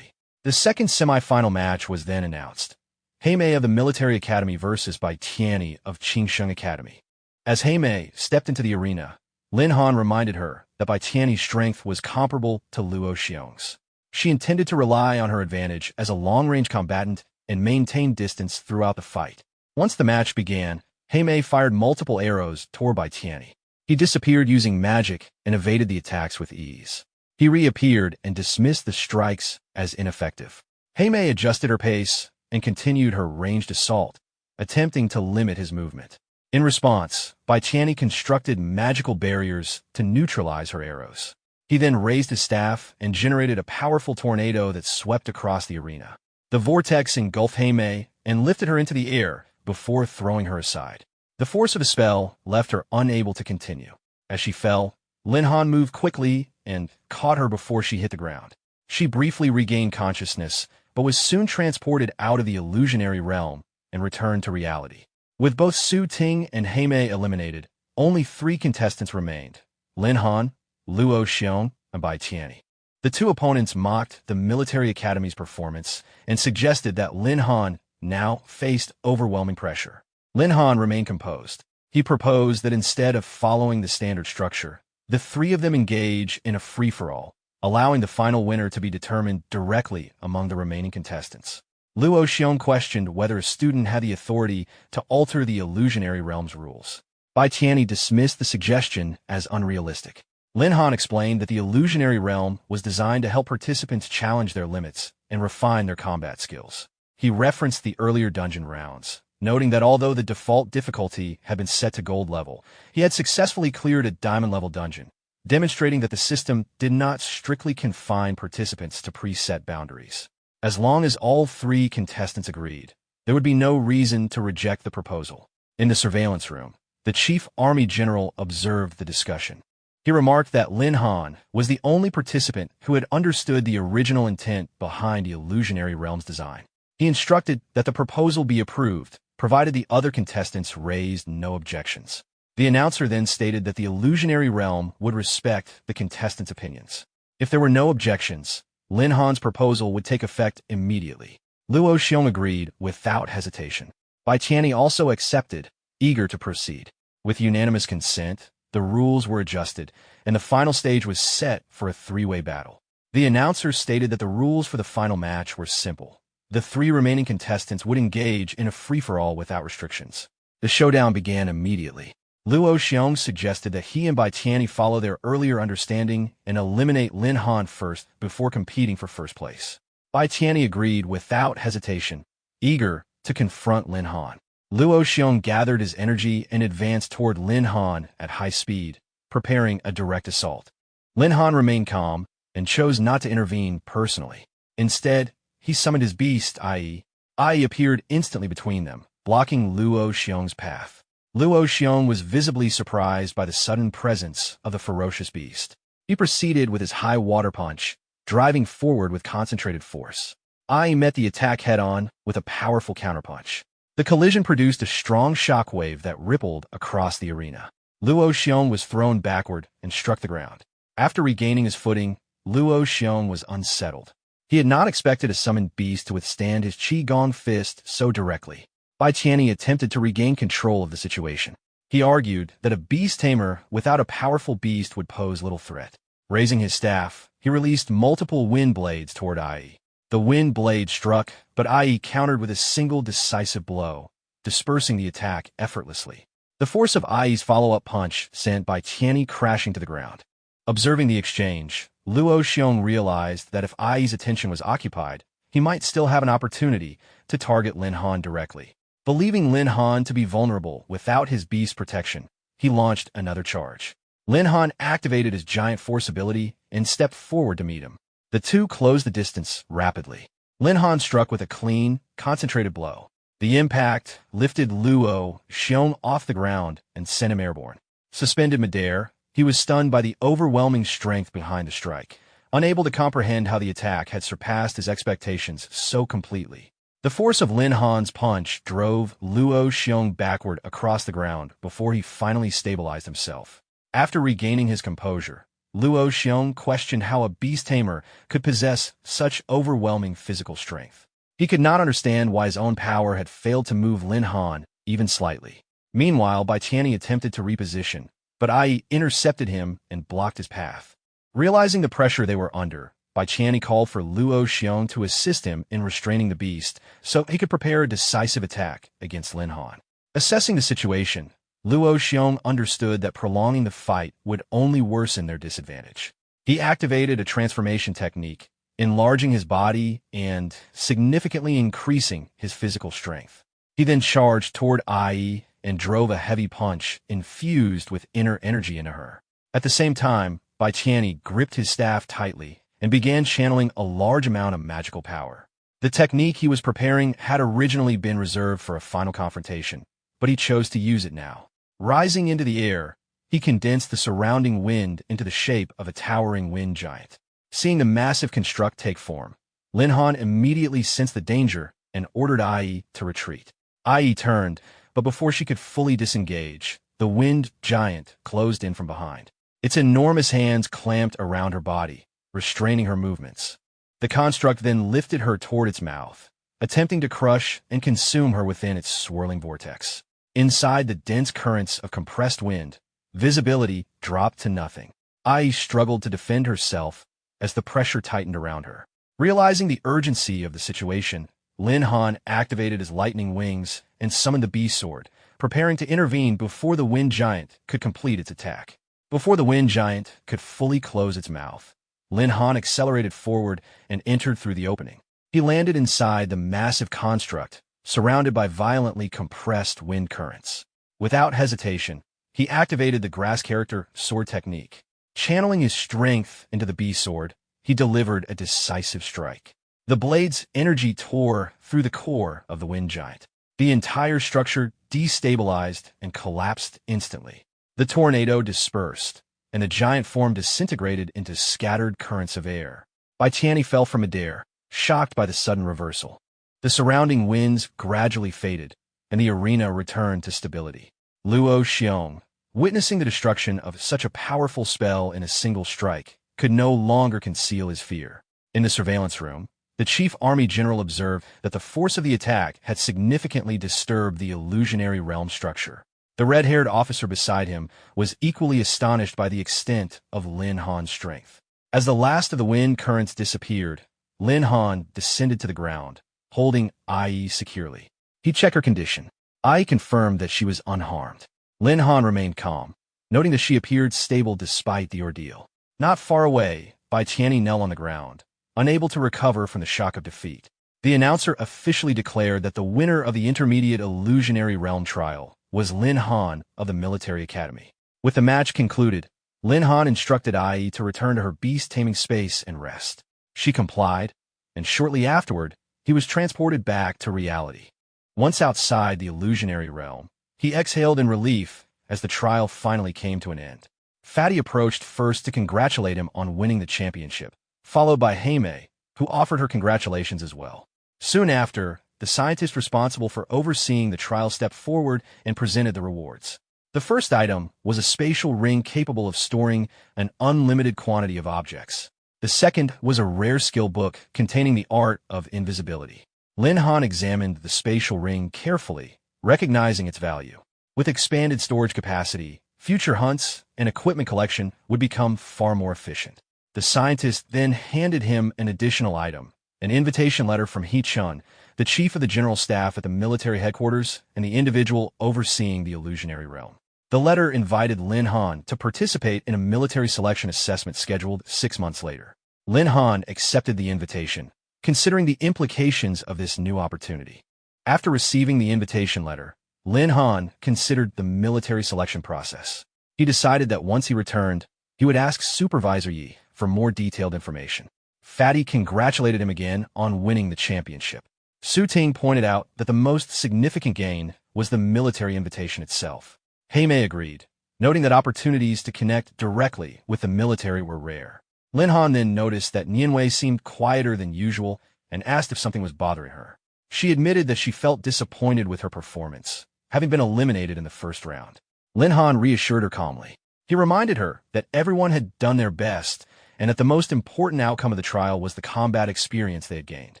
The second semifinal match was then announced: Heimei of the Military Academy versus Bai Tianyi of Qingsheng Academy. As Heimei stepped into the arena, Lin Han reminded her that Bai Tianyi's strength was comparable to Luo Xiong's. She intended to rely on her advantage as a long-range combatant and maintain distance throughout the fight. Once the match began, Heimei fired multiple arrows toward Bai Tianyi. He disappeared using magic and evaded the attacks with ease. He reappeared and dismissed the strikes as ineffective. Heimei adjusted her pace and continued her ranged assault, attempting to limit his movement. In response, Bai Tianyi constructed magical barriers to neutralize her arrows. He then raised his staff and generated a powerful tornado that swept across the arena. The vortex engulfed Heimei and lifted her into the air before throwing her aside. The force of the spell left her unable to continue. As she fell, Lin Han moved quickly and caught her before she hit the ground. She briefly regained consciousness, but was soon transported out of the illusionary realm and returned to reality. With both Su Ting and Heimei eliminated, only 3 contestants remained: Lin Han, Luo Xiong, and Bai Tianyi. The two opponents mocked the Military Academy's performance and suggested that Lin Han now faced overwhelming pressure. Lin Han remained composed. He proposed that instead of following the standard structure, the 3 of them engage in a free-for-all, allowing the final winner to be determined directly among the remaining contestants. Luo Xiong questioned whether a student had the authority to alter the illusionary realm's rules. Bai Tianyi dismissed the suggestion as unrealistic. Lin Han explained that the illusionary realm was designed to help participants challenge their limits and refine their combat skills. He referenced the earlier dungeon rounds, noting that although the default difficulty had been set to gold level, he had successfully cleared a diamond-level dungeon, demonstrating that the system did not strictly confine participants to preset boundaries. As long as all three contestants agreed, there would be no reason to reject the proposal. In the surveillance room, the chief army general observed the discussion. He remarked that Lin Han was the only participant who had understood the original intent behind the illusionary realm's design. He instructed that the proposal be approved, provided the other contestants raised no objections. The announcer then stated that the illusionary realm would respect the contestants' opinions. If there were no objections, Lin Han's proposal would take effect immediately. Luo Xiong agreed without hesitation. Bai Tianyi also accepted, eager to proceed. With unanimous consent, the rules were adjusted, and the final stage was set for a three-way battle. The announcer stated that the rules for the final match were simple. The three remaining contestants would engage in a free-for-all without restrictions. The showdown began immediately. Luo Xiong suggested that he and Bai Tianyi follow their earlier understanding and eliminate Lin Han first before competing for first place. Bai Tianyi agreed without hesitation, eager to confront Lin Han. Luo Xiong gathered his energy and advanced toward Lin Han at high speed, preparing a direct assault. Lin Han remained calm and chose not to intervene personally. Instead, he summoned his beast, Ai. Ai appeared instantly between them, blocking Luo Xiong's path. Luo Xiong was visibly surprised by the sudden presence of the ferocious beast. He proceeded with his high water punch, driving forward with concentrated force. Ai met the attack head-on with a powerful counterpunch. The collision produced a strong shockwave that rippled across the arena. Luo Xiong was thrown backward and struck the ground. After regaining his footing, Luo Xiong was unsettled. He had not expected a summoned beast to withstand his Qigong fist so directly. Bai Tianyi attempted to regain control of the situation. He argued that a beast tamer without a powerful beast would pose little threat. Raising his staff, he released multiple wind blades toward Ai. The wind blade struck, but Ai countered with a single decisive blow, dispersing the attack effortlessly. The force of Ai's follow-up punch sent Bai Tianyi crashing to the ground. Observing the exchange, Luo Xiong realized that if Ai's attention was occupied, he might still have an opportunity to target Lin Han directly. Believing Lin Han to be vulnerable without his beast protection, he launched another charge. Lin Han activated his giant force ability and stepped forward to meet him. The two closed the distance rapidly. Lin Han struck with a clean, concentrated blow. The impact lifted Luo Xiong off the ground and sent him airborne. Suspended midair, he was stunned by the overwhelming strength behind the strike, unable to comprehend how the attack had surpassed his expectations so completely. The force of Lin Han's punch drove Luo Xiong backward across the ground before he finally stabilized himself. After regaining his composure, Luo Xiong questioned how a beast tamer could possess such overwhelming physical strength. He could not understand why his own power had failed to move Lin Han even slightly. Meanwhile, Bai Tianyi attempted to reposition, but Ai intercepted him and blocked his path. Realizing the pressure they were under, Bai Tianyi called for Luo Xiong to assist him in restraining the beast so he could prepare a decisive attack against Lin Han. Assessing the situation, Luo Xiong understood that prolonging the fight would only worsen their disadvantage. He activated a transformation technique, enlarging his body and significantly increasing his physical strength. He then charged toward Ai and drove a heavy punch infused with inner energy into her. At the same time, Bai Tianyi gripped his staff tightly and began channeling a large amount of magical power. The technique he was preparing had originally been reserved for a final confrontation, but he chose to use it now. Rising into the air, he condensed the surrounding wind into the shape of a towering wind giant. Seeing the massive construct take form, Lin Han immediately sensed the danger and ordered Ai to retreat. Ai turned, but before she could fully disengage, the wind giant closed in from behind. Its enormous hands clamped around her body, restraining her movements. The construct then lifted her toward its mouth, attempting to crush and consume her within its swirling vortex. Inside the dense currents of compressed wind, visibility dropped to nothing. Ai struggled to defend herself as the pressure tightened around her. Realizing the urgency of the situation, Lin Han activated his lightning wings and summoned the beast sword, preparing to intervene before the wind giant could complete its attack. Before the wind giant could fully close its mouth, Lin Han accelerated forward and entered through the opening. He landed inside the massive construct, surrounded by violently compressed wind currents. Without hesitation, he activated the grass character sword technique. Channeling his strength into the beast sword, he delivered a decisive strike. The blade's energy tore through the core of the wind giant. The entire structure destabilized and collapsed instantly. The tornado dispersed, and the giant form disintegrated into scattered currents of air. Bai Tianyi fell from midair, shocked by the sudden reversal. The surrounding winds gradually faded, and the arena returned to stability. Luo Xiong, witnessing the destruction of such a powerful spell in a single strike, could no longer conceal his fear. In the surveillance room, the chief army general observed that the force of the attack had significantly disturbed the illusionary realm structure. The red-haired officer beside him was equally astonished by the extent of Lin Han's strength. As the last of the wind currents disappeared, Lin Han descended to the ground, holding Ai securely. He checked her condition. Ai confirmed that she was unharmed. Lin Han remained calm, noting that she appeared stable despite the ordeal. Not far away, Bai Tianyi knelt on the ground, unable to recover from the shock of defeat. The announcer officially declared that the winner of the Intermediate Illusionary Realm Trial was Lin Han of the Military Academy. With the match concluded, Lin Han instructed Ai to return to her beast taming space and rest. She complied, and shortly afterward, he was transported back to reality. Once outside the illusionary realm, he exhaled in relief as the trial finally came to an end. Fatty approached first to congratulate him on winning the championship, followed by Tame, who offered her congratulations as well. Soon after, the scientist responsible for overseeing the trial stepped forward and presented the rewards. The first item was a spatial ring capable of storing an unlimited quantity of objects. The second was a rare skill book containing the art of invisibility. Lin Han examined the spatial ring carefully, recognizing its value. With expanded storage capacity, future hunts and equipment collection would become far more efficient. The scientist then handed him an additional item, an invitation letter from He Chun, the chief of the general staff at the military headquarters and the individual overseeing the illusionary realm. The letter invited Lin Han to participate in a military selection assessment scheduled 6 months later. Lin Han accepted the invitation, considering the implications of this new opportunity. After receiving the invitation letter, Lin Han considered the military selection process. He decided that once he returned, he would ask Supervisor Yi for more detailed information. Fatty congratulated him again on winning the championship. Su Ting pointed out that the most significant gain was the military invitation itself. Tame agreed, noting that opportunities to connect directly with the military were rare. Lin Han then noticed that Nianwei seemed quieter than usual and asked if something was bothering her. She admitted that she felt disappointed with her performance, having been eliminated in the first round. Lin Han reassured her calmly. He reminded her that everyone had done their best and that the most important outcome of the trial was the combat experience they had gained.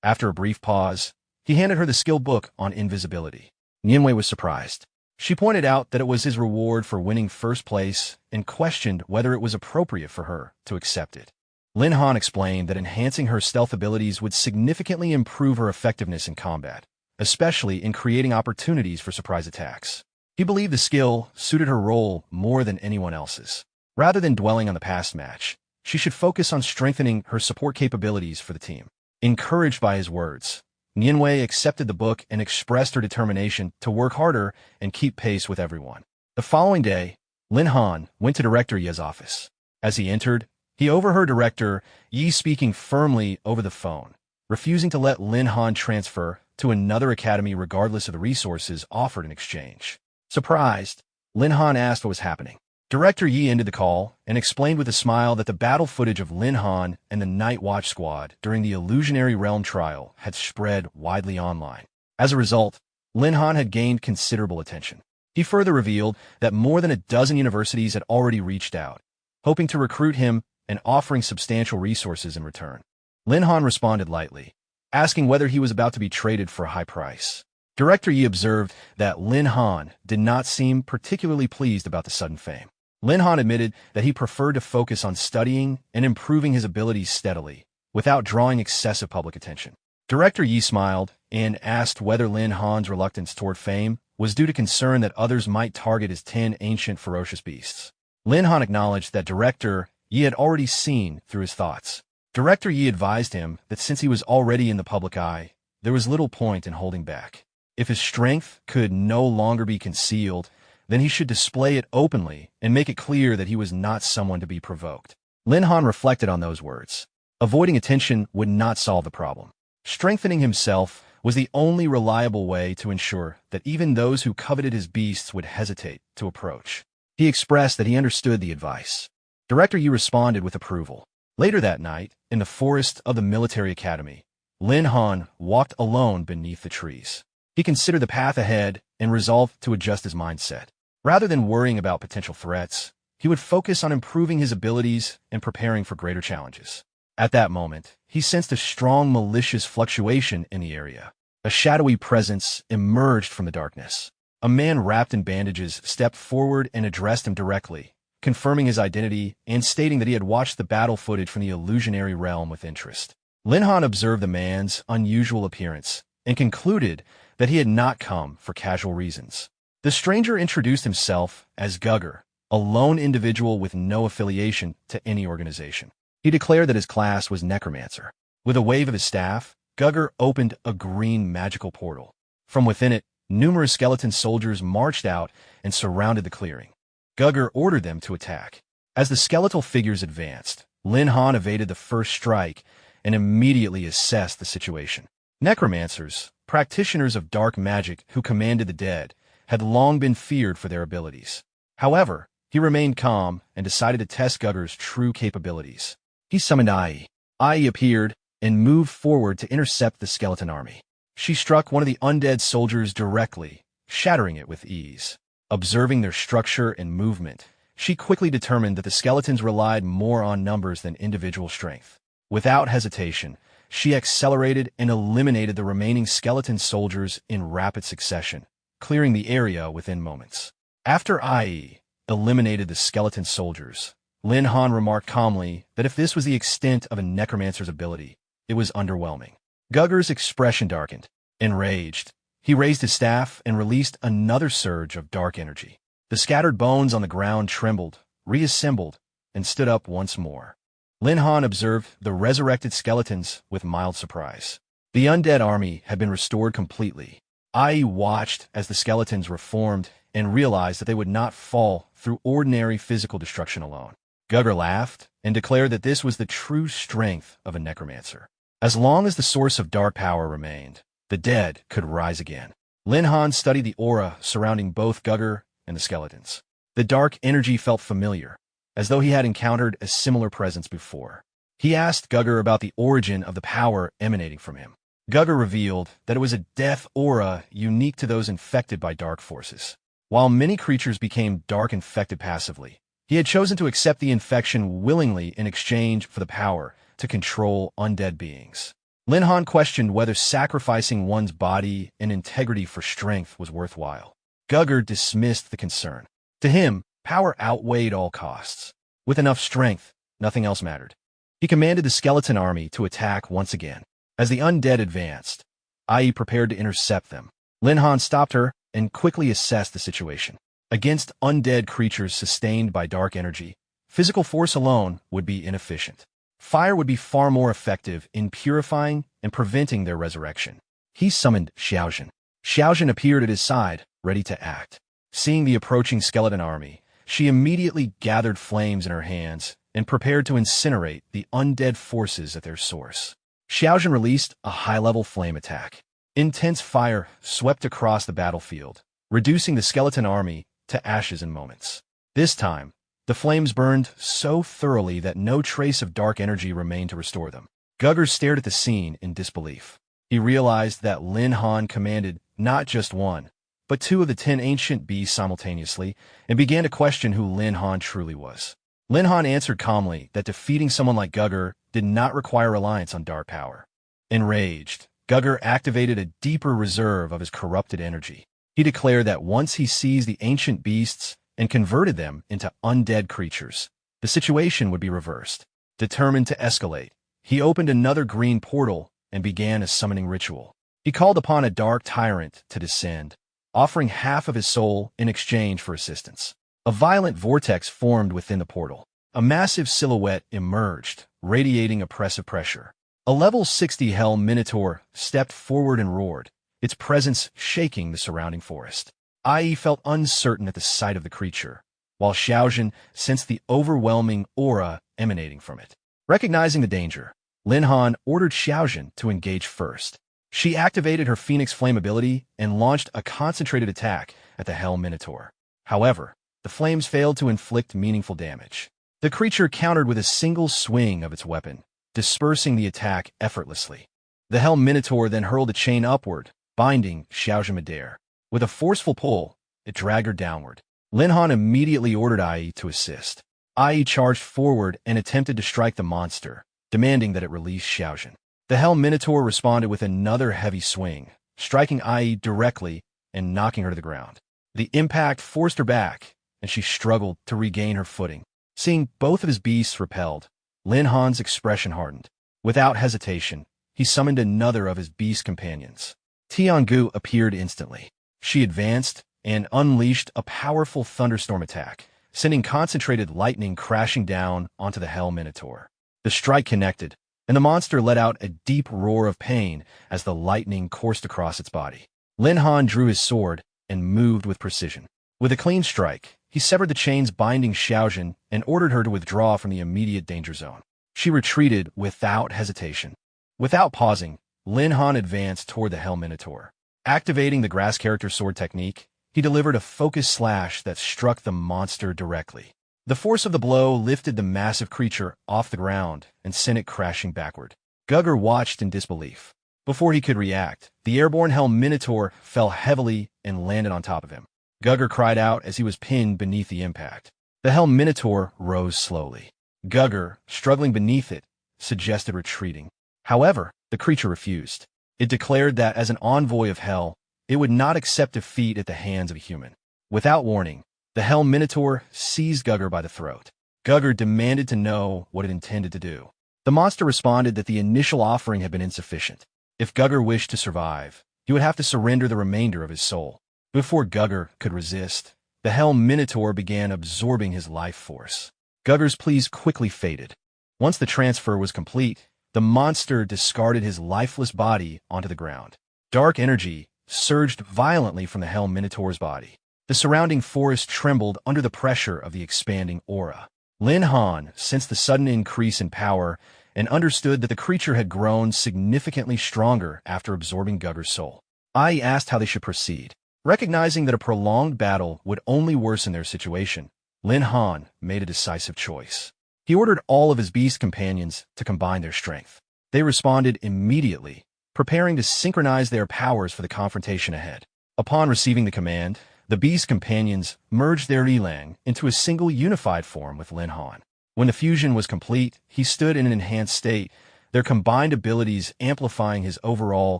After a brief pause, he handed her the skill book on invisibility. Nianwei was surprised. She pointed out that it was his reward for winning first place and questioned whether it was appropriate for her to accept it. Lin Han explained that enhancing her stealth abilities would significantly improve her effectiveness in combat, especially in creating opportunities for surprise attacks. He believed the skill suited her role more than anyone else's. Rather than dwelling on the past match, she should focus on strengthening her support capabilities for the team. Encouraged by his words, Nianwei accepted the book and expressed her determination to work harder and keep pace with everyone. The following day, Lin Han went to Director Ye's office. As he entered, he overheard Director Ye speaking firmly over the phone, refusing to let Lin Han transfer to another academy regardless of the resources offered in exchange. Surprised, Lin Han asked what was happening. Director Yi ended the call and explained with a smile that the battle footage of Lin Han and the Night Watch Squad during the Illusionary Realm trial had spread widely online. As a result, Lin Han had gained considerable attention. He further revealed that more than a dozen universities had already reached out, hoping to recruit him and offering substantial resources in return. Lin Han responded lightly, asking whether he was about to be traded for a high price. Director Yi observed that Lin Han did not seem particularly pleased about the sudden fame. Lin Han admitted that he preferred to focus on studying and improving his abilities steadily, without drawing excessive public attention. Director Yi smiled and asked whether Lin Han's reluctance toward fame was due to concern that others might target his 10 ancient ferocious beasts. Lin Han acknowledged that Director Yi had already seen through his thoughts. Director Yi advised him that since he was already in the public eye, there was little point in holding back. If his strength could no longer be concealed, then he should display it openly and make it clear that he was not someone to be provoked. Lin Han reflected on those words. Avoiding attention would not solve the problem. Strengthening himself was the only reliable way to ensure that even those who coveted his beasts would hesitate to approach. He expressed that he understood the advice. Director Yi responded with approval. Later that night, in the forest of the military academy, Lin Han walked alone beneath the trees. He considered the path ahead and resolved to adjust his mindset. Rather than worrying about potential threats, he would focus on improving his abilities and preparing for greater challenges. At that moment, he sensed a strong malicious fluctuation in the area. A shadowy presence emerged from the darkness. A man wrapped in bandages stepped forward and addressed him directly, confirming his identity and stating that he had watched the battle footage from the illusionary realm with interest. Lin Han observed the man's unusual appearance and concluded that he had not come for casual reasons. The stranger introduced himself as Gugger, a lone individual with no affiliation to any organization. He declared that his class was Necromancer. With a wave of his staff, Gugger opened a green magical portal. From within it, numerous skeleton soldiers marched out and surrounded the clearing. Gugger ordered them to attack. As the skeletal figures advanced, Lin Han evaded the first strike and immediately assessed the situation. Necromancers, practitioners of dark magic who commanded the dead, had long been feared for their abilities. However, he remained calm and decided to test Gugger's true capabilities. He summoned Ai. Ai appeared and moved forward to intercept the skeleton army. She struck one of the undead soldiers directly, shattering it with ease. Observing their structure and movement, she quickly determined that the skeletons relied more on numbers than individual strength. Without hesitation, she accelerated and eliminated the remaining skeleton soldiers in rapid succession, clearing the area within moments. After Ai eliminated the skeleton soldiers, Lin Han remarked calmly that if this was the extent of a necromancer's ability, it was underwhelming. Gugger's expression darkened. Enraged, he raised his staff and released another surge of dark energy. The scattered bones on the ground trembled, reassembled, and stood up once more. Lin Han observed the resurrected skeletons with mild surprise. The undead army had been restored completely. Ai watched as the skeletons reformed and realized that they would not fall through ordinary physical destruction alone. Gugger laughed and declared that this was the true strength of a necromancer. As long as the source of dark power remained, the dead could rise again. Lin Han studied the aura surrounding both Gugger and the skeletons. The dark energy felt familiar, as though he had encountered a similar presence before. He asked Gugger about the origin of the power emanating from him. Gugger revealed that it was a death aura unique to those infected by dark forces. While many creatures became dark infected passively, he had chosen to accept the infection willingly in exchange for the power to control undead beings. Lin Han questioned whether sacrificing one's body and integrity for strength was worthwhile. Gugger dismissed the concern. To him, power outweighed all costs. With enough strength, nothing else mattered. He commanded the skeleton army to attack once again. As the undead advanced, Ai prepared to intercept them. Lin Han stopped her and quickly assessed the situation. Against undead creatures sustained by dark energy, physical force alone would be inefficient. Fire would be far more effective in purifying and preventing their resurrection. He summoned Xiaojin. Xiaojin appeared at his side, ready to act. Seeing the approaching skeleton army, she immediately gathered flames in her hands and prepared to incinerate the undead forces at their source. Xiaojin released a high-level flame attack. Intense fire swept across the battlefield, reducing the skeleton army to ashes in moments. This time, the flames burned so thoroughly that no trace of dark energy remained to restore them. Gugger stared at the scene in disbelief. He realized that Lin Han commanded not just one, but 2 of the 10 ancient beasts simultaneously, and began to question who Lin Han truly was. Lin Han answered calmly that defeating someone like Gugger did not require reliance on dark power. Enraged, Gugger activated a deeper reserve of his corrupted energy. He declared that once he seized the ancient beasts and converted them into undead creatures, the situation would be reversed. Determined to escalate, he opened another green portal and began a summoning ritual. He called upon a dark tyrant to descend, offering half of his soul in exchange for assistance. A violent vortex formed within the portal. A massive silhouette emerged, radiating oppressive pressure. A level 60 Hell Minotaur stepped forward and roared, its presence shaking the surrounding forest. Ai felt uncertain at the sight of the creature, while Xiaojun sensed the overwhelming aura emanating from it. Recognizing the danger, Lin Han ordered Xiaojun to engage first. She activated her Phoenix Flame ability and launched a concentrated attack at the Hell Minotaur. However, the flames failed to inflict meaningful damage. The creature countered with a single swing of its weapon, dispersing the attack effortlessly. The Hell Minotaur then hurled a chain upward, binding Xiaojun midair. With a forceful pull, it dragged her downward. Lin Han immediately ordered Ai to assist. Ai charged forward and attempted to strike the monster, demanding that it release Xiaojun. The Hell Minotaur responded with another heavy swing, striking Ai directly and knocking her to the ground. The impact forced her back, and she struggled to regain her footing. Seeing both of his beasts repelled, Lin Han's expression hardened. Without hesitation, he summoned another of his beast companions. Tiangu appeared instantly. She advanced and unleashed a powerful thunderstorm attack, sending concentrated lightning crashing down onto the Hell Minotaur. The strike connected, and the monster let out a deep roar of pain as the lightning coursed across its body. Lin Han drew his sword and moved with precision. With a clean strike, he severed the chains binding Xiaojun and ordered her to withdraw from the immediate danger zone. She retreated without hesitation. Without pausing, Lin Han advanced toward the Hell Minotaur. Activating the grass character sword technique, he delivered a focused slash that struck the monster directly. The force of the blow lifted the massive creature off the ground and sent it crashing backward. Gugger watched in disbelief. Before he could react, the airborne Hell Minotaur fell heavily and landed on top of him. Gugger cried out as he was pinned beneath the impact. The Hell Minotaur rose slowly. Gugger, struggling beneath it, suggested retreating. However, the creature refused. It declared that as an envoy of Hell, it would not accept defeat at the hands of a human. Without warning, the Hell Minotaur seized Gugger by the throat. Gugger demanded to know what it intended to do. The monster responded that the initial offering had been insufficient. If Gugger wished to survive, he would have to surrender the remainder of his soul. Before Gugger could resist, the Hell Minotaur began absorbing his life force. Gugger's pleas quickly faded. Once the transfer was complete, the monster discarded his lifeless body onto the ground. Dark energy surged violently from the Hell Minotaur's body. The surrounding forest trembled under the pressure of the expanding aura. Lin Han sensed the sudden increase in power and understood that the creature had grown significantly stronger after absorbing Gugger's soul. Ai asked how they should proceed. Recognizing that a prolonged battle would only worsen their situation, Lin Han made a decisive choice. He ordered all of his beast companions to combine their strength. They responded immediately, preparing to synchronize their powers for the confrontation ahead. Upon receiving the command, the beast companions merged their elang into a single unified form with Lin Han. When the fusion was complete, he stood in an enhanced state, their combined abilities amplifying his overall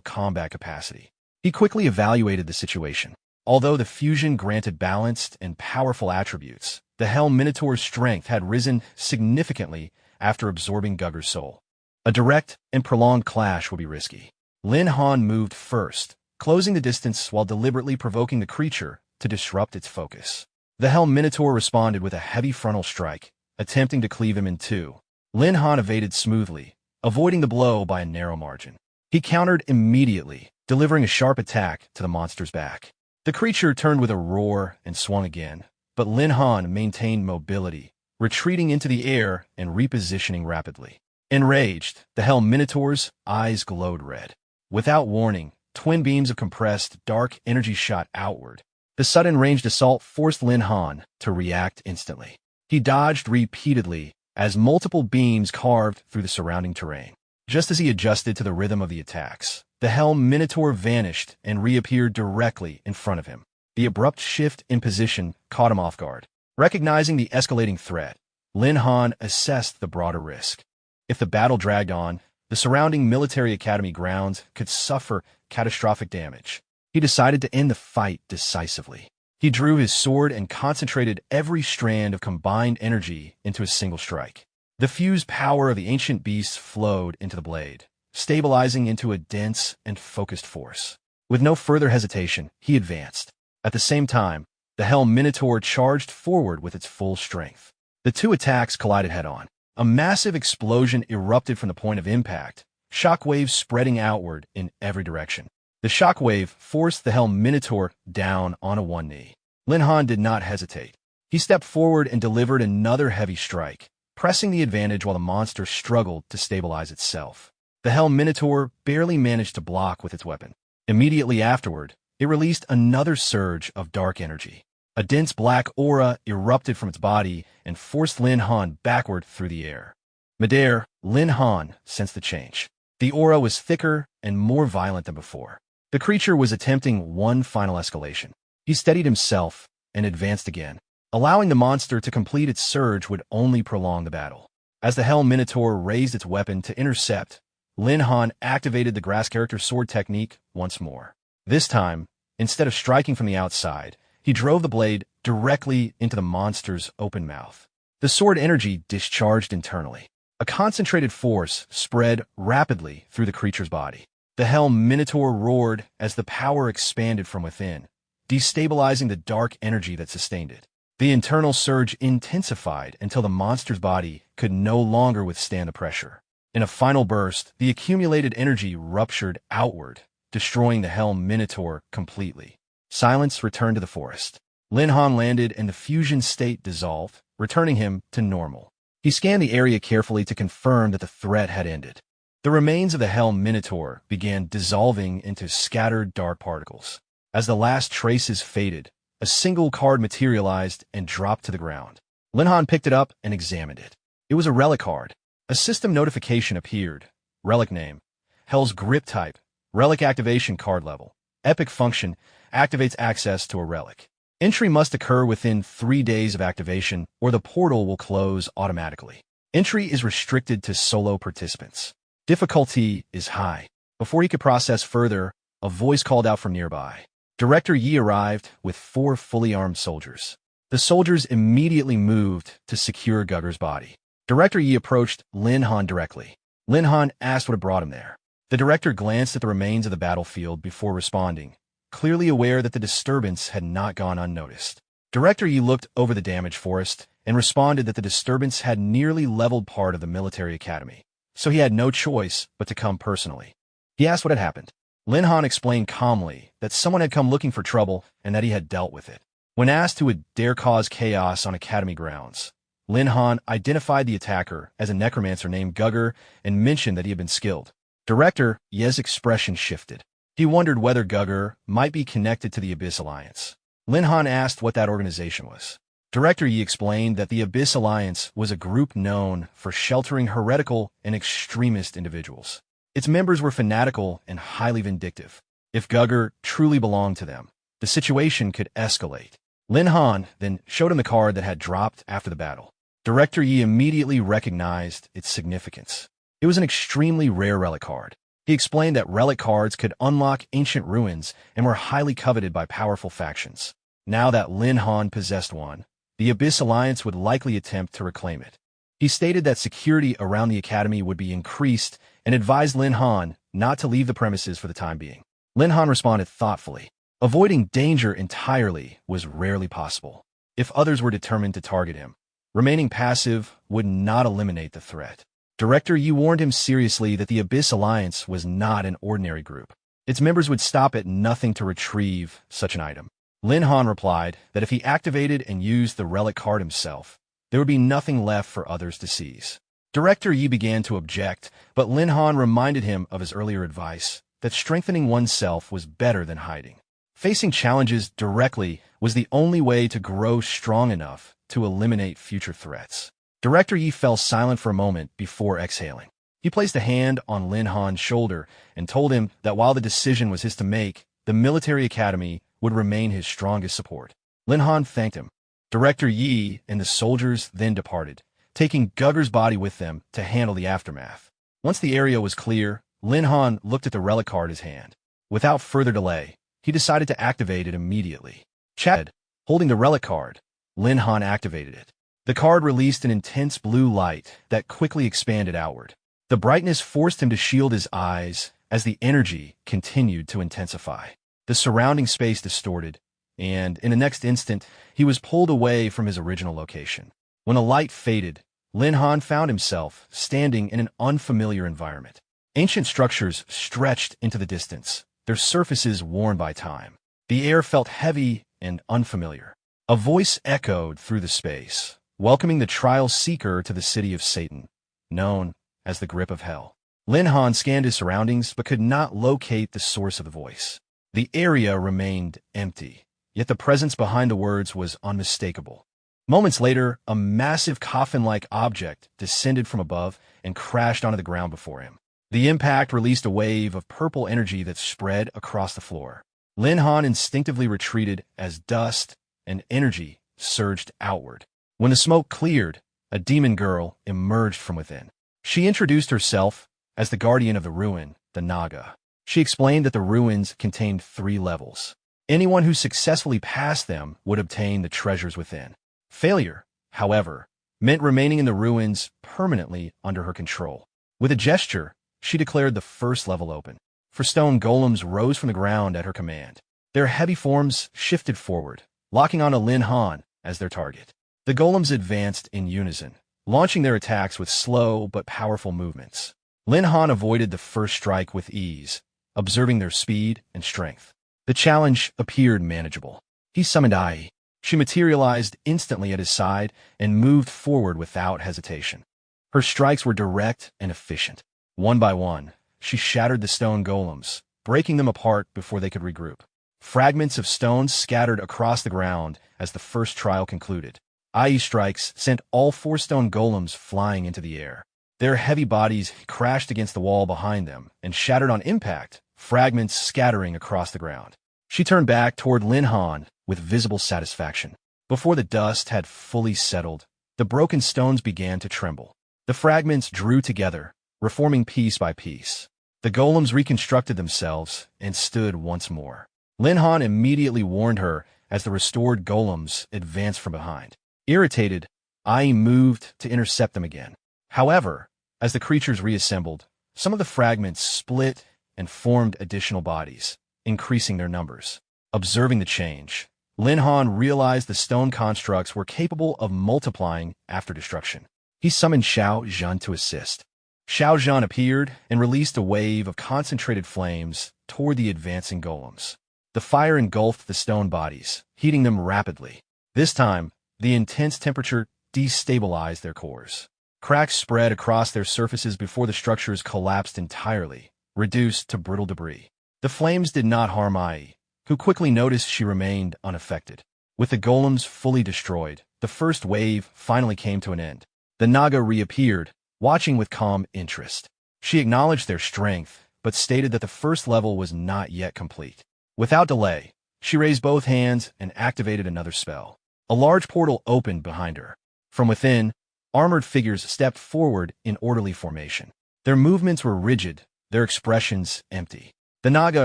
combat capacity. He quickly evaluated the situation. Although the fusion granted balanced and powerful attributes, the Hell Minotaur's strength had risen significantly after absorbing Gugger's soul. A direct and prolonged clash would be risky. Lin Han moved first, closing the distance while deliberately provoking the creature to disrupt its focus. The Hell Minotaur responded with a heavy frontal strike, attempting to cleave him in two. Lin Han evaded smoothly, avoiding the blow by a narrow margin. He countered immediately, delivering a sharp attack to the monster's back. The creature turned with a roar and swung again, but Lin Han maintained mobility, retreating into the air and repositioning rapidly. Enraged, the Hell Minotaur's eyes glowed red. Without warning, twin beams of compressed, dark energy shot outward. The sudden ranged assault forced Lin Han to react instantly. He dodged repeatedly as multiple beams carved through the surrounding terrain. Just as he adjusted to the rhythm of the attacks, the Hell Minotaur vanished and reappeared directly in front of him. The abrupt shift in position caught him off guard. Recognizing the escalating threat, Lin Han assessed the broader risk. If the battle dragged on, the surrounding military academy grounds could suffer catastrophic damage. He decided to end the fight decisively. He drew his sword and concentrated every strand of combined energy into a single strike. The fused power of the ancient beasts flowed into the blade, stabilizing into a dense and focused force. With no further hesitation, he advanced. At the same time, the Helm Minotaur charged forward with its full strength. The two attacks collided head-on. A massive explosion erupted from the point of impact, shockwaves spreading outward in every direction. The shockwave forced the Helm Minotaur down on one knee. Lin Han did not hesitate. He stepped forward and delivered another heavy strike, pressing the advantage while the monster struggled to stabilize itself. The Helm Minotaur barely managed to block with its weapon. Immediately afterward, it released another surge of dark energy. A dense black aura erupted from its body and forced Lin Han backward through the air. Midair, Lin Han sensed the change. The aura was thicker and more violent than before. The creature was attempting one final escalation. He steadied himself and advanced again. Allowing the monster to complete its surge would only prolong the battle. As the Helm Minotaur raised its weapon to intercept, Lin Han activated the grass character sword technique once more. This time, instead of striking from the outside, he drove the blade directly into the monster's open mouth. The sword energy discharged internally. A concentrated force spread rapidly through the creature's body. The Helm Minotaur roared as the power expanded from within, destabilizing the dark energy that sustained it. The internal surge intensified until the monster's body could no longer withstand the pressure. In a final burst, the accumulated energy ruptured outward, destroying the Helm Minotaur completely. Silence returned to the forest. Lin Han landed and the fusion state dissolved, returning him to normal. He scanned the area carefully to confirm that the threat had ended. The remains of the Helm Minotaur began dissolving into scattered dark particles. As the last traces faded, a single card materialized and dropped to the ground. Lin Han picked it up and examined it. It was a relic card. A system notification appeared. Relic name: Hell's Grip type. Relic activation card level. Epic function: activates access to a relic. Entry must occur within 3 days of activation, or the portal will close automatically. Entry is restricted to solo participants. Difficulty is high. Before he could process further, a voice called out from nearby. Director Yi arrived with 4 fully armed soldiers. The soldiers immediately moved to secure Gugger's body. Director Yi approached Lin Han directly. Lin Han asked what had brought him there. The director glanced at the remains of the battlefield before responding, clearly aware that the disturbance had not gone unnoticed. Director Yi looked over the damaged forest and responded that the disturbance had nearly leveled part of the military academy, so he had no choice but to come personally. He asked what had happened. Lin Han explained calmly that someone had come looking for trouble and that he had dealt with it. When asked who would dare cause chaos on academy grounds, Lin Han identified the attacker as a necromancer named Gugger and mentioned that he had been skilled. Director Ye's expression shifted. He wondered whether Gugger might be connected to the Abyss Alliance. Lin Han asked what that organization was. Director Yi explained that the Abyss Alliance was a group known for sheltering heretical and extremist individuals. Its members were fanatical and highly vindictive. If Gugger truly belonged to them, the situation could escalate. Lin Han then showed him the card that had dropped after the battle. Director Yi immediately recognized its significance. It was an extremely rare relic card. He explained that relic cards could unlock ancient ruins and were highly coveted by powerful factions. Now that Lin Han possessed one, the Abyss Alliance would likely attempt to reclaim it. He stated that security around the academy would be increased and advised Lin Han not to leave the premises for the time being. Lin Han responded thoughtfully. Avoiding danger entirely was rarely possible. If others were determined to target him, remaining passive would not eliminate the threat. Director Yi warned him seriously that the Abyss Alliance was not an ordinary group. Its members would stop at nothing to retrieve such an item. Lin Han replied that if he activated and used the relic card himself, there would be nothing left for others to seize. Director Yi began to object, but Lin Han reminded him of his earlier advice that strengthening oneself was better than hiding. Facing challenges directly was the only way to grow strong enough to eliminate future threats. Director Yi fell silent for a moment before exhaling. He placed a hand on Lin Han's shoulder and told him that while the decision was his to make, the military academy would remain his strongest support. Lin Han thanked him. Director Yi and the soldiers then departed, taking Gugger's body with them to handle the aftermath. Once the area was clear, Lin Han looked at the relic card in his hand. Without further delay, he decided to activate it immediately. Chad, holding the relic card, Lin Han activated it. The card released an intense blue light that quickly expanded outward. The brightness forced him to shield his eyes as the energy continued to intensify. The surrounding space distorted, and in the next instant, he was pulled away from his original location. When the light faded, Lin Han found himself standing in an unfamiliar environment. Ancient structures stretched into the distance, their surfaces worn by time. The air felt heavy and unfamiliar. A voice echoed through the space, welcoming the trial seeker to the city of Satan, known as the Grip of Hell. Lin Han scanned his surroundings but could not locate the source of the voice. The area remained empty, yet the presence behind the words was unmistakable. Moments later, a massive coffin-like object descended from above and crashed onto the ground before him. The impact released a wave of purple energy that spread across the floor. Lin Han instinctively retreated as dust and energy surged outward. When the smoke cleared, a demon girl emerged from within. She introduced herself as the guardian of the ruin, the Naga. She explained that the ruins contained 3 levels. Anyone who successfully passed them would obtain the treasures within. Failure, however, meant remaining in the ruins permanently under her control. With a gesture, she declared the first level open. 4 stone golems rose from the ground at her command. Their heavy forms shifted forward, locking onto Lin Han as their target. The golems advanced in unison, launching their attacks with slow but powerful movements. Lin Han avoided the first strike with ease, observing their speed and strength. The challenge appeared manageable. He summoned Ai. She materialized instantly at his side and moved forward without hesitation. Her strikes were direct and efficient. One by one, she shattered the stone golems, breaking them apart before they could regroup. Fragments of stones scattered across the ground as the first trial concluded. Ai's strikes sent all 4 stone golems flying into the air. Their heavy bodies crashed against the wall behind them and shattered on impact, fragments scattering across the ground. She turned back toward Lin Han with visible satisfaction. Before the dust had fully settled, the broken stones began to tremble. The fragments drew together, reforming piece by piece. The golems reconstructed themselves and stood once more. Lin Han immediately warned her as the restored golems advanced from behind. Irritated, Ai moved to intercept them again. However, as the creatures reassembled, some of the fragments split and formed additional bodies, increasing their numbers. Observing the change, Lin Han realized the stone constructs were capable of multiplying after destruction. He summoned Xiao Zhan to assist. Xiao Zhan appeared and released a wave of concentrated flames toward the advancing golems. The fire engulfed the stone bodies, heating them rapidly. This time, the intense temperature destabilized their cores. Cracks spread across their surfaces before the structures collapsed entirely, reduced to brittle debris. The flames did not harm Ai, who quickly noticed she remained unaffected. With the golems fully destroyed, the first wave finally came to an end. The Naga reappeared, watching with calm interest. She acknowledged their strength, but stated that the first level was not yet complete. Without delay, she raised both hands and activated another spell. A large portal opened behind her. From within, armored figures stepped forward in orderly formation. Their movements were rigid, their expressions empty. The Naga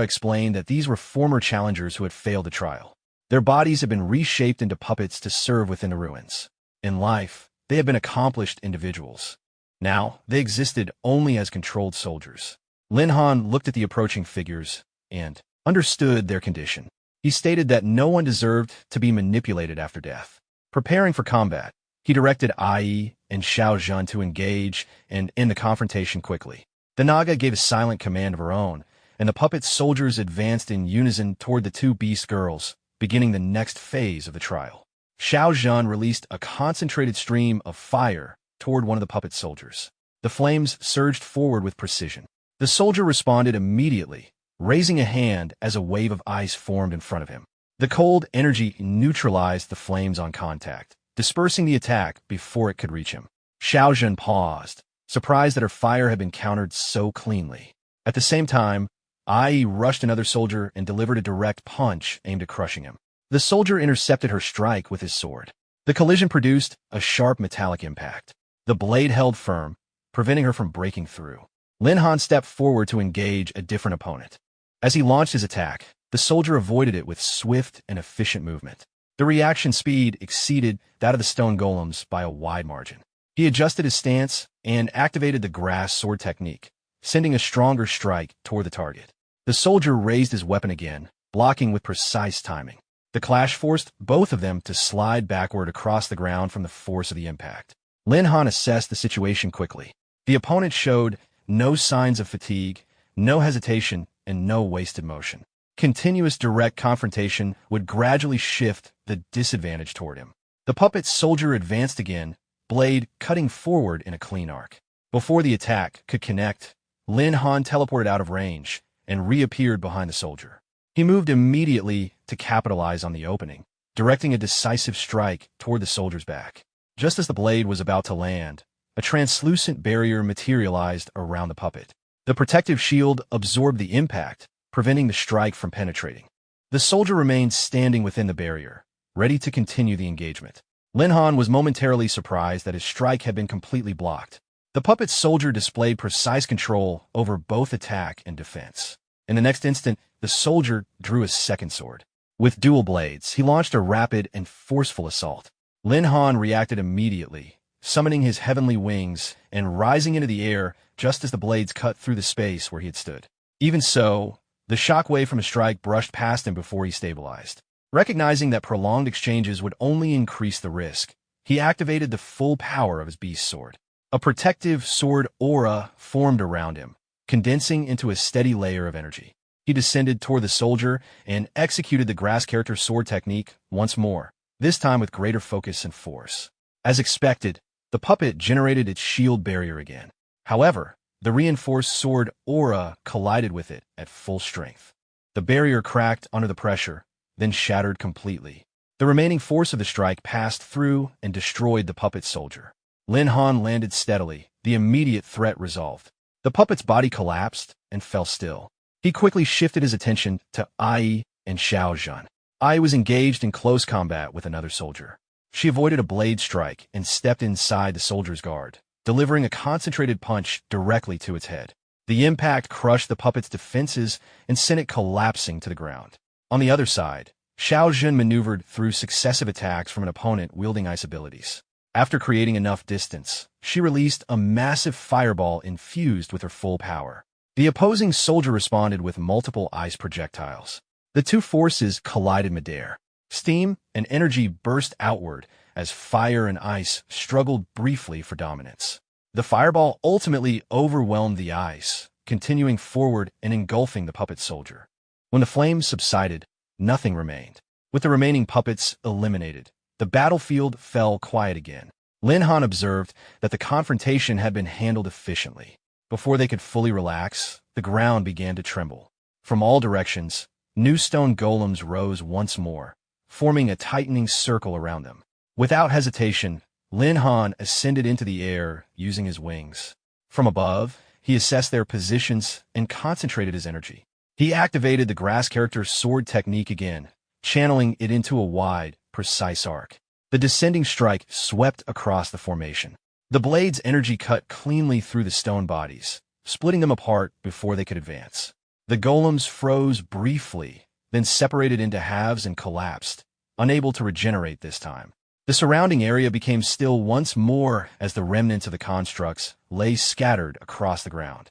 explained that these were former challengers who had failed the trial. Their bodies had been reshaped into puppets to serve within the ruins. In life, they had been accomplished individuals. Now, they existed only as controlled soldiers. Lin Han looked at the approaching figures and understood their condition. He stated that no one deserved to be manipulated after death. Preparing for combat, he directed Ai and Xiao Zhan to engage and end the confrontation quickly. The Naga gave a silent command of her own, and the puppet soldiers advanced in unison toward the 2 beast girls, beginning the next phase of the trial. Xiao Zhan released a concentrated stream of fire toward one of the puppet soldiers. The flames surged forward with precision. The soldier responded immediately, raising a hand as a wave of ice formed in front of him. The cold energy neutralized the flames on contact, dispersing the attack before it could reach him. Xiao Zhan paused, surprised that her fire had been countered so cleanly. At the same time, Ai rushed another soldier and delivered a direct punch aimed at crushing him. The soldier intercepted her strike with his sword. The collision produced a sharp metallic impact. The blade held firm, preventing her from breaking through. Lin Han stepped forward to engage a different opponent. As he launched his attack, the soldier avoided it with swift and efficient movement. The reaction speed exceeded that of the stone golems by a wide margin. He adjusted his stance and activated the grass sword technique, sending a stronger strike toward the target. The soldier raised his weapon again, blocking with precise timing. The clash forced both of them to slide backward across the ground from the force of the impact. Lin Han assessed the situation quickly. The opponent showed no signs of fatigue, no hesitation, and no wasted motion. Continuous direct confrontation would gradually shift the disadvantage toward him. The puppet soldier advanced again, blade cutting forward in a clean arc. Before the attack could connect, Lin Han teleported out of range and reappeared behind the soldier. He moved immediately to capitalize on the opening, directing a decisive strike toward the soldier's back. Just as the blade was about to land, a translucent barrier materialized around the puppet. The protective shield absorbed the impact, preventing the strike from penetrating. The soldier remained standing within the barrier, ready to continue the engagement. Lin Han was momentarily surprised that his strike had been completely blocked. The puppet soldier displayed precise control over both attack and defense. In the next instant, the soldier drew a second sword. With dual blades, he launched a rapid and forceful assault. Lin Han reacted immediately, summoning his heavenly wings and rising into the air just as the blades cut through the space where he had stood. Even so, the shockwave from a strike brushed past him before he stabilized. Recognizing that prolonged exchanges would only increase the risk, he activated the full power of his beast sword. A protective sword aura formed around him, condensing into a steady layer of energy. He descended toward the soldier and executed the grass character sword technique once more, this time with greater focus and force. As expected, the puppet generated its shield barrier again. However, the reinforced sword aura collided with it at full strength. The barrier cracked under the pressure, then shattered completely. The remaining force of the strike passed through and destroyed the puppet soldier. Lin Han landed steadily, the immediate threat resolved. The puppet's body collapsed and fell still. He quickly shifted his attention to Ai and Xiao Zhan. Ai was engaged in close combat with another soldier. She avoided a blade strike and stepped inside the soldier's guard, delivering a concentrated punch directly to its head. The impact crushed the puppet's defenses and sent it collapsing to the ground. On the other side, Xiao Zhan maneuvered through successive attacks from an opponent wielding ice abilities. After creating enough distance, she released a massive fireball infused with her full power. The opposing soldier responded with multiple ice projectiles. The two forces collided midair. Steam and energy burst outward as fire and ice struggled briefly for dominance. The fireball ultimately overwhelmed the ice, continuing forward and engulfing the puppet soldier. When the flames subsided, nothing remained. With the remaining puppets eliminated, the battlefield fell quiet again. Lin Han observed that the confrontation had been handled efficiently. Before they could fully relax, the ground began to tremble. From all directions, new stone golems rose once more, forming a tightening circle around them. Without hesitation, Lin Han ascended into the air using his wings. From above, he assessed their positions and concentrated his energy. He activated the grass character sword technique again, channeling it into a wide, precise arc. The descending strike swept across the formation. The blade's energy cut cleanly through the stone bodies, splitting them apart before they could advance. The golems froze briefly, then separated into halves and collapsed, unable to regenerate this time. The surrounding area became still once more as the remnants of the constructs lay scattered across the ground.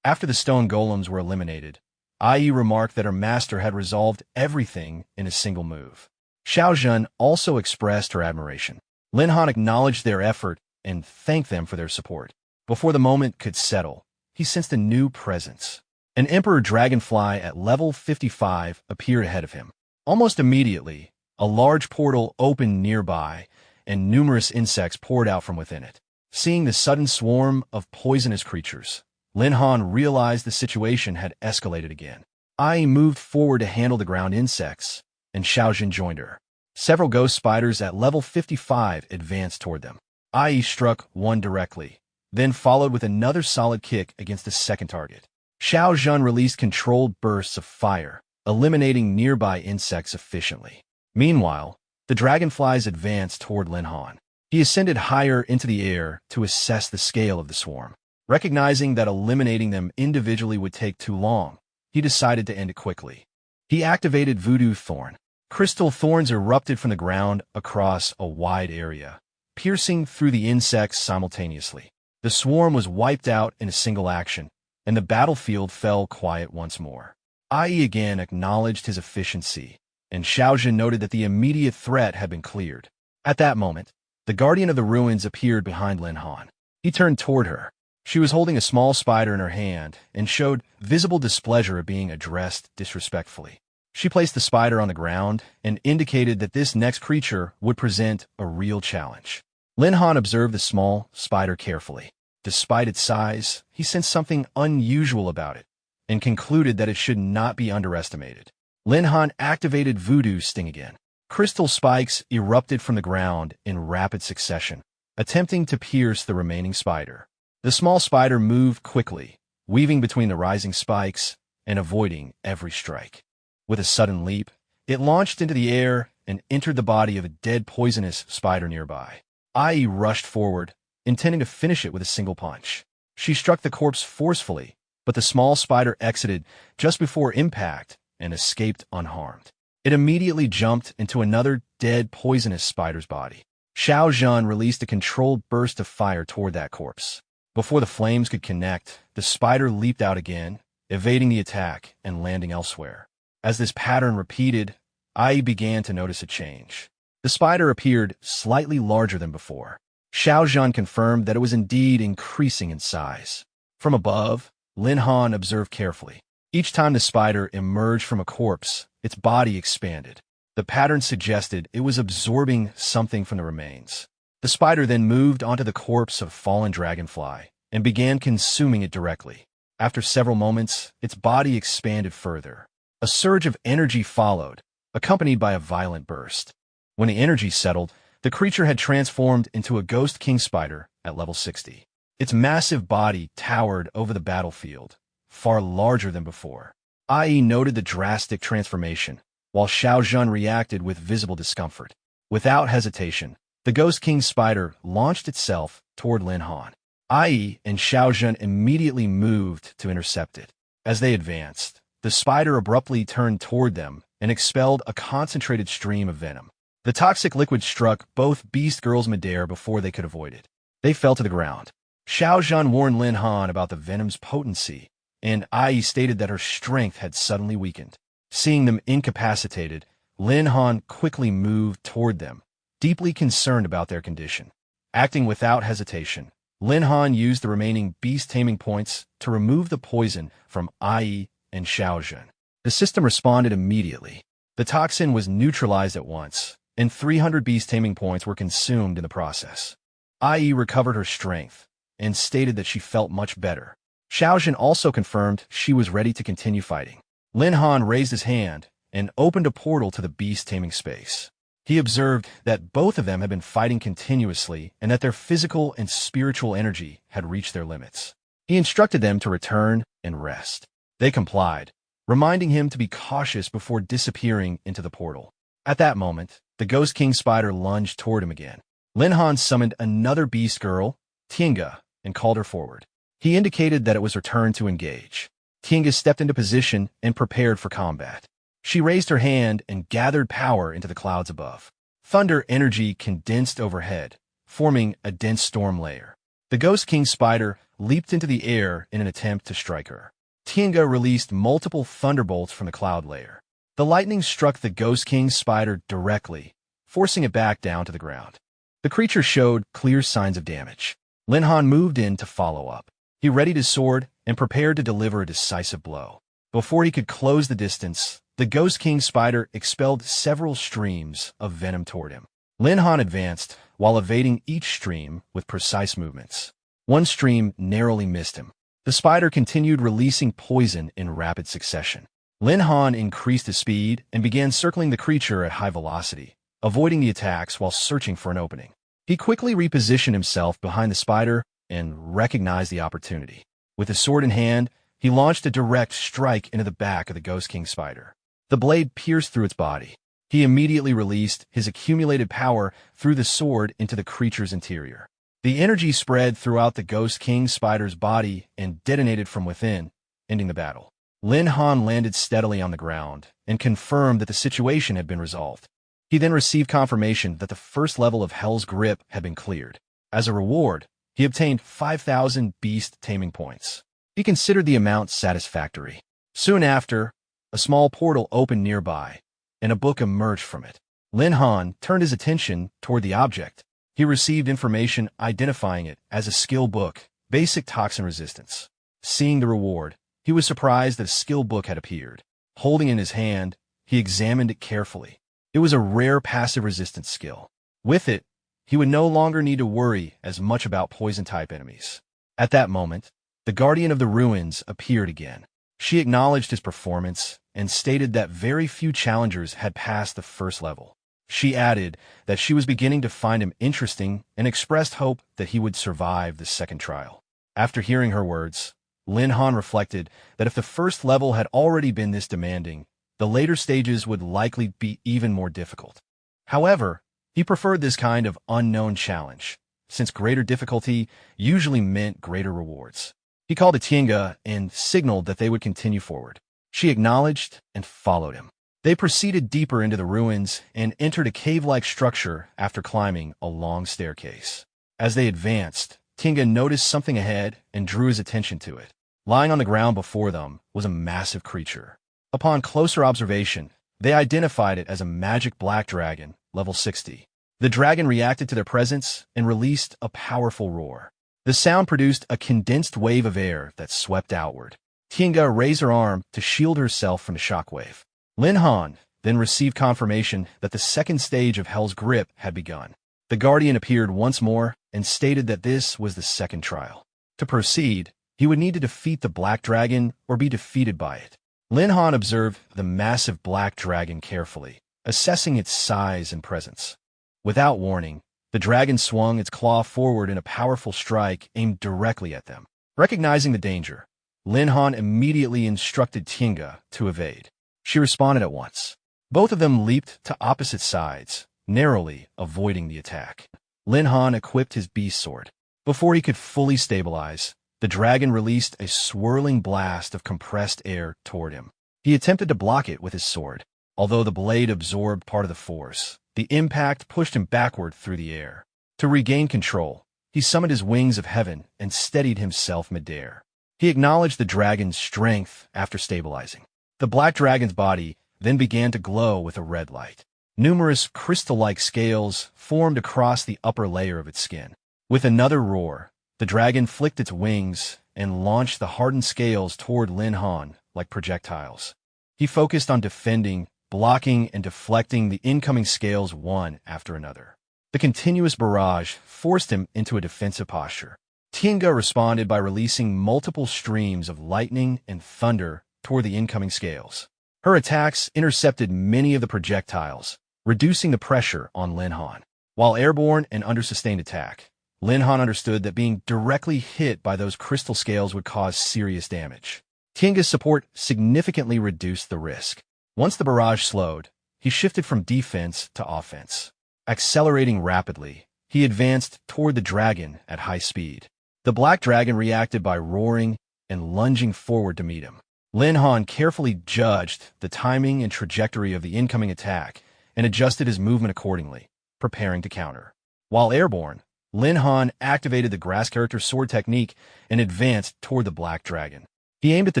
After the stone golems were eliminated, Ai remarked that her master had resolved everything in a single move. Xiao Zhan also expressed her admiration. Lin Han acknowledged their effort and thanked them for their support. Before the moment could settle, he sensed a new presence. An emperor dragonfly at level 55 appeared ahead of him. Almost immediately, a large portal opened nearby, and numerous insects poured out from within it. Seeing the sudden swarm of poisonous creatures, Lin Han realized the situation had escalated again. Ai moved forward to handle the ground insects, and Xiao Zhan joined her. Several ghost spiders at level 55 advanced toward them. Ai struck one directly, then followed with another solid kick against the second target. Xiao Zhan released controlled bursts of fire, eliminating nearby insects efficiently. Meanwhile, the dragonflies advanced toward Lin Han. He ascended higher into the air to assess the scale of the swarm. Recognizing that eliminating them individually would take too long, he decided to end it quickly. He activated Voodoo Thorn. Crystal thorns erupted from the ground across a wide area, piercing through the insects simultaneously. The swarm was wiped out in a single action, and the battlefield fell quiet once more. Ai again acknowledged his efficiency, and Xiaojun noted that the immediate threat had been cleared. At that moment, the guardian of the ruins appeared behind Lin Han. He turned toward her. She was holding a small spider in her hand and showed visible displeasure at being addressed disrespectfully. She placed the spider on the ground and indicated that this next creature would present a real challenge. Lin Han observed the small spider carefully. Despite its size, he sensed something unusual about it and concluded that it should not be underestimated. Lin Han activated Voodoo Sting again. Crystal spikes erupted from the ground in rapid succession, attempting to pierce the remaining spider. The small spider moved quickly, weaving between the rising spikes and avoiding every strike. With a sudden leap, it launched into the air and entered the body of a dead poisonous spider nearby. Ai rushed forward, intending to finish it with a single punch. She struck the corpse forcefully, but the small spider exited just before impact and escaped unharmed. It immediately jumped into another dead poisonous spider's body. Xiaojun released a controlled burst of fire toward that corpse. Before the flames could connect, the spider leaped out again, evading the attack and landing elsewhere. As this pattern repeated, Ai began to notice a change. The spider appeared slightly larger than before. Xiaojun confirmed that it was indeed increasing in size. From above, Lin Han observed carefully. Each time the spider emerged from a corpse, its body expanded. The pattern suggested it was absorbing something from the remains. The spider then moved onto the corpse of a fallen dragonfly and began consuming it directly. After several moments, its body expanded further. A surge of energy followed, accompanied by a violent burst. When the energy settled, the creature had transformed into a ghost king spider at level 60. Its massive body towered over the battlefield, far larger than before. Ai noted the drastic transformation, while Xiaojun reacted with visible discomfort. Without hesitation, the Ghost King spider launched itself toward Lin Han. Ai and Xiaojun immediately moved to intercept it. As they advanced, the spider abruptly turned toward them and expelled a concentrated stream of venom. The toxic liquid struck both beast girls midair before they could avoid it. They fell to the ground. Xiaojun warned Lin Han about the venom's potency, and Ai stated that her strength had suddenly weakened. Seeing them incapacitated, Lin Han quickly moved toward them, deeply concerned about their condition. Acting without hesitation, Lin Han used the remaining beast taming points to remove the poison from Ai and Xiaojun. The system responded immediately. The toxin was neutralized at once, and 300 beast taming points were consumed in the process. Ai recovered her strength and stated that she felt much better. Xiaojun also confirmed she was ready to continue fighting. Lin Han raised his hand and opened a portal to the beast taming space. He observed that both of them had been fighting continuously and that their physical and spiritual energy had reached their limits. He instructed them to return and rest. They complied, reminding him to be cautious before disappearing into the portal. At that moment, the Ghost King spider lunged toward him again. Lin Han summoned another beast girl, Tinga, and called her forward. He indicated that it was her turn to engage. Tinga stepped into position and prepared for combat. She raised her hand and gathered power into the clouds above. Thunder energy condensed overhead, forming a dense storm layer. The Ghost King spider leaped into the air in an attempt to strike her. Tinga released multiple thunderbolts from the cloud layer. The lightning struck the Ghost King spider directly, forcing it back down to the ground. The creature showed clear signs of damage. Lin Han moved in to follow up. He readied his sword and prepared to deliver a decisive blow. Before he could close the distance, the Ghost King spider expelled several streams of venom toward him. Lin Han advanced, while evading each stream with precise movements. One stream narrowly missed him. The spider continued releasing poison in rapid succession. Lin Han increased his speed and began circling the creature at high velocity, avoiding the attacks while searching for an opening. He quickly repositioned himself behind the spider and recognized the opportunity. With his sword in hand, he launched a direct strike into the back of the Ghost King spider. The blade pierced through its body. He immediately released his accumulated power through the sword into the creature's interior. The energy spread throughout the Ghost King spider's body and detonated from within, ending the battle. Lin Han landed steadily on the ground and confirmed that the situation had been resolved. He then received confirmation that the first level of Hell's Grip had been cleared. As a reward, he obtained 5,000 Beast Taming points. He considered the amount satisfactory. Soon after, a small portal opened nearby, and a book emerged from it. Lin Han turned his attention toward the object. He received information identifying it as a skill book, Basic Toxin Resistance. Seeing the reward, he was surprised that a skill book had appeared. Holding it in his hand, he examined it carefully. It was a rare passive resistance skill. With it, he would no longer need to worry as much about poison-type enemies. At that moment, the Guardian of the Ruins appeared again. She acknowledged his performance and stated that very few challengers had passed the first level. She added that she was beginning to find him interesting and expressed hope that he would survive the second trial. After hearing her words, Lin Han reflected that if the first level had already been this demanding, the later stages would likely be even more difficult. However, he preferred this kind of unknown challenge, since greater difficulty usually meant greater rewards. He called to Tienga and signaled that they would continue forward. She acknowledged and followed him. They proceeded deeper into the ruins and entered a cave-like structure after climbing a long staircase. As they advanced, Tienga noticed something ahead and drew his attention to it. Lying on the ground before them was a massive creature. Upon closer observation, they identified it as a magic black dragon, level 60. The dragon reacted to their presence and released a powerful roar. The sound produced a condensed wave of air that swept outward. Tienga raised her arm to shield herself from the shockwave. Lin Han then received confirmation that the second stage of Hell's Grip had begun. The Guardian appeared once more and stated that this was the second trial. To proceed, he would need to defeat the black dragon or be defeated by it. Lin Han observed the massive black dragon carefully, assessing its size and presence. Without warning, the dragon swung its claw forward in a powerful strike aimed directly at them. Recognizing the danger, Lin Han immediately instructed Tienga to evade. She responded at once. Both of them leaped to opposite sides, narrowly avoiding the attack. Lin Han equipped his beast sword. Before he could fully stabilize, the dragon released a swirling blast of compressed air toward him. He attempted to block it with his sword. Although the blade absorbed part of the force, the impact pushed him backward through the air. To regain control, he summoned his wings of heaven and steadied himself midair. He acknowledged the dragon's strength after stabilizing. The black dragon's body then began to glow with a red light. Numerous crystal-like scales formed across the upper layer of its skin. With another roar, the dragon flicked its wings and launched the hardened scales toward Lin Han like projectiles. He focused on defending, blocking, and deflecting the incoming scales one after another. The continuous barrage forced him into a defensive posture. Tienga responded by releasing multiple streams of lightning and thunder toward the incoming scales. Her attacks intercepted many of the projectiles, reducing the pressure on Lin Han. While airborne and under sustained attack, Lin Han understood that being directly hit by those crystal scales would cause serious damage. Tienga's support significantly reduced the risk. Once the barrage slowed, he shifted from defense to offense. Accelerating rapidly, he advanced toward the dragon at high speed. The black dragon reacted by roaring and lunging forward to meet him. Lin Han carefully judged the timing and trajectory of the incoming attack and adjusted his movement accordingly, preparing to counter. While airborne, Lin Han activated the grass character sword technique and advanced toward the black dragon. He aimed at the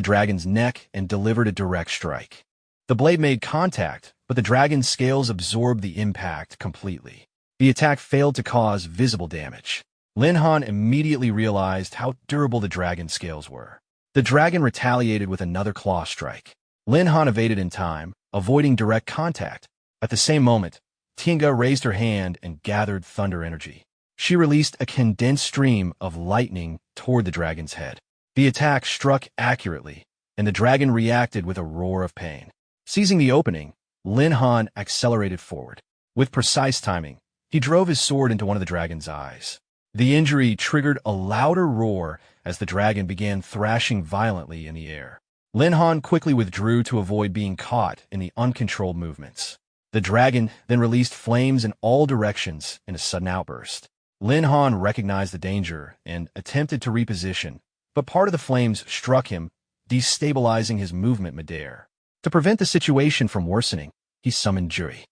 dragon's neck and delivered a direct strike. The blade made contact, but the dragon's scales absorbed the impact completely. The attack failed to cause visible damage. Lin Han immediately realized how durable the dragon's scales were. The dragon retaliated with another claw strike. Lin Han evaded in time, avoiding direct contact. At the same moment, Tienga raised her hand and gathered thunder energy. She released a condensed stream of lightning toward the dragon's head. The attack struck accurately, and the dragon reacted with a roar of pain. Seizing the opening, Lin Han accelerated forward. With precise timing, he drove his sword into one of the dragon's eyes. The injury triggered a louder roar as the dragon began thrashing violently in the air. Lin Han quickly withdrew to avoid being caught in the uncontrolled movements. The dragon then released flames in all directions in a sudden outburst. Lin Han recognized the danger and attempted to reposition, but part of the flames struck him, destabilizing his movement midair. To prevent the situation from worsening, he summoned Juri.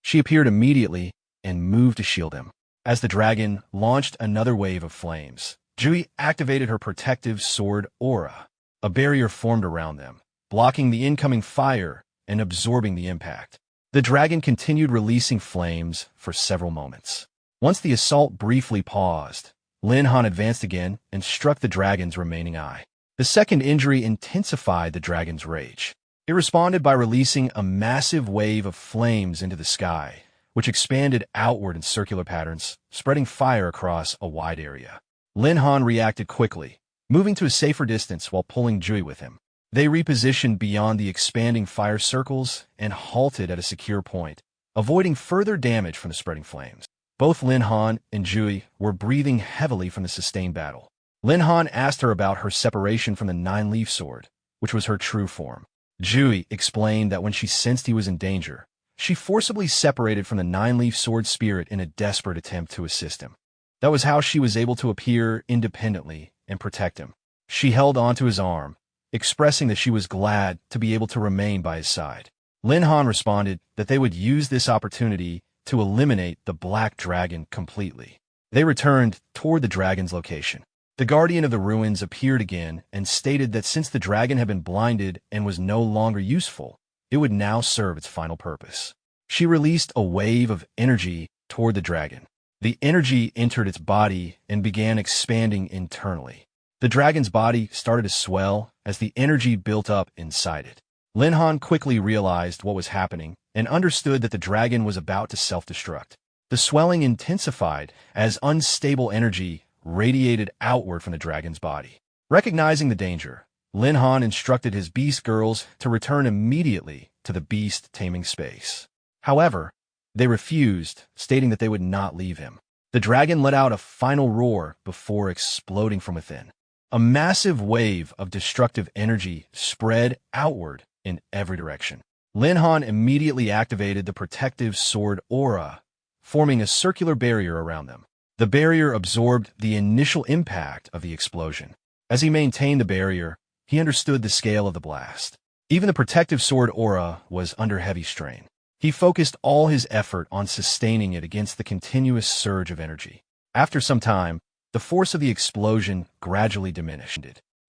She appeared immediately and moved to shield him. As the dragon launched another wave of flames, Jui activated her protective sword aura. A barrier formed around them, blocking the incoming fire and absorbing the impact. The dragon continued releasing flames for several moments. Once the assault briefly paused, Lin Han advanced again and struck the dragon's remaining eye. The second injury intensified the dragon's rage. It responded by releasing a massive wave of flames into the sky, which expanded outward in circular patterns, spreading fire across a wide area. Lin Han reacted quickly, moving to a safer distance while pulling Jui with him. They repositioned beyond the expanding fire circles and halted at a secure point, avoiding further damage from the spreading flames. Both Lin Han and Jui were breathing heavily from the sustained battle. Lin Han asked her about her separation from the nine-leaf sword, which was her true form. Jui explained that when she sensed he was in danger, she forcibly separated from the nine-leaf sword spirit in a desperate attempt to assist him. That was how she was able to appear independently and protect him. She held onto his arm, expressing that she was glad to be able to remain by his side. Lin Han responded that they would use this opportunity to eliminate the black dragon completely. They returned toward the dragon's location. The guardian of the ruins appeared again and stated that since the dragon had been blinded and was no longer useful, it would now serve its final purpose. She released a wave of energy toward the dragon. The energy entered its body and began expanding internally. The dragon's body started to swell as the energy built up inside it. Lin Han quickly realized what was happening and understood that the dragon was about to self-destruct. The swelling intensified as unstable energy radiated outward from the dragon's body. Recognizing the danger, Lin Han instructed his beast girls to return immediately to the beast taming space. However, they refused, stating that they would not leave him. The dragon let out a final roar before exploding from within. A massive wave of destructive energy spread outward in every direction. Lin Han immediately activated the protective sword aura, forming a circular barrier around them. The barrier absorbed the initial impact of the explosion. As he maintained the barrier, he understood the scale of the blast. Even the protective sword aura was under heavy strain. He focused all his effort on sustaining it against the continuous surge of energy. After some time, the force of the explosion gradually diminished.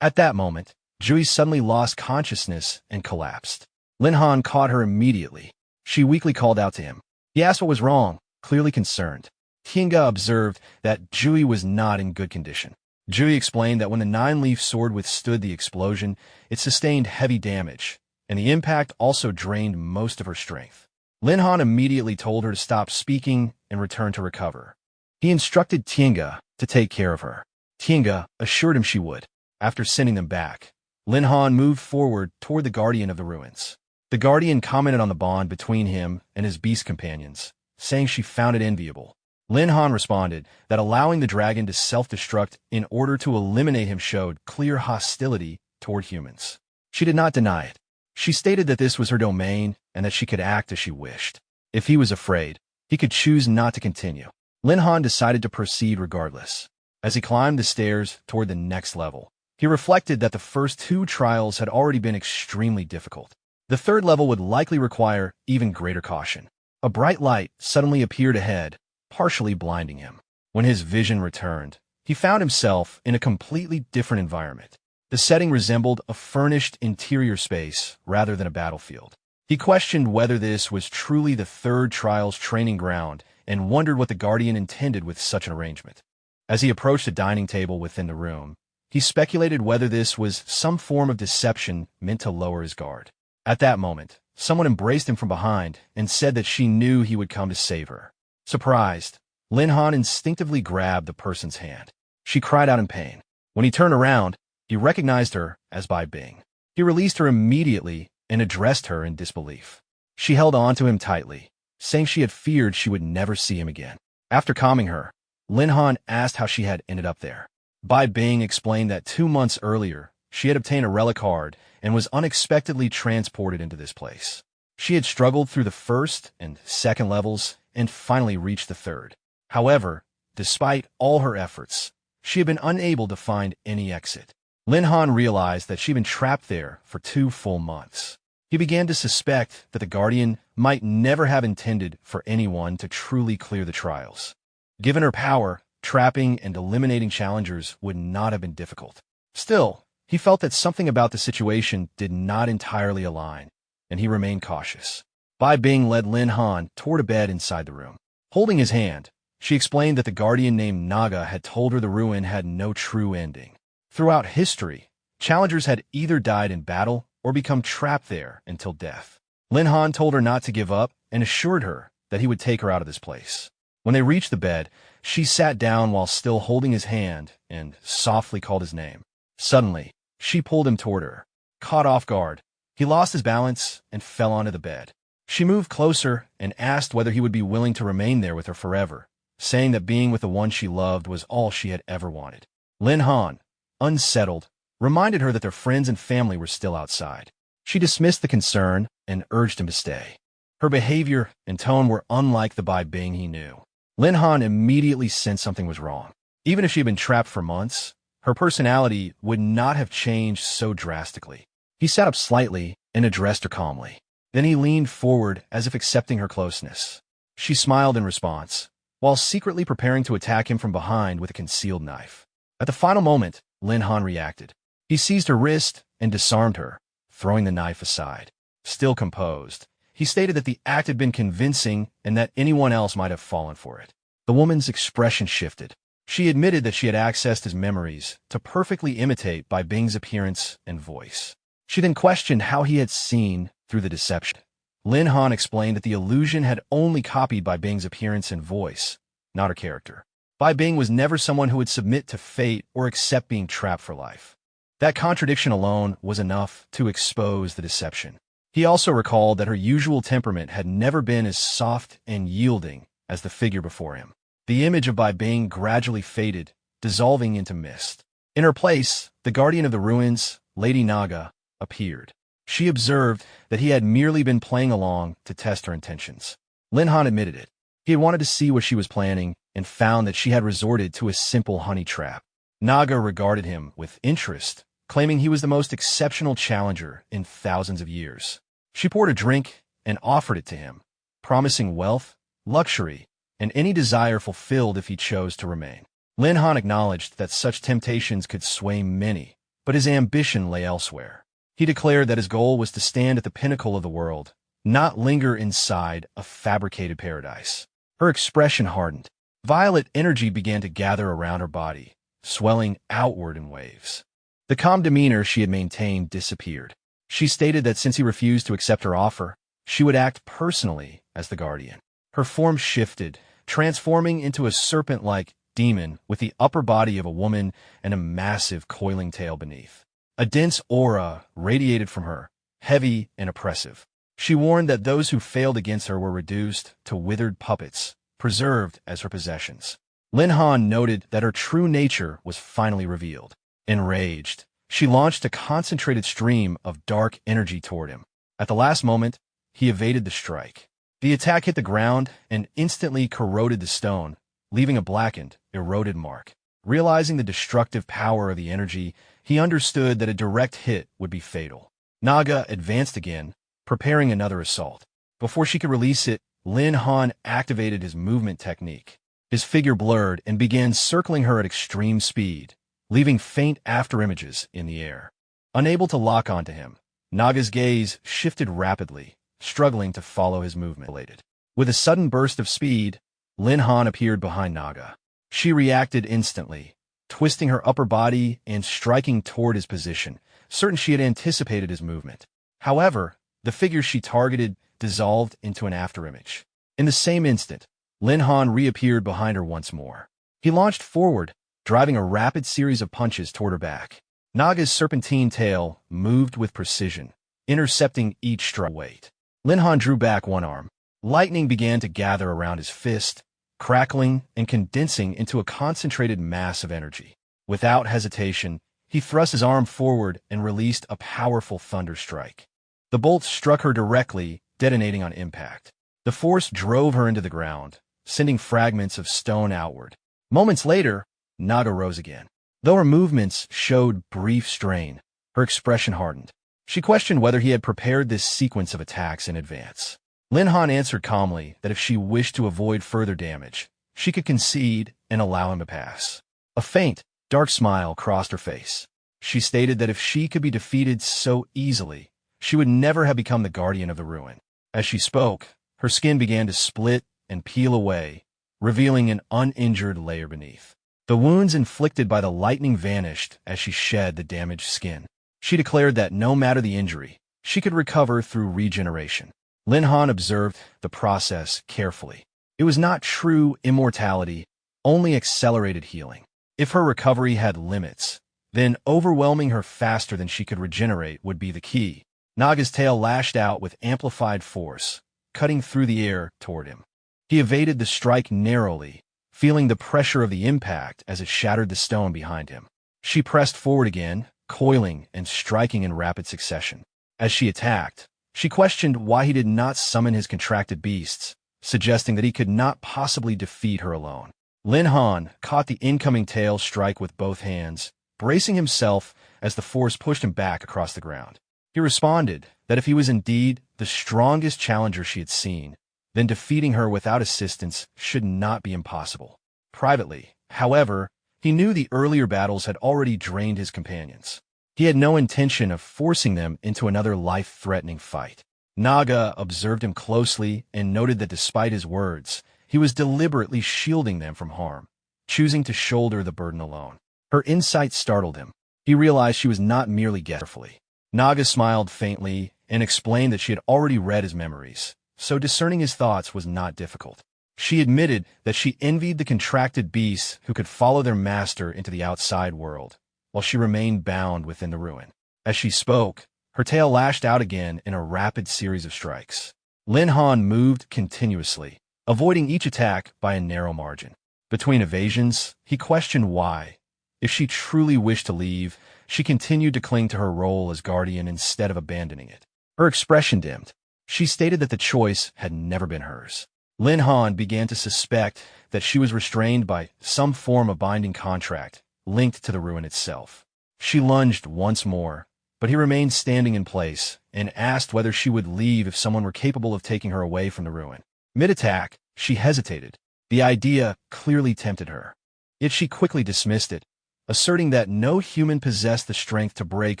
At that moment, Jui suddenly lost consciousness and collapsed. Lin Han caught her immediately. She weakly called out to him. He asked what was wrong, clearly concerned. Tinga observed that Jui was not in good condition. Jui explained that when the nine-leaf sword withstood the explosion, it sustained heavy damage, and the impact also drained most of her strength. Lin Han immediately told her to stop speaking and return to recover. He instructed Tinga to take care of her. Tinga assured him she would. After sending them back, Lin Han moved forward toward the guardian of the ruins. The guardian commented on the bond between him and his beast companions, saying she found it enviable. Lin Han responded that allowing the dragon to self-destruct in order to eliminate him showed clear hostility toward humans. She did not deny it. She stated that this was her domain and that she could act as she wished. If he was afraid, he could choose not to continue. Lin Han decided to proceed regardless. As he climbed the stairs toward the next level, he reflected that the first two trials had already been extremely difficult. The third level would likely require even greater caution. A bright light suddenly appeared ahead, partially blinding him. When his vision returned, he found himself in a completely different environment. The setting resembled a furnished interior space rather than a battlefield. He questioned whether this was truly the third trial's training ground and wondered what the Guardian intended with such an arrangement. As he approached a dining table within the room, he speculated whether this was some form of deception meant to lower his guard. At that moment, someone embraced him from behind and said that she knew he would come to save her. Surprised, Lin Han instinctively grabbed the person's hand. She cried out in pain. When he turned around, he recognized her as Bai Bing. He released her immediately and addressed her in disbelief. She held on to him tightly, saying she had feared she would never see him again. After calming her, Lin Han asked how she had ended up there. Bai Bing explained that 2 months earlier, she had obtained a relic card and was unexpectedly transported into this place. She had struggled through the first and second levels and finally reached the third. However, despite all her efforts, she had been unable to find any exit. Lin Han realized that she had been trapped there for 2 full months. He began to suspect that the Guardian might never have intended for anyone to truly clear the trials. Given her power, trapping and eliminating challengers would not have been difficult. Still, he felt that something about the situation did not entirely align, and he remained cautious. Bai Bing led Lin Han toward a bed inside the room. Holding his hand, she explained that the Guardian named Naga had told her the ruin had no true ending. Throughout history, challengers had either died in battle or become trapped there until death. Lin Han told her not to give up and assured her that he would take her out of this place. When they reached the bed, she sat down while still holding his hand and softly called his name. Suddenly, she pulled him toward her. Caught off guard, he lost his balance and fell onto the bed. She moved closer and asked whether he would be willing to remain there with her forever, saying that being with the one she loved was all she had ever wanted. Lin Han, unsettled, reminded her that their friends and family were still outside. She dismissed the concern and urged him to stay. Her behavior and tone were unlike the Bai Bing he knew. Lin Han immediately sensed something was wrong. Even if she had been trapped for months, her personality would not have changed so drastically. He sat up slightly and addressed her calmly. Then he leaned forward as if accepting her closeness. She smiled in response, while secretly preparing to attack him from behind with a concealed knife. At the final moment, Lin Han reacted. He seized her wrist and disarmed her, throwing the knife aside. Still composed, he stated that the act had been convincing and that anyone else might have fallen for it. The woman's expression shifted. She admitted that she had accessed his memories to perfectly imitate Bai Bing's appearance and voice. She then questioned how he had seen through the deception. Lin Han explained that the illusion had only copied Bai Bing's appearance and voice, not her character. Bai Bing was never someone who would submit to fate or accept being trapped for life. That contradiction alone was enough to expose the deception. He also recalled that her usual temperament had never been as soft and yielding as the figure before him. The image of Bai Bing gradually faded, dissolving into mist. In her place, the guardian of the ruins, Lady Naga, appeared. She observed that he had merely been playing along to test her intentions. Lin Han admitted it. He had wanted to see what she was planning and found that she had resorted to a simple honey trap. Naga regarded him with interest, claiming he was the most exceptional challenger in thousands of years. She poured a drink and offered it to him, promising wealth, luxury, and any desire fulfilled if he chose to remain. Lin Han acknowledged that such temptations could sway many, but his ambition lay elsewhere. He declared that his goal was to stand at the pinnacle of the world, not linger inside a fabricated paradise. Her expression hardened. Violet energy began to gather around her body, swelling outward in waves. The calm demeanor she had maintained disappeared. She stated that since he refused to accept her offer, she would act personally as the guardian. Her form shifted, transforming into a serpent-like demon with the upper body of a woman and a massive coiling tail beneath. A dense aura radiated from her, heavy and oppressive. She warned that those who failed against her were reduced to withered puppets, preserved as her possessions. Lin Han noted that her true nature was finally revealed. Enraged, she launched a concentrated stream of dark energy toward him. At the last moment, he evaded the strike. The attack hit the ground and instantly corroded the stone, leaving a blackened, eroded mark. Realizing the destructive power of the energy, he understood that a direct hit would be fatal. Naga advanced again, preparing another assault. Before she could release it, Lin Han activated his movement technique. His figure blurred and began circling her at extreme speed, leaving faint afterimages in the air. Unable to lock onto him, Naga's gaze shifted rapidly, struggling to follow his movement. With a sudden burst of speed, Lin Han appeared behind Naga. She reacted instantly, twisting her upper body and striking toward his position, certain she had anticipated his movement. However, the figure she targeted dissolved into an afterimage. In the same instant, Lin Han reappeared behind her once more. He launched forward, driving a rapid series of punches toward her back. Naga's serpentine tail moved with precision, intercepting each strike weight. Lin Han drew back one arm. Lightning began to gather around his fist, crackling and condensing into a concentrated mass of energy. Without hesitation, he thrust his arm forward and released a powerful thunder strike. The bolt struck her directly, detonating on impact. The force drove her into the ground, sending fragments of stone outward. Moments later, Naga rose again. Though her movements showed brief strain, her expression hardened. She questioned whether he had prepared this sequence of attacks in advance. Lin Han answered calmly that if she wished to avoid further damage, she could concede and allow him to pass. A faint, dark smile crossed her face. She stated that if she could be defeated so easily, she would never have become the guardian of the ruin. As she spoke, her skin began to split and peel away, revealing an uninjured layer beneath. The wounds inflicted by the lightning vanished as she shed the damaged skin. She declared that no matter the injury, she could recover through regeneration. Lin Han observed the process carefully. It was not true immortality, only accelerated healing. If her recovery had limits, then overwhelming her faster than she could regenerate would be the key. Naga's tail lashed out with amplified force, cutting through the air toward him. He evaded the strike narrowly, feeling the pressure of the impact as it shattered the stone behind him. She pressed forward again, coiling and striking in rapid succession. As she attacked, she questioned why he did not summon his contracted beasts, suggesting that he could not possibly defeat her alone. Lin Han caught the incoming tail strike with both hands, bracing himself as the force pushed him back across the ground. He responded that if he was indeed the strongest challenger she had seen, then defeating her without assistance should not be impossible. Privately, however, he knew the earlier battles had already drained his companions. He had no intention of forcing them into another life-threatening fight. Naga observed him closely and noted that despite his words, he was deliberately shielding them from harm, choosing to shoulder the burden alone. Her insight startled him. He realized she was not merely guessing. Naga smiled faintly and explained that she had already read his memories, so discerning his thoughts was not difficult. She admitted that she envied the contracted beasts who could follow their master into the outside world, while she remained bound within the ruin. As she spoke, her tail lashed out again in a rapid series of strikes. Lin Han moved continuously, avoiding each attack by a narrow margin. Between evasions, he questioned why. If she truly wished to leave, she continued to cling to her role as guardian instead of abandoning it. Her expression dimmed. She stated that the choice had never been hers. Lin Han began to suspect that she was restrained by some form of binding contract linked to the ruin itself. She lunged once more, but he remained standing in place and asked whether she would leave if someone were capable of taking her away from the ruin. Mid-attack, she hesitated. The idea clearly tempted her. Yet she quickly dismissed it, asserting that no human possessed the strength to break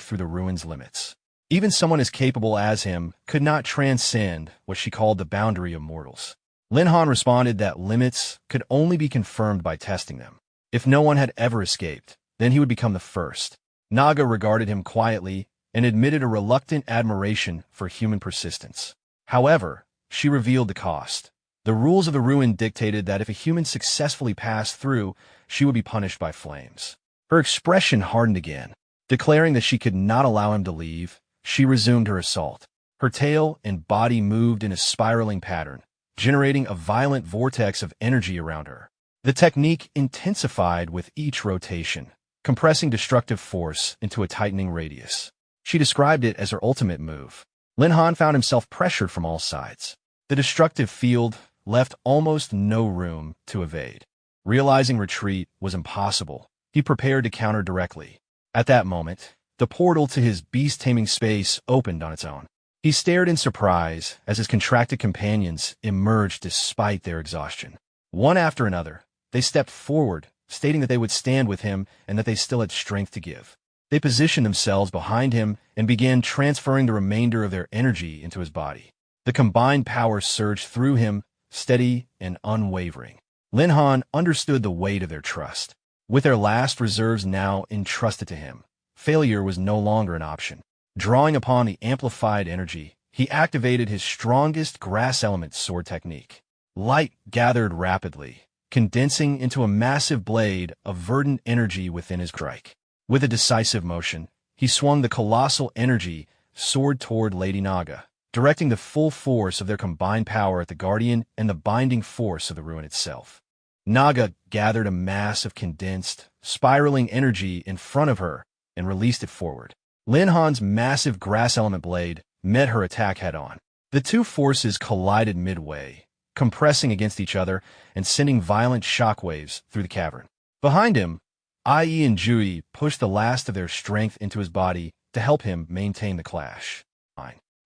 through the ruin's limits. Even someone as capable as him could not transcend what she called the boundary of mortals. Lin Han responded that limits could only be confirmed by testing them. If no one had ever escaped, then he would become the first. Naga regarded him quietly and admitted a reluctant admiration for human persistence. However, she revealed the cost. The rules of the ruin dictated that if a human successfully passed through, she would be punished by flames. Her expression hardened again. Declaring that she could not allow him to leave, she resumed her assault. Her tail and body moved in a spiraling pattern, generating a violent vortex of energy around her. The technique intensified with each rotation, compressing destructive force into a tightening radius. She described it as her ultimate move. Lin Han found himself pressured from all sides. The destructive field left almost no room to evade. Realizing retreat was impossible, he prepared to counter directly. At that moment, the portal to his beast taming space opened on its own. He stared in surprise as his contracted companions emerged despite their exhaustion. One after another, they stepped forward, stating that they would stand with him and that they still had strength to give. They positioned themselves behind him and began transferring the remainder of their energy into his body. The combined power surged through him, steady and unwavering. Lin Han understood the weight of their trust. With their last reserves now entrusted to him, failure was no longer an option. Drawing upon the amplified energy, he activated his strongest grass element sword technique. Light gathered rapidly, condensing into a massive blade of verdant energy within his strike. With a decisive motion, he swung the colossal energy sword toward Lady Naga, directing the full force of their combined power at the Guardian and the binding force of the ruin itself. Naga gathered a mass of condensed, spiraling energy in front of her and released it forward. Lin Han's massive grass element blade met her attack head-on. The two forces collided midway, compressing against each other and sending violent shockwaves through the cavern. Behind him, Ai and Jui pushed the last of their strength into his body to help him maintain the clash.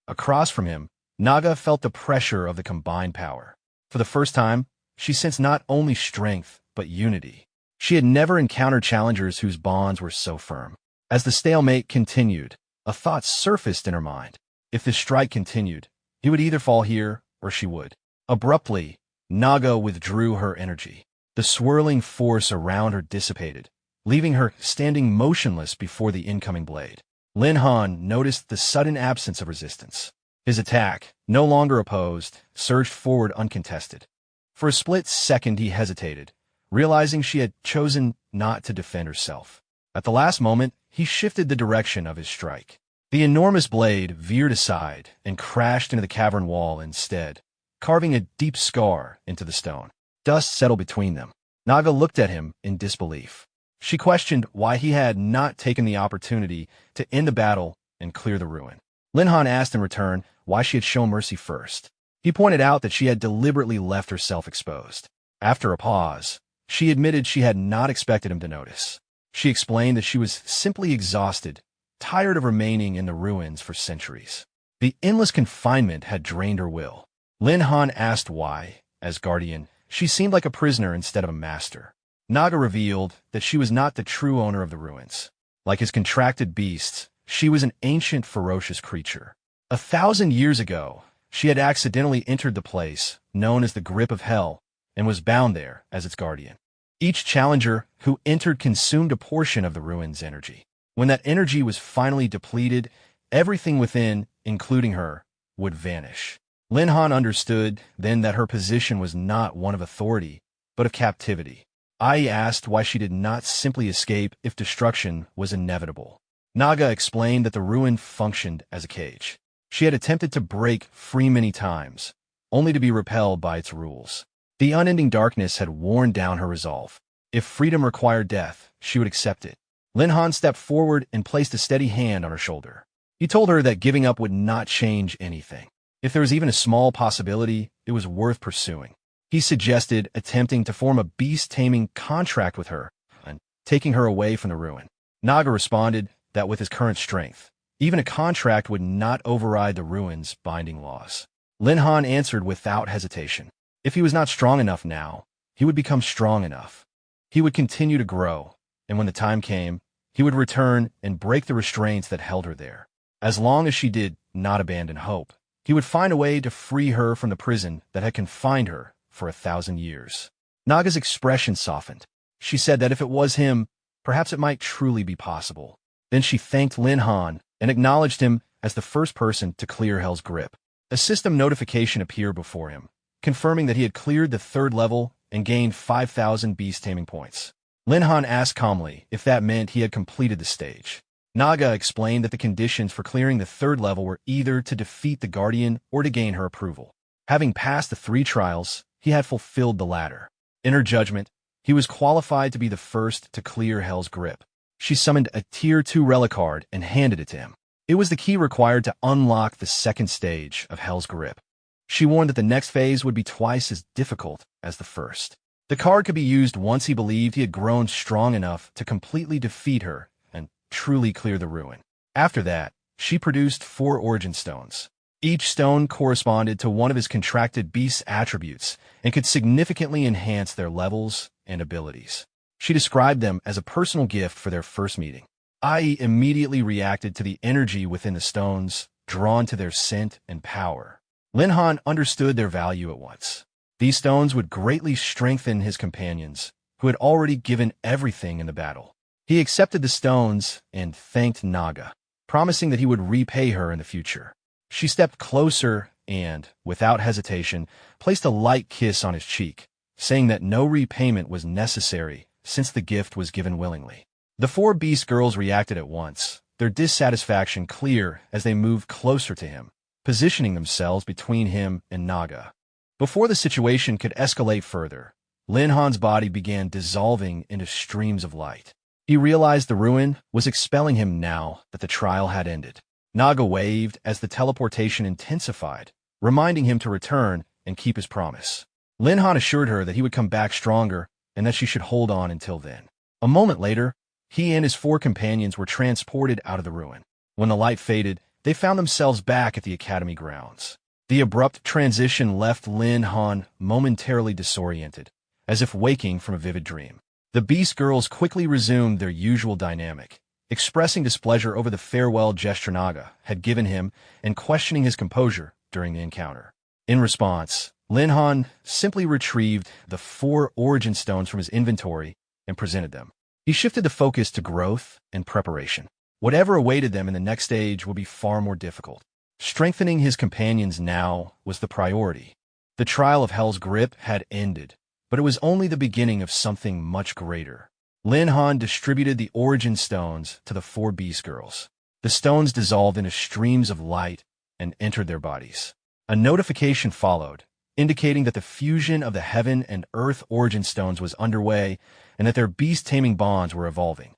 Across from him, Naga felt the pressure of the combined power. For the first time, she sensed not only strength, but unity. She had never encountered challengers whose bonds were so firm. As the stalemate continued, a thought surfaced in her mind. If this strike continued, he would either fall here or she would. Abruptly, Naga withdrew her energy. The swirling force around her dissipated, leaving her standing motionless before the incoming blade. Lin Han noticed the sudden absence of resistance. His attack, no longer opposed, surged forward uncontested. For a split second he hesitated, realizing she had chosen not to defend herself. At the last moment, he shifted the direction of his strike. The enormous blade veered aside and crashed into the cavern wall instead, carving a deep scar into the stone. Dust settled between them. Naga looked at him in disbelief. She questioned why he had not taken the opportunity to end the battle and clear the ruin. Lin Han asked in return why she had shown mercy first. He pointed out that she had deliberately left herself exposed. After a pause, she admitted she had not expected him to notice. She explained that she was simply exhausted, tired of remaining in the ruins for centuries. The endless confinement had drained her will. Lin Han asked why, as guardian, she seemed like a prisoner instead of a master. Naga revealed that she was not the true owner of the ruins. Like his contracted beasts, she was an ancient, ferocious creature. 1,000 years ago, she had accidentally entered the place known as the Grip of Hell and was bound there as its guardian. Each challenger who entered consumed a portion of the ruin's energy. When that energy was finally depleted, everything within, including her, would vanish. Lin Han understood then that her position was not one of authority, but of captivity. Ai asked why she did not simply escape if destruction was inevitable. Naga explained that the ruin functioned as a cage. She had attempted to break free many times, only to be repelled by its rules. The unending darkness had worn down her resolve. If freedom required death, she would accept it. Lin Han stepped forward and placed a steady hand on her shoulder. He told her that giving up would not change anything. If there was even a small possibility, it was worth pursuing. He suggested attempting to form a beast taming contract with her and taking her away from the ruin. Naga responded that with his current strength, even a contract would not override the ruin's binding laws. Lin Han answered without hesitation. If he was not strong enough now, he would become strong enough. He would continue to grow, and when the time came, he would return and break the restraints that held her there. As long as she did not abandon hope, he would find a way to free her from the prison that had confined her for 1,000 years. Naga's expression softened. She said that if it was him, perhaps it might truly be possible. Then she thanked Lin Han and acknowledged him as the first person to clear Hell's grip. A system notification appeared before him, confirming that he had cleared the 3rd level and gained 5,000 beast taming points. Lin Han asked calmly if that meant he had completed the stage. Naga explained that the conditions for clearing the 3rd level were either to defeat the Guardian or to gain her approval. Having passed the 3 trials, he had fulfilled the latter. In her judgment, he was qualified to be the first to clear Hell's grip. She summoned a Tier 2 relic card and handed it to him. It was the key required to unlock the 2nd stage of Hell's grip. She warned that the next phase would be twice as difficult as the first. The card could be used once he believed he had grown strong enough to completely defeat her and truly clear the ruin. After that, she produced 4 origin stones. Each stone corresponded to one of his contracted beast's attributes and could significantly enhance their levels and abilities. She described them as a personal gift for their first meeting. Ai immediately reacted to the energy within the stones, drawn to their scent and power. Lin Han understood their value at once. These stones would greatly strengthen his companions, who had already given everything in the battle. He accepted the stones and thanked Naga, promising that he would repay her in the future. She stepped closer and, without hesitation, placed a light kiss on his cheek, saying that no repayment was necessary since the gift was given willingly. The 4 beast girls reacted at once, their dissatisfaction clear as they moved closer to him, positioning themselves between him and Naga. Before the situation could escalate further, Lin Han's body began dissolving into streams of light. He realized the ruin was expelling him now that the trial had ended. Naga waved as the teleportation intensified, reminding him to return and keep his promise. Lin Han assured her that he would come back stronger and that she should hold on until then. A moment later, he and his 4 companions were transported out of the ruin. When the light faded, they found themselves back at the academy grounds. The abrupt transition left Lin Han momentarily disoriented, as if waking from a vivid dream. The Beast girls quickly resumed their usual dynamic, expressing displeasure over the farewell gesture Naga had given him and questioning his composure during the encounter. In response, Lin Han simply retrieved the 4 origin stones from his inventory and presented them. He shifted the focus to growth and preparation. Whatever awaited them in the next stage would be far more difficult. Strengthening his companions now was the priority. The trial of Hell's Grip had ended, but it was only the beginning of something much greater. Lin Han distributed the origin stones to the 4 Beast girls. The stones dissolved into streams of light and entered their bodies. A notification followed, indicating that the fusion of the Heaven and Earth origin stones was underway and that their beast-taming bonds were evolving.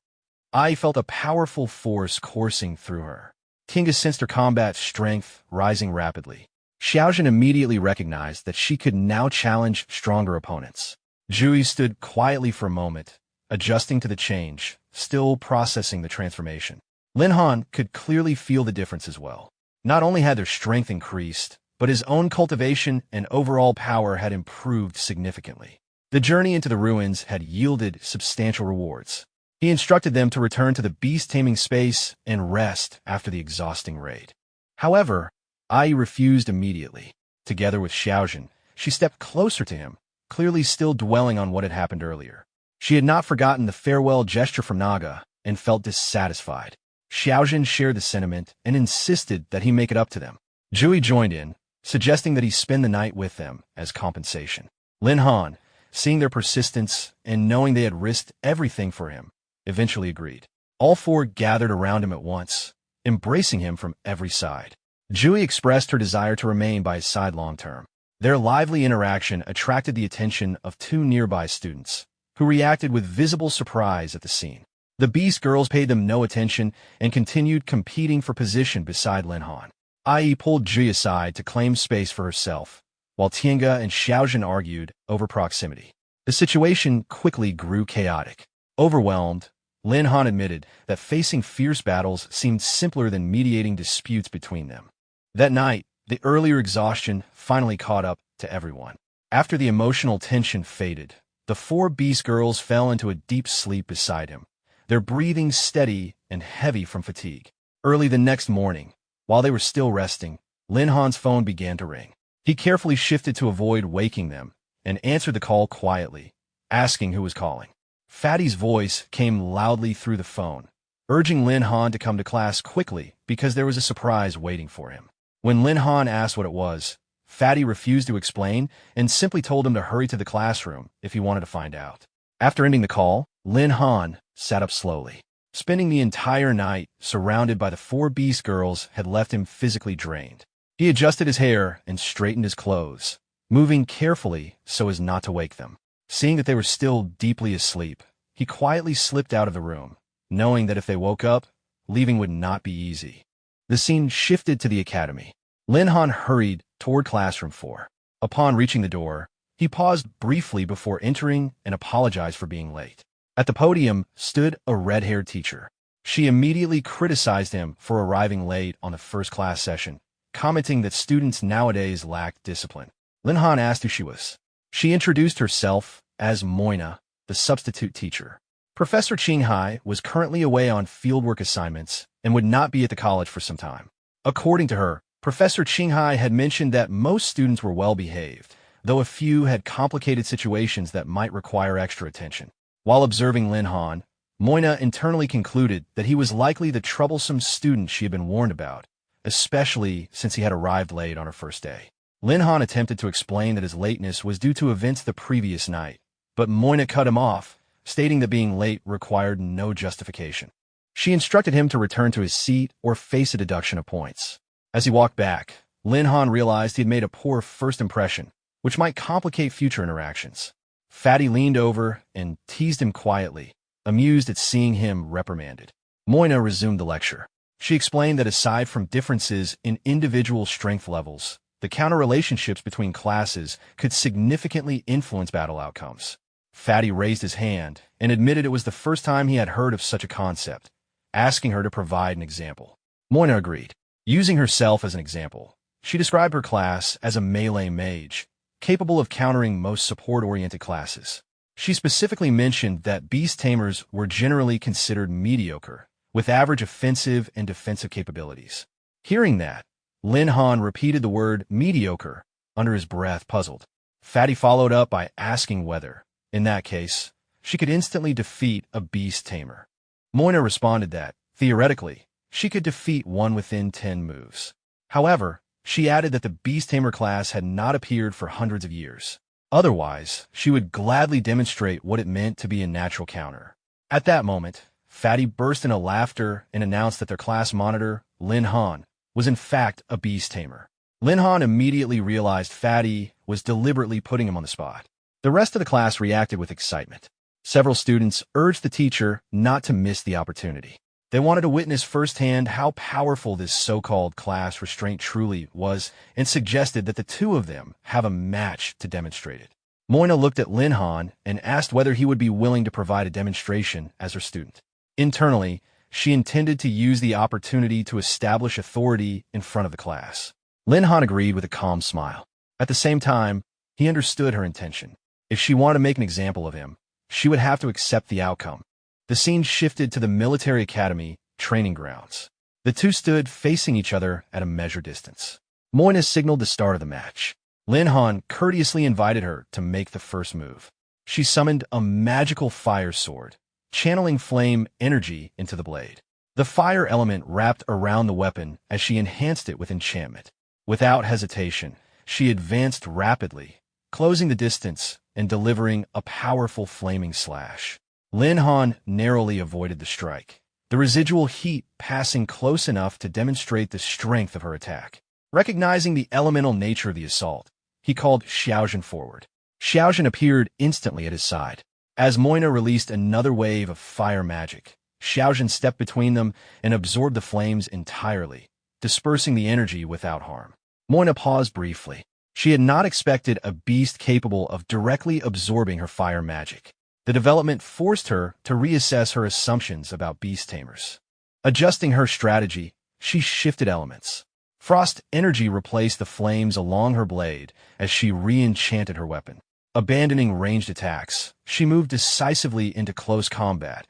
Ai felt a powerful force coursing through her. Tinga sensed her combat strength rising rapidly. Xiaojin immediately recognized that she could now challenge stronger opponents. Jui stood quietly for a moment, adjusting to the change, still processing the transformation. Lin Han could clearly feel the difference as well. Not only had their strength increased, but his own cultivation and overall power had improved significantly. The journey into the ruins had yielded substantial rewards. He instructed them to return to the beast-taming space and rest after the exhausting raid. However, Ai refused immediately. Together with Xiaojin, she stepped closer to him, clearly still dwelling on what had happened earlier. She had not forgotten the farewell gesture from Naga and felt dissatisfied. Xiaojin shared the sentiment and insisted that he make it up to them. Jui joined in, suggesting that he spend the night with them as compensation. Lin Han, seeing their persistence and knowing they had risked everything for him, eventually agreed. All 4 gathered around him at once, embracing him from every side. Jui expressed her desire to remain by his side long-term. Their lively interaction attracted the attention of 2 nearby students, who reacted with visible surprise at the scene. The Beast girls paid them no attention and continued competing for position beside Lin Han. Ai pulled Jui aside to claim space for herself, while Tiange and Xiaojin argued over proximity. The situation quickly grew chaotic. Overwhelmed, Lin Han admitted that facing fierce battles seemed simpler than mediating disputes between them. That night, the earlier exhaustion finally caught up to everyone. After the emotional tension faded, the 4 Beast girls fell into a deep sleep beside him, their breathing steady and heavy from fatigue. Early the next morning, while they were still resting, Lin Han's phone began to ring. He carefully shifted to avoid waking them and answered the call quietly, asking who was calling. Fatty's voice came loudly through the phone, urging Lin Han to come to class quickly because there was a surprise waiting for him. When Lin Han asked what it was, Fatty refused to explain and simply told him to hurry to the classroom if he wanted to find out. After ending the call, Lin Han sat up slowly. Spending the entire night surrounded by the 4 Beast girls had left him physically drained. He adjusted his hair and straightened his clothes, moving carefully so as not to wake them. Seeing that they were still deeply asleep, he quietly slipped out of the room, knowing that if they woke up, leaving would not be easy. The scene shifted to the academy. Lin Han hurried toward classroom 4. Upon reaching the door, he paused briefly before entering and apologized for being late. At the podium stood a red-haired teacher. She immediately criticized him for arriving late on the first class session, commenting that students nowadays lacked discipline. Lin Han asked who she was. She introduced herself as Moina, the substitute teacher. Professor Qinghai was currently away on fieldwork assignments and would not be at the college for some time. According to her, Professor Qinghai had mentioned that most students were well-behaved, though a few had complicated situations that might require extra attention. While observing Lin Han, Moina internally concluded that he was likely the troublesome student she had been warned about, especially since he had arrived late on her first day. Lin Han attempted to explain that his lateness was due to events the previous night, but Moina cut him off, stating that being late required no justification. She instructed him to return to his seat or face a deduction of points. As he walked back, Lin Han realized he had made a poor first impression, which might complicate future interactions. Fatty leaned over and teased him quietly, amused at seeing him reprimanded. Moina resumed the lecture. She explained that aside from differences in individual strength levels, the counter-relationships between classes could significantly influence battle outcomes. Fatty raised his hand and admitted it was the first time he had heard of such a concept, asking her to provide an example. Moina agreed. Using herself as an example, she described her class as a melee mage, capable of countering most support-oriented classes. She specifically mentioned that beast tamers were generally considered mediocre, with average offensive and defensive capabilities. Hearing that, Lin Han repeated the word mediocre under his breath, puzzled. Fatty followed up by asking whether, in that case, she could instantly defeat a beast tamer. Moina responded that, theoretically, she could defeat one within 10 moves. However, she added that the beast tamer class had not appeared for hundreds of years. Otherwise, she would gladly demonstrate what it meant to be a natural counter. At that moment, Fatty burst into laughter and announced that their class monitor, Lin Han, was in fact a beast tamer. Lin Han immediately realized Fatty was deliberately putting him on the spot. The rest of the class reacted with excitement. Several students urged the teacher not to miss the opportunity. They wanted to witness firsthand how powerful this so-called class restraint truly was and suggested that the two of them have a match to demonstrate it. Moina looked at Lin Han and asked whether he would be willing to provide a demonstration as her student. Internally, she intended to use the opportunity to establish authority in front of the class. Lin Han agreed with a calm smile. At the same time, he understood her intention. If she wanted to make an example of him, she would have to accept the outcome. The scene shifted to the military academy training grounds. The two stood facing each other at a measured distance. Moina signaled the start of the match. Lin Han courteously invited her to make the first move. She summoned a magical fire sword, channeling flame energy into the blade. The fire element wrapped around the weapon as she enhanced it with enchantment. Without hesitation, she advanced rapidly, closing the distance and delivering a powerful flaming slash. Lin Han narrowly avoided the strike, the residual heat passing close enough to demonstrate the strength of her attack. Recognizing the elemental nature of the assault, he called Xiaojun forward. Xiaojun appeared instantly at his side. As Moina released another wave of fire magic, Xiaojun stepped between them and absorbed the flames entirely, dispersing the energy without harm. Moina paused briefly. She had not expected a beast capable of directly absorbing her fire magic. The development forced her to reassess her assumptions about beast tamers. Adjusting her strategy, she shifted elements. Frost energy replaced the flames along her blade as she re-enchanted her weapon. Abandoning ranged attacks, she moved decisively into close combat,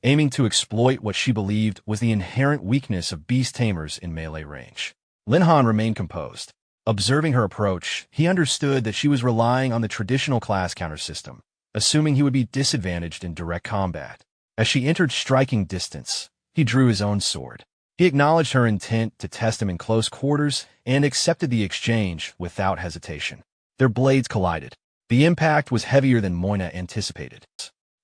aiming to exploit what she believed was the inherent weakness of beast tamers in melee range. Lin Han remained composed. Observing her approach, he understood that she was relying on the traditional class counter system, assuming he would be disadvantaged in direct combat. As she entered striking distance, he drew his own sword. He acknowledged her intent to test him in close quarters and accepted the exchange without hesitation. Their blades collided. The impact was heavier than Moina anticipated.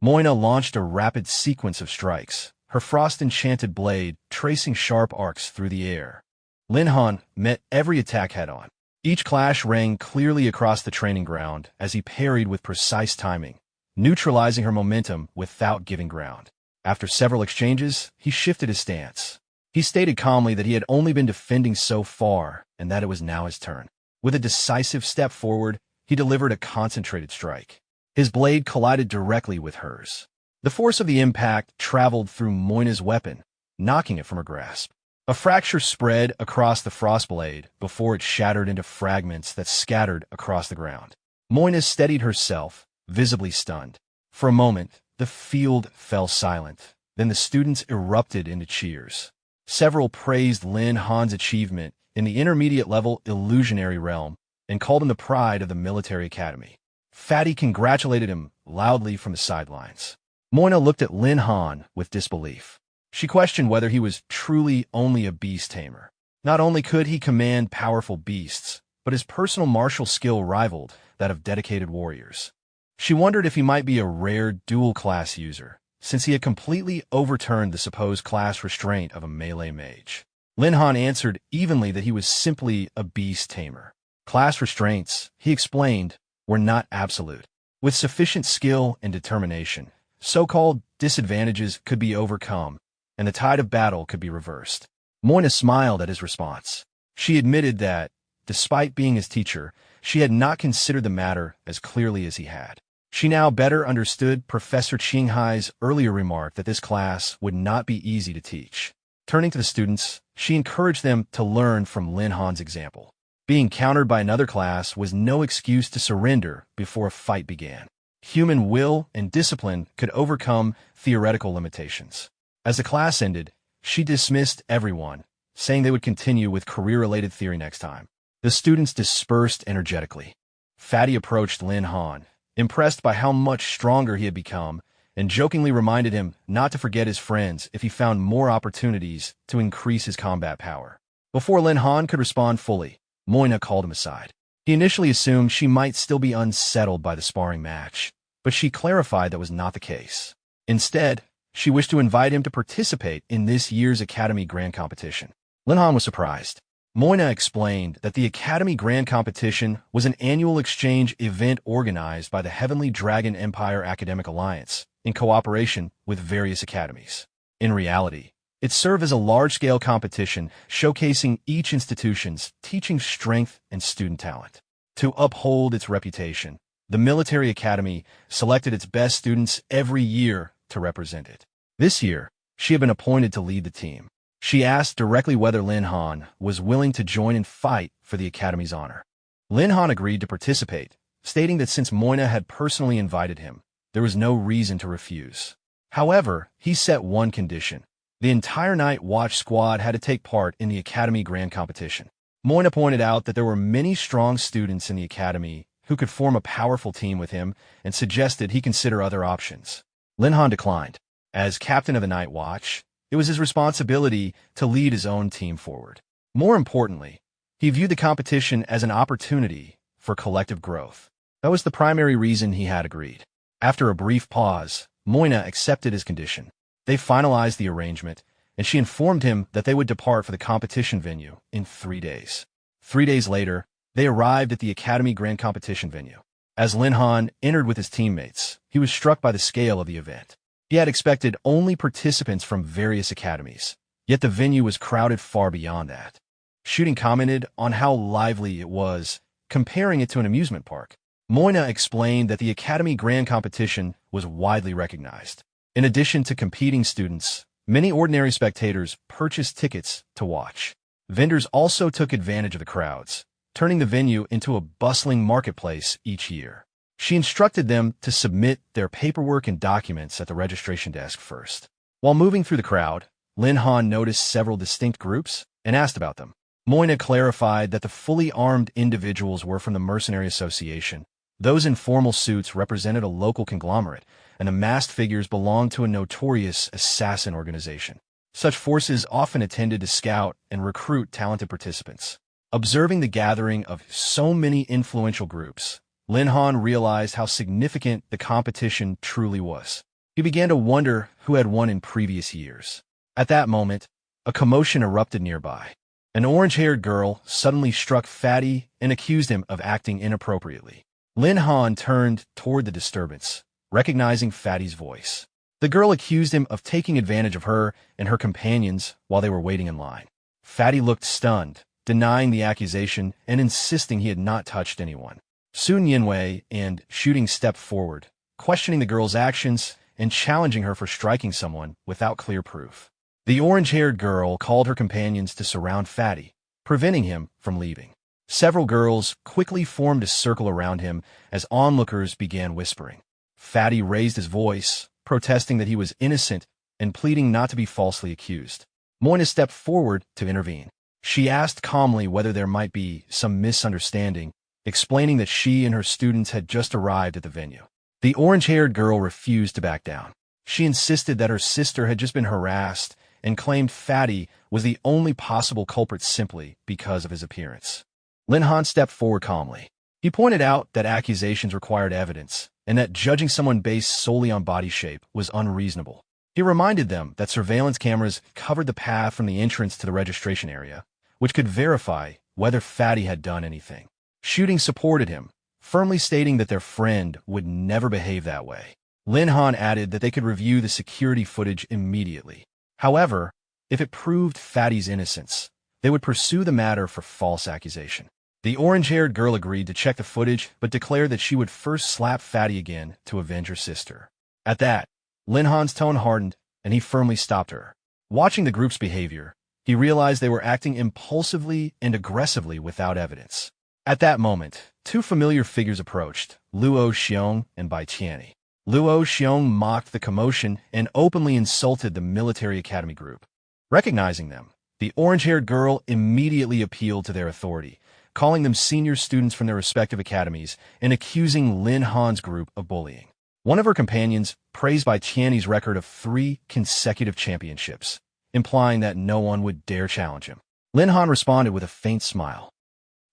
Moina launched a rapid sequence of strikes, her frost-enchanted blade tracing sharp arcs through the air. Lin Han met every attack head-on. Each clash rang clearly across the training ground as he parried with precise timing, neutralizing her momentum without giving ground. After several exchanges, he shifted his stance. He stated calmly that he had only been defending so far and that it was now his turn. With a decisive step forward, he delivered a concentrated strike. His blade collided directly with hers. The force of the impact traveled through Moina's weapon, knocking it from her grasp. A fracture spread across the frost blade before it shattered into fragments that scattered across the ground. Moina steadied herself, visibly stunned. For a moment, the field fell silent. Then the students erupted into cheers. Several praised Lin Han's achievement in the intermediate-level illusionary realm and called him the pride of the military academy. Fatty congratulated him loudly from the sidelines. Moina looked at Lin Han with disbelief. She questioned whether he was truly only a beast tamer. Not only could he command powerful beasts, but his personal martial skill rivaled that of dedicated warriors. She wondered if he might be a rare dual-class user, since he had completely overturned the supposed class restraint of a melee mage. Lin Han answered evenly that he was simply a beast tamer. Class restraints, he explained, were not absolute. With sufficient skill and determination, so-called disadvantages could be overcome, and the tide of battle could be reversed. Moina smiled at his response. She admitted that, despite being his teacher, she had not considered the matter as clearly as he had. She now better understood Professor Qinghai's earlier remark that this class would not be easy to teach. Turning to the students, she encouraged them to learn from Lin Han's example. Being countered by another class was no excuse to surrender before a fight began. Human will and discipline could overcome theoretical limitations. As the class ended, she dismissed everyone, saying they would continue with career-related theory next time. The students dispersed energetically. Fatty approached Lin Han, impressed by how much stronger he had become, and jokingly reminded him not to forget his friends if he found more opportunities to increase his combat power. Before Lin Han could respond fully, Moina called him aside. He initially assumed she might still be unsettled by the sparring match, but she clarified that was not the case. Instead, she wished to invite him to participate in this year's Academy Grand Competition. Lin Han was surprised. Moina explained that the Academy Grand Competition was an annual exchange event organized by the Heavenly Dragon Empire Academic Alliance in cooperation with various academies. In reality, it served as a large-scale competition showcasing each institution's teaching strength and student talent. To uphold its reputation, the military academy selected its best students every year to represent it. This year, she had been appointed to lead the team. She asked directly whether Lin Han was willing to join and fight for the academy's honor. Lin Han agreed to participate, stating that since Moina had personally invited him, there was no reason to refuse. However, he set one condition. The entire Night Watch squad had to take part in the Academy Grand Competition. Moina pointed out that there were many strong students in the academy who could form a powerful team with him and suggested he consider other options. Lin Han declined. As captain of the Night Watch, it was his responsibility to lead his own team forward. More importantly, he viewed the competition as an opportunity for collective growth. That was the primary reason he had agreed. After a brief pause, Moina accepted his condition. They finalized the arrangement, and she informed him that they would depart for the competition venue in 3 days. 3 days later, they arrived at the Academy Grand Competition venue. As Lin Han entered with his teammates, he was struck by the scale of the event. He had expected only participants from various academies, yet the venue was crowded far beyond that. Shooting commented on how lively it was, comparing it to an amusement park. Moina explained that the Academy Grand Competition was widely recognized. In addition to competing students, many ordinary spectators purchased tickets to watch. Vendors also took advantage of the crowds, turning the venue into a bustling marketplace each year. She instructed them to submit their paperwork and documents at the registration desk first. While moving through the crowd, Lin Han noticed several distinct groups and asked about them. Moina clarified that the fully armed individuals were from the Mercenary Association. Those in formal suits represented a local conglomerate, and the masked figures belonged to a notorious assassin organization. Such forces often attended to scout and recruit talented participants. Observing the gathering of so many influential groups, Lin Han realized how significant the competition truly was. He began to wonder who had won in previous years. At that moment, a commotion erupted nearby. An orange-haired girl suddenly struck Fatty and accused him of acting inappropriately. Lin Han turned toward the disturbance, recognizing Fatty's voice. The girl accused him of taking advantage of her and her companions while they were waiting in line. Fatty looked stunned, denying the accusation and insisting he had not touched anyone. Sun Yinwei and Shooting stepped forward, questioning the girl's actions and challenging her for striking someone without clear proof. The orange-haired girl called her companions to surround Fatty, preventing him from leaving. Several girls quickly formed a circle around him as onlookers began whispering. Fatty raised his voice, protesting that he was innocent and pleading not to be falsely accused. Moina stepped forward to intervene. She asked calmly whether there might be some misunderstanding, explaining that she and her students had just arrived at the venue. The orange-haired girl refused to back down. She insisted that her sister had just been harassed and claimed Fatty was the only possible culprit simply because of his appearance. Lin Han stepped forward calmly. He pointed out that accusations required evidence and that judging someone based solely on body shape was unreasonable. He reminded them that surveillance cameras covered the path from the entrance to the registration area, which could verify whether Fatty had done anything. Shooting supported him, firmly stating that their friend would never behave that way. Lin Han added that they could review the security footage immediately. However, if it proved Fatty's innocence, they would pursue the matter for false accusation. The orange-haired girl agreed to check the footage, but declared that she would first slap Fatty again to avenge her sister. At that, Lin Han's tone hardened, and he firmly stopped her. Watching the group's behavior, He realized they were acting impulsively and aggressively without evidence. At that moment, two familiar figures approached, Luo Xiong and Bai Tianyi. Luo Xiong mocked the commotion and openly insulted the military academy group. Recognizing them, the orange-haired girl immediately appealed to their authority, calling them senior students from their respective academies and accusing Lin Han's group of bullying. One of her companions praised Bai Tianyi's record of 3 consecutive championships, implying that no one would dare challenge him. Lin Han responded with a faint smile.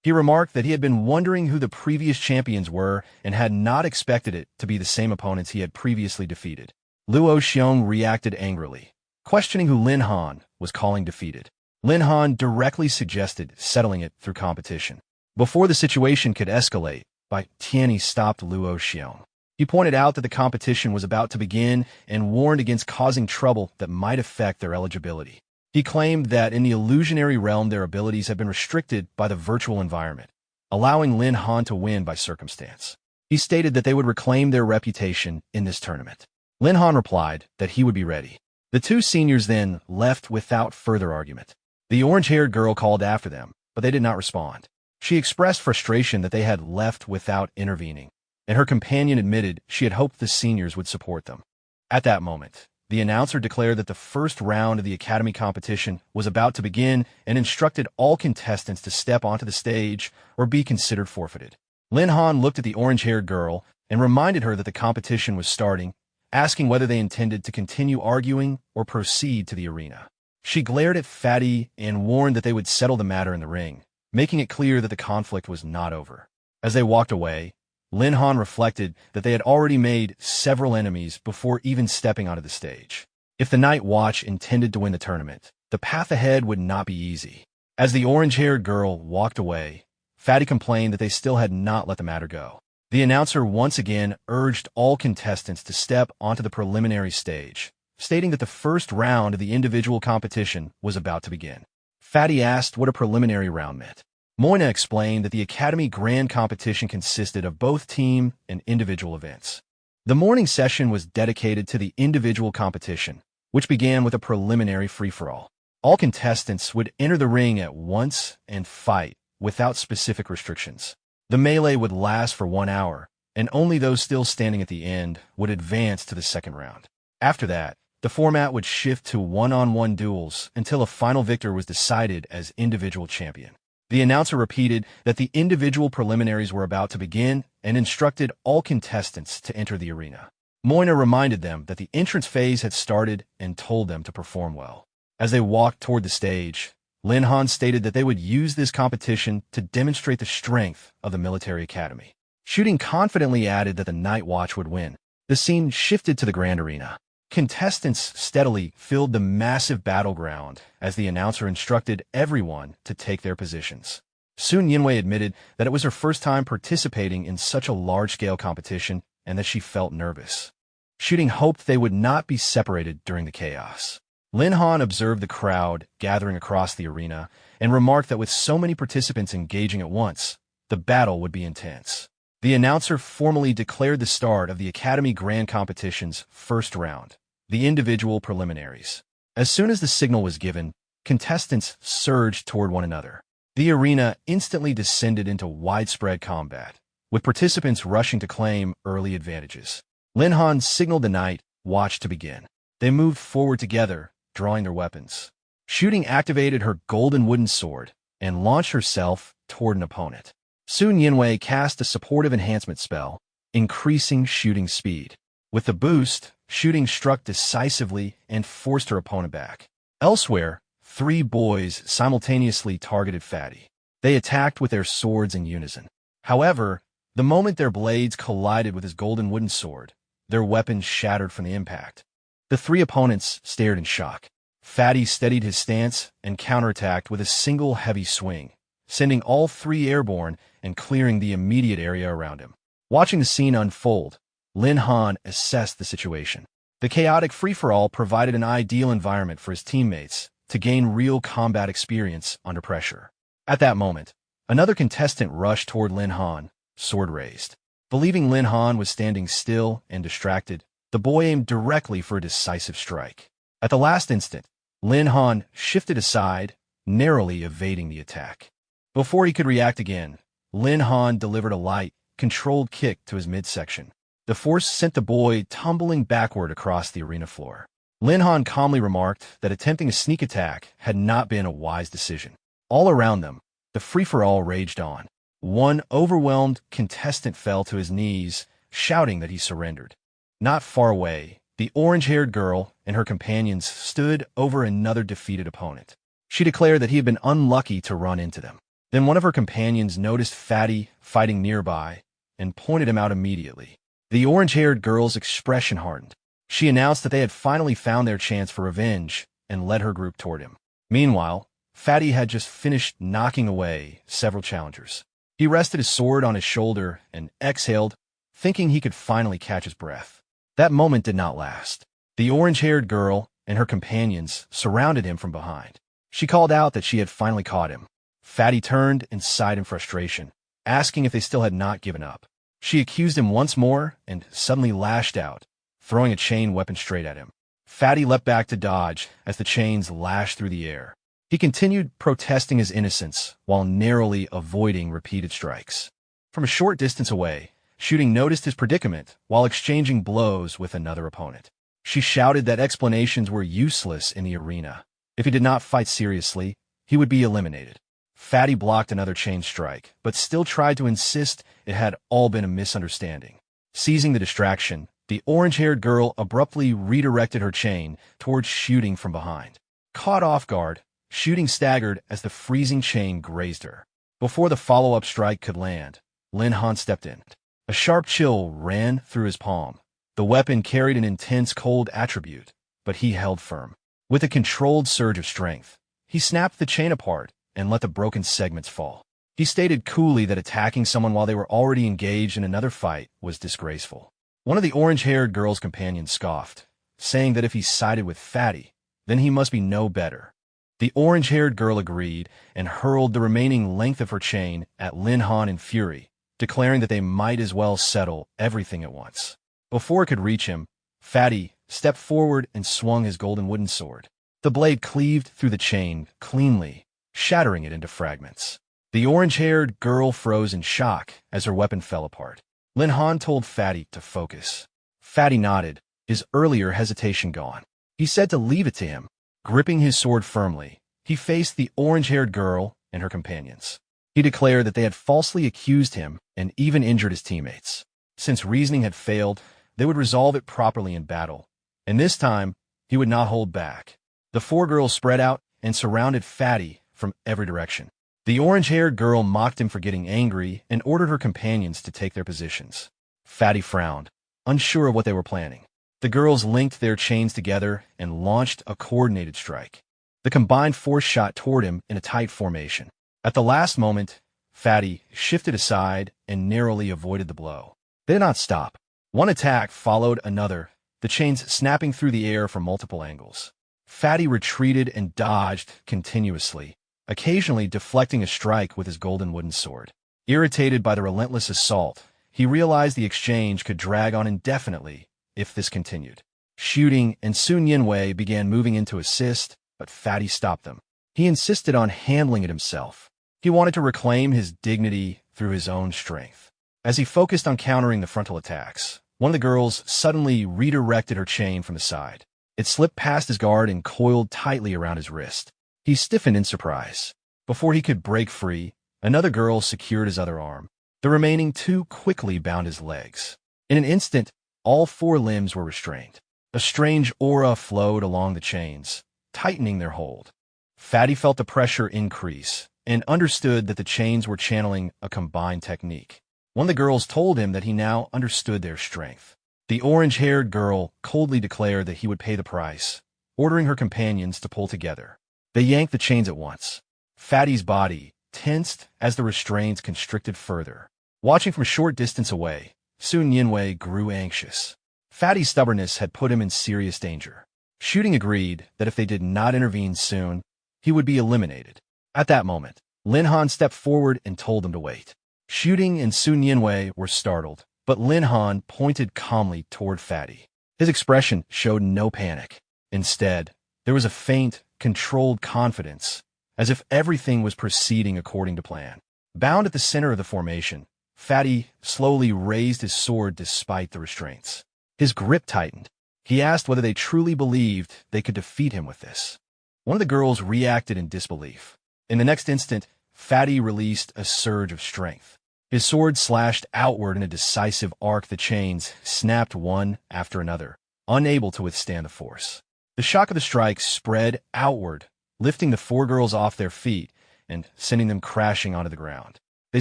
He remarked that he had been wondering who the previous champions were and had not expected it to be the same opponents he had previously defeated. Luo Xiong reacted angrily, questioning who Lin Han was calling defeated. Lin Han directly suggested settling it through competition. Before the situation could escalate, Bai Tianyi stopped Luo Xiong. He pointed out that the competition was about to begin and warned against causing trouble that might affect their eligibility. He claimed that in the illusionary realm their abilities had been restricted by the virtual environment, allowing Lin Han to win by circumstance. He stated that they would reclaim their reputation in this tournament. Lin Han replied that he would be ready. The two seniors then left without further argument. The orange-haired girl called after them, but they did not respond. She expressed frustration that they had left without intervening, and her companion admitted she had hoped the seniors would support them. At that moment, the announcer declared that the first round of the academy competition was about to begin and instructed all contestants to step onto the stage or be considered forfeited. Lin Han looked at the orange-haired girl and reminded her that the competition was starting, asking whether they intended to continue arguing or proceed to the arena. She glared at Fatty and warned that they would settle the matter in the ring, making it clear that the conflict was not over. As they walked away, Lin Han reflected that they had already made several enemies before even stepping onto the stage. If the Night Watch intended to win the tournament, the path ahead would not be easy. As the orange-haired girl walked away, Fatty complained that they still had not let the matter go. The announcer once again urged all contestants to step onto the preliminary stage, stating that the first round of the individual competition was about to begin. Fatty asked what a preliminary round meant. Moina explained that the Academy Grand Competition consisted of both team and individual events. The morning session was dedicated to the individual competition, which began with a preliminary free-for-all. All contestants would enter the ring at once and fight without specific restrictions. The melee would last for 1 hour, and only those still standing at the end would advance to the second round. After that, the format would shift to one-on-one duels until a final victor was decided as individual champion. The announcer repeated that the individual preliminaries were about to begin and instructed all contestants to enter the arena. Moina reminded them that the entrance phase had started and told them to perform well. As they walked toward the stage, Lin Han stated that they would use this competition to demonstrate the strength of the military academy. Shooting confidently added that the Night Watch would win. The scene shifted to the grand arena. Contestants steadily filled the massive battleground as the announcer instructed everyone to take their positions. Sun Yinwei admitted that it was her first time participating in such a large-scale competition and that she felt nervous. Shooting hoped they would not be separated during the chaos. Lin Han observed the crowd gathering across the arena and remarked that with so many participants engaging at once, the battle would be intense. The announcer formally declared the start of the Academy Grand Competition's first round, the individual preliminaries. As soon as the signal was given, contestants surged toward one another. The arena instantly descended into widespread combat, with participants rushing to claim early advantages. Lin Han signaled the Night Watch to begin. They moved forward together, drawing their weapons. Shooting activated her golden wooden sword and launched herself toward an opponent. Sun Yinwei cast a supportive enhancement spell, increasing shooting speed. With the boost, shooting struck decisively and forced her opponent back. Elsewhere, 3 boys simultaneously targeted Fatty. They attacked with their swords in unison. However, the moment their blades collided with his golden wooden sword, their weapons shattered from the impact. The 3 opponents stared in shock. Fatty steadied his stance and counterattacked with a single heavy swing, sending all 3 airborne and clearing the immediate area around him. Watching the scene unfold, Lin Han assessed the situation. The chaotic free-for-all provided an ideal environment for his teammates to gain real combat experience under pressure. At that moment, another contestant rushed toward Lin Han, sword raised. Believing Lin Han was standing still and distracted, the boy aimed directly for a decisive strike. At the last instant, Lin Han shifted aside, narrowly evading the attack. Before he could react again, Lin Han delivered a light, controlled kick to his midsection. The force sent the boy tumbling backward across the arena floor. Lin Han calmly remarked that attempting a sneak attack had not been a wise decision. All around them, the free-for-all raged on. One overwhelmed contestant fell to his knees, shouting that he surrendered. Not far away, the orange-haired girl and her companions stood over another defeated opponent. She declared that he had been unlucky to run into them. Then one of her companions noticed Fatty fighting nearby and pointed him out immediately. The orange-haired girl's expression hardened. She announced that they had finally found their chance for revenge and led her group toward him. Meanwhile, Fatty had just finished knocking away several challengers. He rested his sword on his shoulder and exhaled, thinking he could finally catch his breath. That moment did not last. The orange-haired girl and her companions surrounded him from behind. She called out that she had finally caught him. Fatty turned and sighed in frustration, asking if they still had not given up. She accused him once more and suddenly lashed out, throwing a chain weapon straight at him. Fatty leapt back to dodge as the chains lashed through the air. He continued protesting his innocence while narrowly avoiding repeated strikes. From a short distance away, Shooting noticed his predicament while exchanging blows with another opponent. She shouted that explanations were useless in the arena. If he did not fight seriously, he would be eliminated. Fatty blocked another chain strike, but still tried to insist it had all been a misunderstanding. Seizing the distraction, the orange-haired girl abruptly redirected her chain towards Shooting from behind. Caught off guard, Shooting staggered as the freezing chain grazed her. Before the follow-up strike could land, Lin Han stepped in. A sharp chill ran through his palm. The weapon carried an intense cold attribute, but he held firm. With a controlled surge of strength, he snapped the chain apart and let the broken segments fall. He stated coolly that attacking someone while they were already engaged in another fight was disgraceful. One of the orange-haired girl's companions scoffed, saying that if he sided with Fatty, then he must be no better. The orange-haired girl agreed and hurled the remaining length of her chain at Lin Han in fury, declaring that they might as well settle everything at once. Before it could reach him, Fatty stepped forward and swung his golden wooden sword. The blade cleaved through the chain cleanly, shattering it into fragments. The orange-haired girl froze in shock as her weapon fell apart. Lin Han told Fatty to focus. Fatty nodded, his earlier hesitation gone. He said to leave it to him. Gripping his sword firmly, he faced the orange-haired girl and her companions. He declared that they had falsely accused him and even injured his teammates. Since reasoning had failed, they would resolve it properly in battle, and this time, he would not hold back. The four girls spread out and surrounded Fatty from every direction. The orange-haired girl mocked him for getting angry and ordered her companions to take their positions. Fatty frowned, unsure of what they were planning. The girls linked their chains together and launched a coordinated strike. The combined force shot toward him in a tight formation. At the last moment, Fatty shifted aside and narrowly avoided the blow. They did not stop. One attack followed another, the chains snapping through the air from multiple angles. Fatty retreated and dodged continuously, occasionally deflecting a strike with his golden wooden sword. Irritated by the relentless assault, he realized the exchange could drag on indefinitely if this continued. Shooting and Sun Yinwei began moving in to assist, but Fatty stopped them. He insisted on handling it himself. He wanted to reclaim his dignity through his own strength. As he focused on countering the frontal attacks, one of the girls suddenly redirected her chain from the side. It slipped past his guard and coiled tightly around his wrist. He stiffened in surprise. Before he could break free, another girl secured his other arm. The remaining two quickly bound his legs. In an instant, all four limbs were restrained. A strange aura flowed along the chains, tightening their hold. Fatty felt the pressure increase and understood that the chains were channeling a combined technique. One of the girls told him that he now understood their strength. The orange-haired girl coldly declared that he would pay the price, ordering her companions to pull together. They yanked the chains at once. Fatty's body tensed as the restraints constricted further. Watching from a short distance away, Sun Yinwei grew anxious. Fatty's stubbornness had put him in serious danger. Shooting agreed that if they did not intervene soon, he would be eliminated. At that moment, Lin Han stepped forward and told them to wait. Shooting and Sun Yinwei were startled, but Lin Han pointed calmly toward Fatty. His expression showed no panic. Instead, there was a faint, controlled confidence, as if everything was proceeding according to plan. Bound at the center of the formation, Fatty slowly raised his sword despite the restraints. His grip tightened. He asked whether they truly believed they could defeat him with this. One of the girls reacted in disbelief. In the next instant, Fatty released a surge of strength. His sword slashed outward in a decisive arc. The chains snapped one after another, unable to withstand the force. The shock of the strike spread outward, lifting the four girls off their feet and sending them crashing onto the ground. They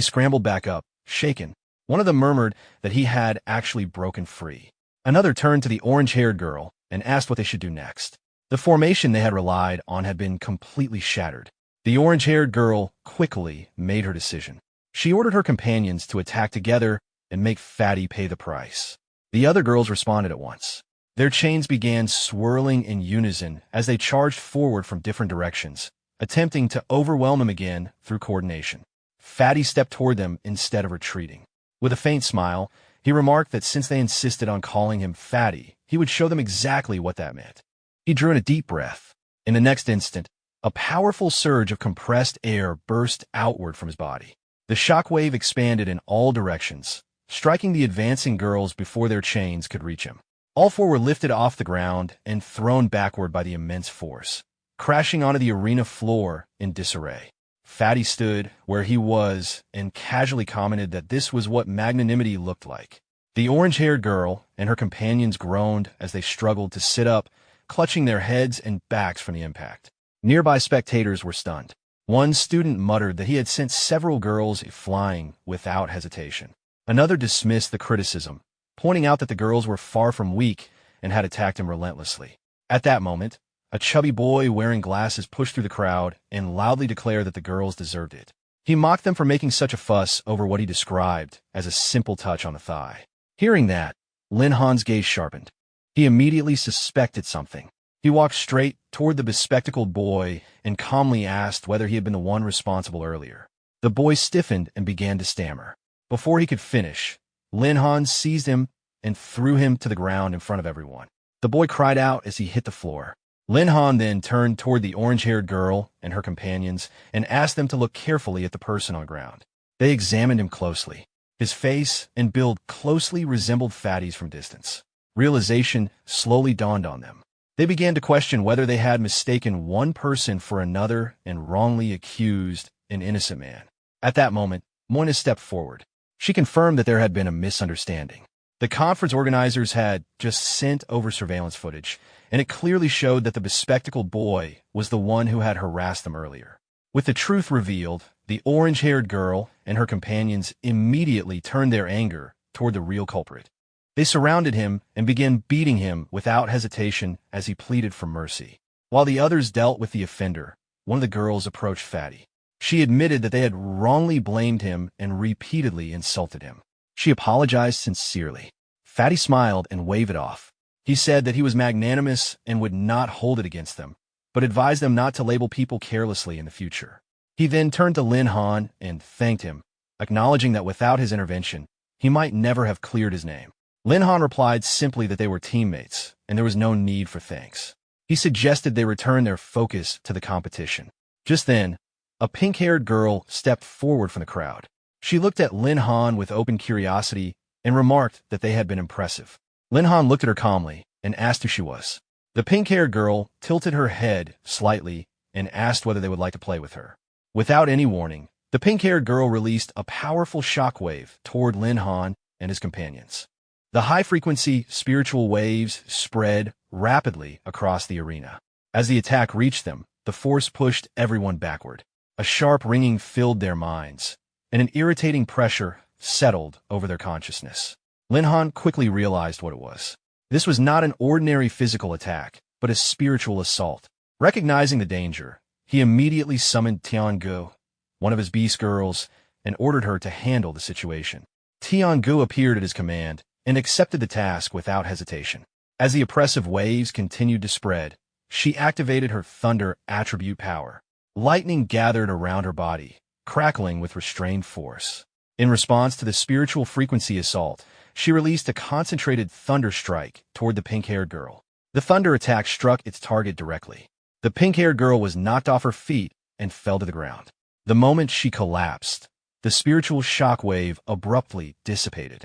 scrambled back up, shaken. One of them murmured that he had actually broken free. Another turned to the orange-haired girl and asked what they should do next. The formation they had relied on had been completely shattered. The orange-haired girl quickly made her decision. She ordered her companions to attack together and make Fatty pay the price. The other girls responded at once. Their chains began swirling in unison as they charged forward from different directions, attempting to overwhelm him again through coordination. Fatty stepped toward them instead of retreating. With a faint smile, he remarked that since they insisted on calling him Fatty, he would show them exactly what that meant. He drew in a deep breath. In the next instant, a powerful surge of compressed air burst outward from his body. The shockwave expanded in all directions, striking the advancing girls before their chains could reach him. All four were lifted off the ground and thrown backward by the immense force, crashing onto the arena floor in disarray. Fatty stood where he was and casually commented that this was what magnanimity looked like. The orange-haired girl and her companions groaned as they struggled to sit up, clutching their heads and backs from the impact. Nearby spectators were stunned. One student muttered that he had sent several girls flying without hesitation. Another dismissed the criticism, pointing out that the girls were far from weak and had attacked him relentlessly. At that moment, a chubby boy wearing glasses pushed through the crowd and loudly declared that the girls deserved it. He mocked them for making such a fuss over what he described as a simple touch on the thigh. Hearing that, Lin Han's gaze sharpened. He immediately suspected something. He walked straight toward the bespectacled boy and calmly asked whether he had been the one responsible earlier. The boy stiffened and began to stammer. Before he could finish, Lin Han seized him and threw him to the ground in front of everyone. The boy cried out as he hit the floor. Lin Han then turned toward the orange-haired girl and her companions and asked them to look carefully at the person on the ground. They examined him closely. His face and build closely resembled Fatty's from distance. Realization slowly dawned on them. They began to question whether they had mistaken one person for another and wrongly accused an innocent man. At that moment, Moina stepped forward. She confirmed that there had been a misunderstanding. The conference organizers had just sent over surveillance footage, and it clearly showed that the bespectacled boy was the one who had harassed them earlier. With the truth revealed, the orange-haired girl and her companions immediately turned their anger toward the real culprit. They surrounded him and began beating him without hesitation as he pleaded for mercy. While the others dealt with the offender, one of the girls approached Fatty. She admitted that they had wrongly blamed him and repeatedly insulted him. She apologized sincerely. Fatty smiled and waved it off. He said that he was magnanimous and would not hold it against them, but advised them not to label people carelessly in the future. He then turned to Lin Han and thanked him, acknowledging that without his intervention, he might never have cleared his name. Lin Han replied simply that they were teammates, and there was no need for thanks. He suggested they return their focus to the competition. Just then, a pink-haired girl stepped forward from the crowd. She looked at Lin Han with open curiosity and remarked that they had been impressive. Lin Han looked at her calmly and asked who she was. The pink-haired girl tilted her head slightly and asked whether they would like to play with her. Without any warning, the pink-haired girl released a powerful shockwave toward Lin Han and his companions. The high-frequency spiritual waves spread rapidly across the arena. As the attack reached them, the force pushed everyone backward. A sharp ringing filled their minds, and an irritating pressure settled over their consciousness. Lin Han quickly realized what it was. This was not an ordinary physical attack, but a spiritual assault. Recognizing the danger, he immediately summoned Tiangu, one of his beast girls, and ordered her to handle the situation. Tiangu appeared at his command and accepted the task without hesitation. As the oppressive waves continued to spread, she activated her thunder attribute power. Lightning gathered around her body, crackling with restrained force. In response to the spiritual frequency assault, she released a concentrated thunder strike toward the pink-haired girl. The thunder attack struck its target directly. The pink-haired girl was knocked off her feet and fell to the ground. The moment she collapsed, the spiritual shockwave abruptly dissipated,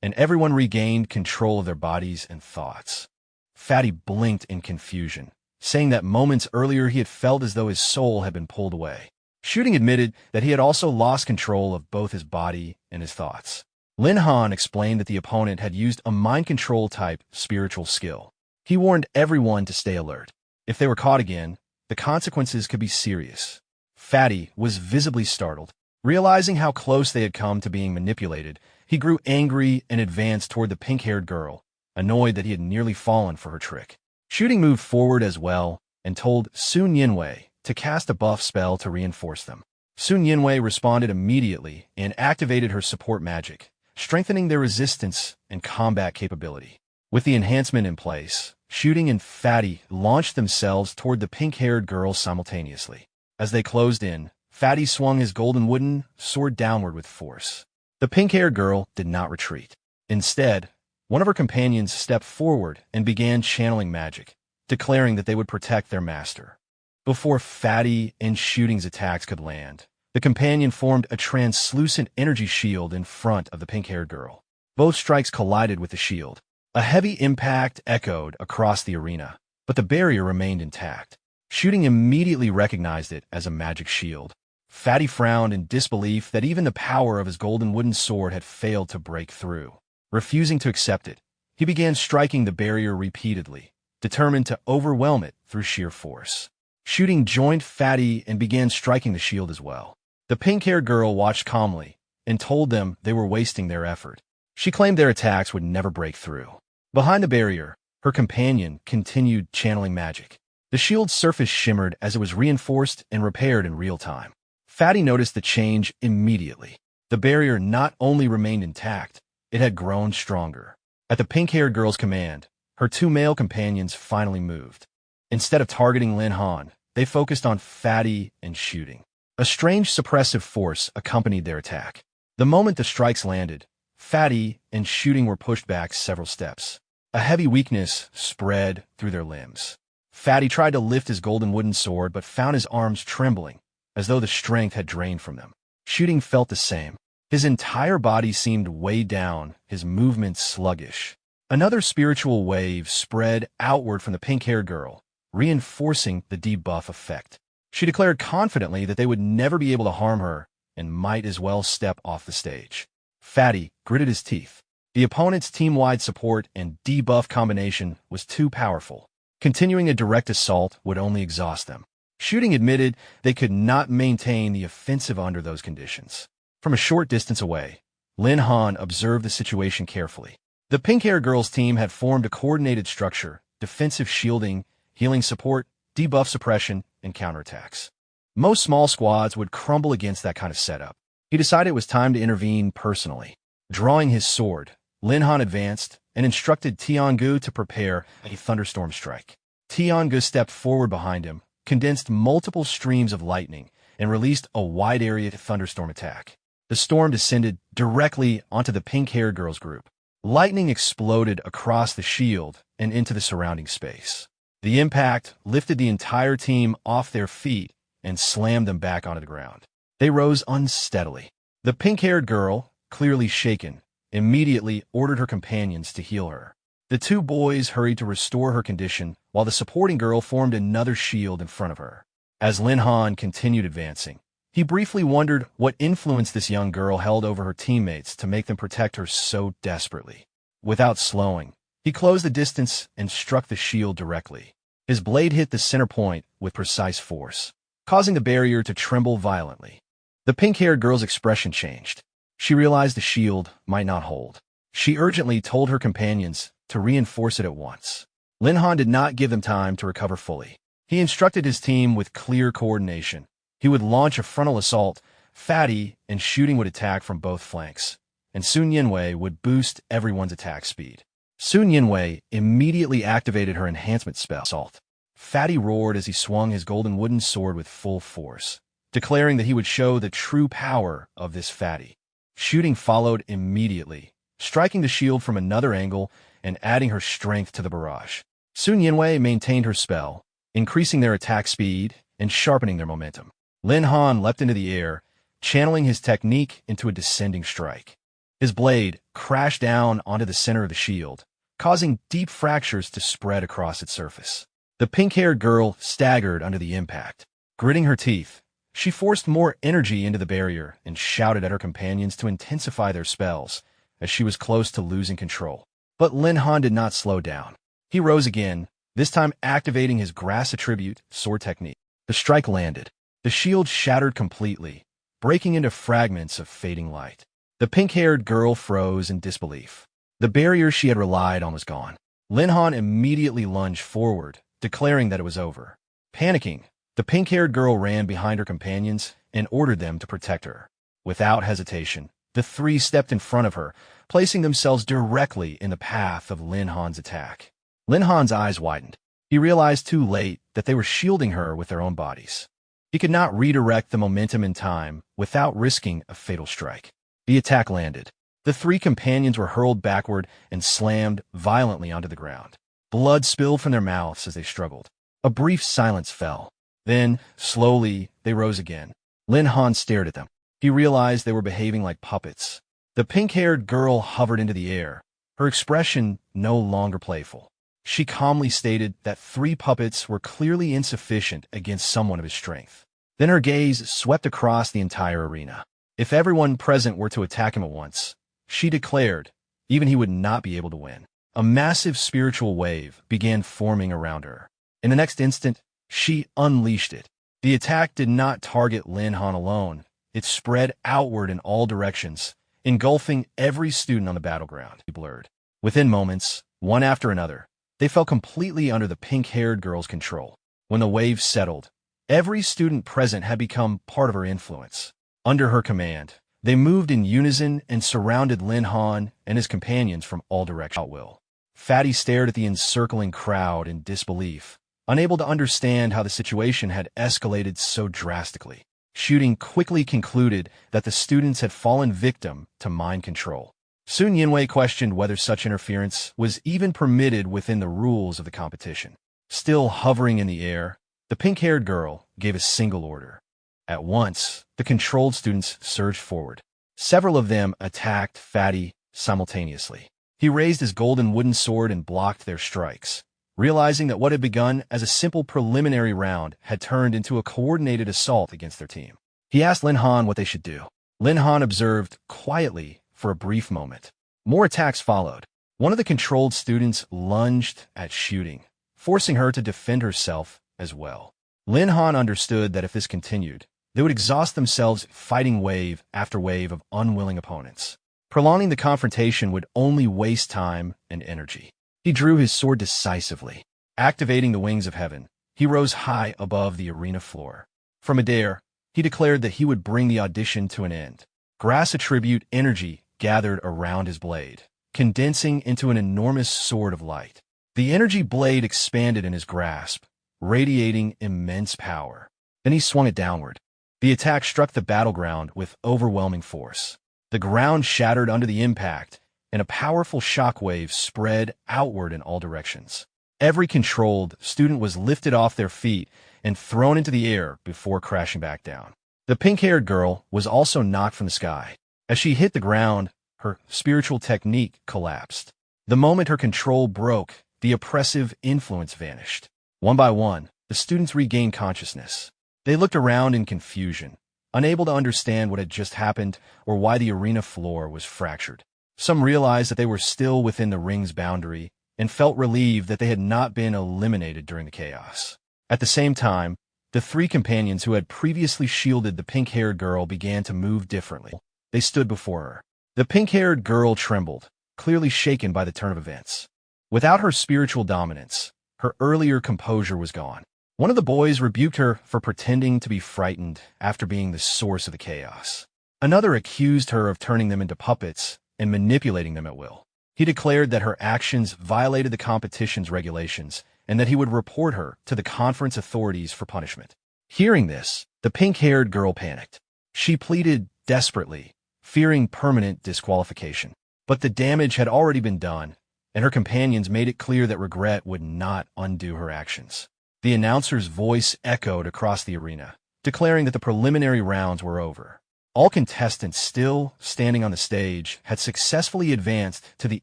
and everyone regained control of their bodies and thoughts. Fatty blinked in confusion, saying that moments earlier he had felt as though his soul had been pulled away. Shooting admitted that he had also lost control of both his body and his thoughts. Lin Han explained that the opponent had used a mind control type spiritual skill. He warned everyone to stay alert. If they were caught again, the consequences could be serious. Fatty was visibly startled. Realizing how close they had come to being manipulated, he grew angry and advanced toward the pink-haired girl, annoyed that he had nearly fallen for her trick. Shooting moved forward as well and told Sun Yinwei to cast a buff spell to reinforce them. Sun Yinwei responded immediately and activated her support magic, strengthening their resistance and combat capability. With the enhancement in place, Shooting and Fatty launched themselves toward the pink-haired girl simultaneously. As they closed in, Fatty swung his golden wooden sword downward with force. The pink-haired girl did not retreat. Instead, one of her companions stepped forward and began channeling magic, declaring that they would protect their master. Before Fatty and Shooting's attacks could land, the companion formed a translucent energy shield in front of the pink-haired girl. Both strikes collided with the shield. A heavy impact echoed across the arena, but the barrier remained intact. Shooting immediately recognized it as a magic shield. Fatty frowned in disbelief that even the power of his golden wooden sword had failed to break through. Refusing to accept it, he began striking the barrier repeatedly, determined to overwhelm it through sheer force. Shooting joined Fatty and began striking the shield as well. The pink-haired girl watched calmly and told them they were wasting their effort. She claimed their attacks would never break through. Behind the barrier, her companion continued channeling magic. The shield's surface shimmered as it was reinforced and repaired in real time. Fatty noticed the change immediately. The barrier not only remained intact, it had grown stronger. At the pink-haired girl's command, her two male companions finally moved. Instead of targeting Lin Han, they focused on Fatty and Shooting. A strange suppressive force accompanied their attack. The moment the strikes landed, Fatty and Shooting were pushed back several steps. A heavy weakness spread through their limbs. Fatty tried to lift his golden wooden sword but found his arms trembling, as though the strength had drained from them. Shooting felt the same. His entire body seemed weighed down, his movements sluggish. Another spiritual wave spread outward from the pink-haired girl, reinforcing the debuff effect. She declared confidently that they would never be able to harm her and might as well step off the stage. Fatty gritted his teeth. The opponent's team-wide support and debuff combination was too powerful. Continuing a direct assault would only exhaust them. Shooting admitted they could not maintain the offensive under those conditions. From a short distance away, Lin Han observed the situation carefully. The pink-haired girl's team had formed a coordinated structure: defensive shielding, healing support, debuff suppression, and counterattacks. Most small squads would crumble against that kind of setup. He decided it was time to intervene personally. Drawing his sword, Lin Han advanced and instructed Tiangu to prepare a thunderstorm strike. Tiangu stepped forward behind him, condensed multiple streams of lightning, and released a wide-area thunderstorm attack. The storm descended directly onto the pink-haired girl's group. Lightning exploded across the shield and into the surrounding space. The impact lifted the entire team off their feet and slammed them back onto the ground. They rose unsteadily. The pink-haired girl, clearly shaken, immediately ordered her companions to heal her. The two boys hurried to restore her condition, while the supporting girl formed another shield in front of her. As Lin Han continued advancing, he briefly wondered what influence this young girl held over her teammates to make them protect her so desperately. Without slowing, he closed the distance and struck the shield directly. His blade hit the center point with precise force, causing the barrier to tremble violently. The pink-haired girl's expression changed. She realized the shield might not hold. She urgently told her companions to reinforce it at once. Lin Han did not give them time to recover fully. He instructed his team with clear coordination. He would launch a frontal assault, Fatty and Shooting would attack from both flanks, and Sun Yinwei would boost everyone's attack speed. Sun Yinwei immediately activated her enhancement spell, Assault. Fatty roared as he swung his golden wooden sword with full force, declaring that he would show the true power of this Fatty. Shooting followed immediately, striking the shield from another angle and adding her strength to the barrage. Sun Yinwei maintained her spell, increasing their attack speed and sharpening their momentum. Lin Han leapt into the air, channeling his technique into a descending strike. His blade crashed down onto the center of the shield, causing deep fractures to spread across its surface. The pink-haired girl staggered under the impact. Gritting her teeth, she forced more energy into the barrier and shouted at her companions to intensify their spells, as she was close to losing control. But Lin Han did not slow down. He rose again, this time activating his grass attribute, sword technique. The strike landed. The shield shattered completely, breaking into fragments of fading light. The pink-haired girl froze in disbelief. The barrier she had relied on was gone. Lin Han immediately lunged forward, declaring that it was over. Panicking, the pink-haired girl ran behind her companions and ordered them to protect her. Without hesitation, the three stepped in front of her, placing themselves directly in the path of Lin Han's attack. Lin Han's eyes widened. He realized too late that they were shielding her with their own bodies. He could not redirect the momentum in time without risking a fatal strike. The attack landed. The three companions were hurled backward and slammed violently onto the ground. Blood spilled from their mouths as they struggled. A brief silence fell. Then, slowly, they rose again. Lin Han stared at them. He realized they were behaving like puppets. The pink-haired girl hovered into the air, her expression no longer playful. She calmly stated that 3 puppets were clearly insufficient against someone of his strength. Then her gaze swept across the entire arena. If everyone present were to attack him at once, she declared, even he would not be able to win. A massive spiritual wave began forming around her. In the next instant, she unleashed it. The attack did not target Lin Han alone. It spread outward in all directions, engulfing every student on the battleground. Blurred. Within moments, one after another, they fell completely under the pink-haired girl's control. When the wave settled, every student present had become part of her influence. Under her command, they moved in unison and surrounded Lin Han and his companions from all directions. Fatty stared at the encircling crowd in disbelief, unable to understand how the situation had escalated so drastically. Shooting quickly concluded that the students had fallen victim to mind control. Sun Yinwei questioned whether such interference was even permitted within the rules of the competition. Still hovering in the air, the pink-haired girl gave a single order. At once, the controlled students surged forward. Several of them attacked Fatty simultaneously. He raised his golden wooden sword and blocked their strikes, realizing that what had begun as a simple preliminary round had turned into a coordinated assault against their team. He asked Lin Han what they should do. Lin Han observed quietly for a brief moment. More attacks followed. One of the controlled students lunged at shooting, forcing her to defend herself as well. Lin Han understood that if this continued, they would exhaust themselves fighting wave after wave of unwilling opponents. Prolonging the confrontation would only waste time and energy. He drew his sword decisively. Activating the wings of heaven, he rose high above the arena floor. From midair, he declared that he would bring the audition to an end. Grass attribute energy gathered around his blade, condensing into an enormous sword of light. The energy blade expanded in his grasp, radiating immense power. Then he swung it downward. The attack struck the battleground with overwhelming force. The ground shattered under the impact, and a powerful shockwave spread outward in all directions. Every controlled student was lifted off their feet and thrown into the air before crashing back down. The pink-haired girl was also knocked from the sky. As she hit the ground, her spiritual technique collapsed. The moment her control broke, the oppressive influence vanished. One by one, the students regained consciousness. They looked around in confusion, unable to understand what had just happened or why the arena floor was fractured. Some realized that they were still within the ring's boundary and felt relieved that they had not been eliminated during the chaos. At the same time, the 3 companions who had previously shielded the pink-haired girl began to move differently. They stood before her. The pink-haired girl trembled, clearly shaken by the turn of events. Without her spiritual dominance, her earlier composure was gone. One of the boys rebuked her for pretending to be frightened after being the source of the chaos. Another accused her of turning them into puppets and manipulating them at will. He declared that her actions violated the competition's regulations and that he would report her to the conference authorities for punishment. Hearing this, the pink-haired girl panicked. She pleaded desperately, fearing permanent disqualification. But the damage had already been done, and her companions made it clear that regret would not undo her actions. The announcer's voice echoed across the arena, declaring that the preliminary rounds were over. All contestants still standing on the stage had successfully advanced to the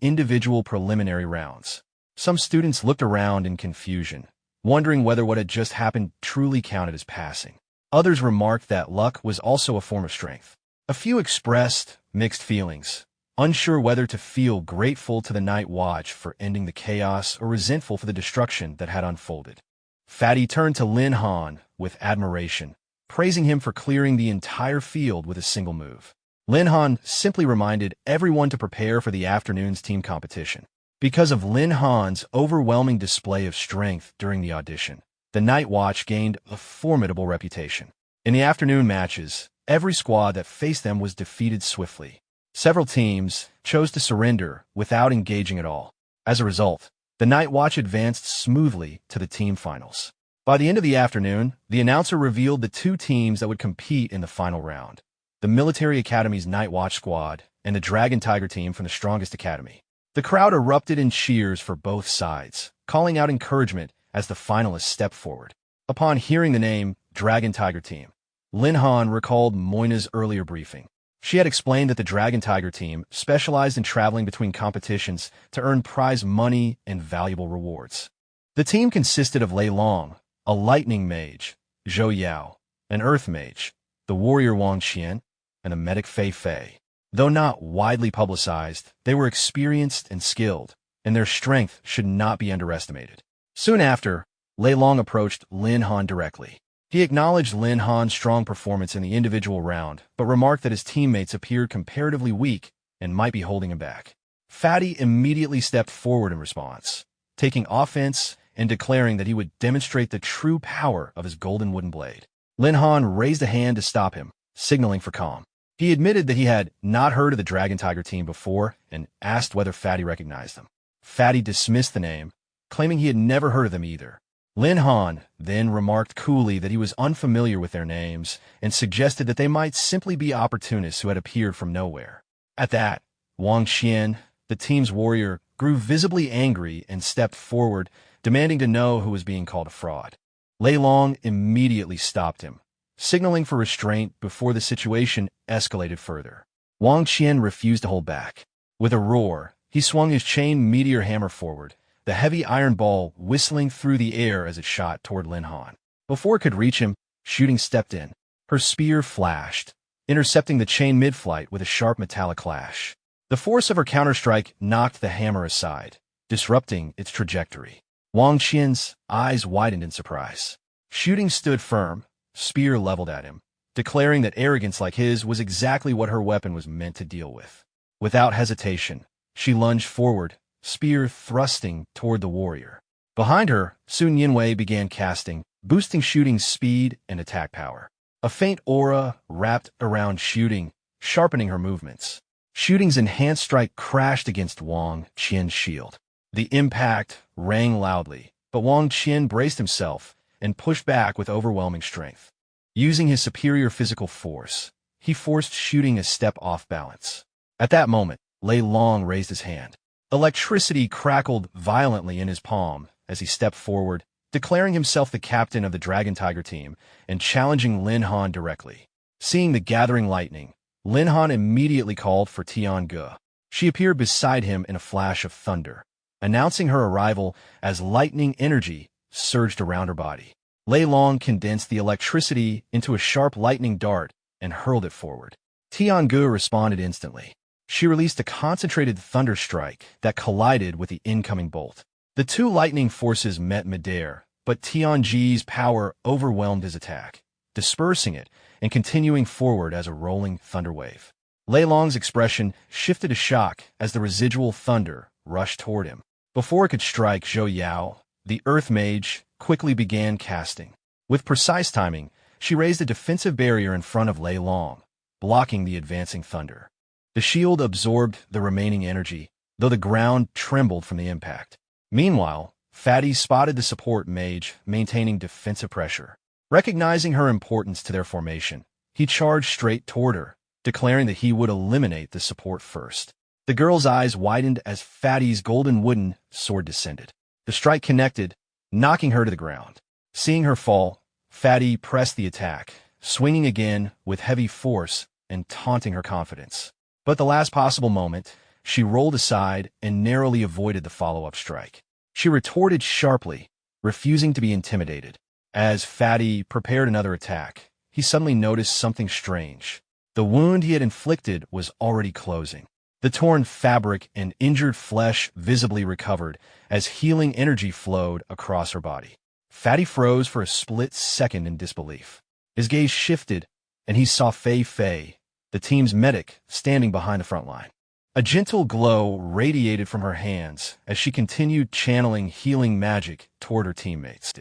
individual preliminary rounds. Some students looked around in confusion, wondering whether what had just happened truly counted as passing. Others remarked that luck was also a form of strength. A few expressed mixed feelings, unsure whether to feel grateful to the Night Watch for ending the chaos or resentful for the destruction that had unfolded. Fatty turned to Lin Han with admiration, praising him for clearing the entire field with a single move. Lin Han simply reminded everyone to prepare for the afternoon's team competition. Because of Lin Han's overwhelming display of strength during the audition, the Night Watch gained a formidable reputation. In the afternoon matches, every squad that faced them was defeated swiftly. Several teams chose to surrender without engaging at all. As a result, the Night Watch advanced smoothly to the team finals. By the end of the afternoon, the announcer revealed the two teams that would compete in the final round: the Military Academy's Night Watch squad and the Dragon Tiger team from the Strongest Academy. The crowd erupted in cheers for both sides, calling out encouragement as the finalists stepped forward. Upon hearing the name Dragon Tiger team, Lin Han recalled Moina's earlier briefing. She had explained that the Dragon Tiger team specialized in traveling between competitions to earn prize money and valuable rewards. The team consisted of Lei Long, a lightning mage, Zhou Yao, an earth mage, the warrior Wang Qian, and the medic Fei Fei. Though not widely publicized, they were experienced and skilled, and their strength should not be underestimated. Soon after, Lei Long approached Lin Han directly. He acknowledged Lin Han's strong performance in the individual round, but remarked that his teammates appeared comparatively weak and might be holding him back. Fatty immediately stepped forward in response, taking offense and declaring that he would demonstrate the true power of his golden wooden blade. Lin Han raised a hand to stop him, signaling for calm. He admitted that he had not heard of the Dragon Tiger team before and asked whether Fatty recognized them. Fatty dismissed the name, claiming he had never heard of them either. Lin Han then remarked coolly that he was unfamiliar with their names and suggested that they might simply be opportunists who had appeared from nowhere. At that, Wang Qian, the team's warrior, grew visibly angry and stepped forward, demanding to know who was being called a fraud. Lei Long immediately stopped him, signaling for restraint before the situation escalated further. Wang Qian refused to hold back. With a roar, he swung his chain meteor hammer forward, the heavy iron ball whistling through the air as it shot toward Lin Han. Before it could reach him, Shooting stepped in. Her spear flashed, intercepting the chain mid-flight with a sharp metallic clash. The force of her counterstrike knocked the hammer aside, disrupting its trajectory. Wang Qian's eyes widened in surprise. Shooting stood firm, spear leveled at him, declaring that arrogance like his was exactly what her weapon was meant to deal with. Without hesitation, she lunged forward, spear thrusting toward the warrior. Behind her, Sun Yinwei began casting, boosting Shooting's speed and attack power. A faint aura wrapped around Shooting, sharpening her movements. Shooting's enhanced strike crashed against Wang Qian's shield. The impact rang loudly, but Wang Qian braced himself and pushed back with overwhelming strength. Using his superior physical force, he forced Shooting a step off balance. At that moment, Lei Long raised his hand. Electricity crackled violently in his palm as he stepped forward, declaring himself the captain of the Dragon Tiger team and challenging Lin Han directly. Seeing the gathering lightning, Lin Han immediately called for Tian Ge. She appeared beside him in a flash of thunder, announcing her arrival as lightning energy surged around her body. Lei Long condensed the electricity into a sharp lightning dart and hurled it forward. Tian Ge responded instantly. She released a concentrated thunder strike that collided with the incoming bolt. The two lightning forces met midair, but Tianji's power overwhelmed his attack, dispersing it and continuing forward as a rolling thunder wave. Lei Long's expression shifted to shock as the residual thunder rushed toward him. Before it could strike Zhou Yao, the Earth Mage quickly began casting. With precise timing, she raised a defensive barrier in front of Lei Long, blocking the advancing thunder. The shield absorbed the remaining energy, though the ground trembled from the impact. Meanwhile, Fatty spotted the support mage maintaining defensive pressure. Recognizing her importance to their formation, he charged straight toward her, declaring that he would eliminate the support first. The girl's eyes widened as Fatty's golden wooden sword descended. The strike connected, knocking her to the ground. Seeing her fall, Fatty pressed the attack, swinging again with heavy force and taunting her confidence. But at the last possible moment, she rolled aside and narrowly avoided the follow-up strike. She retorted sharply, refusing to be intimidated. As Fatty prepared another attack, he suddenly noticed something strange. The wound he had inflicted was already closing. The torn fabric and injured flesh visibly recovered as healing energy flowed across her body. Fatty froze for a split second in disbelief. His gaze shifted, and he saw Fei Fei, the team's medic, standing behind the front line. A gentle glow radiated from her hands as she continued channeling healing magic toward her teammates.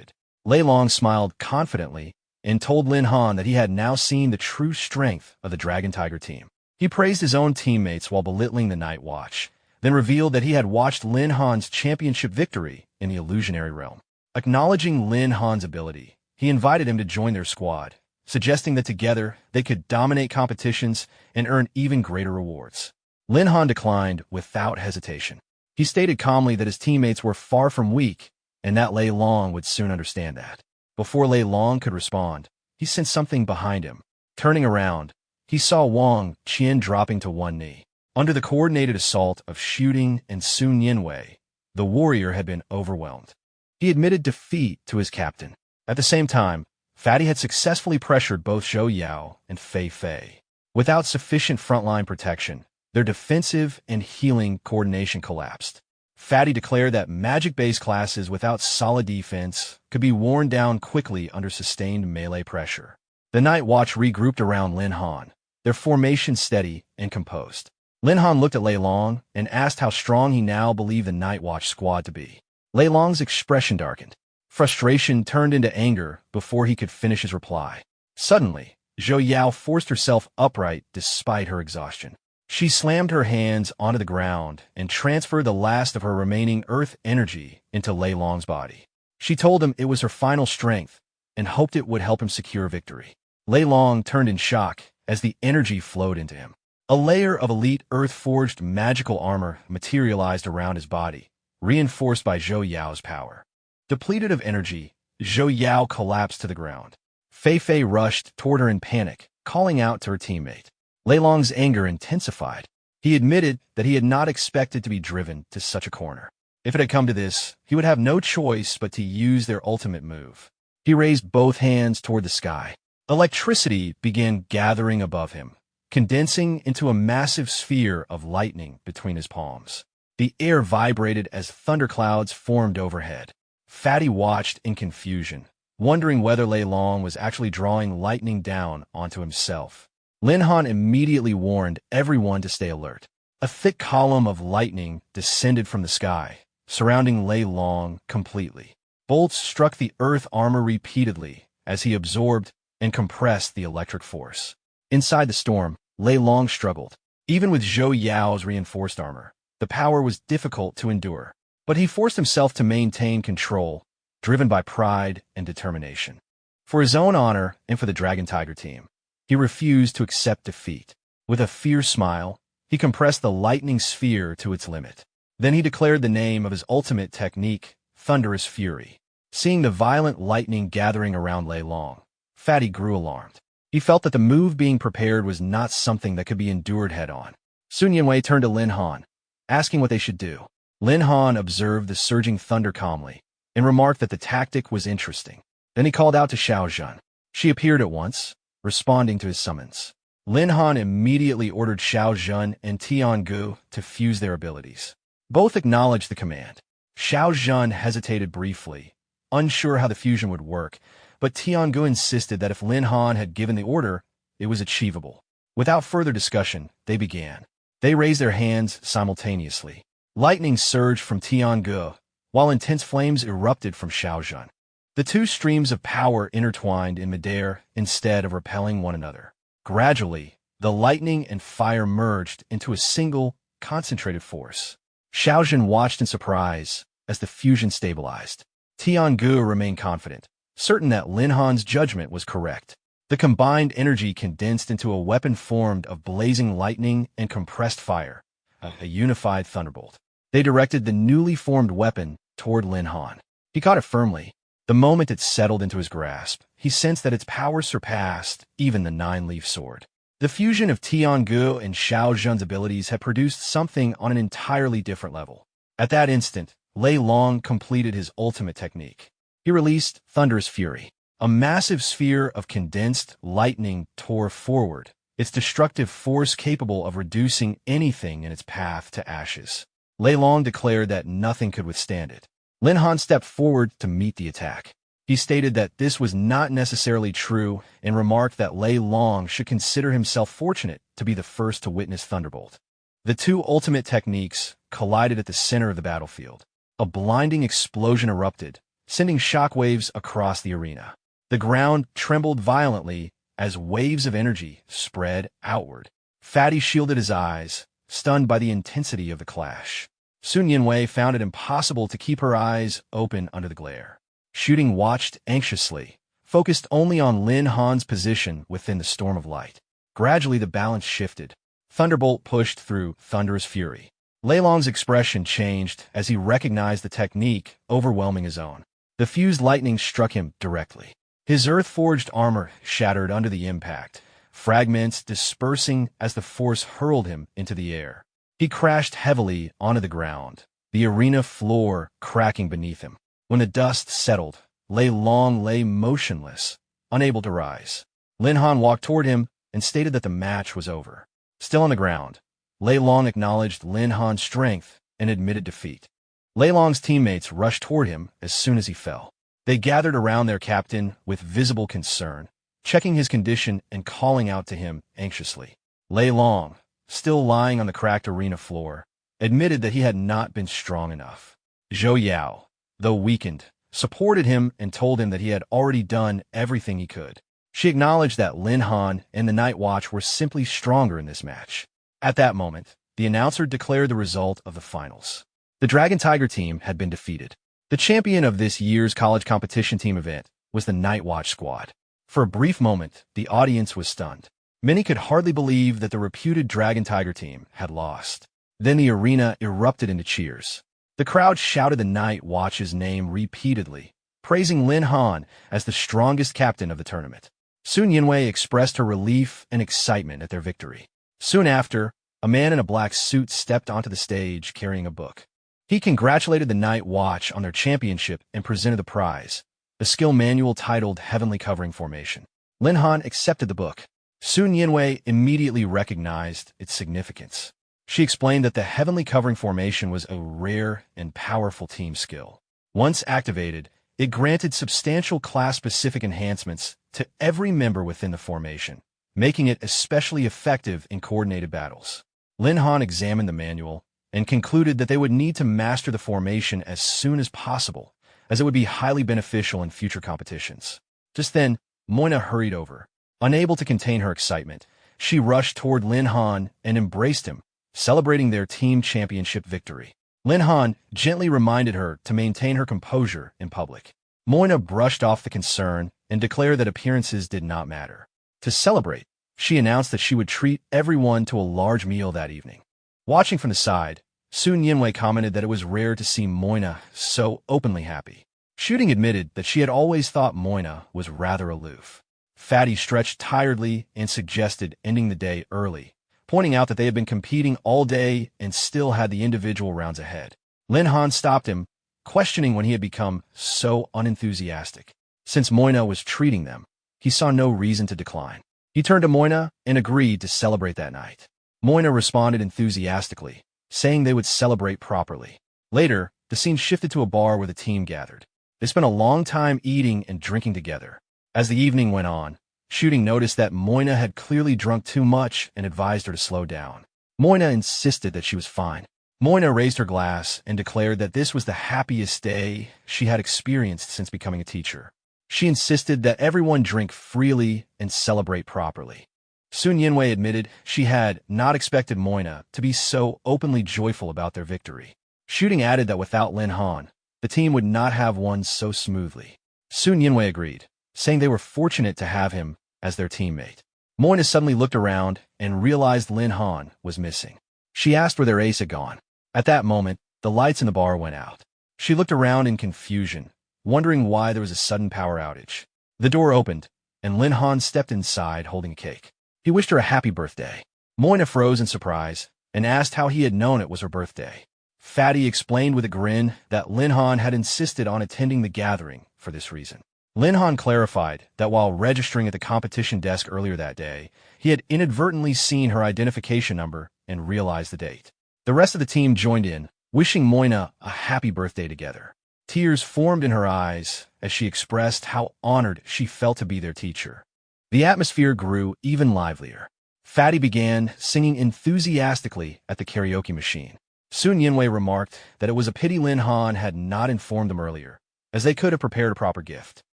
Lei Long smiled confidently and told Lin Han that he had now seen the true strength of the Dragon Tiger team. He praised his own teammates while belittling the Night Watch, then revealed that he had watched Lin Han's championship victory in the illusionary realm. Acknowledging Lin Han's ability, he invited him to join their squad, suggesting that together they could dominate competitions and earn even greater rewards. Lin Han declined without hesitation. He stated calmly that his teammates were far from weak and that Lei Long would soon understand that. Before Lei Long could respond, he sensed something behind him. Turning around, he saw Wang Qian dropping to one knee. Under the coordinated assault of Shooting and Sun Yinwei, the warrior had been overwhelmed. He admitted defeat to his captain. At the same time, Fatty had successfully pressured both Zhou Yao and Fei Fei. Without sufficient frontline protection, their defensive and healing coordination collapsed. Fatty declared that magic-based classes without solid defense could be worn down quickly under sustained melee pressure. The Night Watch regrouped around Lin Han, their formation steady and composed. Lin Han looked at Lei Long and asked how strong he now believed the Night Watch squad to be. Lei Long's expression darkened. Frustration turned into anger before he could finish his reply. Suddenly, Zhou Yao forced herself upright despite her exhaustion. She slammed her hands onto the ground and transferred the last of her remaining earth energy into Lei Long's body. She told him it was her final strength and hoped it would help him secure victory. Lei Long turned in shock as the energy flowed into him. A layer of elite earth-forged magical armor materialized around his body, reinforced by Zhou Yao's power. Depleted of energy, Zhou Yao collapsed to the ground. Fei Fei rushed toward her in panic, calling out to her teammate. Lei Long's anger intensified. He admitted that he had not expected to be driven to such a corner. If it had come to this, he would have no choice but to use their ultimate move. He raised both hands toward the sky. Electricity began gathering above him, condensing into a massive sphere of lightning between his palms. The air vibrated as thunderclouds formed overhead. Fatty watched in confusion, wondering whether Lei Long was actually drawing lightning down onto himself. Lin Han immediately warned everyone to stay alert. A thick column of lightning descended from the sky, surrounding Lei Long completely. Bolts struck the earth armor repeatedly as he absorbed and compressed the electric force. Inside the storm, Lei Long struggled. Even with Zhou Yao's reinforced armor, the power was difficult to endure. But he forced himself to maintain control, driven by pride and determination. For his own honor and for the Dragon Tiger team, he refused to accept defeat. With a fierce smile, he compressed the lightning sphere to its limit. Then he declared the name of his ultimate technique, Thunderous Fury. Seeing the violent lightning gathering around Lei Long, Fatty grew alarmed. He felt that the move being prepared was not something that could be endured head-on. Sun Yinwei turned to Lin Han, asking what they should do. Lin Han observed the surging thunder calmly and remarked that the tactic was interesting. Then he called out to Xiao Zhan. She appeared at once, responding to his summons. Lin Han immediately ordered Xiao Zhan and Tiangu to fuse their abilities. Both acknowledged the command. Xiao Zhan hesitated briefly, unsure how the fusion would work, but Tiangu insisted that if Lin Han had given the order, it was achievable. Without further discussion, they began. They raised their hands simultaneously. Lightning surged from Tiangu, while intense flames erupted from Xiao Zhan. The two streams of power intertwined in midair instead of repelling one another. Gradually, the lightning and fire merged into a single, concentrated force. Xiao Zhan watched in surprise as the fusion stabilized. Tiangu remained confident, certain that Lin Han's judgment was correct. The combined energy condensed into a weapon formed of blazing lightning and compressed fire, a unified thunderbolt. They directed the newly formed weapon toward Lin Han. He caught it firmly, The moment it settled into his grasp, he sensed that its power surpassed even the nine-leaf sword. The fusion of Tiangu and Xiao Zhen's abilities had produced something on an entirely different level. At that instant, Lei Long completed his ultimate technique. He released Thunderous Fury. A massive sphere of condensed lightning tore forward, its destructive force capable of reducing anything in its path to ashes. Lei Long declared that nothing could withstand it. Lin Han stepped forward to meet the attack. He stated that this was not necessarily true and remarked that Lei Long should consider himself fortunate to be the first to witness Thunderbolt. The two ultimate techniques collided at the center of the battlefield. A blinding explosion erupted, sending shockwaves across the arena. The ground trembled violently as waves of energy spread outward. Fatty shielded his eyes, stunned by the intensity of the clash. Sun Yinwei found it impossible to keep her eyes open under the glare. Shooting watched anxiously, focused only on Lin Han's position within the storm of light. Gradually the balance shifted. Thunderbolt pushed through Thunderous Fury. Lei Long's expression changed as he recognized the technique overwhelming his own. The fused lightning struck him directly. His earth-forged armor shattered under the impact, fragments dispersing as the force hurled him into the air. He crashed heavily onto the ground, the arena floor cracking beneath him. When the dust settled, Lei Long lay motionless, unable to rise. Lin Han walked toward him and stated that the match was over. Still on the ground, Lei Long acknowledged Lin Han's strength and admitted defeat. Lei Long's teammates rushed toward him as soon as he fell. They gathered around their captain with visible concern, checking his condition and calling out to him anxiously. Lei Long, still lying on the cracked arena floor, admitted that he had not been strong enough. Zhou Yao, though weakened, supported him and told him that he had already done everything he could. She acknowledged that Lin Han and the Night Watch were simply stronger in this match. At that moment, the announcer declared the result of the finals. The Dragon Tiger team had been defeated. The champion of this year's college competition team event was the Night Watch squad. For a brief moment, the audience was stunned. Many could hardly believe that the reputed Dragon Tiger team had lost. Then the arena erupted into cheers. The crowd shouted the Night Watch's name repeatedly, praising Lin Han as the strongest captain of the tournament. Sun Yinwei expressed her relief and excitement at their victory. Soon after, a man in a black suit stepped onto the stage carrying a book. He congratulated the Night Watch on their championship and presented the prize, a skill manual titled Heavenly Covering Formation. Lin Han accepted the book. Sun Yinwei immediately recognized its significance. She explained that the Heavenly Covering Formation was a rare and powerful team skill. Once activated, it granted substantial class-specific enhancements to every member within the formation, making it especially effective in coordinated battles. Lin Han examined the manual and concluded that they would need to master the formation as soon as possible, as it would be highly beneficial in future competitions. Just then, Moina hurried over. Unable to contain her excitement, she rushed toward Lin Han and embraced him, celebrating their team championship victory. Lin Han gently reminded her to maintain her composure in public. Moina brushed off the concern and declared that appearances did not matter. To celebrate, she announced that she would treat everyone to a large meal that evening. Watching from the side, Sun Yinwei commented that it was rare to see Moina so openly happy. Shooting admitted that she had always thought Moina was rather aloof. Fatty stretched tiredly and suggested ending the day early, pointing out that they had been competing all day and still had the individual rounds ahead. Lin Han stopped him, questioning when he had become so unenthusiastic. Since Moina was treating them, he saw no reason to decline. He turned to Moina and agreed to celebrate that night. Moina responded enthusiastically, saying they would celebrate properly. Later, the scene shifted to a bar where the team gathered. They spent a long time eating and drinking together. As the evening went on, Shooting noticed that Moina had clearly drunk too much and advised her to slow down. Moina insisted that she was fine. Moina raised her glass and declared that this was the happiest day she had experienced since becoming a teacher. She insisted that everyone drink freely and celebrate properly. Sun Yinwei admitted she had not expected Moina to be so openly joyful about their victory. Shooting added that without Lin Han, the team would not have won so smoothly. Sun Yinwei agreed, saying they were fortunate to have him as their teammate. Moina suddenly looked around and realized Lin Han was missing. She asked where their ace had gone. At that moment, the lights in the bar went out. She looked around in confusion, wondering why there was a sudden power outage. The door opened, and Lin Han stepped inside holding a cake. He wished her a happy birthday. Moina froze in surprise and asked how he had known it was her birthday. Fatty explained with a grin that Lin Han had insisted on attending the gathering for this reason. Lin Han clarified that while registering at the competition desk earlier that day, he had inadvertently seen her identification number and realized the date. The rest of the team joined in, wishing Moina a happy birthday together. Tears formed in her eyes as she expressed how honored she felt to be their teacher. The atmosphere grew even livelier. Fatty began singing enthusiastically at the karaoke machine. Soon Yinwei remarked that it was a pity Lin Han had not informed them earlier, as they could have prepared a proper gift.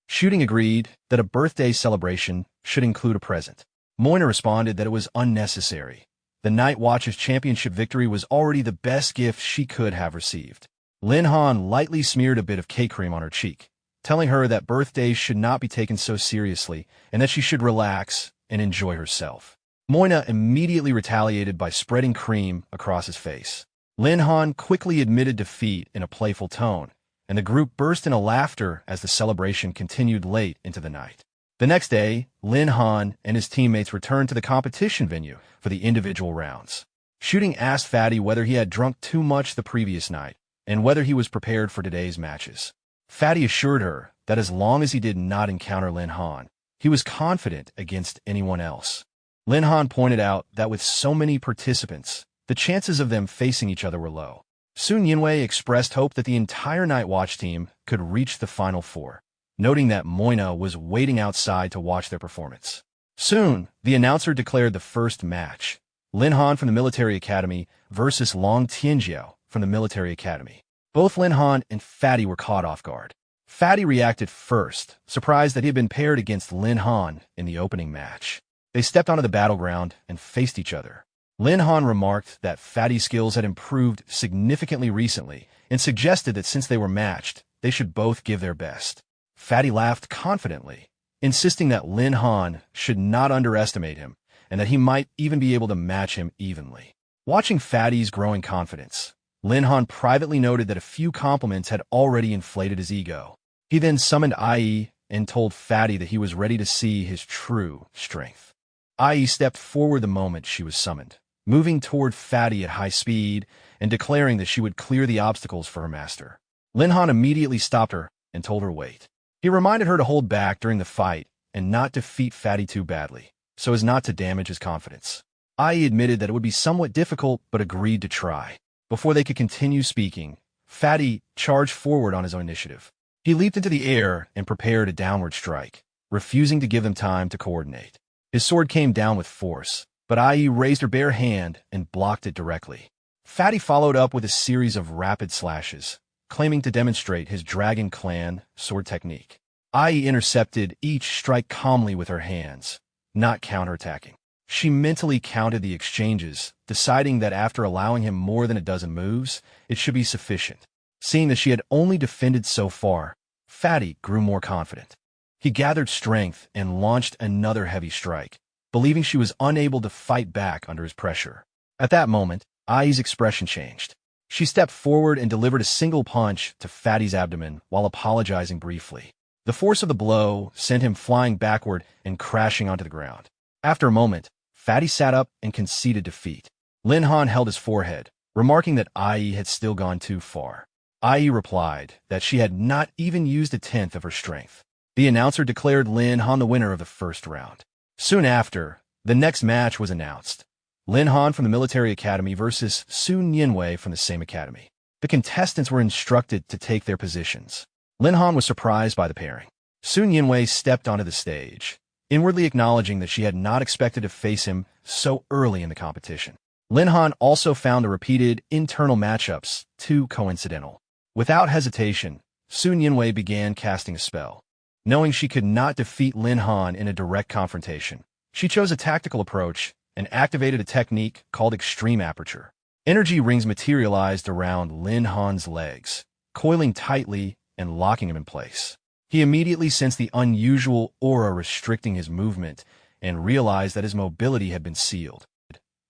Shooting agreed that a birthday celebration should include a present. Moina responded that it was unnecessary. The Night Watch's championship victory was already the best gift she could have received. Lin Han lightly smeared a bit of cake cream on her cheek, telling her that birthdays should not be taken so seriously and that she should relax and enjoy herself. Moina immediately retaliated by spreading cream across his face. Lin Han quickly admitted defeat in a playful tone, and the group burst into laughter as the celebration continued late into the night. The next day, Lin Han and his teammates returned to the competition venue for the individual rounds. Shooting asked Fatty whether he had drunk too much the previous night and whether he was prepared for today's matches. Fatty assured her that as long as he did not encounter Lin Han, he was confident against anyone else. Lin Han pointed out that with so many participants, the chances of them facing each other were low. Soon Yinwei expressed hope that the entire Night Watch team could reach the Final Four, noting that Moina was waiting outside to watch their performance. Soon, the announcer declared the first match, Lin Han from the Military Academy versus Long Tianjiao from the Military Academy. Both Lin Han and Fatty were caught off guard. Fatty reacted first, surprised that he had been paired against Lin Han in the opening match. They stepped onto the battleground and faced each other. Lin Han remarked that Fatty's skills had improved significantly recently and suggested that since they were matched, they should both give their best. Fatty laughed confidently, insisting that Lin Han should not underestimate him and that he might even be able to match him evenly. Watching Fatty's growing confidence, Lin Han privately noted that a few compliments had already inflated his ego. He then summoned IE and told Fatty that he was ready to see his true strength. IE stepped forward the moment she was summoned, moving toward Fatty at high speed and declaring that she would clear the obstacles for her master. Lin Han immediately stopped her and told her wait. He reminded her to hold back during the fight and not defeat Fatty too badly, so as not to damage his confidence. IE admitted that it would be somewhat difficult but agreed to try. Before they could continue speaking, Fatty charged forward on his own initiative. He leaped into the air and prepared a downward strike, refusing to give them time to coordinate. His sword came down with force, but IE raised her bare hand and blocked it directly. Fatty followed up with a series of rapid slashes, claiming to demonstrate his Dragon Clan sword technique. IE intercepted each strike calmly with her hands, not counterattacking. She mentally counted the exchanges, deciding that after allowing him more than a dozen moves, it should be sufficient. Seeing that she had only defended so far, Fatty grew more confident. He gathered strength and launched another heavy strike, believing she was unable to fight back under his pressure. At that moment, IE's expression changed. She stepped forward and delivered a single punch to Fatty's abdomen while apologizing briefly. The force of the blow sent him flying backward and crashing onto the ground. After a moment, Fatty sat up and conceded defeat. Lin Han held his forehead, remarking that IE had still gone too far. IE replied that she had not even used a tenth of her strength. The announcer declared Lin Han the winner of the first round. Soon after, the next match was announced. Lin Han from the Military Academy versus Sun Yinwei from the same academy. The contestants were instructed to take their positions. Lin Han was surprised by the pairing. Sun Yinwei stepped onto the stage, inwardly acknowledging that she had not expected to face him so early in the competition. Lin Han also found the repeated internal matchups too coincidental. Without hesitation, Sun Yinwei began casting a spell. Knowing she could not defeat Lin Han in a direct confrontation, she chose a tactical approach and activated a technique called Extreme Aperture. Energy rings materialized around Lin Han's legs, coiling tightly and locking him in place. He immediately sensed the unusual aura restricting his movement and realized that his mobility had been sealed.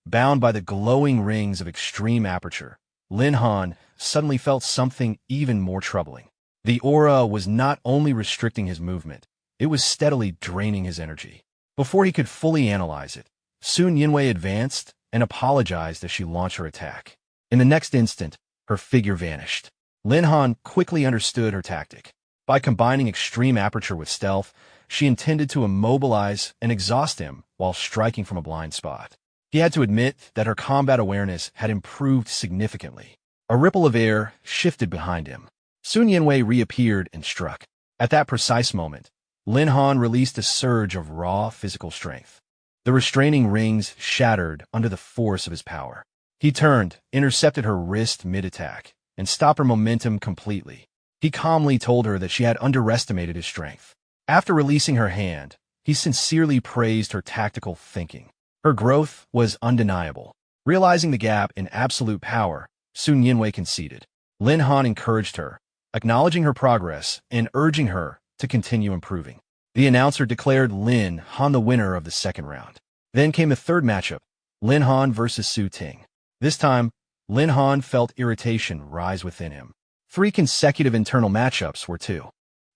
Bound by the glowing rings of Extreme Aperture, Lin Han suddenly felt something even more troubling. The aura was not only restricting his movement, it was steadily draining his energy. Before he could fully analyze it, Sun Yinwei advanced and apologized as she launched her attack. In the next instant, her figure vanished. Lin Han quickly understood her tactic. By combining extreme aperture with stealth, she intended to immobilize and exhaust him while striking from a blind spot. He had to admit that her combat awareness had improved significantly. A ripple of air shifted behind him. Sun Yinwei reappeared and struck. At that precise moment, Lin Han released a surge of raw physical strength. The restraining rings shattered under the force of his power. He turned, intercepted her wrist mid-attack, and stopped her momentum completely. He calmly told her that she had underestimated his strength. After releasing her hand, he sincerely praised her tactical thinking. Her growth was undeniable. Realizing the gap in absolute power, Sun Yinwei conceded. Lin Han encouraged her, acknowledging her progress and urging her to continue improving. The announcer declared Lin Han the winner of the second round. Then came the third matchup, Lin Han versus Su Ting. This time, Lin Han felt irritation rise within him. 3 consecutive internal matchups were too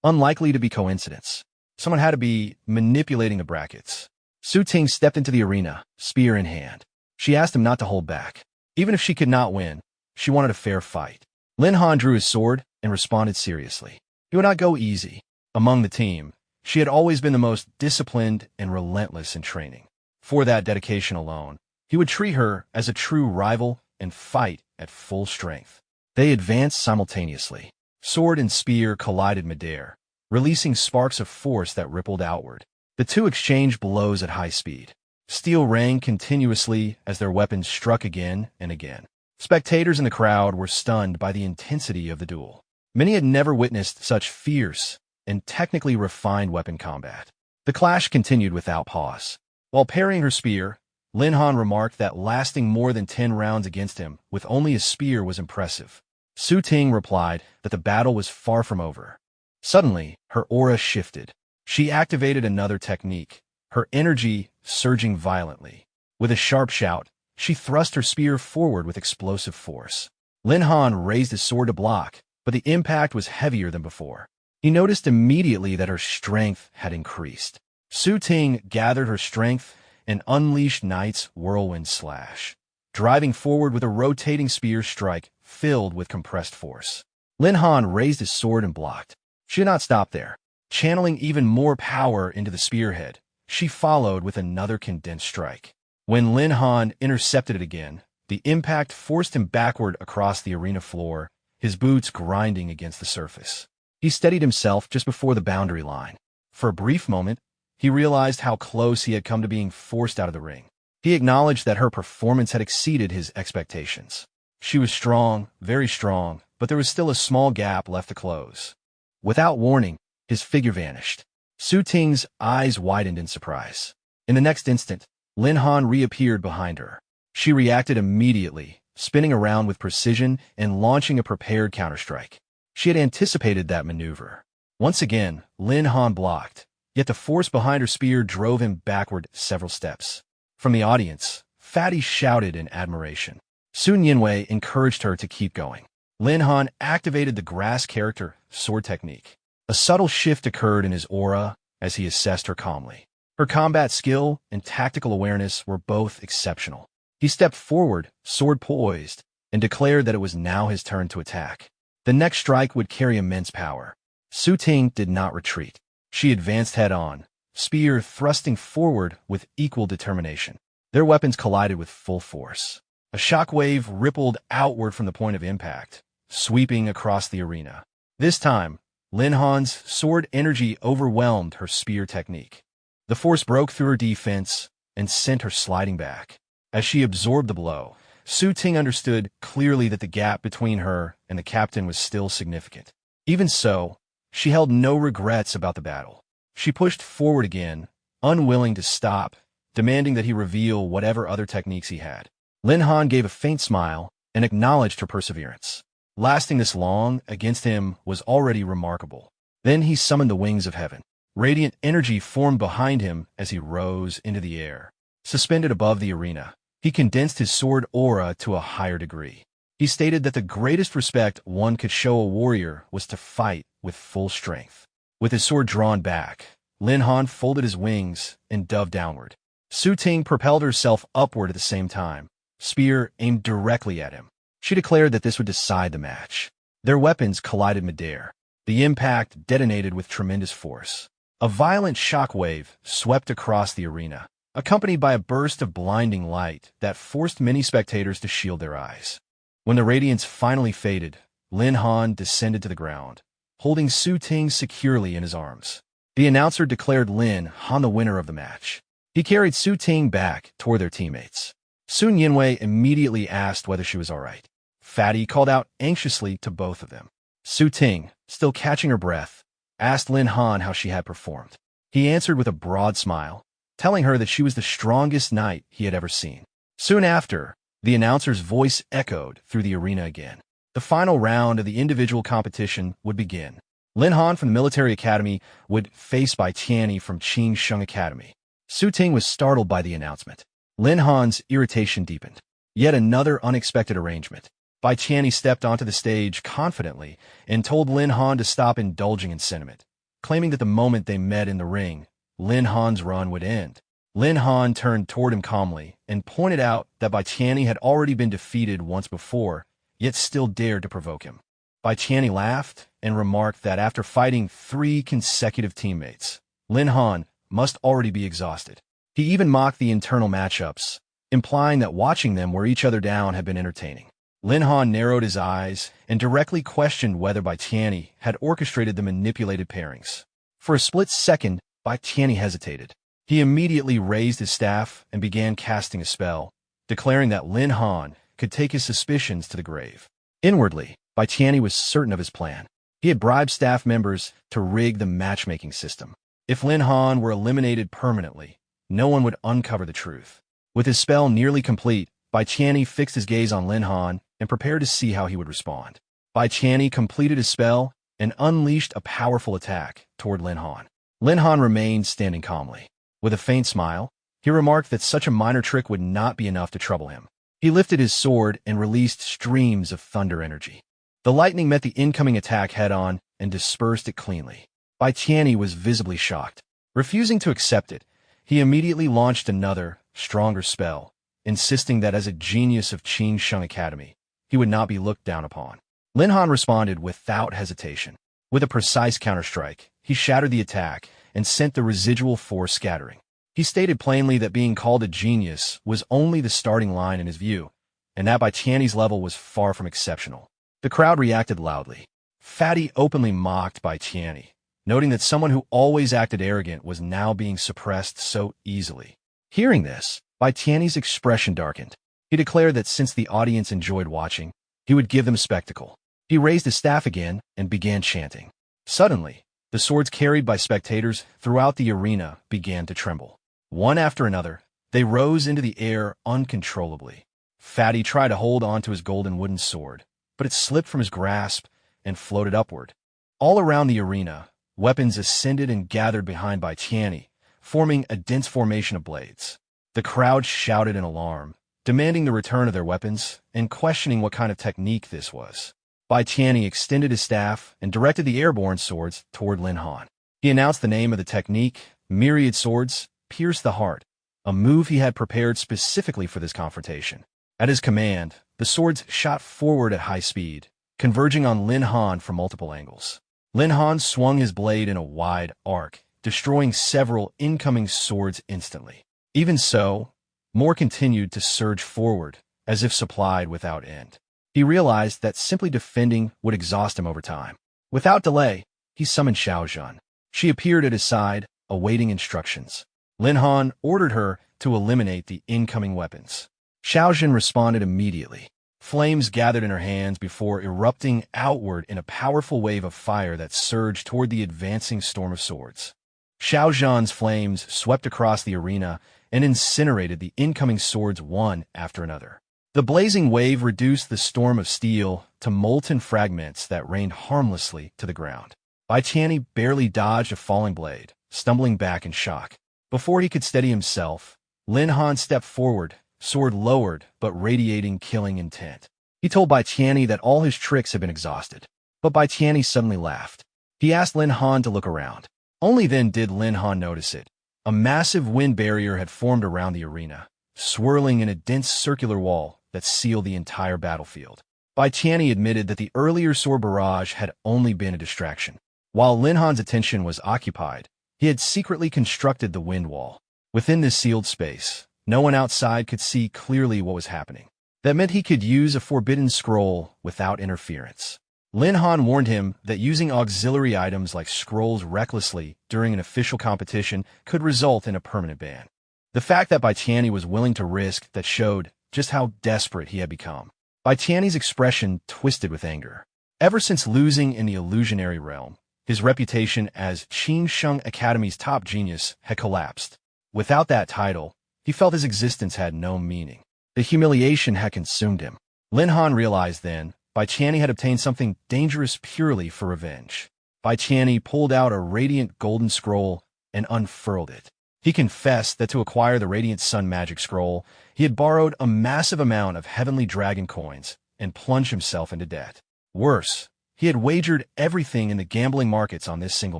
unlikely to be coincidence. Someone had to be manipulating the brackets. Su Ting stepped into the arena, spear in hand. She asked him not to hold back. Even if she could not win, she wanted a fair fight. Lin Han drew his sword and responded seriously. He would not go easy. Among the team, she had always been the most disciplined and relentless in training. For that dedication alone, he would treat her as a true rival and fight at full strength. They advanced simultaneously. Sword and spear collided midair, releasing sparks of force that rippled outward. The two exchanged blows at high speed. Steel rang continuously as their weapons struck again and again. Spectators in the crowd were stunned by the intensity of the duel. Many had never witnessed such fierce and technically refined weapon combat. The clash continued without pause. While parrying her spear, Lin Han remarked that lasting more than 10 rounds against him with only a spear was impressive. Su Ting replied that the battle was far from over. Suddenly, her aura shifted. She activated another technique, her energy surging violently. With a sharp shout, she thrust her spear forward with explosive force. Lin Han raised his sword to block, but the impact was heavier than before. He noticed immediately that her strength had increased. Su Ting gathered her strength and unleashed Knight's whirlwind slash, driving forward with a rotating spear strike filled with compressed force. Lin Han raised his sword and blocked. She did not stop there. Channeling even more power into the spearhead, she followed with another condensed strike. When Lin Han intercepted it again, the impact forced him backward across the arena floor, his boots grinding against the surface. He steadied himself just before the boundary line. For a brief moment, he realized how close he had come to being forced out of the ring. He acknowledged that her performance had exceeded his expectations. She was strong, very strong, but there was still a small gap left to close. Without warning, his figure vanished. Su Ting's eyes widened in surprise. In the next instant, Lin Han reappeared behind her. She reacted immediately, spinning around with precision and launching a prepared counterstrike. She had anticipated that maneuver. Once again, Lin Han blocked, yet the force behind her spear drove him backward several steps. From the audience, Fatty shouted in admiration. Sun Yinwei encouraged her to keep going. Lin Han activated the grass character sword technique. A subtle shift occurred in his aura as he assessed her calmly. Her combat skill and tactical awareness were both exceptional. He stepped forward, sword poised, and declared that it was now his turn to attack. The next strike would carry immense power. Su Ting did not retreat. She advanced head-on, spear thrusting forward with equal determination. Their weapons collided with full force. A shockwave rippled outward from the point of impact, sweeping across the arena. This time, Lin Han's sword energy overwhelmed her spear technique. The force broke through her defense and sent her sliding back. As she absorbed the blow, Su Ting understood clearly that the gap between her and the captain was still significant. Even so, she held no regrets about the battle. She pushed forward again, unwilling to stop, demanding that he reveal whatever other techniques he had. Lin Han gave a faint smile and acknowledged her perseverance. Lasting this long against him was already remarkable. Then he summoned the wings of heaven. Radiant energy formed behind him as he rose into the air. Suspended above the arena, he condensed his sword aura to a higher degree. He stated that the greatest respect one could show a warrior was to fight with full strength. With his sword drawn back, Lin Han folded his wings and dove downward. Su Ting propelled herself upward at the same time, spear aimed directly at him. She declared that this would decide the match. Their weapons collided midair. The impact detonated with tremendous force. A violent shockwave swept across the arena, accompanied by a burst of blinding light that forced many spectators to shield their eyes. When the radiance finally faded, Lin Han descended to the ground, holding Su Ting securely in his arms. The announcer declared Lin Han the winner of the match. He carried Su Ting back toward their teammates. Sun Yinwei immediately asked whether she was all right. Fatty called out anxiously to both of them. Su Ting, still catching her breath, asked Lin Han how she had performed. He answered with a broad smile, telling her that she was the strongest knight he had ever seen. Soon after, the announcer's voice echoed through the arena again. The final round of the individual competition would begin. Lin Han from the military academy would face Bai Tianyi from Qing Sheng Academy. Su Ting was startled by the announcement. Lin Han's irritation deepened. Yet another unexpected arrangement. Bai Tianyi stepped onto the stage confidently and told Lin Han to stop indulging in sentiment, claiming that the moment they met in the ring, Lin Han's run would end. Lin Han turned toward him calmly and pointed out that Bai Tianyi had already been defeated once before, yet still dared to provoke him. Bai Tianyi laughed and remarked that after fighting 3 consecutive teammates, Lin Han must already be exhausted. He even mocked the internal matchups, implying that watching them wear each other down had been entertaining. Lin Han narrowed his eyes and directly questioned whether Bai Tianyi had orchestrated the manipulated pairings. For a split second, Bai Tianyi hesitated. He immediately raised his staff and began casting a spell, declaring that Lin Han could take his suspicions to the grave. Inwardly, Bai Tianyi was certain of his plan. He had bribed staff members to rig the matchmaking system. If Lin Han were eliminated permanently, no one would uncover the truth. With his spell nearly complete, Bai Tianyi fixed his gaze on Lin Han and prepared to see how he would respond. Bai Tianyi completed his spell and unleashed a powerful attack toward Lin Han. Lin Han remained standing calmly. With a faint smile, he remarked that such a minor trick would not be enough to trouble him. He lifted his sword and released streams of thunder energy. The lightning met the incoming attack head-on and dispersed it cleanly. Bai Tianyi was visibly shocked. Refusing to accept it, he immediately launched another, stronger spell, insisting that as a genius of Qing Sheng Academy, he would not be looked down upon. Lin Han responded without hesitation. With a precise counterstrike, he shattered the attack and sent the residual force scattering. He stated plainly that being called a genius was only the starting line in his view, and that Bai Tianyi's level was far from exceptional. The crowd reacted loudly. Fatty openly mocked Bai Tianyi, noting that someone who always acted arrogant was now being suppressed so easily. Hearing this, Bai Tianyi's expression darkened. He declared that since the audience enjoyed watching, he would give them a spectacle. He raised his staff again and began chanting. Suddenly, the swords carried by spectators throughout the arena began to tremble. One after another, they rose into the air uncontrollably. Fatty tried to hold on to his golden wooden sword, but it slipped from his grasp and floated upward. All around the arena, weapons ascended and gathered behind Bai Tianyi, forming a dense formation of blades. The crowd shouted in alarm, demanding the return of their weapons and questioning what kind of technique this was. Bai Tianyi extended his staff and directed the airborne swords toward Lin Han. He announced the name of the technique, Myriad Swords, Pierce the Heart, a move he had prepared specifically for this confrontation. At his command, the swords shot forward at high speed, converging on Lin Han from multiple angles. Lin Han swung his blade in a wide arc, destroying several incoming swords instantly. Even so, more continued to surge forward, as if supplied without end. He realized that simply defending would exhaust him over time. Without delay, he summoned Xiaozhan. She appeared at his side, awaiting instructions. Lin Han ordered her to eliminate the incoming weapons. Xiaozhan responded immediately. Flames gathered in her hands before erupting outward in a powerful wave of fire that surged toward the advancing storm of swords. Xiaozhan's flames swept across the arena and incinerated the incoming swords one after another. The blazing wave reduced the storm of steel to molten fragments that rained harmlessly to the ground. Bai Tianyi barely dodged a falling blade, stumbling back in shock. Before he could steady himself, Lin Han stepped forward, sword lowered but radiating killing intent. He told Bai Tianyi that all his tricks had been exhausted. But Bai Tianyi suddenly laughed. He asked Lin Han to look around. Only then did Lin Han notice it. A massive wind barrier had formed around the arena, swirling in a dense circular wall that sealed the entire battlefield. Bai Tianyi admitted that the earlier sword barrage had only been a distraction. While Lin Han's attention was occupied, he had secretly constructed the wind wall. Within this sealed space, no one outside could see clearly what was happening. That meant he could use a forbidden scroll without interference. Lin Han warned him that using auxiliary items like scrolls recklessly during an official competition could result in a permanent ban. The fact that Bai Tianyi was willing to risk that showed just how desperate he had become. Bai Tianyi's expression twisted with anger. Ever since losing in the illusionary realm, his reputation as Qin Sheng Academy's top genius had collapsed. Without that title, he felt his existence had no meaning. The humiliation had consumed him. Lin Han realized then Bai Tianyi had obtained something dangerous purely for revenge. Bai Tianyi pulled out a radiant golden scroll and unfurled it. He confessed that to acquire the Radiant Sun Magic Scroll, he had borrowed a massive amount of Heavenly Dragon coins and plunged himself into debt. Worse, he had wagered everything in the gambling markets on this single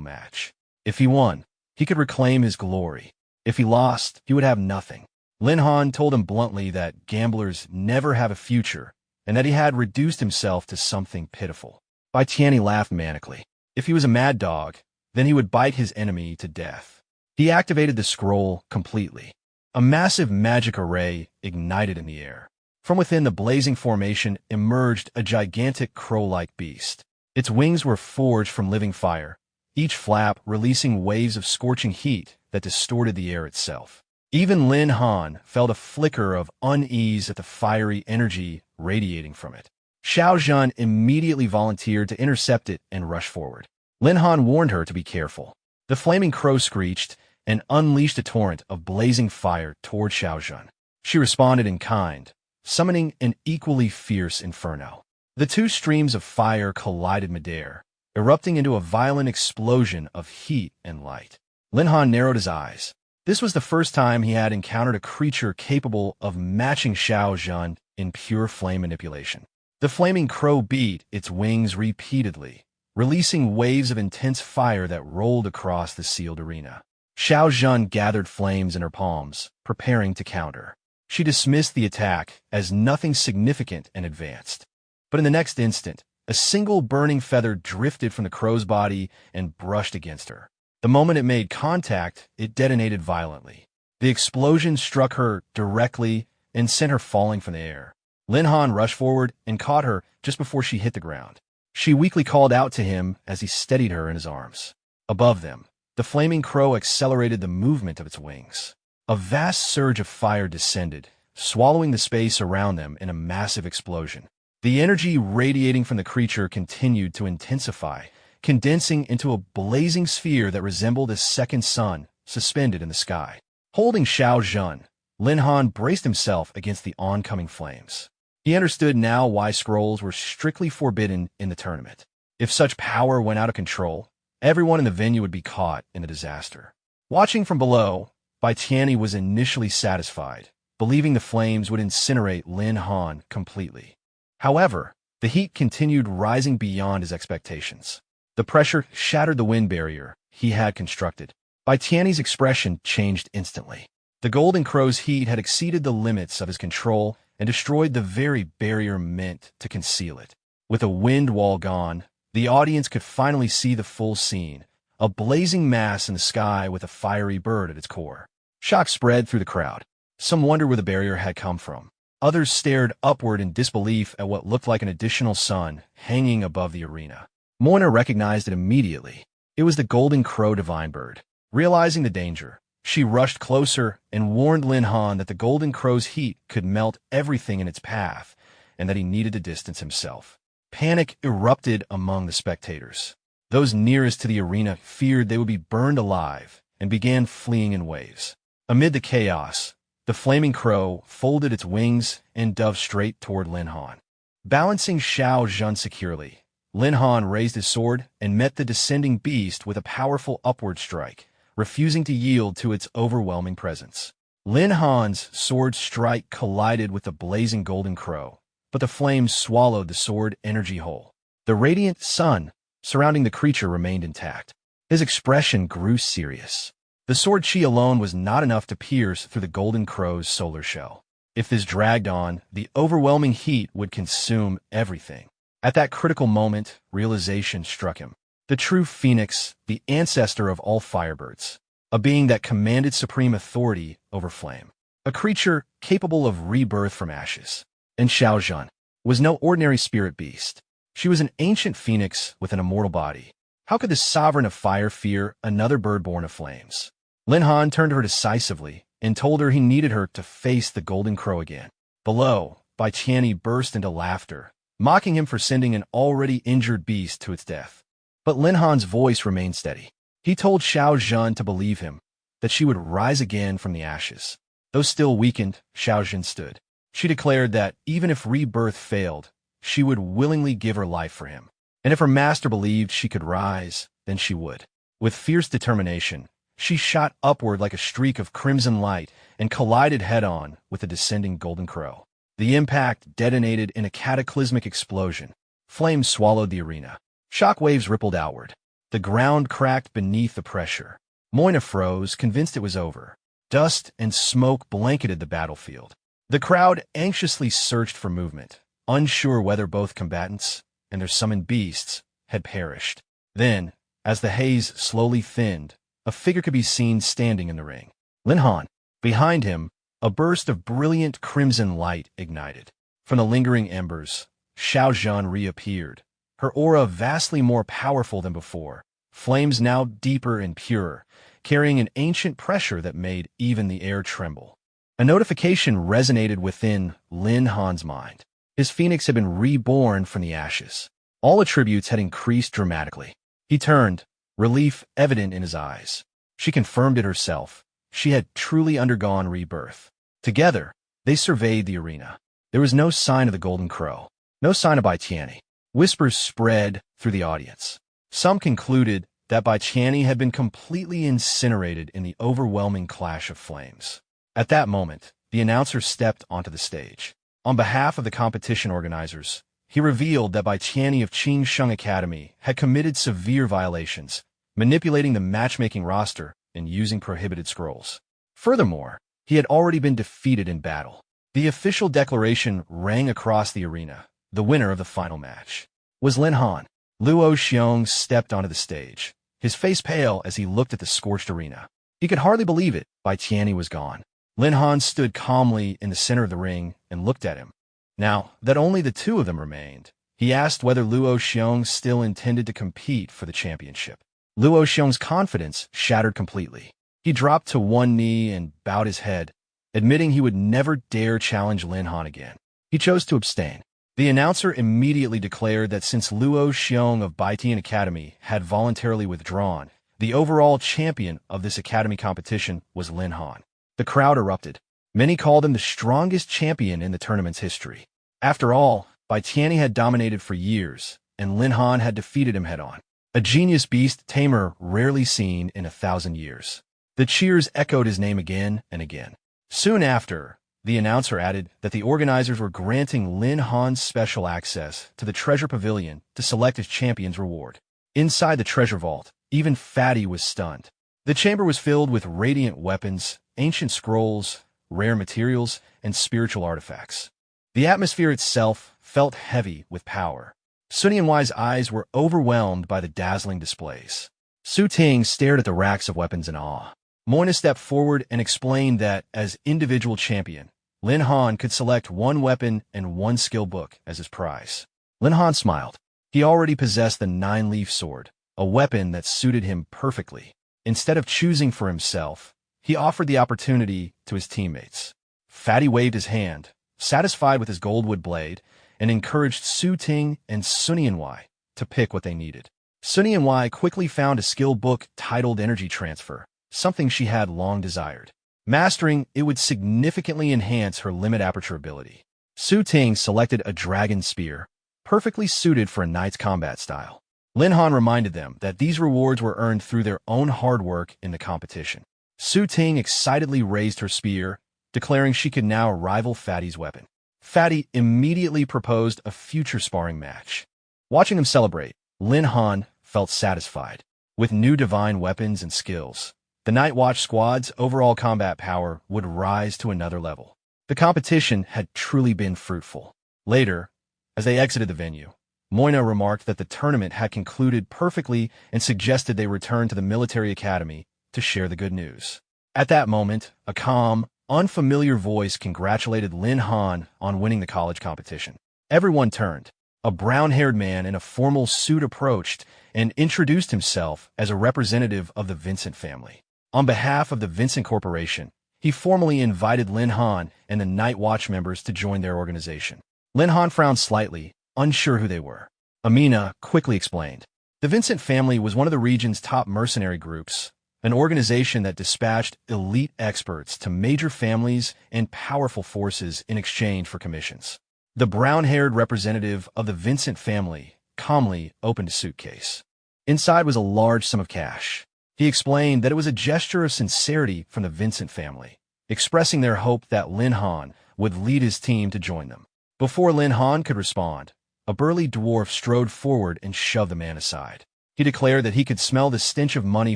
match. If he won, he could reclaim his glory. If he lost, he would have nothing. Lin Han told him bluntly that gamblers never have a future, and that he had reduced himself to something pitiful. Bai Tianyi laughed manically. If he was a mad dog, then he would bite his enemy to death. He activated the scroll completely. A massive magic array ignited in the air. From within the blazing formation emerged a gigantic crow-like beast. Its wings were forged from living fire, each flap releasing waves of scorching heat that distorted the air itself. Even Lin Han felt a flicker of unease at the fiery energy radiating from it. Xiao Zhan immediately volunteered to intercept it and rush forward. Lin Han warned her to be careful. The flaming crow screeched and unleashed a torrent of blazing fire toward Xiao Zhan. She responded in kind, summoning an equally fierce inferno. The two streams of fire collided midair, erupting into a violent explosion of heat and light. Lin Han narrowed his eyes. This was the first time he had encountered a creature capable of matching Xiao Zhan in pure flame manipulation. The flaming crow beat its wings repeatedly, releasing waves of intense fire that rolled across the sealed arena. Xiao Zhan gathered flames in her palms, preparing to counter. She dismissed the attack as nothing significant and advanced. But in the next instant, a single burning feather drifted from the crow's body and brushed against her. The moment it made contact, it detonated violently. The explosion struck her directly and sent her falling from the air. Lin Han rushed forward and caught her just before she hit the ground. She weakly called out to him as he steadied her in his arms. Above them, the flaming crow accelerated the movement of its wings. A vast surge of fire descended, swallowing the space around them in a massive explosion. The energy radiating from the creature continued to intensify, condensing into a blazing sphere that resembled a second sun suspended in the sky. Holding Xiao Zhan, Lin Han braced himself against the oncoming flames. He understood now why scrolls were strictly forbidden in the tournament. If such power went out of control, everyone in the venue would be caught in a disaster. Watching from below, Bai Tianyi was initially satisfied, believing the flames would incinerate Lin Han completely. However, the heat continued rising beyond his expectations. The pressure shattered the wind barrier he had constructed. Bai Tianyi's expression changed instantly. The golden crow's heat had exceeded the limits of his control and destroyed the very barrier meant to conceal it. With a wind wall gone, the audience could finally see the full scene, a blazing mass in the sky with a fiery bird at its core. Shock spread through the crowd. Some wondered where the barrier had come from. Others stared upward in disbelief at what looked like an additional sun hanging above the arena. Moina recognized it immediately. It was the golden crow divine bird. Realizing the danger, she rushed closer and warned Lin Han that the golden crow's heat could melt everything in its path and that he needed to distance himself. Panic erupted among the spectators. Those nearest to the arena feared they would be burned alive and began fleeing in waves. Amid the chaos, the flaming crow folded its wings and dove straight toward Lin Han. Balancing Xiao Zhan securely, Lin Han raised his sword and met the descending beast with a powerful upward strike, refusing to yield to its overwhelming presence. Lin Han's sword strike collided with the blazing golden crow, but the flames swallowed the sword energy whole. The radiant sun surrounding the creature remained intact. His expression grew serious. The sword chi alone was not enough to pierce through the golden crow's solar shell. If this dragged on, the overwhelming heat would consume everything. At that critical moment, realization struck him. The true phoenix, the ancestor of all firebirds, a being that commanded supreme authority over flame, a creature capable of rebirth from ashes. And Xiaozhan was no ordinary spirit beast. She was an ancient phoenix with an immortal body. How could the sovereign of fire fear another bird born of flames? Lin Han turned to her decisively and told her he needed her to face the golden crow again. Below, Bai Tianyi burst into laughter, mocking him for sending an already injured beast to its death. But Lin Han's voice remained steady. He told Xiaozhan to believe him, that she would rise again from the ashes. Though still weakened, Xiaozhan stood. She declared that even if rebirth failed, she would willingly give her life for him. And if her master believed she could rise, then she would. With fierce determination, she shot upward like a streak of crimson light and collided head-on with the descending golden crow. The impact detonated in a cataclysmic explosion. Flames swallowed the arena. Shockwaves rippled outward. The ground cracked beneath the pressure. Moina froze, convinced it was over. Dust and smoke blanketed the battlefield. The crowd anxiously searched for movement, unsure whether both combatants and their summoned beasts had perished. Then, as the haze slowly thinned, a figure could be seen standing in the ring. Lin Han. Behind him, a burst of brilliant crimson light ignited. From the lingering embers, Xiaozhan reappeared, her aura vastly more powerful than before, flames now deeper and purer, carrying an ancient pressure that made even the air tremble. A notification resonated within Lin Han's mind. His phoenix had been reborn from the ashes. All attributes had increased dramatically. He turned, relief evident in his eyes. She confirmed it herself. She had truly undergone rebirth. Together, they surveyed the arena. There was no sign of the golden crow, no sign of Bai Tianyi. Whispers spread through the audience. Some concluded that Bai Tianyi had been completely incinerated in the overwhelming clash of flames. At that moment, the announcer stepped onto the stage. On behalf of the competition organizers, he revealed that Bai Tianyi of Qingsheng Academy had committed severe violations, manipulating the matchmaking roster and using prohibited scrolls. Furthermore, he had already been defeated in battle. The official declaration rang across the arena. The winner of the final match was Lin Han. Luo Xiong stepped onto the stage, his face pale as he looked at the scorched arena. He could hardly believe it. Bai Tianyi was gone. Lin Han stood calmly in the center of the ring and looked at him. Now that only the two of them remained, he asked whether Luo Xiong still intended to compete for the championship. Luo Xiong's confidence shattered completely. He dropped to one knee and bowed his head, admitting he would never dare challenge Lin Han again. He chose to abstain. The announcer immediately declared that since Luo Xiong of Bai Tianyi Academy had voluntarily withdrawn, the overall champion of this academy competition was Lin Han. The crowd erupted. Many called him the strongest champion in the tournament's history. After all, Bai Tianyi had dominated for years, and Lin Han had defeated him head-on. A genius beast tamer rarely seen in 1,000 years. The cheers echoed his name again and again. Soon after, the announcer added that the organizers were granting Lin Han special access to the treasure pavilion to select his champion's reward. Inside the treasure vault, even Fatty was stunned. The chamber was filled with radiant weapons, ancient scrolls, rare materials, and spiritual artifacts. The atmosphere itself felt heavy with power. Sun Yanhuai's eyes were overwhelmed by the dazzling displays. Su Ting stared at the racks of weapons in awe. Moina stepped forward and explained that, as individual champion, Lin Han could select one weapon and one skill book as his prize. Lin Han smiled. He already possessed the nine-leaf sword, a weapon that suited him perfectly. Instead of choosing for himself, he offered the opportunity to his teammates. Fatty waved his hand, satisfied with his goldwood blade, and encouraged Su Ting and Sun Yanhuai to pick what they needed. Sun Yanhuai quickly found a skill book titled Energy Transfer, something she had long desired. Mastering it would significantly enhance her limit aperture ability. Su Ting selected a dragon spear, perfectly suited for a knight's combat style. Lin Han reminded them that these rewards were earned through their own hard work in the competition. Su Ting excitedly raised her spear, declaring she could now rival Fatty's weapon. Fatty immediately proposed a future sparring match. Watching them celebrate, Lin Han felt satisfied. With new divine weapons and skills, the Night Watch squad's overall combat power would rise to another level. The competition had truly been fruitful. Later, as they exited the venue, Moina remarked that the tournament had concluded perfectly and suggested they return to the military academy to share the good news. At that moment, a calm, unfamiliar voice congratulated Lin Han on winning the college competition. Everyone turned. A brown-haired man in a formal suit approached and introduced himself as a representative of the Vincent family. On behalf of the Vincent Corporation, he formally invited Lin Han and the Night Watch members to join their organization. Lin Han frowned slightly, unsure who they were. Amina quickly explained. The Vincent family was one of the region's top mercenary groups, an organization that dispatched elite experts to major families and powerful forces in exchange for commissions. The brown-haired representative of the Vincent family calmly opened a suitcase. Inside was a large sum of cash. He explained that it was a gesture of sincerity from the Vincent family, expressing their hope that Lin Han would lead his team to join them. Before Lin Han could respond, a burly dwarf strode forward and shoved the man aside. He declared that he could smell the stench of money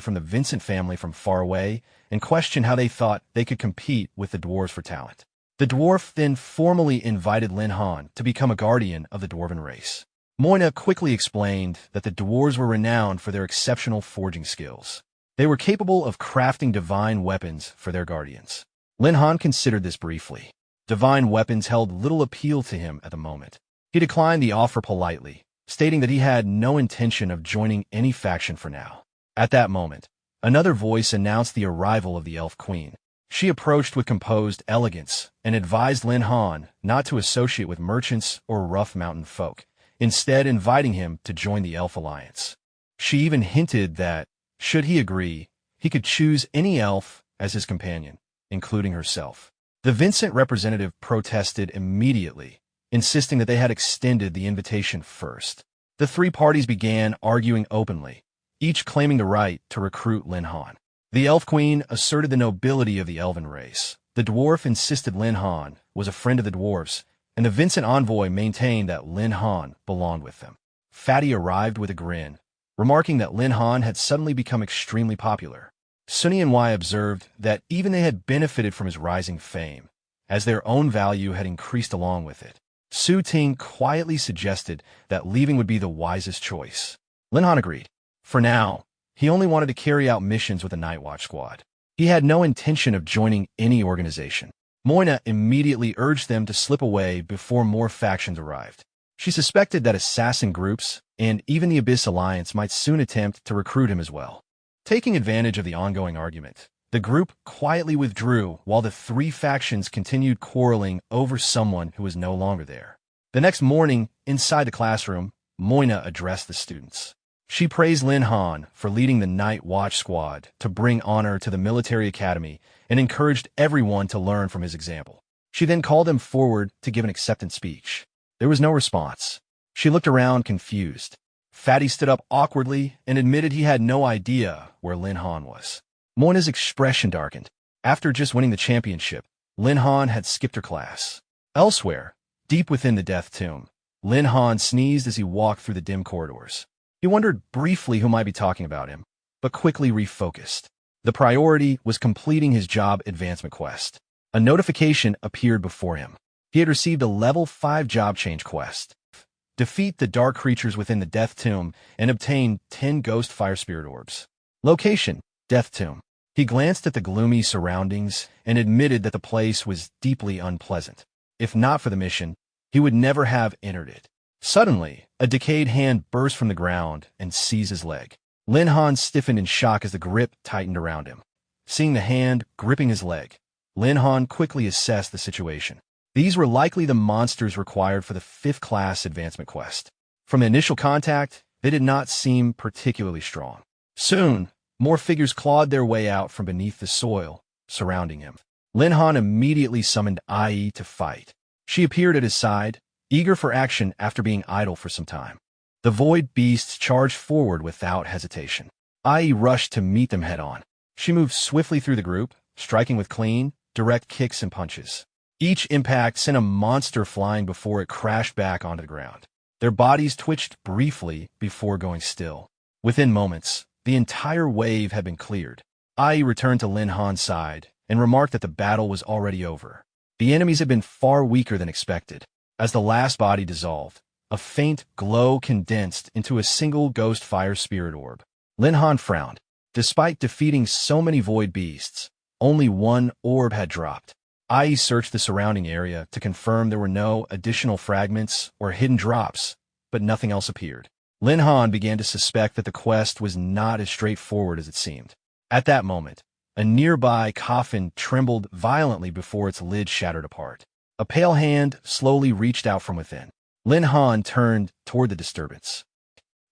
from the Vincent family from far away and questioned how they thought they could compete with the dwarves for talent. The dwarf then formally invited Lin Han to become a guardian of the dwarven race. Moina quickly explained that the dwarves were renowned for their exceptional forging skills. They were capable of crafting divine weapons for their guardians. Lin Han considered this briefly. Divine weapons held little appeal to him at the moment. He declined the offer politely, stating that he had no intention of joining any faction for now. At that moment, another voice announced the arrival of the Elf Queen. She approached with composed elegance and advised Lin Han not to associate with merchants or rough mountain folk, instead inviting him to join the Elf Alliance. She even hinted that, should he agree, he could choose any elf as his companion, including herself. The Vincent representative protested immediately, insisting that they had extended the invitation first. The three parties began arguing openly, each claiming the right to recruit Lin Han. The Elf Queen asserted the nobility of the elven race. The dwarf insisted Lin Han was a friend of the dwarves, and the Vincent envoy maintained that Lin Han belonged with them. Fatty arrived with a grin, remarking that Lin Han had suddenly become extremely popular. Sunny and Y observed that even they had benefited from his rising fame, as their own value had increased along with it. Su Ting quietly suggested that leaving would be the wisest choice. Lin Han agreed. For now, he only wanted to carry out missions with the Night Watch squad. He had no intention of joining any organization. Moina immediately urged them to slip away before more factions arrived. She suspected that assassin groups and even the Abyss Alliance might soon attempt to recruit him as well. Taking advantage of the ongoing argument, the group quietly withdrew while the three factions continued quarreling over someone who was no longer there. The next morning, inside the classroom, Moina addressed the students. She praised Lin Han for leading the Night Watch squad to bring honor to the military academy and encouraged everyone to learn from his example. She then called them forward to give an acceptance speech. There was no response. She looked around confused. Fatty stood up awkwardly and admitted he had no idea where Lin Han was. Moina's expression darkened. After just winning the championship, Lin Han had skipped her class. Elsewhere, deep within the Death Tomb, Lin Han sneezed as he walked through the dim corridors. He wondered briefly who might be talking about him, but quickly refocused. The priority was completing his job advancement quest. A notification appeared before him. He had received a level 5 job change quest. Defeat the dark creatures within the Death Tomb and obtain 10 ghost fire spirit orbs. Location: Death Tomb. He glanced at the gloomy surroundings and admitted that the place was deeply unpleasant. If not for the mission, he would never have entered it. Suddenly, a decayed hand burst from the ground and seized his leg. Lin Han stiffened in shock as the grip tightened around him. Seeing the hand gripping his leg, Lin Han quickly assessed the situation. These were likely the monsters required for the 5th class advancement quest. From initial contact, they did not seem particularly strong. Soon, more figures clawed their way out from beneath the soil surrounding him. Lin Han immediately summoned Ai to fight. She appeared at his side, eager for action after being idle for some time. The void beasts charged forward without hesitation. Ai rushed to meet them head-on. She moved swiftly through the group, striking with clean, direct kicks and punches. Each impact sent a monster flying before it crashed back onto the ground. Their bodies twitched briefly before going still. Within moments, the entire wave had been cleared. Ai returned to Lin Han's side and remarked that the battle was already over. The enemies had been far weaker than expected. As the last body dissolved, a faint glow condensed into a single ghost fire spirit orb. Lin Han frowned. Despite defeating so many void beasts, only one orb had dropped. Ai searched the surrounding area to confirm there were no additional fragments or hidden drops, but nothing else appeared. Lin Han began to suspect that the quest was not as straightforward as it seemed. At that moment, a nearby coffin trembled violently before its lid shattered apart. A pale hand slowly reached out from within. Lin Han turned toward the disturbance.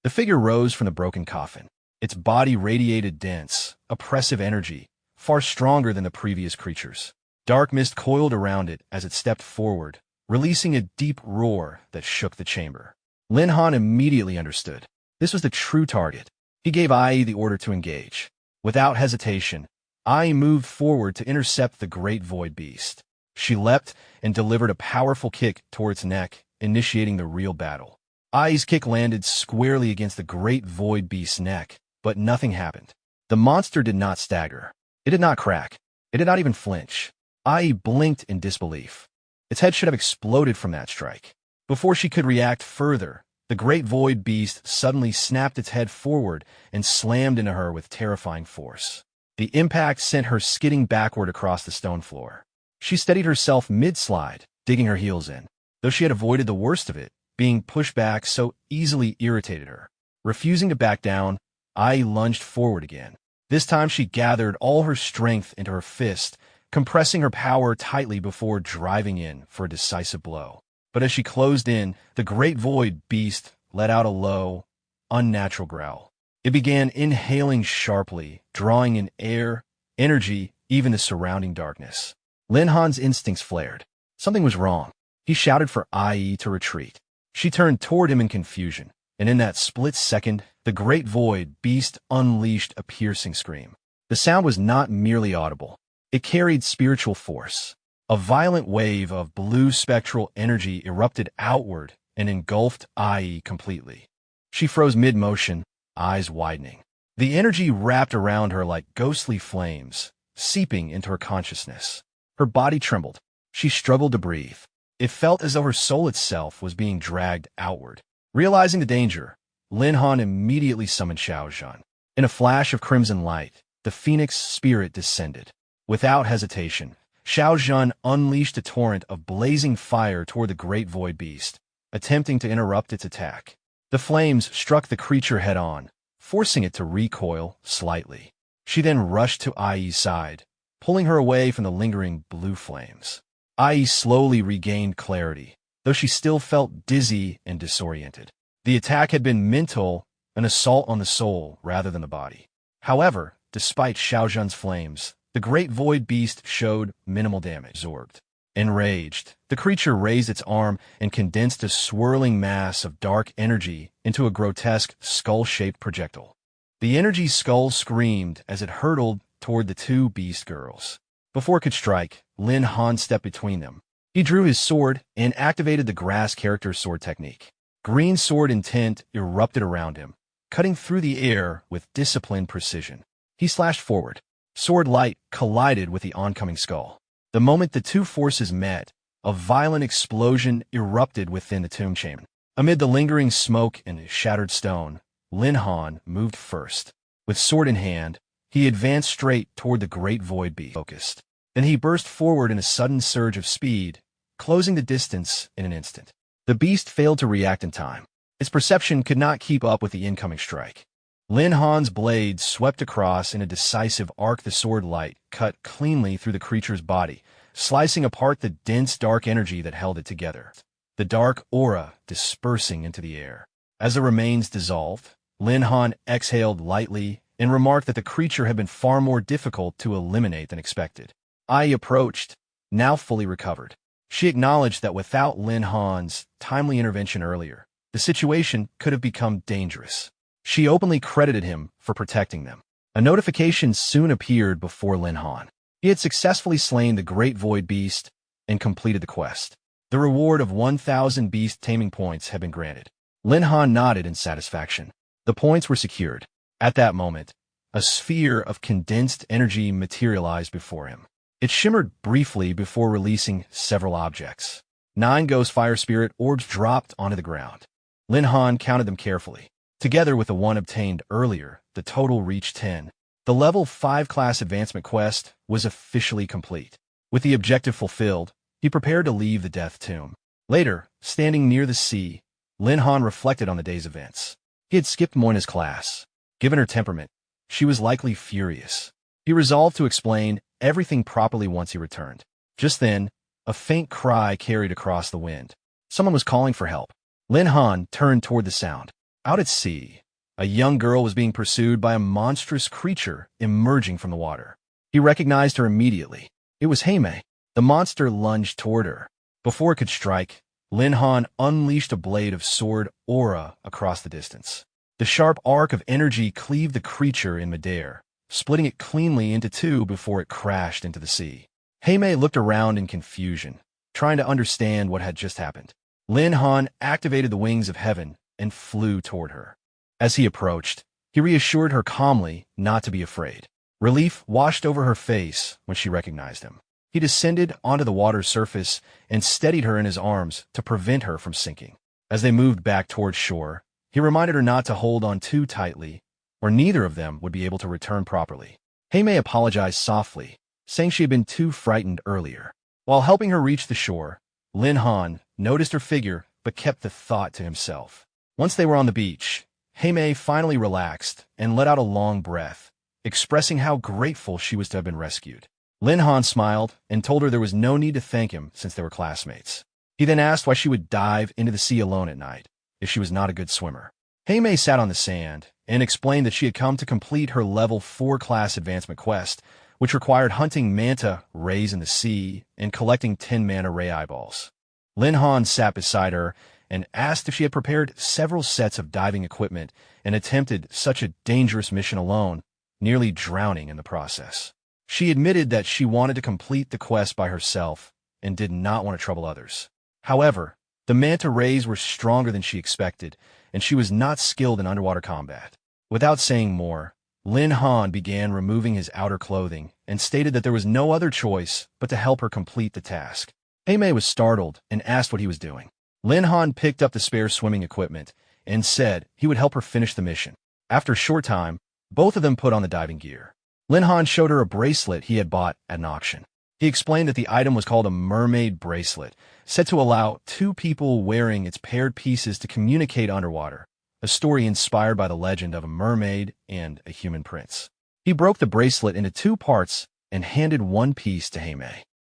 The figure rose from the broken coffin. Its body radiated dense, oppressive energy, far stronger than the previous creatures. Dark mist coiled around it as it stepped forward, releasing a deep roar that shook the chamber. Lin Han immediately understood. This was the true target. He gave Ai the order to engage. Without hesitation, Ai moved forward to intercept the great void beast. She leapt and delivered a powerful kick toward its neck, initiating the real battle. Ai's kick landed squarely against the great void beast's neck, but nothing happened. The monster did not stagger. It did not crack. It did not even flinch. Ai blinked in disbelief. Its head should have exploded from that strike. Before she could react further, the great void beast suddenly snapped its head forward and slammed into her with terrifying force. The impact sent her skidding backward across the stone floor. She steadied herself mid-slide, digging her heels in. Though she had avoided the worst of it, being pushed back so easily irritated her. Refusing to back down, Ai lunged forward again. This time she gathered all her strength into her fist, compressing her power tightly before driving in for a decisive blow. But as she closed in, the great void beast let out a low, unnatural growl. It began inhaling sharply, drawing in air, energy, even the surrounding darkness. Lin Han's instincts flared. Something was wrong. He shouted for Ai to retreat. She turned toward him in confusion, and in that split second, the great void beast unleashed a piercing scream. The sound was not merely audible. It carried spiritual force. A violent wave of blue spectral energy erupted outward and engulfed Ai completely. She froze mid-motion, eyes widening. The energy wrapped around her like ghostly flames, seeping into her consciousness. Her body trembled. She struggled to breathe. It felt as though her soul itself was being dragged outward. Realizing the danger, Lin Han immediately summoned Xiaozhan. In a flash of crimson light, the phoenix spirit descended. Without hesitation, Xiaozhan unleashed a torrent of blazing fire toward the great void beast, attempting to interrupt its attack. The flames struck the creature head-on, forcing it to recoil slightly. She then rushed to Ai's side, pulling her away from the lingering blue flames. Ai slowly regained clarity, though she still felt dizzy and disoriented. The attack had been mental, an assault on the soul rather than the body. However, despite Xiaozhan's flames, the great void beast showed minimal damage absorbed. Enraged, the creature raised its arm and condensed a swirling mass of dark energy into a grotesque skull-shaped projectile. The energy skull screamed as it hurtled toward the two beast girls. Before it could strike, Lin Han stepped between them. He drew his sword and activated the grass character sword technique. Green sword intent erupted around him, cutting through the air with disciplined precision. He slashed forward. Sword light collided with the oncoming skull. The moment the two forces met, a violent explosion erupted within the tomb chamber. Amid the lingering smoke and shattered stone, Lin Han moved first. With sword in hand, he advanced straight toward the great void beast. Focused. Then he burst forward in a sudden surge of speed, closing the distance in an instant. The beast failed to react in time. Its perception could not keep up with the incoming strike. Lin Han's blade swept across in a decisive arc. The sword light cut cleanly through the creature's body, slicing apart the dense dark energy that held it together. The dark aura dispersing into the air. As the remains dissolved, Lin Han exhaled lightly and remarked that the creature had been far more difficult to eliminate than expected. Ai approached, now fully recovered. She acknowledged that without Lin Han's timely intervention earlier, the situation could have become dangerous. She openly credited him for protecting them. A notification soon appeared before Lin Han. He had successfully slain the great void beast, and completed the quest. The reward of 1,000 beast taming points had been granted. Lin Han nodded in satisfaction. The points were secured. At that moment, a sphere of condensed energy materialized before him. It shimmered briefly before releasing several objects. 9 ghost fire spirit orbs dropped onto the ground. Lin Han counted them carefully. Together with the one obtained earlier, the total reached 10. The level 5 class advancement quest was officially complete. With the objective fulfilled, he prepared to leave the Death Tomb. Later, standing near the sea, Lin Han reflected on the day's events. He had skipped Moina's class. Given her temperament, she was likely furious. He resolved to explain everything properly once he returned. Just then, a faint cry carried across the wind. Someone was calling for help. Lin Han turned toward the sound. Out at sea, a young girl was being pursued by a monstrous creature emerging from the water. He recognized her immediately. It was Tame. The monster lunged toward her. Before it could strike, Lin Han unleashed a blade of sword aura across the distance. The sharp arc of energy cleaved the creature in midair, splitting it cleanly into 2 before it crashed into the sea. Tame looked around in confusion, trying to understand what had just happened. Lin Han activated the wings of heaven and flew toward her. As he approached, he reassured her calmly not to be afraid. Relief washed over her face when she recognized him. He descended onto the water's surface and steadied her in his arms to prevent her from sinking. As they moved back toward shore, he reminded her not to hold on too tightly, or neither of them would be able to return properly. Tame apologized softly, saying she had been too frightened earlier. While helping her reach the shore, Lin Han noticed her figure but kept the thought to himself. Once they were on the beach, Tame finally relaxed and let out a long breath, expressing how grateful she was to have been rescued. Lin Han smiled and told her there was no need to thank him since they were classmates. He then asked why she would dive into the sea alone at night, if she was not a good swimmer. Tame sat on the sand and explained that she had come to complete her level 4 class advancement quest, which required hunting manta rays in the sea and collecting 10 mana ray eyeballs. Lin Han sat beside her and asked if she had prepared several sets of diving equipment and attempted such a dangerous mission alone, nearly drowning in the process. She admitted that she wanted to complete the quest by herself and did not want to trouble others. However, the manta rays were stronger than she expected, and she was not skilled in underwater combat. Without saying more, Lin Han began removing his outer clothing and stated that there was no other choice but to help her complete the task. Tame was startled and asked what he was doing. Lin Han picked up the spare swimming equipment and said he would help her finish the mission. After a short time, both of them put on the diving gear. Lin Han showed her a bracelet he had bought at an auction. He explained that the item was called a mermaid bracelet, said to allow 2 people wearing its paired pieces to communicate underwater, a story inspired by the legend of a mermaid and a human prince. He broke the bracelet into 2 parts and handed one piece to Tame.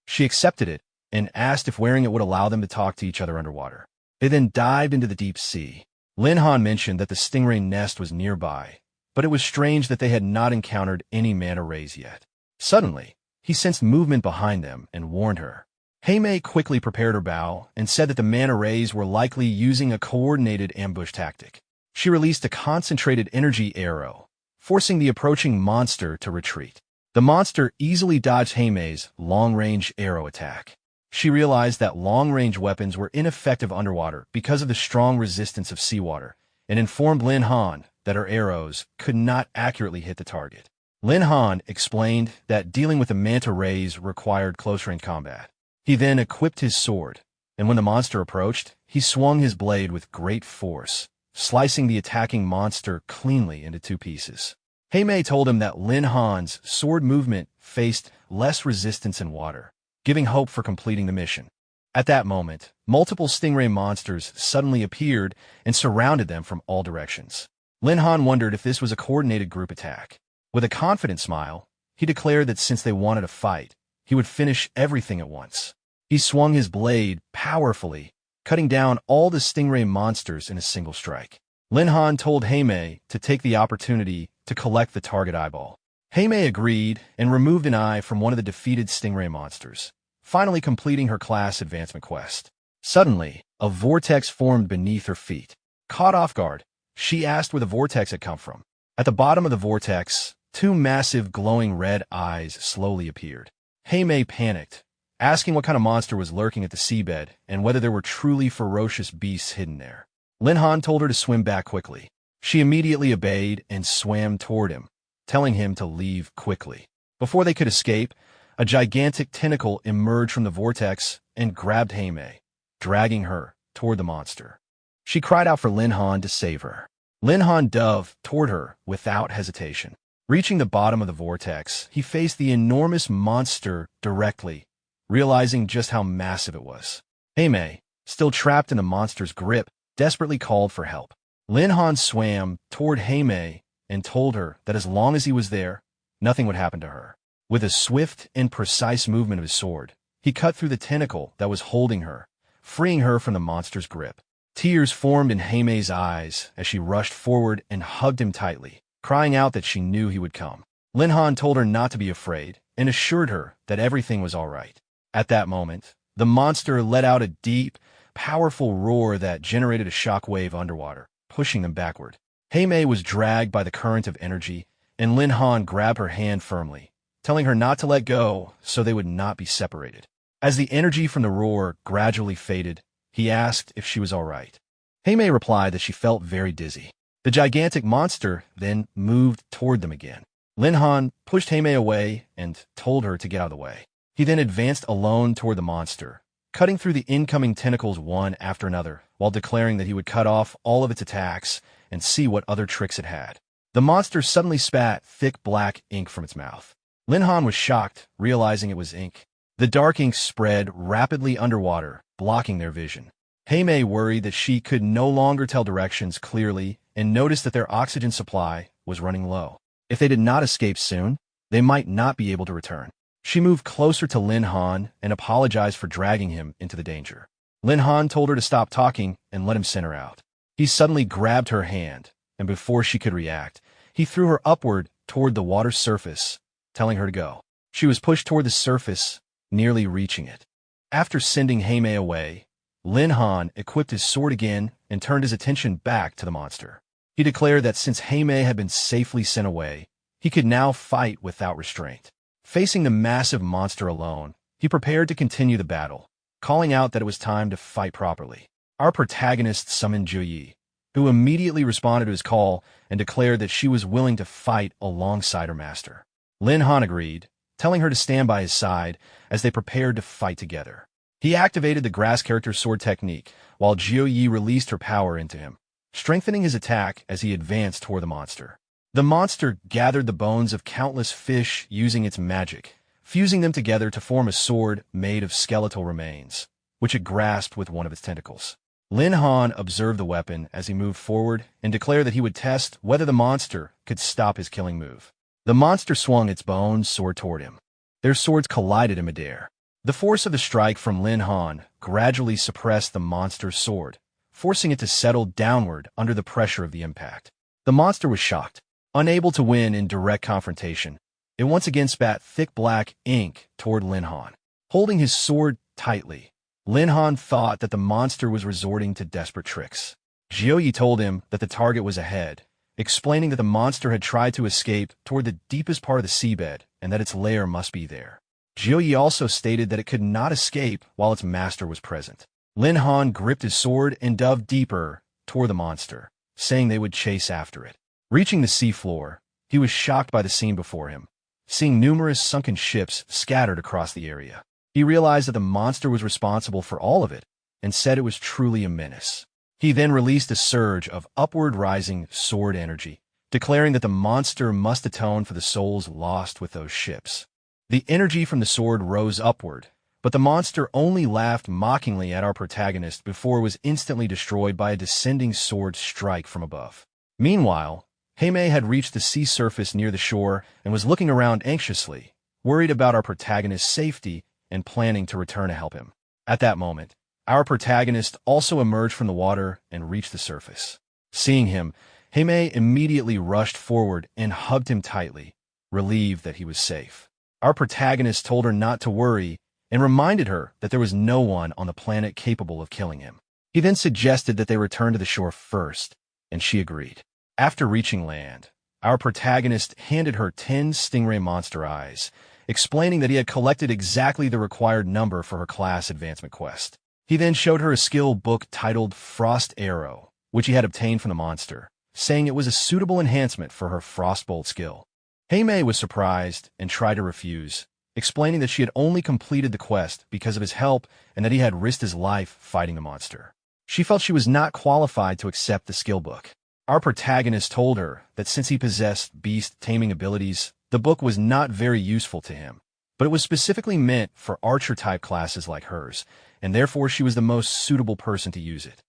She accepted it and asked if wearing it would allow them to talk to each other underwater. They then dived into the deep sea. Lin Han mentioned that the stingray nest was nearby, but it was strange that they had not encountered any manta rays yet. Suddenly, he sensed movement behind them and warned her. Tame quickly prepared her bow and said that the manta rays were likely using a coordinated ambush tactic. She released a concentrated energy arrow, forcing the approaching monster to retreat. The monster easily dodged Tame's long-range arrow attack. She realized that long-range weapons were ineffective underwater because of the strong resistance of seawater, and informed Lin Han that her arrows could not accurately hit the target. Lin Han explained that dealing with the manta rays required close-range combat. He then equipped his sword, and when the monster approached, he swung his blade with great force, slicing the attacking monster cleanly into 2 pieces. Tame told him that Lin Han's sword movement faced less resistance in water, giving hope for completing the mission. At that moment, multiple stingray monsters suddenly appeared and surrounded them from all directions. Lin Han wondered if this was a coordinated group attack. With a confident smile, he declared that since they wanted to fight, he would finish everything at once. He swung his blade powerfully, cutting down all the stingray monsters in a single strike. Lin Han told Tame to take the opportunity to collect the target eyeball. Tame agreed and removed an eye from one of the defeated stingray monsters, finally completing her class advancement quest. Suddenly, a vortex formed beneath her feet. Caught off guard, she asked where the vortex had come from. At the bottom of the vortex, 2 massive glowing red eyes slowly appeared. Tame panicked, asking what kind of monster was lurking at the seabed and whether there were truly ferocious beasts hidden there. Lin Han told her to swim back quickly. She immediately obeyed and swam toward him, telling him to leave quickly. Before they could escape, a gigantic tentacle emerged from the vortex and grabbed Tame, dragging her toward the monster. She cried out for Lin Han to save her. Lin Han dove toward her without hesitation. Reaching the bottom of the vortex, he faced the enormous monster directly, realizing just how massive it was. Tame, still trapped in the monster's grip, desperately called for help. Lin Han swam toward Tame and told her that as long as he was there, nothing would happen to her. With a swift and precise movement of his sword, he cut through the tentacle that was holding her, freeing her from the monster's grip. Tears formed in Taime's eyes as she rushed forward and hugged him tightly, crying out that she knew he would come. Lin Han told her not to be afraid and assured her that everything was all right. At that moment, the monster let out a deep, powerful roar that generated a shockwave underwater, pushing them backward. Tame was dragged by the current of energy, and Lin Han grabbed her hand firmly, telling her not to let go so they would not be separated. As the energy from the roar gradually faded, he asked if she was all right. Tame replied that she felt very dizzy. The gigantic monster then moved toward them again. Lin Han pushed Tame away and told her to get out of the way. He then advanced alone toward the monster, cutting through the incoming tentacles one after another, while declaring that he would cut off all of its attacks and see what other tricks it had. The monster suddenly spat thick black ink from its mouth. Lin Han was shocked, realizing it was ink. The dark ink spread rapidly underwater, blocking their vision. Tame worried that she could no longer tell directions clearly and noticed that their oxygen supply was running low. If they did not escape soon, they might not be able to return. She moved closer to Lin Han and apologized for dragging him into the danger. Lin Han told her to stop talking and let him send her out. He suddenly grabbed her hand, and before she could react, he threw her upward toward the water's surface, telling her to go. She was pushed toward the surface, nearly reaching it. After sending Tame away, Lin Han equipped his sword again and turned his attention back to the monster. He declared that since Tame had been safely sent away, he could now fight without restraint. Facing the massive monster alone, he prepared to continue the battle, calling out that it was time to fight properly. Our protagonist summoned Jiuyi, who immediately responded to his call and declared that she was willing to fight alongside her master. Lin Han agreed, telling her to stand by his side as they prepared to fight together. He activated the grass character's sword technique, while Jiuyi released her power into him, strengthening his attack as he advanced toward the monster. The monster gathered the bones of countless fish using its magic, fusing them together to form a sword made of skeletal remains, which it grasped with one of its tentacles. Lin Han observed the weapon as he moved forward and declared that he would test whether the monster could stop his killing move. The monster swung its bone sword toward him. Their swords collided in midair. The force of the strike from Lin Han gradually suppressed the monster's sword, forcing it to settle downward under the pressure of the impact. The monster was shocked. Unable to win in direct confrontation, it once again spat thick black ink toward Lin Han. Holding his sword tightly, Lin Han thought that the monster was resorting to desperate tricks. Jiuyi told him that the target was ahead, explaining that the monster had tried to escape toward the deepest part of the seabed and that its lair must be there. Jiuyi also stated that it could not escape while its master was present. Lin Han gripped his sword and dove deeper toward the monster, saying they would chase after it. Reaching the seafloor, he was shocked by the scene before him, seeing numerous sunken ships scattered across the area. He realized that the monster was responsible for all of it and said it was truly a menace. He then released a surge of upward-rising sword energy, declaring that the monster must atone for the souls lost with those ships. The energy from the sword rose upward, but the monster only laughed mockingly at our protagonist before it was instantly destroyed by a descending sword strike from above. Meanwhile, Tame had reached the sea surface near the shore and was looking around anxiously, worried about our protagonist's safety and planning to return to help him. At that moment, our protagonist also emerged from the water and reached the surface. Seeing him, Tame immediately rushed forward and hugged him tightly, relieved that he was safe. Our protagonist told her not to worry and reminded her that there was no one on the planet capable of killing him. He then suggested that they return to the shore first, and she agreed. After reaching land, our protagonist handed her 10 stingray monster eyes explaining that he had collected exactly the required number for her class advancement quest. He then showed her a skill book titled Frost Arrow, which he had obtained from the monster, saying it was a suitable enhancement for her Frostbolt skill. Tame was surprised and tried to refuse, explaining that she had only completed the quest because of his help and that he had risked his life fighting the monster. She felt she was not qualified to accept the skill book. Our protagonist told her that since he possessed beast taming abilities, the book was not very useful to him, but it was specifically meant for archer-type classes like hers, and therefore she was the most suitable person to use it.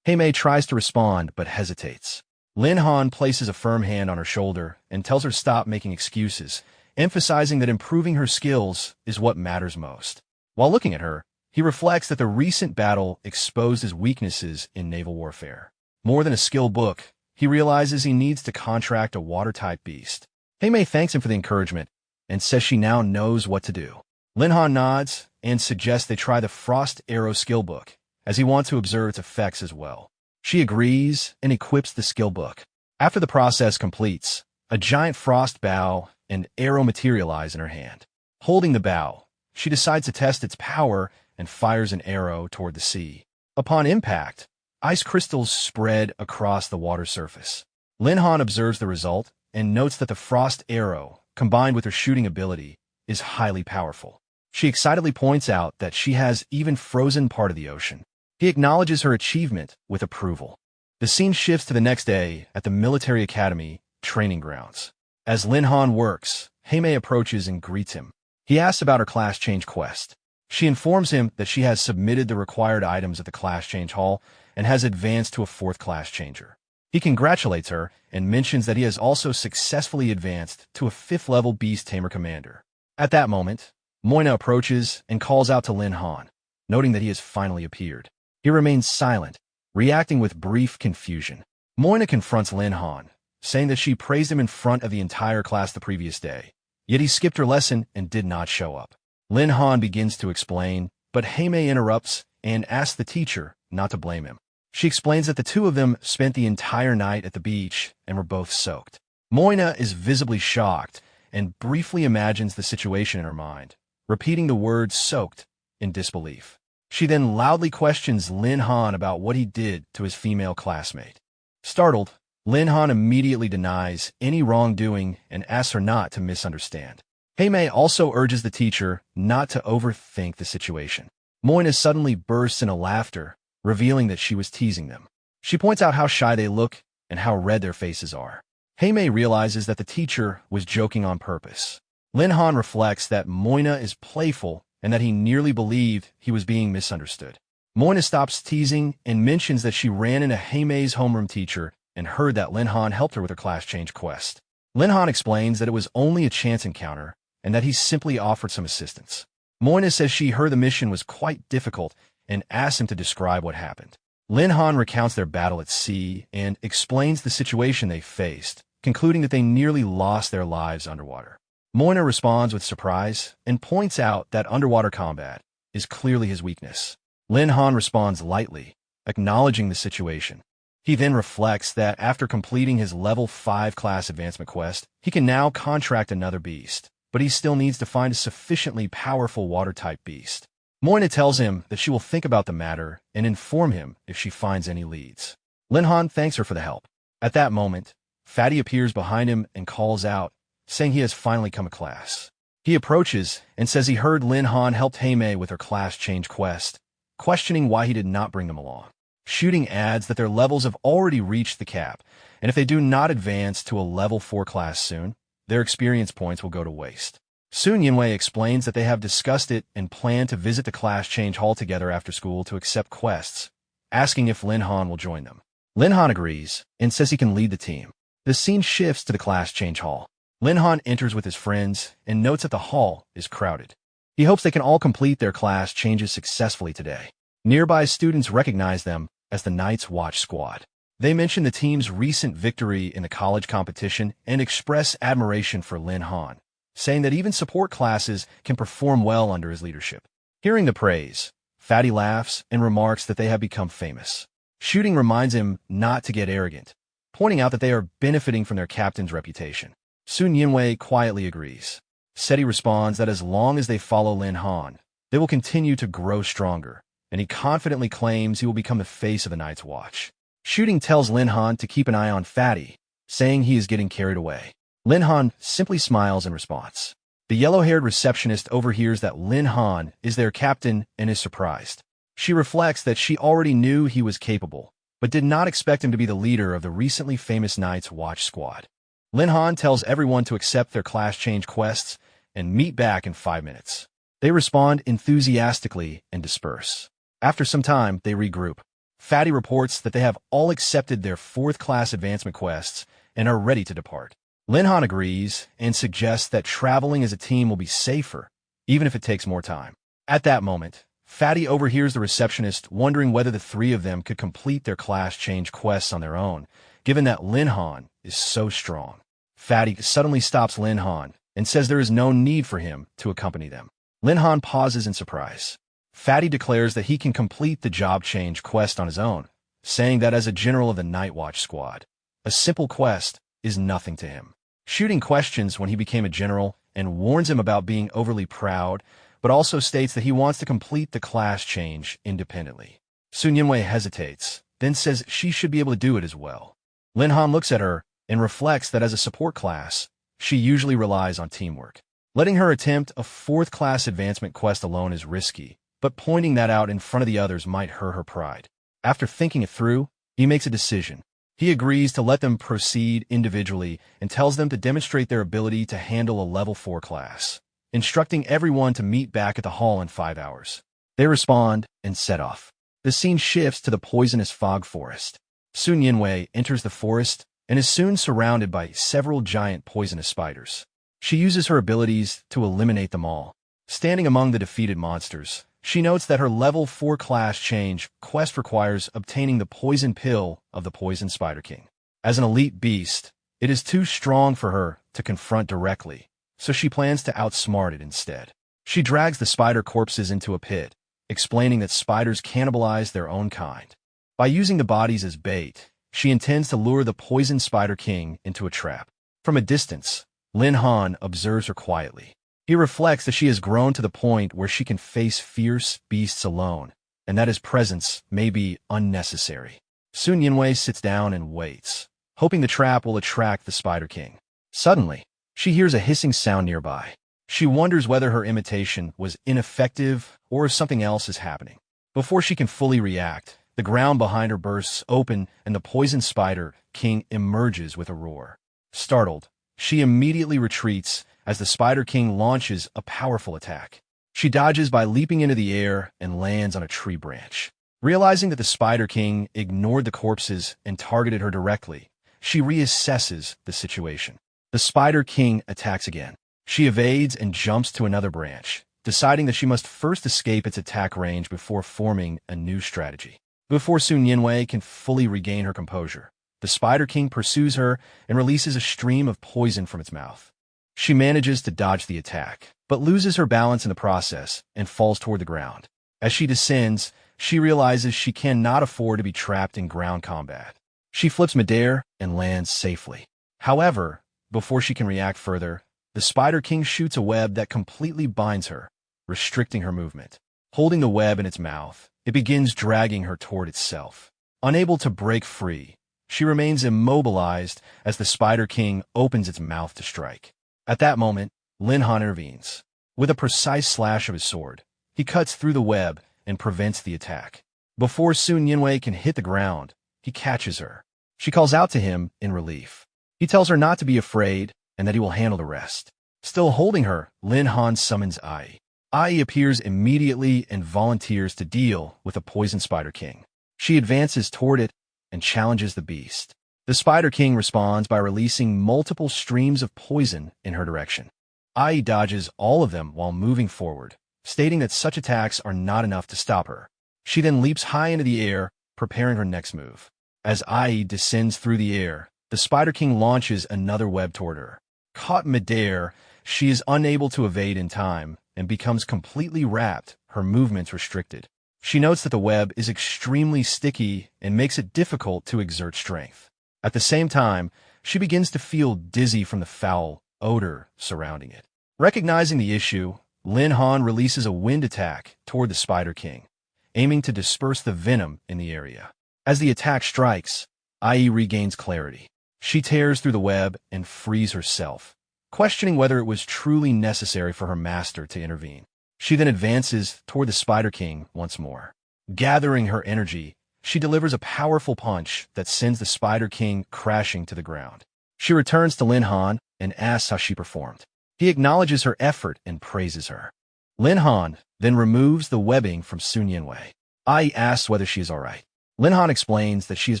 Tame tries to respond but hesitates. Lin Han places a firm hand on her shoulder and tells her to stop making excuses, emphasizing that improving her skills is what matters most. While looking at her, he reflects that the recent battle exposed his weaknesses in naval warfare. More than a skill book, he realizes he needs to contract a water-type beast. Tame thanks him for the encouragement and says she now knows what to do. Lin Han nods and suggests they try the Frost Arrow skill book, as he wants to observe its effects as well. She agrees and equips the skill book. After the process completes, a giant frost bow and arrow materialize in her hand. Holding the bow, she decides to test its power and fires an arrow toward the sea. Upon impact, ice crystals spread across the water surface. Lin Han observes the result and notes that the frost arrow, combined with her shooting ability, is highly powerful. She excitedly points out that she has even frozen part of the ocean. He acknowledges her achievement with approval. The scene shifts to the next day at the military academy training grounds. As Lin Han works, Tame approaches and greets him. He asks about her class change quest. She informs him that she has submitted the required items at the class change hall and has advanced to a 4th class changer. He congratulates her and mentions that he has also successfully advanced to a 5th level Beast Tamer commander. At that moment, Moina approaches and calls out to Lin Han, noting that he has finally appeared. He remains silent, reacting with brief confusion. Moina confronts Lin Han, saying that she praised him in front of the entire class the previous day, yet he skipped her lesson and did not show up. Lin Han begins to explain, but Tame interrupts and asks the teacher not to blame him. She explains that the two of them spent the entire night at the beach and were both soaked. Moina is visibly shocked and briefly imagines the situation in her mind, repeating the word soaked in disbelief. She then loudly questions Lin Han about what he did to his female classmate. Startled, Lin Han immediately denies any wrongdoing and asks her not to misunderstand. Tame also urges the teacher not to overthink the situation. Moina suddenly bursts into laughter, revealing that she was teasing them. She points out how shy they look and how red their faces are. Tame realizes that the teacher was joking on purpose. Lin Han reflects that Moina is playful and that he nearly believed he was being misunderstood. Moina stops teasing and mentions that she ran into Taime's homeroom teacher and heard that Lin Han helped her with her class change quest. Lin Han explains that it was only a chance encounter and that he simply offered some assistance. Moina says she heard the mission was quite difficult and asks him to describe what happened. Lin Han recounts their battle at sea and explains the situation they faced, concluding that they nearly lost their lives underwater. Moina responds with surprise and points out that underwater combat is clearly his weakness. Lin Han responds lightly, acknowledging the situation. He then reflects that after completing his level 5 class advancement quest, he can now contract another beast, but he still needs to find a sufficiently powerful water-type beast. Moina tells him that she will think about the matter and inform him if she finds any leads. Lin Han thanks her for the help. At that moment, Fatty appears behind him and calls out, saying he has finally come to class. He approaches and says he heard Lin Han help Tame with her class change quest, questioning why he did not bring them along. Shooting adds that their levels have already reached the cap, and if they do not advance to a level 4 class soon, their experience points will go to waste. Soon Yinwei explains that they have discussed it and plan to visit the class change hall together after school to accept quests, asking if Lin Han will join them. Lin Han agrees and says he can lead the team. The scene shifts to the class change hall. Lin Han enters with his friends and notes that the hall is crowded. He hopes they can all complete their class changes successfully today. Nearby students recognize them as the Night's Watch Squad. They mention the team's recent victory in the college competition and express admiration for Lin Han, saying that even support classes can perform well under his leadership. Hearing the praise, Fatty laughs and remarks that they have become famous. Shooting reminds him not to get arrogant, pointing out that they are benefiting from their captain's reputation. Soon Yinwei quietly agrees. Seti responds that as long as they follow Lin Han, they will continue to grow stronger, and he confidently claims he will become the face of the Night's Watch. Shooting tells Lin Han to keep an eye on Fatty, saying he is getting carried away. Lin Han simply smiles in response. The yellow-haired receptionist overhears that Lin Han is their captain and is surprised. She reflects that she already knew he was capable, but did not expect him to be the leader of the recently famous Night's Watch squad. Lin Han tells everyone to accept their class change quests and meet back in 5 minutes. They respond enthusiastically and disperse. After some time, they regroup. Fatty reports that they have all accepted their 4th class advancement quests and are ready to depart. Lin Han agrees and suggests that traveling as a team will be safer, even if it takes more time. At that moment, Fatty overhears the receptionist wondering whether the 3 of them could complete their class change quests on their own, given that Lin Han is so strong. Fatty suddenly stops Lin Han and says there is no need for him to accompany them. Lin Han pauses in surprise. Fatty declares that he can complete the job change quest on his own, saying that as a general of the Night Watch squad, a simple quest is nothing to him. Shooting questions when he became a general and warns him about being overly proud, but also states that he wants to complete the class change independently. Sun Yinwei hesitates, then says she should be able to do it as well. Lin Han looks at her and reflects that as a support class, she usually relies on teamwork. Letting her attempt a 4th class advancement quest alone is risky, but pointing that out in front of the others might hurt her pride. After thinking it through, he makes a decision. He agrees to let them proceed individually and tells them to demonstrate their ability to handle a level 4 class, instructing everyone to meet back at the hall in 5 hours. They respond and set off. The scene shifts to the poisonous fog forest. Sun Yinwei enters the forest and is soon surrounded by several giant poisonous spiders. She uses her abilities to eliminate them all. Standing among the defeated monsters, she notes that her level 4 class change quest requires obtaining the poison pill of the Poison Spider King. As an elite beast, it is too strong for her to confront directly, so she plans to outsmart it instead. She drags the spider corpses into a pit, explaining that spiders cannibalize their own kind. By using the bodies as bait, she intends to lure the Poison Spider King into a trap. From a distance, Lin Han observes her quietly. He reflects that she has grown to the point where she can face fierce beasts alone, and that his presence may be unnecessary. Sun Yinwei sits down and waits, hoping the trap will attract the Spider King. Suddenly, she hears a hissing sound nearby. She wonders whether her imitation was ineffective or if something else is happening. Before she can fully react, the ground behind her bursts open and the Poison Spider King emerges with a roar. Startled, she immediately retreats as the Spider King launches a powerful attack. She dodges by leaping into the air and lands on a tree branch. Realizing that the Spider King ignored the corpses and targeted her directly, she reassesses the situation. The Spider King attacks again. She evades and jumps to another branch, deciding that she must first escape its attack range before forming a new strategy. Before Sun Yinwei can fully regain her composure, the Spider King pursues her and releases a stream of poison from its mouth. She manages to dodge the attack, but loses her balance in the process and falls toward the ground. As she descends, she realizes she cannot afford to be trapped in ground combat. She flips midair and lands safely. However, before she can react further, the Spider King shoots a web that completely binds her, restricting her movement. Holding the web in its mouth, it begins dragging her toward itself. Unable to break free, she remains immobilized as the Spider King opens its mouth to strike. At that moment, Lin Han intervenes. With a precise slash of his sword, he cuts through the web and prevents the attack. Before Sun Yinwei can hit the ground, he catches her. She calls out to him in relief. He tells her not to be afraid and that he will handle the rest. Still holding her, Lin Han summons Ai. Ai appears immediately and volunteers to deal with the Poison Spider King. She advances toward it and challenges the beast. The Spider King responds by releasing multiple streams of poison in her direction. Ai dodges all of them while moving forward, stating that such attacks are not enough to stop her. She then leaps high into the air, preparing her next move. As Ai descends through the air, the Spider King launches another web toward her. Caught midair, she is unable to evade in time and becomes completely wrapped, her movements restricted. She notes that the web is extremely sticky and makes it difficult to exert strength. At the same time, she begins to feel dizzy from the foul odor surrounding it. Recognizing the issue, Lin Han releases a wind attack toward the Spider King, aiming to disperse the venom in the area. As the attack strikes, IE regains clarity. She tears through the web and frees herself, questioning whether it was truly necessary for her master to intervene. She then advances toward the Spider King once more. Gathering her energy, she delivers a powerful punch that sends the Spider King crashing to the ground. She returns to Lin Han and asks how she performed. He acknowledges her effort and praises her. Lin Han then removes the webbing from Sun Yinwei. Ai asks whether she is alright. Lin Han explains that she has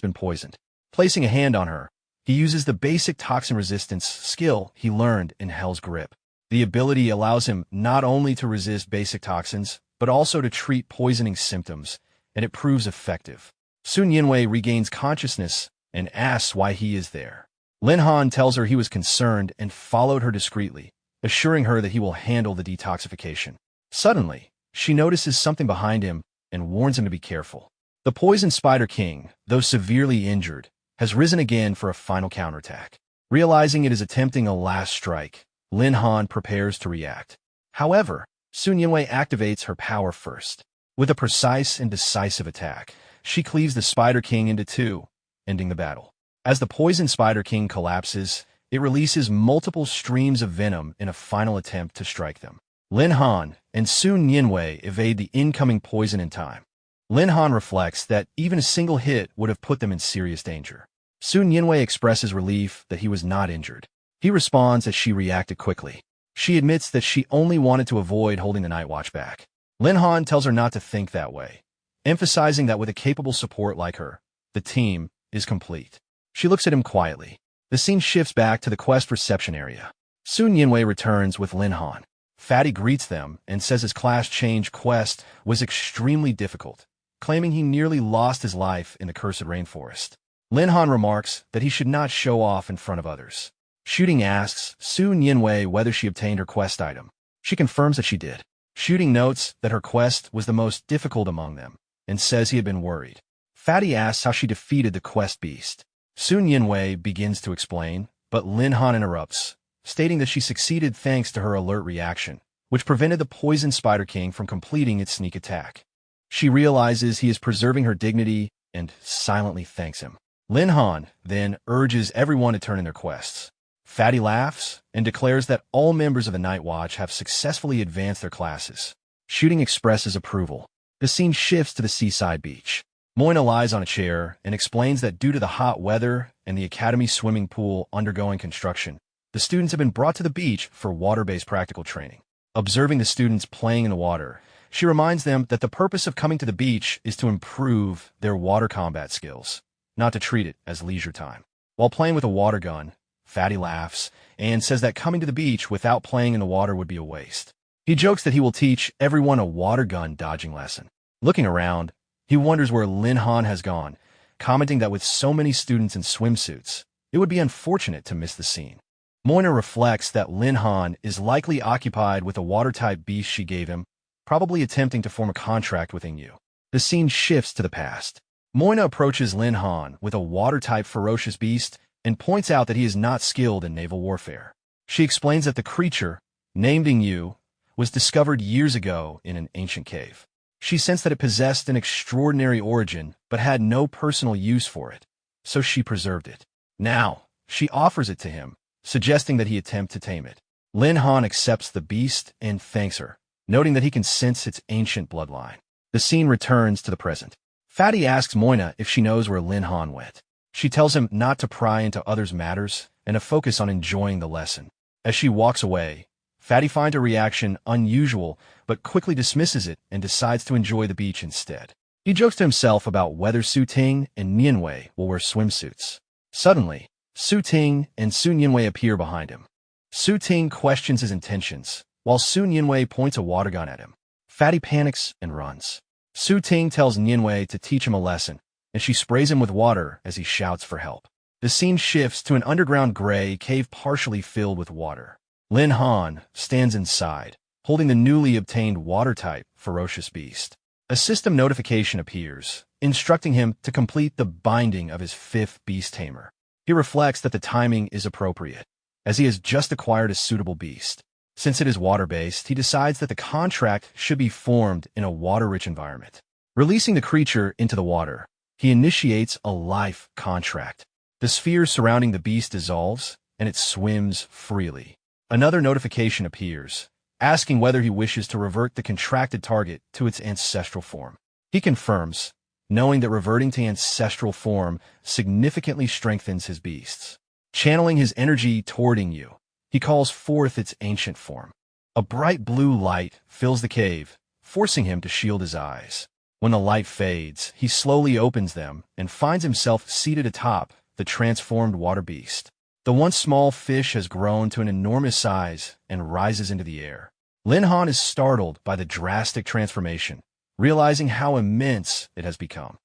been poisoned. Placing a hand on her, he uses the basic toxin resistance skill he learned in Hell's Grip. The ability allows him not only to resist basic toxins, but also to treat poisoning symptoms, and it proves effective. Sun Yinwei regains consciousness and asks why he is there. Lin Han tells her he was concerned and followed her discreetly, assuring her that he will handle the detoxification. Suddenly, she notices something behind him and warns him to be careful. The poisoned Spider King, though severely injured, has risen again for a final counterattack. Realizing it is attempting a last strike, Lin Han prepares to react. However, Sun Yinwei activates her power first. With a precise and decisive attack, she cleaves the Spider King into two, ending the battle. As the poisoned Spider King collapses, it releases multiple streams of venom in a final attempt to strike them. Lin Han and Sun Yinwei evade the incoming poison in time. Lin Han reflects that even a single hit would have put them in serious danger. Sun Yinwei expresses relief that he was not injured. He responds as she reacted quickly. She admits that she only wanted to avoid holding the Night Watch back. Lin Han tells her not to think that way, emphasizing that with a capable support like her, the team is complete. She looks at him quietly. The scene shifts back to the quest reception area. Sun Yinwei returns with Lin Han. Fatty greets them and says his class change quest was extremely difficult, claiming he nearly lost his life in the cursed rainforest. Lin Han remarks that he should not show off in front of others. Shooting asks Sun Yinwei whether she obtained her quest item. She confirms that she did. Shooting notes that her quest was the most difficult among them, and says he had been worried. Fatty asks how she defeated the quest beast. Sun Yinwei begins to explain, but Lin Han interrupts, stating that she succeeded thanks to her alert reaction, which prevented the poisoned Spider King from completing its sneak attack. She realizes he is preserving her dignity and silently thanks him. Lin Han then urges everyone to turn in their quests. Fatty laughs and declares that all members of the Night Watch have successfully advanced their classes. Shooting expresses approval. The scene shifts to the seaside beach. Moina lies on a chair and explains that due to the hot weather and the academy swimming pool undergoing construction, the students have been brought to the beach for water-based practical training. Observing the students playing in the water, she reminds them that the purpose of coming to the beach is to improve their water combat skills, not to treat it as leisure time. While playing with a water gun, Fatty laughs and says that coming to the beach without playing in the water would be a waste. He jokes that he will teach everyone a water gun dodging lesson. Looking around, he wonders where Lin Han has gone, commenting that with so many students in swimsuits, it would be unfortunate to miss the scene. Moina reflects that Lin Han is likely occupied with a water-type beast she gave him, probably attempting to form a contract with Inteo. The scene shifts to the past. Moina approaches Lin Han with a water-type ferocious beast and points out that he is not skilled in naval warfare. She explains that the creature, named Inteo, was discovered years ago in an ancient cave. She sensed that it possessed an extraordinary origin, but had no personal use for it, so she preserved it. Now, she offers it to him, suggesting that he attempt to tame it. Lin Han accepts the beast and thanks her, noting that he can sense its ancient bloodline. The scene returns to the present. Fatty asks Moina if she knows where Lin Han went. She tells him not to pry into others' matters and to focus on enjoying the lesson. As she walks away, Fatty finds her reaction unusual, but quickly dismisses it and decides to enjoy the beach instead. He jokes to himself about whether Su Ting and Nianwei will wear swimsuits. Suddenly, Su Ting and Sun Yinwei appear behind him. Su Ting questions his intentions, while Sun Yinwei points a water gun at him. Fatty panics and runs. Su Ting tells Nianwei to teach him a lesson, and she sprays him with water as he shouts for help. The scene shifts to an underground gray cave partially filled with water. Lin Han stands inside, holding the newly obtained water-type ferocious beast. A system notification appears, instructing him to complete the binding of his 5th beast tamer. He reflects that the timing is appropriate, as he has just acquired a suitable beast. Since it is water-based, he decides that the contract should be formed in a water-rich environment. Releasing the creature into the water, he initiates a life contract. The sphere surrounding the beast dissolves, and it swims freely. Another notification appears, asking whether he wishes to revert the contracted target to its ancestral form. He confirms, knowing that reverting to ancestral form significantly strengthens his beasts. Channeling his energy toward Inteo, he calls forth its ancient form. A bright blue light fills the cave, forcing him to shield his eyes. When the light fades, he slowly opens them and finds himself seated atop the transformed water beast. The once small fish has grown to an enormous size and rises into the air. Lin Han is startled by the drastic transformation, realizing how immense it has become.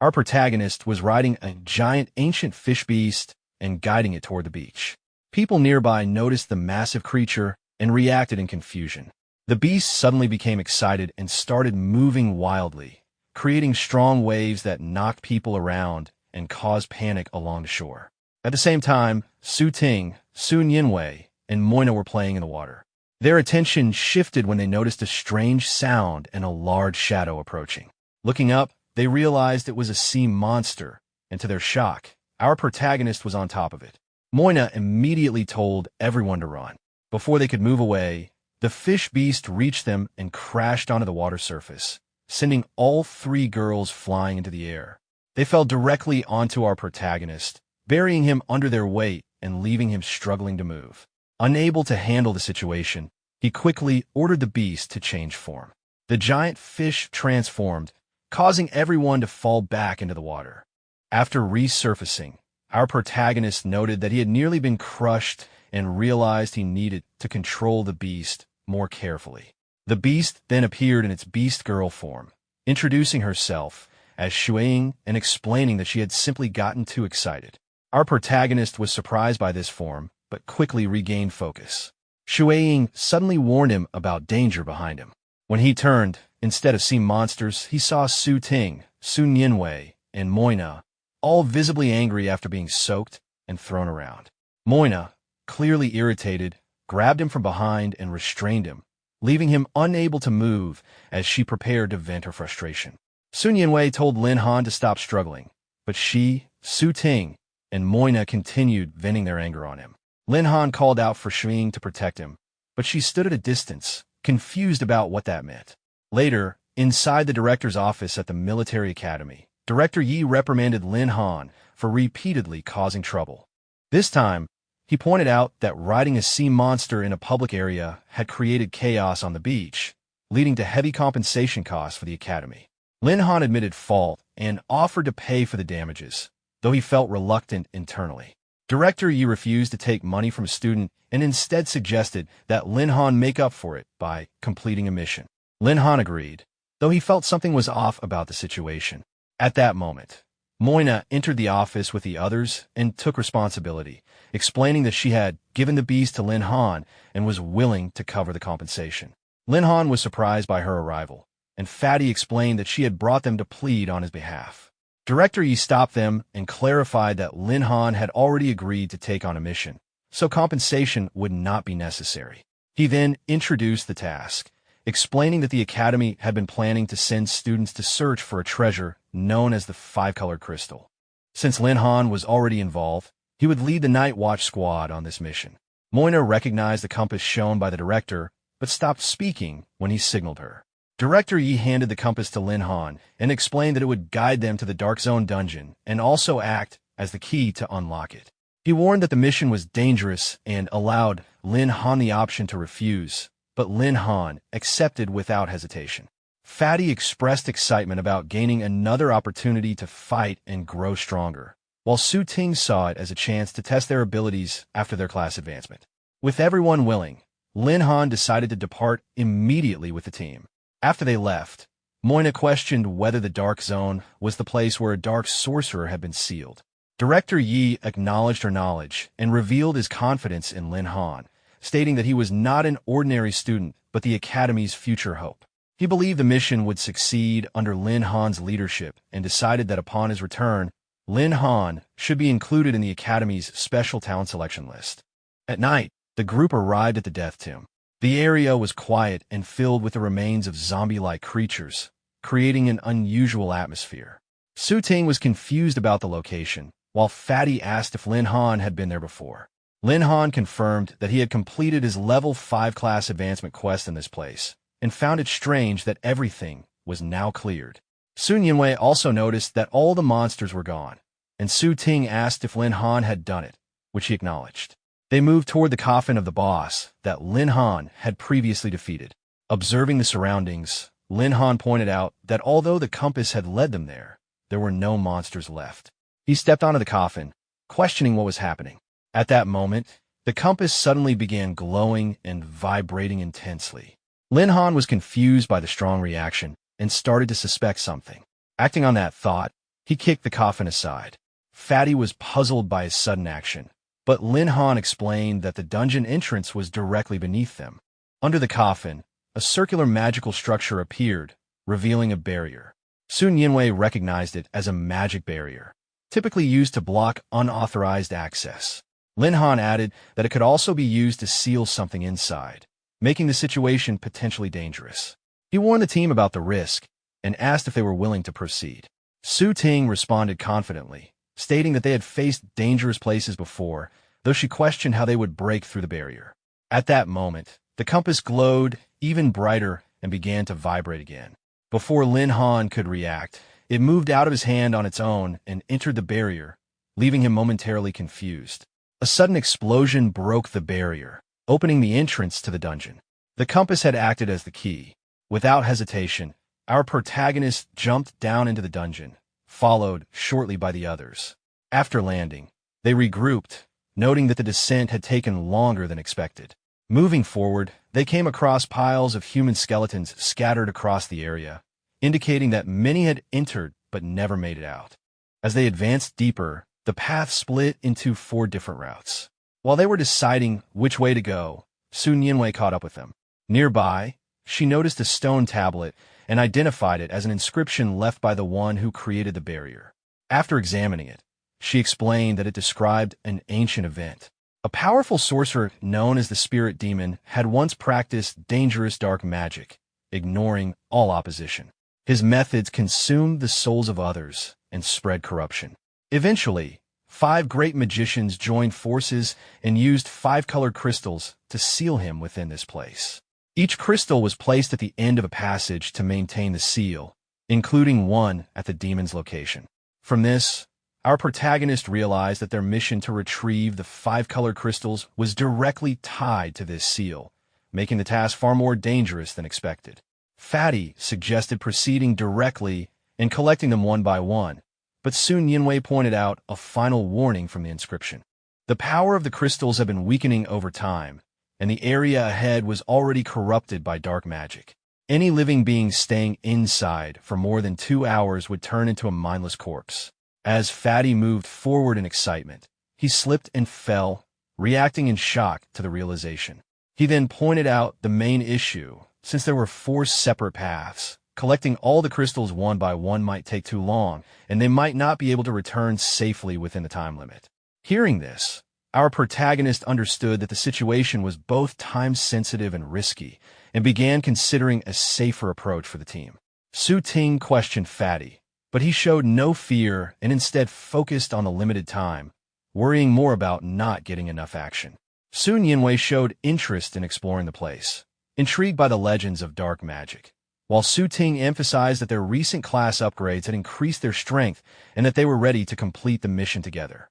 Our protagonist was riding a giant ancient fish beast and guiding it toward the beach. People nearby noticed the massive creature and reacted in confusion. The beast suddenly became excited and started moving wildly, creating strong waves that knocked people around and caused panic along the shore. At the same time, Su Ting, Sun Yinwei, and Moina were playing in the water. Their attention shifted when they noticed a strange sound and a large shadow approaching. Looking up, they realized it was a sea monster, and to their shock, our protagonist was on top of it. Moina immediately told everyone to run. Before they could move away, the fish beast reached them and crashed onto the water surface, sending all three girls flying into the air. They fell directly onto our protagonist, burying him under their weight and leaving him struggling to move. Unable to handle the situation, he quickly ordered the beast to change form. The giant fish transformed, causing everyone to fall back into the water. After resurfacing, our protagonist noted that he had nearly been crushed and realized he needed to control the beast more carefully. The beast then appeared in its beast girl form, introducing herself as Shuiying and explaining that she had simply gotten too excited. Our protagonist was surprised by this form, but quickly regained focus. Shuiying suddenly warned him about danger behind him. When he turned, instead of sea monsters, he saw Su Ting, Sun Yinwei, and Moina, all visibly angry after being soaked and thrown around. Moina, clearly irritated, grabbed him from behind and restrained him, leaving him unable to move as she prepared to vent her frustration. Sun Yinwei told Lin Han to stop struggling, but she, Su Ting, and Moina continued venting their anger on him. Lin Han called out for Shuiying to protect him, but she stood at a distance, confused about what that meant. Later, inside the director's office at the military academy, Director Yi reprimanded Lin Han for repeatedly causing trouble. This time, he pointed out that riding a sea monster in a public area had created chaos on the beach, leading to heavy compensation costs for the academy. Lin Han admitted fault and offered to pay for the damages, though he felt reluctant internally. Director Yi refused to take money from a student and instead suggested that Lin Han make up for it by completing a mission. Lin Han agreed, though he felt something was off about the situation. At that moment, Moina entered the office with the others and took responsibility, explaining that she had given the beast to Lin Han and was willing to cover the compensation. Lin Han was surprised by her arrival, and Fatty explained that she had brought them to plead on his behalf. Director Yi stopped them and clarified that Lin Han had already agreed to take on a mission, so compensation would not be necessary. He then introduced the task, explaining that the academy had been planning to send students to search for a treasure known as the five-colored crystal. Since Lin Han was already involved, he would lead the Night Watch squad on this mission. Moina recognized the compass shown by the director, but stopped speaking when he signaled her. Director Yi handed the compass to Lin Han and explained that it would guide them to the Dark Zone dungeon and also act as the key to unlock it. He warned that the mission was dangerous and allowed Lin Han the option to refuse, but Lin Han accepted without hesitation. Fatty expressed excitement about gaining another opportunity to fight and grow stronger, while Su Ting saw it as a chance to test their abilities after their class advancement. With everyone willing, Lin Han decided to depart immediately with the team. After they left, Moina questioned whether the Dark Zone was the place where a dark sorcerer had been sealed. Director Yi acknowledged her knowledge and revealed his confidence in Lin Han, stating that he was not an ordinary student but the Academy's future hope. He believed the mission would succeed under Lin Han's leadership and decided that upon his return, Lin Han should be included in the Academy's special talent selection list. At night, the group arrived at the death tomb. The area was quiet and filled with the remains of zombie-like creatures, creating an unusual atmosphere. Su Ting was confused about the location, while Fatty asked if Lin Han had been there before. Lin Han confirmed that he had completed his level 5 class advancement quest in this place, and found it strange that everything was now cleared. Sun Yinwei also noticed that all the monsters were gone, and Su Ting asked if Lin Han had done it, which he acknowledged. They moved toward the coffin of the boss that Lin Han had previously defeated. Observing the surroundings, Lin Han pointed out that although the compass had led them there were no monsters left. He stepped onto the coffin, questioning what was happening. At that moment, the compass suddenly began glowing and vibrating intensely. Lin Han was confused by the strong reaction and started to suspect something. Acting on that thought, he kicked the coffin aside. Fatty was puzzled by his sudden action, but Lin Han explained that the dungeon entrance was directly beneath them. Under the coffin, a circular magical structure appeared, revealing a barrier. Sun Yinwei recognized it as a magic barrier, typically used to block unauthorized access. Lin Han added that it could also be used to seal something inside, making the situation potentially dangerous. He warned the team about the risk and asked if they were willing to proceed. Su Ting responded confidently, stating that they had faced dangerous places before, though she questioned how they would break through the barrier. At that moment, the compass glowed even brighter and began to vibrate again. Before Lin Han could react, it moved out of his hand on its own and entered the barrier, leaving him momentarily confused. A sudden explosion broke the barrier, opening the entrance to the dungeon. The compass had acted as the key. Without hesitation, our protagonist jumped down into the dungeon, followed shortly by the others. After landing, they regrouped, noting that the descent had taken longer than expected. Moving forward, they came across piles of human skeletons scattered across the area, indicating that many had entered but never made it out. As they advanced deeper, the path split into 4 different routes. While they were deciding which way to go, Sun Yinwei caught up with them. Nearby, she noticed a stone tablet and identified it as an inscription left by the one who created the barrier. After examining it, she explained that it described an ancient event. A powerful sorcerer known as the Spirit Demon had once practiced dangerous dark magic, ignoring all opposition. His methods consumed the souls of others and spread corruption. Eventually, 5 great magicians joined forces and used 5 colored crystals to seal him within this place. Each crystal was placed at the end of a passage to maintain the seal, including one at the demon's location. From this, our protagonist realized that their mission to retrieve the 5 colored crystals was directly tied to this seal, making the task far more dangerous than expected. Fatty suggested proceeding directly and collecting them one by one, but Sun Yinwei pointed out a final warning from the inscription. The power of the crystals had been weakening over time, and the area ahead was already corrupted by dark magic. Any living being staying inside for more than 2 hours would turn into a mindless corpse. As Fatty moved forward in excitement, he slipped and fell, reacting in shock to the realization. He then pointed out the main issue. Since there were 4 separate paths, collecting all the crystals one by one might take too long, and they might not be able to return safely within the time limit. Hearing this, our protagonist understood that the situation was both time-sensitive and risky, and began considering a safer approach for the team. Su Ting questioned Fatty, but he showed no fear and instead focused on the limited time, worrying more about not getting enough action. Sun Yinwei showed interest in exploring the place, intrigued by the legends of dark magic, while Su Ting emphasized that their recent class upgrades had increased their strength and that they were ready to complete the mission together.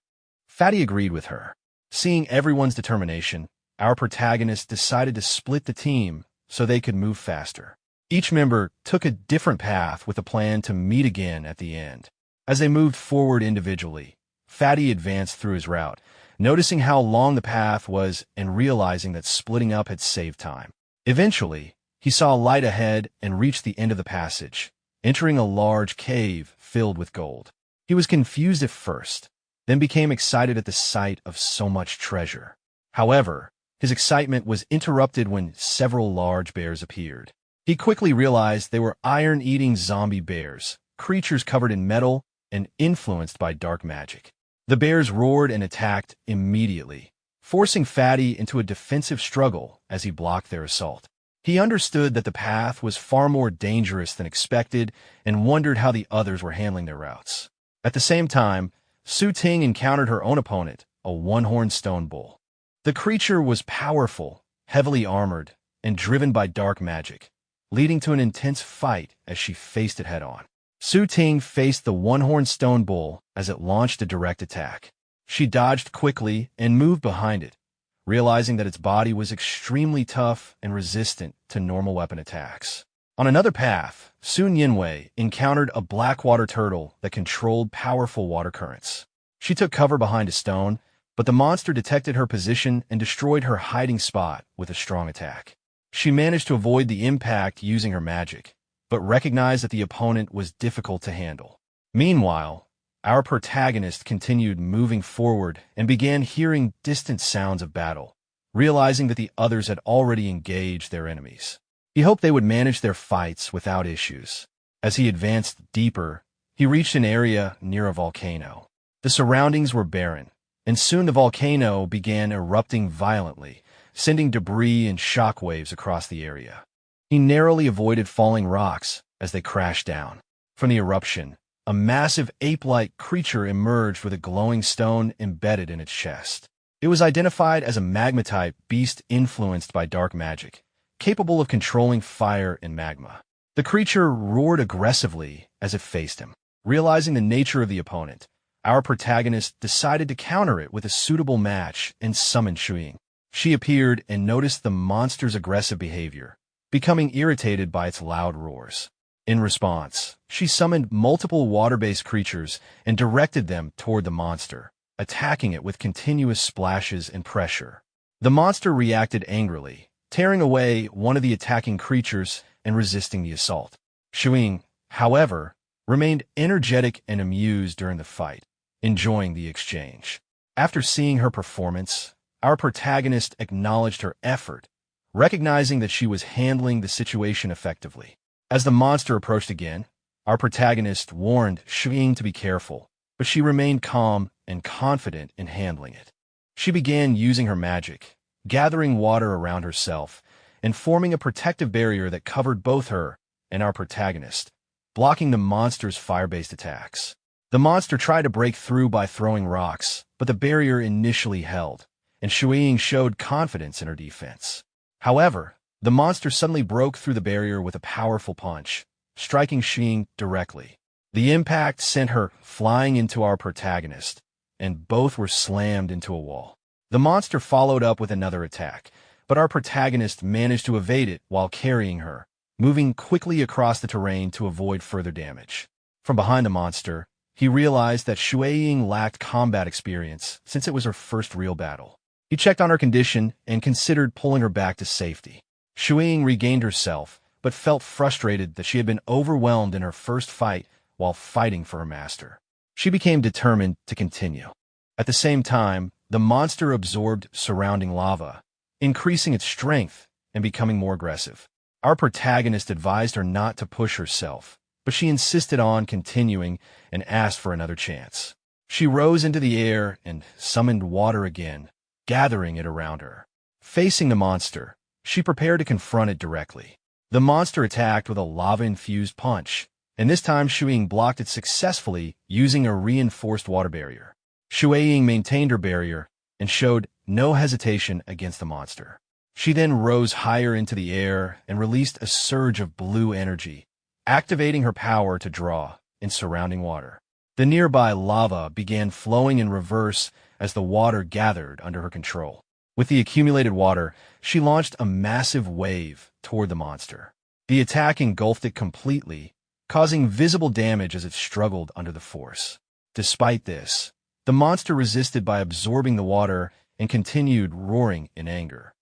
Fatty agreed with her. Seeing everyone's determination, our protagonist decided to split the team so they could move faster. Each member took a different path with a plan to meet again at the end. As they moved forward individually, Fatty advanced through his route, noticing how long the path was and realizing that splitting up had saved time. Eventually, he saw a light ahead and reached the end of the passage, entering a large cave filled with gold. He was confused at first, then became excited at the sight of so much treasure. However, his excitement was interrupted when several large bears appeared. He quickly realized they were iron-eating zombie bears, creatures covered in metal and influenced by dark magic. The bears roared and attacked immediately, forcing Fatty into a defensive struggle as he blocked their assault. He understood that the path was far more dangerous than expected and wondered how the others were handling their routes. At the same time, Su Ting encountered her own opponent, a one-horned stone bull. The creature was powerful, heavily armored, and driven by dark magic, leading to an intense fight as she faced it head-on. Su Ting faced the one-horned stone bull as it launched a direct attack. She dodged quickly and moved behind it, realizing that its body was extremely tough and resistant to normal weapon attacks. On another path, Sun Yinwei encountered a blackwater turtle that controlled powerful water currents. She took cover behind a stone, but the monster detected her position and destroyed her hiding spot with a strong attack. She managed to avoid the impact using her magic, but recognized that the opponent was difficult to handle. Meanwhile, our protagonist continued moving forward and began hearing distant sounds of battle, realizing that the others had already engaged their enemies. He hoped they would manage their fights without issues. As he advanced deeper, he reached an area near a volcano. The surroundings were barren, and soon the volcano began erupting violently, sending debris and shockwaves across the area. He narrowly avoided falling rocks as they crashed down. From the eruption, a massive ape-like creature emerged with a glowing stone embedded in its chest. It was identified as a magma-type beast influenced by dark magic, capable of controlling fire and magma. The creature roared aggressively as it faced him. Realizing the nature of the opponent, our protagonist decided to counter it with a suitable match and summoned Shuing. She appeared and noticed the monster's aggressive behavior, becoming irritated by its loud roars. In response, she summoned multiple water-based creatures and directed them toward the monster, attacking it with continuous splashes and pressure. The monster reacted angrily, tearing away one of the attacking creatures and resisting the assault. Shuing, however, remained energetic and amused during the fight, enjoying the exchange. After seeing her performance, our protagonist acknowledged her effort, recognizing that she was handling the situation effectively. As the monster approached again, our protagonist warned Shuing to be careful, but she remained calm and confident in handling it. She began using her magic, gathering water around herself, and forming a protective barrier that covered both her and our protagonist, blocking the monster's fire-based attacks. The monster tried to break through by throwing rocks, but the barrier initially held, and Shuing showed confidence in her defense. However, the monster suddenly broke through the barrier with a powerful punch, striking Shuing directly. The impact sent her flying into our protagonist, and both were slammed into a wall. The monster followed up with another attack, but our protagonist managed to evade it while carrying her, moving quickly across the terrain to avoid further damage. From behind the monster, he realized that Shuing lacked combat experience since it was her first real battle. He checked on her condition and considered pulling her back to safety. Shuing regained herself, but felt frustrated that she had been overwhelmed in her first fight while fighting for her master. She became determined to continue. At the same time, the monster absorbed surrounding lava, increasing its strength and becoming more aggressive. Our protagonist advised her not to push herself, but she insisted on continuing and asked for another chance. She rose into the air and summoned water again, gathering it around her. Facing the monster, she prepared to confront it directly. The monster attacked with a lava-infused punch, and this time Shuing blocked it successfully using a reinforced water barrier. Shuing maintained her barrier and showed no hesitation against the monster. She then rose higher into the air and released a surge of blue energy, activating her power to draw in surrounding water. The nearby lava began flowing in reverse as the water gathered under her control. With the accumulated water, she launched a massive wave toward the monster. The attack engulfed it completely, causing visible damage as it struggled under the force. Despite this, the monster resisted by absorbing the water and continued roaring in anger.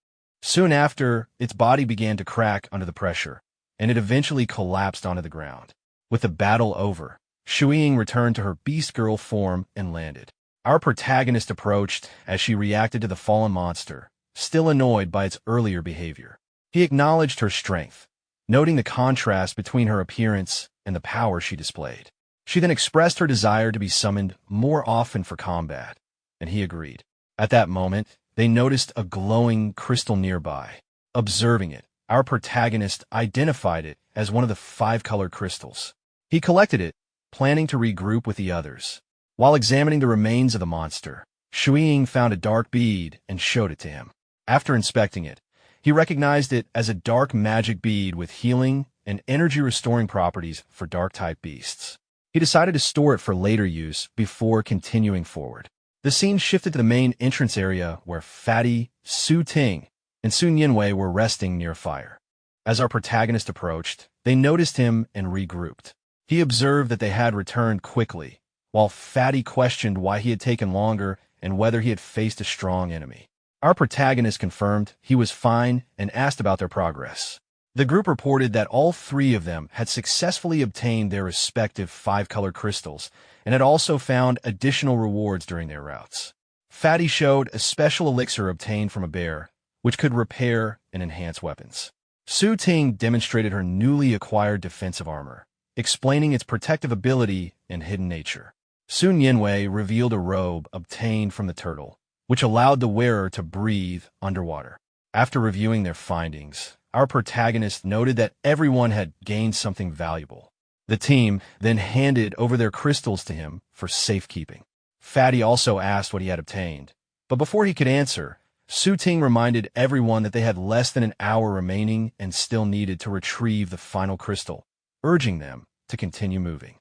Soon after, its body began to crack under the pressure, and it eventually collapsed onto the ground. With the battle over, Shuing returned to her beast girl form and landed. Our protagonist approached as she reacted to the fallen monster, still annoyed by its earlier behavior. He acknowledged her strength, noting the contrast between her appearance and the power she displayed. She then expressed her desire to be summoned more often for combat, and he agreed. At that moment, they noticed a glowing crystal nearby. Observing it, our protagonist identified it as one of the 5-color crystals. He collected it, planning to regroup with the others. While examining the remains of the monster, Shuiying found a dark bead and showed it to him. After inspecting it, he recognized it as a dark magic bead with healing and energy-restoring properties for dark-type beasts. He decided to store it for later use before continuing forward. The scene shifted to the main entrance area where Fatty, Su Ting, and Sun Yinwei were resting near a fire. As our protagonist approached, they noticed him and regrouped. He observed that they had returned quickly, while Fatty questioned why he had taken longer and whether he had faced a strong enemy. Our protagonist confirmed he was fine and asked about their progress. The group reported that all 3 of them had successfully obtained their respective 5-color crystals and had also found additional rewards during their routes. Fatty showed a special elixir obtained from a bear, which could repair and enhance weapons. Su Ting demonstrated her newly acquired defensive armor, explaining its protective ability and hidden nature. Sun Yinwei revealed a robe obtained from the turtle, which allowed the wearer to breathe underwater. After reviewing their findings, our protagonist noted that everyone had gained something valuable. The team then handed over their crystals to him for safekeeping. Fatty also asked what he had obtained, but before he could answer, Su Ting reminded everyone that they had less than an hour remaining and still needed to retrieve the final crystal, urging them to continue moving.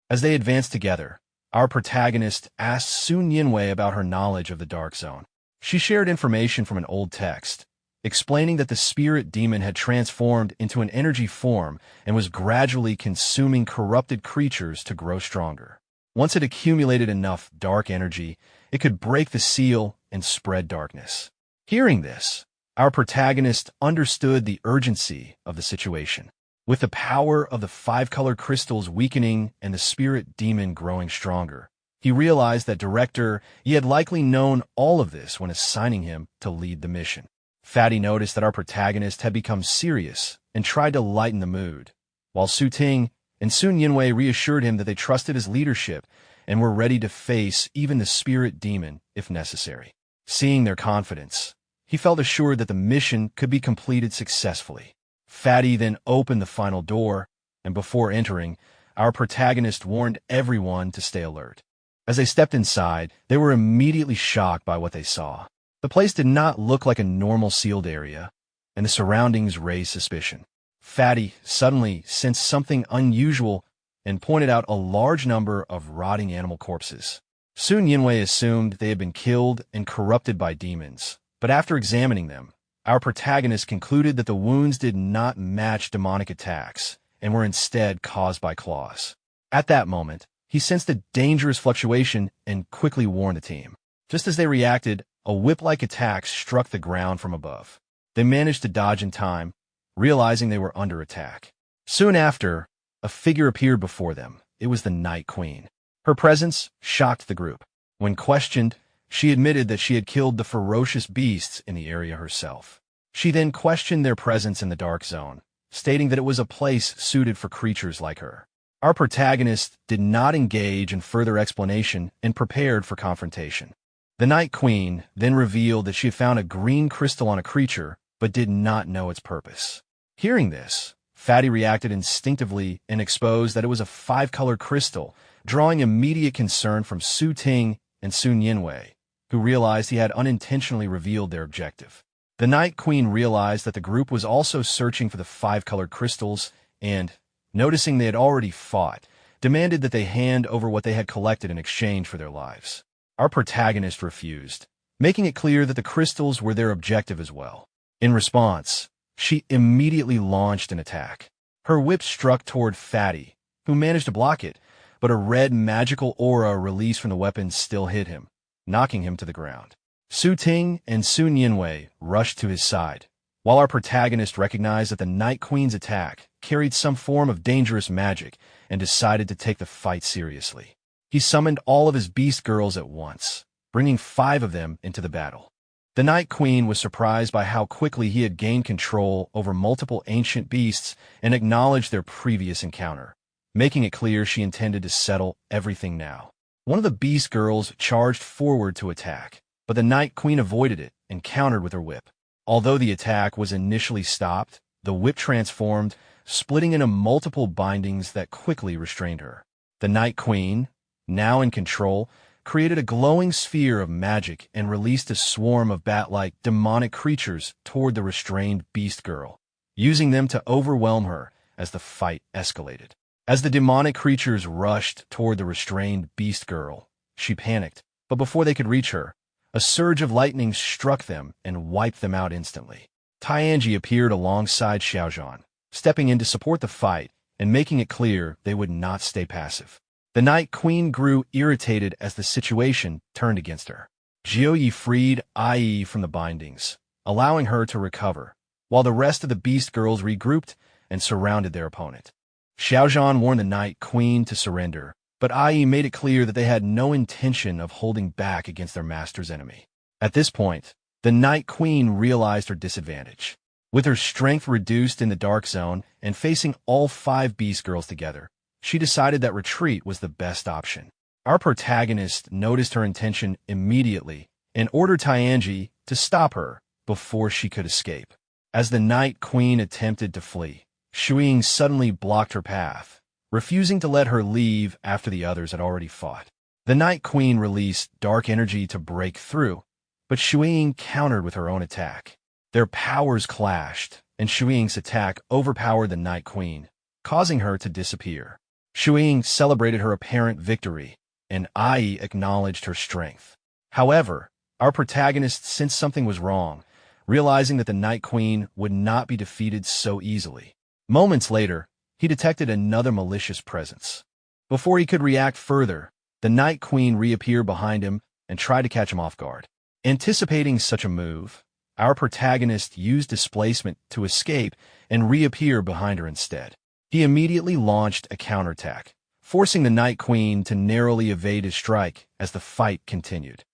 As they advanced together, our protagonist asked Sun Yinwei about her knowledge of the Dark Zone. She shared information from an old text, explaining that the spirit demon had transformed into an energy form and was gradually consuming corrupted creatures to grow stronger. Once it accumulated enough dark energy, it could break the seal and spread darkness. Hearing this, our protagonist understood the urgency of the situation. With the power of the 5-color crystals weakening and the spirit demon growing stronger, he realized that Director Yi had likely known all of this when assigning him to lead the mission. Fatty noticed that our protagonist had become serious and tried to lighten the mood, while Su Ting and Sun Yinwei reassured him that they trusted his leadership and were ready to face even the spirit demon if necessary. Seeing their confidence, he felt assured that the mission could be completed successfully. Fatty then opened the final door, and before entering, our protagonist warned everyone to stay alert. As they stepped inside, they were immediately shocked by what they saw. The place did not look like a normal sealed area, and the surroundings raised suspicion. Fatty suddenly sensed something unusual and pointed out a large number of rotting animal corpses. Sun Yinwei assumed they had been killed and corrupted by demons, but after examining them, our protagonist concluded that the wounds did not match demonic attacks and were instead caused by claws. At that moment, he sensed a dangerous fluctuation and quickly warned the team. Just as they reacted, a whip-like attack struck the ground from above. They managed to dodge in time, realizing they were under attack. Soon after, a figure appeared before them. It was the Night Queen. Her presence shocked the group. When questioned, she admitted that she had killed the ferocious beasts in the area herself. She then questioned their presence in the Dark Zone, stating that it was a place suited for creatures like her. Our protagonist did not engage in further explanation and prepared for confrontation. The Night Queen then revealed that she had found a green crystal on a creature, but did not know its purpose. Hearing this, Fatty reacted instinctively and exposed that it was a 5-color crystal, drawing immediate concern from Su Ting and Sun Yinwei, who realized he had unintentionally revealed their objective. The Night Queen realized that the group was also searching for the 5-colored crystals and, noticing they had already fought, demanded that they hand over what they had collected in exchange for their lives. Our protagonist refused, making it clear that the crystals were their objective as well. In response, she immediately launched an attack. Her whip struck toward Fatty, who managed to block it, but a red magical aura released from the weapon still hit him, knocking him to the ground. Su Ting and Sun Yinwei rushed to his side, while our protagonist recognized that the Night Queen's attack carried some form of dangerous magic and decided to take the fight seriously. He summoned all of his beast girls at once, bringing 5 of them into the battle. The Night Queen was surprised by how quickly he had gained control over multiple ancient beasts and acknowledged their previous encounter, making it clear she intended to settle everything now. One of the beast girls charged forward to attack, but the Night Queen avoided it and countered with her whip. Although the attack was initially stopped, the whip transformed, splitting into multiple bindings that quickly restrained her. The Night Queen, now in control, created a glowing sphere of magic and released a swarm of bat-like demonic creatures toward the restrained beast girl, using them to overwhelm her as the fight escalated. As the demonic creatures rushed toward the restrained beast girl, she panicked, but before they could reach her, a surge of lightning struck them and wiped them out instantly. Tianji appeared alongside Xiaozhan, stepping in to support the fight and making it clear they would not stay passive. The Night Queen grew irritated as the situation turned against her. Jiuyi freed Ai from the bindings, allowing her to recover, while the rest of the beast girls regrouped and surrounded their opponent. Xiaozhan warned the Night Queen to surrender, but Ai made it clear that they had no intention of holding back against their master's enemy. At this point, the Night Queen realized her disadvantage. With her strength reduced in the Dark Zone and facing all 5 beast girls together, she decided that retreat was the best option. Our protagonist noticed her intention immediately and ordered Tianji to stop her before she could escape. As the Night Queen attempted to flee, Shuiying suddenly blocked her path, refusing to let her leave after the others had already fought. The Night Queen released dark energy to break through, but Shuiying countered with her own attack. Their powers clashed, and Shuiying's attack overpowered the Night Queen, causing her to disappear. Shuiying celebrated her apparent victory, and Ai acknowledged her strength. However, our protagonist sensed something was wrong, realizing that the Night Queen would not be defeated so easily. Moments later, he detected another malicious presence. Before he could react further, the Night Queen reappeared behind him and tried to catch him off guard. Anticipating such a move, our protagonist used displacement to escape and reappear behind her instead. He immediately launched a counterattack, forcing the Night Queen to narrowly evade his strike as the fight continued.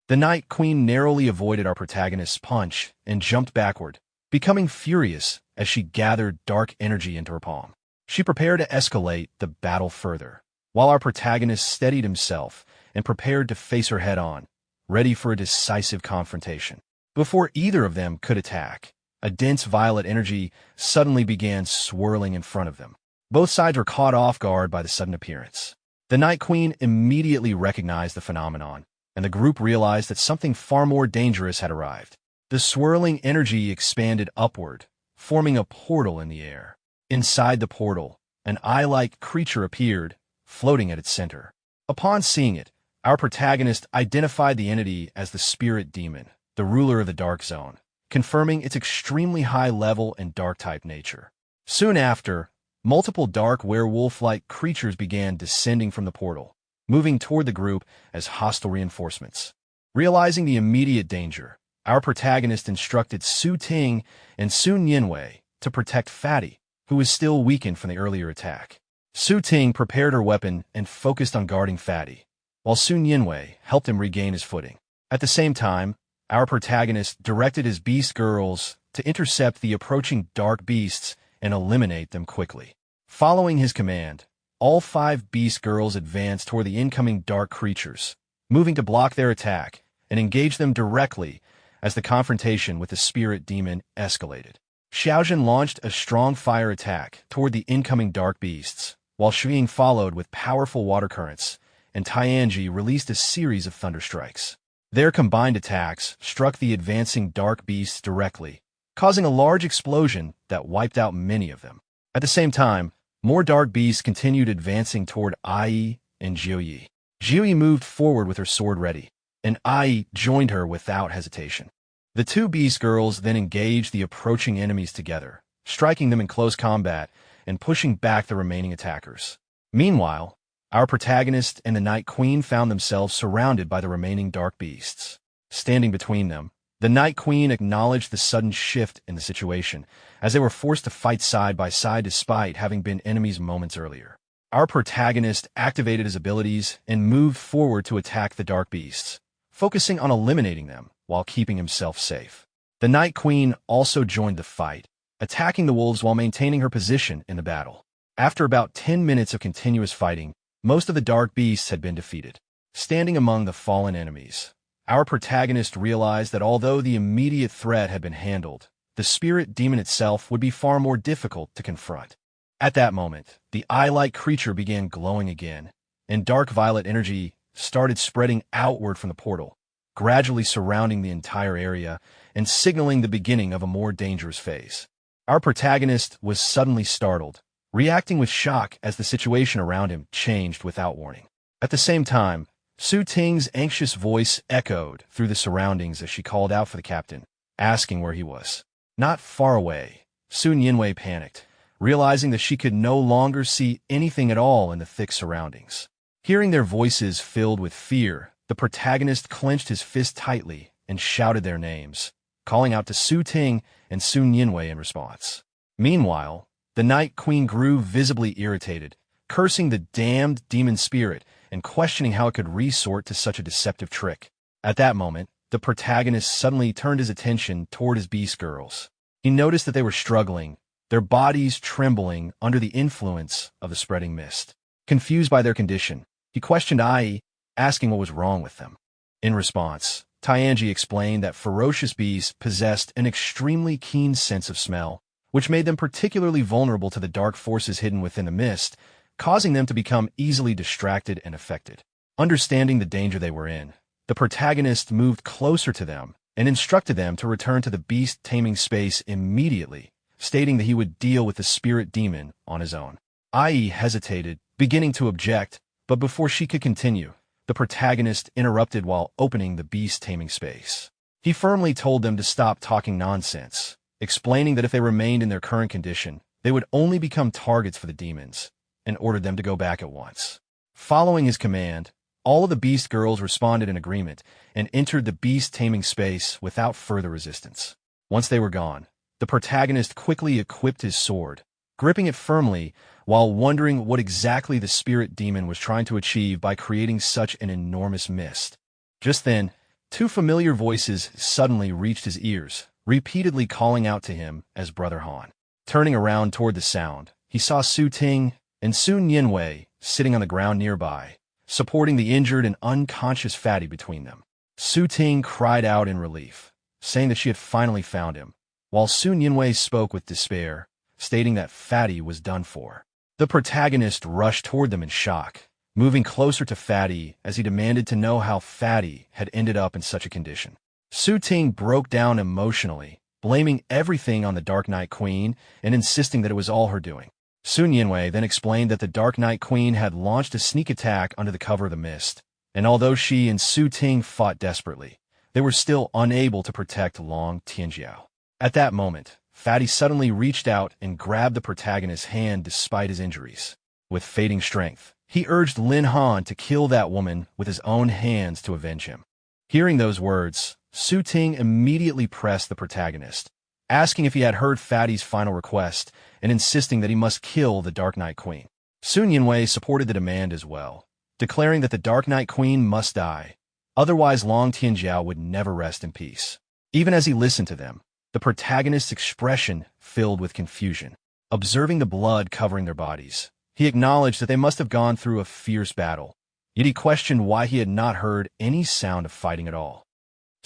The Night Queen narrowly avoided our protagonist's punch and jumped backward, becoming furious as she gathered dark energy into her palm. She prepared to escalate the battle further, while our protagonist steadied himself and prepared to face her head-on, ready for a decisive confrontation. Before either of them could attack, a dense violet energy suddenly began swirling in front of them. Both sides were caught off guard by the sudden appearance. The Night Queen immediately recognized the phenomenon, and the group realized that something far more dangerous had arrived. The swirling energy expanded upward, forming a portal in the air. Inside the portal, an eye-like creature appeared, floating at its center. Upon seeing it, our protagonist identified the entity as the Spirit Demon, the ruler of the Dark Zone, confirming its extremely high level and dark-type nature. Soon after, multiple dark werewolf-like creatures began descending from the portal, moving toward the group as hostile reinforcements. Realizing the immediate danger, our protagonist instructed Su Ting and Sun Yinwei to protect Fatty, who was still weakened from the earlier attack. Su Ting prepared her weapon and focused on guarding Fatty, while Sun Yinwei helped him regain his footing. At the same time, our protagonist directed his beast girls to intercept the approaching dark beasts and eliminate them quickly. Following his command, all 5 beast girls advanced toward the incoming dark creatures, moving to block their attack and engage them directly as the confrontation with the spirit demon escalated. Xiaozhan launched a strong fire attack toward the incoming dark beasts, while Shuiying followed with powerful water currents, and Tianji released a series of thunder strikes. Their combined attacks struck the advancing dark beasts directly, causing a large explosion that wiped out many of them. At the same time, more dark beasts continued advancing toward Ai and Jiuyi. Jiuyi moved forward with her sword ready, and Ai joined her without hesitation. The 2 beast girls then engaged the approaching enemies together, striking them in close combat and pushing back the remaining attackers. Meanwhile, our protagonist and the Night Queen found themselves surrounded by the remaining dark beasts. Standing between them, the Night Queen acknowledged the sudden shift in the situation, as they were forced to fight side by side despite having been enemies moments earlier. Our protagonist activated his abilities and moved forward to attack the dark beasts, focusing on eliminating them while keeping himself safe. The Night Queen also joined the fight, attacking the wolves while maintaining her position in the battle. After about 10 minutes of continuous fighting, most of the dark beasts had been defeated. Standing among the fallen enemies, our protagonist realized that although the immediate threat had been handled, the spirit demon itself would be far more difficult to confront. At that moment, the eye-like creature began glowing again, and dark violet energy started spreading outward from the portal, gradually surrounding the entire area and signaling the beginning of a more dangerous phase. Our protagonist was suddenly startled, reacting with shock as the situation around him changed without warning. At the same time, Su Ting's anxious voice echoed through the surroundings as she called out for the captain, asking where he was. Not far away, Sun Yinwei panicked, realizing that she could no longer see anything at all in the thick surroundings. Hearing their voices filled with fear, the protagonist clenched his fist tightly and shouted their names, calling out to Su Ting and Sun Yinwei in response. Meanwhile, the Night Queen grew visibly irritated, cursing the damned demon spirit and questioning how it could resort to such a deceptive trick. At that moment, the protagonist suddenly turned his attention toward his beast girls. He noticed that they were struggling, their bodies trembling under the influence of the spreading mist. Confused by their condition, he questioned Ai, asking what was wrong with them. In response, Tianji explained that ferocious beasts possessed an extremely keen sense of smell, which made them particularly vulnerable to the dark forces hidden within the mist, causing them to become easily distracted and affected. Understanding the danger they were in, the protagonist moved closer to them and instructed them to return to the beast taming space immediately, stating that he would deal with the spirit demon on his own. Ai hesitated, beginning to object, but before she could continue, the protagonist interrupted while opening the beast taming space. He firmly told them to stop talking nonsense, explaining that if they remained in their current condition, they would only become targets for the demons, and ordered them to go back at once. Following his command, all of the beast girls responded in agreement and entered the beast taming space without further resistance. Once they were gone, the protagonist quickly equipped his sword, gripping it firmly while wondering what exactly the spirit demon was trying to achieve by creating such an enormous mist. Just then, two familiar voices suddenly reached his ears, repeatedly calling out to him as Brother Han. Turning around toward the sound, he saw Su Ting and Sun Yinwei sitting on the ground nearby, supporting the injured and unconscious fatty between them. Su Ting cried out in relief, saying that she had finally found him, while Sun Yinwei spoke with despair, stating that Fatty was done for. The protagonist rushed toward them in shock, moving closer to Fatty as he demanded to know how Fatty had ended up in such a condition. Su Ting broke down emotionally, blaming everything on the Dark Night Queen and insisting that it was all her doing. Sun Yinwei then explained that the Dark Night Queen had launched a sneak attack under the cover of the mist, and although she and Su Ting fought desperately, they were still unable to protect Long Tianjiao. At that moment, Fatty suddenly reached out and grabbed the protagonist's hand despite his injuries. With fading strength, he urged Lin Han to kill that woman with his own hands to avenge him. Hearing those words, Su Ting immediately pressed the protagonist, asking if he had heard Fatty's final request and insisting that he must kill the Dark Night Queen. Sun Yinwei supported the demand as well, declaring that the Dark Night Queen must die, otherwise Long Tianjiao would never rest in peace. Even as he listened to them, the protagonist's expression filled with confusion. Observing the blood covering their bodies, he acknowledged that they must have gone through a fierce battle, yet he questioned why he had not heard any sound of fighting at all.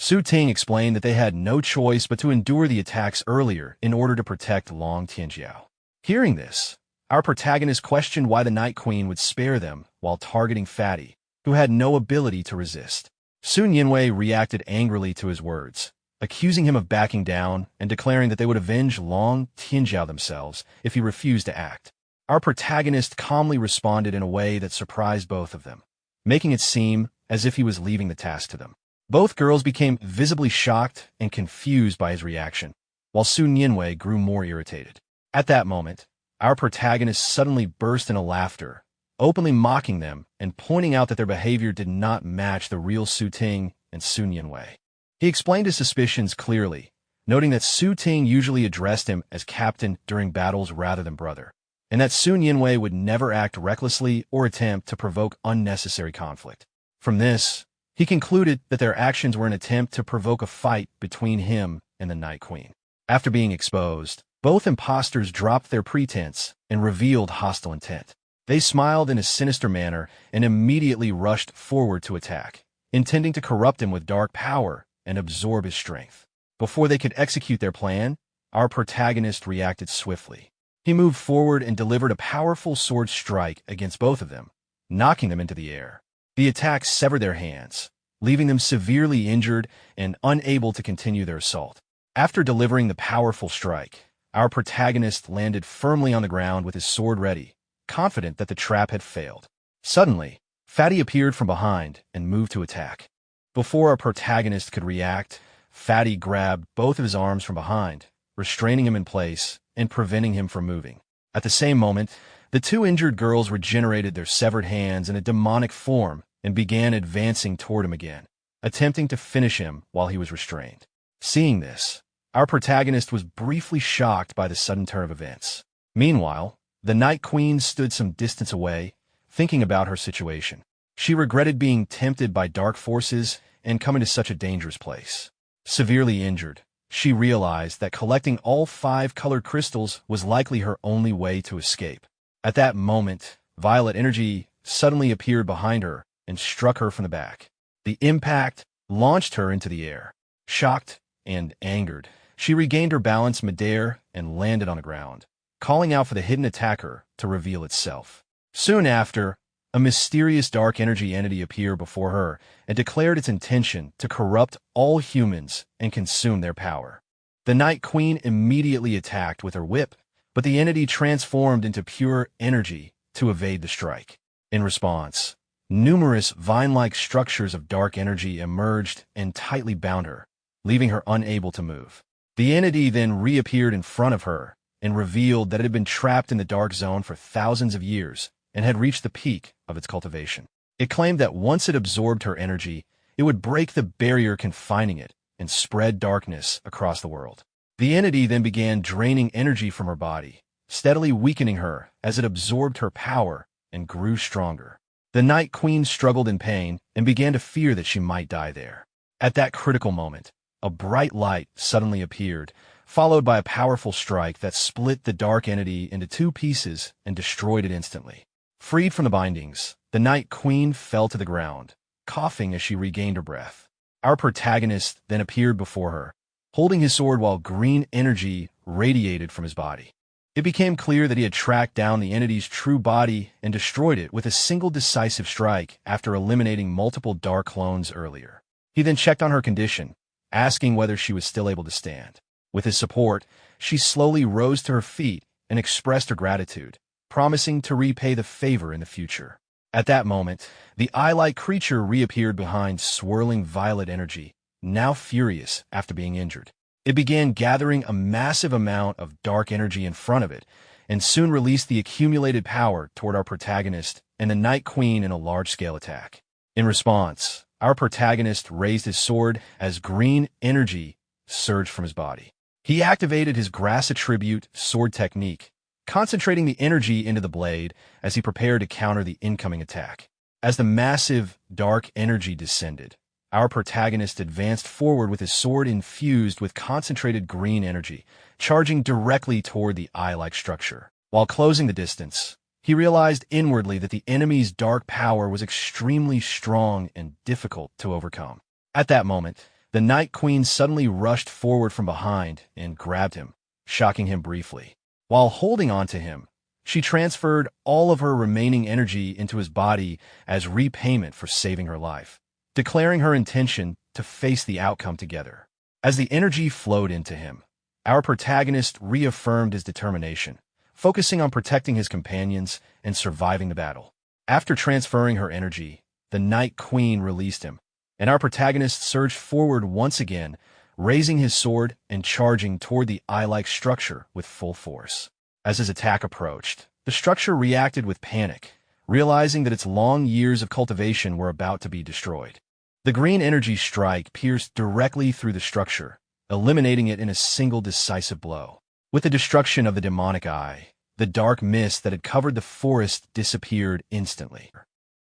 Su Ting explained that they had no choice but to endure the attacks earlier in order to protect Long Tianjiao. Hearing this, our protagonist questioned why the Night Queen would spare them while targeting Fatty, who had no ability to resist. Sun Yinwei reacted angrily to his words, accusing him of backing down and declaring that they would avenge Long Tianjiao themselves if he refused to act. Our protagonist calmly responded in a way that surprised both of them, making it seem as if he was leaving the task to them. Both girls became visibly shocked and confused by his reaction, while Sun Yinwei grew more irritated. At that moment, our protagonist suddenly burst into laughter, openly mocking them and pointing out that their behavior did not match the real Su Ting and Sun Yinwei. He explained his suspicions clearly, noting that Su Ting usually addressed him as captain during battles rather than brother, and that Sun Yinwei would never act recklessly or attempt to provoke unnecessary conflict. From this, he concluded that their actions were an attempt to provoke a fight between him and the Night Queen. After being exposed, both imposters dropped their pretense and revealed hostile intent. They smiled in a sinister manner and immediately rushed forward to attack, intending to corrupt him with dark power and absorb his strength. Before they could execute their plan, our protagonist reacted swiftly. He moved forward and delivered a powerful sword strike against both of them, knocking them into the air. The attack severed their hands, leaving them severely injured and unable to continue their assault. After delivering the powerful strike, our protagonist landed firmly on the ground with his sword ready, confident that the trap had failed. Suddenly, Fatty appeared from behind and moved to attack. Before our protagonist could react, Fatty grabbed both of his arms from behind, restraining him in place and preventing him from moving. At the same moment, the two injured girls regenerated their severed hands in a demonic form and began advancing toward him again, attempting to finish him while he was restrained. Seeing this, our protagonist was briefly shocked by the sudden turn of events. Meanwhile, the Night Queen stood some distance away, thinking about her situation. She regretted being tempted by dark forces and coming to such a dangerous place. Severely injured, she realized that collecting all 5 colored crystals was likely her only way to escape. At that moment, violet energy suddenly appeared behind her and struck her from the back. The impact launched her into the air. Shocked and angered, she regained her balance midair and landed on the ground, calling out for the hidden attacker to reveal itself. Soon after, a mysterious dark energy entity appeared before her and declared its intention to corrupt all humans and consume their power. The Night Queen immediately attacked with her whip, but the entity transformed into pure energy to evade the strike. In response, numerous vine-like structures of dark energy emerged and tightly bound her, leaving her unable to move. The entity then reappeared in front of her and revealed that it had been trapped in the dark zone for thousands of years and had reached the peak of its cultivation. It claimed that once it absorbed her energy, it would break the barrier confining it and spread darkness across the world. The entity then began draining energy from her body, steadily weakening her as it absorbed her power and grew stronger. The Night Queen struggled in pain and began to fear that she might die there. At that critical moment, a bright light suddenly appeared, followed by a powerful strike that split the dark entity into 2 pieces and destroyed it instantly. Freed from the bindings, the Night Queen fell to the ground, coughing as she regained her breath. Our protagonist then appeared before her, holding his sword while green energy radiated from his body. It became clear that he had tracked down the entity's true body and destroyed it with a single decisive strike after eliminating multiple dark clones earlier. He then checked on her condition, asking whether she was still able to stand. With his support, she slowly rose to her feet and expressed her gratitude, promising to repay the favor in the future. At that moment, the eye-like creature reappeared behind swirling violet energy, now furious after being injured. It began gathering a massive amount of dark energy in front of it, and soon released the accumulated power toward our protagonist and the Night Queen in a large-scale attack. In response, our protagonist raised his sword as green energy surged from his body. He activated his grass attribute sword technique, concentrating the energy into the blade as he prepared to counter the incoming attack. As the massive dark energy descended, our protagonist advanced forward with his sword infused with concentrated green energy, charging directly toward the eye-like structure. While closing the distance, he realized inwardly that the enemy's dark power was extremely strong and difficult to overcome. At that moment, the Night Queen suddenly rushed forward from behind and grabbed him, shocking him briefly. While holding on to him, she transferred all of her remaining energy into his body as repayment for saving her life, declaring her intention to face the outcome together. As the energy flowed into him, our protagonist reaffirmed his determination, focusing on protecting his companions and surviving the battle. After transferring her energy, the Night Queen released him, and our protagonist surged forward once again, raising his sword and charging toward the eye-like structure with full force. As his attack approached, the structure reacted with panic, realizing that its long years of cultivation were about to be destroyed. The green energy strike pierced directly through the structure, eliminating it in a single decisive blow. With the destruction of the demonic eye, the dark mist that had covered the forest disappeared instantly.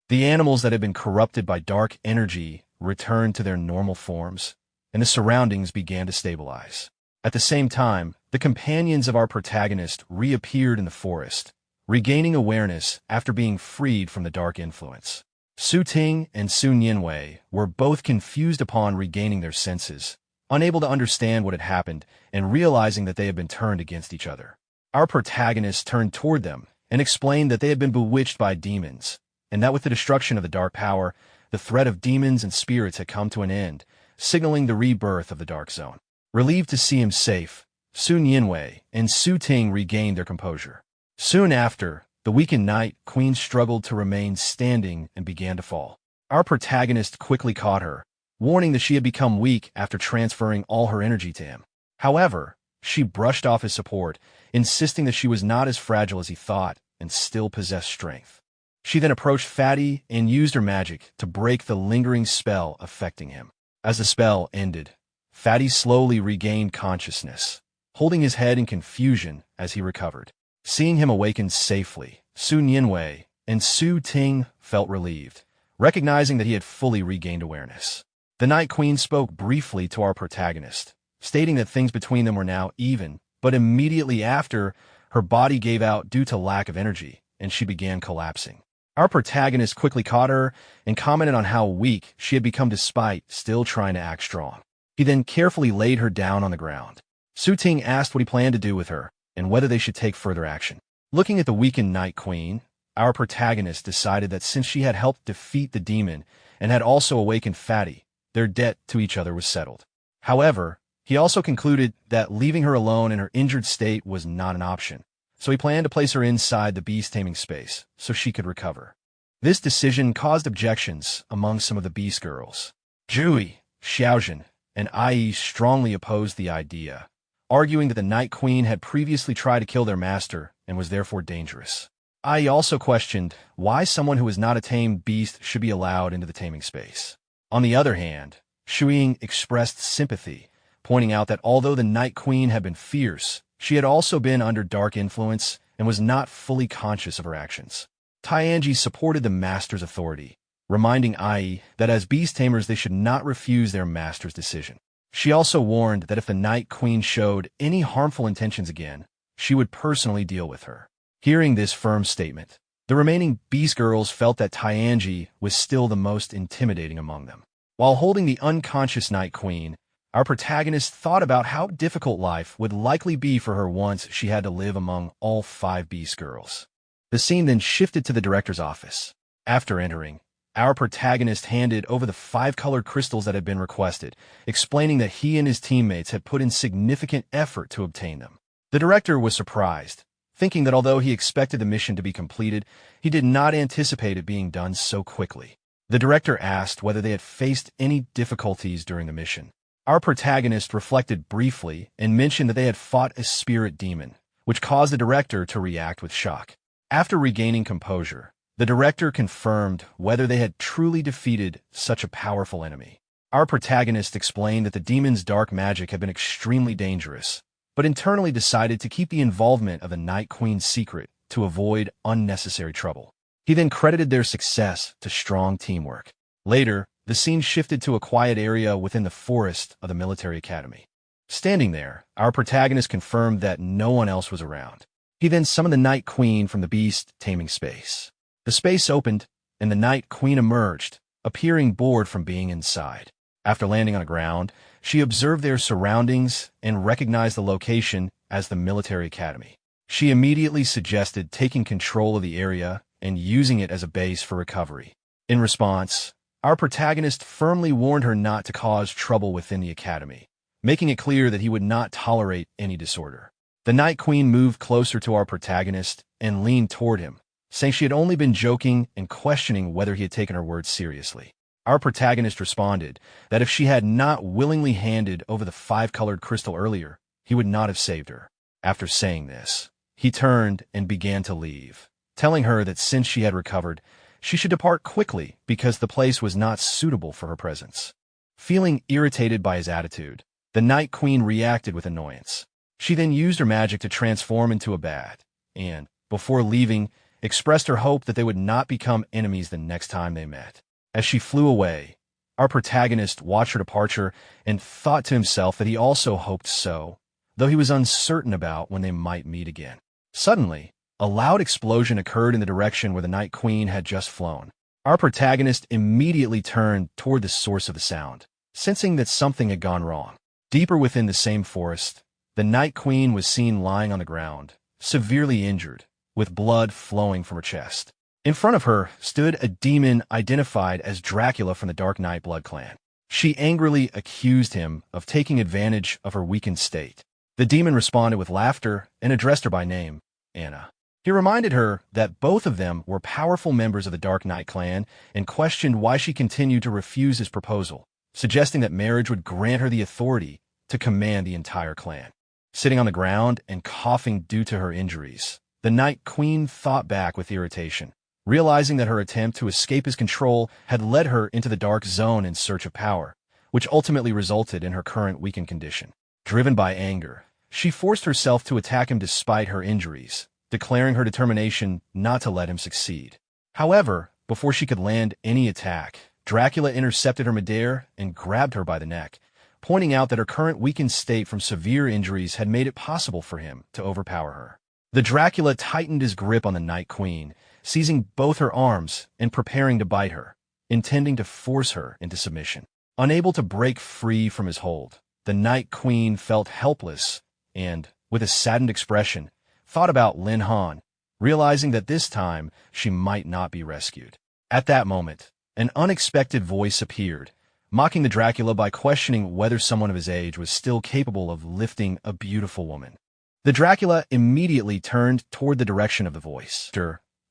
The animals that had been corrupted by dark energy returned to their normal forms, and the surroundings began to stabilize. At the same time, the companions of our protagonist reappeared in the forest, regaining awareness after being freed from the dark influence. Su Ting and Sun Yinwei were both confused upon regaining their senses, unable to understand what had happened and realizing that they had been turned against each other. Our protagonists turned toward them and explained that they had been bewitched by demons, and that with the destruction of the dark power, the threat of demons and spirits had come to an end, signaling the rebirth of the Dark Zone. Relieved to see him safe, Sun Yinwei and Su Ting regained their composure. Soon after, the weakened Night Queen struggled to remain standing and began to fall. Our protagonist quickly caught her, warning that she had become weak after transferring all her energy to him. However, she brushed off his support, insisting that she was not as fragile as he thought and still possessed strength. She then approached Fatty and used her magic to break the lingering spell affecting him. As the spell ended, Fatty slowly regained consciousness, holding his head in confusion as he recovered. Seeing him awaken safely, Sun Yinwei and Su Ting felt relieved, recognizing that he had fully regained awareness. The Night Queen spoke briefly to our protagonist, stating that things between them were now even, but immediately after, her body gave out due to lack of energy, and she began collapsing. Our protagonist quickly caught her and commented on how weak she had become despite still trying to act strong. He then carefully laid her down on the ground. Su Ting asked what he planned to do with her and whether they should take further action. Looking at the weakened Night Queen, our protagonist decided that since she had helped defeat the demon and had also awakened Fatty, their debt to each other was settled. However, he also concluded that leaving her alone in her injured state was not an option, so he planned to place her inside the beast taming space so she could recover. This decision caused objections among some of the beast girls. Jui, Xiaojin, and Ai strongly opposed the idea, arguing that the Night Queen had previously tried to kill their master and was therefore dangerous. Ai also questioned why someone who was not a tamed beast should be allowed into the taming space. On the other hand, Shuiying expressed sympathy, pointing out that although the Night Queen had been fierce, she had also been under dark influence and was not fully conscious of her actions. Tianji supported the master's authority, reminding Ai that as beast tamers they should not refuse their master's decision. She also warned that if the Night Queen showed any harmful intentions again, she would personally deal with her. Hearing this firm statement, the remaining beast girls felt that Tianji was still the most intimidating among them. While holding the unconscious Night Queen, our protagonist thought about how difficult life would likely be for her once she had to live among all 5 beast girls. The scene then shifted to the director's office. After entering, our protagonist handed over the 5 colored crystals that had been requested, explaining that he and his teammates had put in significant effort to obtain them. The director was surprised, thinking that although he expected the mission to be completed, he did not anticipate it being done so quickly. The director asked whether they had faced any difficulties during the mission. Our protagonist reflected briefly and mentioned that they had fought a spirit demon, which caused the director to react with shock. After regaining composure, the director confirmed whether they had truly defeated such a powerful enemy. Our protagonist explained that the demon's dark magic had been extremely dangerous, but internally decided to keep the involvement of the Night Queen secret to avoid unnecessary trouble. He then credited their success to strong teamwork. Later, the scene shifted to a quiet area within the forest of the military academy. Standing there, our protagonist confirmed that no one else was around. He then summoned the Night Queen from the beast taming space. The space opened, and the Night Queen emerged, appearing bored from being inside. After landing on the ground, she observed their surroundings and recognized the location as the military academy. She immediately suggested taking control of the area and using it as a base for recovery. In response, our protagonist firmly warned her not to cause trouble within the academy, making it clear that he would not tolerate any disorder. The Night Queen moved closer to our protagonist and leaned toward him, saying she had only been joking and questioning whether he had taken her words seriously. Our protagonist responded that if she had not willingly handed over the 5-colored crystal earlier, he would not have saved her. After saying this, he turned and began to leave, telling her that since she had recovered, she should depart quickly because the place was not suitable for her presence. Feeling irritated by his attitude, the Night Queen reacted with annoyance. She then used her magic to transform into a bat, and, before leaving, expressed her hope that they would not become enemies the next time they met. As she flew away, our protagonist watched her departure and thought to himself that he also hoped so, though he was uncertain about when they might meet again. Suddenly, a loud explosion occurred in the direction where the Night Queen had just flown. Our protagonist immediately turned toward the source of the sound, sensing that something had gone wrong. Deeper within the same forest, the Night Queen was seen lying on the ground, severely injured, with blood flowing from her chest. In front of her stood a demon identified as Dracula from the Dark Knight Blood Clan. She angrily accused him of taking advantage of her weakened state. The demon responded with laughter and addressed her by name, Anna. He reminded her that both of them were powerful members of the Dark Knight clan and questioned why she continued to refuse his proposal, suggesting that marriage would grant her the authority to command the entire clan. Sitting on the ground and coughing due to her injuries, the Night Queen thought back with irritation, realizing that her attempt to escape his control had led her into the dark zone in search of power, which ultimately resulted in her current weakened condition. Driven by anger, she forced herself to attack him despite her injuries, declaring her determination not to let him succeed. However, before she could land any attack, Dracula intercepted her midair and grabbed her by the neck, pointing out that her current weakened state from severe injuries had made it possible for him to overpower her. The Dracula tightened his grip on the Night Queen, seizing both her arms and preparing to bite her, intending to force her into submission. Unable to break free from his hold, the Night Queen felt helpless and, with a saddened expression, thought about Lin Han, realizing that this time she might not be rescued. At that moment, an unexpected voice appeared, mocking the Dracula by questioning whether someone of his age was still capable of lifting a beautiful woman. The Dracula immediately turned toward the direction of the voice.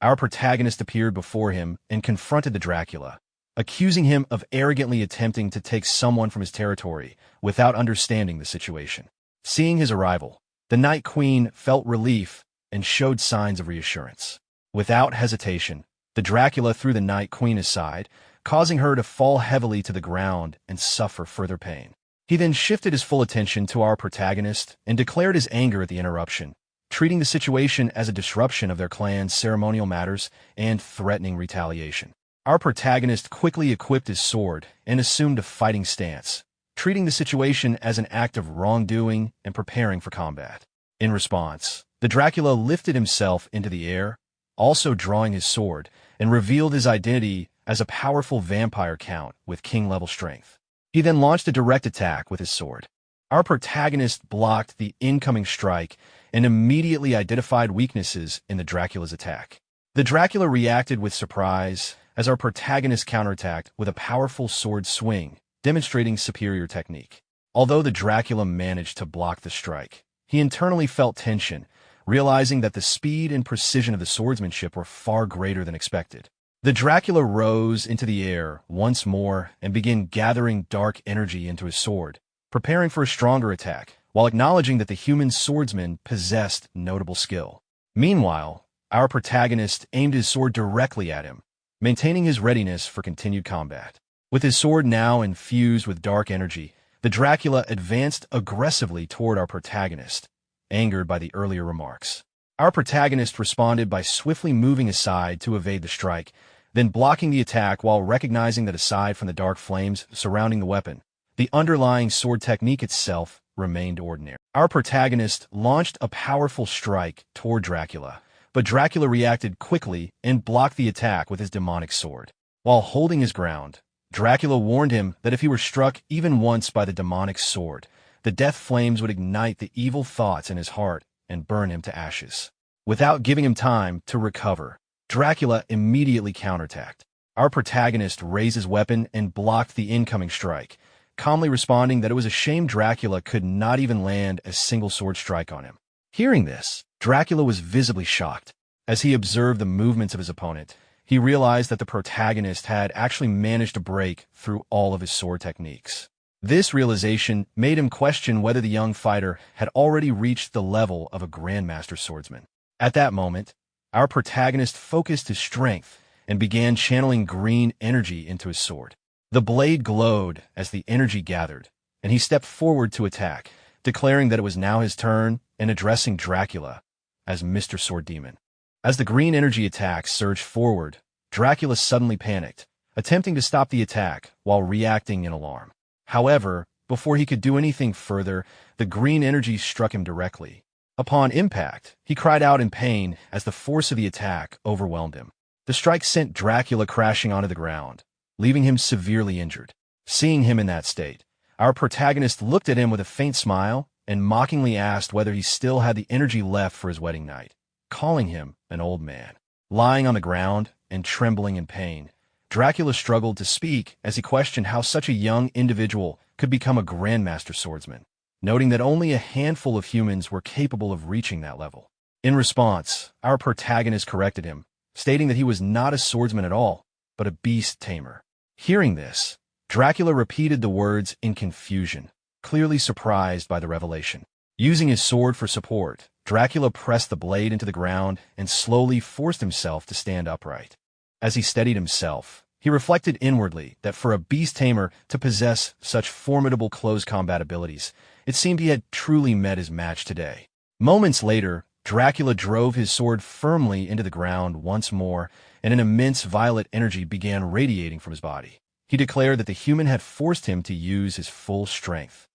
Our protagonist appeared before him and confronted the Dracula, accusing him of arrogantly attempting to take someone from his territory without understanding the situation. Seeing his arrival, the Night Queen felt relief and showed signs of reassurance. Without hesitation, the Dracula threw the Night Queen aside, causing her to fall heavily to the ground and suffer further pain. He then shifted his full attention to our protagonist and declared his anger at the interruption, treating the situation as a disruption of their clan's ceremonial matters and threatening retaliation. Our protagonist quickly equipped his sword and assumed a fighting stance, treating the situation as an act of wrongdoing and preparing for combat. In response, the Dracula lifted himself into the air, also drawing his sword, and revealed his identity as a powerful vampire count with king-level strength. He then launched a direct attack with his sword. Our protagonist blocked the incoming strike and immediately identified weaknesses in the Dracula's attack. The Dracula reacted with surprise as our protagonist counterattacked with a powerful sword swing, demonstrating superior technique. Although the Dracula managed to block the strike, he internally felt tension, realizing that the speed and precision of the swordsmanship were far greater than expected. The Dracula rose into the air once more and began gathering dark energy into his sword, preparing for a stronger attack, while acknowledging that the human swordsman possessed notable skill. Meanwhile, our protagonist aimed his sword directly at him, maintaining his readiness for continued combat. With his sword now infused with dark energy, the Dracula advanced aggressively toward our protagonist, angered by the earlier remarks. Our protagonist responded by swiftly moving aside to evade the strike, then blocking the attack while recognizing that aside from the dark flames surrounding the weapon, the underlying sword technique itself remained ordinary. Our protagonist launched a powerful strike toward Dracula, but Dracula reacted quickly and blocked the attack with his demonic sword. While holding his ground, Dracula warned him that if he were struck even once by the demonic sword, the death flames would ignite the evil thoughts in his heart and burn him to ashes. Without giving him time to recover, Dracula immediately counterattacked. Our protagonist raised his weapon and blocked the incoming strike, calmly responding that it was a shame Dracula could not even land a single sword strike on him. Hearing this, Dracula was visibly shocked. As he observed the movements of his opponent, he realized that the protagonist had actually managed to break through all of his sword techniques. This realization made him question whether the young fighter had already reached the level of a grandmaster swordsman. At that moment, our protagonist focused his strength and began channeling green energy into his sword. The blade glowed as the energy gathered, and he stepped forward to attack, declaring that it was now his turn and addressing Dracula as Mr. Sword Demon. As the green energy attack surged forward, Dracula suddenly panicked, attempting to stop the attack while reacting in alarm. However, before he could do anything further, the green energy struck him directly. Upon impact, he cried out in pain as the force of the attack overwhelmed him. The strike sent Dracula crashing onto the ground, leaving him severely injured. Seeing him in that state, our protagonist looked at him with a faint smile and mockingly asked whether he still had the energy left for his wedding night, calling him an old man. Lying on the ground and trembling in pain, Dracula struggled to speak as he questioned how such a young individual could become a grandmaster swordsman, noting that only a handful of humans were capable of reaching that level. In response, our protagonist corrected him, stating that he was not a swordsman at all, but a beast tamer. Hearing this, Dracula repeated the words in confusion, clearly surprised by the revelation. Using his sword for support, Dracula pressed the blade into the ground and slowly forced himself to stand upright. As he steadied himself, he reflected inwardly that for a beast tamer to possess such formidable close combat abilities, it seemed he had truly met his match today. Moments later, Dracula drove his sword firmly into the ground once more, and an immense violet energy began radiating from his body. He declared that the human had forced him to use his full strength.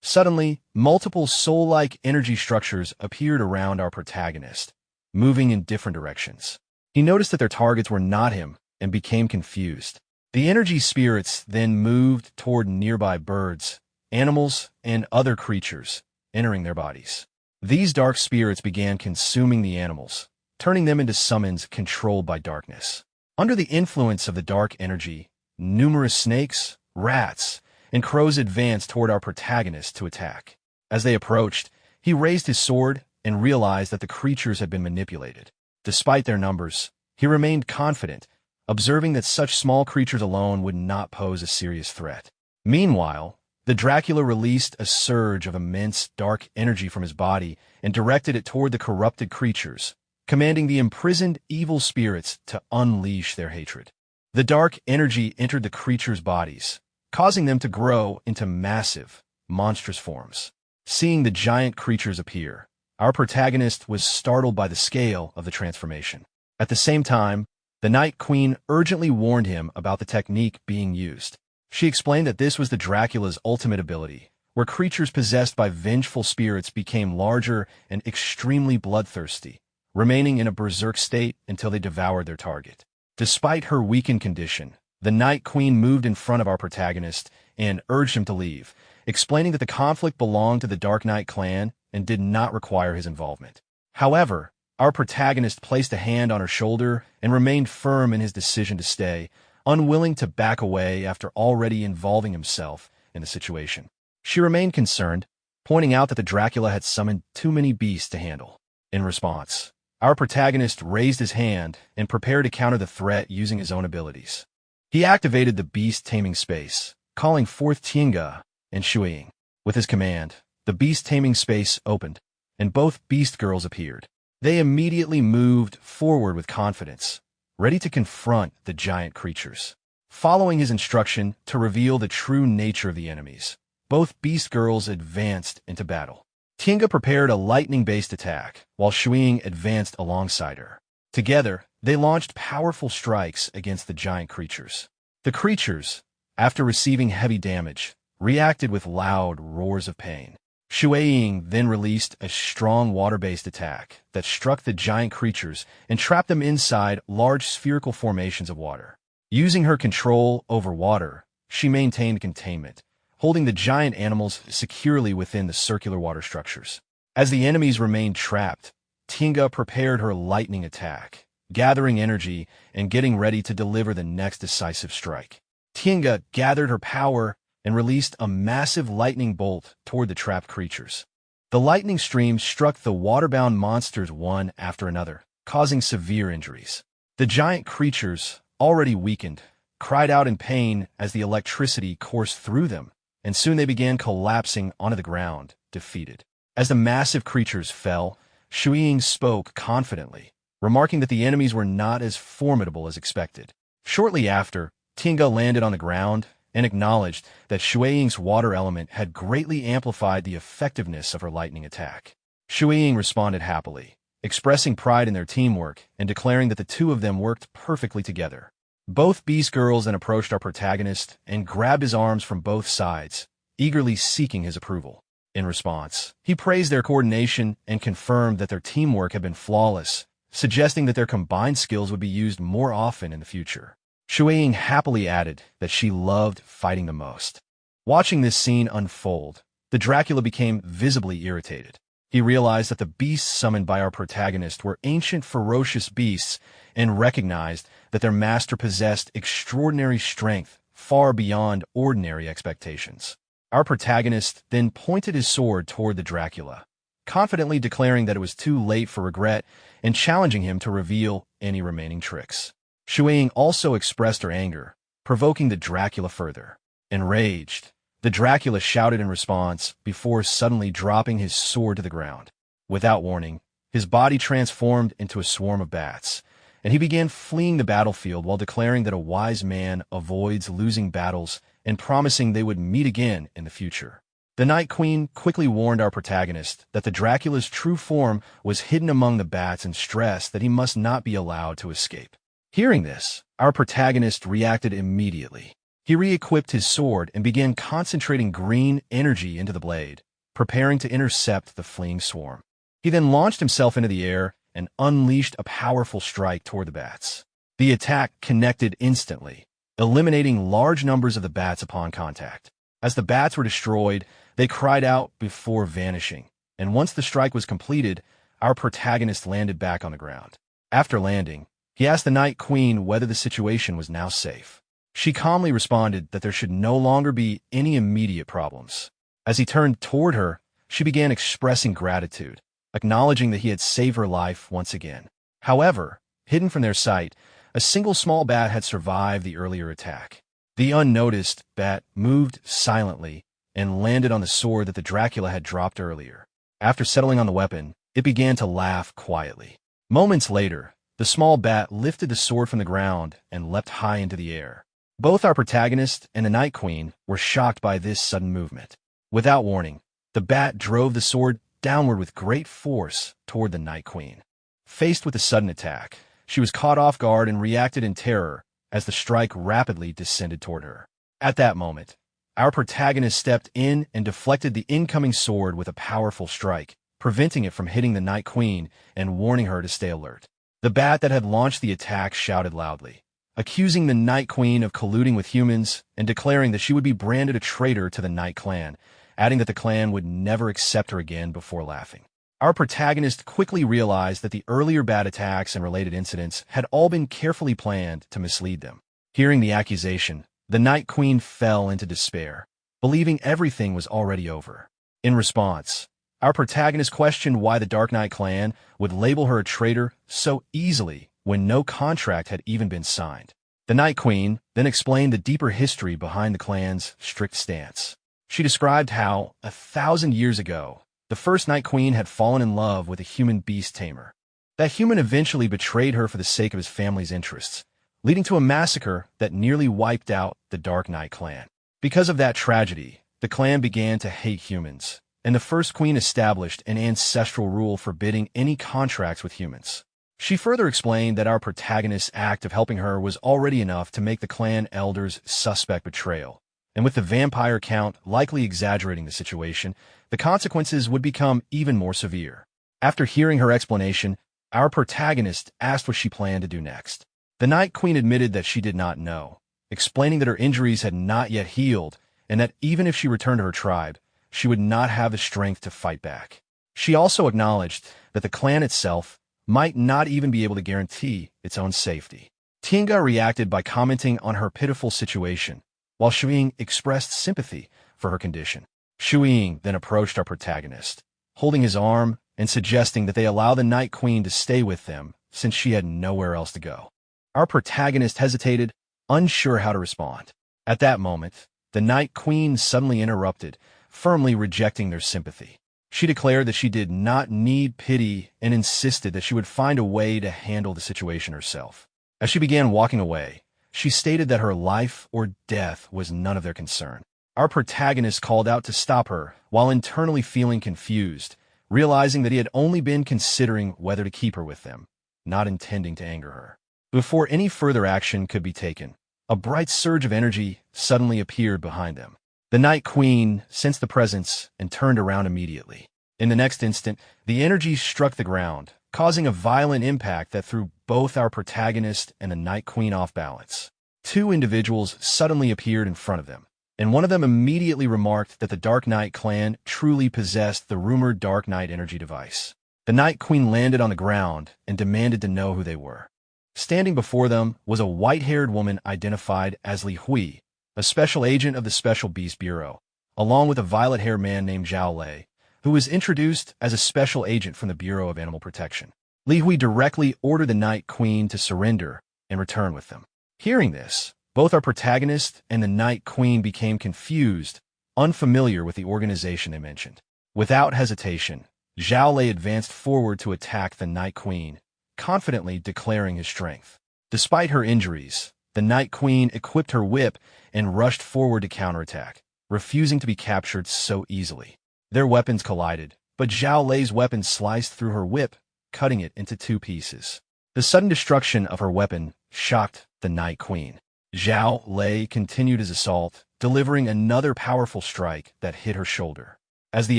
Suddenly, multiple soul-like energy structures appeared around our protagonist, moving in different directions. He noticed that their targets were not him and became confused. The energy spirits then moved toward nearby birds, animals, and other creatures, entering their bodies. These dark spirits began consuming the animals, turning them into summons controlled by darkness. Under the influence of the dark energy, numerous snakes, rats, and crows advanced toward our protagonist to attack. As they approached, he raised his sword and realized that the creatures had been manipulated. Despite their numbers, he remained confident, observing that such small creatures alone would not pose a serious threat. Meanwhile, the Dracula released a surge of immense dark energy from his body and directed it toward the corrupted creatures, commanding the imprisoned evil spirits to unleash their hatred. The dark energy entered the creatures' bodies, causing them to grow into massive, monstrous forms. Seeing the giant creatures appear, our protagonist was startled by the scale of the transformation. At the same time, the Night Queen urgently warned him about the technique being used. She explained that this was the Dracula's ultimate ability, where creatures possessed by vengeful spirits became larger and extremely bloodthirsty, remaining in a berserk state until they devoured their target. Despite her weakened condition, the Night Queen moved in front of our protagonist and urged him to leave, explaining that the conflict belonged to the Dark Knight clan and did not require his involvement. However, our protagonist placed a hand on her shoulder and remained firm in his decision to stay, unwilling to back away after already involving himself in the situation. She remained concerned, pointing out that the Dracula had summoned too many beasts to handle. In response, our protagonist raised his hand and prepared to counter the threat using his own abilities. He activated the Beast Taming Space, calling forth Tinga and Shuiying. With his command, the Beast Taming Space opened, and both Beast Girls appeared. They immediately moved forward with confidence, ready to confront the giant creatures. Following his instruction to reveal the true nature of the enemies, both Beast Girls advanced into battle. Tinga prepared a lightning-based attack, while Shuiying advanced alongside her. Together, they launched powerful strikes against the giant creatures. The creatures, after receiving heavy damage, reacted with loud roars of pain. Shuiying then released a strong water-based attack that struck the giant creatures and trapped them inside large spherical formations of water. Using her control over water, she maintained containment, holding the giant animals securely within the circular water structures. As the enemies remained trapped, Tinga prepared her lightning attack, gathering energy and getting ready to deliver the next decisive strike. Tinga gathered her power and released a massive lightning bolt toward the trapped creatures. The lightning stream struck the water-bound monsters one after another, causing severe injuries. The giant creatures, already weakened, cried out in pain as the electricity coursed through them, and soon they began collapsing onto the ground, defeated. As the massive creatures fell, Shuiying spoke confidently, remarking that the enemies were not as formidable as expected. Shortly after, Tinga landed on the ground and acknowledged that Shuiying's water element had greatly amplified the effectiveness of her lightning attack. Shuiying responded happily, expressing pride in their teamwork and declaring that the two of them worked perfectly together. Both Beast Girls then approached our protagonist and grabbed his arms from both sides, eagerly seeking his approval. In response, he praised their coordination and confirmed that their teamwork had been flawless, suggesting that their combined skills would be used more often in the future. Shuiying happily added that she loved fighting the most. Watching this scene unfold, the Dracula became visibly irritated. He realized that the beasts summoned by our protagonist were ancient ferocious beasts and recognized that their master possessed extraordinary strength far beyond ordinary expectations. Our protagonist then pointed his sword toward the Dracula, confidently declaring that it was too late for regret and challenging him to reveal any remaining tricks. Shuiying also expressed her anger, provoking the Dracula further. Enraged, the Dracula shouted in response before suddenly dropping his sword to the ground. Without warning, his body transformed into a swarm of bats, and he began fleeing the battlefield while declaring that a wise man avoids losing battles and promising they would meet again in the future. The Night Queen quickly warned our protagonist that the Dracula's true form was hidden among the bats and stressed that he must not be allowed to escape. Hearing this, our protagonist reacted immediately. He re-equipped his sword and began concentrating green energy into the blade, preparing to intercept the fleeing swarm. He then launched himself into the air and unleashed a powerful strike toward the bats. The attack connected instantly, eliminating large numbers of the bats upon contact. As the bats were destroyed, they cried out before vanishing, and once the strike was completed, our protagonist landed back on the ground. After landing, he asked the Night Queen whether the situation was now safe. She calmly responded that there should no longer be any immediate problems. As he turned toward her, she began expressing gratitude, acknowledging that he had saved her life once again. However, hidden from their sight, a single small bat had survived the earlier attack. The unnoticed bat moved silently and landed on the sword that the Dracula had dropped earlier. After settling on the weapon, it began to laugh quietly. Moments later, the small bat lifted the sword from the ground and leapt high into the air. Both our protagonist and the Night Queen were shocked by this sudden movement. Without warning, the bat drove the sword downward with great force toward the Night Queen. Faced with the sudden attack, she was caught off guard and reacted in terror as the strike rapidly descended toward her. At that moment, our protagonist stepped in and deflected the incoming sword with a powerful strike, preventing it from hitting the Night Queen and warning her to stay alert. The bat that had launched the attack shouted loudly, accusing the Night Queen of colluding with humans and declaring that she would be branded a traitor to the Night Clan, adding that the clan would never accept her again before laughing. Our protagonist quickly realized that the earlier bat attacks and related incidents had all been carefully planned to mislead them. Hearing the accusation, the Night Queen fell into despair, believing everything was already over. In response, our protagonist questioned why the Dark Knight clan would label her a traitor so easily when no contract had even been signed. The Night Queen then explained the deeper history behind the clan's strict stance. She described how, 1,000 years ago, the first Night Queen had fallen in love with a human beast tamer. That human eventually betrayed her for the sake of his family's interests, leading to a massacre that nearly wiped out the Dark Knight clan. Because of that tragedy, the clan began to hate humans, and the first queen established an ancestral rule forbidding any contracts with humans. She further explained that our protagonist's act of helping her was already enough to make the clan elders suspect betrayal, and with the vampire count likely exaggerating the situation, the consequences would become even more severe. After hearing her explanation, our protagonist asked what she planned to do next. The Night Queen admitted that she did not know, explaining that her injuries had not yet healed, and that even if she returned to her tribe, she would not have the strength to fight back. She also acknowledged that the clan itself might not even be able to guarantee its own safety. Tinga reacted by commenting on her pitiful situation, while Shuiying expressed sympathy for her condition. Shuiying then approached our protagonist, holding his arm and suggesting that they allow the Night Queen to stay with them since she had nowhere else to go. Our protagonist hesitated, unsure how to respond. At that moment, the Night Queen suddenly interrupted, firmly rejecting their sympathy. She declared that she did not need pity and insisted that she would find a way to handle the situation herself. As she began walking away, she stated that her life or death was none of their concern. Our protagonist called out to stop her while internally feeling confused, realizing that he had only been considering whether to keep her with them, not intending to anger her. Before any further action could be taken, a bright surge of energy suddenly appeared behind them. The Night Queen sensed the presence and turned around immediately. In the next instant, the energy struck the ground, causing a violent impact that threw both our protagonist and the Night Queen off balance. Two individuals suddenly appeared in front of them, and one of them immediately remarked that the Dark Knight clan truly possessed the rumored Dark Knight energy device. The Night Queen landed on the ground and demanded to know who they were. Standing before them was a white-haired woman identified as Li Hui, a special agent of the Special Beast Bureau, along with a violet-haired man named Zhao Lei, who was introduced as a special agent from the Bureau of Animal Protection. Li Hui directly ordered the Night Queen to surrender and return with them. Hearing this, both our protagonist and the Night Queen became confused, unfamiliar with the organization they mentioned. Without hesitation, Zhao Lei advanced forward to attack the Night Queen, confidently declaring his strength. Despite her injuries, the Night Queen equipped her whip and rushed forward to counterattack, refusing to be captured so easily. Their weapons collided, but Zhao Lei's weapon sliced through her whip, cutting it into two pieces. The sudden destruction of her weapon shocked the Night Queen. Zhao Lei continued his assault, delivering another powerful strike that hit her shoulder. As the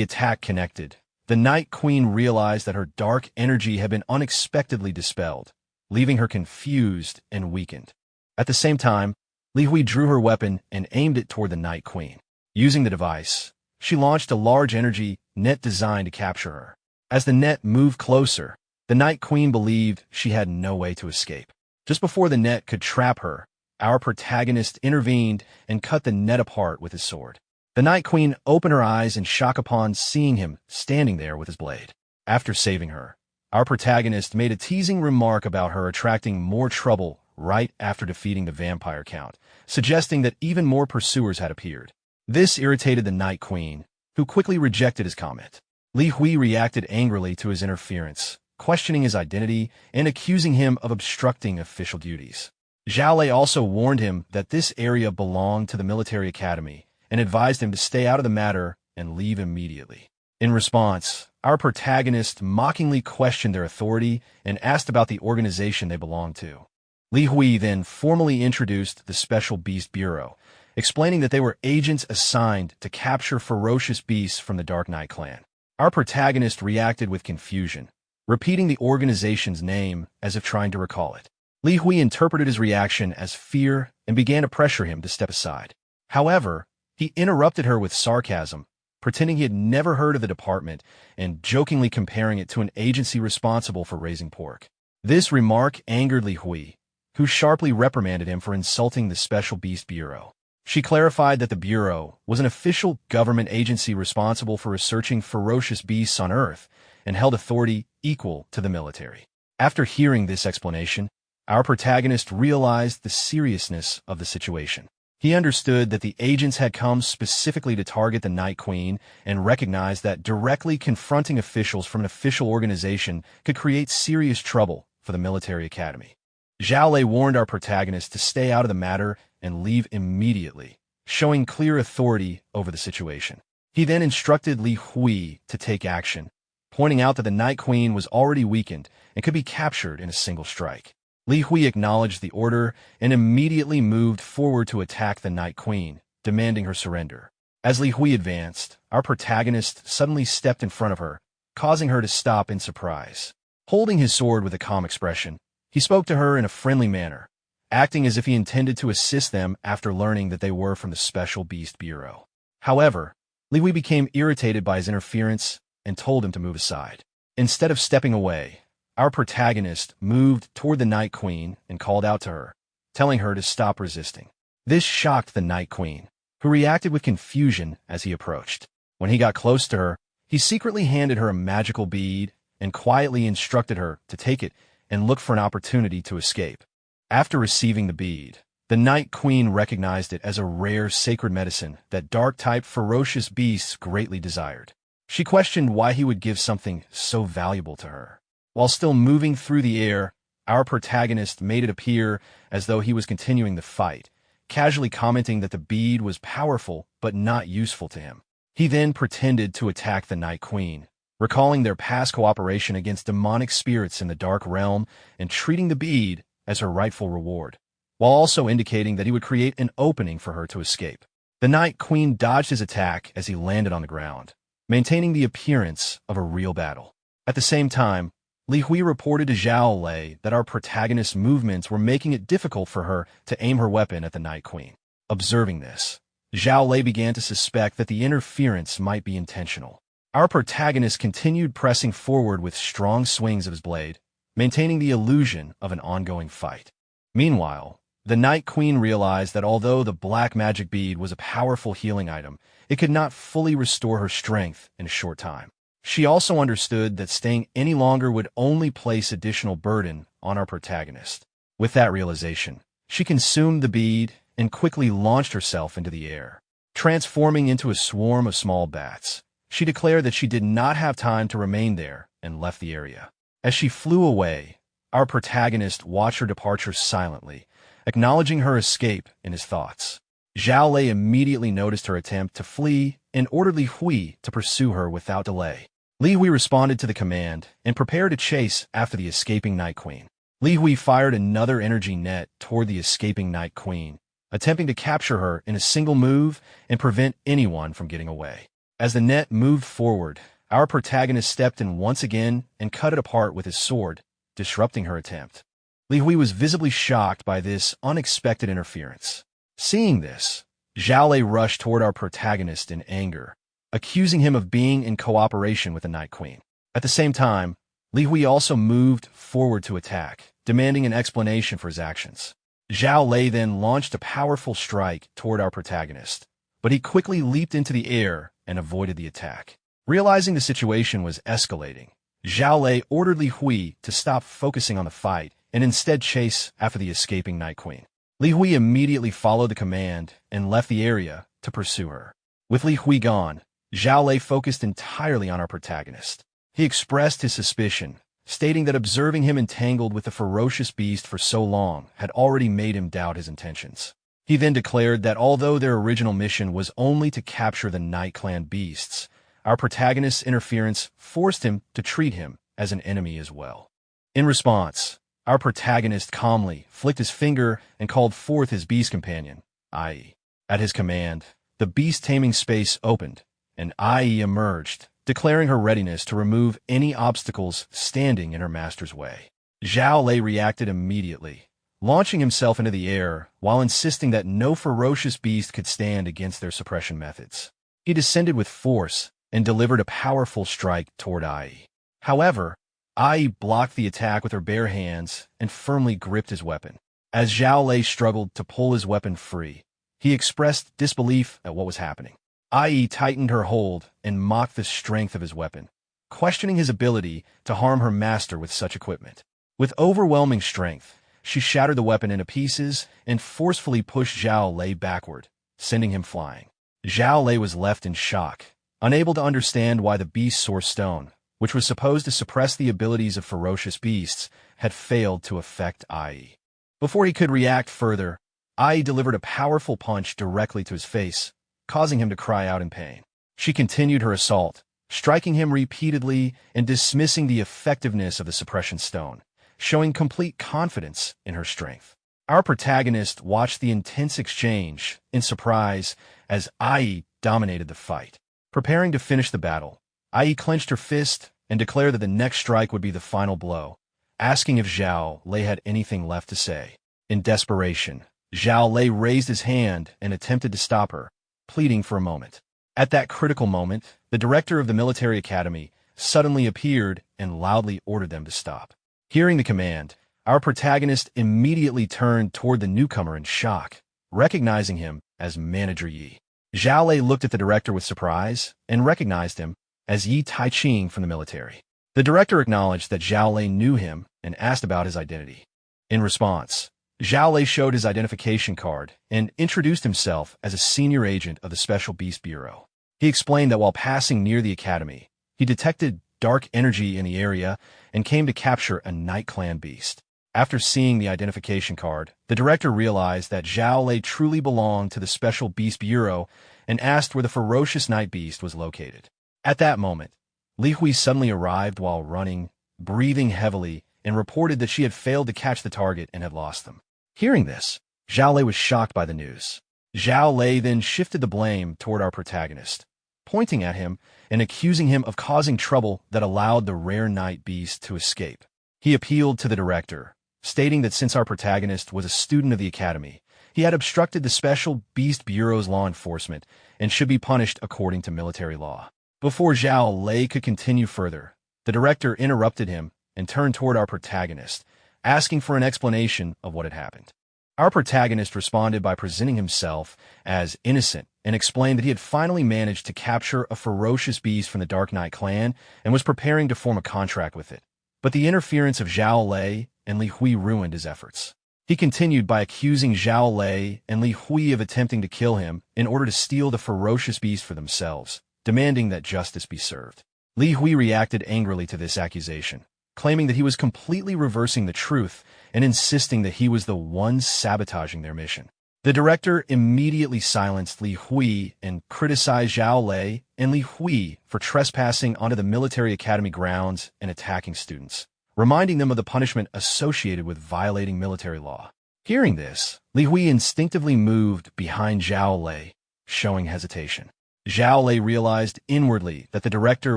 attack connected, the Night Queen realized that her dark energy had been unexpectedly dispelled, leaving her confused and weakened. At the same time, Li Hui drew her weapon and aimed it toward the Night Queen. Using the device, she launched a large energy net designed to capture her. As the net moved closer, the Night Queen believed she had no way to escape. Just before the net could trap her, our protagonist intervened and cut the net apart with his sword. The Night Queen opened her eyes in shock upon seeing him standing there with his blade. After saving her, our protagonist made a teasing remark about her attracting more trouble right after defeating the vampire count, suggesting that even more pursuers had appeared. This irritated the Night Queen, who quickly rejected his comment. Li Hui reacted angrily to his interference, questioning his identity and accusing him of obstructing official duties. Zhao Lei also warned him that this area belonged to the military academy and advised him to stay out of the matter and leave immediately. In response, our protagonist mockingly questioned their authority and asked about the organization they belonged to. Li Hui then formally introduced the Special Beast Bureau, explaining that they were agents assigned to capture ferocious beasts from the Dark Knight clan. Our protagonist reacted with confusion, repeating the organization's name as if trying to recall it. Li Hui interpreted his reaction as fear and began to pressure him to step aside. However, he interrupted her with sarcasm, pretending he had never heard of the department and jokingly comparing it to an agency responsible for raising pork. This remark angered Li Hui, who sharply reprimanded him for insulting the Special Beast Bureau. She clarified that the Bureau was an official government agency responsible for researching ferocious beasts on Earth and held authority equal to the military. After hearing this explanation, our protagonist realized the seriousness of the situation. He understood that the agents had come specifically to target the Night Queen and recognized that directly confronting officials from an official organization could create serious trouble for the military academy. Zhao Lei warned our protagonist to stay out of the matter and leave immediately, showing clear authority over the situation. He then instructed Li Hui to take action, pointing out that the Night Queen was already weakened and could be captured in a single strike. Li Hui acknowledged the order and immediately moved forward to attack the Night Queen, demanding her surrender. As Li Hui advanced, our protagonist suddenly stepped in front of her, causing her to stop in surprise. Holding his sword with a calm expression, he spoke to her in a friendly manner, acting as if he intended to assist them after learning that they were from the Special Beast Bureau. However, Li Hui became irritated by his interference and told him to move aside. Instead of stepping away, our protagonist moved toward the Night Queen and called out to her, telling her to stop resisting. This shocked the Night Queen, who reacted with confusion as he approached. When he got close to her, he secretly handed her a magical bead and quietly instructed her to take it and look for an opportunity to escape. After receiving the bead, the Night Queen recognized it as a rare sacred medicine that dark-type ferocious beasts greatly desired. She questioned why he would give something so valuable to her. While still moving through the air, our protagonist made it appear as though he was continuing the fight, casually commenting that the bead was powerful but not useful to him. He then pretended to attack the Night Queen, recalling their past cooperation against demonic spirits in the Dark Realm and treating the bead as her rightful reward, while also indicating that he would create an opening for her to escape. The Night Queen dodged his attack as he landed on the ground, maintaining the appearance of a real battle. At the same time, Li Hui reported to Zhao Lei that our protagonist's movements were making it difficult for her to aim her weapon at the Night Queen. Observing this, Zhao Lei began to suspect that the interference might be intentional. Our protagonist continued pressing forward with strong swings of his blade, maintaining the illusion of an ongoing fight. Meanwhile, the Night Queen realized that although the black magic bead was a powerful healing item, it could not fully restore her strength in a short time. She also understood that staying any longer would only place additional burden on our protagonist. With that realization, she consumed the bead and quickly launched herself into the air. Transforming into a swarm of small bats, she declared that she did not have time to remain there and left the area. As she flew away, our protagonist watched her departure silently, acknowledging her escape in his thoughts. Zhao Lei immediately noticed her attempt to flee and ordered Li Hui to pursue her without delay. Li Hui responded to the command and prepared to chase after the escaping Night Queen. Li Hui fired another energy net toward the escaping Night Queen, attempting to capture her in a single move and prevent anyone from getting away. As the net moved forward, our protagonist stepped in once again and cut it apart with his sword, disrupting her attempt. Li Hui was visibly shocked by this unexpected interference. Seeing this, Zhao Lei rushed toward our protagonist in anger, accusing him of being in cooperation with the Night Queen. At the same time, Li Hui also moved forward to attack, demanding an explanation for his actions. Zhao Lei then launched a powerful strike toward our protagonist, but he quickly leaped into the air and avoided the attack. Realizing the situation was escalating, Zhao Lei ordered Li Hui to stop focusing on the fight and instead chase after the escaping Night Queen. Li Hui immediately followed the command and left the area to pursue her. With Li Hui gone, Zhao Lei focused entirely on our protagonist. He expressed his suspicion, stating that observing him entangled with the ferocious beast for so long had already made him doubt his intentions. He then declared that although their original mission was only to capture the Night Clan beasts, our protagonist's interference forced him to treat him as an enemy as well. In response, our protagonist calmly flicked his finger and called forth his beast companion, Ai. At his command, the beast taming space opened, and Ai emerged, declaring her readiness to remove any obstacles standing in her master's way. Zhao Lei reacted immediately, launching himself into the air while insisting that no ferocious beast could stand against their suppression methods. He descended with force and delivered a powerful strike toward Ai. However, Ai blocked the attack with her bare hands and firmly gripped his weapon. As Zhao Lei struggled to pull his weapon free, he expressed disbelief at what was happening. Ai tightened her hold and mocked the strength of his weapon, questioning his ability to harm her master with such equipment. With overwhelming strength, she shattered the weapon into pieces and forcefully pushed Zhao Lei backward, sending him flying. Zhao Lei was left in shock, unable to understand why the beast's source stone, which was supposed to suppress the abilities of ferocious beasts, had failed to affect Ai. Before he could react further, Ai delivered a powerful punch directly to his face, causing him to cry out in pain. She continued her assault, striking him repeatedly and dismissing the effectiveness of the suppression stone, showing complete confidence in her strength. Our protagonist watched the intense exchange in surprise as Ai dominated the fight. Preparing to finish the battle, Ai clenched her fist and declared that the next strike would be the final blow, asking if Zhao Lei had anything left to say. In desperation, Zhao Lei raised his hand and attempted to stop her, pleading for a moment. At that critical moment, the director of the military academy suddenly appeared and loudly ordered them to stop. Hearing the command, our protagonist immediately turned toward the newcomer in shock, recognizing him as Manager Yi. Zhao Lei looked at the director with surprise and recognized him as Yi Taiching from the military. The director acknowledged that Zhao Lei knew him and asked about his identity. In response, Zhao Lei showed his identification card and introduced himself as a senior agent of the Special Beast Bureau. He explained that while passing near the academy, he detected dark energy in the area and came to capture a Night Clan beast. After seeing the identification card, the director realized that Zhao Lei truly belonged to the Special Beast Bureau and asked where the ferocious night beast was located. At that moment, Li Hui suddenly arrived while running, breathing heavily, and reported that she had failed to catch the target and had lost them. Hearing this, Zhao Lei was shocked by the news. Zhao Lei then shifted the blame toward our protagonist, pointing at him and accusing him of causing trouble that allowed the rare night beast to escape. He appealed to the director, stating that since our protagonist was a student of the academy, he had obstructed the Special Beast Bureau's law enforcement and should be punished according to military law. Before Zhao Lei could continue further, the director interrupted him and turned toward our protagonist, asking for an explanation of what had happened. Our protagonist responded by presenting himself as innocent and explained that he had finally managed to capture a ferocious beast from the Dark Knight clan and was preparing to form a contract with it. But the interference of Zhao Lei and Li Hui ruined his efforts. He continued by accusing Zhao Lei and Li Hui of attempting to kill him in order to steal the ferocious beast for themselves, demanding that justice be served. Li Hui reacted angrily to this accusation, claiming that he was completely reversing the truth and insisting that he was the one sabotaging their mission. The director immediately silenced Li Hui and criticized Zhao Lei and Li Hui for trespassing onto the military academy grounds and attacking students, reminding them of the punishment associated with violating military law. Hearing this, Li Hui instinctively moved behind Zhao Lei, showing hesitation. Zhao Lei realized inwardly that the director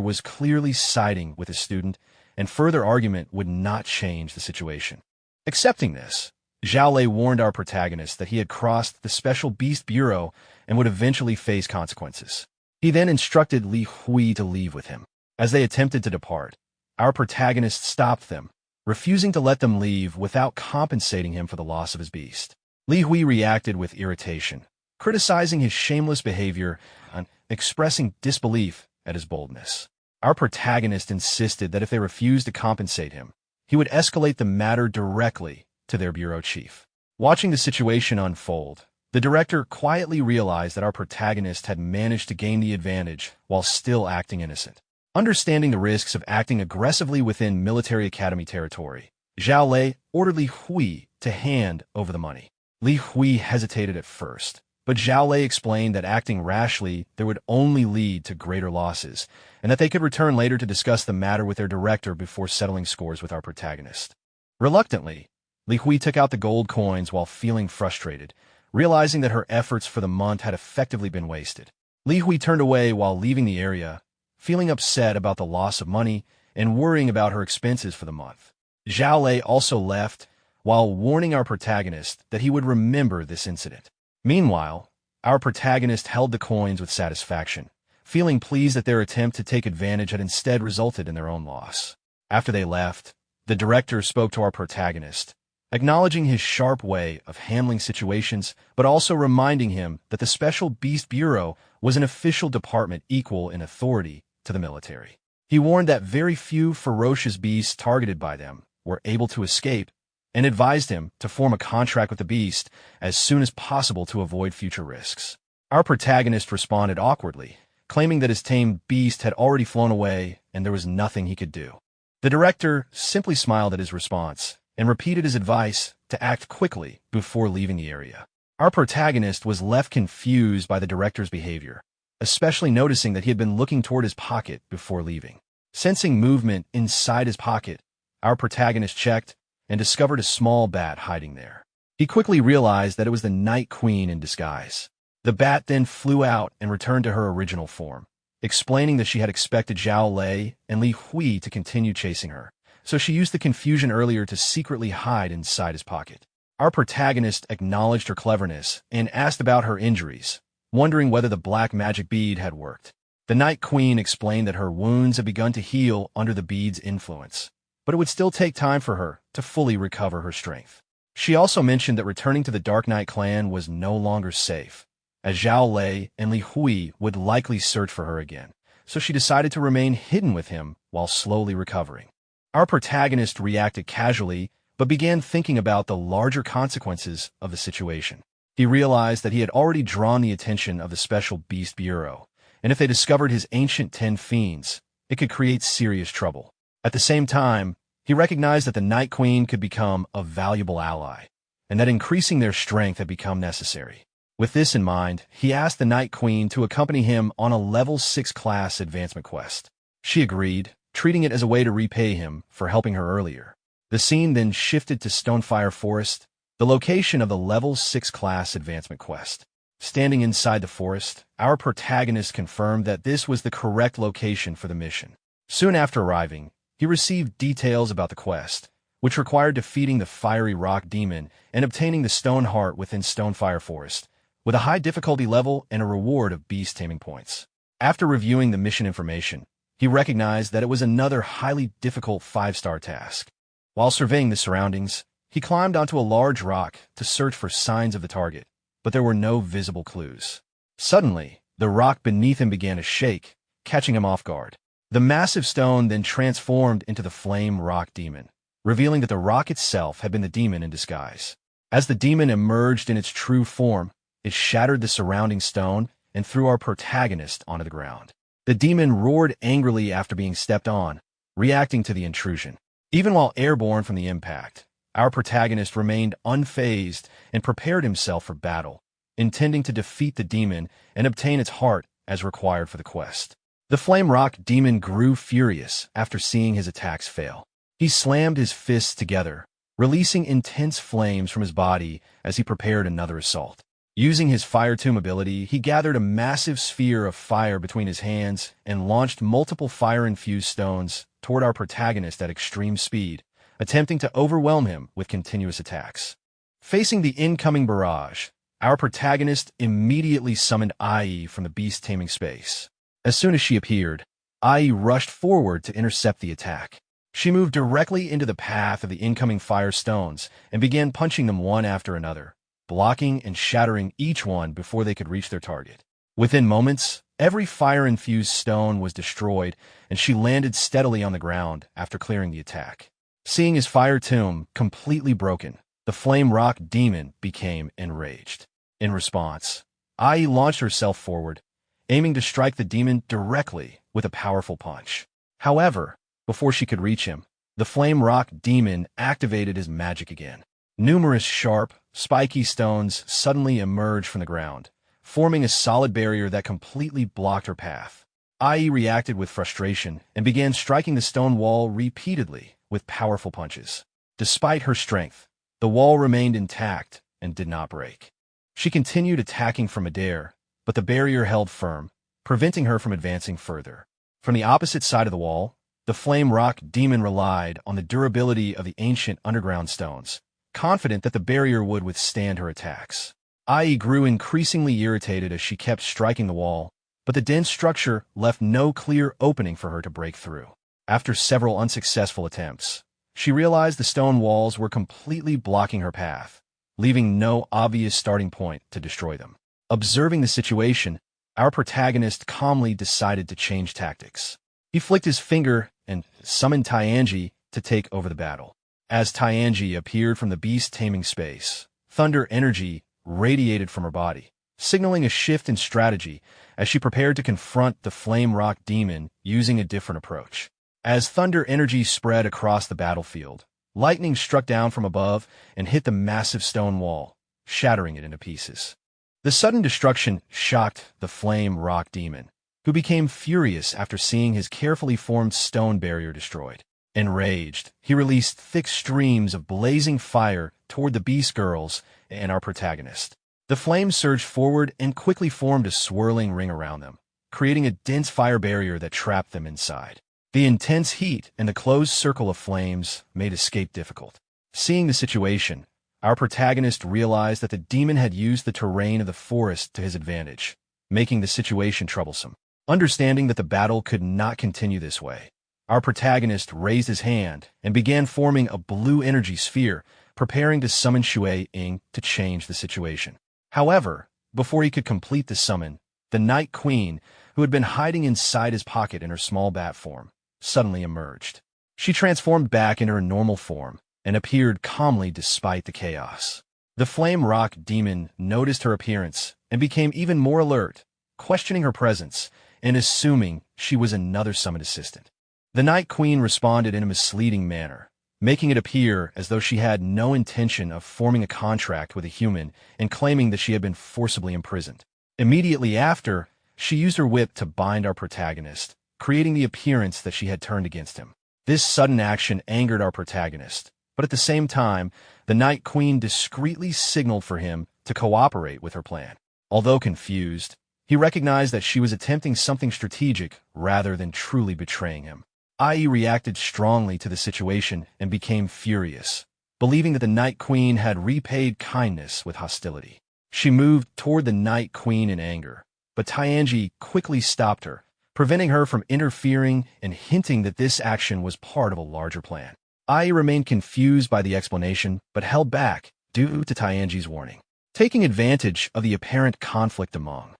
was clearly siding with his student, and further argument would not change the situation. Accepting this, Zhao Lei warned our protagonist that he had crossed the Special Beast Bureau and would eventually face consequences. He then instructed Li Hui to leave with him. As they attempted to depart, our protagonist stopped them, refusing to let them leave without compensating him for the loss of his beast. Li Hui reacted with irritation, criticizing his shameless behavior and expressing disbelief at his boldness. Our protagonist insisted that if they refused to compensate him, he would escalate the matter directly to their bureau chief. Watching the situation unfold, the director quietly realized that our protagonist had managed to gain the advantage while still acting innocent. Understanding the risks of acting aggressively within military academy territory, Zhao Lei ordered Li Hui to hand over the money. Li Hui hesitated at first, but Zhao Lei explained that acting rashly there would only lead to greater losses, and that they could return later to discuss the matter with their director before settling scores with our protagonist. Reluctantly, Li Hui took out the gold coins while feeling frustrated, realizing that her efforts for the month had effectively been wasted. Li Hui turned away while leaving the area, feeling upset about the loss of money and worrying about her expenses for the month. Zhao Lei also left while warning our protagonist that he would remember this incident. Meanwhile, our protagonist held the coins with satisfaction, feeling pleased that their attempt to take advantage had instead resulted in their own loss. After they left, the director spoke to our protagonist, acknowledging his sharp way of handling situations, but also reminding him that the Special Beast Bureau was an official department equal in authority to the military. He warned that very few ferocious beasts targeted by them were able to escape, and advised him to form a contract with the beast as soon as possible to avoid future risks. Our protagonist responded awkwardly, claiming that his tamed beast had already flown away and there was nothing he could do. The director simply smiled at his response and repeated his advice to act quickly before leaving the area. Our protagonist was left confused by the director's behavior, especially noticing that he had been looking toward his pocket before leaving. Sensing movement inside his pocket, our protagonist checked and discovered a small bat hiding there. He quickly realized that it was the Night Queen in disguise. The bat then flew out and returned to her original form, explaining that she had expected Zhao Lei and Li Hui to continue chasing her, so she used the confusion earlier to secretly hide inside his pocket. Our protagonist acknowledged her cleverness and asked about her injuries, wondering whether the black magic bead had worked. The Night Queen explained that her wounds had begun to heal under the bead's influence, but it would still take time for her to fully recover her strength. She also mentioned that returning to the Dark Knight clan was no longer safe, as Zhao Lei and Li Hui would likely search for her again, so she decided to remain hidden with him while slowly recovering. Our protagonist reacted casually, but began thinking about the larger consequences of the situation. He realized that he had already drawn the attention of the Special Beast Bureau, and if they discovered his ancient 10 fiends, it could create serious trouble. At the same time, he recognized that the Night Queen could become a valuable ally, and that increasing their strength had become necessary. With this in mind, he asked the Night Queen to accompany him on a level 6 class advancement quest. She agreed, treating it as a way to repay him for helping her earlier. The scene then shifted to Stonefire Forest, the location of the level 6 class advancement quest. Standing inside the forest, our protagonist confirmed that this was the correct location for the mission. Soon after arriving, he received details about the quest, which required defeating the fiery rock demon and obtaining the stone heart within Stonefire Forest, with a high difficulty level and a reward of beast taming points. After reviewing the mission information, he recognized that it was another highly difficult 5-star task. While surveying the surroundings, he climbed onto a large rock to search for signs of the target, but there were no visible clues. Suddenly, the rock beneath him began to shake, catching him off guard. The massive stone then transformed into the flame rock demon, revealing that the rock itself had been the demon in disguise. As the demon emerged in its true form, it shattered the surrounding stone and threw our protagonist onto the ground. The demon roared angrily after being stepped on, reacting to the intrusion. Even while airborne from the impact, our protagonist remained unfazed and prepared himself for battle, intending to defeat the demon and obtain its heart as required for the quest. The flame rock demon grew furious after seeing his attacks fail. He slammed his fists together, releasing intense flames from his body as he prepared another assault. Using his Fire Tomb ability, he gathered a massive sphere of fire between his hands and launched multiple fire-infused stones toward our protagonist at extreme speed, attempting to overwhelm him with continuous attacks. Facing the incoming barrage, our protagonist immediately summoned IE from the beast taming space. As soon as she appeared, IE rushed forward to intercept the attack. She moved directly into the path of the incoming fire stones and began punching them one after another, blocking and shattering each one before they could reach their target. Within moments, every fire-infused stone was destroyed, and she landed steadily on the ground after clearing the attack. Seeing his fire tomb completely broken, the flame rock demon became enraged. In response, IE launched herself forward, aiming to strike the demon directly with a powerful punch. However, before she could reach him, the flame rock demon activated his magic again. Numerous sharp, spiky stones suddenly emerged from the ground, forming a solid barrier that completely blocked her path. IE reacted with frustration and began striking the stone wall repeatedly with powerful punches. Despite her strength, the wall remained intact and did not break. She continued attacking from midair, but the barrier held firm, preventing her from advancing further. From the opposite side of the wall, the flame rock demon relied on the durability of the ancient underground stones, confident that the barrier would withstand her attacks. IE grew increasingly irritated as she kept striking the wall, but the dense structure left no clear opening for her to break through. After several unsuccessful attempts, she realized the stone walls were completely blocking her path, leaving no obvious starting point to destroy them. Observing the situation, our protagonist calmly decided to change tactics. He flicked his finger and summoned Tianji to take over the battle. As Tianji appeared from the beast taming space, thunder energy radiated from her body, signaling a shift in strategy as she prepared to confront the flame rock demon using a different approach. As thunder energy spread across the battlefield, lightning struck down from above and hit the massive stone wall, shattering it into pieces. The sudden destruction shocked the flame rock demon, who became furious after seeing his carefully formed stone barrier destroyed. Enraged, he released thick streams of blazing fire toward the beast girls and our protagonist. The flames surged forward and quickly formed a swirling ring around them, creating a dense fire barrier that trapped them inside. The intense heat and the closed circle of flames made escape difficult. Seeing the situation, our protagonist realized that the demon had used the terrain of the forest to his advantage, making the situation troublesome. Understanding that the battle could not continue this way, our protagonist raised his hand and began forming a blue energy sphere, preparing to summon Shui-Ing to change the situation. However, before he could complete the summon, the Night Queen, who had been hiding inside his pocket in her small bat form, suddenly emerged. She transformed back into her normal form and appeared calmly despite the chaos. The flame rock demon noticed her appearance and became even more alert, questioning her presence and assuming she was another summoned assistant. The Night Queen responded in a misleading manner, making it appear as though she had no intention of forming a contract with a human and claiming that she had been forcibly imprisoned. Immediately after, she used her whip to bind our protagonist, creating the appearance that she had turned against him. This sudden action angered our protagonist, but at the same time, the Night Queen discreetly signaled for him to cooperate with her plan. Although confused, he recognized that she was attempting something strategic rather than truly betraying him. IE reacted strongly to the situation and became furious, believing that the Night Queen had repaid kindness with hostility. She moved toward the Night Queen in anger, but Tianji quickly stopped her, preventing her from interfering and hinting that this action was part of a larger plan. IE remained confused by the explanation, but held back due to Tianji's warning. Taking advantage of the apparent conflict among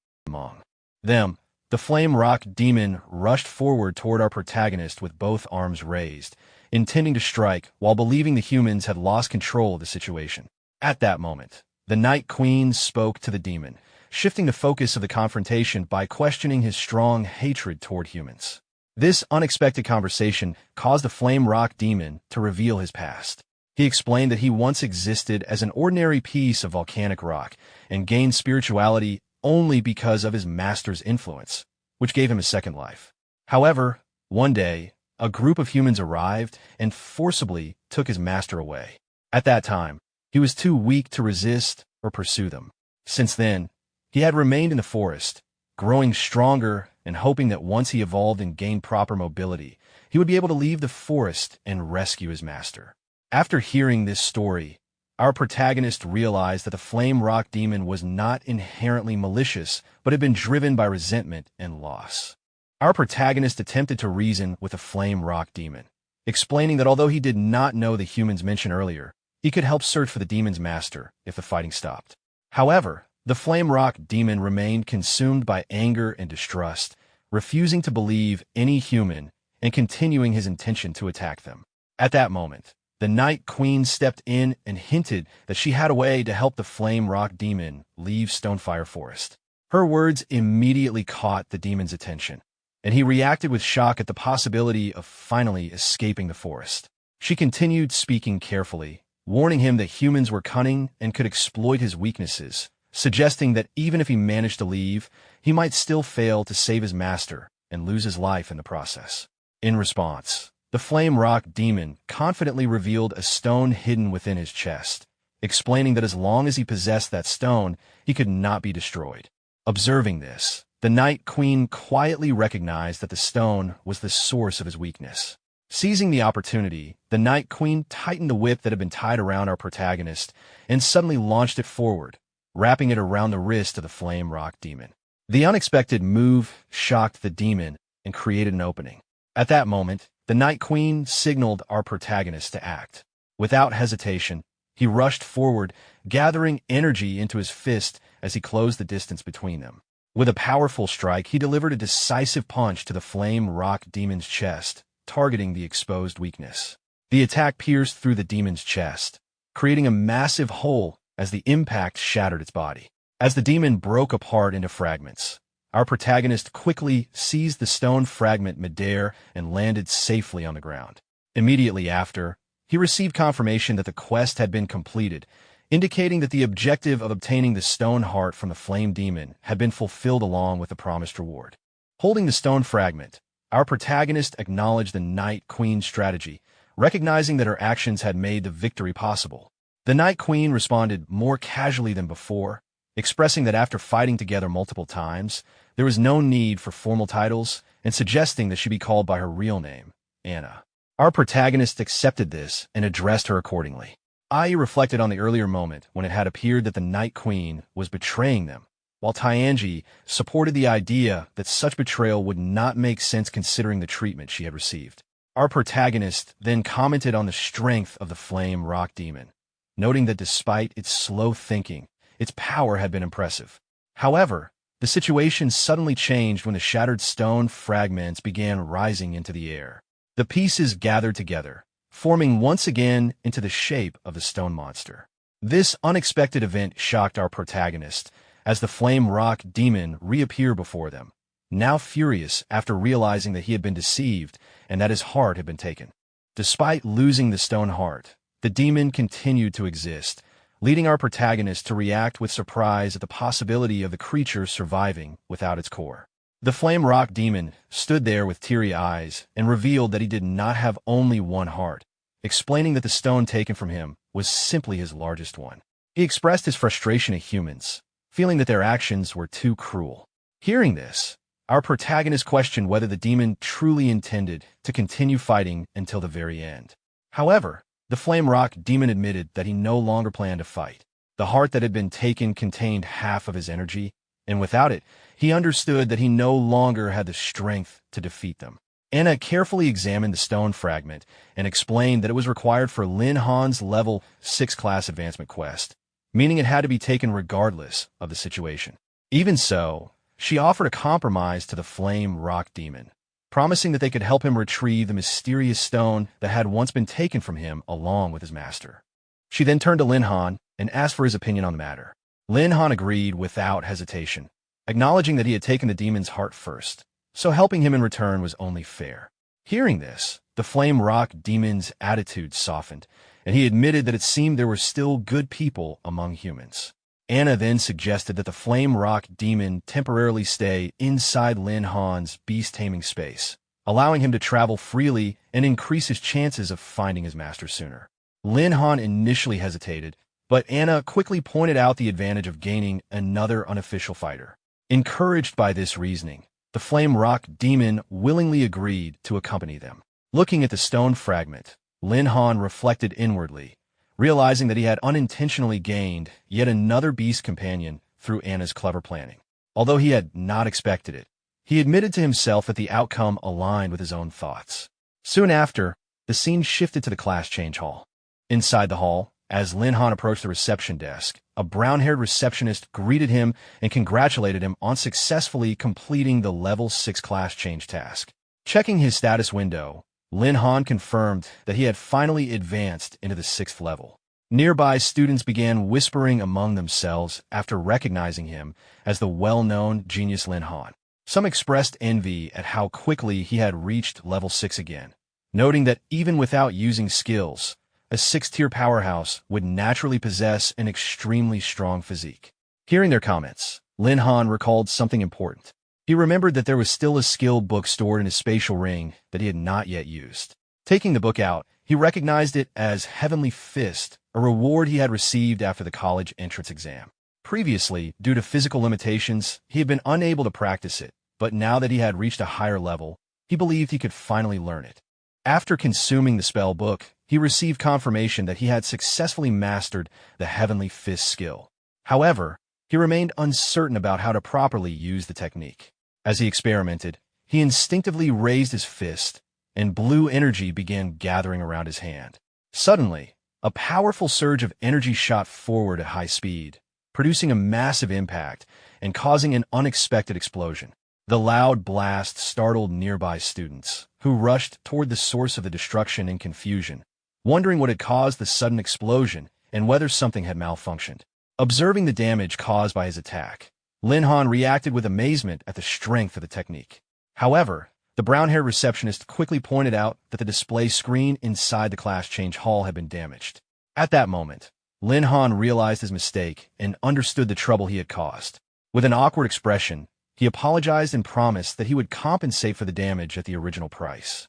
them, the Flame Rock Demon rushed forward toward our protagonist with both arms raised, intending to strike while believing the humans had lost control of the situation. At that moment, the Night Queen spoke to the demon, shifting the focus of the confrontation by questioning his strong hatred toward humans. This unexpected conversation caused the Flame Rock Demon to reveal his past. He explained that he once existed as an ordinary piece of volcanic rock and gained spirituality only because of his master's influence, which gave him a second life. However, one day, a group of humans arrived and forcibly took his master away. At that time, he was too weak to resist or pursue them. Since then, he had remained in the forest, growing stronger and hoping that once he evolved and gained proper mobility, he would be able to leave the forest and rescue his master. After hearing this story, our protagonist realized that the Flame Rock Demon was not inherently malicious, but had been driven by resentment and loss. Our protagonist attempted to reason with the Flame Rock Demon, explaining that although he did not know the humans mentioned earlier, he could help search for the demon's master if the fighting stopped. However, the Flame Rock Demon remained consumed by anger and distrust, refusing to believe any human and continuing his intention to attack them. At that moment, the Night Queen stepped in and hinted that she had a way to help the Flame Rock Demon leave Stonefire Forest. Her words immediately caught the demon's attention, and he reacted with shock at the possibility of finally escaping the forest. She continued speaking carefully, warning him that humans were cunning and could exploit his weaknesses, suggesting that even if he managed to leave, he might still fail to save his master and lose his life in the process. In response, the Flame Rock Demon confidently revealed a stone hidden within his chest, explaining that as long as he possessed that stone, he could not be destroyed. Observing this, the Night Queen quietly recognized that the stone was the source of his weakness. Seizing the opportunity, the Night Queen tightened the whip that had been tied around our protagonist and suddenly launched it forward, wrapping it around the wrist of the Flame Rock Demon. The unexpected move shocked the demon and created an opening. At that moment, the Night Queen signaled our protagonist to act. Without hesitation, he rushed forward, gathering energy into his fist as he closed the distance between them. With a powerful strike, he delivered a decisive punch to the Flame Rock Demon's chest, targeting the exposed weakness. The attack pierced through the demon's chest, creating a massive hole as the impact shattered its body. As the demon broke apart into fragments, our protagonist quickly seized the stone fragment midair and landed safely on the ground. Immediately after, he received confirmation that the quest had been completed, indicating that the objective of obtaining the stone heart from the flame demon had been fulfilled along with the promised reward. Holding the stone fragment, our protagonist acknowledged the Night Queen's strategy, recognizing that her actions had made the victory possible. The Night Queen responded more casually than before, expressing that after fighting together multiple times, there was no need for formal titles and suggesting that she be called by her real name, Anna. Our protagonist accepted this and addressed her accordingly. Ai reflected on the earlier moment when it had appeared that the Night Queen was betraying them, while Tianji supported the idea that such betrayal would not make sense considering the treatment she had received. Our protagonist then commented on the strength of the Flame Rock Demon, noting that despite its slow thinking, its power had been impressive. However, the situation suddenly changed when the shattered stone fragments began rising into the air. The pieces gathered together, forming once again into the shape of the stone monster. This unexpected event shocked our protagonist, as the Flame Rock Demon reappeared before them, now furious after realizing that he had been deceived and that his heart had been taken. Despite losing the stone heart, the demon continued to exist, leading our protagonist to react with surprise at the possibility of the creature surviving without its core. The Flame Rock Demon stood there with teary eyes and revealed that he did not have only one heart, explaining that the stone taken from him was simply his largest one. He expressed his frustration at humans, feeling that their actions were too cruel. Hearing this, our protagonist questioned whether the demon truly intended to continue fighting until the very end. However, the Flame Rock demon admitted that he no longer planned to fight. The heart that had been taken contained half of his energy, and without it, he understood that he no longer had the strength to defeat them. Anna carefully examined the stone fragment and explained that it was required for Lin Han's level 6 class advancement quest, meaning it had to be taken regardless of the situation. Even so, she offered a compromise to the Flame Rock demon, promising that they could help him retrieve the mysterious stone that had once been taken from him along with his master. She then turned to Lin Han and asked for his opinion on the matter. Lin Han agreed without hesitation, acknowledging that he had taken the demon's heart first, so helping him in return was only fair. Hearing this, the Flame Rock demon's attitude softened, and he admitted that it seemed there were still good people among humans. Anna then suggested that the Flame Rock demon temporarily stay inside Lin Han's Beast Taming space, allowing him to travel freely and increase his chances of finding his master sooner. Lin Han initially hesitated, but Anna quickly pointed out the advantage of gaining another unofficial fighter. Encouraged by this reasoning, the Flame Rock demon willingly agreed to accompany them. Looking at the stone fragment, Lin Han reflected inwardly, realizing that he had unintentionally gained yet another beast companion through Anna's clever planning. Although he had not expected it, he admitted to himself that the outcome aligned with his own thoughts. Soon after, the scene shifted to the class change hall. Inside the hall, as Lin Han approached the reception desk, a brown-haired receptionist greeted him and congratulated him on successfully completing the level 6 class change task. Checking his status window, Lin Han confirmed that he had finally advanced into the 6th level. Nearby students began whispering among themselves after recognizing him as the well-known genius Lin Han. Some expressed envy at how quickly he had reached level 6 again, noting that even without using skills, a 6th-tier powerhouse would naturally possess an extremely strong physique. Hearing their comments, Lin Han recalled something important. He remembered that there was still a skill book stored in his spatial ring that he had not yet used. Taking the book out, he recognized it as Heavenly Fist, a reward he had received after the college entrance exam. Previously, due to physical limitations, he had been unable to practice it, but now that he had reached a higher level, he believed he could finally learn it. After consuming the spell book, he received confirmation that he had successfully mastered the Heavenly Fist skill. However, he remained uncertain about how to properly use the technique. As he experimented, he instinctively raised his fist, and blue energy began gathering around his hand. Suddenly, a powerful surge of energy shot forward at high speed, producing a massive impact and causing an unexpected explosion. The loud blast startled nearby students, who rushed toward the source of the destruction in confusion, wondering what had caused the sudden explosion and whether something had malfunctioned. Observing the damage caused by his attack, Lin Han reacted with amazement at the strength of the technique. However, the brown-haired receptionist quickly pointed out that the display screen inside the class change hall had been damaged. At that moment, Lin Han realized his mistake and understood the trouble he had caused. With an awkward expression, he apologized and promised that he would compensate for the damage at the original price.